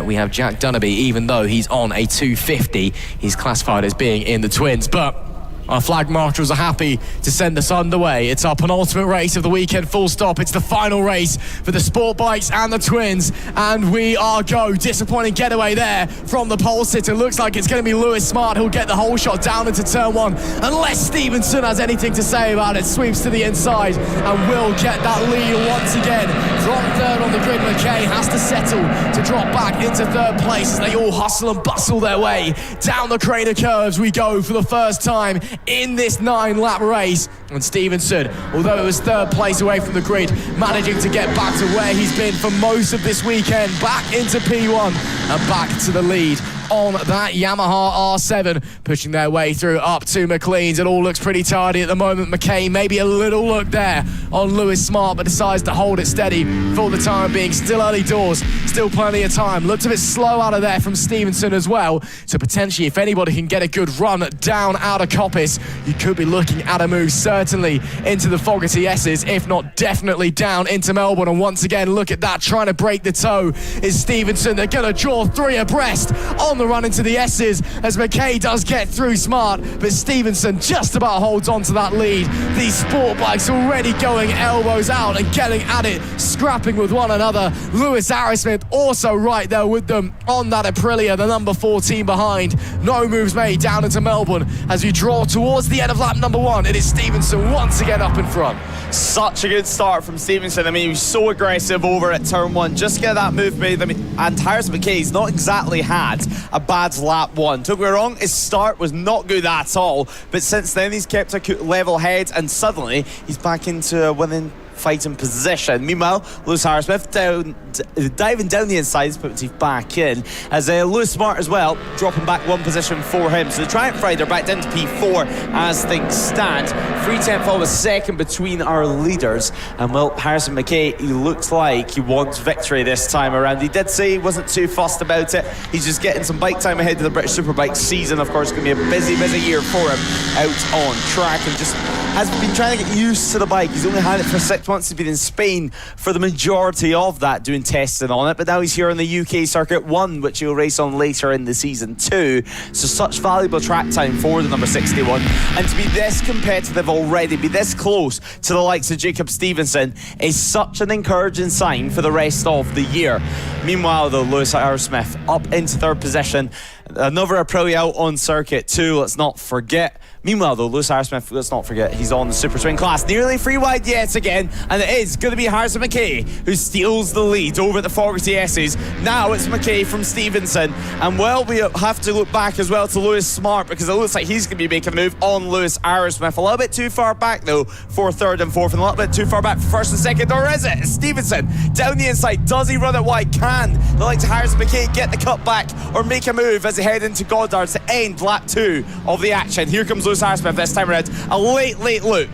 D: we have Jack Dunnaby. Even though he's on a 250, he's classified as being in the twins. But our flag marshals are happy to send us underway. It's our penultimate race of the weekend, full stop. It's the final race for the sport bikes and the twins, and we are go. Disappointing getaway there from the pole sitter. Looks like it's going to be Lewis Smart who'll get the whole shot down into turn 1, unless Stevenson has anything to say about it. Sweeps to the inside and will get that lead once again. From 3rd on the grid, McKay has to settle to drop back into 3rd place as they all hustle and bustle their way down the Crater curves. We go for the first time in this 9-lap race. And Stevenson, although it was 3rd place away from the grid, managing to get back to where he's been for most of this weekend, back into P1 and back to the lead on that Yamaha R7, pushing their way through up to McLean's. It all looks pretty tidy at the moment. McKay maybe a little look there on Lewis Smart, but decides to hold it steady for the time being. Still early doors, still plenty of time. Looked a bit slow out of there from Stevenson as well, so potentially if anybody can get a good run down out of Coppice, you could be looking at a move certainly into the Fogarty S's, if not definitely down into Melbourne. And once again, look at that, trying to break the toe is Stevenson. They're going to draw 3 abreast on the run into the S's as McKay does get through Smart, but Stevenson just about holds on to that lead. These sport bikes already going elbows out and getting at it, scrapping with one another. Lewis Arrowsmith also right there with them on that Aprilia, the number 14 behind. No moves made down into Melbourne as we draw towards the end of lap number 1. It is Stevenson once again up in front.
C: Such a good start from Stevenson. I mean, he was so aggressive over at turn 1. Just to get that move made. I mean, and Harrison McKay's not exactly had a bad lap 1. Don't get me wrong, his start was not good at all, but since then he's kept a level head, and suddenly he's back into winning fighting position. Meanwhile, Lewis Harrismith diving down the inside, has put Teeth back in, as Lewis Smart as well, dropping back one position for him. So the Triumph Rider back down to P4 as things stand. 3:10 was second between our leaders, and well, Harrison McKay, he looks like he wants victory this time around. He did say he wasn't too fussed about it. He's just getting some bike time ahead of the British Superbike season. Of course, it's going to be a busy year for him out on track, and just has been trying to get used to the bike. He's only had it for 6 months. He's been in Spain for the majority of that, doing testing on it, but now he's here on the UK Circuit 1, which he'll race on later in the season too. So such valuable track time for the number 61, and to be this competitive already, be this close to the likes of Jacob Stevenson, is such an encouraging sign for the rest of the year. Meanwhile though, Lewis Harrismith up into third position, another Aprilia out on circuit too, let's not forget. Meanwhile though, Lewis Harrismith, let's not forget, he's on the Super Twin class, nearly free wide yet again, and it is going to be Harrison McKay who steals the lead over at the 40S's. Now it's McKay from Stevenson, and well, we have to look back as well to Lewis Smart, because it looks like he's going to be making a move on Lewis Harrismith. A little bit too far back though for third and fourth, and a little bit too far back for first and second, or is it? Stevenson down the inside, does he run it wide? Can the likes of Harrison McKay get the cut back or make a move as they head into Goddard to end lap 2 of the action? Here comes Lewis Harrismith this time around. A late look.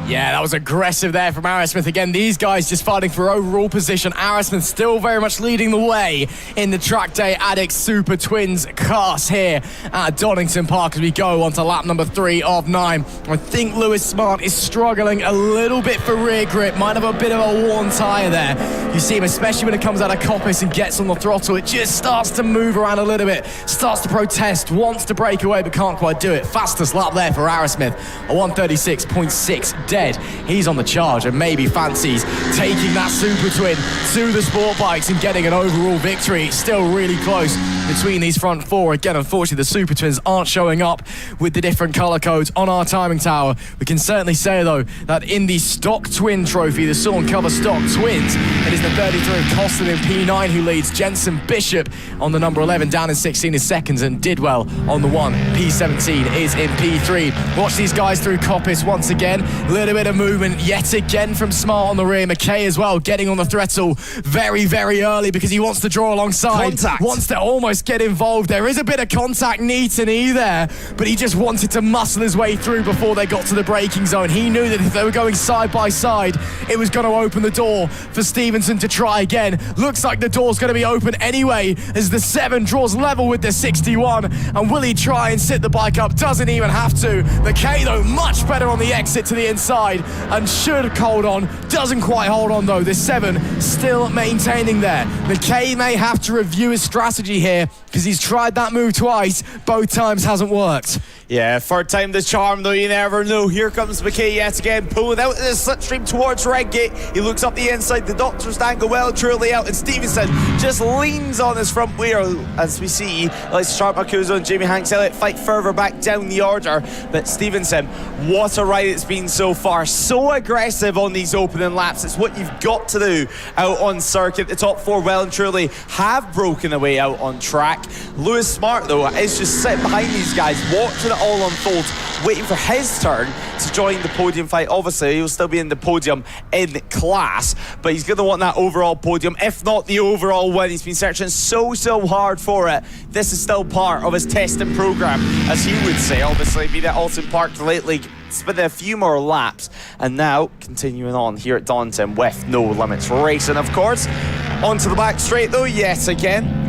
D: Yeah, that was aggressive there from Harrismith. Again, these guys just fighting for overall position. Harrismith still very much leading the way in the Track Day Addicts Super Twins class here at Donington Park as we go on to lap number 3 of 9. I think Lewis Smart is struggling a little bit for rear grip. Might have a bit of a worn tyre there. You see him, especially when it comes out of Coppice and gets on the throttle, it just starts to move around a little bit, starts to protest, wants to break away but can't quite do it. Fastest lap there for Harrismith, a 1:36.6 dead. He's on the charge and maybe fancies taking that Super Twin to the sport bikes and getting an overall victory. Still really close between these front four. Again, unfortunately, the Super Twins aren't showing up with the different colour codes on our timing tower. We can certainly say, though, that in the Stock Twin Trophy, the Sawn Cover Stock Twins, it is the 33 Costin in P9 who leads. Jensen Bishop on the number 11 down in 16 is seconds, and Didwell on the 1. P17 is in P3. Watch these guys through Coppice once again. A little bit of movement yet again from Smart on the rear. McKay as well getting on the throttle very, very early because he wants to draw alongside.
C: Contact.
D: Wants to almost get involved. There is a bit of contact knee to knee there, but he just wanted to muscle his way through before they got to the braking zone. He knew that if they were going side by side, it was going to open the door for Stevenson to try again. Looks like the door's going to be open anyway as the 7 draws level with the 61. And will he try and sit the bike up? Doesn't even have to. McKay, though, much better on the exit to the inside and should hold on. Doesn't quite hold on, though. The 7 still maintaining there. McKay may have to review his strategy here because he's tried that move twice. Both times hasn't worked.
C: Yeah, third time the charm, though, you never know. Here comes McKay yet again, pulling out the slipstream towards Redgate. He looks up the inside, the Doctor's angle well truly out, and Stevenson just leans on his front wheel as we see like Sharp Marcuso and Jamie Hanks Elliott fight further back down the order. But Stevenson, what a ride it's been so far. So aggressive on these opening laps. It's what you've got to do out on circuit. The top 4 well and truly have broken away out on track. Lewis Smart, though, is just sitting behind these guys, watching it all unfold, waiting for his turn to join the podium fight. Obviously, he'll still be in the podium in class, but he's going to want that overall podium, if not the overall win. He's been searching so hard for it. This is still part of his testing program, as he would say. Obviously, been at Alton Park lately, spending a few more laps, and now continuing on here at Donington with No Limits Racing, of course. Onto the back straight, though, yet again.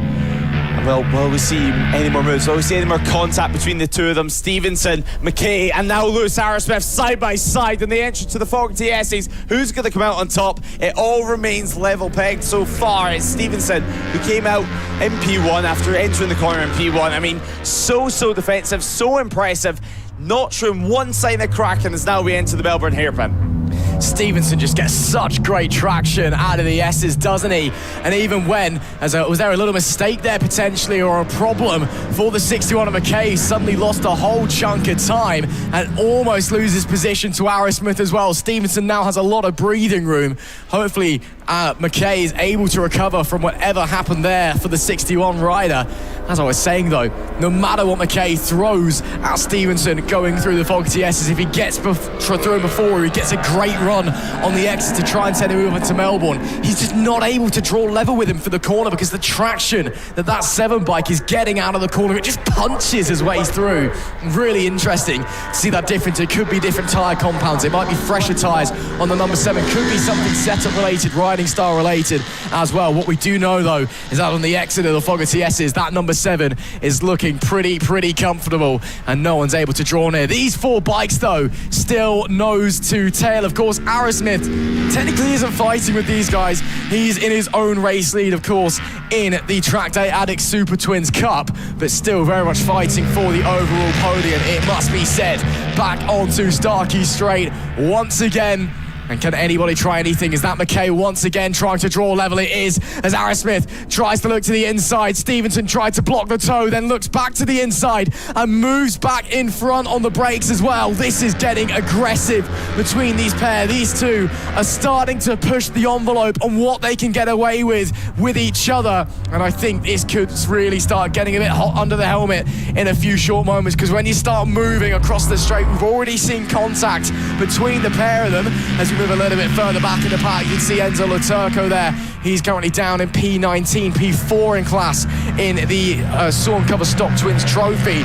C: Well, will we see any more moves? Will we see any more contact between the two of them? Stevenson, McKay, and now Lewis Harrismith side by side in the entrance to the Fogarty Essays. Who's going to come out on top? It all remains level pegged so far. It's Stevenson who came out in P1 after entering the corner in P1. I mean, so defensive, so impressive. Not showing one sign of cracking as now we enter the Melbourne hairpin.
D: Stevenson just gets such great traction out of the S's, doesn't he? And even when, was there a little mistake there potentially, or a problem for the 61 of McKay? Suddenly lost a whole chunk of time and almost loses position to Harrismith as well. Stevenson now has a lot of breathing room. Hopefully McKay is able to recover from whatever happened there for the 61 rider. As I was saying though, no matter what McKay throws at Stevenson going through the Fogarty S's, if he gets through him before, he gets a great run on the exit to try and send him over to Melbourne, he's just not able to draw level with him for the corner because the traction that 7 bike is getting out of the corner, it just punches his way through. Really interesting to see that difference. It could be different tyre compounds, it might be fresher tyres on the number 7, could be something setup related, riding style related as well. What we do know though is that on the exit of the Fogarty S's, that number 7 is looking pretty comfortable and no one's able to draw near. These 4 bikes though, still nose to tail. Of course, Arrowsmith technically isn't fighting with these guys. He's in his own race lead, of course, in the Track Day Addicts Super Twins Cup, but still very much fighting for the overall podium, it must be said. Back onto Starkey Straight once again. And can anybody try anything? Is that McKay once again trying to draw level? It is, as Arrowsmith tries to look to the inside. Stevenson tried to block the toe, then looks back to the inside and moves back in front on the brakes as well. This is getting aggressive between these pair. These two are starting to push the envelope on what they can get away with each other. And I think this could really start getting a bit hot under the helmet in a few short moments, because when you start moving across the straight, we've already seen contact between the pair of them. As we move a little bit further back in the pack, you can see Enzo Laturco there. He's currently down in P19, P4 in class in the Sawn Cover Stock Twins Trophy.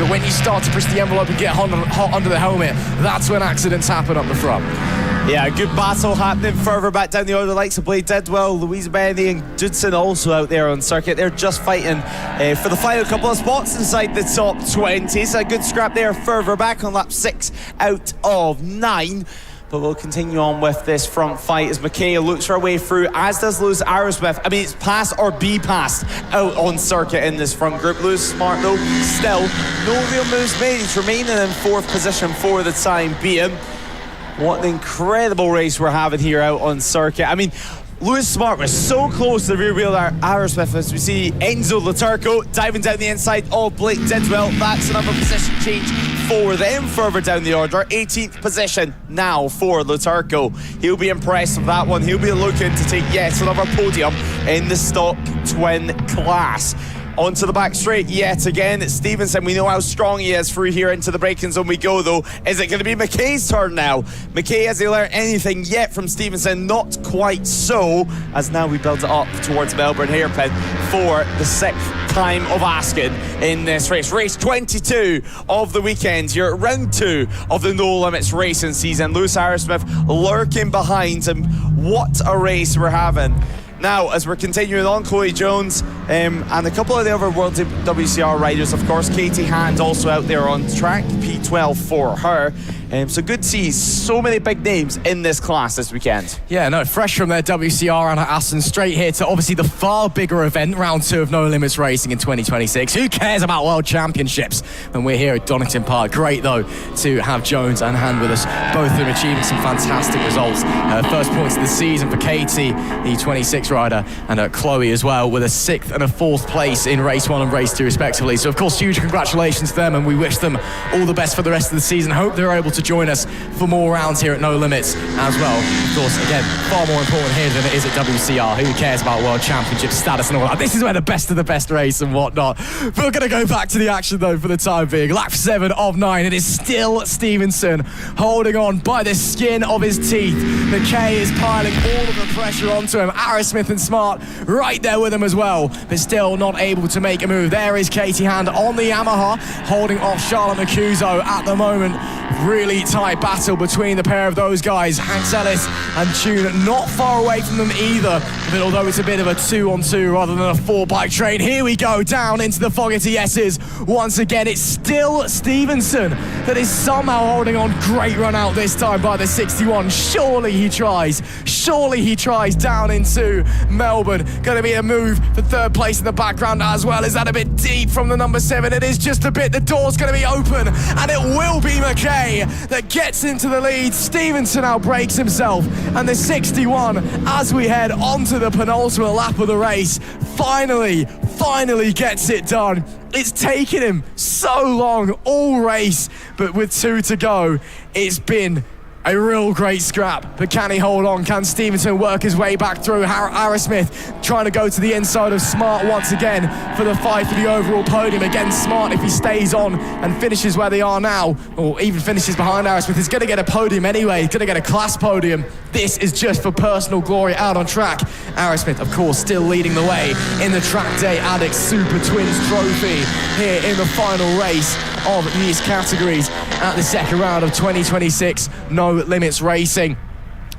D: But when you start to push the envelope and get hot under the helmet, that's when accidents happen up the front.
C: Yeah, good battle happening further back down the order. The likes of Blade Didwell, Louise Benny and Judson also out there on circuit. They're just fighting for the final couple of spots inside the top 20. It's a good scrap there further back on lap 6 out of 9. But we'll continue on with this front fight as McKay looks her way through, as does Lewis Arrowsmith. I mean, it's pass or be passed out on circuit in this front group. Lewis Smart, though, still no real moves made. He's remaining in 4th position for the time being. What an incredible race we're having here out on circuit. I mean, Lewis Smart was so close to the rear wheel Arrowsmith, as we see Enzo Laturco diving down the inside of Blake Didwell. That's another position change for them further down the order. 18th position now for Laturco. He'll be impressed with that one. He'll be looking to take yet another podium in the stock twin class. Onto the back straight yet again. It's Stevenson. We know how strong he is through here into the braking zone we go, though. Is it going to be McKay's turn now? McKay, has he learned anything yet from Stevenson? Not quite so, as now we build it up towards Melbourne Hairpin for the 6th time of asking in this race. Race 22 of the weekend here at round 2 of the No Limits racing season. Lewis Arrowsmith lurking behind him. What a race we're having. Now, as we're continuing on, Chloe Jones and a couple of the other World WCR riders, of course. Katie Hand also out there on track, P12 for her. So good to see so many big names in this class this weekend.
D: Yeah, no, fresh from their WCR and Aston, straight here to obviously the far bigger event, round 2 of No Limits Racing in 2026. Who cares about World Championships when we're here at Donington Park? Great, though, to have Jones and Hand with us, both of them achieving some fantastic results. First points of the season for Katie, the 26 rider, and Chloe as well, with a 6th and a 4th place in race 1 and race 2 respectively. So, of course, huge congratulations to them, and we wish them all the best for the rest of the season. Hope they're able to join us for more rounds here at No Limits as well. Of course, again, far more important here than it is at WCR. Who cares about World Championship status and all that? This is where the best of the best race and whatnot. But we're going to go back to the action, though, for the time being. Lap 7 of 9. It is still Stevenson holding on by the skin of his teeth. McKay is piling all of the pressure onto him. Arrowsmith and Smart right there with him as well, but still not able to make a move. There is Katie Hand on the Yamaha, holding off Charlotte Macuso at the moment. Really tight battle between the pair of those guys. Hanks Ellis and Tune not far away from them either, but although it's a bit of a 2-on-2 rather than a 4-bike train. Here we go down into the Fogarty S's once again. It's still Stevenson that is somehow holding on. Great run out this time by the 61. Surely he tries down into Melbourne. Going to be a move for 3rd place in the background as well. Is that a bit deep from the number 7? It is just a bit. The door's going to be open, and it will be McKay that gets into the lead. Stevenson outbreaks himself, and the 61, as we head onto the penultimate lap of the race, finally gets it done. It's taken him so long all race, but with 2 to go, it's been A real great scrap, but can he hold on? Can Stevenson work his way back through? Arrowsmith trying to go to the inside of Smart once again for the fight for the overall podium. Again, Smart, if he stays on and finishes where they are now, or even finishes behind Arrowsmith, is going to get a podium anyway. He's going to get a class podium. This is just for personal glory out on track. Arrowsmith, of course, still leading the way in the Track Day Addicts Super Twins Trophy here in the final race of these categories at the second round of 2026 No Limits Racing.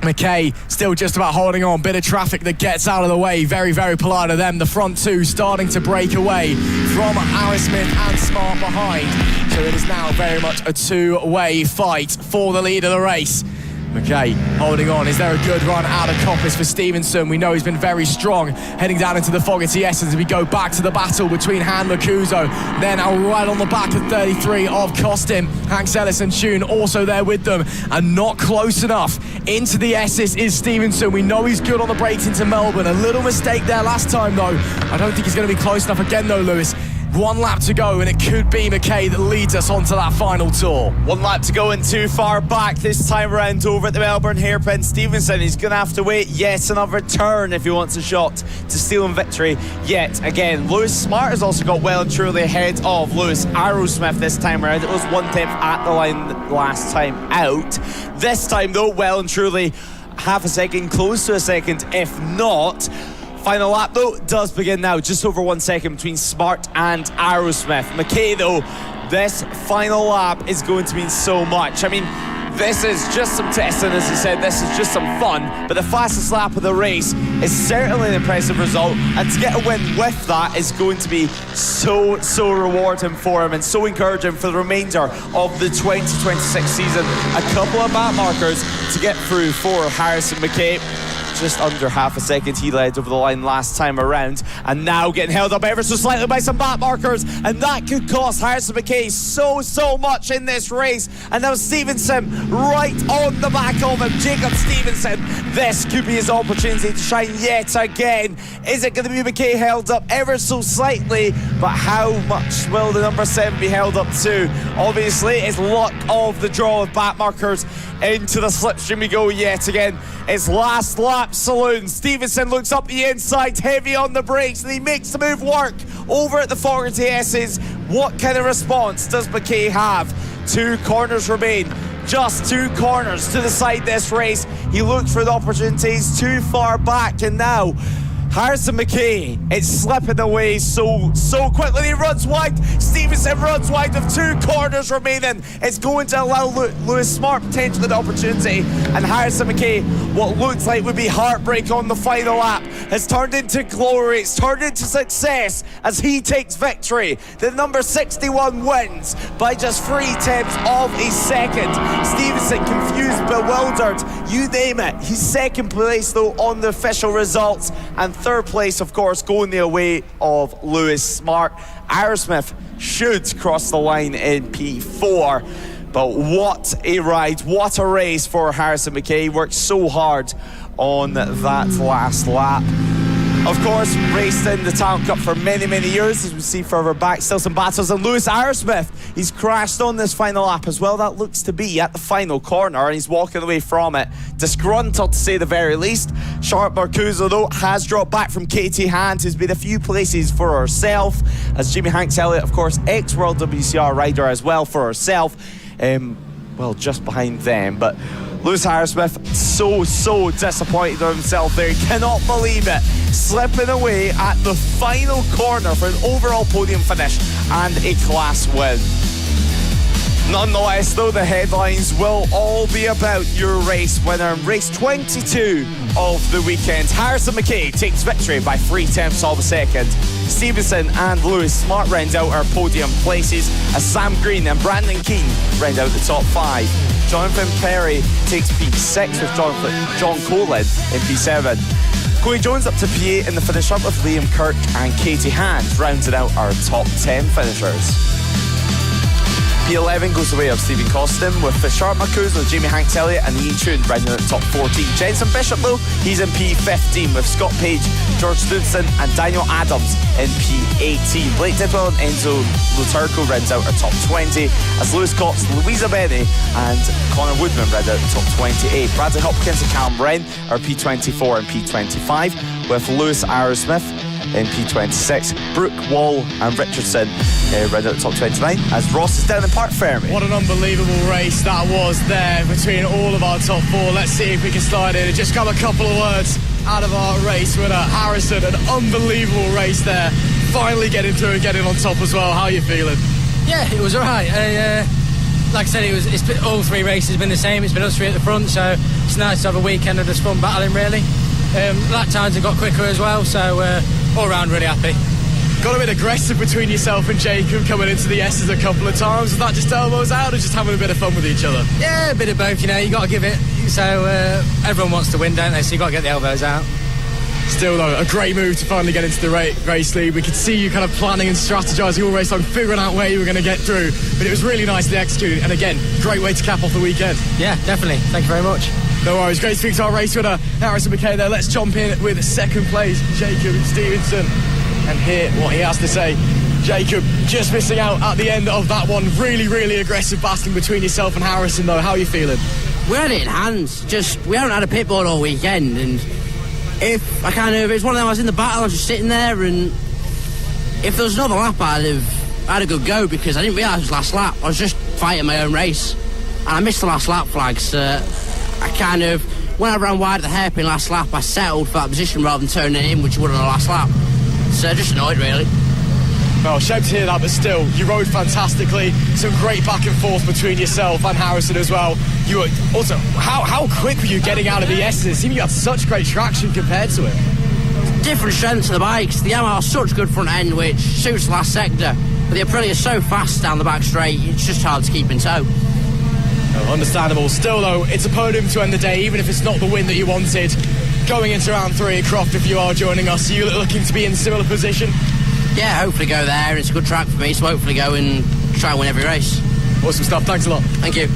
D: McKay still just about holding on. Bit of traffic that gets out of the way. Very, very polite of them. The front two starting to break away from Arrowsmith and Smart behind. So it is now very much a two-way fight for the lead of the race. McKay holding on. Is there a good run out of Coppice for Stevenson? We know he's been very strong heading down into the Fogarty S as we go back to the battle between Han Macuso. Then right on the back of 33 of Costin. Hanks Ellis and Tune also there with them and not close enough. Into the S's is Stevenson. We know he's good on the brakes into Melbourne. A little mistake there last time though. I don't think he's going to be close enough again though, Lewis. 1 lap to go, and it could be McKay that leads us onto that final tour.
C: 1 lap to go and too far back this time around over at the Melbourne hairpin. Stevenson, he's going to have to wait yet another turn if he wants a shot to steal in victory yet again. Lewis Smart has also got well and truly ahead of Lewis Arrowsmith this time around. It was 1/10 at the line last time out. This time though, well and truly half a second, close to a second, if not. Final lap though does begin now, just over 1 second between Smart and Arrowsmith. McKay though, this final lap is going to mean so much. I mean, this is just some testing, as he said, this is just some fun, but the fastest lap of the race is certainly an impressive result, and to get a win with that is going to be so rewarding for him and so encouraging for the remainder of the 2026 season. A couple of back markers to get through for Harrison McKay. Just under half a second he led over the line last time around, and now getting held up ever so slightly by some back markers, and that could cost Harrison McKay so much in this race. And now Stevenson right on the back of him. Jacob Stevenson, this could be his opportunity to shine yet again. Is it going to be McKay held up ever so slightly, but how much will the number 7 be held up to? Obviously it's luck of the draw of back markers. Into the slipstream we go yet again. It's last lap saloon. Stevenson looks up the inside, heavy on the brakes, and he makes the move work over at the Fogarty S's. What kind of response does McKay have? 2 corners remain. Just 2 corners to decide this race. He looked for the opportunities too far back, and now Harrison McKay, it's slipping away so quickly. He runs wide. Stevenson runs wide of 2 corners remaining. It's going to allow Lewis Smart potentially the opportunity. And Harrison McKay, what looks like would be heartbreak on the final lap, has turned into glory. It's turned into success as he takes victory. The number 61 wins by just 3/10 of a second. Stevenson confused, bewildered, you name it. He's second place though on the official results, and third place, of course, going the way of Lewis Smart. Arrowsmith should cross the line in P4. But what a ride, what a race for Harrison McKay. He worked so hard on that last lap. Of course, raced in the Town Cup for many years, as we see further back. Still some battles, and Lewis Arrowsmith, he's crashed on this final lap as well. That looks to be at the final corner, and he's walking away from it, disgruntled to say the very least. Charlotte Marcuso, though, has dropped back from Katie Hand, who's been a few places for herself, as Jimmy Hanks Elliott, of course, ex-World WCR rider as well for herself. Well, just behind them, but Lewis Arrowsmith so disappointed in himself there. He cannot believe it, slipping away at the final corner for an overall podium finish and a class win. Nonetheless, though, the headlines will all be about your race winner in race 22 of the weekend. Harrison McKay takes victory by 3/10 of a second. Stevenson and Lewis Smart round out our podium places as Sam Green and Brandon Keane round out the top 5. Jonathan Perry takes P6 with John Colin in P7. Corey Jones up to P8 in the finish up with Liam Kirk and Katie Hand rounding out our top 10 finishers. P11 goes the way of Stephen Costin, with the Sharp Marcus, with Jamie Hanks Elliott and Ian Tune rounding out the top 14. Jenson Bishop, though, he's in P15 with Scott Page, George Studson and Daniel Adams in P18. Blake Tidwell and Enzo Luterco rounds out our top 20 as Lewis Cox, Louisa Benny and Connor Woodman round out the top 28. Bradley Hopkins and Cam Wren are P24 and P25, with Lewis Arrowsmith in P26. Brooke, Wall and Richardson round out the top 29 as Ross is down in Park Fermi.
D: What an unbelievable race that was there between all of our top 4. Let's see if we can slide in and just grab a couple of words out of our race winner, Harrison. An unbelievable race there. Finally getting through and getting on top as well. How are you feeling?
P: Yeah, it was alright. Like I said, it's been, all 3 races have been the same. It's been us 3 at the front, so it's nice to have a weekend of just fun battling, really. Lap times have got quicker as well, so all round really happy.
D: Got a bit aggressive between yourself and Jacob coming into the S's a couple of times. Was that just elbows out or just having a bit of fun with each other?
P: Yeah, a bit of both, you know, you got to give it. So everyone wants to win, don't they? So you got to get the elbows out.
D: Still, though, a great move to finally get into the race lead. We could see you kind of planning and strategising all race long, figuring out where you were going to get through. But it was really nicely executed. And again, great way to cap off the weekend.
P: Yeah, definitely. Thank you very much.
D: No worries. Great to speak to our race winner, Harrison McKay there. Let's jump in with second place, Jacob Stevenson, and hear what he has to say. Jacob, just missing out at the end of that one. Really, really aggressive battling between yourself and Harrison, though. How are you feeling?
O: We had it in hand. We haven't had a pit board all weekend, and if I it's one of them, I was in the battle, I was just sitting there, and if there was another lap, I'd have had a good go, because I didn't realise it was last lap. I was just fighting my own race, and I missed the last lap flags. When I ran wide at the hairpin last lap, I settled for that position rather than turning it in, which would have on the last lap. So just annoyed, really.
D: Well, shame to hear that, but still, you rode fantastically. Some great back and forth between yourself and Harrison as well. You were also, how quick were you getting out of the S's? It seemed you had such great traction compared to it.
O: Different strengths of the bikes. The Yamaha's such good front end, which suits the last sector. But the Pirelli is so fast down the back straight, it's just hard to keep in tow.
D: Oh, understandable. Still, though, it's a podium to end the day, even if it's not the win that you wanted. Going into round 3, Croft, if you are joining us, are you looking to be in a similar position?
O: Yeah, hopefully go there. It's a good track for me, so hopefully go and try and win every race.
D: Awesome stuff. Thanks a lot.
O: Thank you.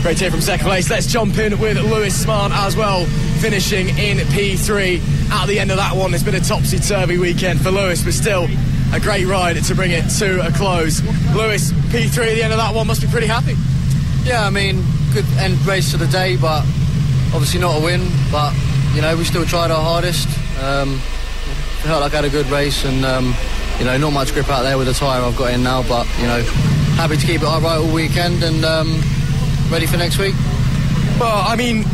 D: Great to hear from second place. Let's jump in with Lewis Smart as well, finishing in P3. At the end of that one, it's been a topsy-turvy weekend for Lewis, but still a great ride to bring it to a close. Lewis, P3 at the end of that one, must be pretty happy.
Q: Yeah, I mean, good end race to the day, but obviously not a win. But, you know, we still tried our hardest. Felt like I had a good race, and, you know, not much grip out there with the tyre I've got in now, but, you know, happy to keep it upright all weekend and ready for next week.
D: Well, I mean,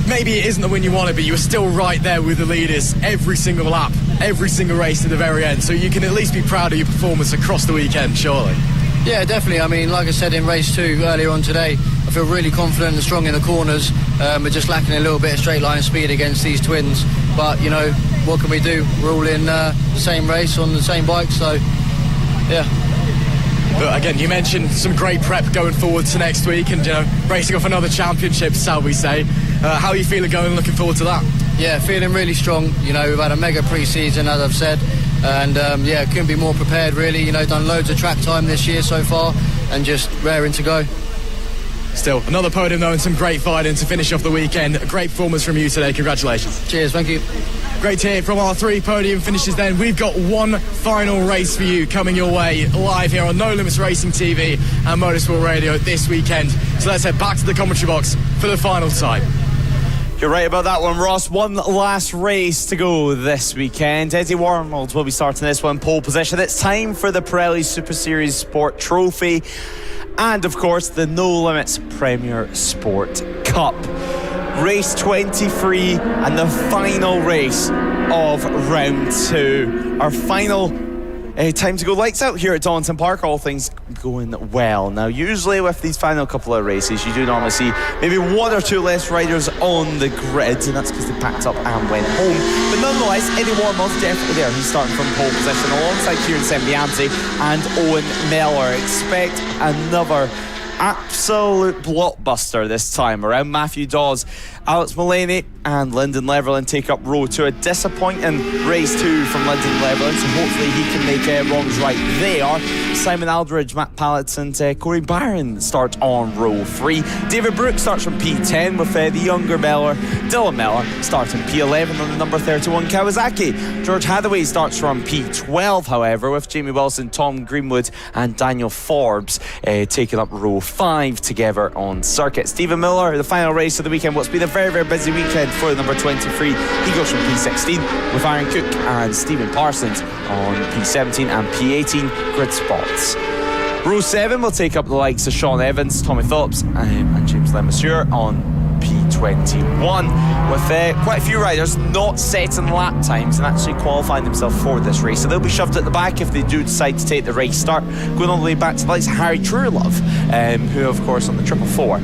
D: maybe it isn't the win you wanted, but you were still right there with the leaders every single lap, every single race to the very end, so you can at least be proud of your performance across the weekend, surely.
Q: Yeah, definitely. I mean, like I said in race 2 earlier on today, I feel really confident and strong in the corners. We're just lacking a little bit of straight line speed against these twins. But, you know, what can we do? We're all in the same race on the same bike, so, yeah.
D: But again, you mentioned some great prep going forward to next week and, you know, racing off another championship, shall we say. How are you feeling going and looking forward to that?
Q: Yeah, feeling really strong. You know, we've had a mega pre-season, as I've said. And, yeah, couldn't be more prepared, really. You know, done loads of track time this year so far and just raring to go.
D: Still, another podium, though, and some great fighting to finish off the weekend. A great performance from you today. Congratulations.
Q: Cheers, thank you.
D: Great to hear from our 3 podium finishes then. We've got one final race for you coming your way live here on No Limits Racing TV and Motorsport Radio this weekend. So let's head back to the commentary box for the final time.
C: You're right about that one, Ross. One last race to go this weekend. Eddie Warmold will be starting this one pole position. It's time for the Pirelli Super Series Sport Trophy and, of course, the No Limits Premier Sport Cup. Race 23 and the final race of round 2. Our final time to go lights out here at Donington Park. All things going well. Now, usually with these final couple of races, you do normally see maybe 1 or 2 less riders on the grid, and that's because they packed up and went home. But nonetheless, Eddie Warmold's definitely there. He's starting from pole position alongside Kieran Sembianti and Owen Miller. Expect another absolute blockbuster this time around. Matthew Dawes, Alex Mullaney and Lyndon Leverland take up row 2. A disappointing race 2 from Lyndon Leverland, so hopefully he can make wrongs right there. Simon Aldridge, Matt Pallett and Corey Barron start on row 3. David Brooks starts from P10 with the younger Miller, Dylan Miller, starting P11 on the number 31 Kawasaki. George Hathaway starts from P12, however, with Jamie Wilson, Tom Greenwood and Daniel Forbes taking up row 5 together on circuit. Stephen Miller, the final race of the weekend, what's been a very, very busy weekend for the number 23. He goes from P16 with Aaron Cook and Stephen Parsons on P17 and P18 grid spots. Row 7 will take up the likes of Sean Evans, Tommy Phillips and James Lemonnier on P21, with quite a few riders not setting lap times and actually qualifying themselves for this race, so they'll be shoved at the back if they do decide to take the race start, going all the way back to the likes of Harry Truelove, who of course on the 444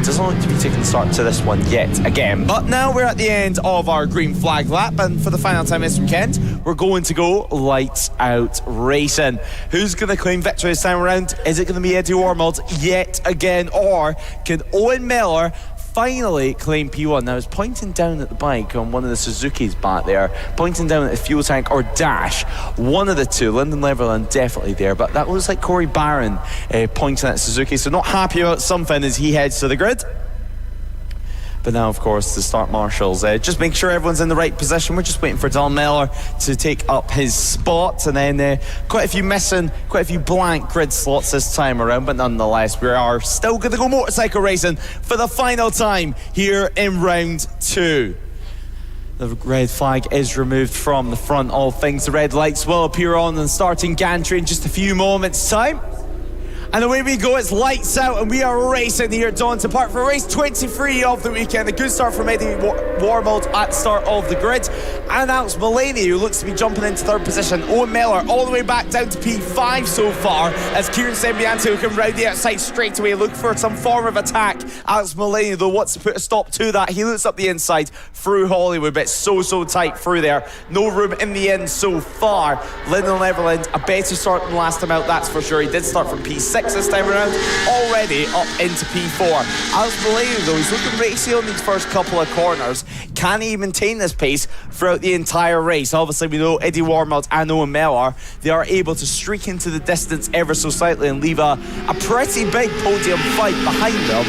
C: doesn't look to be taking the start to this one yet again. But now we're at the end of our green flag lap, and for the final time this weekend we're going to go lights out racing. Who's going to claim victory this time around? Is it going to be Eddie Wormald yet again, or can Owen Miller finally claim P1? Now, I was pointing down at the bike on one of the Suzuki's back there, pointing down at the fuel tank or dash, one of the two. Lyndon Leverland definitely there, but that looks like Corey Barron pointing at Suzuki, so not happy about something as he heads to the grid. But now, of course, the start marshals just make sure everyone's in the right position. We're just waiting for Dylan Miller to take up his spot, and then quite a few missing, quite a few blank grid slots this time around, but nonetheless we are still going to go motorcycle racing for the final time here in round 2. The red flag is removed from the front. All things, the red lights will appear on the starting gantry in just a few moments' time. And away we go, it's lights out, and we are racing here at Donington Park for race 23 of the weekend. A good start from Eddie Wormald at the start of the grid. And Alex Mullaney, who looks to be jumping into third position. Owen Miller all the way back down to P5 so far, as Kieran Sembianti, who can round the outside straight away, look for some form of attack. Alex Mullaney, though, wants to put a stop to that. He looks up the inside through Hollywood, but it's so tight through there. No room in the end so far. Lyndon Leverland, a better start than last time out, that's for sure. He did start from P6 this time around, already up into P4. Alex Mullaney, though, he's looking racy on these first couple of corners. Can he maintain this pace throughout the entire race? Obviously, we know Eddie Wormald and Owen Miller, they are able to streak into the distance ever so slightly and leave a pretty big podium fight behind them.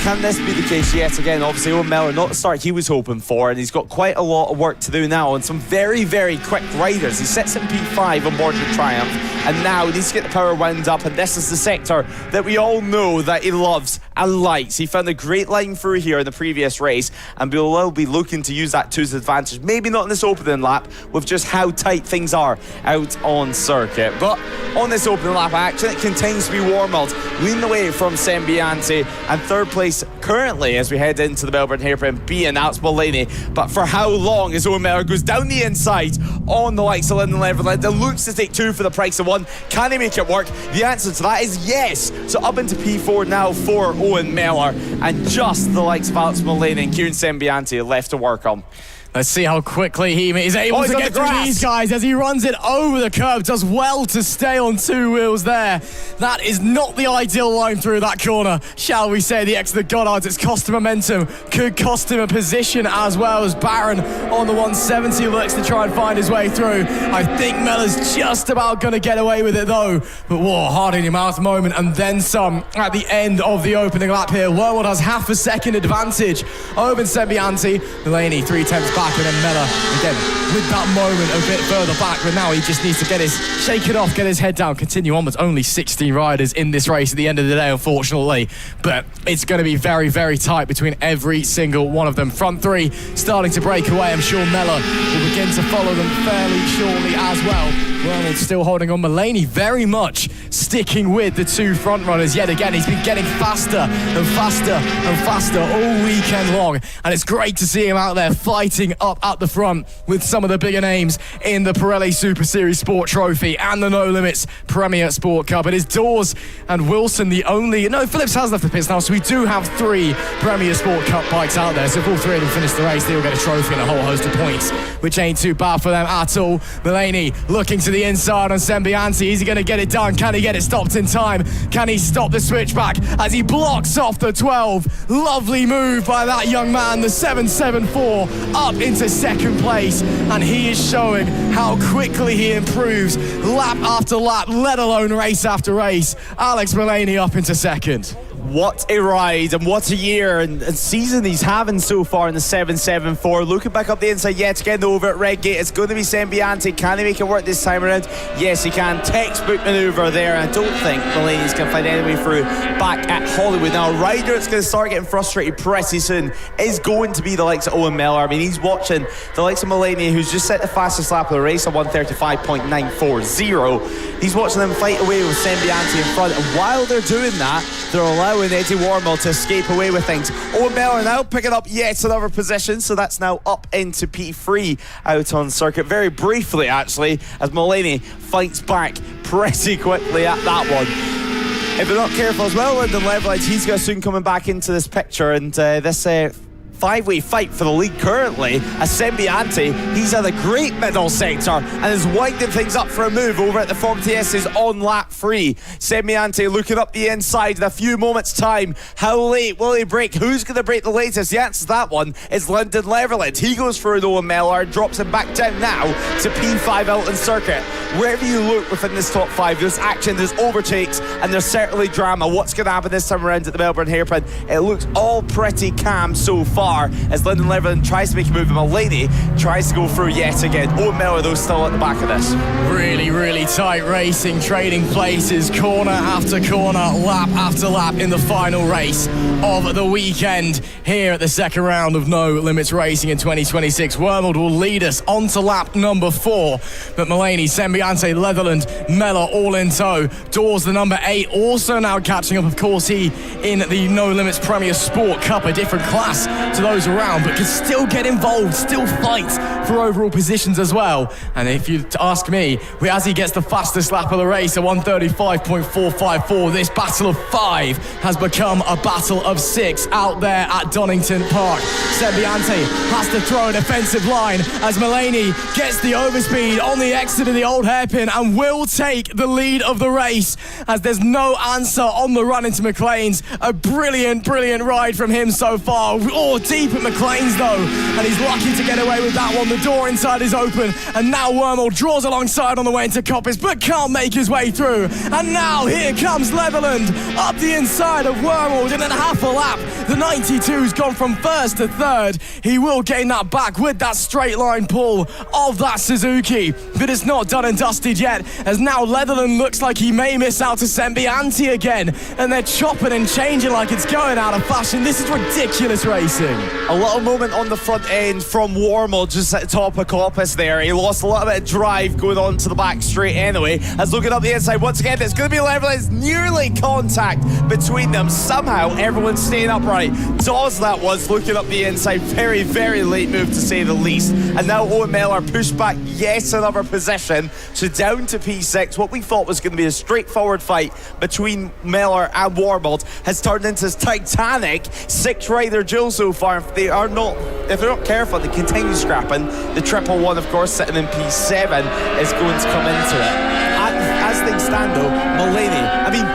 C: Can this be the case yet again? Obviously, Owen Miller, not the start he was hoping for, and he's got quite a lot of work to do now on some very, very quick riders. He sits in P5 on board with Triumph, and now he needs to get the power wound up, and this is the sector that we all know that he loves and likes. He found a great line through here in the previous race, and will be looking to use that to his advantage. Maybe not in this opening lap, with just how tight things are out on circuit. But on this opening lap action, it continues to be Wormald leading away from Sembianti, and third place currently as we head into the Melbourne Hairpin being Alex Mullaney. But for how long as Owen Miller goes down the inside on the likes of Lyndon Leverland and looks to take 2 for the price of 1? Can he make it work? The answer to that is yes. So up into P4 now for Owen Miller, and just the likes of Alex Mullaney and Kieran Sembianti left to work on.
D: Let's see how quickly he is able to get through these guys as he runs it over the curb. Does well to stay on 2 wheels there. That is not the ideal line through that corner, shall we say. The exit of Goddard, it's cost him momentum. Could cost him a position as well, as Barron on the 170 looks to try and find his way through. I think Miller's just about going to get away with it though. But whoa, hard in your mouth moment and then some at the end of the opening lap here. Wormald has half a second advantage over Sembianti. Mullaney 3/10 back. And then Miller, again, with that moment a bit further back, but now he just needs to shake it off, get his head down, continue on. With only 16 riders in this race at the end of the day, unfortunately. But it's going to be very, very tight between every single one of them. Front 3 starting to break away. I'm sure Miller will begin to follow them fairly shortly as well. Wormald still holding on. Mullaney very much sticking with the 2 front runners yet again. He's been getting faster and faster and faster all weekend long, and it's great to see him out there fighting up at the front with some of the bigger names in the Pirelli Super Series Sport Trophy and the No Limits Premier Sport Cup. It is Dawes and Wilson the only... No, Phillips has left the pits now, so we do have 3 Premier Sport Cup bikes out there. So if all 3 of them finish the race, they'll get a trophy and a whole host of points, which ain't too bad for them at all. Mulaney looking to the inside on Sembianti. Is he going to get it done? Can he get it stopped in time? Can he stop the switchback as he blocks off the 12? Lovely move by that young man, the 774, up into second place, and he is showing how quickly he improves lap after lap, let alone race after race. Alex Mulaney up into second.
C: What a ride and what a year and season he's having so far in the 774. Looking back up the inside yet again over at Redgate. It's going to be Sembianti. Can he make it work this time around? Yes, he can. Textbook manoeuvre there. I don't think Mulaney's going to find any way through back at Hollywood. Now, a rider that's going to start getting frustrated pretty soon is going to be the likes of Owen Miller. I mean, he's watching the likes of Mulaney, who's just set the fastest lap of the race, a 1:35.940. He's watching them fight away with Sembianti in front, and while they're doing that, they're allowing Eddie Warmel to escape away with things. Owen Miller now picking up yet another position, so that's now up into P3 out on circuit. Very briefly, actually, as Mulaney fights back pretty quickly at that one. If they're not careful as well, Lyndon Leveland, he's going to soon coming back into this picture, and this 5-way fight for the lead currently. As Sembianti, he's at a great middle sector and is winding things up for a move over at the Form-TS's on lap 3. Sembianti looking up the inside in a few moments time. How late will he break? Who's going to break the latest? The answer to that one is Lyndon Leverland. He goes for an Owen Miller and drops him back down now to P5 out on circuit. Wherever you look within this top 5, there's action, there's overtakes, and there's certainly drama. What's going to happen this time around at the Melbourne Hairpin? It looks all pretty calm so far as Lyndon Leverland tries to make a move, and Mulaney tries to go through yet again. Owen Miller, though, still at the back of this.
D: Really, really tight racing, trading places, corner after corner, lap after lap in the final race of the weekend here at the second round of No Limits Racing in 2026. Wormald will lead us on to lap number 4, but Mulaney, Sembianti, Leatherland, Mellor all in tow. Dawes, the number 8, also now catching up. Of course, he in the No Limits Premier Sport Cup, a different class to those around, but can still get involved, still fight for overall positions as well. And if you ask me, as he gets the fastest lap of the race, a 1:35.454, this battle of 5 has become a battle of 6 out there at Donington Park. Sembianti has to throw a defensive line as Mulaney gets the overspeed on the exit of the old hairpin and will take the lead of the race, as there's no answer on the run into McLean's. A brilliant ride from him so far. Deep at McLean's though, and he's lucky to get away with that one. The door inside is open, and now Wormald draws alongside on the way into Coppice, but can't make his way through. And now here comes Leverland up the inside of Wormald in half a lap. The 92's gone from first to third. He will gain that back with that straight line pull of that Suzuki, but it's not done and dusted yet, as now Leatherland looks like he may miss out to Sembianti again, and they're chopping and changing like it's going out of fashion. This is ridiculous racing.
C: A little moment on the front end from Wormald just at the top of Coppice there. He lost a little bit of drive going on to the back straight anyway. As looking up the inside once again, it's going to be Leverland's nearly contact between them. Somehow everyone's staying upright. Dawes that was looking up the inside. Very late move to say the least. And now Owen Miller pushed back yet another position. So down to P6. What we thought was going to be a straightforward fight between Miller and Wormald has turned into this titanic 6-rider duel so far. If they're not careful, they continue scrapping. The 111, of course, sitting in P7 is going to come into it. As things stand though, Mulaney, I mean,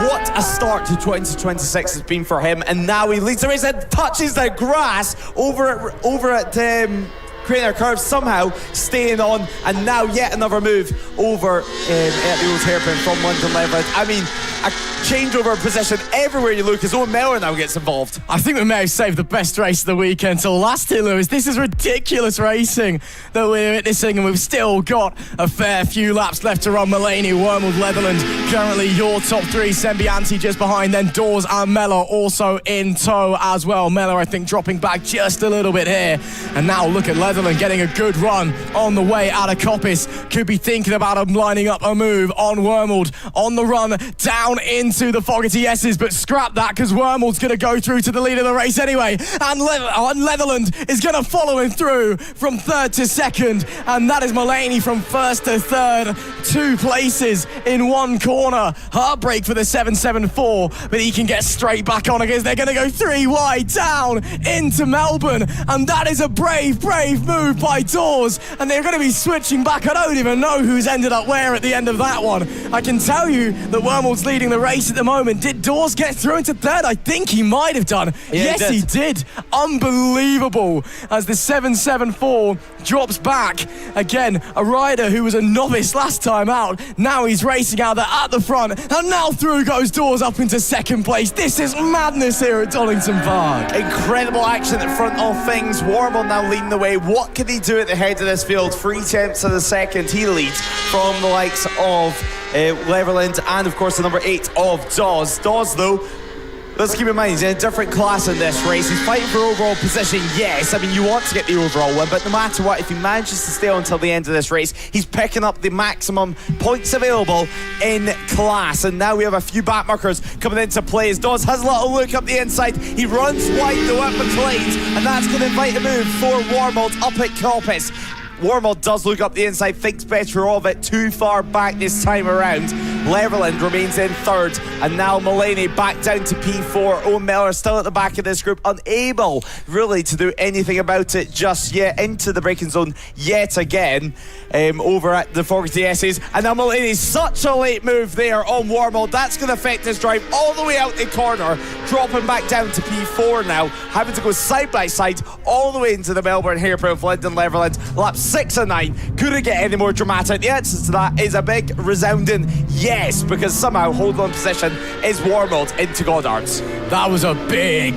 C: what a start to 2026 has been for him, and now he leads the race and touches the grass over at Craner Curve, somehow staying on, and now yet another move over at the old hairpin from Lyndon Leverland. I mean, a changeover position everywhere you look as Owen Miller now gets involved.
D: I think we may have saved the best race of the weekend till last here, Lewis. This is ridiculous racing that we're witnessing, and we've still got a fair few laps left to run. Mulaney, Wormald, Leatherland, currently your top 3. Sembianti just behind, then Dawes and Mellor also in tow as well. Mellor, I think, dropping back just a little bit here. And now look at Leatherland Leatherland getting a good run on the way out of Coppice. Could be thinking about him lining up a move on Wormald on the run down into the Fogarty S's, but scrap that because Wormald's going to go through to the lead of the race anyway, and Leatherland is going to follow him through from third to second, and that is Mullaney from first to third, 2 places in one corner. Heartbreak for the 774, but he can get straight back on again. They're going to go 3 wide down into Melbourne, and that is a brave move by Dawes, and they're going to be switching back. I don't even know who's ended up where at the end of that one. I can tell you that Wormald's leading the race at the moment. Did Dawes get through into third? I think he might have done.
C: Yeah,
D: yes, he did. Unbelievable as the 774 drops back. Again, a rider who was a novice last time out. Now he's racing out there at the front, and now through goes Dawes up into second place. This is madness here at Donington Park.
C: Incredible action at the front of things. Wormald now leading the way. What can he do at the head of this field? 3/10 of a second. He leads from the likes of Leverland and, of course, the number 8 of Dawes. Dawes, though, let's keep in mind, he's in a different class in this race. He's fighting for overall position, yes. I mean, you want to get the overall win, but no matter what, if he manages to stay on until the end of this race, he's picking up the maximum points available in class. And now we have a few backmarkers coming into play as Dawes has a little look up the inside. He runs wide though at McLean's, and that's going to invite a move for Wormald up at Coppice. Wormald does look up the inside, thinks better of it, too far back this time around. Leverland remains in third, and now Mullaney back down to P4. Owen Miller still at the back of this group, unable really to do anything about it just yet. Into the braking zone yet again over at the Fogarty S's, and now Mullaney's such a late move there on Wormald. That's going to affect his drive all the way out the corner, dropping back down to P4 now, having to go side by side all the way into the Melbourne hairpin of Lyndon Leverland. Lap 6 and 9. Couldn't get any more dramatic. The answer to that is a big resounding yes, because somehow holding on position is Wormald into Goddard's.
D: That was a big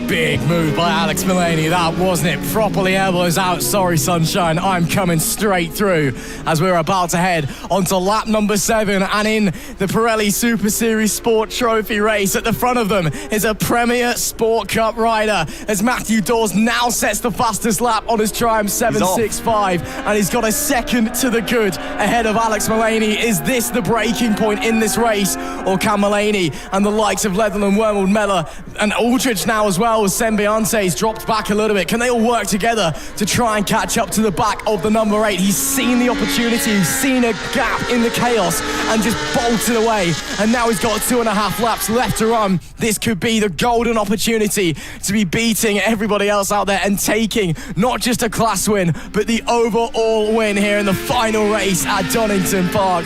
D: move by Alex Mullaney, that wasn't it? Properly elbows out. Sorry, sunshine, I'm coming straight through as we're about to head onto lap number 7, and in the Pirelli Super Series Sport Trophy race at the front of them is a Premier Sport Cup rider as Matthew Dawes now sets the fastest lap on his Triumph 765, and he's got a second to the good ahead of Alex Mullaney. Is this the breaking point in this race, or can Mullaney and the likes of Leatherland, Wormald, Mellor and Aldridge now as well as Sembiante's dropped back a little bit, can they all work together to try and catch up to the back of the number 8? He's seen the opportunity, he's seen a gap in the chaos and just bolted away, and now he's got 2.5 laps left to run. This could be the golden opportunity to be beating everybody else out there and taking not just a class win but the overall win here in the final race at Donington Park.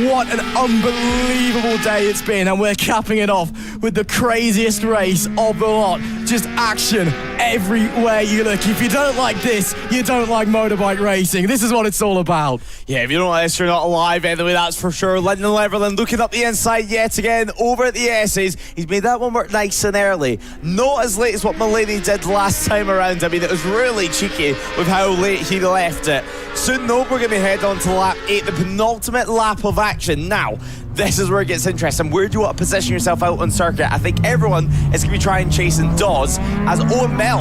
D: What an unbelievable day it's been, and we're capping it off with the craziest race of the lot. Just action everywhere you look. If you don't like this, you don't like motorbike racing. This is what it's all about.
C: Yeah, if you don't like this, you're not alive anyway, that's for sure. Lyndon Leverland looking up the inside yet again over at the S's. He's made that one work nice and early. Not as late as what Mullaney did last time around. I mean, it was really cheeky with how late he left it. Soon though, we're going to head on to lap 8, the penultimate lap of action. Now, this is where it gets interesting. Where do you want to position yourself out on circuit? I think everyone is going to be trying chasing Dawes, as Owen Miller,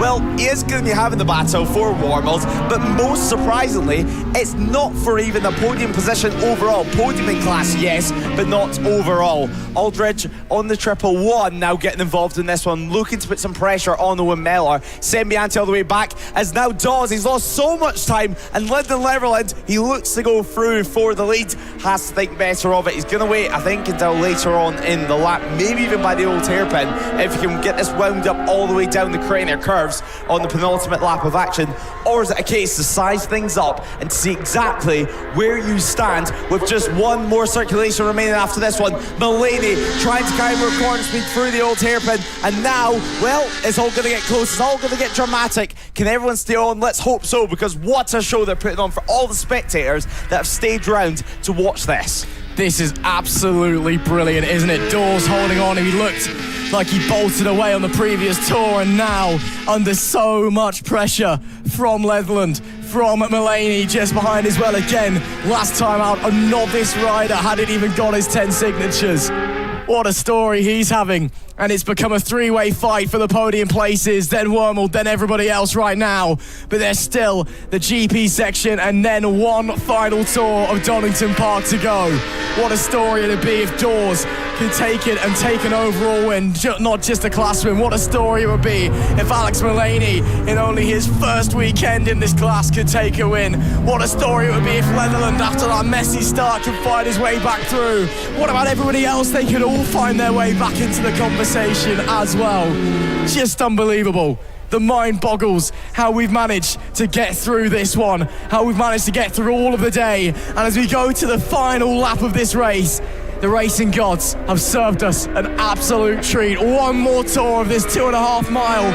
C: well, he is going to be having the battle for Wormald, but most surprisingly, it's not for even a podium position overall. Podium in class, yes, but not overall. Aldridge on the 111 now getting involved in this one, looking to put some pressure on Owen Miller. Sembiante all the way back, as now Dawes, he's lost so much time, and Lyndon Leverland, he looks to go through for the lead, has to think better of it. He's going to wait, I think, until later on in the lap, maybe even by the old hairpin, if he can get this wound up all the way down the Craner curves on the penultimate lap of action. Or is it a case to size things up and to see exactly where you stand with just one more circulation remaining after this one? Mullaney trying to carry more corner speed through the old hairpin, and now, well, it's all going to get close, it's all going to get dramatic. Can everyone stay on? Let's hope so, because what a show they're putting on for all the spectators that have stayed round to watch this.
D: This is absolutely brilliant, isn't it? Dawes holding on. He looked like he bolted away on the previous tour, and now under so much pressure from Leatherland, from Mullaney just behind as well. Again, last time out, a novice rider hadn't even got his 10 signatures. What a story he's having. And it's become a three-way fight for the podium places, then Wormald, then everybody else right now. But there's still the GP section and then one final tour of Donington Park to go. What a story it'd be if Dawes could take it and take an overall win, not just a class win. What a story it would be if Alex Mullaney, in only his first weekend in this class, could take a win. What a story it would be if Leatherland, after that messy start, could find his way back through. What about everybody else? They could all find their way back into the conversation as well. Just unbelievable. The mind boggles how we've managed to get through this one, how we've managed to get through all of the day. And as we go to the final lap of this race, the racing gods have served us an absolute treat. One more tour of this 2.5 mile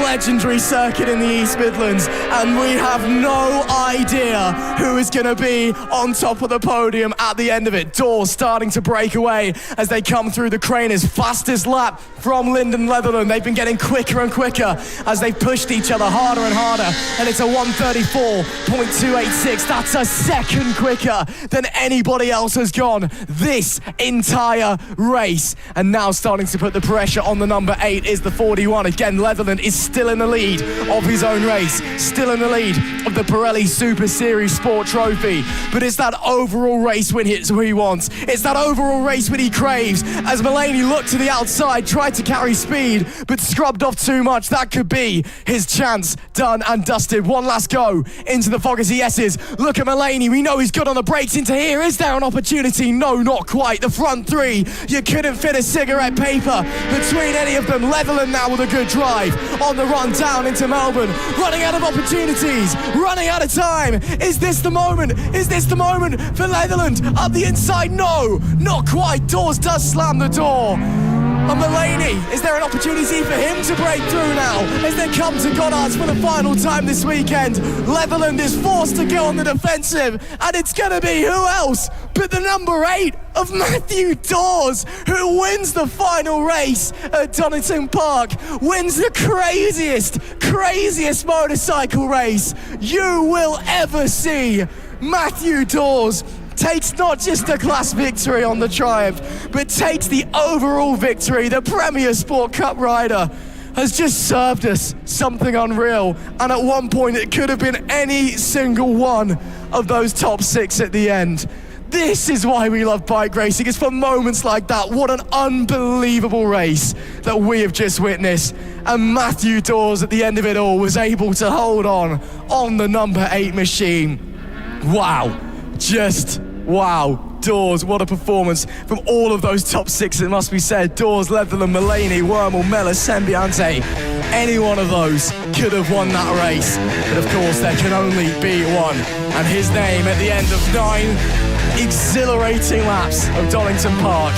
D: legendary circuit in the East Midlands, and we have no idea who is going to be on top of the podium at the end of it. Dawes starting to break away as they come through the Craners. Fastest lap from Lyndon Leatherland. They've been getting quicker and quicker as they've pushed each other harder and harder, and it's a 1:34.286. That's a second quicker than anybody else has gone this entire race. And now starting to put the pressure on the number 8 is the 41. Again, Leatherland is still in the lead of his own race, still in the lead of the Pirelli Super Series Sport Trophy. But it's that overall race win he wants. It's that overall race win he craves. As Mullaney looked to the outside, tried to carry speed, but scrubbed off too much. That could be his chance. Done and dusted. One last go into the Fogarty S's. Look at Mullaney. We know he's good on the brakes into here. Is there an opportunity? No, not quite. The front three, you couldn't fit a cigarette paper between any of them. Leatherland now with a good drive on the run down into Melbourne. Running out of opportunities, running out of time. Is this the moment? Is this the moment for Leatherland? Up the inside, no, not quite. Dawes does slam the door. And Mullaney, is there an opportunity for him to break through now as they come to Goddard's for the final time this weekend? Leatherland is forced to go on the defensive, and it's going to be who else but the number 8 of Matthew Dawes, who wins the final race at Donington Park, wins the craziest motorcycle race you will ever see. Matthew Dawes takes not just a class victory on the Triumph, but takes the overall victory. The Premier Sport Cup rider has just served us something unreal, and at one point it could have been any single one of those top 6 at the end. This is why we love bike racing. It's for moments like that. What an unbelievable race that we have just witnessed. And Matthew Dawes at the end of it all was able to hold on the number 8 machine. Wow. Just wow. Dawes, what a performance from all of those top 6, it must be said. Dawes, Leatherland, Mullaney, Wormald, Mellor, Sembiante. Any one of those could have won that race. But of course, there can only be one. And his name at the end of 9 exhilarating laps of Donington Park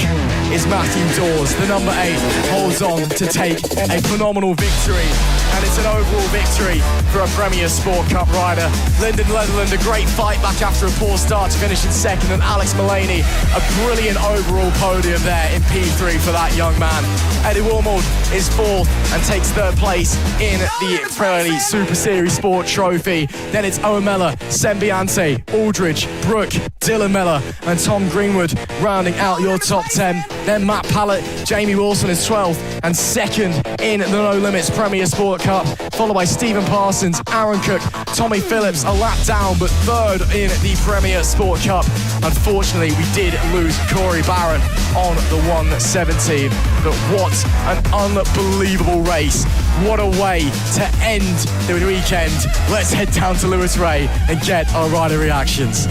D: is Matthew Dawes. The number 8 holds on to take a phenomenal victory. And it's an overall victory for a Premier Sport Cup rider. Lyndon Leatherland, a great fight back after a poor start to finish in second, and Alex Mullaney, a brilliant overall podium there in P3 for that young man. Eddie Wormald is 4th and takes 3rd place in the Pirelli Super Series Sport Trophy. Then it's Owen Mellor, Sembiante, Aldridge, Brooke, Dylan Mellor and Tom Greenwood rounding out your top 10. Then Matt Pallett, Jamie Wilson is 12th and 2nd in the No Limits Premier Sport Cup, followed by Stephen Parsons, Aaron Cook, Tommy Phillips a lap down, but 3rd in the Premier Sport Cup. Unfortunately, we did lose Corey Barron on the 117, but what an unbelievable race. What a way to end the weekend. Let's head down to Lewis Ray and get our rider reactions.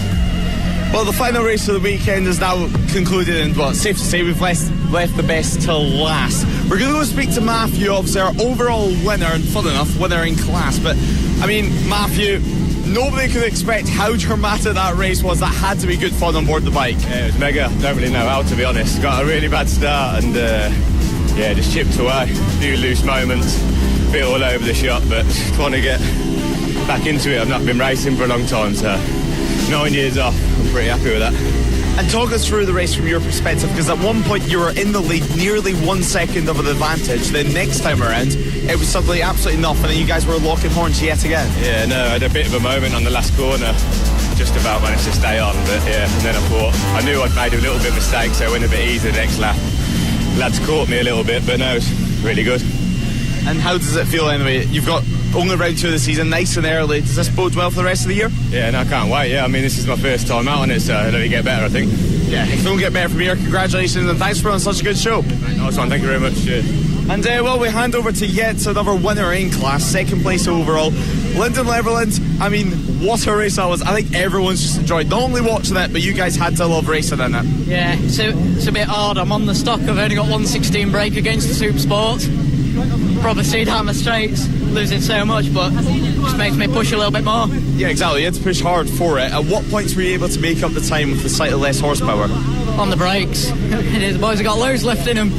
C: Well, the final race of the weekend is now concluded, and safe to say we've left the best till last. We're going to go speak to Matthew, obviously our overall winner, and fun enough, winner in class. But, I mean, Matthew, nobody could expect how dramatic that race was. That had to be good fun on board the bike.
K: Yeah, it was mega. Don't really know how, to be honest. Got a really bad start and, just chipped away. A few loose moments, a bit all over the shop, but trying to get back into it. I've not been racing for a long time, so 9 years off. I'm pretty happy with that.
C: And talk us through the race from your perspective, because at one point you were in the lead, nearly 1 second of an advantage. Then next time around, it was suddenly absolutely nothing, and you guys were locking horns yet again.
K: Yeah, no, I had a bit of a moment on the last corner. Just about managed to stay on, but yeah, and then I thought, I knew I'd made a little bit of mistake, so I went a bit easy the next lap. lads caught me a little bit, but no, it's really good.
A: And how does it feel anyway? You've got only round 2 of the season, nice and early. Does this bode well for the rest of the year?
K: Yeah, no, I can't wait. Yeah, I mean, this is my first time out on it, so it'll only get better, I think.
A: Yeah, if it don't get better from here, congratulations and thanks for running such a good show.
K: Nice one, thank you very much. Cheers.
A: And well, we hand over to yet another winner in class, second place overall, Lyndon Leverland. I mean, what a race that was. I think everyone's just enjoyed not only watching it, but you guys had to love racing in it.
N: Yeah, it's a bit hard. I'm on the stock. I've only got 116 brake against the Super Sport. Probably see down the straights, losing so much, but just makes me push a little bit more.
A: Yeah, exactly. You had to push hard for it. At what points were you able to make up the time with the slightly less horsepower?
N: On the brakes. The boys have got loads left in them.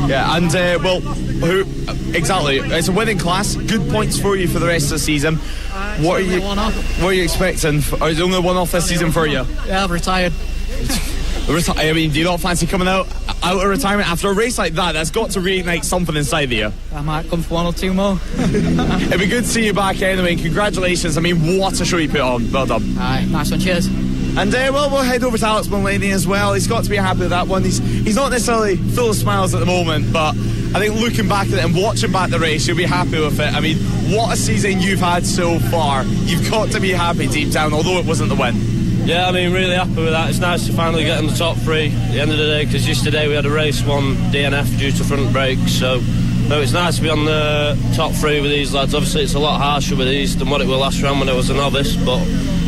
A: Yeah, and who exactly? It's a winning class. Good points for you for the rest of the season. What are you expecting? Is it only one off this season for you?
N: Yeah, I've retired.
A: I mean, do you not fancy coming out of retirement after a race like that? That's got to reignite something inside of you.
N: I might come for 1 or 2 more.
A: It'd be good to see you back anyway. Congratulations. I mean, what a show you put on. Well done.
N: Aye, nice one. Cheers.
A: And we'll head over to Alex Mullaney as well. He's got to be happy with that one. He's not necessarily full of smiles at the moment, but I think looking back at it and watching back the race, you'll be happy with it. I mean, what a season you've had so far. You've got to be happy deep down, although it wasn't the win.
R: Yeah, I mean, really happy with that. It's nice to finally get in the top 3 at the end of the day, because yesterday we had a race 1 DNF due to front brakes, so no, it's nice to be on the top 3 with these lads. Obviously it's a lot harsher with these than what it was last round when I was a novice, but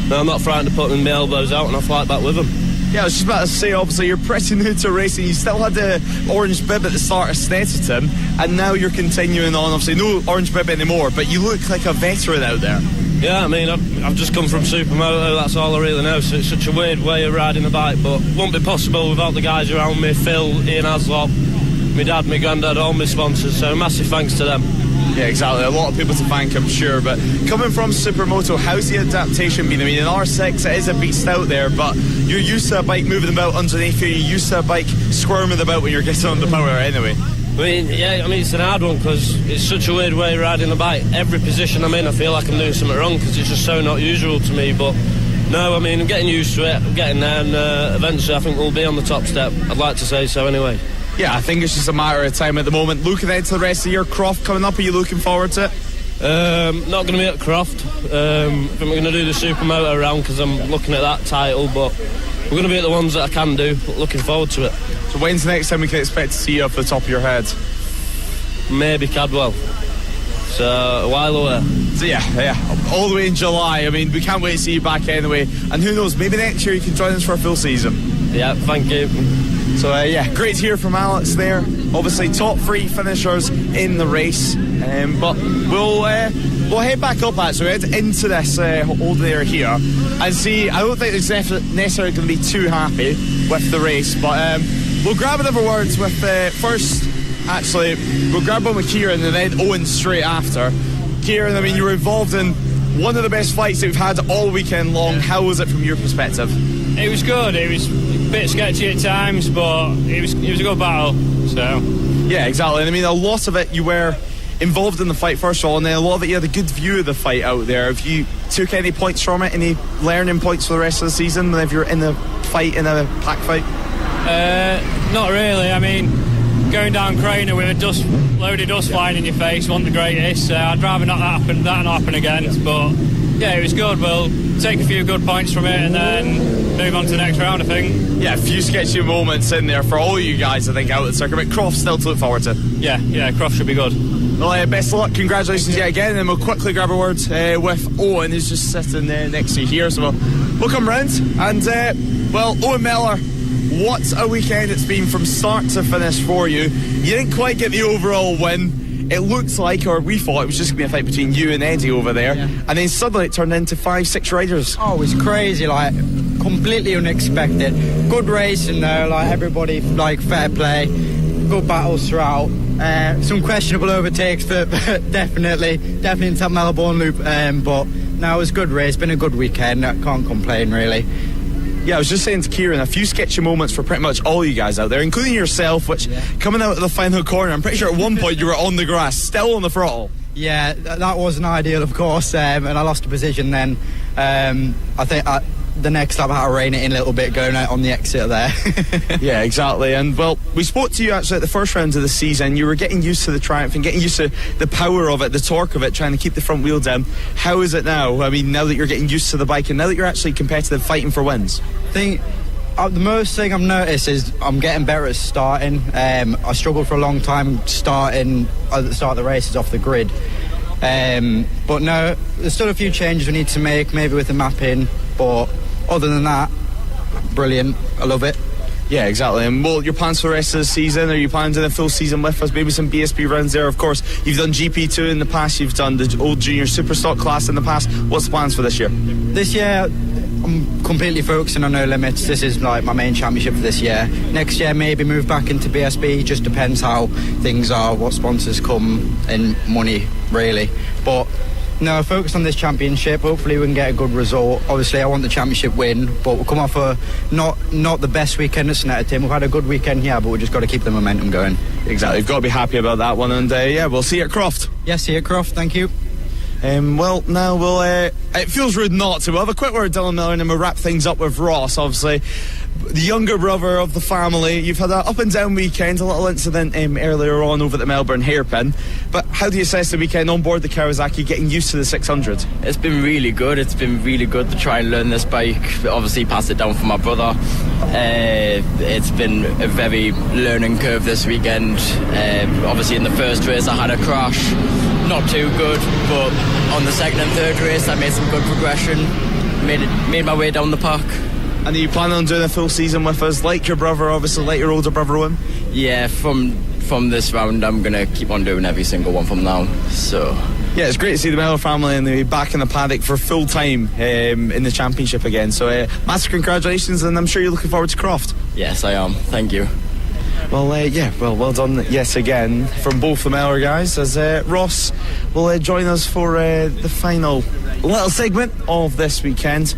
R: no, I'm not frightened to put my elbows out and I'll fight back with them.
A: Yeah, I was just about to say, obviously you're pretty new to racing. You still had the orange bib at the start of Snetterton, and now you're continuing on. Obviously no orange bib anymore, but you look like a veteran out there.
R: Yeah, I mean, I've just come from Supermoto, that's all I really know, so it's such a weird way of riding a bike, but it won't be possible without the guys around me, Phil, Ian Haslop, my dad, my granddad, all my sponsors, so massive thanks to them.
A: Yeah, exactly. A lot of people to thank, I'm sure. But coming from Supermoto, how's the adaptation been? I mean, in R6, it is a beast out there, but you're used to a bike moving about underneath you. You're used to a bike squirming about when you're getting on the power anyway.
R: I mean, it's an hard one because it's such a weird way of riding a bike. Every position I'm in, I feel like I'm doing something wrong because it's just so not usual to me. But no, I mean, I'm getting used to it. I'm getting there, and eventually I think we'll be on the top step. I'd like to say so anyway.
A: Yeah, I think it's just a matter of time at the moment. Looking ahead to the rest of the year, Croft coming up, are you looking forward to it?
R: Not going to be at Croft. I think we're going to do the Supermoto round because I'm looking at that title, but we're going to be at the ones that I can do, but looking forward to it.
A: So when's the next time we can expect to see you off the top of your head?
R: Maybe Cadwell. So a while away.
A: So yeah, all the way in July. I mean, we can't wait to see you back anyway. And who knows, maybe next year you can join us for a full season.
R: Yeah, thank you.
A: So great to hear from Alex there. Obviously top 3 finishers in the race, but we'll head back up actually, head into this old area here and see. I don't think it's necessarily going to be too happy with the race, but we'll grab another words with first. Actually, we'll grab one with Kieran and then Owen straight after. Kieran, I mean, you were involved in one of the best fights that we've had all weekend long. How was it from your perspective?
S: It was good. It was a bit sketchy at times, but it was a good battle. So
A: yeah, exactly. And I mean, a lot of it you were involved in the fight first of all, and then a lot of it you had a good view of the fight out there. Have you took any points from it? Any learning points for the rest of the season? If you're in the fight, in a pack fight?
S: Not really. I mean, going down Craner with a load of dust flying in your face wasn't the greatest. I'd rather not that not happen again. But yeah, it was good. We'll take a few good points from it and then move on to the next round, I think.
A: Yeah, a few sketchy moments in there for all you guys, I think, out at the circuit. But Croft still to look forward to.
S: Yeah, Croft should be good.
A: Well, best of luck, congratulations yet again, and then we'll quickly grab a word with Owen, who's just sitting next to you here. So we'll come round and Owen Mellor, what a weekend it's been from start to finish for you. You didn't quite get the overall win. It looked like, or we thought, it was just going to be a fight between you and Eddie over there, and then suddenly it turned into 5-6 riders.
W: Oh, it was crazy, like completely unexpected. Good racing though, like everybody, like fair play, good battles throughout. Some questionable overtakes, but definitely into that Melbourne loop. But no, it was a good race. Been a good weekend. I can't complain really.
A: Yeah, I was just saying to Kieran, a few sketchy moments for pretty much all you guys out there, including yourself, which coming out of the final corner, I'm pretty sure at one point you were on the grass, still on the throttle.
W: Yeah, that wasn't ideal, of course, and I lost a position then. I think the next lap I had to rein it in a little bit going out on the exit there.
A: Yeah, exactly. And well, we spoke to you actually at the first round of the season. You were getting used to the Triumph and getting used to the power of it, the torque of it, trying to keep the front wheel down. How is it now? I mean, now that you're getting used to the bike and now that you're actually competitive, fighting for wins?
W: I think the most thing I've noticed is I'm getting better at starting. I struggled for a long time starting at the start of the races off the grid. But no, there's still a few changes we need to make, maybe with the mapping, but other than that, brilliant. I love it.
A: Yeah, exactly. And well, your plans for the rest of the season? Are you planning to do a full season with us? Maybe some BSP rounds there. Of course, you've done GP2 in the past. You've done the old junior Superstock class in the past. What's the plans for this year?
W: This year, I'm completely focusing on No Limits. This is like my main championship for this year. Next year, maybe move back into BSB. Just depends how things are, what sponsors come, and money, really. But no, focus on this championship. Hopefully we can get a good result. Obviously I want the championship win, but we'll come off a not the best weekend at Snetterton. We've had a good weekend here, but we've just got to keep the momentum going.
A: Exactly, you've got to be happy about that one. And yeah, we'll see you at Croft.
W: Yes, see you at Croft, thank you.
A: Well, now we'll it feels rude not to. We'll have a quick word with Dylan Miller and then we'll wrap things up with Ross. Obviously the younger brother of the family. You've had an up and down weekend, a little incident earlier on over at the Melbourne hairpin, but how do you assess the weekend on board the Kawasaki, getting used to the 600?
H: It's been really good. It's been really good to try and learn this bike, obviously pass it down for my brother. It's been a very learning curve this weekend. Obviously in the first race I had a crash, not too good, but on the second and third race I made some good progression, made my way down the park.
A: And are you planning on doing a full season with us, like your brother, obviously, like your older brother Wim?
H: Yeah, from this round I'm going to keep on doing every single one from now, so...
A: Yeah, it's great to see the Miller family and they'll be back in the paddock for full time in the championship again, so massive congratulations, and I'm sure you're looking forward to Croft.
H: Yes, I am, thank you.
A: Well, well done yet again from both the Miller guys, as Ross will join us for the final little segment of this weekend.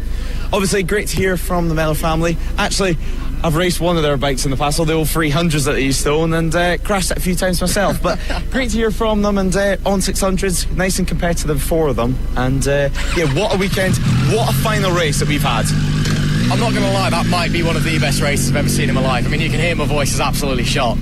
A: Obviously, great to hear from the Miller family. Actually, I've raced one of their bikes in the past, all the old 300s that they used to own, and crashed it a few times myself. But great to hear from them, and on 600s, nice and competitive for them. And what a weekend, what a final race that we've had.
B: I'm not going to lie, that might be one of the best races I've ever seen in my life. I mean, you can hear my voice is absolutely shot.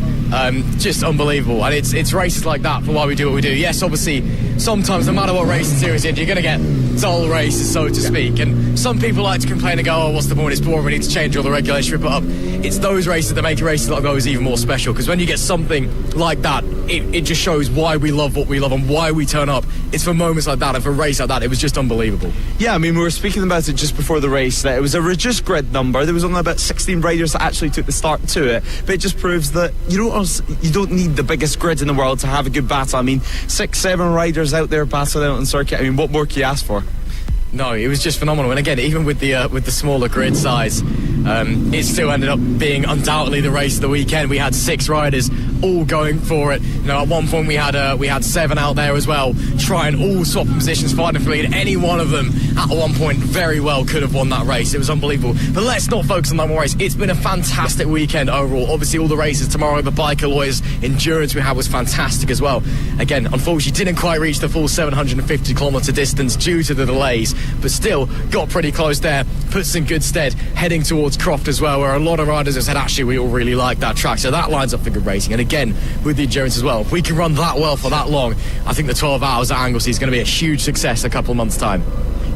B: Just unbelievable, and it's races like that for why we do what we do. Yes, obviously, sometimes no matter what racing series you're in, you're going to get dull races, so to speak, and some people like to complain and go, oh, what's the point, it's boring, we need to change all the regulations, rip it up. It's those races that make races like those even more special, because when you get something like that, it just shows why we love what we love and why we turn up. It's for moments like that and for a race like that, it was just unbelievable.
A: Yeah, I mean, we were speaking about it just before the race, that it was a reduced grid number. There was only about 16 riders that actually took the start to it, but it just proves that you don't need the biggest grid in the world to have a good battle. I mean, 6-7 riders out there battling out on circuit. I mean, what more can you ask for?
B: No, it was just phenomenal. And again, even with the smaller grid size, it still ended up being undoubtedly the race of the weekend. We had 6 riders all going for it. You know, at one point we had 7 out there as well, trying all swap positions, fighting for lead. Any one of them at one point very well could have won that race. It was unbelievable. But let's not focus on that one race. It's been a fantastic weekend overall. Obviously, all the races tomorrow, the Biker Lawyers endurance we had was fantastic as well. Again, unfortunately, didn't quite reach the full 750 kilometre distance due to the delays, but still got pretty close there. Puts in good stead heading towards Croft as well, where a lot of riders have said actually we all really like that track, so that lines up for good racing. And again, with the endurance as well, if we can run that well for that long, I think the 12 hours at Anglesey is going to be a huge success in a couple of months' time.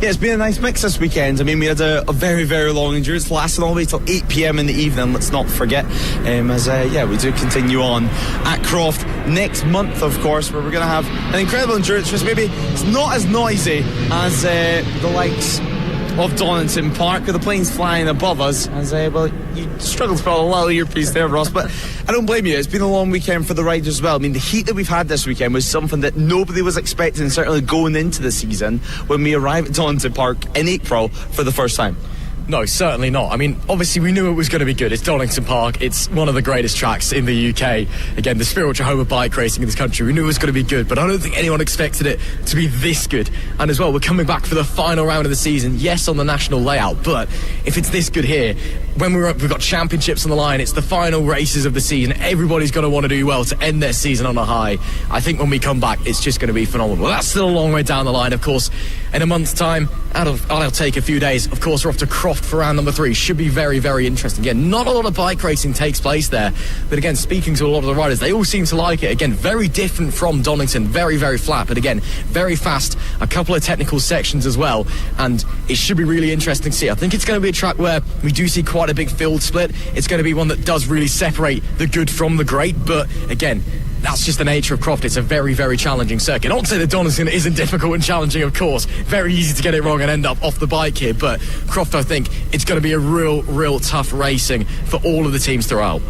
A: Yeah, it's been a nice mix this weekend. I mean, we had a very, very long endurance lasting all the way till 8 p.m. in the evening, let's not forget, we do continue on at Croft next month, of course, where we're going to have an incredible endurance race. Maybe it's not as noisy as the likes of Donington Park, with the planes flying above us, as you struggled to put a little earpiece there, Ross, but I don't blame you. It's been a long weekend for the riders as well. I mean, the heat that we've had this weekend was something that nobody was expecting, certainly going into the season when we arrived at Donington Park in April for the first time.
B: No, certainly not. I mean, obviously we knew it was going to be good. It's Donington Park. It's one of the greatest tracks in the UK. Again, the spiritual home of bike racing in this country. We knew it was going to be good, but I don't think anyone expected it to be this good. And as well, we're coming back for the final round of the season. Yes, on the national layout, but if it's this good here, when we've got championships on the line, it's the final races of the season. Everybody's going to want to do well to end their season on a high. I think when we come back, it's just going to be phenomenal. Well, that's still a long way down the line, of course. In a month's time, I'll take a few days. Of course, we're off to Croft
D: Croft for round number 3. Should be very, very interesting. Again, not a lot of bike racing takes place there, but again, speaking to a lot of the riders, they all seem to like it. Again, very different from Donington, very, very flat, but again, very fast, a couple of technical sections as well, and it should be really interesting to see. I think it's going to be a track where we do see quite a big field split. It's going to be one that does really separate the good from the great, but again, that's just the nature of Croft. It's a very, very challenging circuit. Not to say that Donington isn't difficult and challenging, of course. Very easy to get it wrong and end up off the bike here, but Croft, I think it's going to be a real tough racing for all of the teams throughout.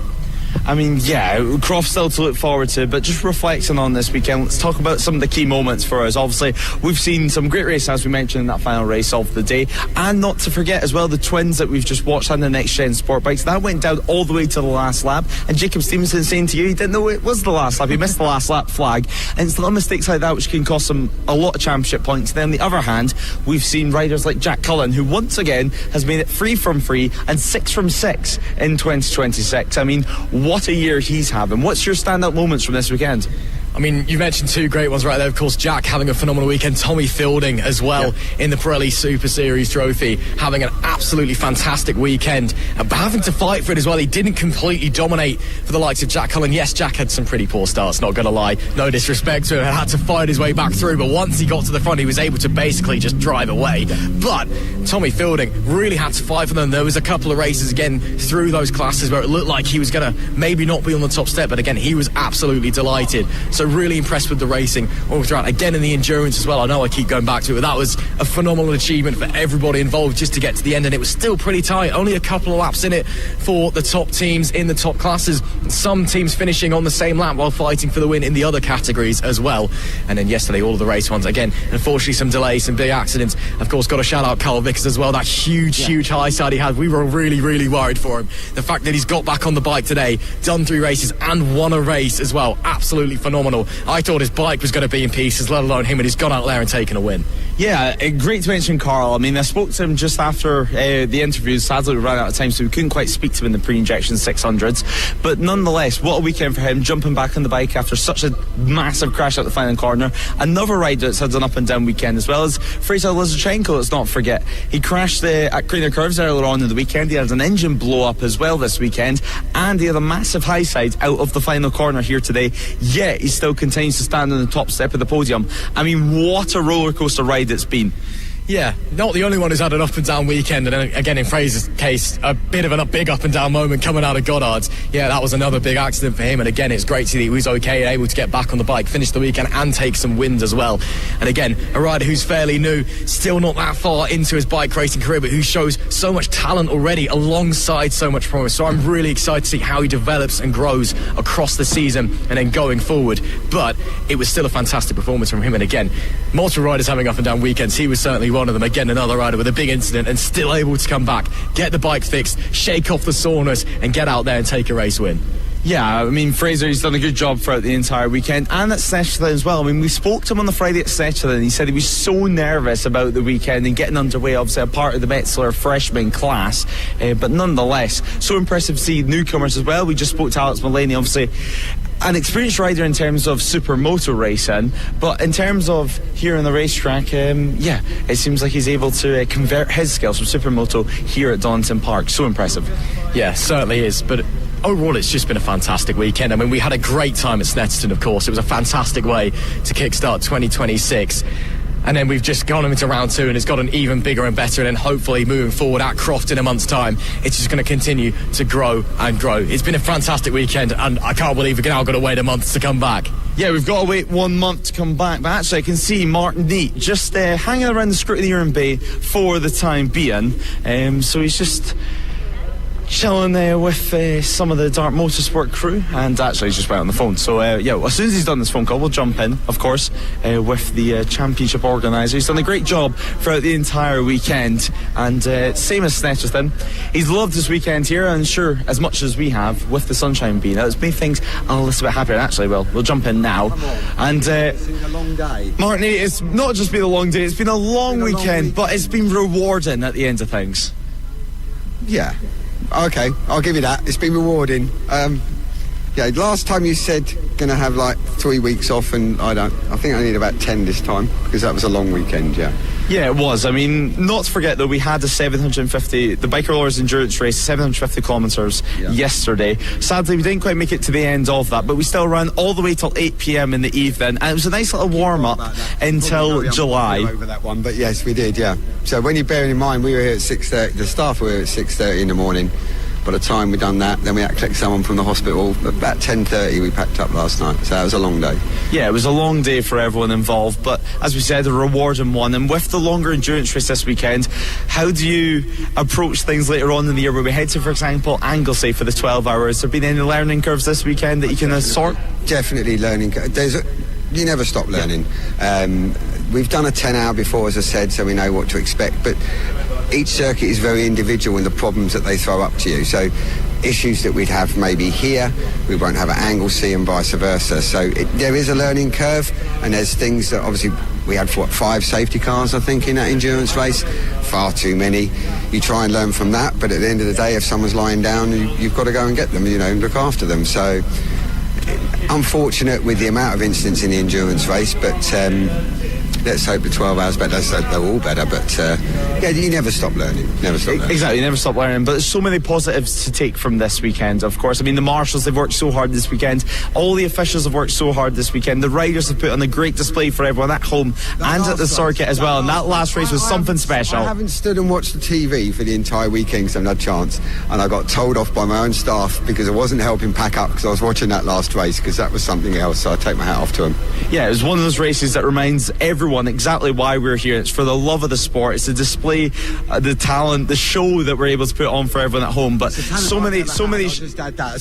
A: I mean, yeah, Croft still to look forward to, but just reflecting on this weekend, let's talk about some of the key moments for us. Obviously, we've seen some great races, as we mentioned, in that final race of the day, and not to forget as well the twins that we've just watched on the next gen sport bikes. That went down all the way to the last lap, and Jacob Stevenson saying to you he didn't know it was the last lap. He missed the last lap flag, and it's little mistakes like that which can cost him a lot of championship points. Then on the other hand, we've seen riders like Jack Cullen, who once again has made it 3 from 3 and 6 from 6 in 2026. I mean, what a year he's having. What's your standout moments from this weekend?
D: I mean, you mentioned two great ones right there. Of course, Jack having a phenomenal weekend. Tommy Fielding as well in the Pirelli Super Series Trophy, having an absolutely fantastic weekend. But having to fight for it as well. He didn't completely dominate for the likes of Jack Cullen. Yes, Jack had some pretty poor starts, not going to lie. No disrespect to him. Had to fight his way back through. But once he got to the front, he was able to basically just drive away. But Tommy Fielding really had to fight for them. There was a couple of races again through those classes where it looked like he was going to maybe not be on the top step. But again, he was absolutely delighted. So really impressed with the racing all throughout. Again, in the endurance as well. I know I keep going back to it, but that was a phenomenal achievement for everybody involved just to get to the end, and it was still pretty tight. Only a couple of laps in it for the top teams in the top classes. Some teams finishing on the same lap while fighting for the win in the other categories as well. And then yesterday, all of the race ones. Again, unfortunately, some delays, some big accidents. Of course, got to shout out Carl Vickers as well. That huge high side he had. We were really worried for him. The fact that he's got back on the bike today, done 3 races and won a race as well. Absolutely phenomenal. I thought his bike was going to be in pieces, let alone him, and he's gone out there and taken a win.
A: Yeah, great to mention Carl. I mean, I spoke to him just after the interview. Sadly, we ran out of time, so we couldn't quite speak to him in the pre-injection 600s. But nonetheless, what a weekend for him, jumping back on the bike after such a massive crash at the final corner. Another rider that's had an up and down weekend, as well as Fraser Lizarchenko, let's not forget. He crashed at Craner Curves earlier on in the weekend. He had an engine blow up as well this weekend, and he had a massive high side out of the final corner here today. Yet he still continues to stand on the top step of the podium. I mean, what a roller coaster ride it's been.
D: Yeah, not the only one who's had an up and down weekend, and again in Fraser's case, a bit of a big up and down moment coming out of Goddard's. Yeah, that was another big accident for him, and again, it's great to see that he was okay and able to get back on the bike, finish the weekend and take some wins as well. And again, a rider who's fairly new, still not that far into his bike racing career, but who shows so much talent already alongside so much promise. So I'm really excited to see how he develops and grows across the season and then going forward. But it was still a fantastic performance from him, and again, multiple riders having up and down weekends. He was certainly one of them. Again, another rider with a big incident and still able to come back, get the bike fixed, shake off the soreness and get out there and take a race win.
A: Yeah, I mean, Fraser, he's done a good job throughout the entire weekend, and at Snetchlin as well. I mean, we spoke to him on the Friday at Snetchlin, and he said he was so nervous about the weekend and getting underway, obviously a part of the Metsler freshman class, but nonetheless, so impressive to see newcomers as well. We just spoke to Alex Mullaney, obviously an experienced rider in terms of supermoto racing, but in terms of here on the racetrack, it seems like he's able to convert his skills from supermoto here at Donington Park. So impressive.
D: Yeah, certainly is, but overall, it's just been a fantastic weekend. I mean, we had a great time at Snetterton, of course. It was a fantastic way to kickstart 2026. And then we've just gone into round 2 and it's gotten even bigger and better. And then hopefully moving forward at Croft in a month's time, it's just going to continue to grow and grow. It's been a fantastic weekend, and I can't believe we've now got to wait a month to come back.
A: Yeah, we've got to wait 1 month to come back. But actually, I can see Martin Neat just hanging around the Scrutineering bay for the time being. So he's just chilling with some of the Dart Motorsport crew, and actually he's just went on the phone. So as soon as he's done this phone call, we'll jump in, of course, with the championship organiser. He's done a great job throughout the entire weekend, and same as Snetterton, he's loved this weekend here, and sure, as much as we have with the sunshine being out, it's made things a little bit happier. And actually, we'll jump in now. And
I: it's been a long day.
A: Martin, it's not just been a long day, it's been a long weekend, but it's been rewarding at the end of things.
I: Yeah. Okay, I'll give you that. It's been rewarding. Yeah, last time you said going to have like 3 weeks off, and I think I need about 10 this time, because that was a long weekend, yeah.
A: Yeah, it was. I mean, not to forget though, we had the Biker Rollers endurance race, 750 kilometres yesterday. Sadly, we didn't quite make it to the end of that, but we still ran all the way till 8 p.m. in the evening, and it was a nice little warm-up until July.
I: Over that one, but yes, we did, yeah. So when you bear in mind, we were here at 6:30, the staff were here at 6:30 in the morning. By the time we'd done that, then we had to collect someone from the hospital. About 10:30 we packed up last night, so that was a long day.
A: Yeah, it was a long day for everyone involved, but as we said, a rewarding one. And with the longer endurance race this weekend, how do you approach things later on in the year where we head to, for example, Anglesey for the 12 hours? Have there been any learning curves this weekend that you can sort?
I: Definitely learning. You never stop learning. We've done a 10-hour before, as I said, so we know what to expect, but each circuit is very individual in the problems that they throw up to you. So issues that we'd have maybe here, we won't have at Anglesey, and vice versa. So there is a learning curve, and there's things that obviously we had 5 safety cars, I think, in that endurance race. Far too many. You try and learn from that, but at the end of the day, if someone's lying down, you've got to go and get them, and look after them. So unfortunate with the amount of incidents in the endurance race, but let's hope the 12 hours better. Let's hope they're all better, but yeah, you never stop learning.
A: Exactly, you never stop learning. But there's so many positives to take from this weekend, of course. I mean, the marshals, they've worked so hard this weekend. All the officials have worked so hard this weekend. The riders have put on a great display for everyone at home and at the circuit as well. And that last race was something special.
I: I haven't stood and watched the TV for the entire weekend because I haven't had a chance. And I got told off by my own staff because I wasn't helping pack up because I was watching that last race, because that was something else. So I take my hat off to them. Yeah,
A: it was one of those races that reminds everyone exactly why we're here. It's for the love of the sport. It's to display the talent, the show that we're able to put on for everyone at home. But so many.
I: It's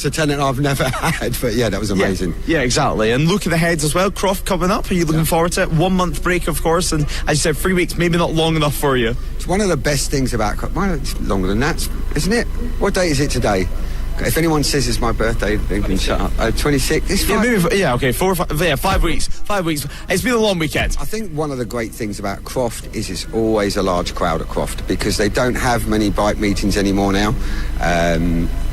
I: a talent I've never had. But yeah, that was amazing.
A: Yeah, exactly. And looking ahead as well, Croft coming up. Are you looking forward to it? 1 month break, of course, and as you said, 3 weeks, maybe not long enough for you.
I: It's one of the best things about Croft. Well, it's longer than that, isn't it? What date is it today? If anyone says it's my birthday, they can shut up. 26. It's
A: 5 weeks. 5 weeks. It's been a long weekend.
I: I think one of the great things about Croft is it's always a large crowd at Croft, because they don't have many bike meetings anymore now.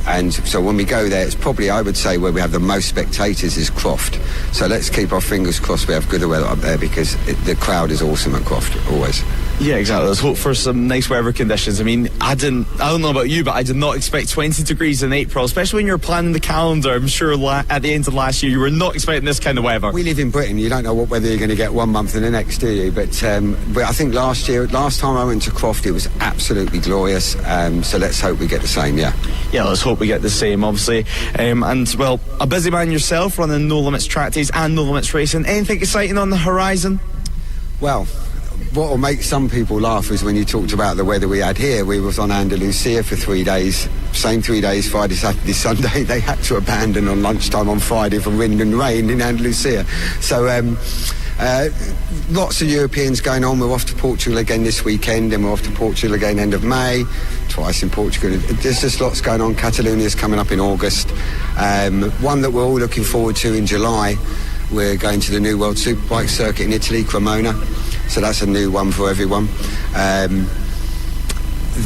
I: And so when we go there, it's probably, I would say, where we have the most spectators is Croft. So let's keep our fingers crossed we have good weather up there, because the crowd is awesome at Croft, always.
A: Yeah, exactly. Let's hope for some nice weather conditions. I mean, I don't know about you, but I did not expect 20 degrees in April, especially when you were planning the calendar. I'm sure at the end of last year, you were not expecting this kind of weather.
I: We live in Britain. You don't know what weather you're going to get 1 month and the next, do you? But I think last time I went to Croft, it was absolutely glorious. So let's hope we get the same, yeah.
A: Yeah, let's hope we get the same, obviously. And, well, a busy man yourself, running No Limits track days and No Limits racing. Anything exciting on the horizon?
I: Well, what will make some people laugh is when you talked about the weather we had here. We was on Andalusia for 3 days, same 3 days, Friday, Saturday, Sunday. They had to abandon on lunchtime on Friday for wind and rain in Andalusia. So lots of Europeans going on. We're off to Portugal again this weekend, and we're off to Portugal again end of May, twice in Portugal. There's just lots going on. Catalonia's coming up in August. One that we're all looking forward to in July, we're going to the new World Superbike circuit in Italy, Cremona. So that's a new one for everyone.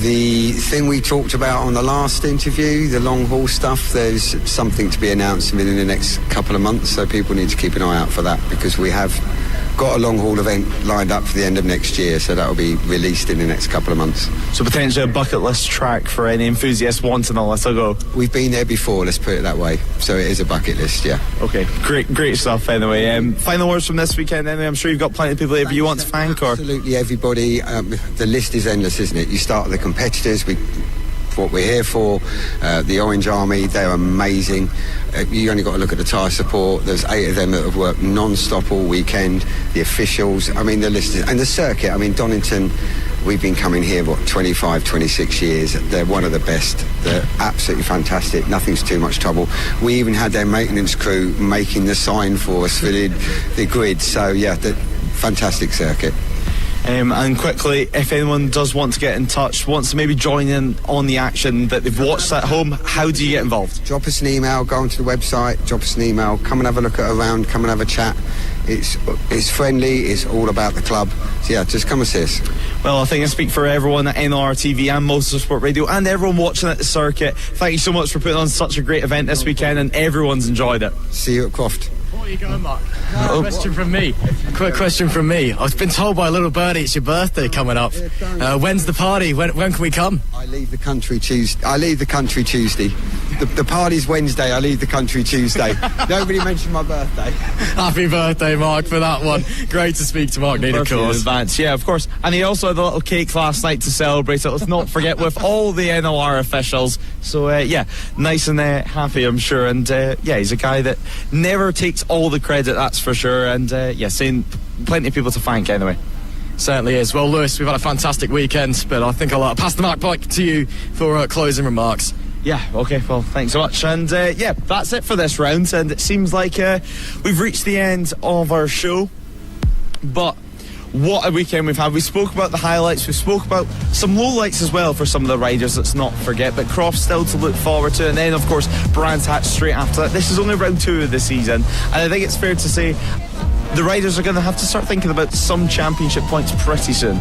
I: The thing we talked about on the last interview, the long haul stuff, there's something to be announced within the next couple of months, so people need to keep an eye out for that, because we have got a long haul event lined up for the end of next year, so that will be released in the next couple of months.
A: So potentially a bucket list track for any enthusiasts wanting to let it go.
I: We've been there before, let's put it that way, so it is a bucket list, yeah.
A: Okay, great stuff anyway. Final words from this weekend anyway. I'm sure you've got plenty of people here you want to thank.
I: Absolutely everybody. The list is endless, isn't it? You start with the competitors, what we're here for, the Orange Army, they're amazing. You only got to look at the tyre support. There's 8 of them that have worked non-stop all weekend. The officials, I mean, the list is, and the circuit, I mean, Donington, we've been coming here, 25, 26 years. They're one of the best. They're absolutely fantastic. Nothing's too much trouble. We even had their maintenance crew making the sign for us for the grid. So, yeah, the fantastic circuit.
A: And quickly, if anyone does want to get in touch, wants to maybe join in on the action that they've watched at home, how do you get involved?
I: Drop us an email, go onto the website, drop us an email, come and have a look at around, come and have a chat. It's friendly. It's all about the club. So yeah, just come and see us.
A: Well, I think I speak for everyone at NLR TV and Motorsport Radio and everyone watching at the circuit. Thank you so much for putting on such a great event this weekend, and everyone's enjoyed it.
I: See you at Croft.
D: Before you go, Mark, quick question from me. I've been told by a little birdie it's your birthday coming up. When's the party? When can we come?
I: I leave the country Tuesday. The party's Wednesday. I leave the country Tuesday. Nobody mentioned my birthday.
D: Happy birthday, Mark, for that one. Great to speak to Mark Need, of course.
A: Advance. Yeah, of course. And he also had a little cake last night to celebrate it. Let's not forget, with all the NLR officials. So, nice and happy, I'm sure. And, he's a guy that never takes all the credit, that's for sure. And, seeing plenty of people to thank anyway.
D: Certainly is. Well, Lewis, we've had a fantastic weekend, but I think I'll pass the mic back to you for closing remarks.
A: Yeah, okay, well, thanks so much. And, that's it for this round. And it seems like we've reached the end of our show. But what a weekend we've had. We spoke about the highlights. We spoke about some lowlights as well for some of the riders, let's not forget. But Croft still to look forward to. And then, of course, Brands Hatch straight after that. This is only round 2 of the season. And I think it's fair to say the riders are going to have to start thinking about some championship points pretty soon.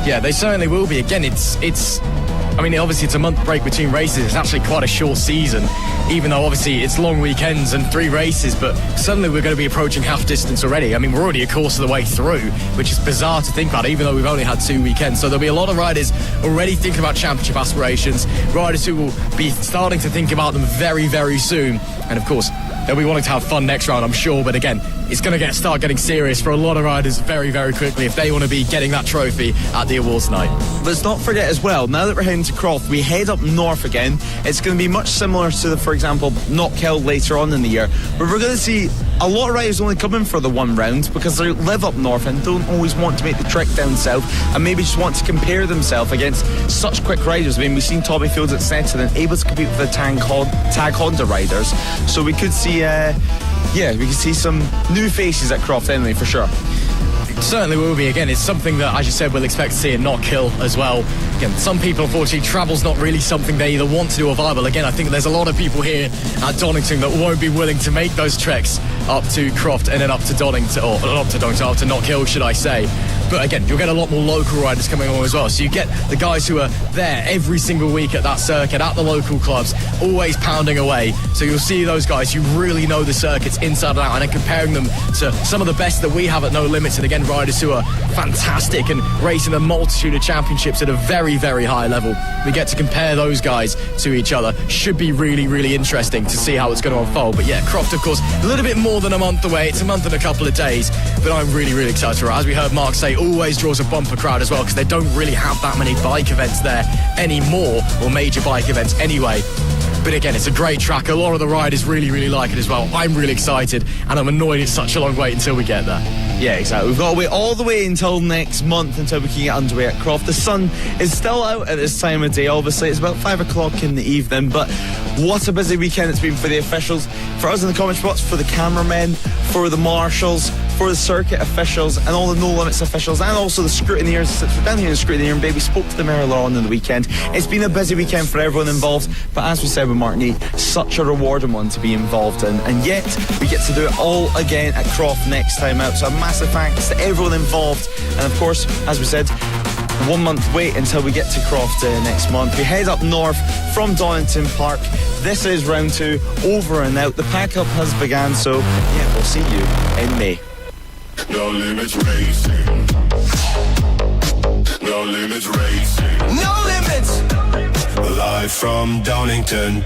D: Yeah, they certainly will be. Again, obviously it's a month break between races. It's actually quite a short season, even though obviously it's long weekends and 3 races, but suddenly we're going to be approaching half distance already. I mean, we're already a course of the way through, which is bizarre to think about, even though we've only had 2 weekends. So there'll be a lot of riders already thinking about championship aspirations, riders who will be starting to think about them very, very soon. And of course, they'll be wanting to have fun next round, I'm sure, but again, it's going to start getting serious for a lot of riders very, very quickly if they want to be getting that trophy at the awards night.
A: Let's not forget as well, now that we're heading to Croft, we head up north again. It's going to be much similar to, for example, Knockhill later on in the year, where we're going to see a lot of riders only come in for the 1 round because they live up north and don't always want to make the trek down south, and maybe just want to compare themselves against such quick riders. I mean, we've seen Tommy Fields at Stettin and able to compete with the Tag Honda riders, so we could see we can see some new faces at Croft anyway, for sure.
D: It certainly will be. Again, it's something that, as you said, we'll expect to see at Knockhill as well. Again, some people, unfortunately, travel's not really something they either want to do or viable. Again, I think there's a lot of people here at Donington that won't be willing to make those treks up to Croft and then up to Donington, or not up to Donington, up to Knockhill, should I say. But again, you'll get a lot more local riders coming along as well. So you get the guys who are there every single week at that circuit, at the local clubs, always pounding away. So you'll see those guys who really know the circuits inside and out, and then comparing them to some of the best that we have at No Limits. And again, riders who are fantastic and racing a multitude of championships at a very, very high level. We get to compare those guys to each other. Should be really, really interesting to see how it's going to unfold. But yeah, Croft, of course, a little bit more than a month away. It's a month and a couple of days, but I'm really, really excited for it. As we heard Mark say, always draws a bumper crowd as well, because they don't really have that many bike events there anymore, or major bike events anyway. But again, it's a great track. A lot of the riders really, really like it as well. I'm really excited, and I'm annoyed it's such a long wait until we get there.
A: Yeah, exactly. We've got to wait all the way until next month until we can get underway at Croft. The sun is still out at this time of day, obviously. It's about 5 o'clock in the evening, but what a busy weekend it's been for the officials, for us in the comment spots, for the cameramen, for the marshals, for the circuit officials, and all the No Limits officials, and also the scrutineers. We're down here in the Scrutineering Bay. We spoke to them earlier on in the weekend. It's been a busy weekend for everyone involved, but as we said with Mark Neate, such a rewarding one to be involved in, and yet we get to do it all again at Croft next time out. So a massive thanks to everyone involved, and of course, as we said, 1 month wait until we get to Croft next month. We head up north from Donington Park. This is round 2, over and out. The pack-up has begun, so yeah, we'll see you in May.
J: No Limits Racing. No Limits Racing. No Limits. Live from Donington.